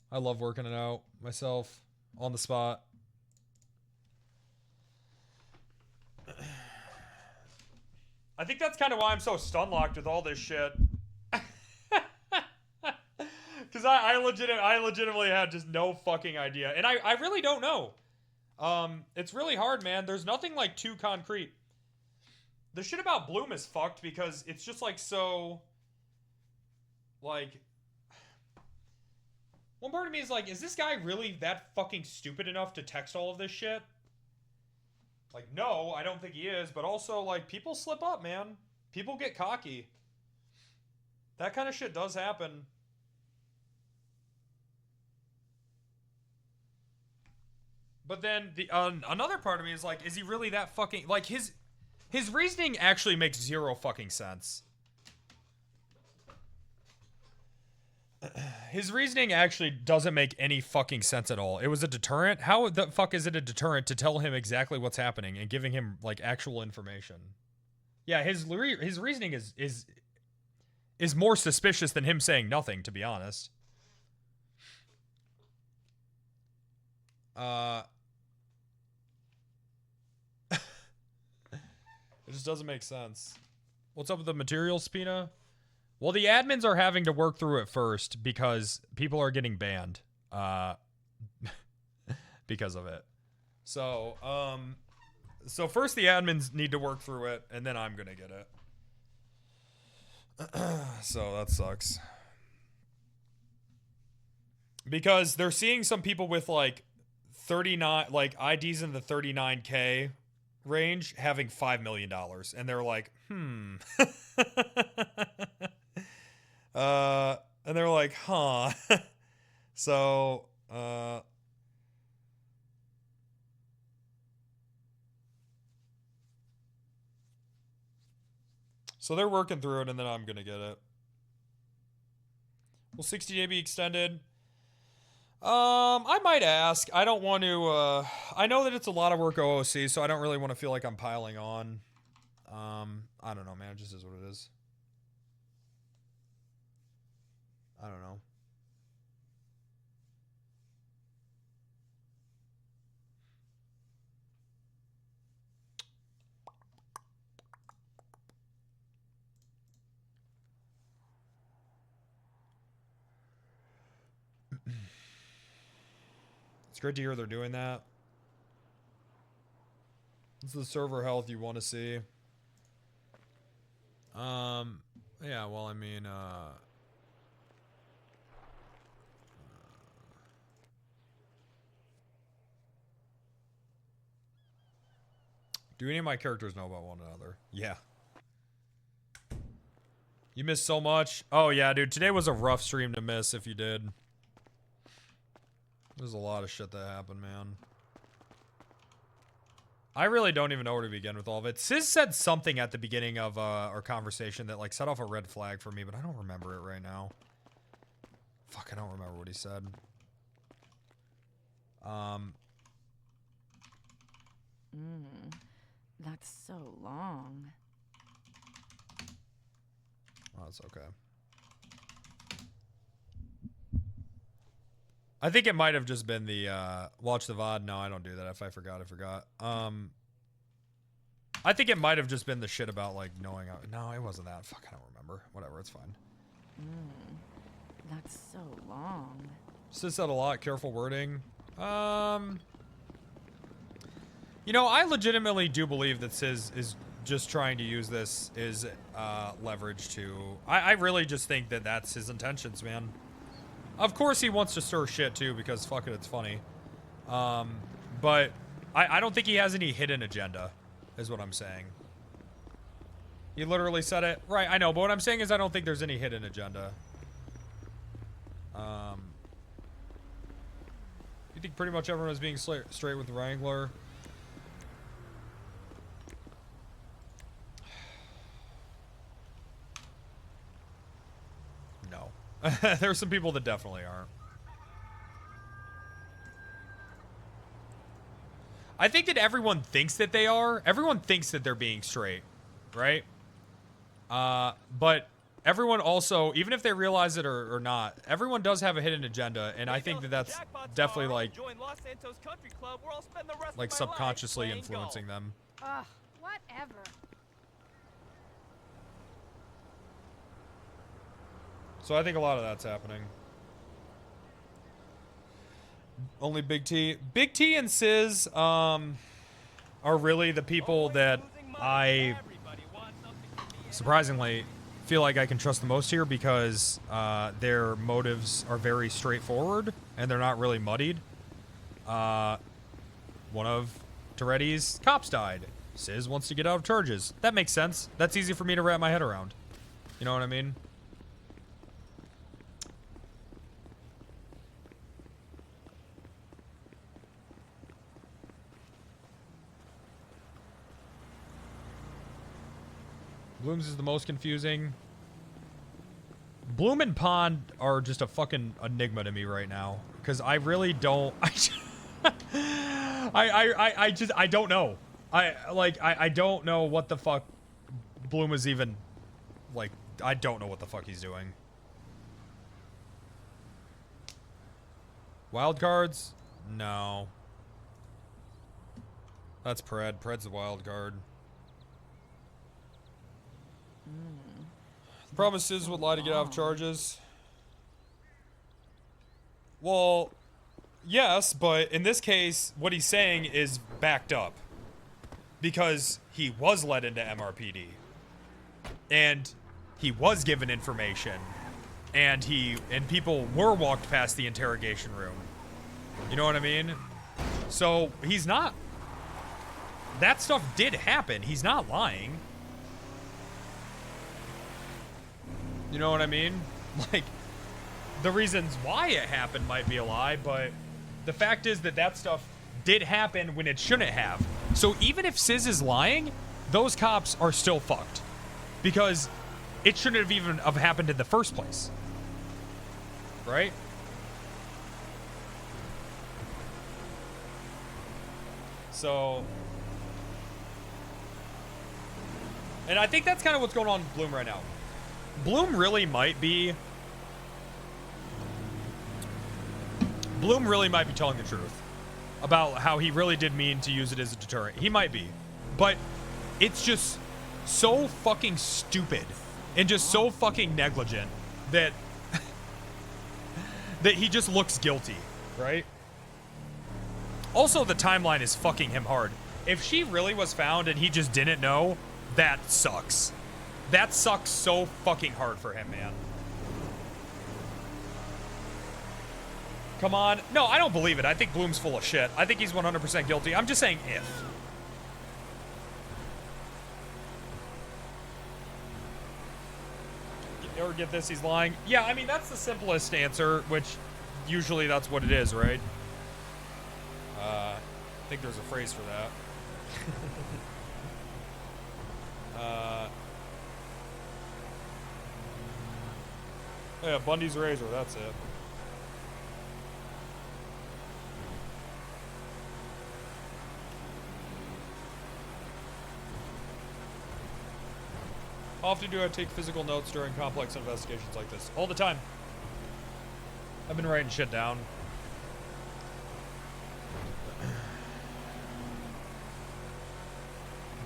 I love working it out myself on the spot. I think that's kind of why I'm so stun-locked with all this shit. Because I legitimately had just no fucking idea. And I really don't know. It's really hard, man. There's nothing like too concrete. The shit about Bloom is fucked because it's just like so... Like... One part of me is like, is this guy really that fucking stupid enough to text all of this shit? Like, no, I don't think he is. But also, like, people slip up, man. People get cocky. That kind of shit does happen. But then the another part of me is like, is he really that fucking... Like, his reasoning actually makes zero fucking sense. His reasoning actually doesn't make any fucking sense at all. It was a deterrent? How the fuck is it a deterrent to tell him exactly what's happening and giving him, like, actual information? Yeah, his reasoning is more suspicious than him saying nothing, to be honest. It just doesn't make sense. What's up with the material, Spina? Well, the admins are having to work through it first because people are getting banned because of it. So, so first the admins need to work through it, and then I'm gonna get it. So that sucks. Because they're seeing some people with like 39, like IDs in the 39K range having $5 million, and they're like, and they're like, huh. So, so they're working through it, and then I'm gonna get it. Will 60-day be extended? I might ask. I don't want to, I know that it's a lot of work OOC, so I don't really want to feel like I'm piling on. I don't know, man. It just is what it is. I don't know. It's great to hear they're doing that. It's the server health you want to see. Yeah, well, I mean, do any of my characters know about one another? Yeah. You missed so much. Oh, yeah, dude. Today was a rough stream to miss if you did. There's a lot of shit that happened, man. I really don't even know where to begin with all of it. Sis said something at the beginning of our conversation that, like, set off a red flag for me, but I don't remember it right now. Fuck, I don't remember what he said. That's so long. Oh, it's okay. I think it might have just been the, watch the VOD. No, I don't do that. If I forgot, I forgot. I think it might have just been the shit about, like, knowing... No, it wasn't that. Fuck, I don't remember. Whatever, it's fine. That's so long. Sis said a lot. Careful wording. You know, I legitimately do believe that Sis is just trying to use this as leverage to... I really just think that that's his intentions, man. Of course he wants to stir shit, too, because fuck it, it's funny. But I don't think he has any hidden agenda, is what I'm saying. He literally said it. Right, I know, but what I'm saying is I don't think there's any hidden agenda. You think pretty much everyone is being straight with Wrangler? No. There's some people that definitely aren't. I think that everyone thinks that they are. Everyone thinks that they're being straight, right? But everyone also, even if they realize it or not, everyone does have a hidden agenda, and I think that that's definitely like subconsciously influencing them. Ugh, whatever. So I think a lot of that's happening. Only Big T and Sis are really the people that I surprisingly feel like I can trust the most here, because their motives are very straightforward and they're not really muddied. One of Toretti's cops died. Sis wants to get out of charges. That makes sense. That's easy for me to wrap my head around. You know what I mean? Blooms is the most confusing. Bloom and Pond are just a fucking enigma to me right now, because I really don't. I don't know. I don't know what the fuck Bloom is even like. I don't know what the fuck he's doing. Wild cards? No. That's Pred. Pred's the wild card. The Promises would lie to get off charges. Well, yes, but in this case, what he's saying is backed up. Because he was led into MRPD. And he was given information. And people were walked past the interrogation room. You know what I mean? So, he's not... That stuff did happen. He's not lying. You know what I mean? Like, the reasons why it happened might be a lie, but the fact is that that stuff did happen when it shouldn't have. So even if Sizz is lying, those cops are still fucked. Because it shouldn't have even have happened in the first place. Right? So... And I think that's kind of what's going on with Bloom right now. Bloom really might be telling the truth about how he really did mean to use it as a deterrent. He might be. But it's just so fucking stupid and just so fucking negligent that that he just looks guilty, right? Also, the timeline is fucking him hard. If she really was found and he just didn't know, that sucks. That sucks so fucking hard for him, man. Come on. No, I don't believe it. I think Bloom's full of shit. I think he's 100% guilty. I'm just saying if. Or get this, he's lying. Yeah, I mean, that's the simplest answer, which usually that's what it is, right? I think there's a phrase for that. Yeah, Bundy's razor, that's it. How often do I take physical notes during complex investigations like this? All the time. I've been writing shit down.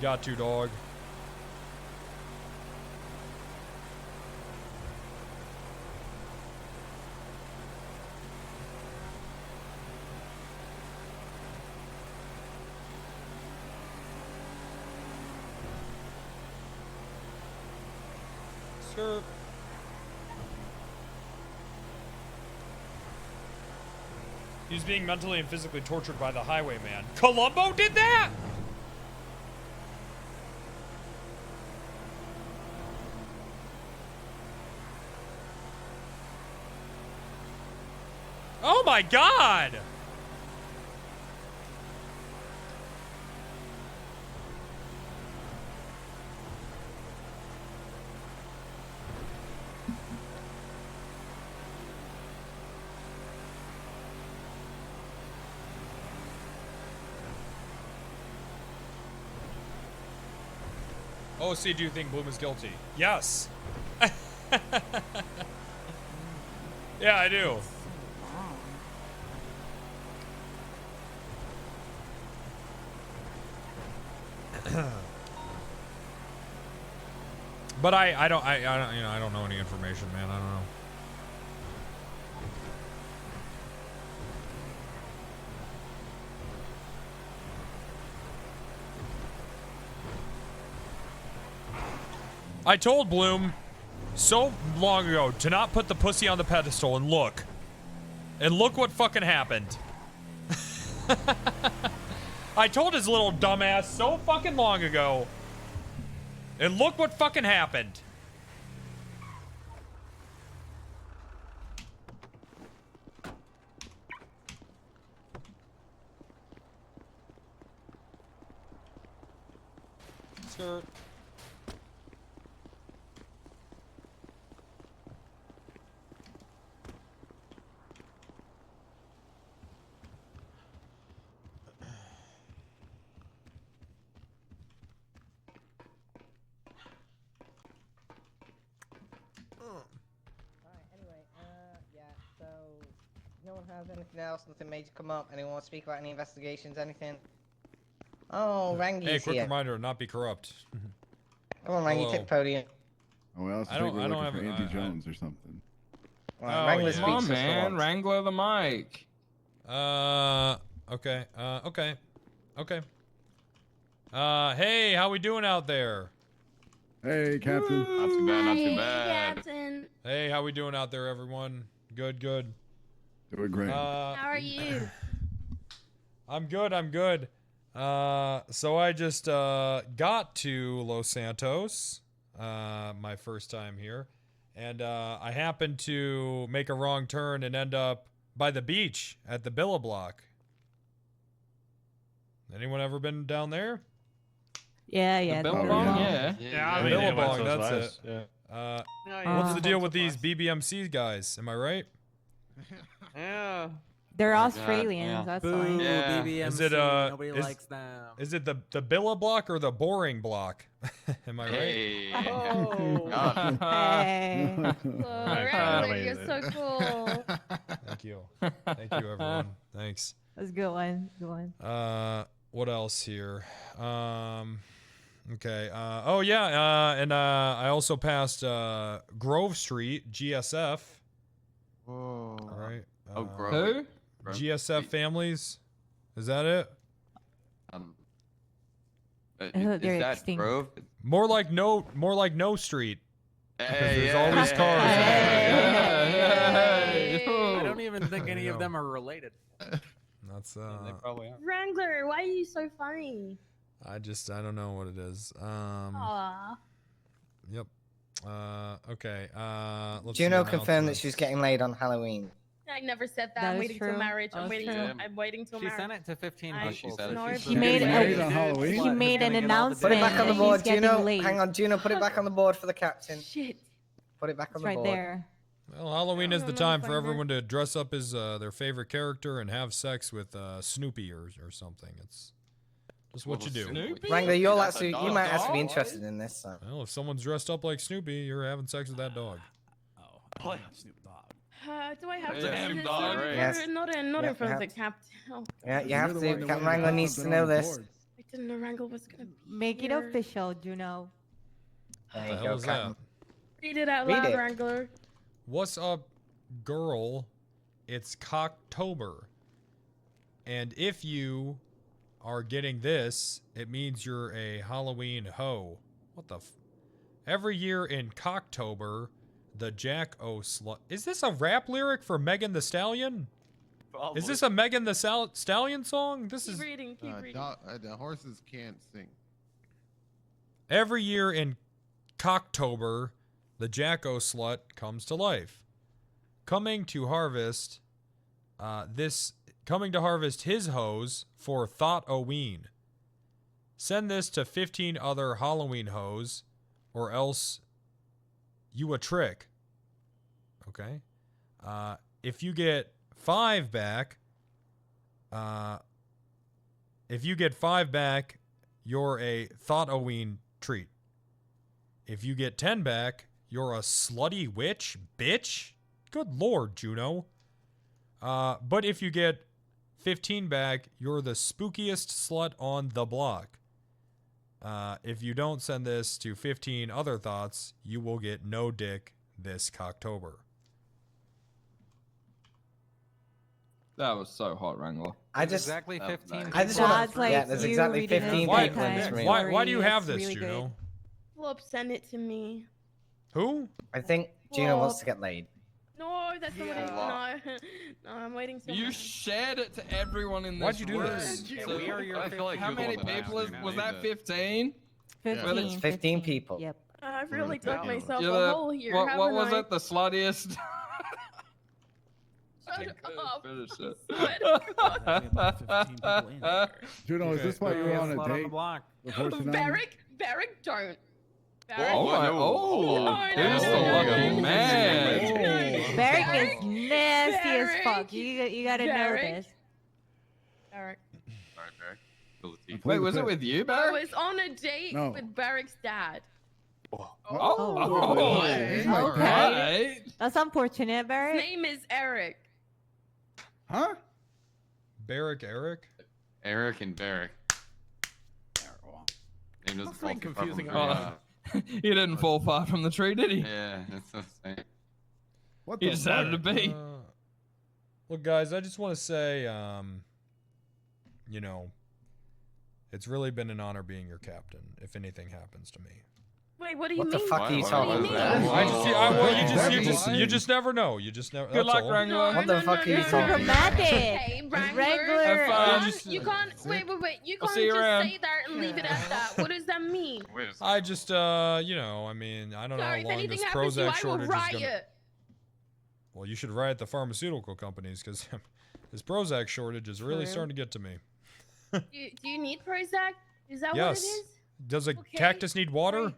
Got to, dog. Sir. He was being mentally and physically tortured by the highwayman. Columbo did that?! Oh my god! Oh, see, do you think Bloom is guilty? Yes. Yeah, I do. But I don't you know, I don't know any information, man. I don't know. I told Bloom so long ago to not put the pussy on the pedestal and look. And look what fucking happened. I told his little dumbass so fucking long ago. And look what fucking happened. Skirt. No one has anything else, nothing major come up. Anyone want to speak about any investigations, anything? Oh, Rangy's Hey, quick here. reminder, not be corrupt. Come on, Rangy, Hello. take the podium. Oh, else I I think don't- we're I don't looking for have- Andy Jones or something. Oh, Wrangler yeah. Come on, man. Wrangler the mic. Okay. Okay. Okay. Hey, how we doing out there? Hey, Captain. Not too bad, not too Hey, bad. Captain. Hey, how we doing out there, everyone? Good, good. Doing great. How are you? I'm good. I'm good. So I just got to Los Santos, my first time here, and I happened to make a wrong turn and end up by the beach at the Billablock. Anyone ever been down there? Yeah. Billabong, yeah. The Billabong, that's it. Yeah. What's the deal with these BBMC guys? Am I right? Yeah. They're Australians, that's why. Yeah. Is it Nobody is, likes them. Is it the Billablock or the boring block? Am I right? Hey. Oh. Hey. Wrangler, you're so cool. Thank you. Thank you, everyone. Thanks. That's a good one. Good one. What else here? Okay. Oh yeah. And I also passed Grove Street, GSF. Whoa. All right. Grove. Who? GSF families. Is that it? thought they were Is that extinct. Grove? More like no Street. Hey, There's yeah, always cars. I don't even think any of them are related. That's They probably are. Wrangler, why are you so funny? I don't know what it is. Aww. Yep. Okay. Let's Juno see confirmed that she was getting laid on Halloween. I never said that. That I'm is waiting true. till marriage. That's I'm waiting. true. I'm waiting till She marriage. sent it to 15 I- people. No, She's he gonna made get a- laid on Halloween. He made an Gonna get all the announcement. Put it back on the He's board, getting Juno. laid. Hang on, Juno. Put it back on the board for the captain. Shit. Put it back on It's the right board. there. Well, Halloween is the remember time if I for remember. everyone to dress up as their favorite character and have sex with Snoopy or something. It's just what you do. Wrangler, you might actually be interested in this. So. Well, if someone's dressed up like Snoopy, you're having sex with that dog. Snoop Dogg. Do I have to Damn, do this dog, in right? Yes. Not in Yeah, front of the perhaps. captain. Oh, Yeah, you You're have the to. one that Captain wanted Wrangler to needs put to it know on the this. board. I didn't know Wrangler was gonna be Make it here. official, Juno. There What you the go, hell is Captain. that? Read it out Read loud, it. Wrangler. What's up, girl? It's Cocktober. And if you are getting this, it means you're a Halloween hoe. What the Every year in Cocktober, the Jack O Slut. Is this a rap lyric for Megan the Stallion? Probably. Is this a Megan the Stallion song? This Keep is reading. Keep reading. The horses can't sing. every year in Cocktober, the Jack O Slut comes to life. Coming to harvest his hoes for Thought-O-Ween. Send this to 15 other Halloween hoes, or else you a trick. Okay. If you get 5 back, you're a Thought-O-Ween treat. If you get 10 back, you're a slutty witch, bitch. Good lord, Juno. But if you get 15 back, you're the spookiest slut on the block. If you don't send this to 15 other thoughts, you will get no dick this Cocktober. That was so hot, Wrangler. I just exactly 15. I just want to. Yeah, there's exactly 15 people in this room. Why do you have this, Juno? Flop, send it to me. Who? I think Juno wants to get laid. No, that's not what I. No, I'm waiting till. You shared it to everyone in this Why'd you do room. this? So We are your I feel like How how many people was that? 15? 15. 15 people. Yep. I've really dug myself You're a the- hole here. What haven't was I? it? The sluttiest? Shut up. Finish it. Juno, is this why you were on a Slut on date? the block. with Horse and Barrick, don't. Barrick. Oh, my, who's the lucky man? Barrick is nasty as fuck. You gotta know this. Barrick. Wait, was it with you, I Barry? was on a date No. with Barrick's dad. Oh, Okay. right. That's unfortunate, Barrick. His name is Eric. Huh? Barrick Eric? Eric and Barrick. Name doesn't fall too far from confusing. Barry. He didn't fall far from the tree, did he? Yeah, that's so sad. What He the just happened to fuck? be. Look, guys, I just want to say, you know, it's really been an honor being your captain. If anything happens to me, Wait, what do you What mean? the fuck are you talking about? you just never know. You just never. Good that's luck, all. Wrangler. What the fuck are you talking about? Dramatic. Okay, Wrangler. Have fun. You can't. Wait. You I'll can't see you just around. say that and leave it at that. What does that mean? I just, you know, I mean, I don't know Sorry, how if long anything this happens to you, Prozac I will shortage is gonna. riot. Well, you should riot the pharmaceutical companies because this Prozac shortage is really True. starting to get to me. Do you need Prozac? Is that Yes. what it is? Does a Okay, cactus need water?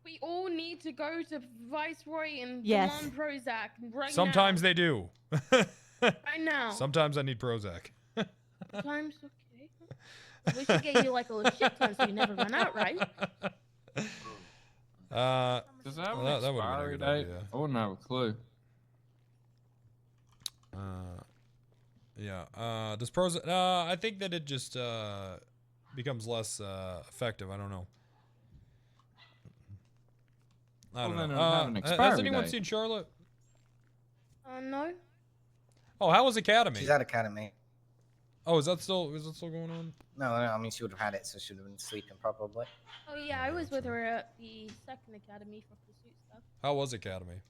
We all need to go to Viceroy and Yes. demand Prozac right Sometimes now. they do. Right now. Sometimes I need Prozac. Sometimes, okay. We should get you like a little shit ton so you never run out, right? Does that have well, an that would've been a expiry good date? idea. I wouldn't have a clue. Yeah. Does Prozac? I think that it just becomes less effective. I don't know. I don't Well, know. then it'll have an Has expiry anyone date. seen Charlotte? No. Oh, how was Academy? She's at Academy. Oh, is that still going on? No, I mean, she would have had it, so she would have been sleeping probably. Oh yeah, I was with her at the second academy for pursuit stuff. How was Academy?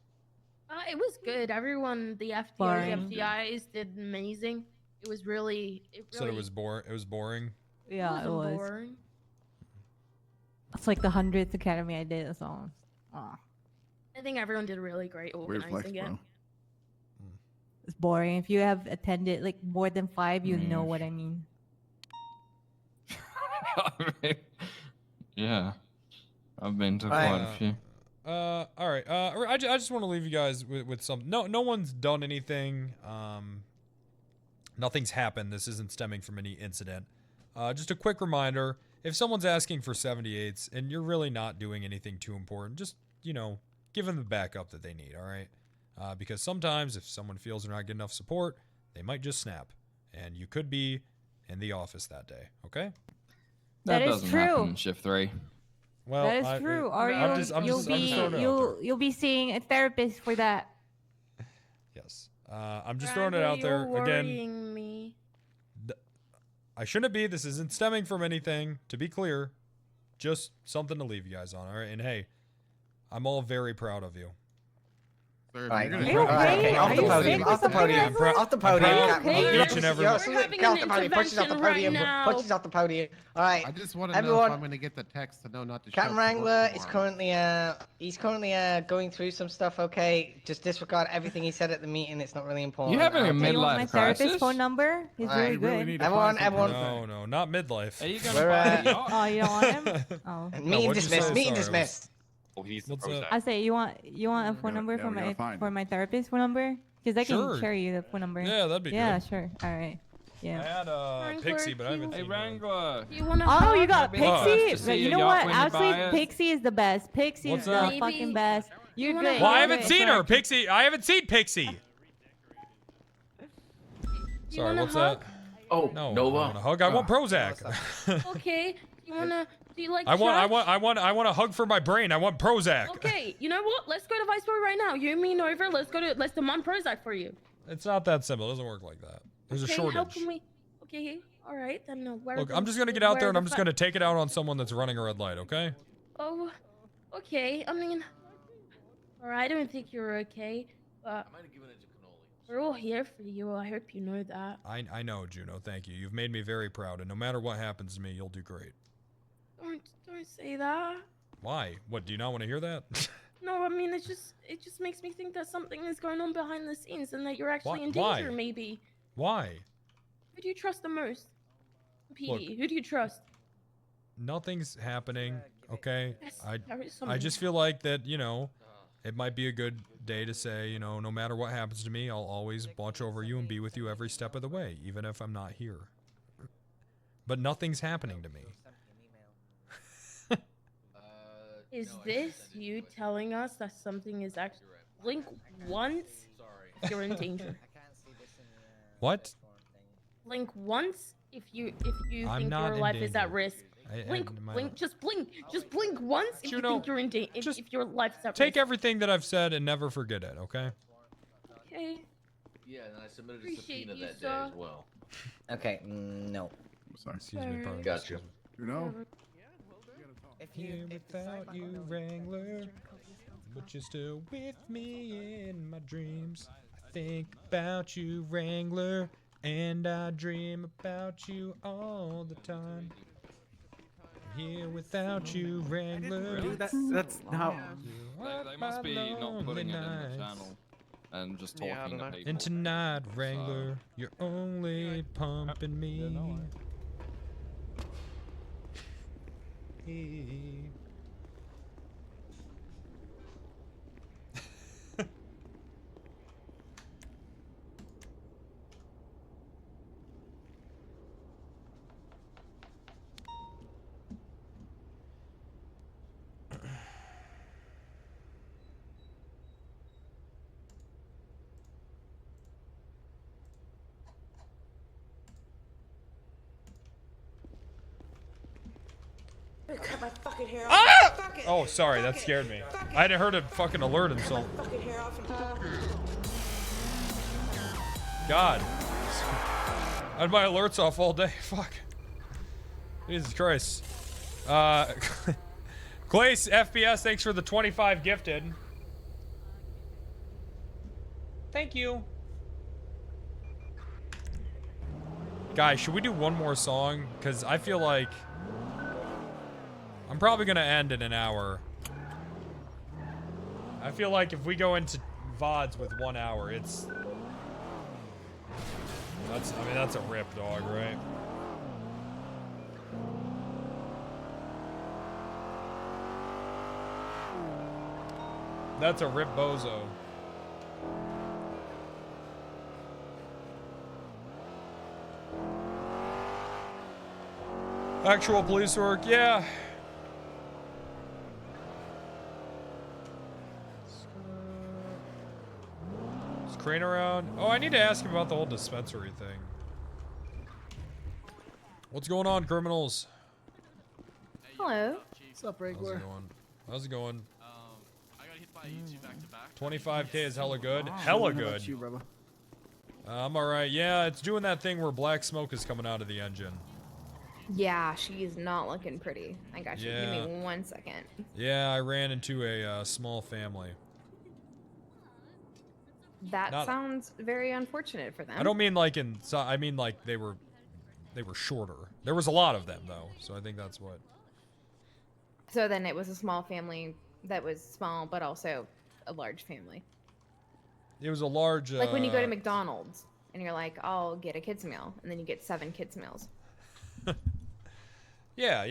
It was good. Everyone, the Boring. FTIs did amazing. It was really. Said it was boring. It was boring. Yeah, it wasn't was. boring. It's like the 100th academy I did. So, I think everyone did really great Weird organizing flex, it. bro. it's boring. If you have attended like more than 5, you know what I mean. Yeah. I've been to Right. quite a few. All right. I just want to leave you guys with some. No one's done anything. Nothing's happened. This isn't stemming from any incident. Just a quick reminder: if someone's asking for 78s and you're really not doing anything too important, just give them the backup that they need. All right. Because sometimes if someone feels they're not getting enough support, they might just snap, and you could be in the office that day. Okay. That is doesn't true. happen in shift 3. Well, that is true. Or you'll be seeing a therapist for that. Yes. I'm just throwing it out there again. Worrying me. I shouldn't be. This isn't stemming from anything. To be clear, just something to leave you guys on. All right. And hey, I'm all very proud of you. Right. Are you okay? Off the Are you podium. sick or Off the something, podium. Ezra? Off the podium. Are you Captain. okay? You're- Each and every- you're- We're having Get off an the podium. Push us off the intervention right podium. now. Push us off the podium. All right. I just want to know Everyone. if I'm going to get the text to know not to. Captain show up to work Wrangler is tomorrow. currently going through some stuff. Okay, just disregard everything he said at the meeting. It's not really important. You having a Okay. You want my midlife therapist crisis? phone number? He's Alright. really You really good. need to Everyone, find everyone. something. No, not midlife. Are you gonna We're, buy the yacht? Oh, you don't want him? Oh. Meeting what'd you dismissed. say? Meeting Sorry, dismissed. Oh, he needs the What's Prozac. up? I say you want a phone number yeah, for we gotta my find it. therapist phone number? Because I can Sure. share you the phone number. Yeah, that'd be Yeah, good. sure. All right. I Yeah. had Wrangler, Pixie, but I haven't Hey, seen one. Wrangler. You want to? Oh, you got Maybe it's Pixie? to see You a know yacht what? when you Actually, buy it. Pixie is the best. Pixie's What's the that? Maybe- fucking best. You're wanna good. Well, I You're haven't good. seen her, Pixie. I haven't seen Pixie. Sorry, wanna what's hug? that? Oh, No, I Nova. want a hug. I want Prozac. Okay. You wanna? Do you like? I shots? want a hug for my brain. I want Prozac. Okay. You know what? Let's go to Viceroy right now. You and me, Nova. Let's demand Prozac for you. It's not that simple. It doesn't work like that. There's a Okay, shortage. how can we? Okay. All right. Then where? Look, the- I'm just gonna get out where there and the I'm just fa- gonna take it out on someone that's running a red light. Okay? Oh. Okay. I mean. All right. I don't think you're okay, but we're all here for you. I hope you know that. I know, Juno. Thank you. You've made me very proud, and no matter what happens to me, you'll do great. Don't say that. Why? What? Do you not want to hear that? No, I mean it just makes me think that something is going on behind the scenes and that you're actually in Why? danger. Maybe. Why? Who do you trust the most? PD. Look. Who do you trust? Nothing's happening. Okay? Yes, I there is I something. just feel like that. It might be a good day to say, no matter what happens to me, I'll always watch over you and be with you every step of the way, even if I'm not here. But nothing's happening to me. Is this you telling us that something is actually blink once? You're in danger. What? Blink once if you I'm think not your in life is at danger. risk. Blink, in my- blink, just blink once if you think you're in danger. If your life's at Take risk. everything that I've said and never forget it, okay? Okay. Yeah, and I submitted a Appreciate subpoena you, that day sir. as well. Okay, no. Sorry. Excuse me, pardon. Got you. You know? Here without you, Wrangler, but you're still with me in my dreams. I think about you, Wrangler, and I dream about you all the time. I'm here without you, Wrangler. Dude, that's not. They must be not putting it in the channel and just talking to people. And tonight, Wrangler, you're only pumping me. Hey. Cut my fucking hair off. Ah! Fuck it. Oh, sorry, Fuck that it. scared me. Fuck it. I hadn't heard a fucking alert himself. Cut my fucking hair off and God. I had my alerts off all day. Fuck. Jesus Christ. Glace, FPS, thanks for the 25 gifted. Thank you. Guys, should we do one more song? Because I feel like I'm probably going to end in an hour. I feel like if we go into VODs with 1 hour, it's... I mean, that's a rip, dog, right? That's a rip bozo. Actual police work, yeah. Is Crane around? Oh, I need to ask him about the whole dispensary thing. What's going on, criminals? Hello. What's up, Wrangler? How's it going? I got hit by E2 back to back. 25K is hella good. Hella good. You, brother? I'm alright. Yeah, it's doing that thing where black smoke is coming out of the engine. Yeah, she's not looking pretty. I got you. Yeah. Give me 1 second. Yeah, I ran into a small family. That Not- sounds very unfortunate for them. I don't mean like I mean like they were shorter. There was a lot of them though, so I think that's what. So then it was a small family that was small, but also a large family. It was a large. Like when you go to McDonald's and you're like, I'll get a kids meal, and then you get 7 kids meals. Yeah,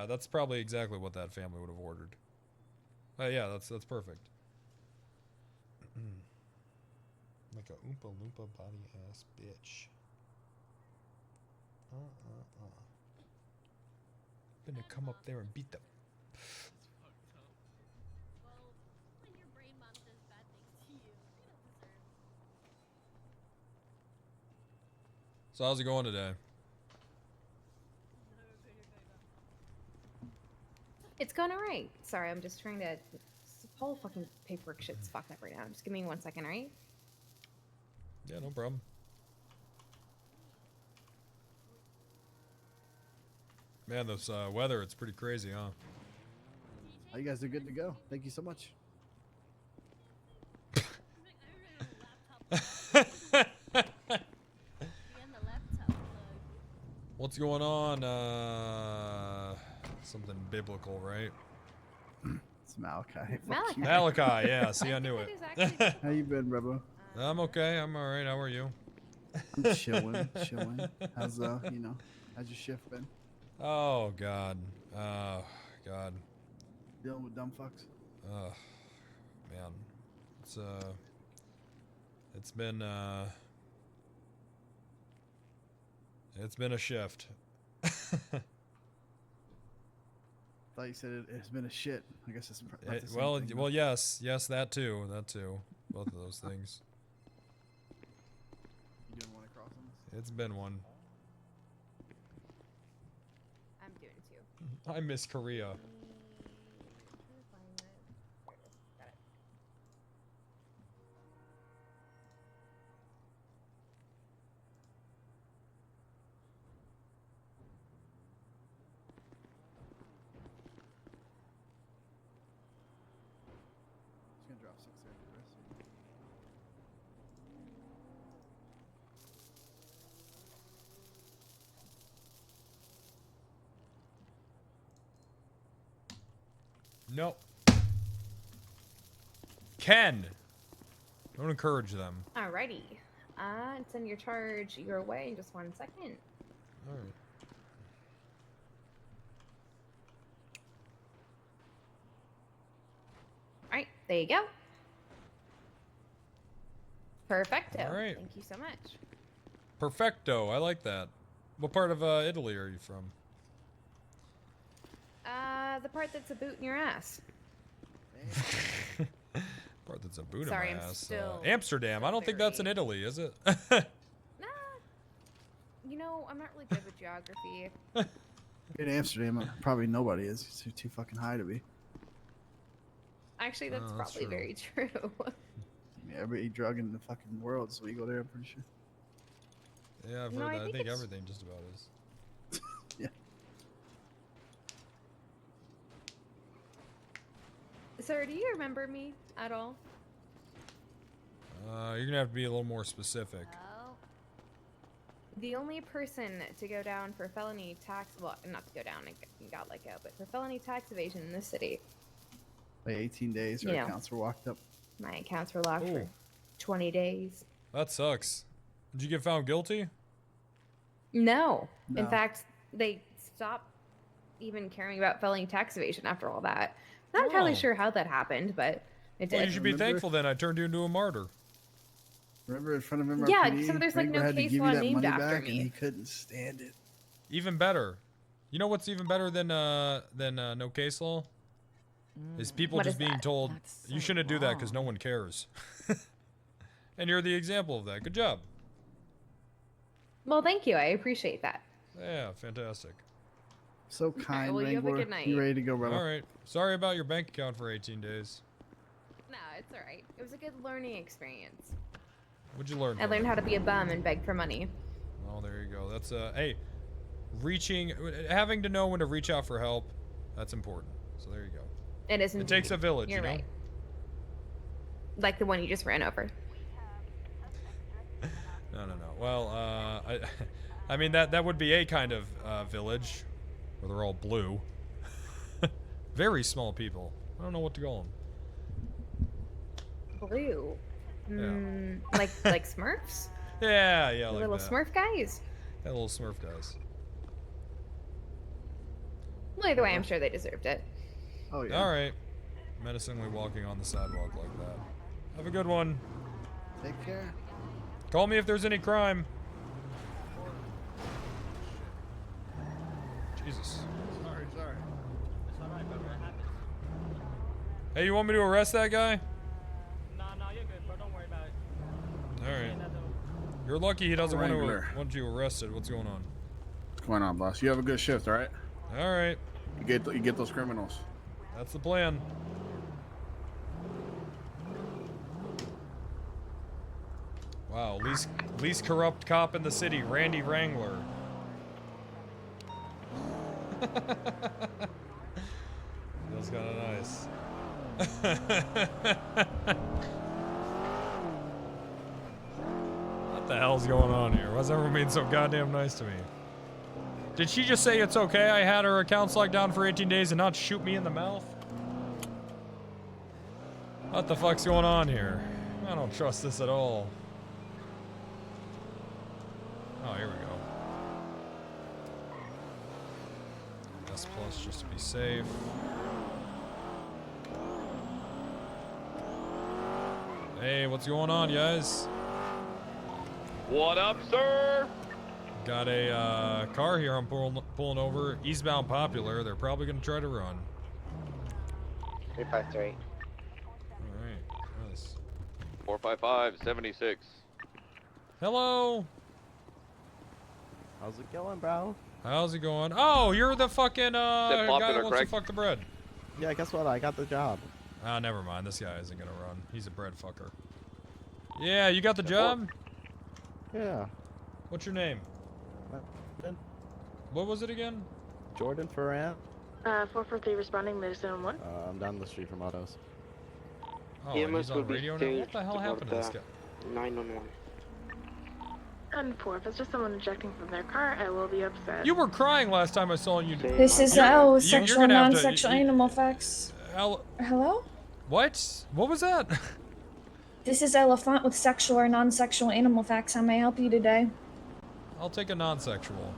that's probably exactly what that family would have ordered. Yeah, that's perfect. Like a Oompa Loompa body ass bitch. Gonna come up there and beat them. So how's it going today? It's going alright. Sorry, I'm just trying to. This whole fucking paperwork shit's fucked up right now. Just give me 1 second, alright? Yeah, no problem. Man, this weather, it's pretty crazy, huh? Oh, you guys are good to go. Thank you so much. What's going on? Something biblical, right? It's Malachi. Malachi. Malachi, yeah, see, I knew it. How you been, Rebel? I'm okay, I'm alright, how are you? I'm chilling. How's how's your shift been? Oh, God. Oh, God. Dealing with dumb fucks? Oh, man. It's been a shift. Thought you said it's been a shit. I guess it's about the same Well, thing, well, yes, that too, both of those things. You didn't want to cross them? It's been one. I'm I miss Korea. It's gonna drop 6 there for the rest of you. Nope. Ken! Don't encourage them. Alrighty. Send your charge your way in just 1 second. Alright. Alright, there you go. Perfecto. Alright. Thank you so much. Perfecto, I like that. What part of Italy are you from? The part that's a boot in your ass. Part that's a boot Sorry, in my I'm ass. still- Amsterdam. I don't think that's in Italy, is it? You know, I'm not really good with geography. In Amsterdam, probably nobody is. It's too fucking high to be. Actually, that's Oh, that's probably true. very true. Yeah, every drug in the fucking world, so we go there, I'm pretty sure. Yeah, I've No, heard I that. I think think it's- everything just about is. Yeah. Sir, do you remember me at all? You're gonna have to be a little more specific. Well, the only person to go down for felony tax, well, not to go down and got let go, but for felony tax evasion in this city, Like 18 days, our You know. accounts were locked up. my accounts were locked Ooh. for 20 days. That sucks. Did you get found guilty? No. In No. fact, they stopped even caring about felony tax evasion after all that. Not entirely Oh. sure how that happened, but it Well, did. you should be Remember? thankful then. I turned you into a martyr. Remember in front of him, Yeah, RPD, except there's, like, no Wrangler had to case give you law that named money after back, me. and he couldn't stand it. Even better. You know what's even better than no case law? Is people What just is being that? told That's you so shouldn't do that because no wrong. one cares. And you're the example of that. Good job. Well, thank you. I appreciate that. Yeah, fantastic. So kind, well, you have a Wrangler. good night. You ready to go, brother? All right. Sorry about your bank account for 18 days. No, it's all right. It was a good learning experience. What'd you learn? I from learned it? how to be a bum and beg for money. Oh, there you go. That's hey, having to know when to reach out for help. That's important. So there you go. It is. It takes a indeed. village, You're you know. right. Like the one you just ran over. No. Well, I mean that would be a kind of village, where they're all blue. Very small people. I don't know what to call them. Blue. Yeah. Like Smurfs? Yeah, The like little that. Smurf guys? Yeah, little Smurf guys. Well, either way, I'm sure they deserved it. Oh, yeah. All right. Menacingly walking on the sidewalk like that. Have a good one. Take care. Call me if there's any crime. Jesus. Sorry. It's alright, bro. It happens. Hey, you want me to arrest that guy? Nah, you're good, bro. Don't worry about it. All right. Ain't nothing. You're lucky he doesn't Wrangler. want you arrested. What's going on? What's going on, boss? You have a good shift, all right? All right. You get those criminals. That's the plan. Wow, least corrupt cop in the city, Randy Wrangler. Feels kind of nice. What the hell's going on here? Why's everyone being so goddamn nice to me? Did she just say it's okay I had her accounts locked down for 18 days and not shoot me in the mouth? What the fuck's going on here? I don't trust this at all. Oh, here we go. S plus just to be safe. Hey, what's going on, guys? What up, sir? Got a car here I'm pulling over. Eastbound Popular. They're probably going to try to run. 353. All right. Nice. 455 76. Hello. How's it going, bro? How's it going? Oh, you're the fucking guy popular, that wants to Greg? fuck the bread. Yeah, guess what? I got the job. Ah, never mind. This guy isn't gonna run. He's a bread fucker. Yeah, you got the job? Yeah. What's your name? What was it again? Jordan Ferran. 443 responding, medicine 1. I'm down the street from Autos. Oh, and he's on radio now? What the hell happened to this guy? 911. And 4, if it's just someone ejecting from their car, I will be upset. You were crying last time I saw you. This is sexual, non-sexual animal facts. Hello? What? What was that? This is Elephant with sexual or non-sexual animal facts. How may I help you today? I'll take a non-sexual.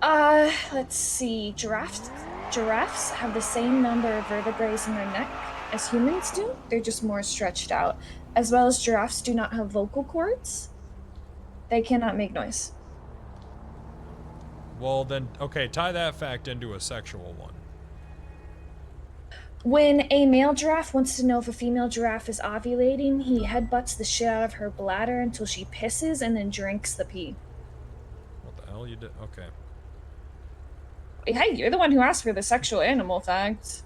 Let's see. Giraffes have the same number of vertebrae in their neck as humans do. They're just more stretched out. As well as giraffes do not have vocal cords. They cannot make noise. Well then, okay, tie that fact into a sexual one. When a male giraffe wants to know if a female giraffe is ovulating, he headbutts the shit out of her bladder until she pisses and then drinks the pee. What the hell you did? Okay. Hey, you're the one who asked for the sexual animal facts.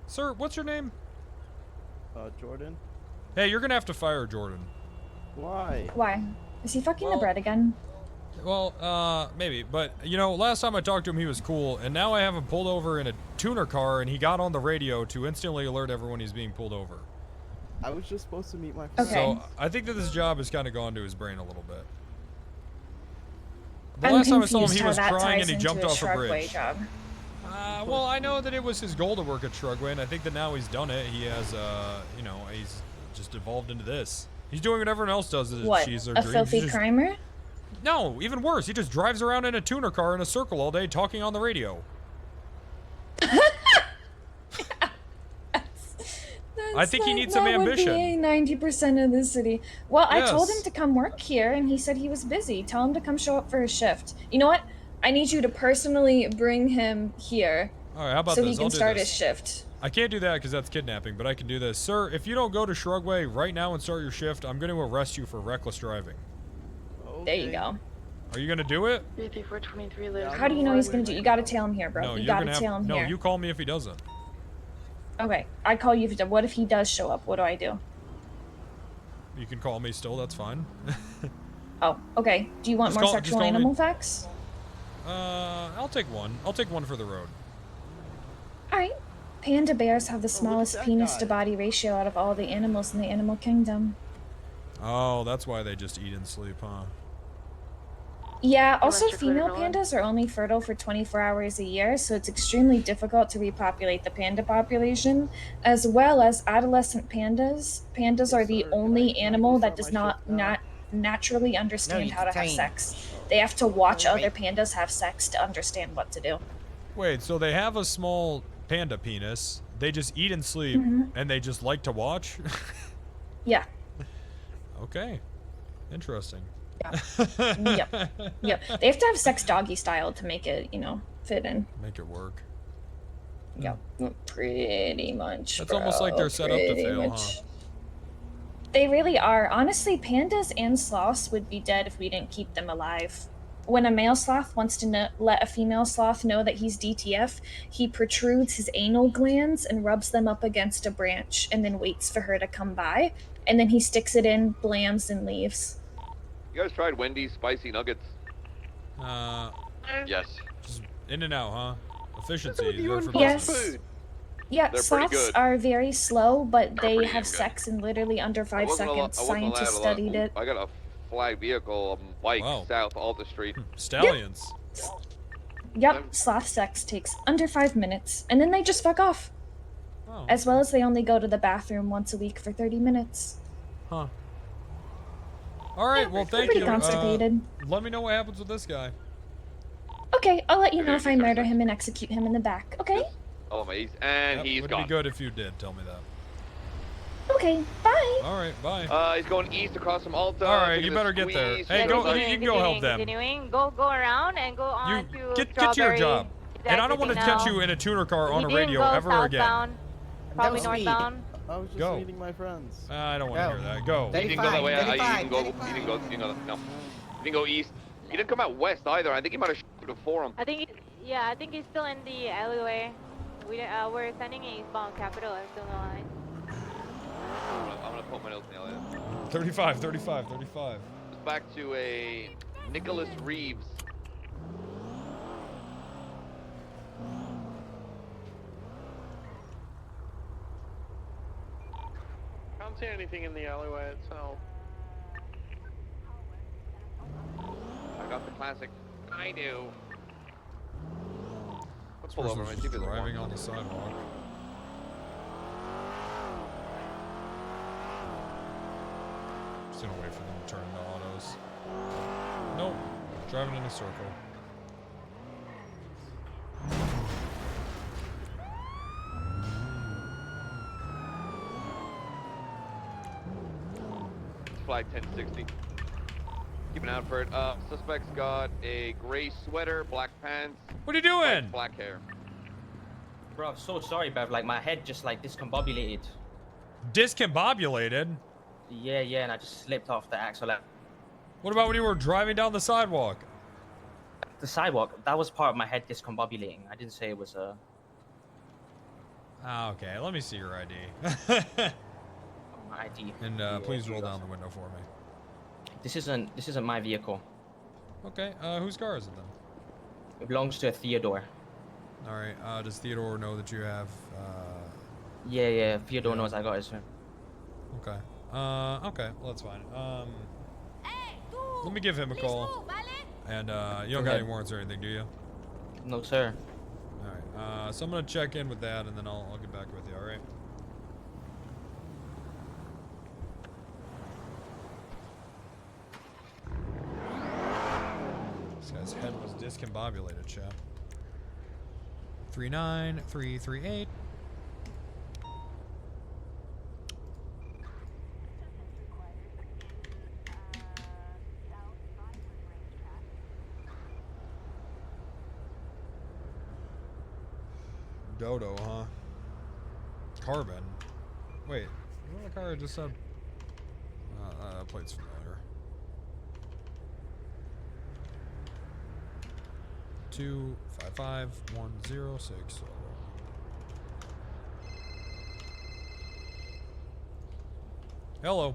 Sir, what's your name? Jordan. Hey, you're gonna have to fire Jordan. Why? Why? Is he fucking the bread again? Well, maybe, but, you know, last time I talked to him, he was cool, and now I have him pulled over in a tuner car, and he got on the radio to instantly alert everyone he's being pulled over. I was just supposed to meet my friend. So, I think that this job has kind of gone to his brain a little bit. The I'm last time I saw him, confused he how was that crying ties and he into jumped a off a Shrugway bridge. job. Well, I know that it was his goal to work at Shrugway, and I think that now he's done it. He has, you know, he's just evolved into this. He's doing what everyone else does at What? cheese A surgery. filthy He's just- crimer? No, even worse. He just drives around in a tuner car in a circle all day talking on the radio. I think he needs some ambition. That would be 90% of the city. Well, I told him Yes. to come work here, and he said he was busy. Tell him to come show up for his shift. You know what? I need you to personally bring him here. All right, how about so this? he can I'll do start this. his shift. I can't do that because that's kidnapping, but I can do this. Sir, if you don't go to Shrugway right now and start your shift, I'm going to arrest you for reckless driving. There you go. Are you going to do it? 33423 lives. How do you know he's gonna do? You gotta tail him here, bro. No, you you're gotta gonna tail have, him no, here. you call me if he doesn't. Okay, I call you. What if he does show up? What do I do? You can call me still, that's fine. Oh, okay. Do you want Just more call- just sexual call me. animal facts? I'll take one. I'll take one for the road. All right. Panda bears have the smallest that penis guy. to body ratio out of all the animals in the animal kingdom. Oh, that's why they just eat and sleep, huh? Yeah, also Electric female Wrangler. pandas are only fertile for 24 hours a year, so it's extremely difficult to repopulate the panda population, as well as adolescent pandas. Pandas are the only animal that does not naturally understand you how to have detain. sex. They have to watch other pandas have sex to understand what to do. Wait, so they have a small panda penis, they just eat and sleep, Mhm. and they just like to watch? Yeah. Okay. Interesting. Yep. Yep. They have to have sex doggy style to make it, fit in. Make it work. Yep. Pretty much. That's almost like they're set up to Pretty fail, much. huh? They really are. Honestly, pandas and sloths would be dead if we didn't keep them alive. When a male sloth wants to let a female sloth know that he's DTF, he protrudes his anal glands and rubs them up against a branch and then waits for her to come by. And then he sticks it in, blams, and leaves. You guys tried Wendy's spicy nuggets? Yes. Just in and out, huh? Efficiency. with you is and there for Yes. business. Yeah, They're pretty sloths good. are very slow, but they pretty have damn good. sex in literally under 5 seconds. I wasn't Scientists allowed studied it. I got a flag vehicle, bike, south Alta Street. Stallions. Yep, sloth sex takes under 5 minutes, and then they just fuck off. Oh. As well as they only go to the bathroom once a week for 30 minutes. Huh. All right, well, thank pretty you. constipated. Let me know what happens with this guy. Okay, I'll let you know if I murder him and execute him in the back, okay? Oh my, and Yep, he's would gone. be good if you did. Tell me that. Okay, bye. All right, bye. He's going east across from Alta. All right, taking you a better get there. squeeze. Hey, go. You can go help them. Continuing, go around and go on to Get to your Strawberry. job. And I don't want to Exiting catch now. you in a tuner car on You a didn't radio go ever again. southbound, probably was me. northbound. I was just Go. meeting my friends. I don't want to hear that. Go. You didn't go that way. You didn't go. You didn't go. No. You didn't go east. You didn't come out west either. I think he might have shot before him. I think, yeah, I think he's still in the alleyway. We're sending an eastbound Capital. I'm still in the line. I'm gonna put my notes in the alley. 35, 35, 35. It's back to a Nicholas Reeves. Can't see anything in the alleyway itself. I got the classic. I do. Let's This pull over. person's See if there's driving more. on the sidewalk. Just gonna wait for them to turn into autos. Nope. Driving in a circle. Flag 1060. Keep an eye out for it. Suspect's got a gray sweater, black pants. What are you doing? Black hair. Bro, I'm so sorry, bruv. Like, my head just, like, discombobulated. Discombobulated? Yeah, and I just slipped off the axle. What about when you were driving down the sidewalk? The sidewalk, that was part of my head discombobulating. I didn't say it was a... Ah, okay. Let me see your ID. my ID. And please roll down the window for me. This isn't my vehicle. Okay, whose car is it then? It belongs to a Theodore. Alright, does Theodore know that you have, Yeah, Theodore knows I got his. Okay. Okay, well that's fine. Let me give him a call. And, you don't got any warrants or anything, do you? No, sir. Alright, so I'm gonna check in with that and then I'll get back with you, alright? This guy's head was discombobulated, chap. 39338. Dodo, huh? Carbon. Wait, what the car I just said? Plate's familiar. 2551060. Hello.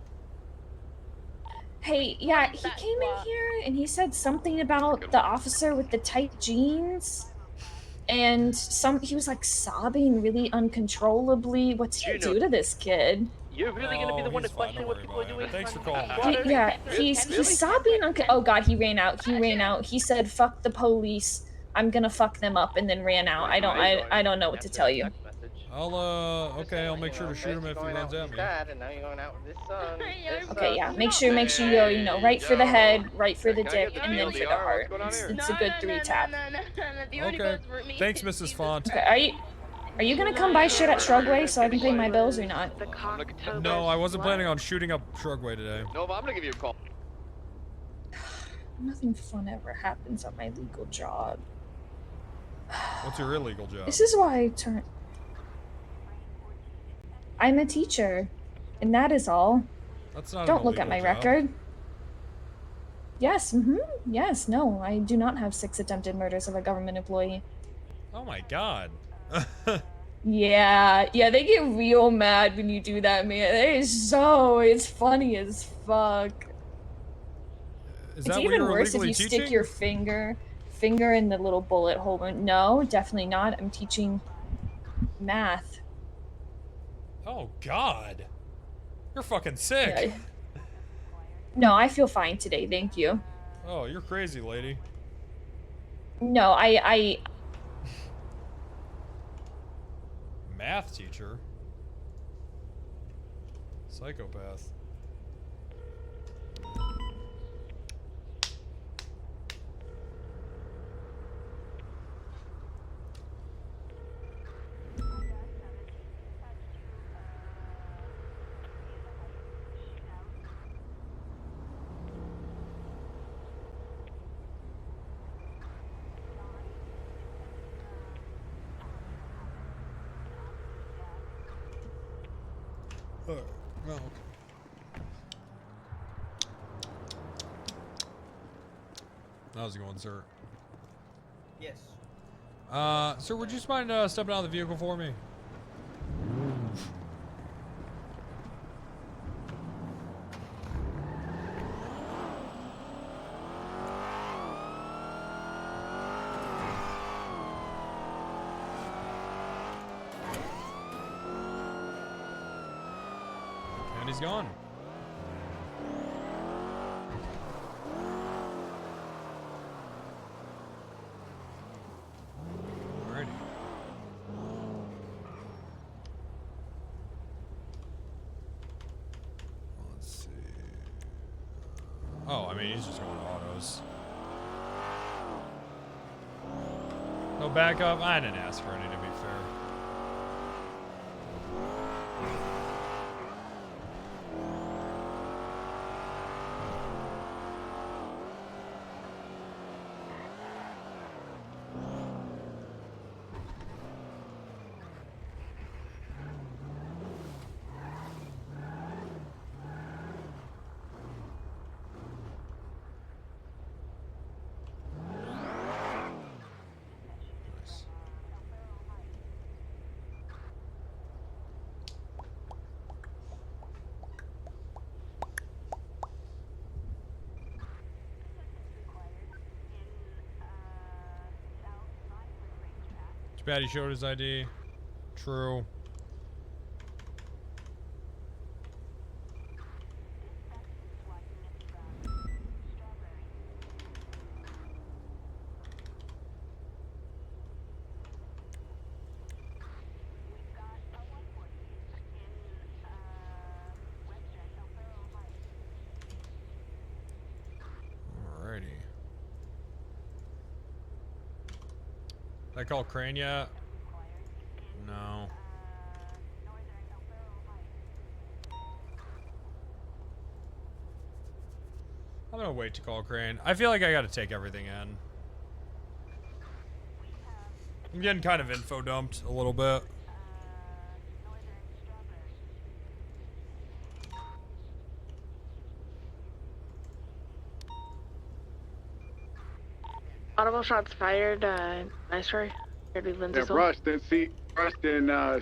Hey, yeah, he came in here and he said something about the officer with the tight jeans. And he was like sobbing really uncontrollably. What's he do to this kid? You're really gonna be the one to question what people are doing? Thanks for calling. Yeah, he's sobbing. Oh god, he ran out. He said, "Fuck the police. I'm gonna fuck them up," and then ran out. I don't know what to tell you. Okay, I'll make sure to shoot him if he runs at me. And now you're going out with this son. Okay, yeah. Make sure you go. Right for the head, right for the dick, and then for the heart. It's a good 3-tap. Okay. Thanks, Mrs. Font. Okay, are you gonna come by shit at Shrugway so I can pay my bills or not? No, I wasn't planning on shooting up Shrugway today. No, but I'm gonna give you a call. Nothing fun ever happens at my legal job. What's your illegal job? This is why I turn. I'm a teacher, and that is all. That's not. Don't look at my record. Yes, yes, no, I do not have 6 attempted murders of a government employee. Oh my god. Yeah, they get real mad when you do that, man. It's funny as fuck. Is It's that even what worse if illegally you teaching? stick your finger in the little bullet hole. No, definitely not. I'm teaching math. Oh god. You're fucking sick. Yeah. No, I feel fine today, thank you. Oh, you're crazy, lady. No, I Math teacher. Psychopath. Well, okay. How's it going, sir? Yes. Sir, would you just mind stepping out of the vehicle for me? And he's gone. Alrighty. Let's see. Oh, I mean, he's just going to autos. No backup? I didn't ask for any, to be fair. Bad he showed his ID. True. Alrighty. Did I call Crane yet? No. I'm gonna wait to call Crane. I feel like I gotta take everything in. I'm getting kind of info dumped a little bit. Audible shots fired. Nice try. Yeah, Rust and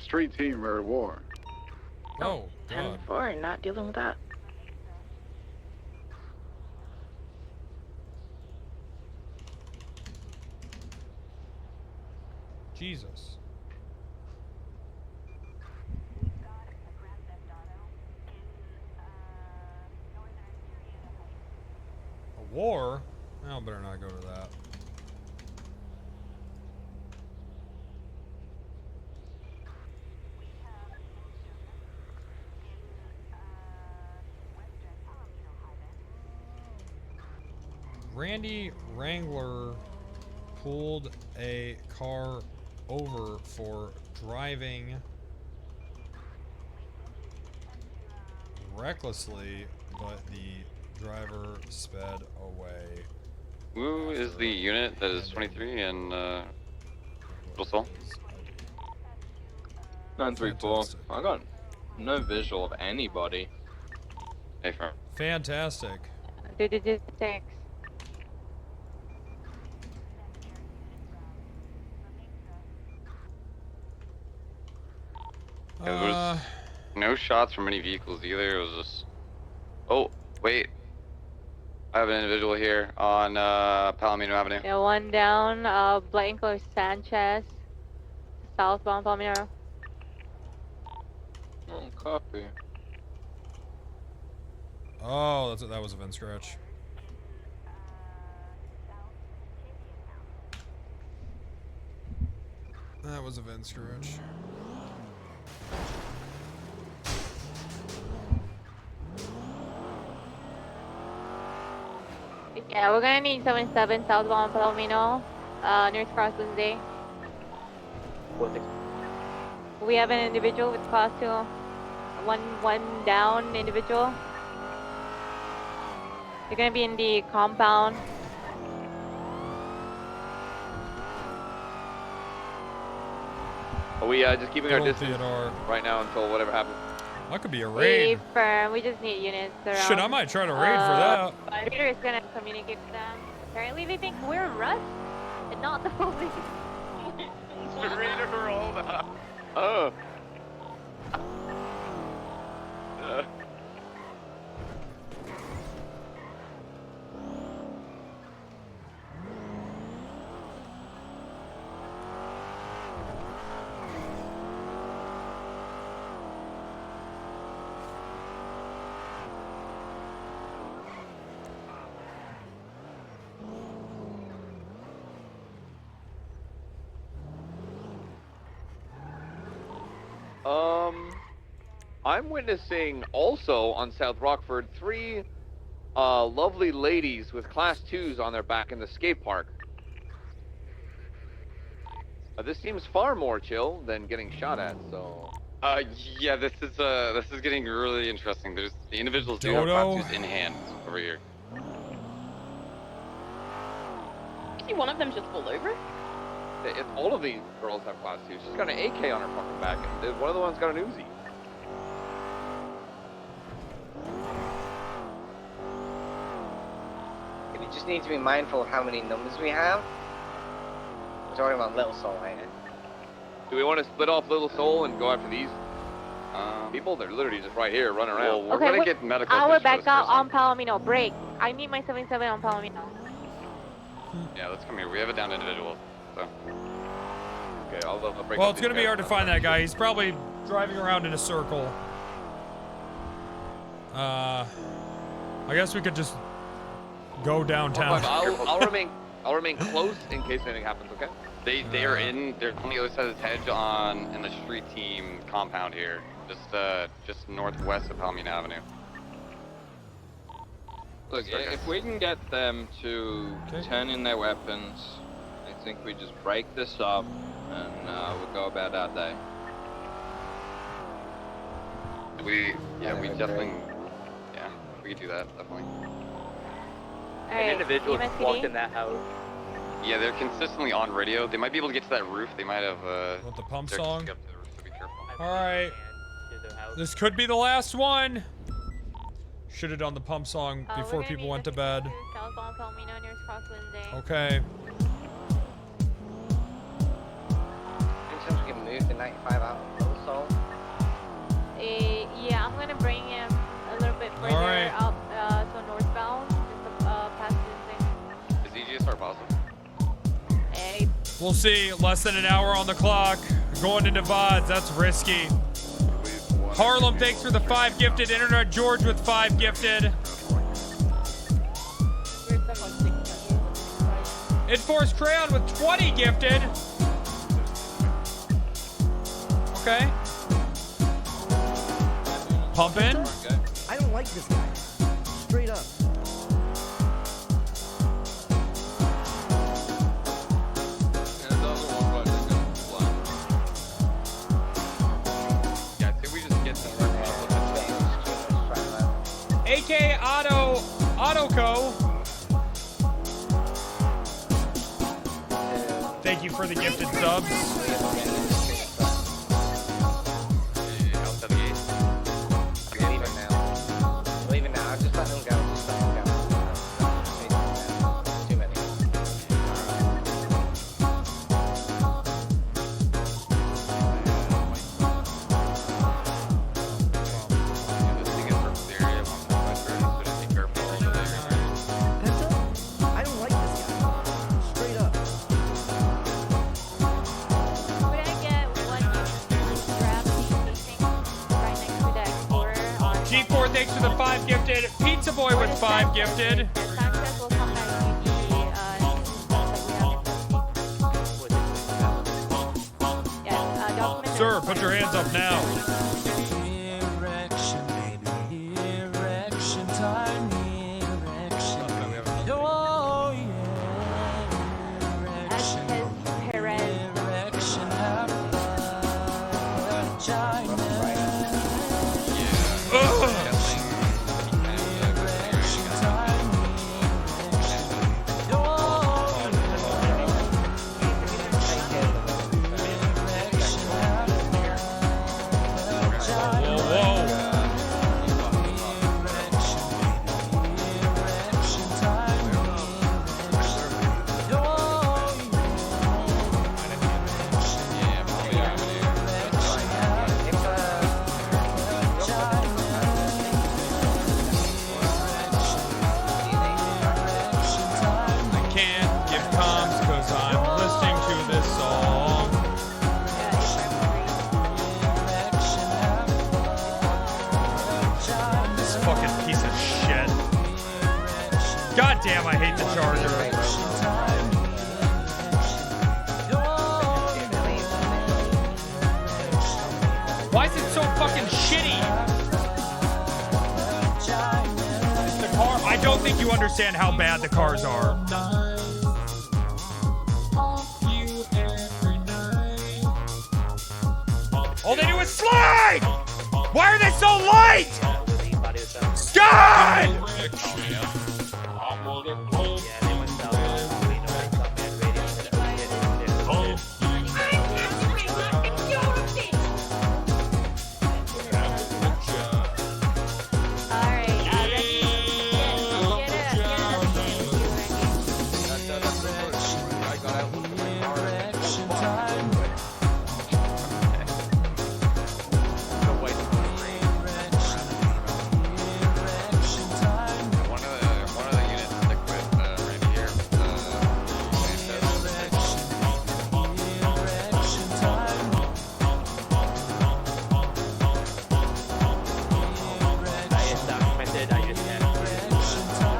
street team are at war. Oh, God. 10-4, not dealing with that. Jesus. A war? I better not go to that. Randy Wrangler pulled a car over for driving recklessly, but the driver sped away. Who is the unit that is 23 and Bristol? 934. I got no visual of anybody. Hey, firm. Fantastic. Thanks. There was no shots from any vehicles either. It was just. Oh, wait. I have an individual here on Palomino Avenue. Yeah, one down, Blanco Sanchez, southbound Palomino. Oh, copy. Oh, that was a vent scratch. That was a vent scratch. Yeah, we're gonna need 77 southbound Palomino, near Cross Wednesday. We have an individual with class 2. One down individual. They're gonna be in the compound. Are we just keeping our distance right now until whatever happens? That could be a raid. Firm. We just need units around. Shit, I might try to raid for that. My leader is gonna communicate with them. Apparently they think we're Rust and not the police. Raider rolled up. Oh. I'm witnessing also on South Rockford 3 lovely ladies with class 2s on their back in the skate park. This seems far more chill than getting shot at, so... Yeah, this is getting really interesting. There's the individuals do have class 2s in hand over here. See one of them just pulled over? If all of these girls have class 2s, she's got an AK on her fucking back, and one of the ones got an Uzi. We just need to be mindful of how many numbers we have. We're talking about Little Soul here. Do we want to split off Little Soul and go after these people? They're literally just right here, running around. Well, we're gonna get medical. Our backup on Palomino. Break. I need my 77 on Palomino. Yeah, let's come here. We have a downed individual. So. Okay, I'll break. Well, it's gonna be hard to find that guy. He's probably driving around in a circle. I guess we could just go downtown. I'll remain close in case anything happens. Okay. They are they're on the other side of this hedge in the street team compound here, just northwest of Palomino Avenue. Look, if we can get them to turn in their weapons, I think we just break this up and we'll go about our day. We definitely, we could do that, definitely. An individual walked in that house. Yeah, they're consistently on radio. They might be able to get to that roof. They might have, What, the pump they're song? up to the roof, so be careful. Alright. This could be the last one. Should have done the pump song before people went to bed. Southbound Palomino near Cross Wednesday. Okay. Sometimes we can move the 95 out of Little Soul. Yeah, I'm gonna bring him a little bit further up, so northbound, just past Wednesday. Is EGSR positive? Hey. We'll see. Less than an hour on the clock. Going into VODs. That's risky. Harlem, thanks for the 5 gifted. Internet George with 5 gifted. Enforced Crayon with 20 gifted. Okay. Pumpin'. I don't like this guy. Straight up. AK Autoco. Thank you for the gifted subs. Leave it now. I'll just let them go. Too many. I don't like this guy. Straight up. Would I get one grab facing right next to that Explorer on G4, thanks for the 5 gifted. Pizza Boy with 5 gifted. Sanchez will come back to the document. Sir, put your hands up now. Erection, baby. Erection time. Erection. Oh, yeah. Erection. Perez. Erection. Vagina. Erection time. Erection. damn, I hate the Charger. Why is it so fucking shitty? The car, I don't think you understand how bad the cars are. All they do is slide! Why are they so light? God!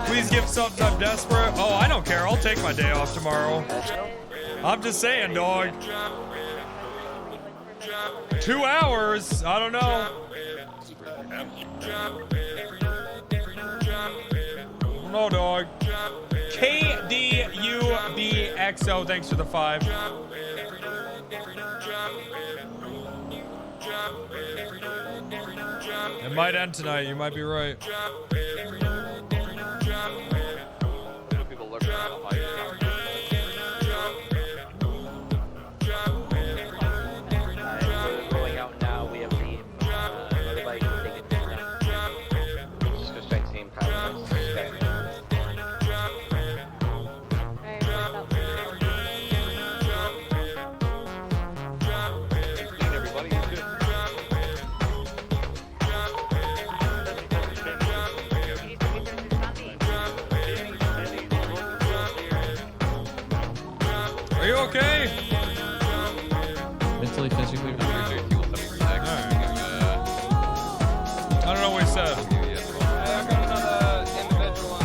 Please give something. I'm desperate. Oh, I don't care. I'll take my day off tomorrow. I'm just saying, dog. 2 hours? I don't know. No, dog. KDUBXO, thanks for the 5. It might end tonight. You might be right. People lurking around the light. Going out now, we have the motorbike taking down. Suspect team pilot. Everybody, good. Are you okay? Mentally, physically. I don't know what he said. I've got another individual on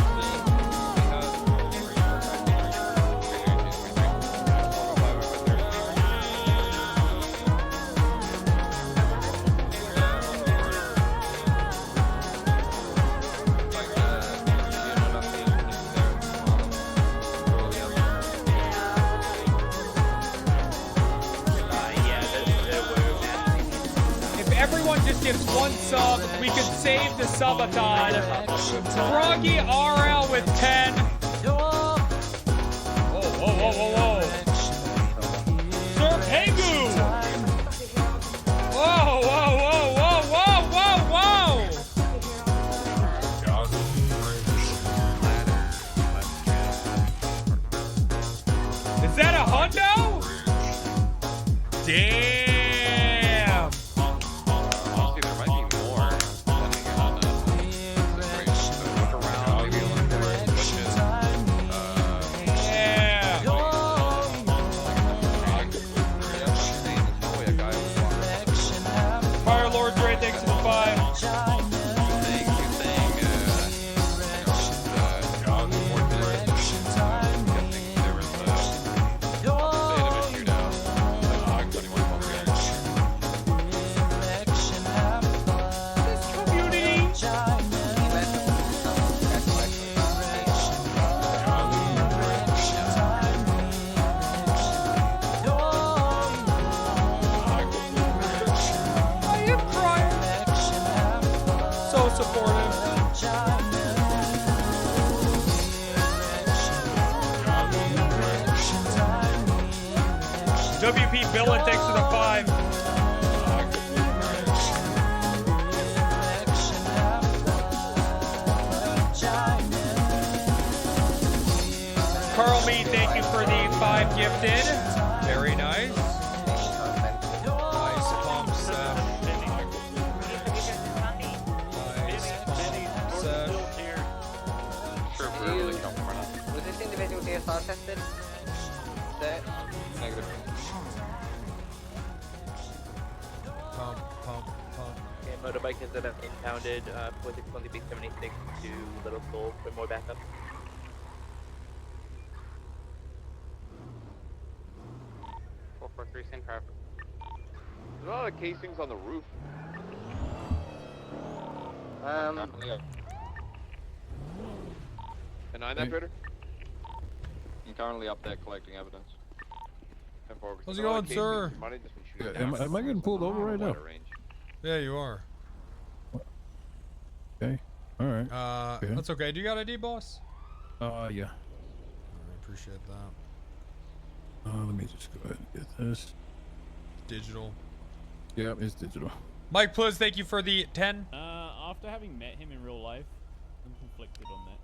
If everyone just gives one sub, we could save the subathon. Froggy RL with 10. Whoa, whoa, whoa, whoa, whoa. Sir Pegu. Whoa, whoa, whoa, whoa, whoa, whoa, whoa. Is that a hundo? Damn. Fire Lord Dre, thanks for the 5. So supportive. WP Billet, thanks for the 5. Carl Mead, thank you for the 5 gifted. Very nice. Nice pump set. Was this individual DSR tested? Negative. Pump, pump, pump. Okay, motorbike has been impounded 46 on the B76 to Little Soul for more backup. 443, same traffic. There's a lot of casings on the roof. Deny that, Trader? I'm currently up there collecting evidence. How's it going, sir? Am I getting pulled over right now? Yeah, you are. Okay. All right. Okay. That's okay. Do you got ID, boss? Yeah. I appreciate that. Let me just go ahead and get this. Digital. Yeah, it's digital. Mike Plus, thank you for the 10. After having met him in real life, I'm conflicted on that.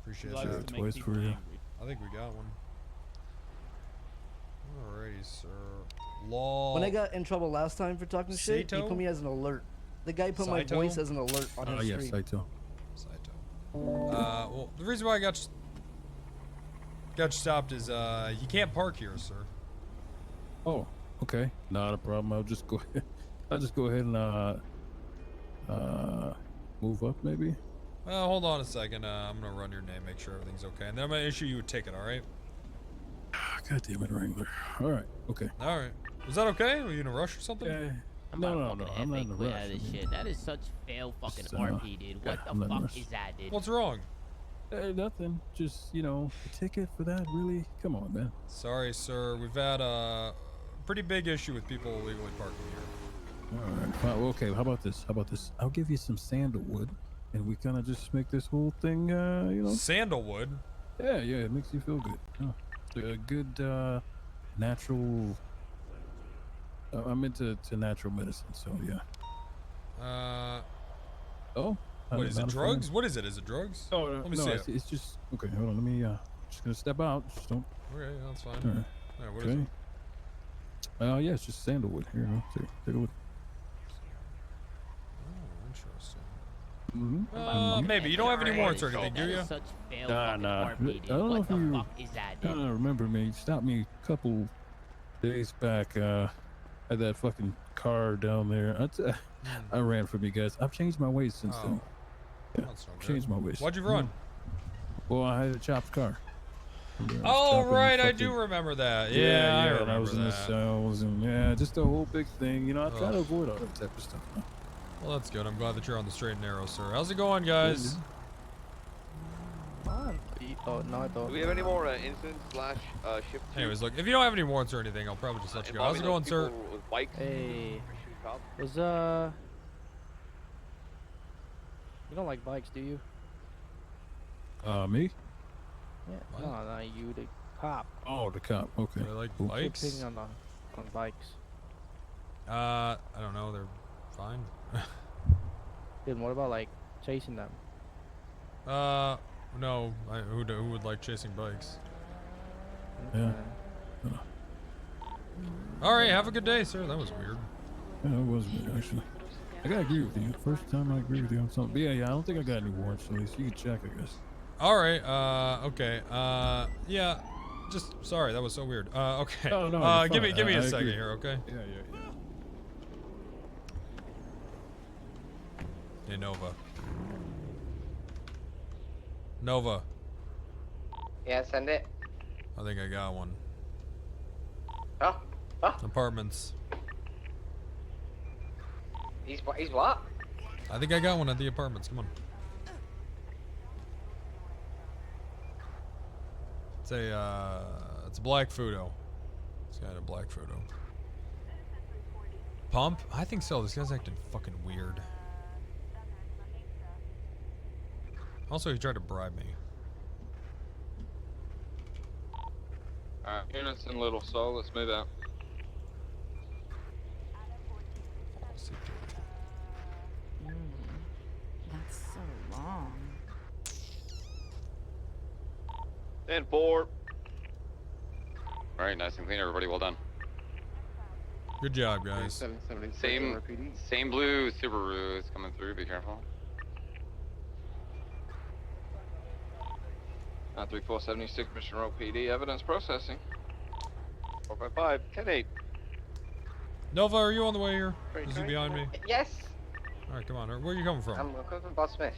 Appreciate He likes that. to make Twice people for you. angry. I think we got one. Alrighty, sir. Law. When I got in trouble last time for talking shit, he Saito? put me as an alert. The guy put my Saito? voice as an alert on his Yes, screen. Saito. Well, the reason why I got you stopped is you can't park here, sir. Oh, okay. Not a problem. I'll just go ahead. I'll just go ahead and move up maybe. Hold on a second. I'm gonna run your name, make sure everything's okay, and then I'm gonna issue you a ticket. All right? God damn it, Wrangler. All right. Okay. All right. Was that okay? Were you in a rush or something? No. I'm not in a rush. Shit. That is such fail fucking RP, dude. What I'm the not in a fuck rush. is that, dude? What's wrong? Nothing. Just, a ticket for that, really? Come on, man. Sorry, sir. We've had a pretty big issue with people illegally parking here. All right. Fine. Okay. How about this? I'll give you some sandalwood, and we kind of just make this whole thing, Sandalwood? Yeah. It makes you feel good. A good, natural. I'm into natural medicine, so yeah. Oh. What is it? Drugs? What is it? Is it drugs? Oh, let me no, see it's, it. it's just okay. Hold on, let me. Just gonna step out. Just don't. Okay, that's fine. All right. All right, what is it? Yeah, it's just sandalwood. Here, take a look. Oh, interesting. Mm-hmm. Maybe you don't have any warrants or anything, do you? Nah. I don't know if you. Remember me? You stopped me a couple days back. Had that fucking car down there. I ran from you guys. I've changed my ways since then. Yeah, changed my ways. Why'd you run? Well, I had a chopped car. Oh right, I do remember that. Yeah, I remember I was in the cells and just the whole big thing. I try to avoid all that type of stuff. Well, that's good. I'm glad that you're on the straight and narrow, sir. How's it going, guys? Oh, no, I don't. Do we have any more incidents/shift? Anyways, look, if you don't have any warrants or anything, I'll probably just let you go. How's it going, sir? With bikes Hey. Was you don't like bikes, do you? Me? Yeah. No, you, the cop. Oh, the cop. Okay. I like Cool. bikes. Opinion on bikes. I don't know. They're fine. Then what about like chasing them? No. Who would like chasing bikes? Yeah. All right. Have a good day, sir. That was weird. Yeah, it was weird, actually. I gotta agree with you. First time I agree with you on something. But yeah, I don't think I got any warrants, so at least you can check, I guess. All right. Okay. Yeah. Just sorry. That was so weird. Okay. No, give me I a second agree. here, okay? Yeah. Hey, Nova. Nova. Yeah, send it. I think I got one. Oh. Apartments. He's what? I think I got one at the apartments. Come on. It's a black Fudo. This guy had a black Fudo. Pump? I think so. This guy's acting fucking weird. Also, he tried to bribe me. Alright, units in Little Soul, let's move out. That's so long. 10-4. All right, nice and clean, everybody. Well done. Good job, guys. 776 Same blue Subaru is coming through. Be careful. 3476 Mission Road PD, evidence processing. 455 10-8. Nova, are you on the way here? Is he behind me? Yes. All right, come on. Where are you coming from? I'm coming from Boss Smith.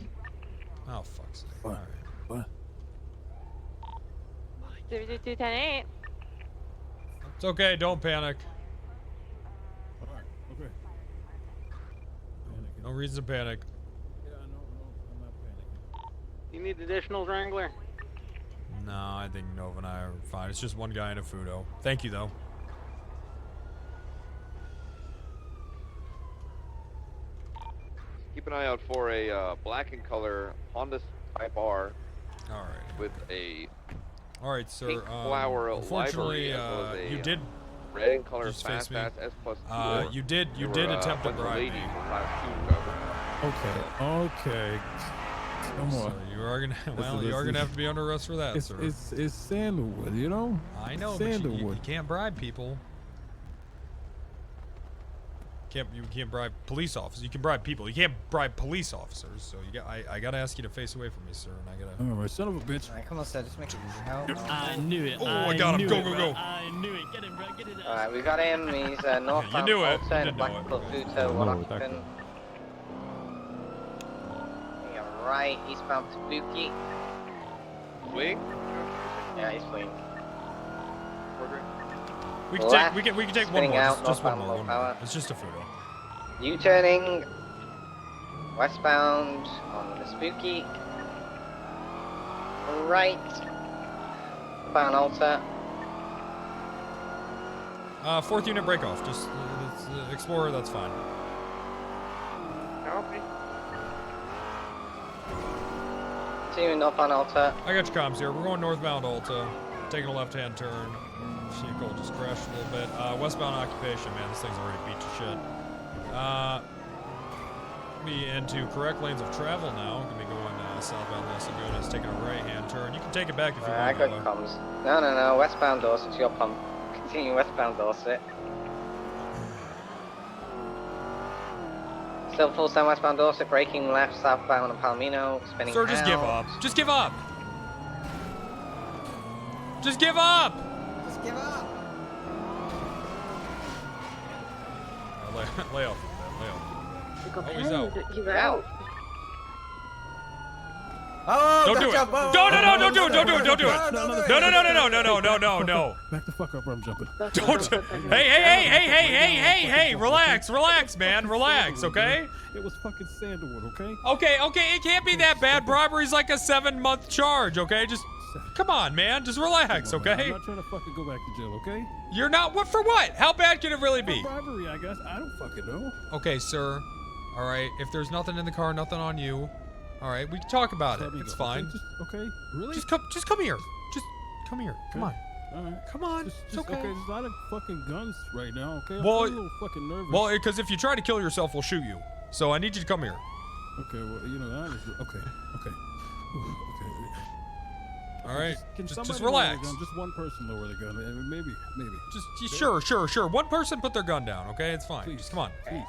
Oh, fuck's sake. All right. What? 322 10-8. It's okay. Don't panic. Alright, okay. No reason to panic. Yeah, no, I'm not panicking. You need additional Wrangler? No, I think Nova and I are fine. It's just one guy in a Fudo. Thank you, though. Keep an eye out for a black in color Honda Type R. All right. With a All right, sir. pink flower Unfortunately, livery as well as a you did. red in color Just face me. Fastpass S Plus. You did attempt to bribe me. Okay. Come on. So you are gonna, well, you are gonna have to be under arrest for that, sir. It's Sandalwood, you know. I know, Sandalwood. but you can't bribe people. You can't bribe police officers. You can bribe people. You can't bribe police officers. So I gotta ask you to face away from me, sir. And I gotta. All right, son of a bitch. Alright, come on, sir. Just make it easy. Help. I knew it. Oh, I got him. Go, go, go. I knew it. Get him, bro. Get it. Alright, we got him. He's northbound knew it. Alta You and did know Blackpool it. Futo, one occupant. Yeah, right, eastbound Tabuki. Fleeing? Yeah, he's fleeing. We can take one spinning more. out, Just one northbound more. low power. It's just a Fudo. U-turning westbound on the Spooky. Right. Bound Alta. 4th unit break off. Just Explorer. That's fine. Copy. Continuing northbound Alta. I got your comms here. We're going northbound Alta. Taking a left-hand turn. Vehicle just crashed a little bit. Westbound occupation, man. This thing's already beat to shit. Be into correct lanes of travel now. Gonna be going southbound Los Lagunas, taking a right-hand turn. You can take it back if you I want. got Nova. comms. No. Westbound Dorset, your pump. Continue westbound Dorset. Still full stand westbound Dorset, braking left southbound on Palomino, spinning Sir, just out. give up. Just give up. Just give up. Just give up. Lay off, man. Lay off. Oh, he's out. He's out. Oh, Don't do it. jump. Oh, Don't do it. Don't do it. Don't do it. No. Back the fuck up, or I'm jumping. Don't. Hey. Relax, man. Relax, okay? It was fucking Sandalwood, okay? Okay. It can't be that bad. Bribery's like a 7-month charge, okay? Just come on, man. Just relax, okay? I'm not trying to fucking go back to jail, okay? You're not. What for? What? How bad can it really be? Bribery, I guess. I don't fucking know. Okay, sir. All right. If there's nothing in the car, nothing on you. All right, we can talk about it. It's fine. Okay, really? Just come here. Just come here. Come on. All right. Come on. It's okay. Okay, there's a lot of fucking guns right now, okay? I'm Well, a little fucking nervous. Well, because if you try to kill yourself, we'll shoot you. So I need you to come here. Okay, well, you know, honestly, okay. Ooh, okay. All right. Can Just somebody relax. lower the gun? Just one person lower the gun. Maybe. Just sure. One person put their gun down. Okay, it's fine. Please. Just come on. Please.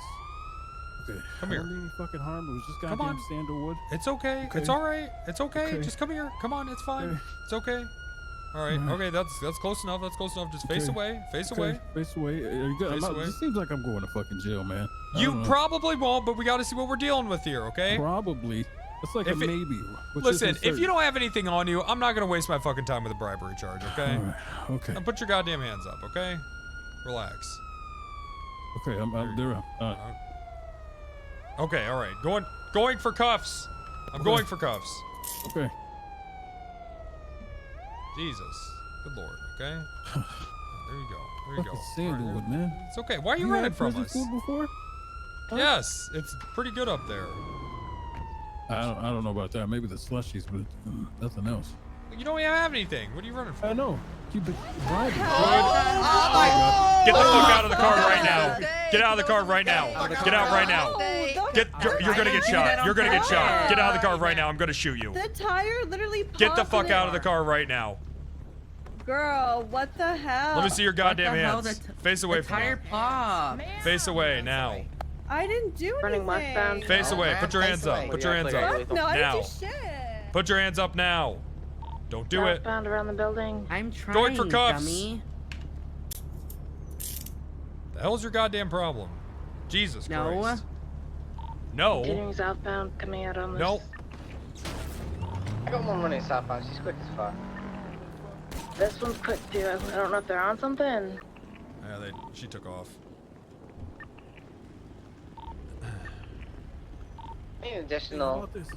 Okay. Come I here. don't mean any fucking harm. It was just Come goddamn on. Sandalwood. It's okay. Okay. It's all right. It's okay. Okay. Just come here. Come on. It's fine. Okay. It's okay. All right. Okay. That's close enough. Just face Okay. away. Face Okay, away. Face away. Are you good? Face away. It seems like I'm going to fucking jail, man. I You don't know. probably won't, but we got to see what we're dealing with here. Okay. Probably. It's like If a it- maybe. which Listen, isn't if you certain. don't have anything on you, I'm not gonna waste my fucking time with a bribery charge. Okay. All right. Okay. Now put your goddamn hands up. Okay. Relax. Okay. I'm there. Okay. All right. Going for cuffs. I'm Okay. going for cuffs. Okay. Jesus. Good lord. Okay. There you go. There you go. Fucking Sandalwood, man. It's okay. Why are you You running had from prison us? food before? Huh? Yes, it's pretty good up there. I don't know about that. Maybe the slushies, but nothing else. You don't even have anything. What are you running from? I know. Keep it bribing. Get the fuck out of the car right now. Get out of the car right now. Get out right now. You're gonna get shot. You're gonna get shot. Get out of the car right now. I'm gonna shoot you. The tire literally popped. Get the fuck in out it. of the car right now. Girl, what the hell? Let me see your goddamn What the hell? hands. Face away from me. Face away now. I didn't do Running anything. westbound. Face away. Put your hands up. Put your hands up. Fuck no, I Now. didn't do shit. Put your hands up now. Don't do it. Southbound around the building. I'm trying, Going for cuffs. dummy. The hell's your goddamn problem? Jesus No. Christ. No. Continuing southbound, coming out on this. Nope. I got one running southbound. She's quick as fuck. This one's quick too. I don't know if they're on something. Yeah, she took off. Additional.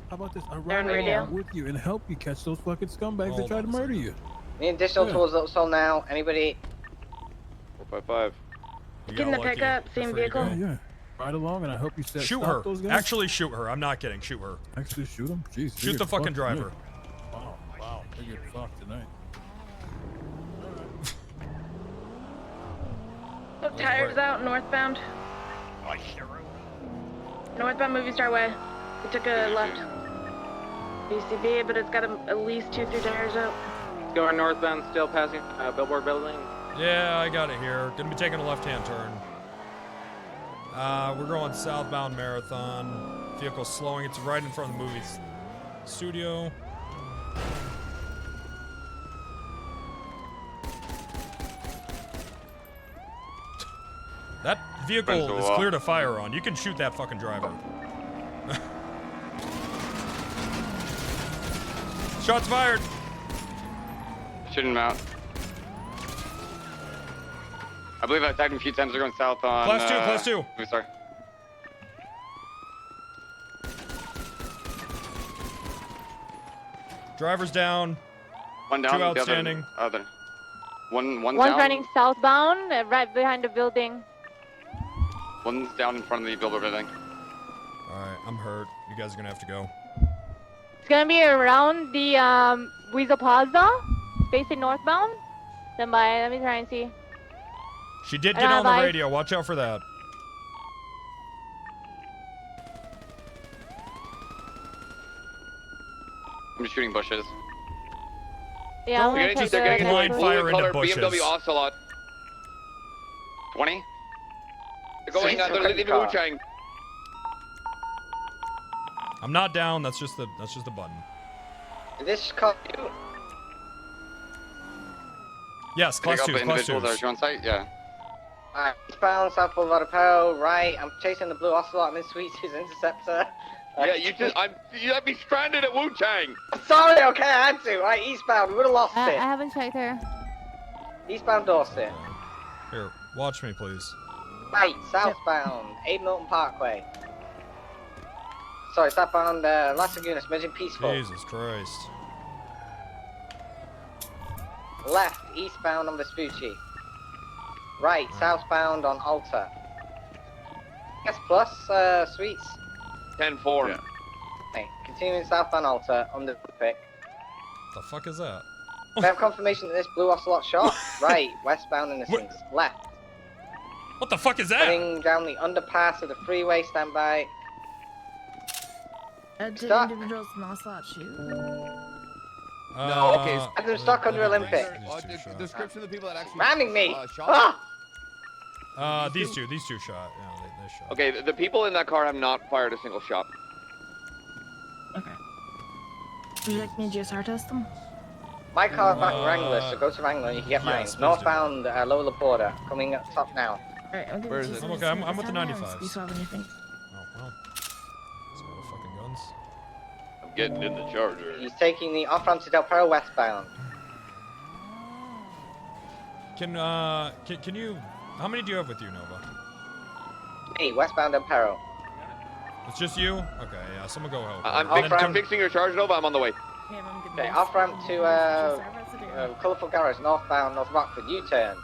How about this? I'll They're ride on radio. along with you and help you catch those fucking scumbags that tried to murder you. Need additional Yeah. tools also now. Anybody? 455. Get in the pickup, same vehicle. Yeah. Ride along and I hope you Shoot stop her. those guys. Actually shoot her. I'm not kidding. Shoot her. Actually shoot them? Jeez. Shoot the fucking driver. Wow. They get fucked tonight. Look, tires out, northbound. Northbound movie star way. We took a left. BCB, but it's got at least 2-3 tires out. Going northbound, still passing Billboard Building. Yeah, I got it here. Gonna be taking a left-hand turn. We're going southbound Marathon. Vehicle slowing. It's right in front of the movie studio. That vehicle is clear to fire on. You can shoot that fucking driver. Shots fired. Shooting him out. I believe I tagged him a few times. They're going south on. Class 2. Sorry. Driver's down. One down. 2 outstanding. One's One's down. running southbound, right behind the building. One's down in front of the billboard building. Alright, I'm hurt. You guys are gonna have to go. It's gonna be around the Weasel Plaza, facing northbound. Stand by. Let me try and see. She did I get don't on the have eyes. radio. Watch out for that. I'm just shooting bushes. Yeah, I'm They're gonna check getting into a Blind fire blue into color bushes. BMW Ocelot. 20? They're going. They're leaving car. Wu-Chang. I'm not down. That's just the button. This car. Yes, class 2. Class 2. Individuals are on site. Yeah. Alright, eastbound South Boulevard Apparel, right. I'm chasing the blue Ocelot. I'm in Sweet Tooth's Interceptor. Yeah, you let me stranded at Wu-Chang. Sorry, okay, I had to. Right, eastbound. We would have lost I it. haven't checked her. Eastbound Dorset. Here, watch me, please. Right, southbound, Abe Milton Parkway. Sorry, southbound Las Lagunas, Merging Peaceful. Jesus Christ. Left, eastbound on Vespucci. Right, southbound on Alta. Yes, plus, Sweets. 10-4. Yeah. Okay, continuing southbound Alta, on the pick. The fuck is that? We have confirmation that this blue Ocelot shot. Right, westbound Innocence. Left. What the fuck is that? Heading down the underpass of the freeway, stand by. Did Stop. individuals in Ocelot shoot? No, okay. Have them stuck under Olympic. Description of the people that actually Ramming me! shot. These two shot. Yeah, they shot. Okay, the people in that car have not fired a single shot. Okay. Would you like me to GSR test them? My car's back in Wrangler, so go to Wrangler and you can get mine. yes, please Northbound, Lower Laporta, coming up top now. Alright, I'll give Where it is to it? you. I'm okay, I'm with the Sound 95s. You swap anything. Oh, well. Let's go with fucking guns. I'm getting in the Charger. He's taking the off-ramp to Del Perro westbound. Can you... How many do you have with you, Nova? Hey, westbound Del Perro. It's just you? Okay, yeah, someone go help. I'm fixing your Charger, Nova. I'm on the way. Okay, off-ramp to Colourful Garage, northbound North Rockford, U-turn.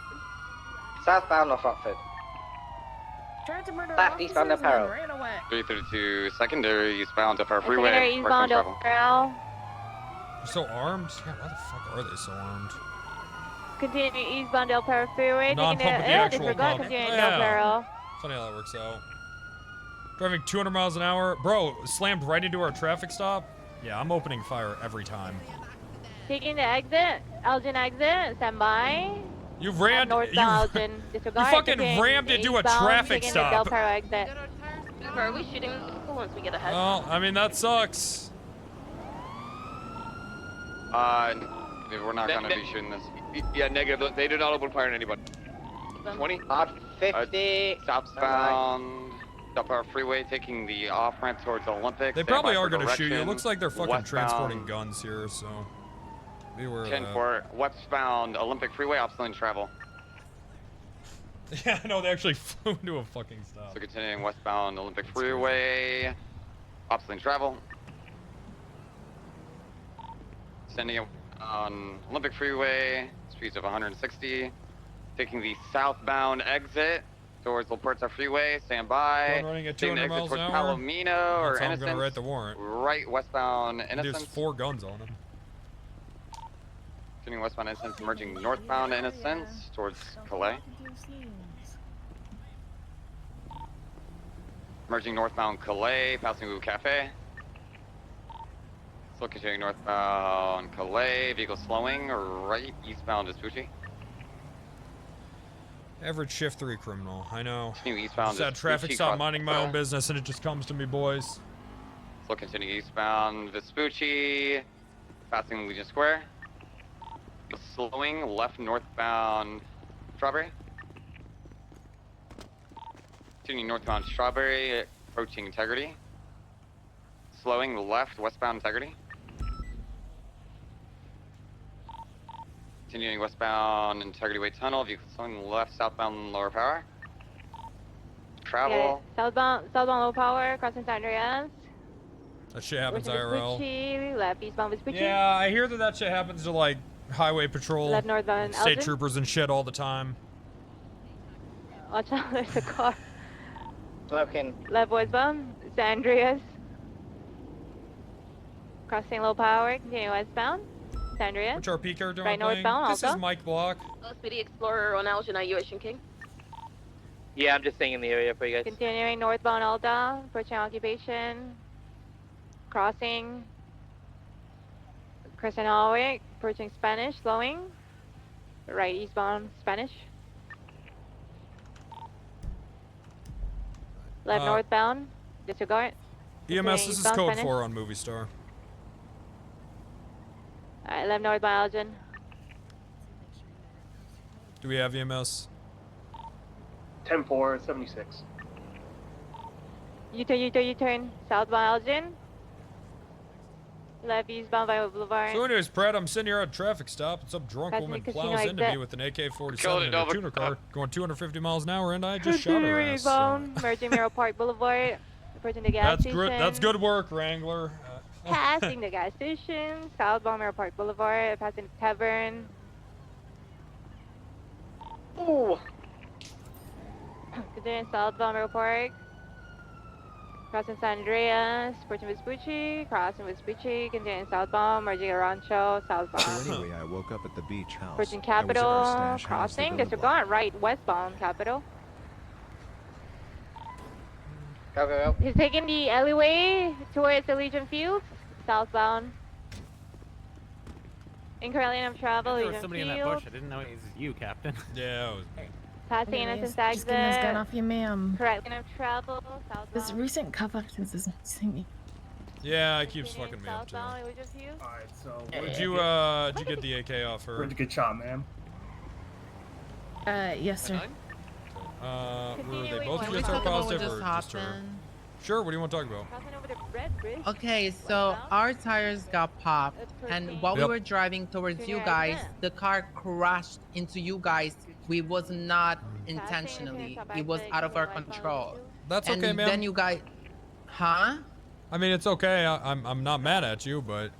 Southbound North Rockford. Tried to murder Left, eastbound Del Perro. ran away. 332 secondary eastbound up our freeway. Secondary eastbound Travel. Del Perro. You're so armed? Yeah, why the fuck are they so armed? Continue eastbound Del Perro freeway. Non-pump Taking with the the actual disregard. pump. Continuing Yeah. Del Perro. Funny how that works out. Driving 200 miles an hour. Bro, slammed right into our traffic stop. Yeah, I'm opening fire every time. Taking the exit. Elgin exit. Stand by. You ran... Northbound Elgin. Disregard. fucking continuing rammed into a eastbound, traffic taking stop. The Del Perro exit. Are we shooting people once we get ahead? Well, I mean, that sucks. We're not gonna be shooting this. Yeah, negative. They do not open fire on anybody. 20? Hot 50. Southbound up our freeway, taking the off ramp towards Olympic. They Stand probably by are for gonna shoot you. It direction. looks like they're fucking Westbound, transporting guns here, so... Beware of that. 10-4, westbound Olympic freeway, ops lane travel. Yeah, no, they actually flew into a fucking stop. So continuing westbound Olympic Freeway. Opposite travel. Sending it on Olympic Freeway, speeds of 160. Taking the southbound exit towards La Puerta Freeway. Stand by. One running at Taking the 200 exit miles an towards hour. Palomino or That's how I'm Innocence. gonna write the warrant. Right westbound Innocence. There's 4 guns on him. Continuing westbound Innocence, merging northbound Innocence towards Calais. Merging northbound Calais, passing Blue Cafe. Still continuing northbound Calais, vehicle slowing, right eastbound Vespucci. Average shift 3 criminal. I know. Continue eastbound Just had traffic Vespucci, stop cross- minding my own business and it just comes to me, boys. Still continuing eastbound Vespucci, passing Legion Square. Slowing left northbound Strawberry. Continuing northbound Strawberry, approaching Integrity. Slowing left westbound Integrity. Continuing westbound Integrity Way Tunnel, vehicle slowing left southbound Lower Power. Travel. Yeah, southbound low power, crossing San Andreas. That shit happens Western IRL. Vespucci, left eastbound Vespucci. Yeah, I hear that shit happens to like highway patrol, Left northbound state Elgin. troopers and shit all the time. Watch out, there's a car. Smoking. Left westbound, San Andreas. Crossing low power, continue westbound, San Andreas. Which RP character am I Right playing? northbound This also. is Mike Block. Speedy Explorer on Elgin, are you Ocean King? Yeah, I'm just staying in the area for you guys. Continuing northbound Alta, approaching occupation. Crossing Crescent Hallway, approaching Spanish, slowing. Right eastbound Spanish. Left northbound, disregard. EMS, this is eastbound code Spanish. 4 on Movie Star. Alright, left northbound Elgin. Do we have EMS? 10-4, 76. U-turn, southbound Elgin. Left eastbound Violet Boulevard. So anyways, Brad, I'm sitting here at a traffic stop and some drunk Passing woman the casino plows into exit. me with an AK-47 Killed it, in a Nova. tuner car going 250 miles an hour and I just shot her Continuing ass. eastbound, merging Mirror Park Boulevard. Approaching the gas station. That's good work, Wrangler. Passing the gas station, southbound Mirror Park Boulevard, passing the tavern. Ooh. Continuing southbound Mirror Park. Crossing San Andreas, approaching Vespucci, crossing Vespucci, continuing southbound, merging Rancho, southbound. So anyway, I woke up at the beach house. Approaching I was at our Capitol, stash house, the crossing, Villa disregard, right westbound Capitol. Go, go, go. He's taking the alleyway towards the Legion Fields, southbound. Incurrently enough travel, There was Legion somebody in that Fields. bush. I didn't know it was you, Captain. Yeah, it was Passing Anyways, Innocence just getting this gun exit. off you, ma'am. Correct enough travel, southbound. This recent cuff actions is missing me. Yeah, it keeps fucking me up too. Southbound Legion Fields. Alright, so. Did you get the AK off her? Where'd you get shot, ma'am? Yes, sir. Were they Continuing both west. GSR Can we positive or just her? Sure, what do you want to talk about? Crossing over the Red Bridge. Okay, so our tires got popped, and while we Yep. were driving towards you Junior guys, exit. the car crashed into you guys. We was not intentionally. It was out of our control. That's and okay, ma'am. then you guys, huh? I mean, it's okay. I'm not mad at you, but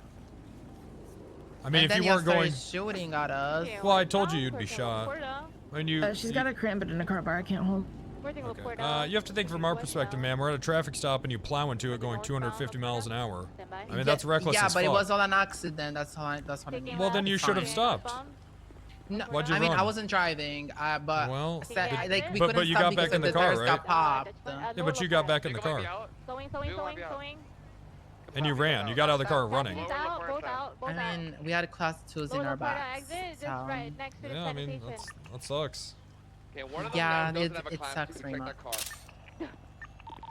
I mean, and if then you weren't started going, shooting at us. well, I told you you'd be shot. When you, She's got a cramp in a car bar I can't hold. you have to think from our perspective, ma'am. We're at a traffic stop and you plow into it going 250 miles an hour. I mean, that's reckless Yeah, as but fuck. it was all an accident. That's what I mean. Well, then you It's should have fine. stopped. No, Why'd you I mean, run? I wasn't driving, but Well, like we but couldn't you stop got because back in the of car, tires right? got popped. Yeah, but you got back in the car Slowing. and you ran. You got out of the car running. Both out. I mean, we had class 2s in our backs. Exit, just so- right next to the Yeah, I mean, station. that sucks. Okay, one of them Yeah, guys doesn't have a it class sucks two, very check much. that car.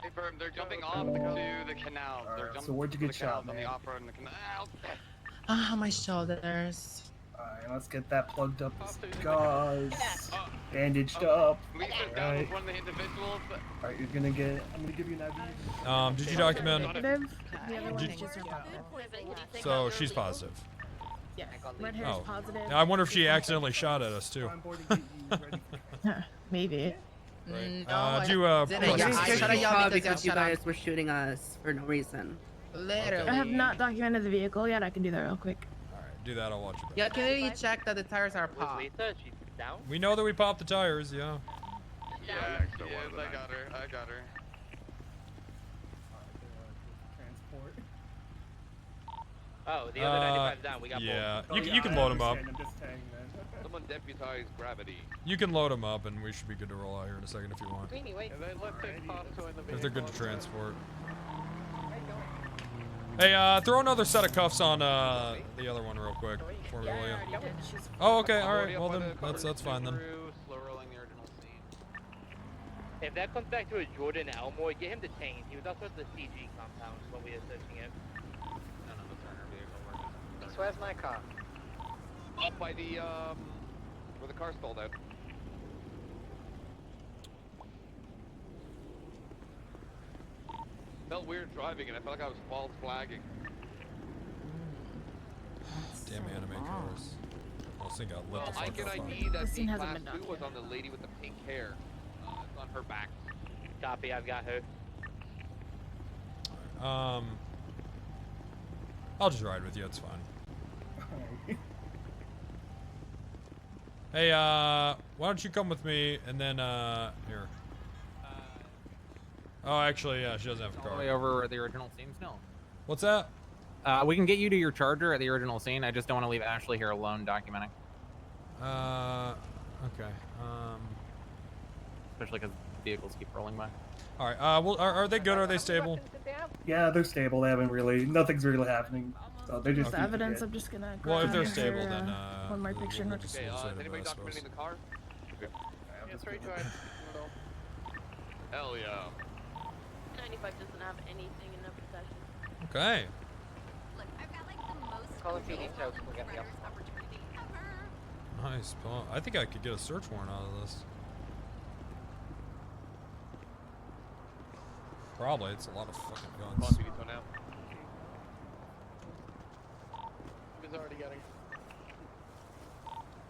Hey, Firm, they're jumping off to the canals. They're Alright, jumping so where'd you to get the canals shot, on the man? off-road and the canals. Ah, my shoulders. Alright, let's get that plugged up as gauze. Bandaged up. We sit down Alright. with one of the individuals. Alright, I'm gonna give you an IV. Did you document? Negative. The other one Did- is just her positive. So she's positive. Yes. Red hair is positive. I wonder if she accidentally shot at us too. Maybe. Mm, do you I shut y'all because you guys were shooting us for no reason. Literally. I have not documented the vehicle yet. I can do that real quick. Alright, do that, I'll watch it. Yeah, can you check that the tires are popped? She's down? We know that we popped the tires, yeah. Yeah, I got her. Transport. Oh, the other 95's down. We got yeah. both. You can load them up. I'm just saying that. Someone deputize gravity. You can load them up, and we should be good to roll out here in a second if you want. Greenie, wait. If they're good to transport. Hey, throw another set of cuffs on the other one real quick before we roll you. Oh, okay, all right. Well then, that's fine then. If that comes back to a Jordan Elmore, get him detained. He was also at the CG compound when we were searching it. Where's my car? Up by the where the car stalled out. Felt weird driving and I felt like I was false flagging. Damn anime cars. I think I lit the I fuck can up on ID it. that This the scene hasn't class been done 2 was on the lady with the pink hair. It's on her back. Copy, I've got her. I'll just ride with you, it's fine. Hey, why don't you come with me and then, here. Oh, actually, yeah, she doesn't have a All the car. way over at the original scene still. What's that? We can get you to your charger at the original scene. I just don't want to leave Ashley here alone documenting. Okay. Especially because vehicles keep rolling by. All right. Well, are they good? Are they stable? Yeah, they're stable. They haven't really. Nothing's really happening. So they just. The evidence. I'm just gonna. Well, if grab they're her, stable, then one more picture. we'll and just Okay, we'll say is to anybody the suppose. documenting the car? Okay. Yeah, straight drive. Hell yeah. 95 doesn't have anything in their possession. Okay. Look, I've got like the most Call it PD token, we'll get the dangerous opportunity ever. Nice. Well, I think I could get a search warrant out of this. Probably. It's a lot of fucking Call guns. PD tow now. Who's already getting?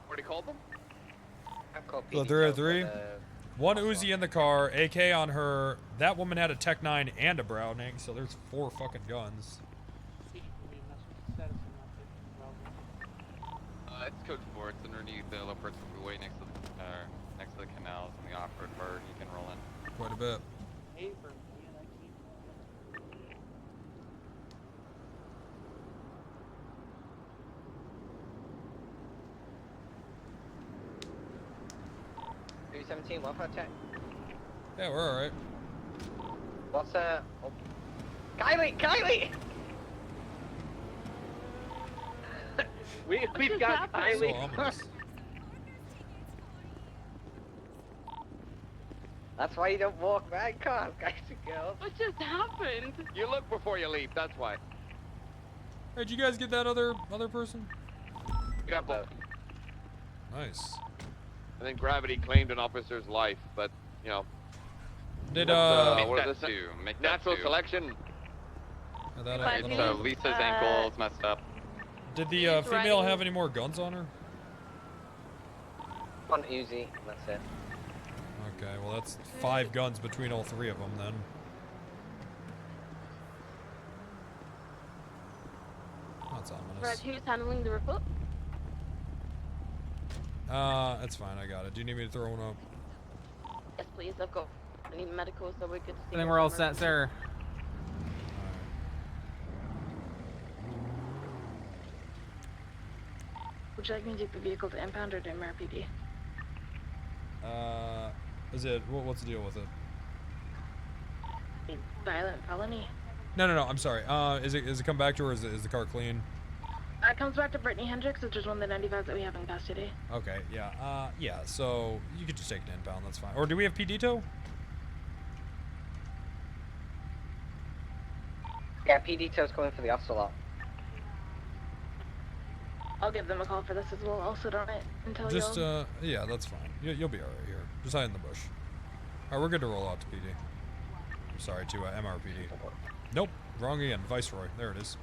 Already called them? I've called So PD there are tow for three. the- One Uzi in the car, AK on her. That woman had a Tech 9 and a Browning, so there's 4 fucking guns. It's code 4. It's underneath the low person freeway next to the canals and the off-road bird. You can roll in. Quite a bit. $217, welfare check. Yeah, we're alright. What's oh. Kylie! We've got So Kylie. ominous. That's why you don't walk behind cars, guys and girls. What just happened? You look before you leap, that's why. Hey, did you guys get that other person? You got both. Nice. And then gravity claimed an officer's life, but, you know. Did Make what that is this? 2. Make Natural that 2. selection. It's Lisa's ankle is messed up. Did the female have any more guns on her? One Uzi, that's it. Okay, well that's 5 guns between all 3 of them then. That's Brad, ominous. who's handling the report? That's fine, I got it. Do you need me to throw one up? Yes, please. I need medical, so we're good to see. I think we're all set, sir. Would you like me to take the vehicle to impound or to MRPD? Is it, what's the deal with it? Violent felony. No, I'm sorry. Is it come back to her, or is the car clean? It comes back to Brittany Hendricks, which is one of the 95s that we have in custody. Okay, yeah. Yeah, so you could just take an impound, that's fine. Or do we have PD tow? Yeah, PD tow's going for the ocelot. I'll give them a call for this as well. I'll sit on it until Just, you'll... yeah, that's fine. You'll be alright here. Just hide in the bush. Alright, we're good to roll out to PD. I'm sorry, to MRPD. Nope, wrong again. Viceroy. There it is.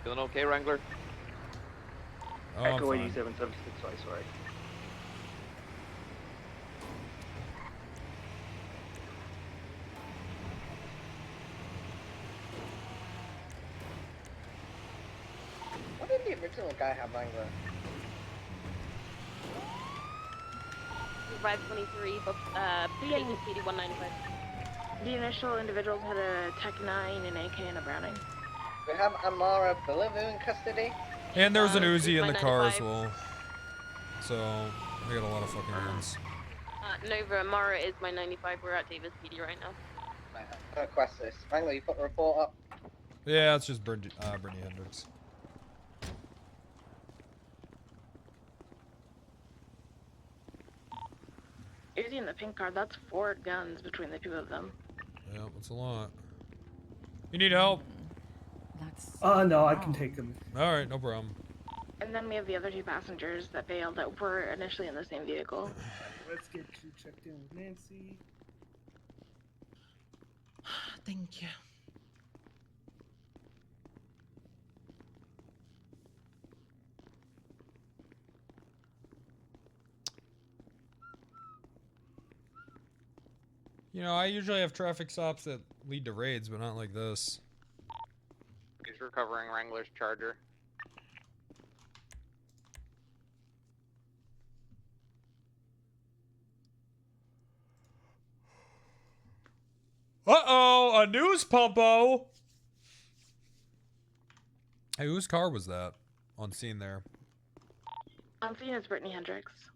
Feeling okay, Wrangler? Oh, I'm Echo fine. 8776, sorry. What did the original guy have, Wrangler? 523, but taking PD 195. The initial individuals had a Tech 9, an AK, and a Browning. We have Amara Bellevue in custody. And there's an She's Uzi in my the car as 95. well. So, we got a lot of fucking guns. Nova, Mara is my 95. We're at Davis PD right now. Right, I'm gonna request this. Wrangler, you put the report up. Yeah, it's just Brittany Hendricks. Uzi in the pink car, that's 4 guns between the 2 of them. Yeah, that's a lot. You need help? No, I can take him. Alright, no problem. And then we have the other 2 passengers that bailed that were initially in the same vehicle. Let's get you checked in with Nancy. Thank you. You know, I usually have traffic stops that lead to raids, but not like this. He's recovering Wrangler's charger. Uh-oh! A news pumpo! Hey, whose car was that on scene there? I'm seeing it's Brittany Hendricks.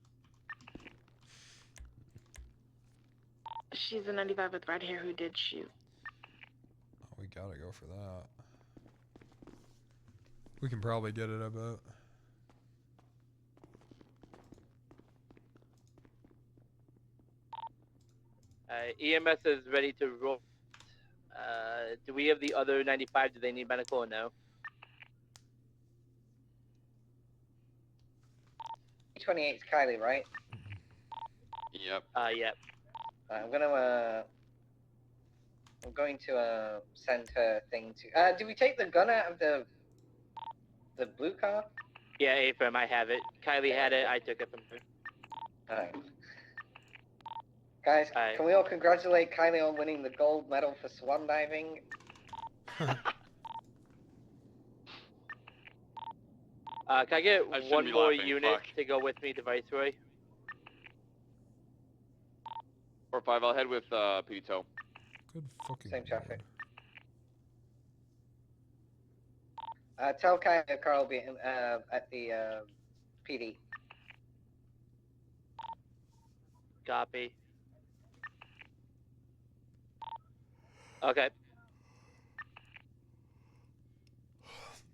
She's a 95 with red hair who did shoot. Oh, we gotta go for that. We can probably get it, I bet. EMS is ready to roll. Do we have the other 95? Do they need medical or no? 28's Kylie, right? Yep. Yep. I'm going to send her thing to. Did we take the gun out of the blue car? Yeah, A-firm, I have it. Kylie had it, I took it from her. Alright. Guys, can we all congratulate Kylie on winning the gold medal for swan diving? Can I get I shouldn't one be more laughing, unit fuck. to go with me to Viceroy? 4-5, I'll head with PD Tow. Good fucking Same traffic. Tell Kylie Carl will be at the PD. Copy. Okay.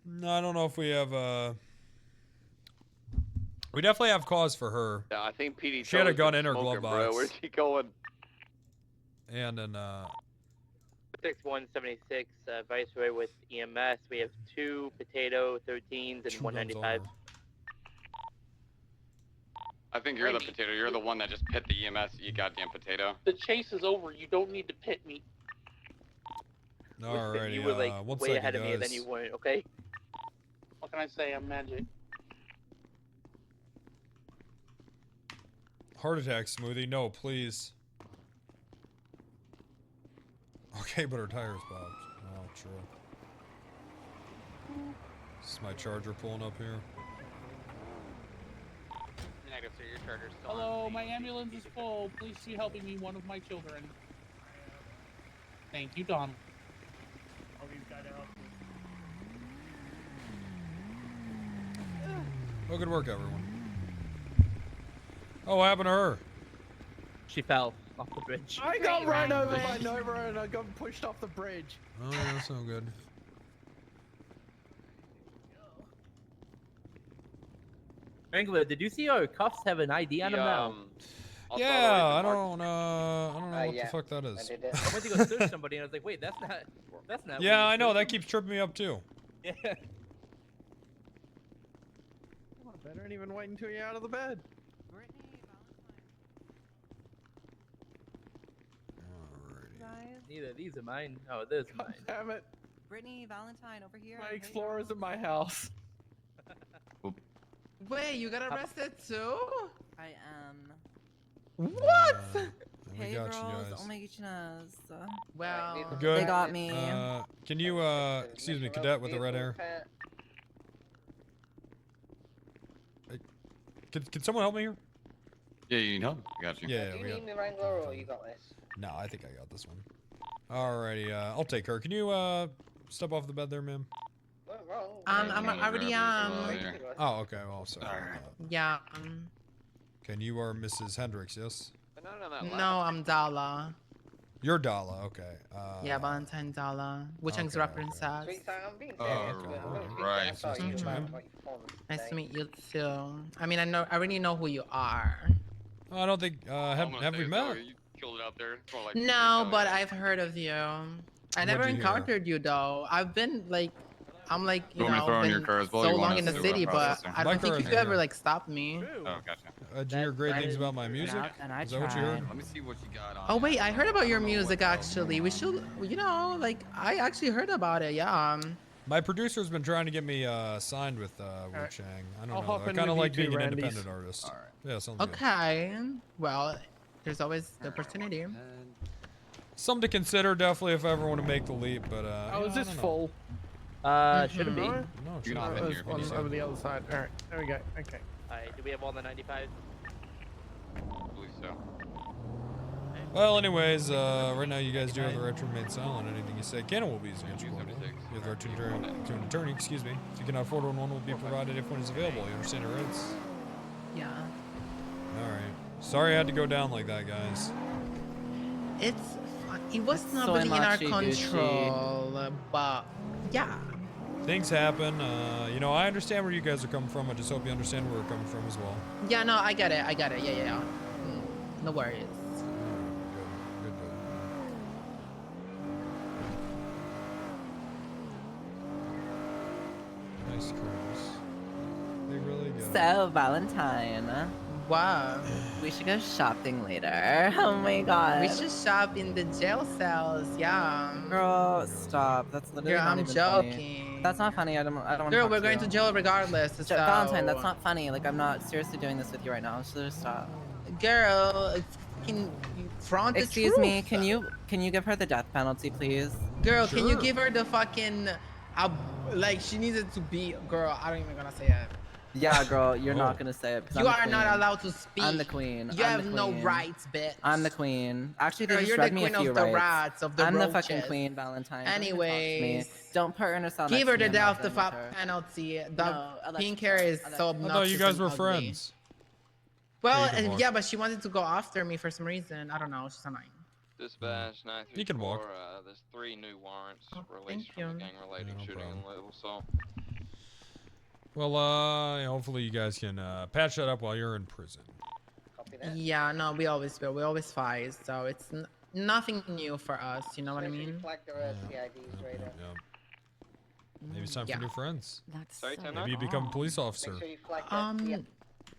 No, I don't know if we have, we definitely have cause for her. Yeah, I think PD She had a Tow's gun been in her smoking, glove bro. box. Where's he going? And then, 6176 Viceroy with EMS. We have 2 potato 13s and 195. I think you're the potato. You're the one that just pit the EMS, you goddamn potato. The chase is over. You don't need to pit me. alrighty, You were like one way second, ahead of me, and then guys. you weren't. Okay. What can I say? I'm magic. Heart attack, Smoothie. No, please. Okay, but her tires popped. Oh, true. This is my charger pulling up here. Negative, sir. Your charger's still Hello, my ambulance is full. Please be helping me, one of my children. Thank you, Donald. Oh, we've got to help you. Oh, good work, everyone. Oh, what happened to her? She fell off the bridge. I got run over by Nova and I got pushed off the bridge. Oh, yeah, that's no good. Wrangler, did you see our cuffs have an ID on them now? Yeah, I don't know what yeah, the fuck that is. I did it. I went to go search somebody and I was like, wait, that's not. Yeah, I know, that keeps tripping me up too. Yeah. Oh, better ain't even wait until you're out of the bed. Alrighty. Neither of these are mine. Oh, this is mine. Damn it. Brittany, Valentine, over here. My Explorer's in my house. Wait, you got arrested too? I am. What? We Hey got girls, you guys. oh my goodness. Well, Good. They got me. Can you, excuse me, cadet with the red hair? Can someone help me here? Yeah, you need help? I got you. Yeah, Do you we got. need me, Wrangler, or you got this? No, I think I got this one. Alrighty, I'll take her. Can you, step off the bed there, ma'am? I'm already Oh, okay. Well, sorry. Yeah. Okay, you are Mrs. Hendricks, yes? No, I'm Dala. You're Dala, okay. Yeah, Valentine Dala. Wuchang's reference as. Right. Nice to meet you too. I mean, I already know who you are. I don't think, have we met? You killed it out there. It's more like No, but I've heard of you. I never What'd you hear? encountered you though. I've been like, I'm like, you want me to throw know, in your been car as well? so You want long in us the to, city, but process I My don't car think is you in ever here. like stopped me. Oh, gotcha. Did you hear great things about my music? And I Is that what you heard? Let me see what you got on. Oh wait, I heard about your music actually. We should, you know, like I actually heard about it. Yeah. My producer's been trying to get me signed with Wu Chang. I don't I'll know. hop I in kind of with like you being two, an Randys. independent artist. All right. Yeah, sounds good. Okay. Well, there's always the opportunity. Something to consider definitely if I ever want to make the leap, but Oh, is this full? Shouldn't be. No, You it's can not. hop in Oh, here. it's on over the other side. All right, there we go. Okay. Alright, do we have all the 95s? I believe so. Well, anyways, right now you guys do have the right to remain silent. Anything you say can and will be used against you. You have the right to an attorney, excuse me. If you cannot afford one, one will be provided if one is available. You understand your rights? Yeah. Alright. Sorry I had to go down like that, guys. It's fun. It was not so really in our much, Gucci. control, but yeah. Things happen. You know, I understand where you guys are coming from. I just hope you understand where we're coming from as well. Yeah, no, I get it. I get it. Yeah, yeah, yeah. No worries. Good. Nice cruise. They really do. So, Valentine. Wow. We should go shopping later. Oh my god. We should shop in the jail cells. Yeah. Girl, stop. That's literally Girl, not I'm even joking. funny. That's not funny. I don't want to Girl, we're going to jail regardless. So. Valentine, that's not funny. Like, I'm not seriously doing this with you right now. So just stop. Girl, can you front the Excuse truth. me, can you give her the death penalty, please? Girl, can you Sure. give her the fucking, like she needed to be. Girl, I don't even gonna say it. Yeah, girl, you're not gonna say it. 'Cause You I'm the are not queen. allowed to speak. I'm the queen. You I'm have the no queen. rights, bitch. I'm the queen. Actually, they Girl, just you're read the me a queen few of the rights. rats, of the I'm the roaches. fucking queen, Valentine. Don't even talk to me. Anyways, Don't put her in a cell give next her to the me. I'm not death done with her. penalty. The No, pink hair is so I obnoxious. thought you guys and were ugly. friends. Well, you can walk. yeah, but she wanted to go after me for some reason. I don't know. She's annoying. Dispatch 934. You can walk. There's 3 new warrants released thank from the you. gang-related No shooting in problem. Louisville. So Well, hopefully you guys can patch that up while you're in prison. Copy that. Yeah, no, we always will. We always fight, so it's nothing new for us. You know what I Make sure you mean? flag their CIDs, Raider. Maybe it's time Yeah. for new friends. Sorry, time Maybe you become a police officer. Make sure you flag their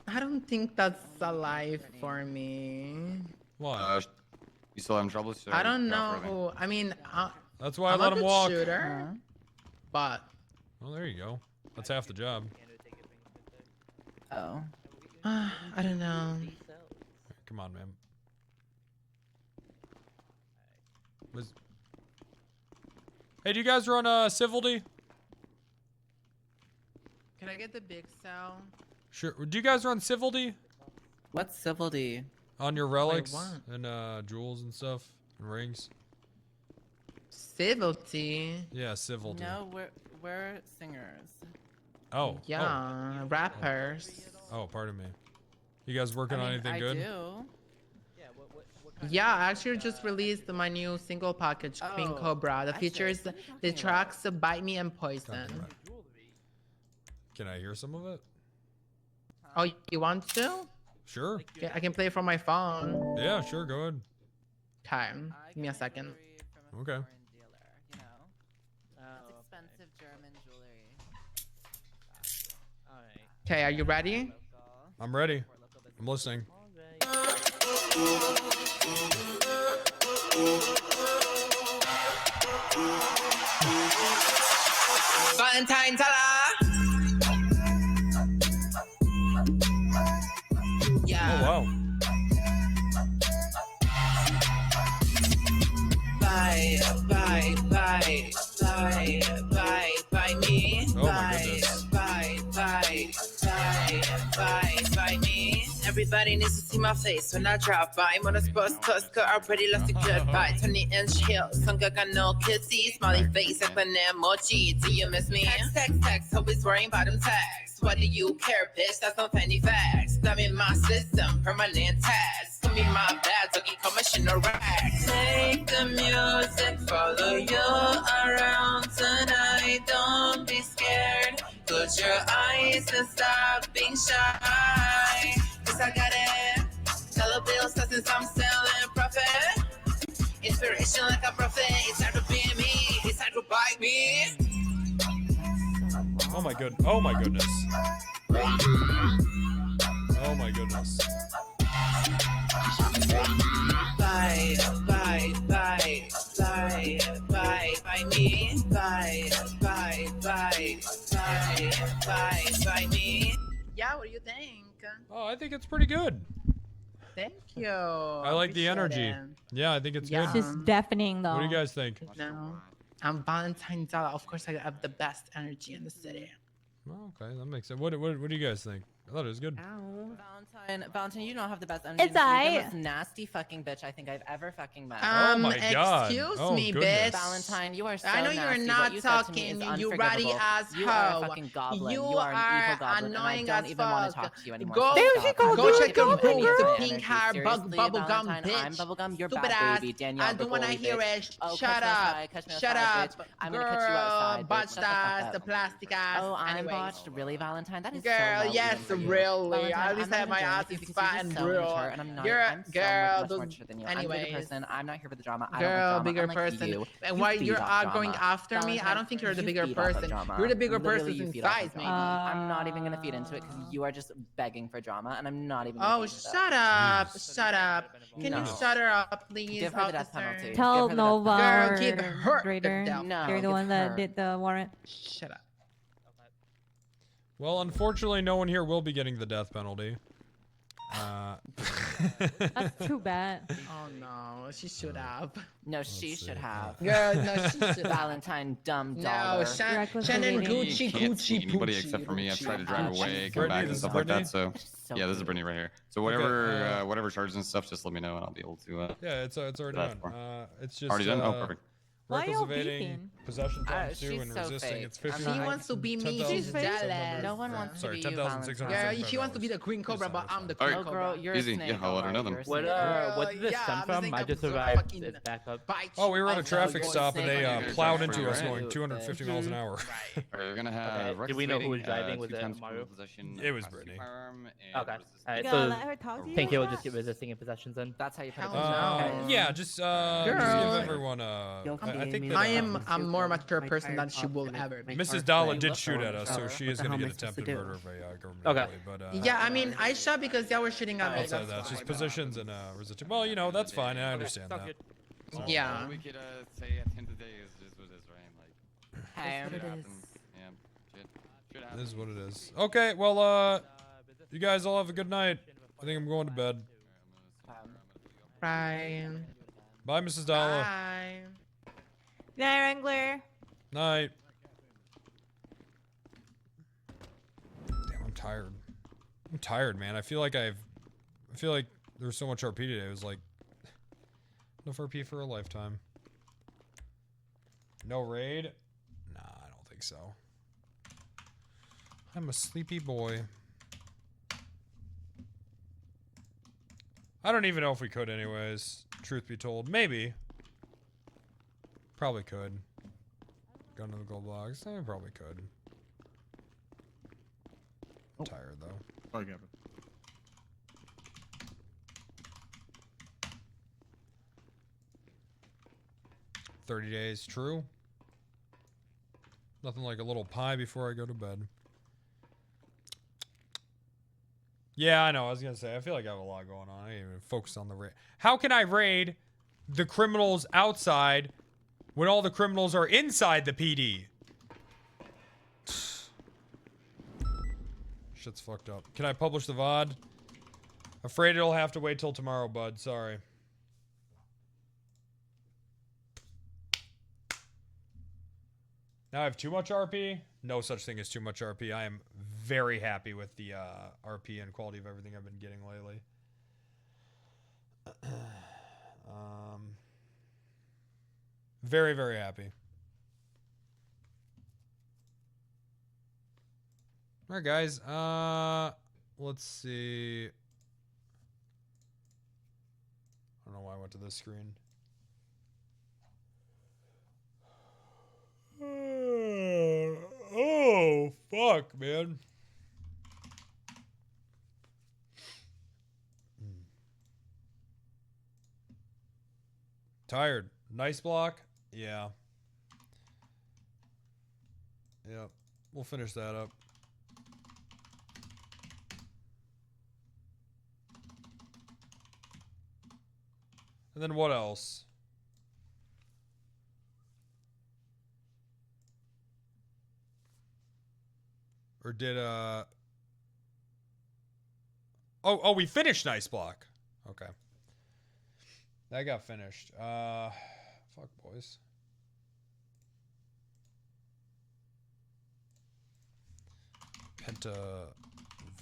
I don't think that's alive for me. Why? you still having trouble? I don't know. I mean, That's why I'm I let a him good walk. shooter, but Well, there you go. That's half the job. Oh. I don't know. Come on, man. Hey, do you guys run Civility? Can I get the big cell? Sure. Do you guys run Civility? What's civility? On your relics what? and jewels and stuff and rings? Civility. Yeah, Civility. No, we're singers. Oh. Yeah, rappers. Oh, pardon me. You guys working on anything good? I do. Yeah, I actually just released my new single package, Queen Cobra. The features the tracks Bite Me and Poison. Can I hear some of it? Oh, you want to? Sure. Yeah, I can play it from my phone. Yeah, sure. Go ahead. Okay, give me a second. Okay. That's expensive German jewelry. Okay, are you ready? I'm ready. I'm listening. Valentine's dollar. Yeah. Oh, wow. Buy me. Oh my goodness. Buy me. Everybody needs to see my face when I drop by. Motorsports, Tosca, already lost a goodbye. 20-inch heels, 성격 got no kissy. Smiley face, like an emoji. Do you miss me? Text, always worrying about them texts. What do you care, bitch? That's no fanny facts. Got me in my system, permanent tags. Put me in my bag, talking commissioner racks. Take the music, follow you around tonight. Don't be scared. Close your eyes and stop being shy. Cause I got it. Dollar bills, since I'm selling profit. Inspiration like a prophet. It's time to be me. It's time to buy me. Oh my goodness. Oh my goodness. Buy me. Buy me. Yeah, what do you think? Oh, I think it's pretty good. Thank you. I like the energy. It. Yeah, I think it's Yeah. good. It's just deafening, though. What do you guys think? No. I'm Valentine's dollar. Of course, I have the best energy in the city. Oh, okay, that makes sense. What do you guys think? I thought it was good. Valentine, you don't have the best energy. It's You're aight. the most nasty fucking bitch I think I've ever fucking met. Oh my God. Excuse Oh, me, goodness. bitch. Valentine, you are so I know nasty. you're What not you said to me is talking, you unforgivable. ratty ass You are a hoe. fucking goblin. You You are an evil are goblin, and I annoying don't as even want to fuck. talk to you anymore. Go- So There stop. she goes, I'm go not check giving your you any boobs, of the my pink energy. hair, Seriously, bubblegum Valentine, bitch. I'm bubblegum, you're Stupid bad ass. baby. Danielle, I don't wanna Bigori, hear bitch. it. Oh, Shut up. catch me Shut outside, up. bitch. I'm gonna catch you outside, bitch. Botched Shut the fuck ass, up. the plastic ass. Oh, I'm Anyways. botched, really, Valentine? That is Girl, so well yes, for you. really. Valentine, At I'm least not I have my even ass joking is because fat you're and just so real. immature, and I'm not. You're- I'm so girl, much those- more mature than you. I'm a bigger anyways. person. I'm not here for the drama. I Girl, don't like drama. bigger unlike person. You. And You why feed you're off going drama. after me? I Valentine, don't think you're the you bigger feed off of person. drama. You're the bigger Literally, person you feed off of inside me. drama. I'm not even gonna feed into it because you are just begging for drama, and I'm not even. Oh, gonna feed into shut that. up. Shut up. Can No. you shut her up, please, Give her the death officer? penalty. Tell Give her the death Nova penalty. Girl, or give her the Raider. death No, They're the give one that her. did the warrant. Shut up. Well, unfortunately, no one here will be getting the death penalty. That's too bad. Oh no, she should have. No, she should have. Girl, no, she should have. Valentine, dumb No, dollar. Shannon Gucci, You can't see Gucci, anybody Gucci, except for me. I've Gucci. tried to drive away, come Brittany, back, this and is stuff like that. Brittany? So yeah, this is Brittany right here. So Okay, whatever, whatever charges and stuff, just let me know, and I'll be able to. Yeah, it's already that's done. for. It's just Already done? Oh, perfect. Why reckless y'all evading, beefing? possession times 2, she's and so resisting. fake. It's I'm 50. not- She wants to be me. She's jealous. No one wants to Sorry, be you, 10,600. Valentine. Girl, she wants to be the queen cobra, but I'm the All queen right. Oh, girl, cobra. you're Easy. a snake. Yeah, I'll let her know alright, then. you're a What snake. what did this yeah, stem I'm from? saying I I'm just so arrived. fucking It's back up. bite Oh, we were you. at a I traffic saw stop and they snake. plowed Yeah, into us right. going 250 miles an hour. Alright, we're gonna have. Okay. Did we know who was reckless driving? evading, Was 2 it times Mario? possession, It was class 2 Brittany. firearm, and Okay. resisting. Alright, You so gonna let her talk to you? think he'll just get resisting and possessions then? That's how you put it. Hell no. Yeah, just give everyone I think that I'm more mature person than she will ever be. Mrs. Dalla did shoot at us, so she is going to get attempted murder of a government Okay. employee. But Yeah, I mean, I shot because y'all were shooting at me. outside of that, it's just positions and resisting. Well, you know, that's fine. I understand that. So Yeah. all we could say at the end of the day is just what it is, right? Like, Hey, shit happens. Yeah, shit happens. This is what it is. Okay, well, you guys all have a good night. I think I'm going to bed. Bye. Bye, Mrs. Dalla. Bye. Good night, Wrangler. Night. Damn, I'm tired. I'm tired, man. I feel like there's so much RP today. It was like enough RP for a lifetime. No raid? Nah, I don't think so. I'm a sleepy boy. I don't even know if we could anyways, truth be told. Maybe. Probably could. Go to the gold blocks. I probably could. I'm tired though. Sorry, Gavin. $30 days, true. Nothing like a little pie before I go to bed. Yeah, I know. I was gonna say, I feel like I have a lot going on. I ain't even focused on the raid. How can I raid the criminals outside when all the criminals are inside the PD? Shit's fucked up. Can I publish the VOD? Afraid it'll have to wait till tomorrow, bud. Sorry. Now I have too much RP? No such thing as too much RP. I am very happy with the RP and quality of everything I've been getting lately. Very, very happy. Alright, guys. Let's see. I don't know why I went to this screen. Oh, fuck, man. Tired. Nice block? Yeah. Yep. We'll finish that up. And then what else? Or did Oh, we finished Nice Block. Okay. That got finished. Fuck, boys. Penta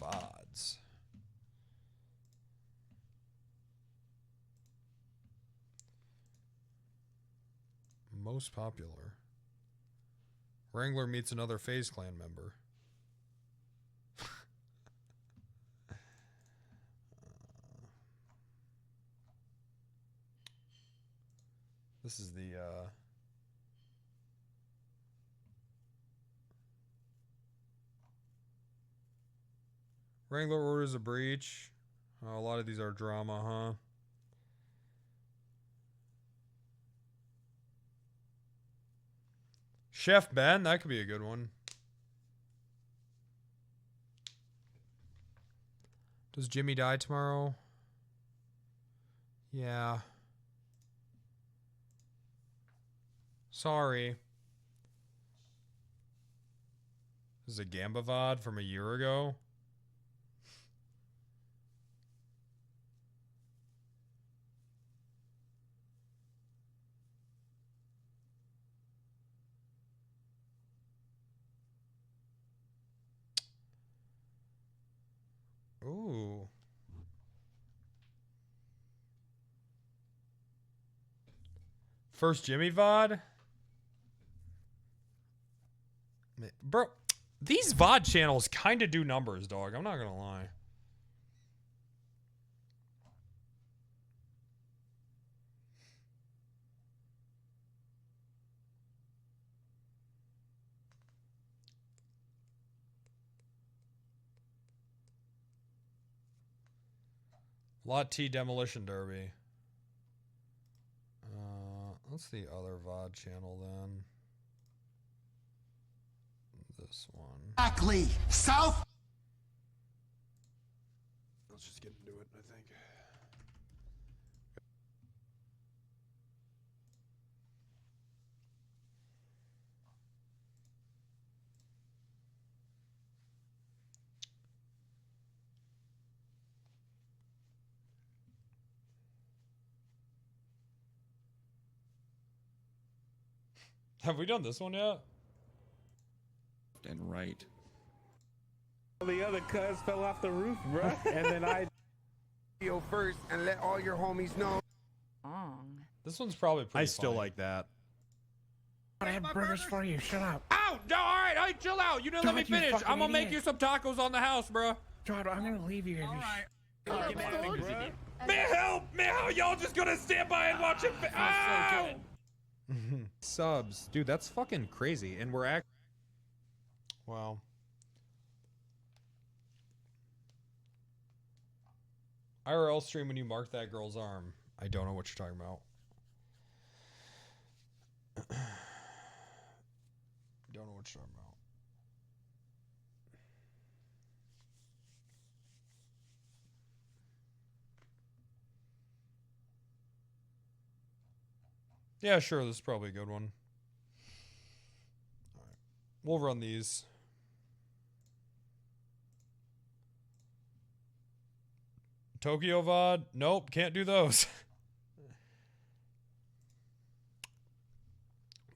VODs. Most popular. Wrangler meets another FaZe Clan member. This is the Wrangler orders a breach. Oh, a lot of these are drama, huh? Chef Ben, that could be a good one. Does Jimmy die tomorrow? Yeah. Sorry. This is a Gamba VOD from a year ago. Ooh. First Jimmy VOD? Bro, these VOD channels kind of do numbers, dog. I'm not gonna lie. Lot T Demolition Derby. What's the other VOD channel then? This one. Exactly. South. Let's just get into it, I think. Have we done this one yet? And right. The other cuz fell off the roof, bruh. And then I go first and let all your homies know. This one's probably pretty I still funny. like that. I have burgers for you. Shut up. Ow! No, alright, hey, chill out. You didn't let me God, you finish. fucking I'm gonna make idiot. you some tacos on the house, bro. John, I'm gonna leave you. Alright. Man, help! Man, how y'all just gonna stand by and watch it? Ow! Subs. Dude, that's fucking crazy. And we're Wow. IRL stream when you mark that girl's arm. I don't know what you're talking about. Don't know what you're talking about. Yeah, sure, this is probably a good one. Alright. We'll run these. Tokyo VOD. Nope, can't do those.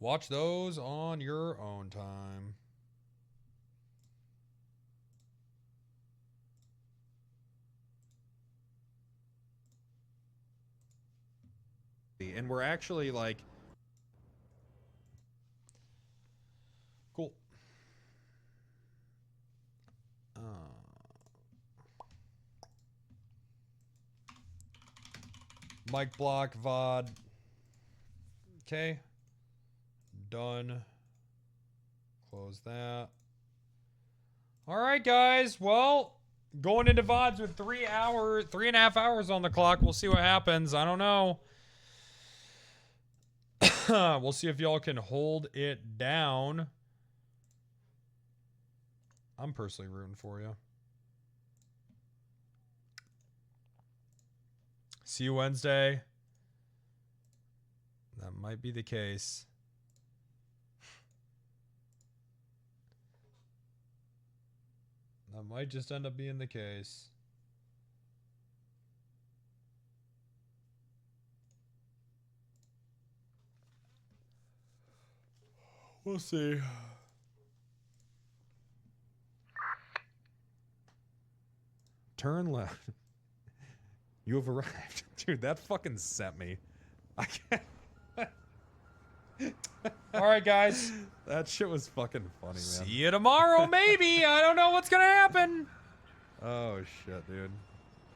Watch those on your own time. And we're actually like cool. Mic block VOD. Okay. Done. Close that. All right, guys. Well, going into VODs with 3.5 hours on the clock. We'll see what happens. I don't know. We'll see if y'all can hold it down. I'm personally rooting for you. See you Wednesday. That might be the case. That might just end up being the case. We'll see. Turn left. You have arrived. Dude, that fucking sent me. I can't. All right, guys. That shit was fucking funny, man. See you tomorrow, maybe. I don't know what's gonna happen. Oh, shit, dude.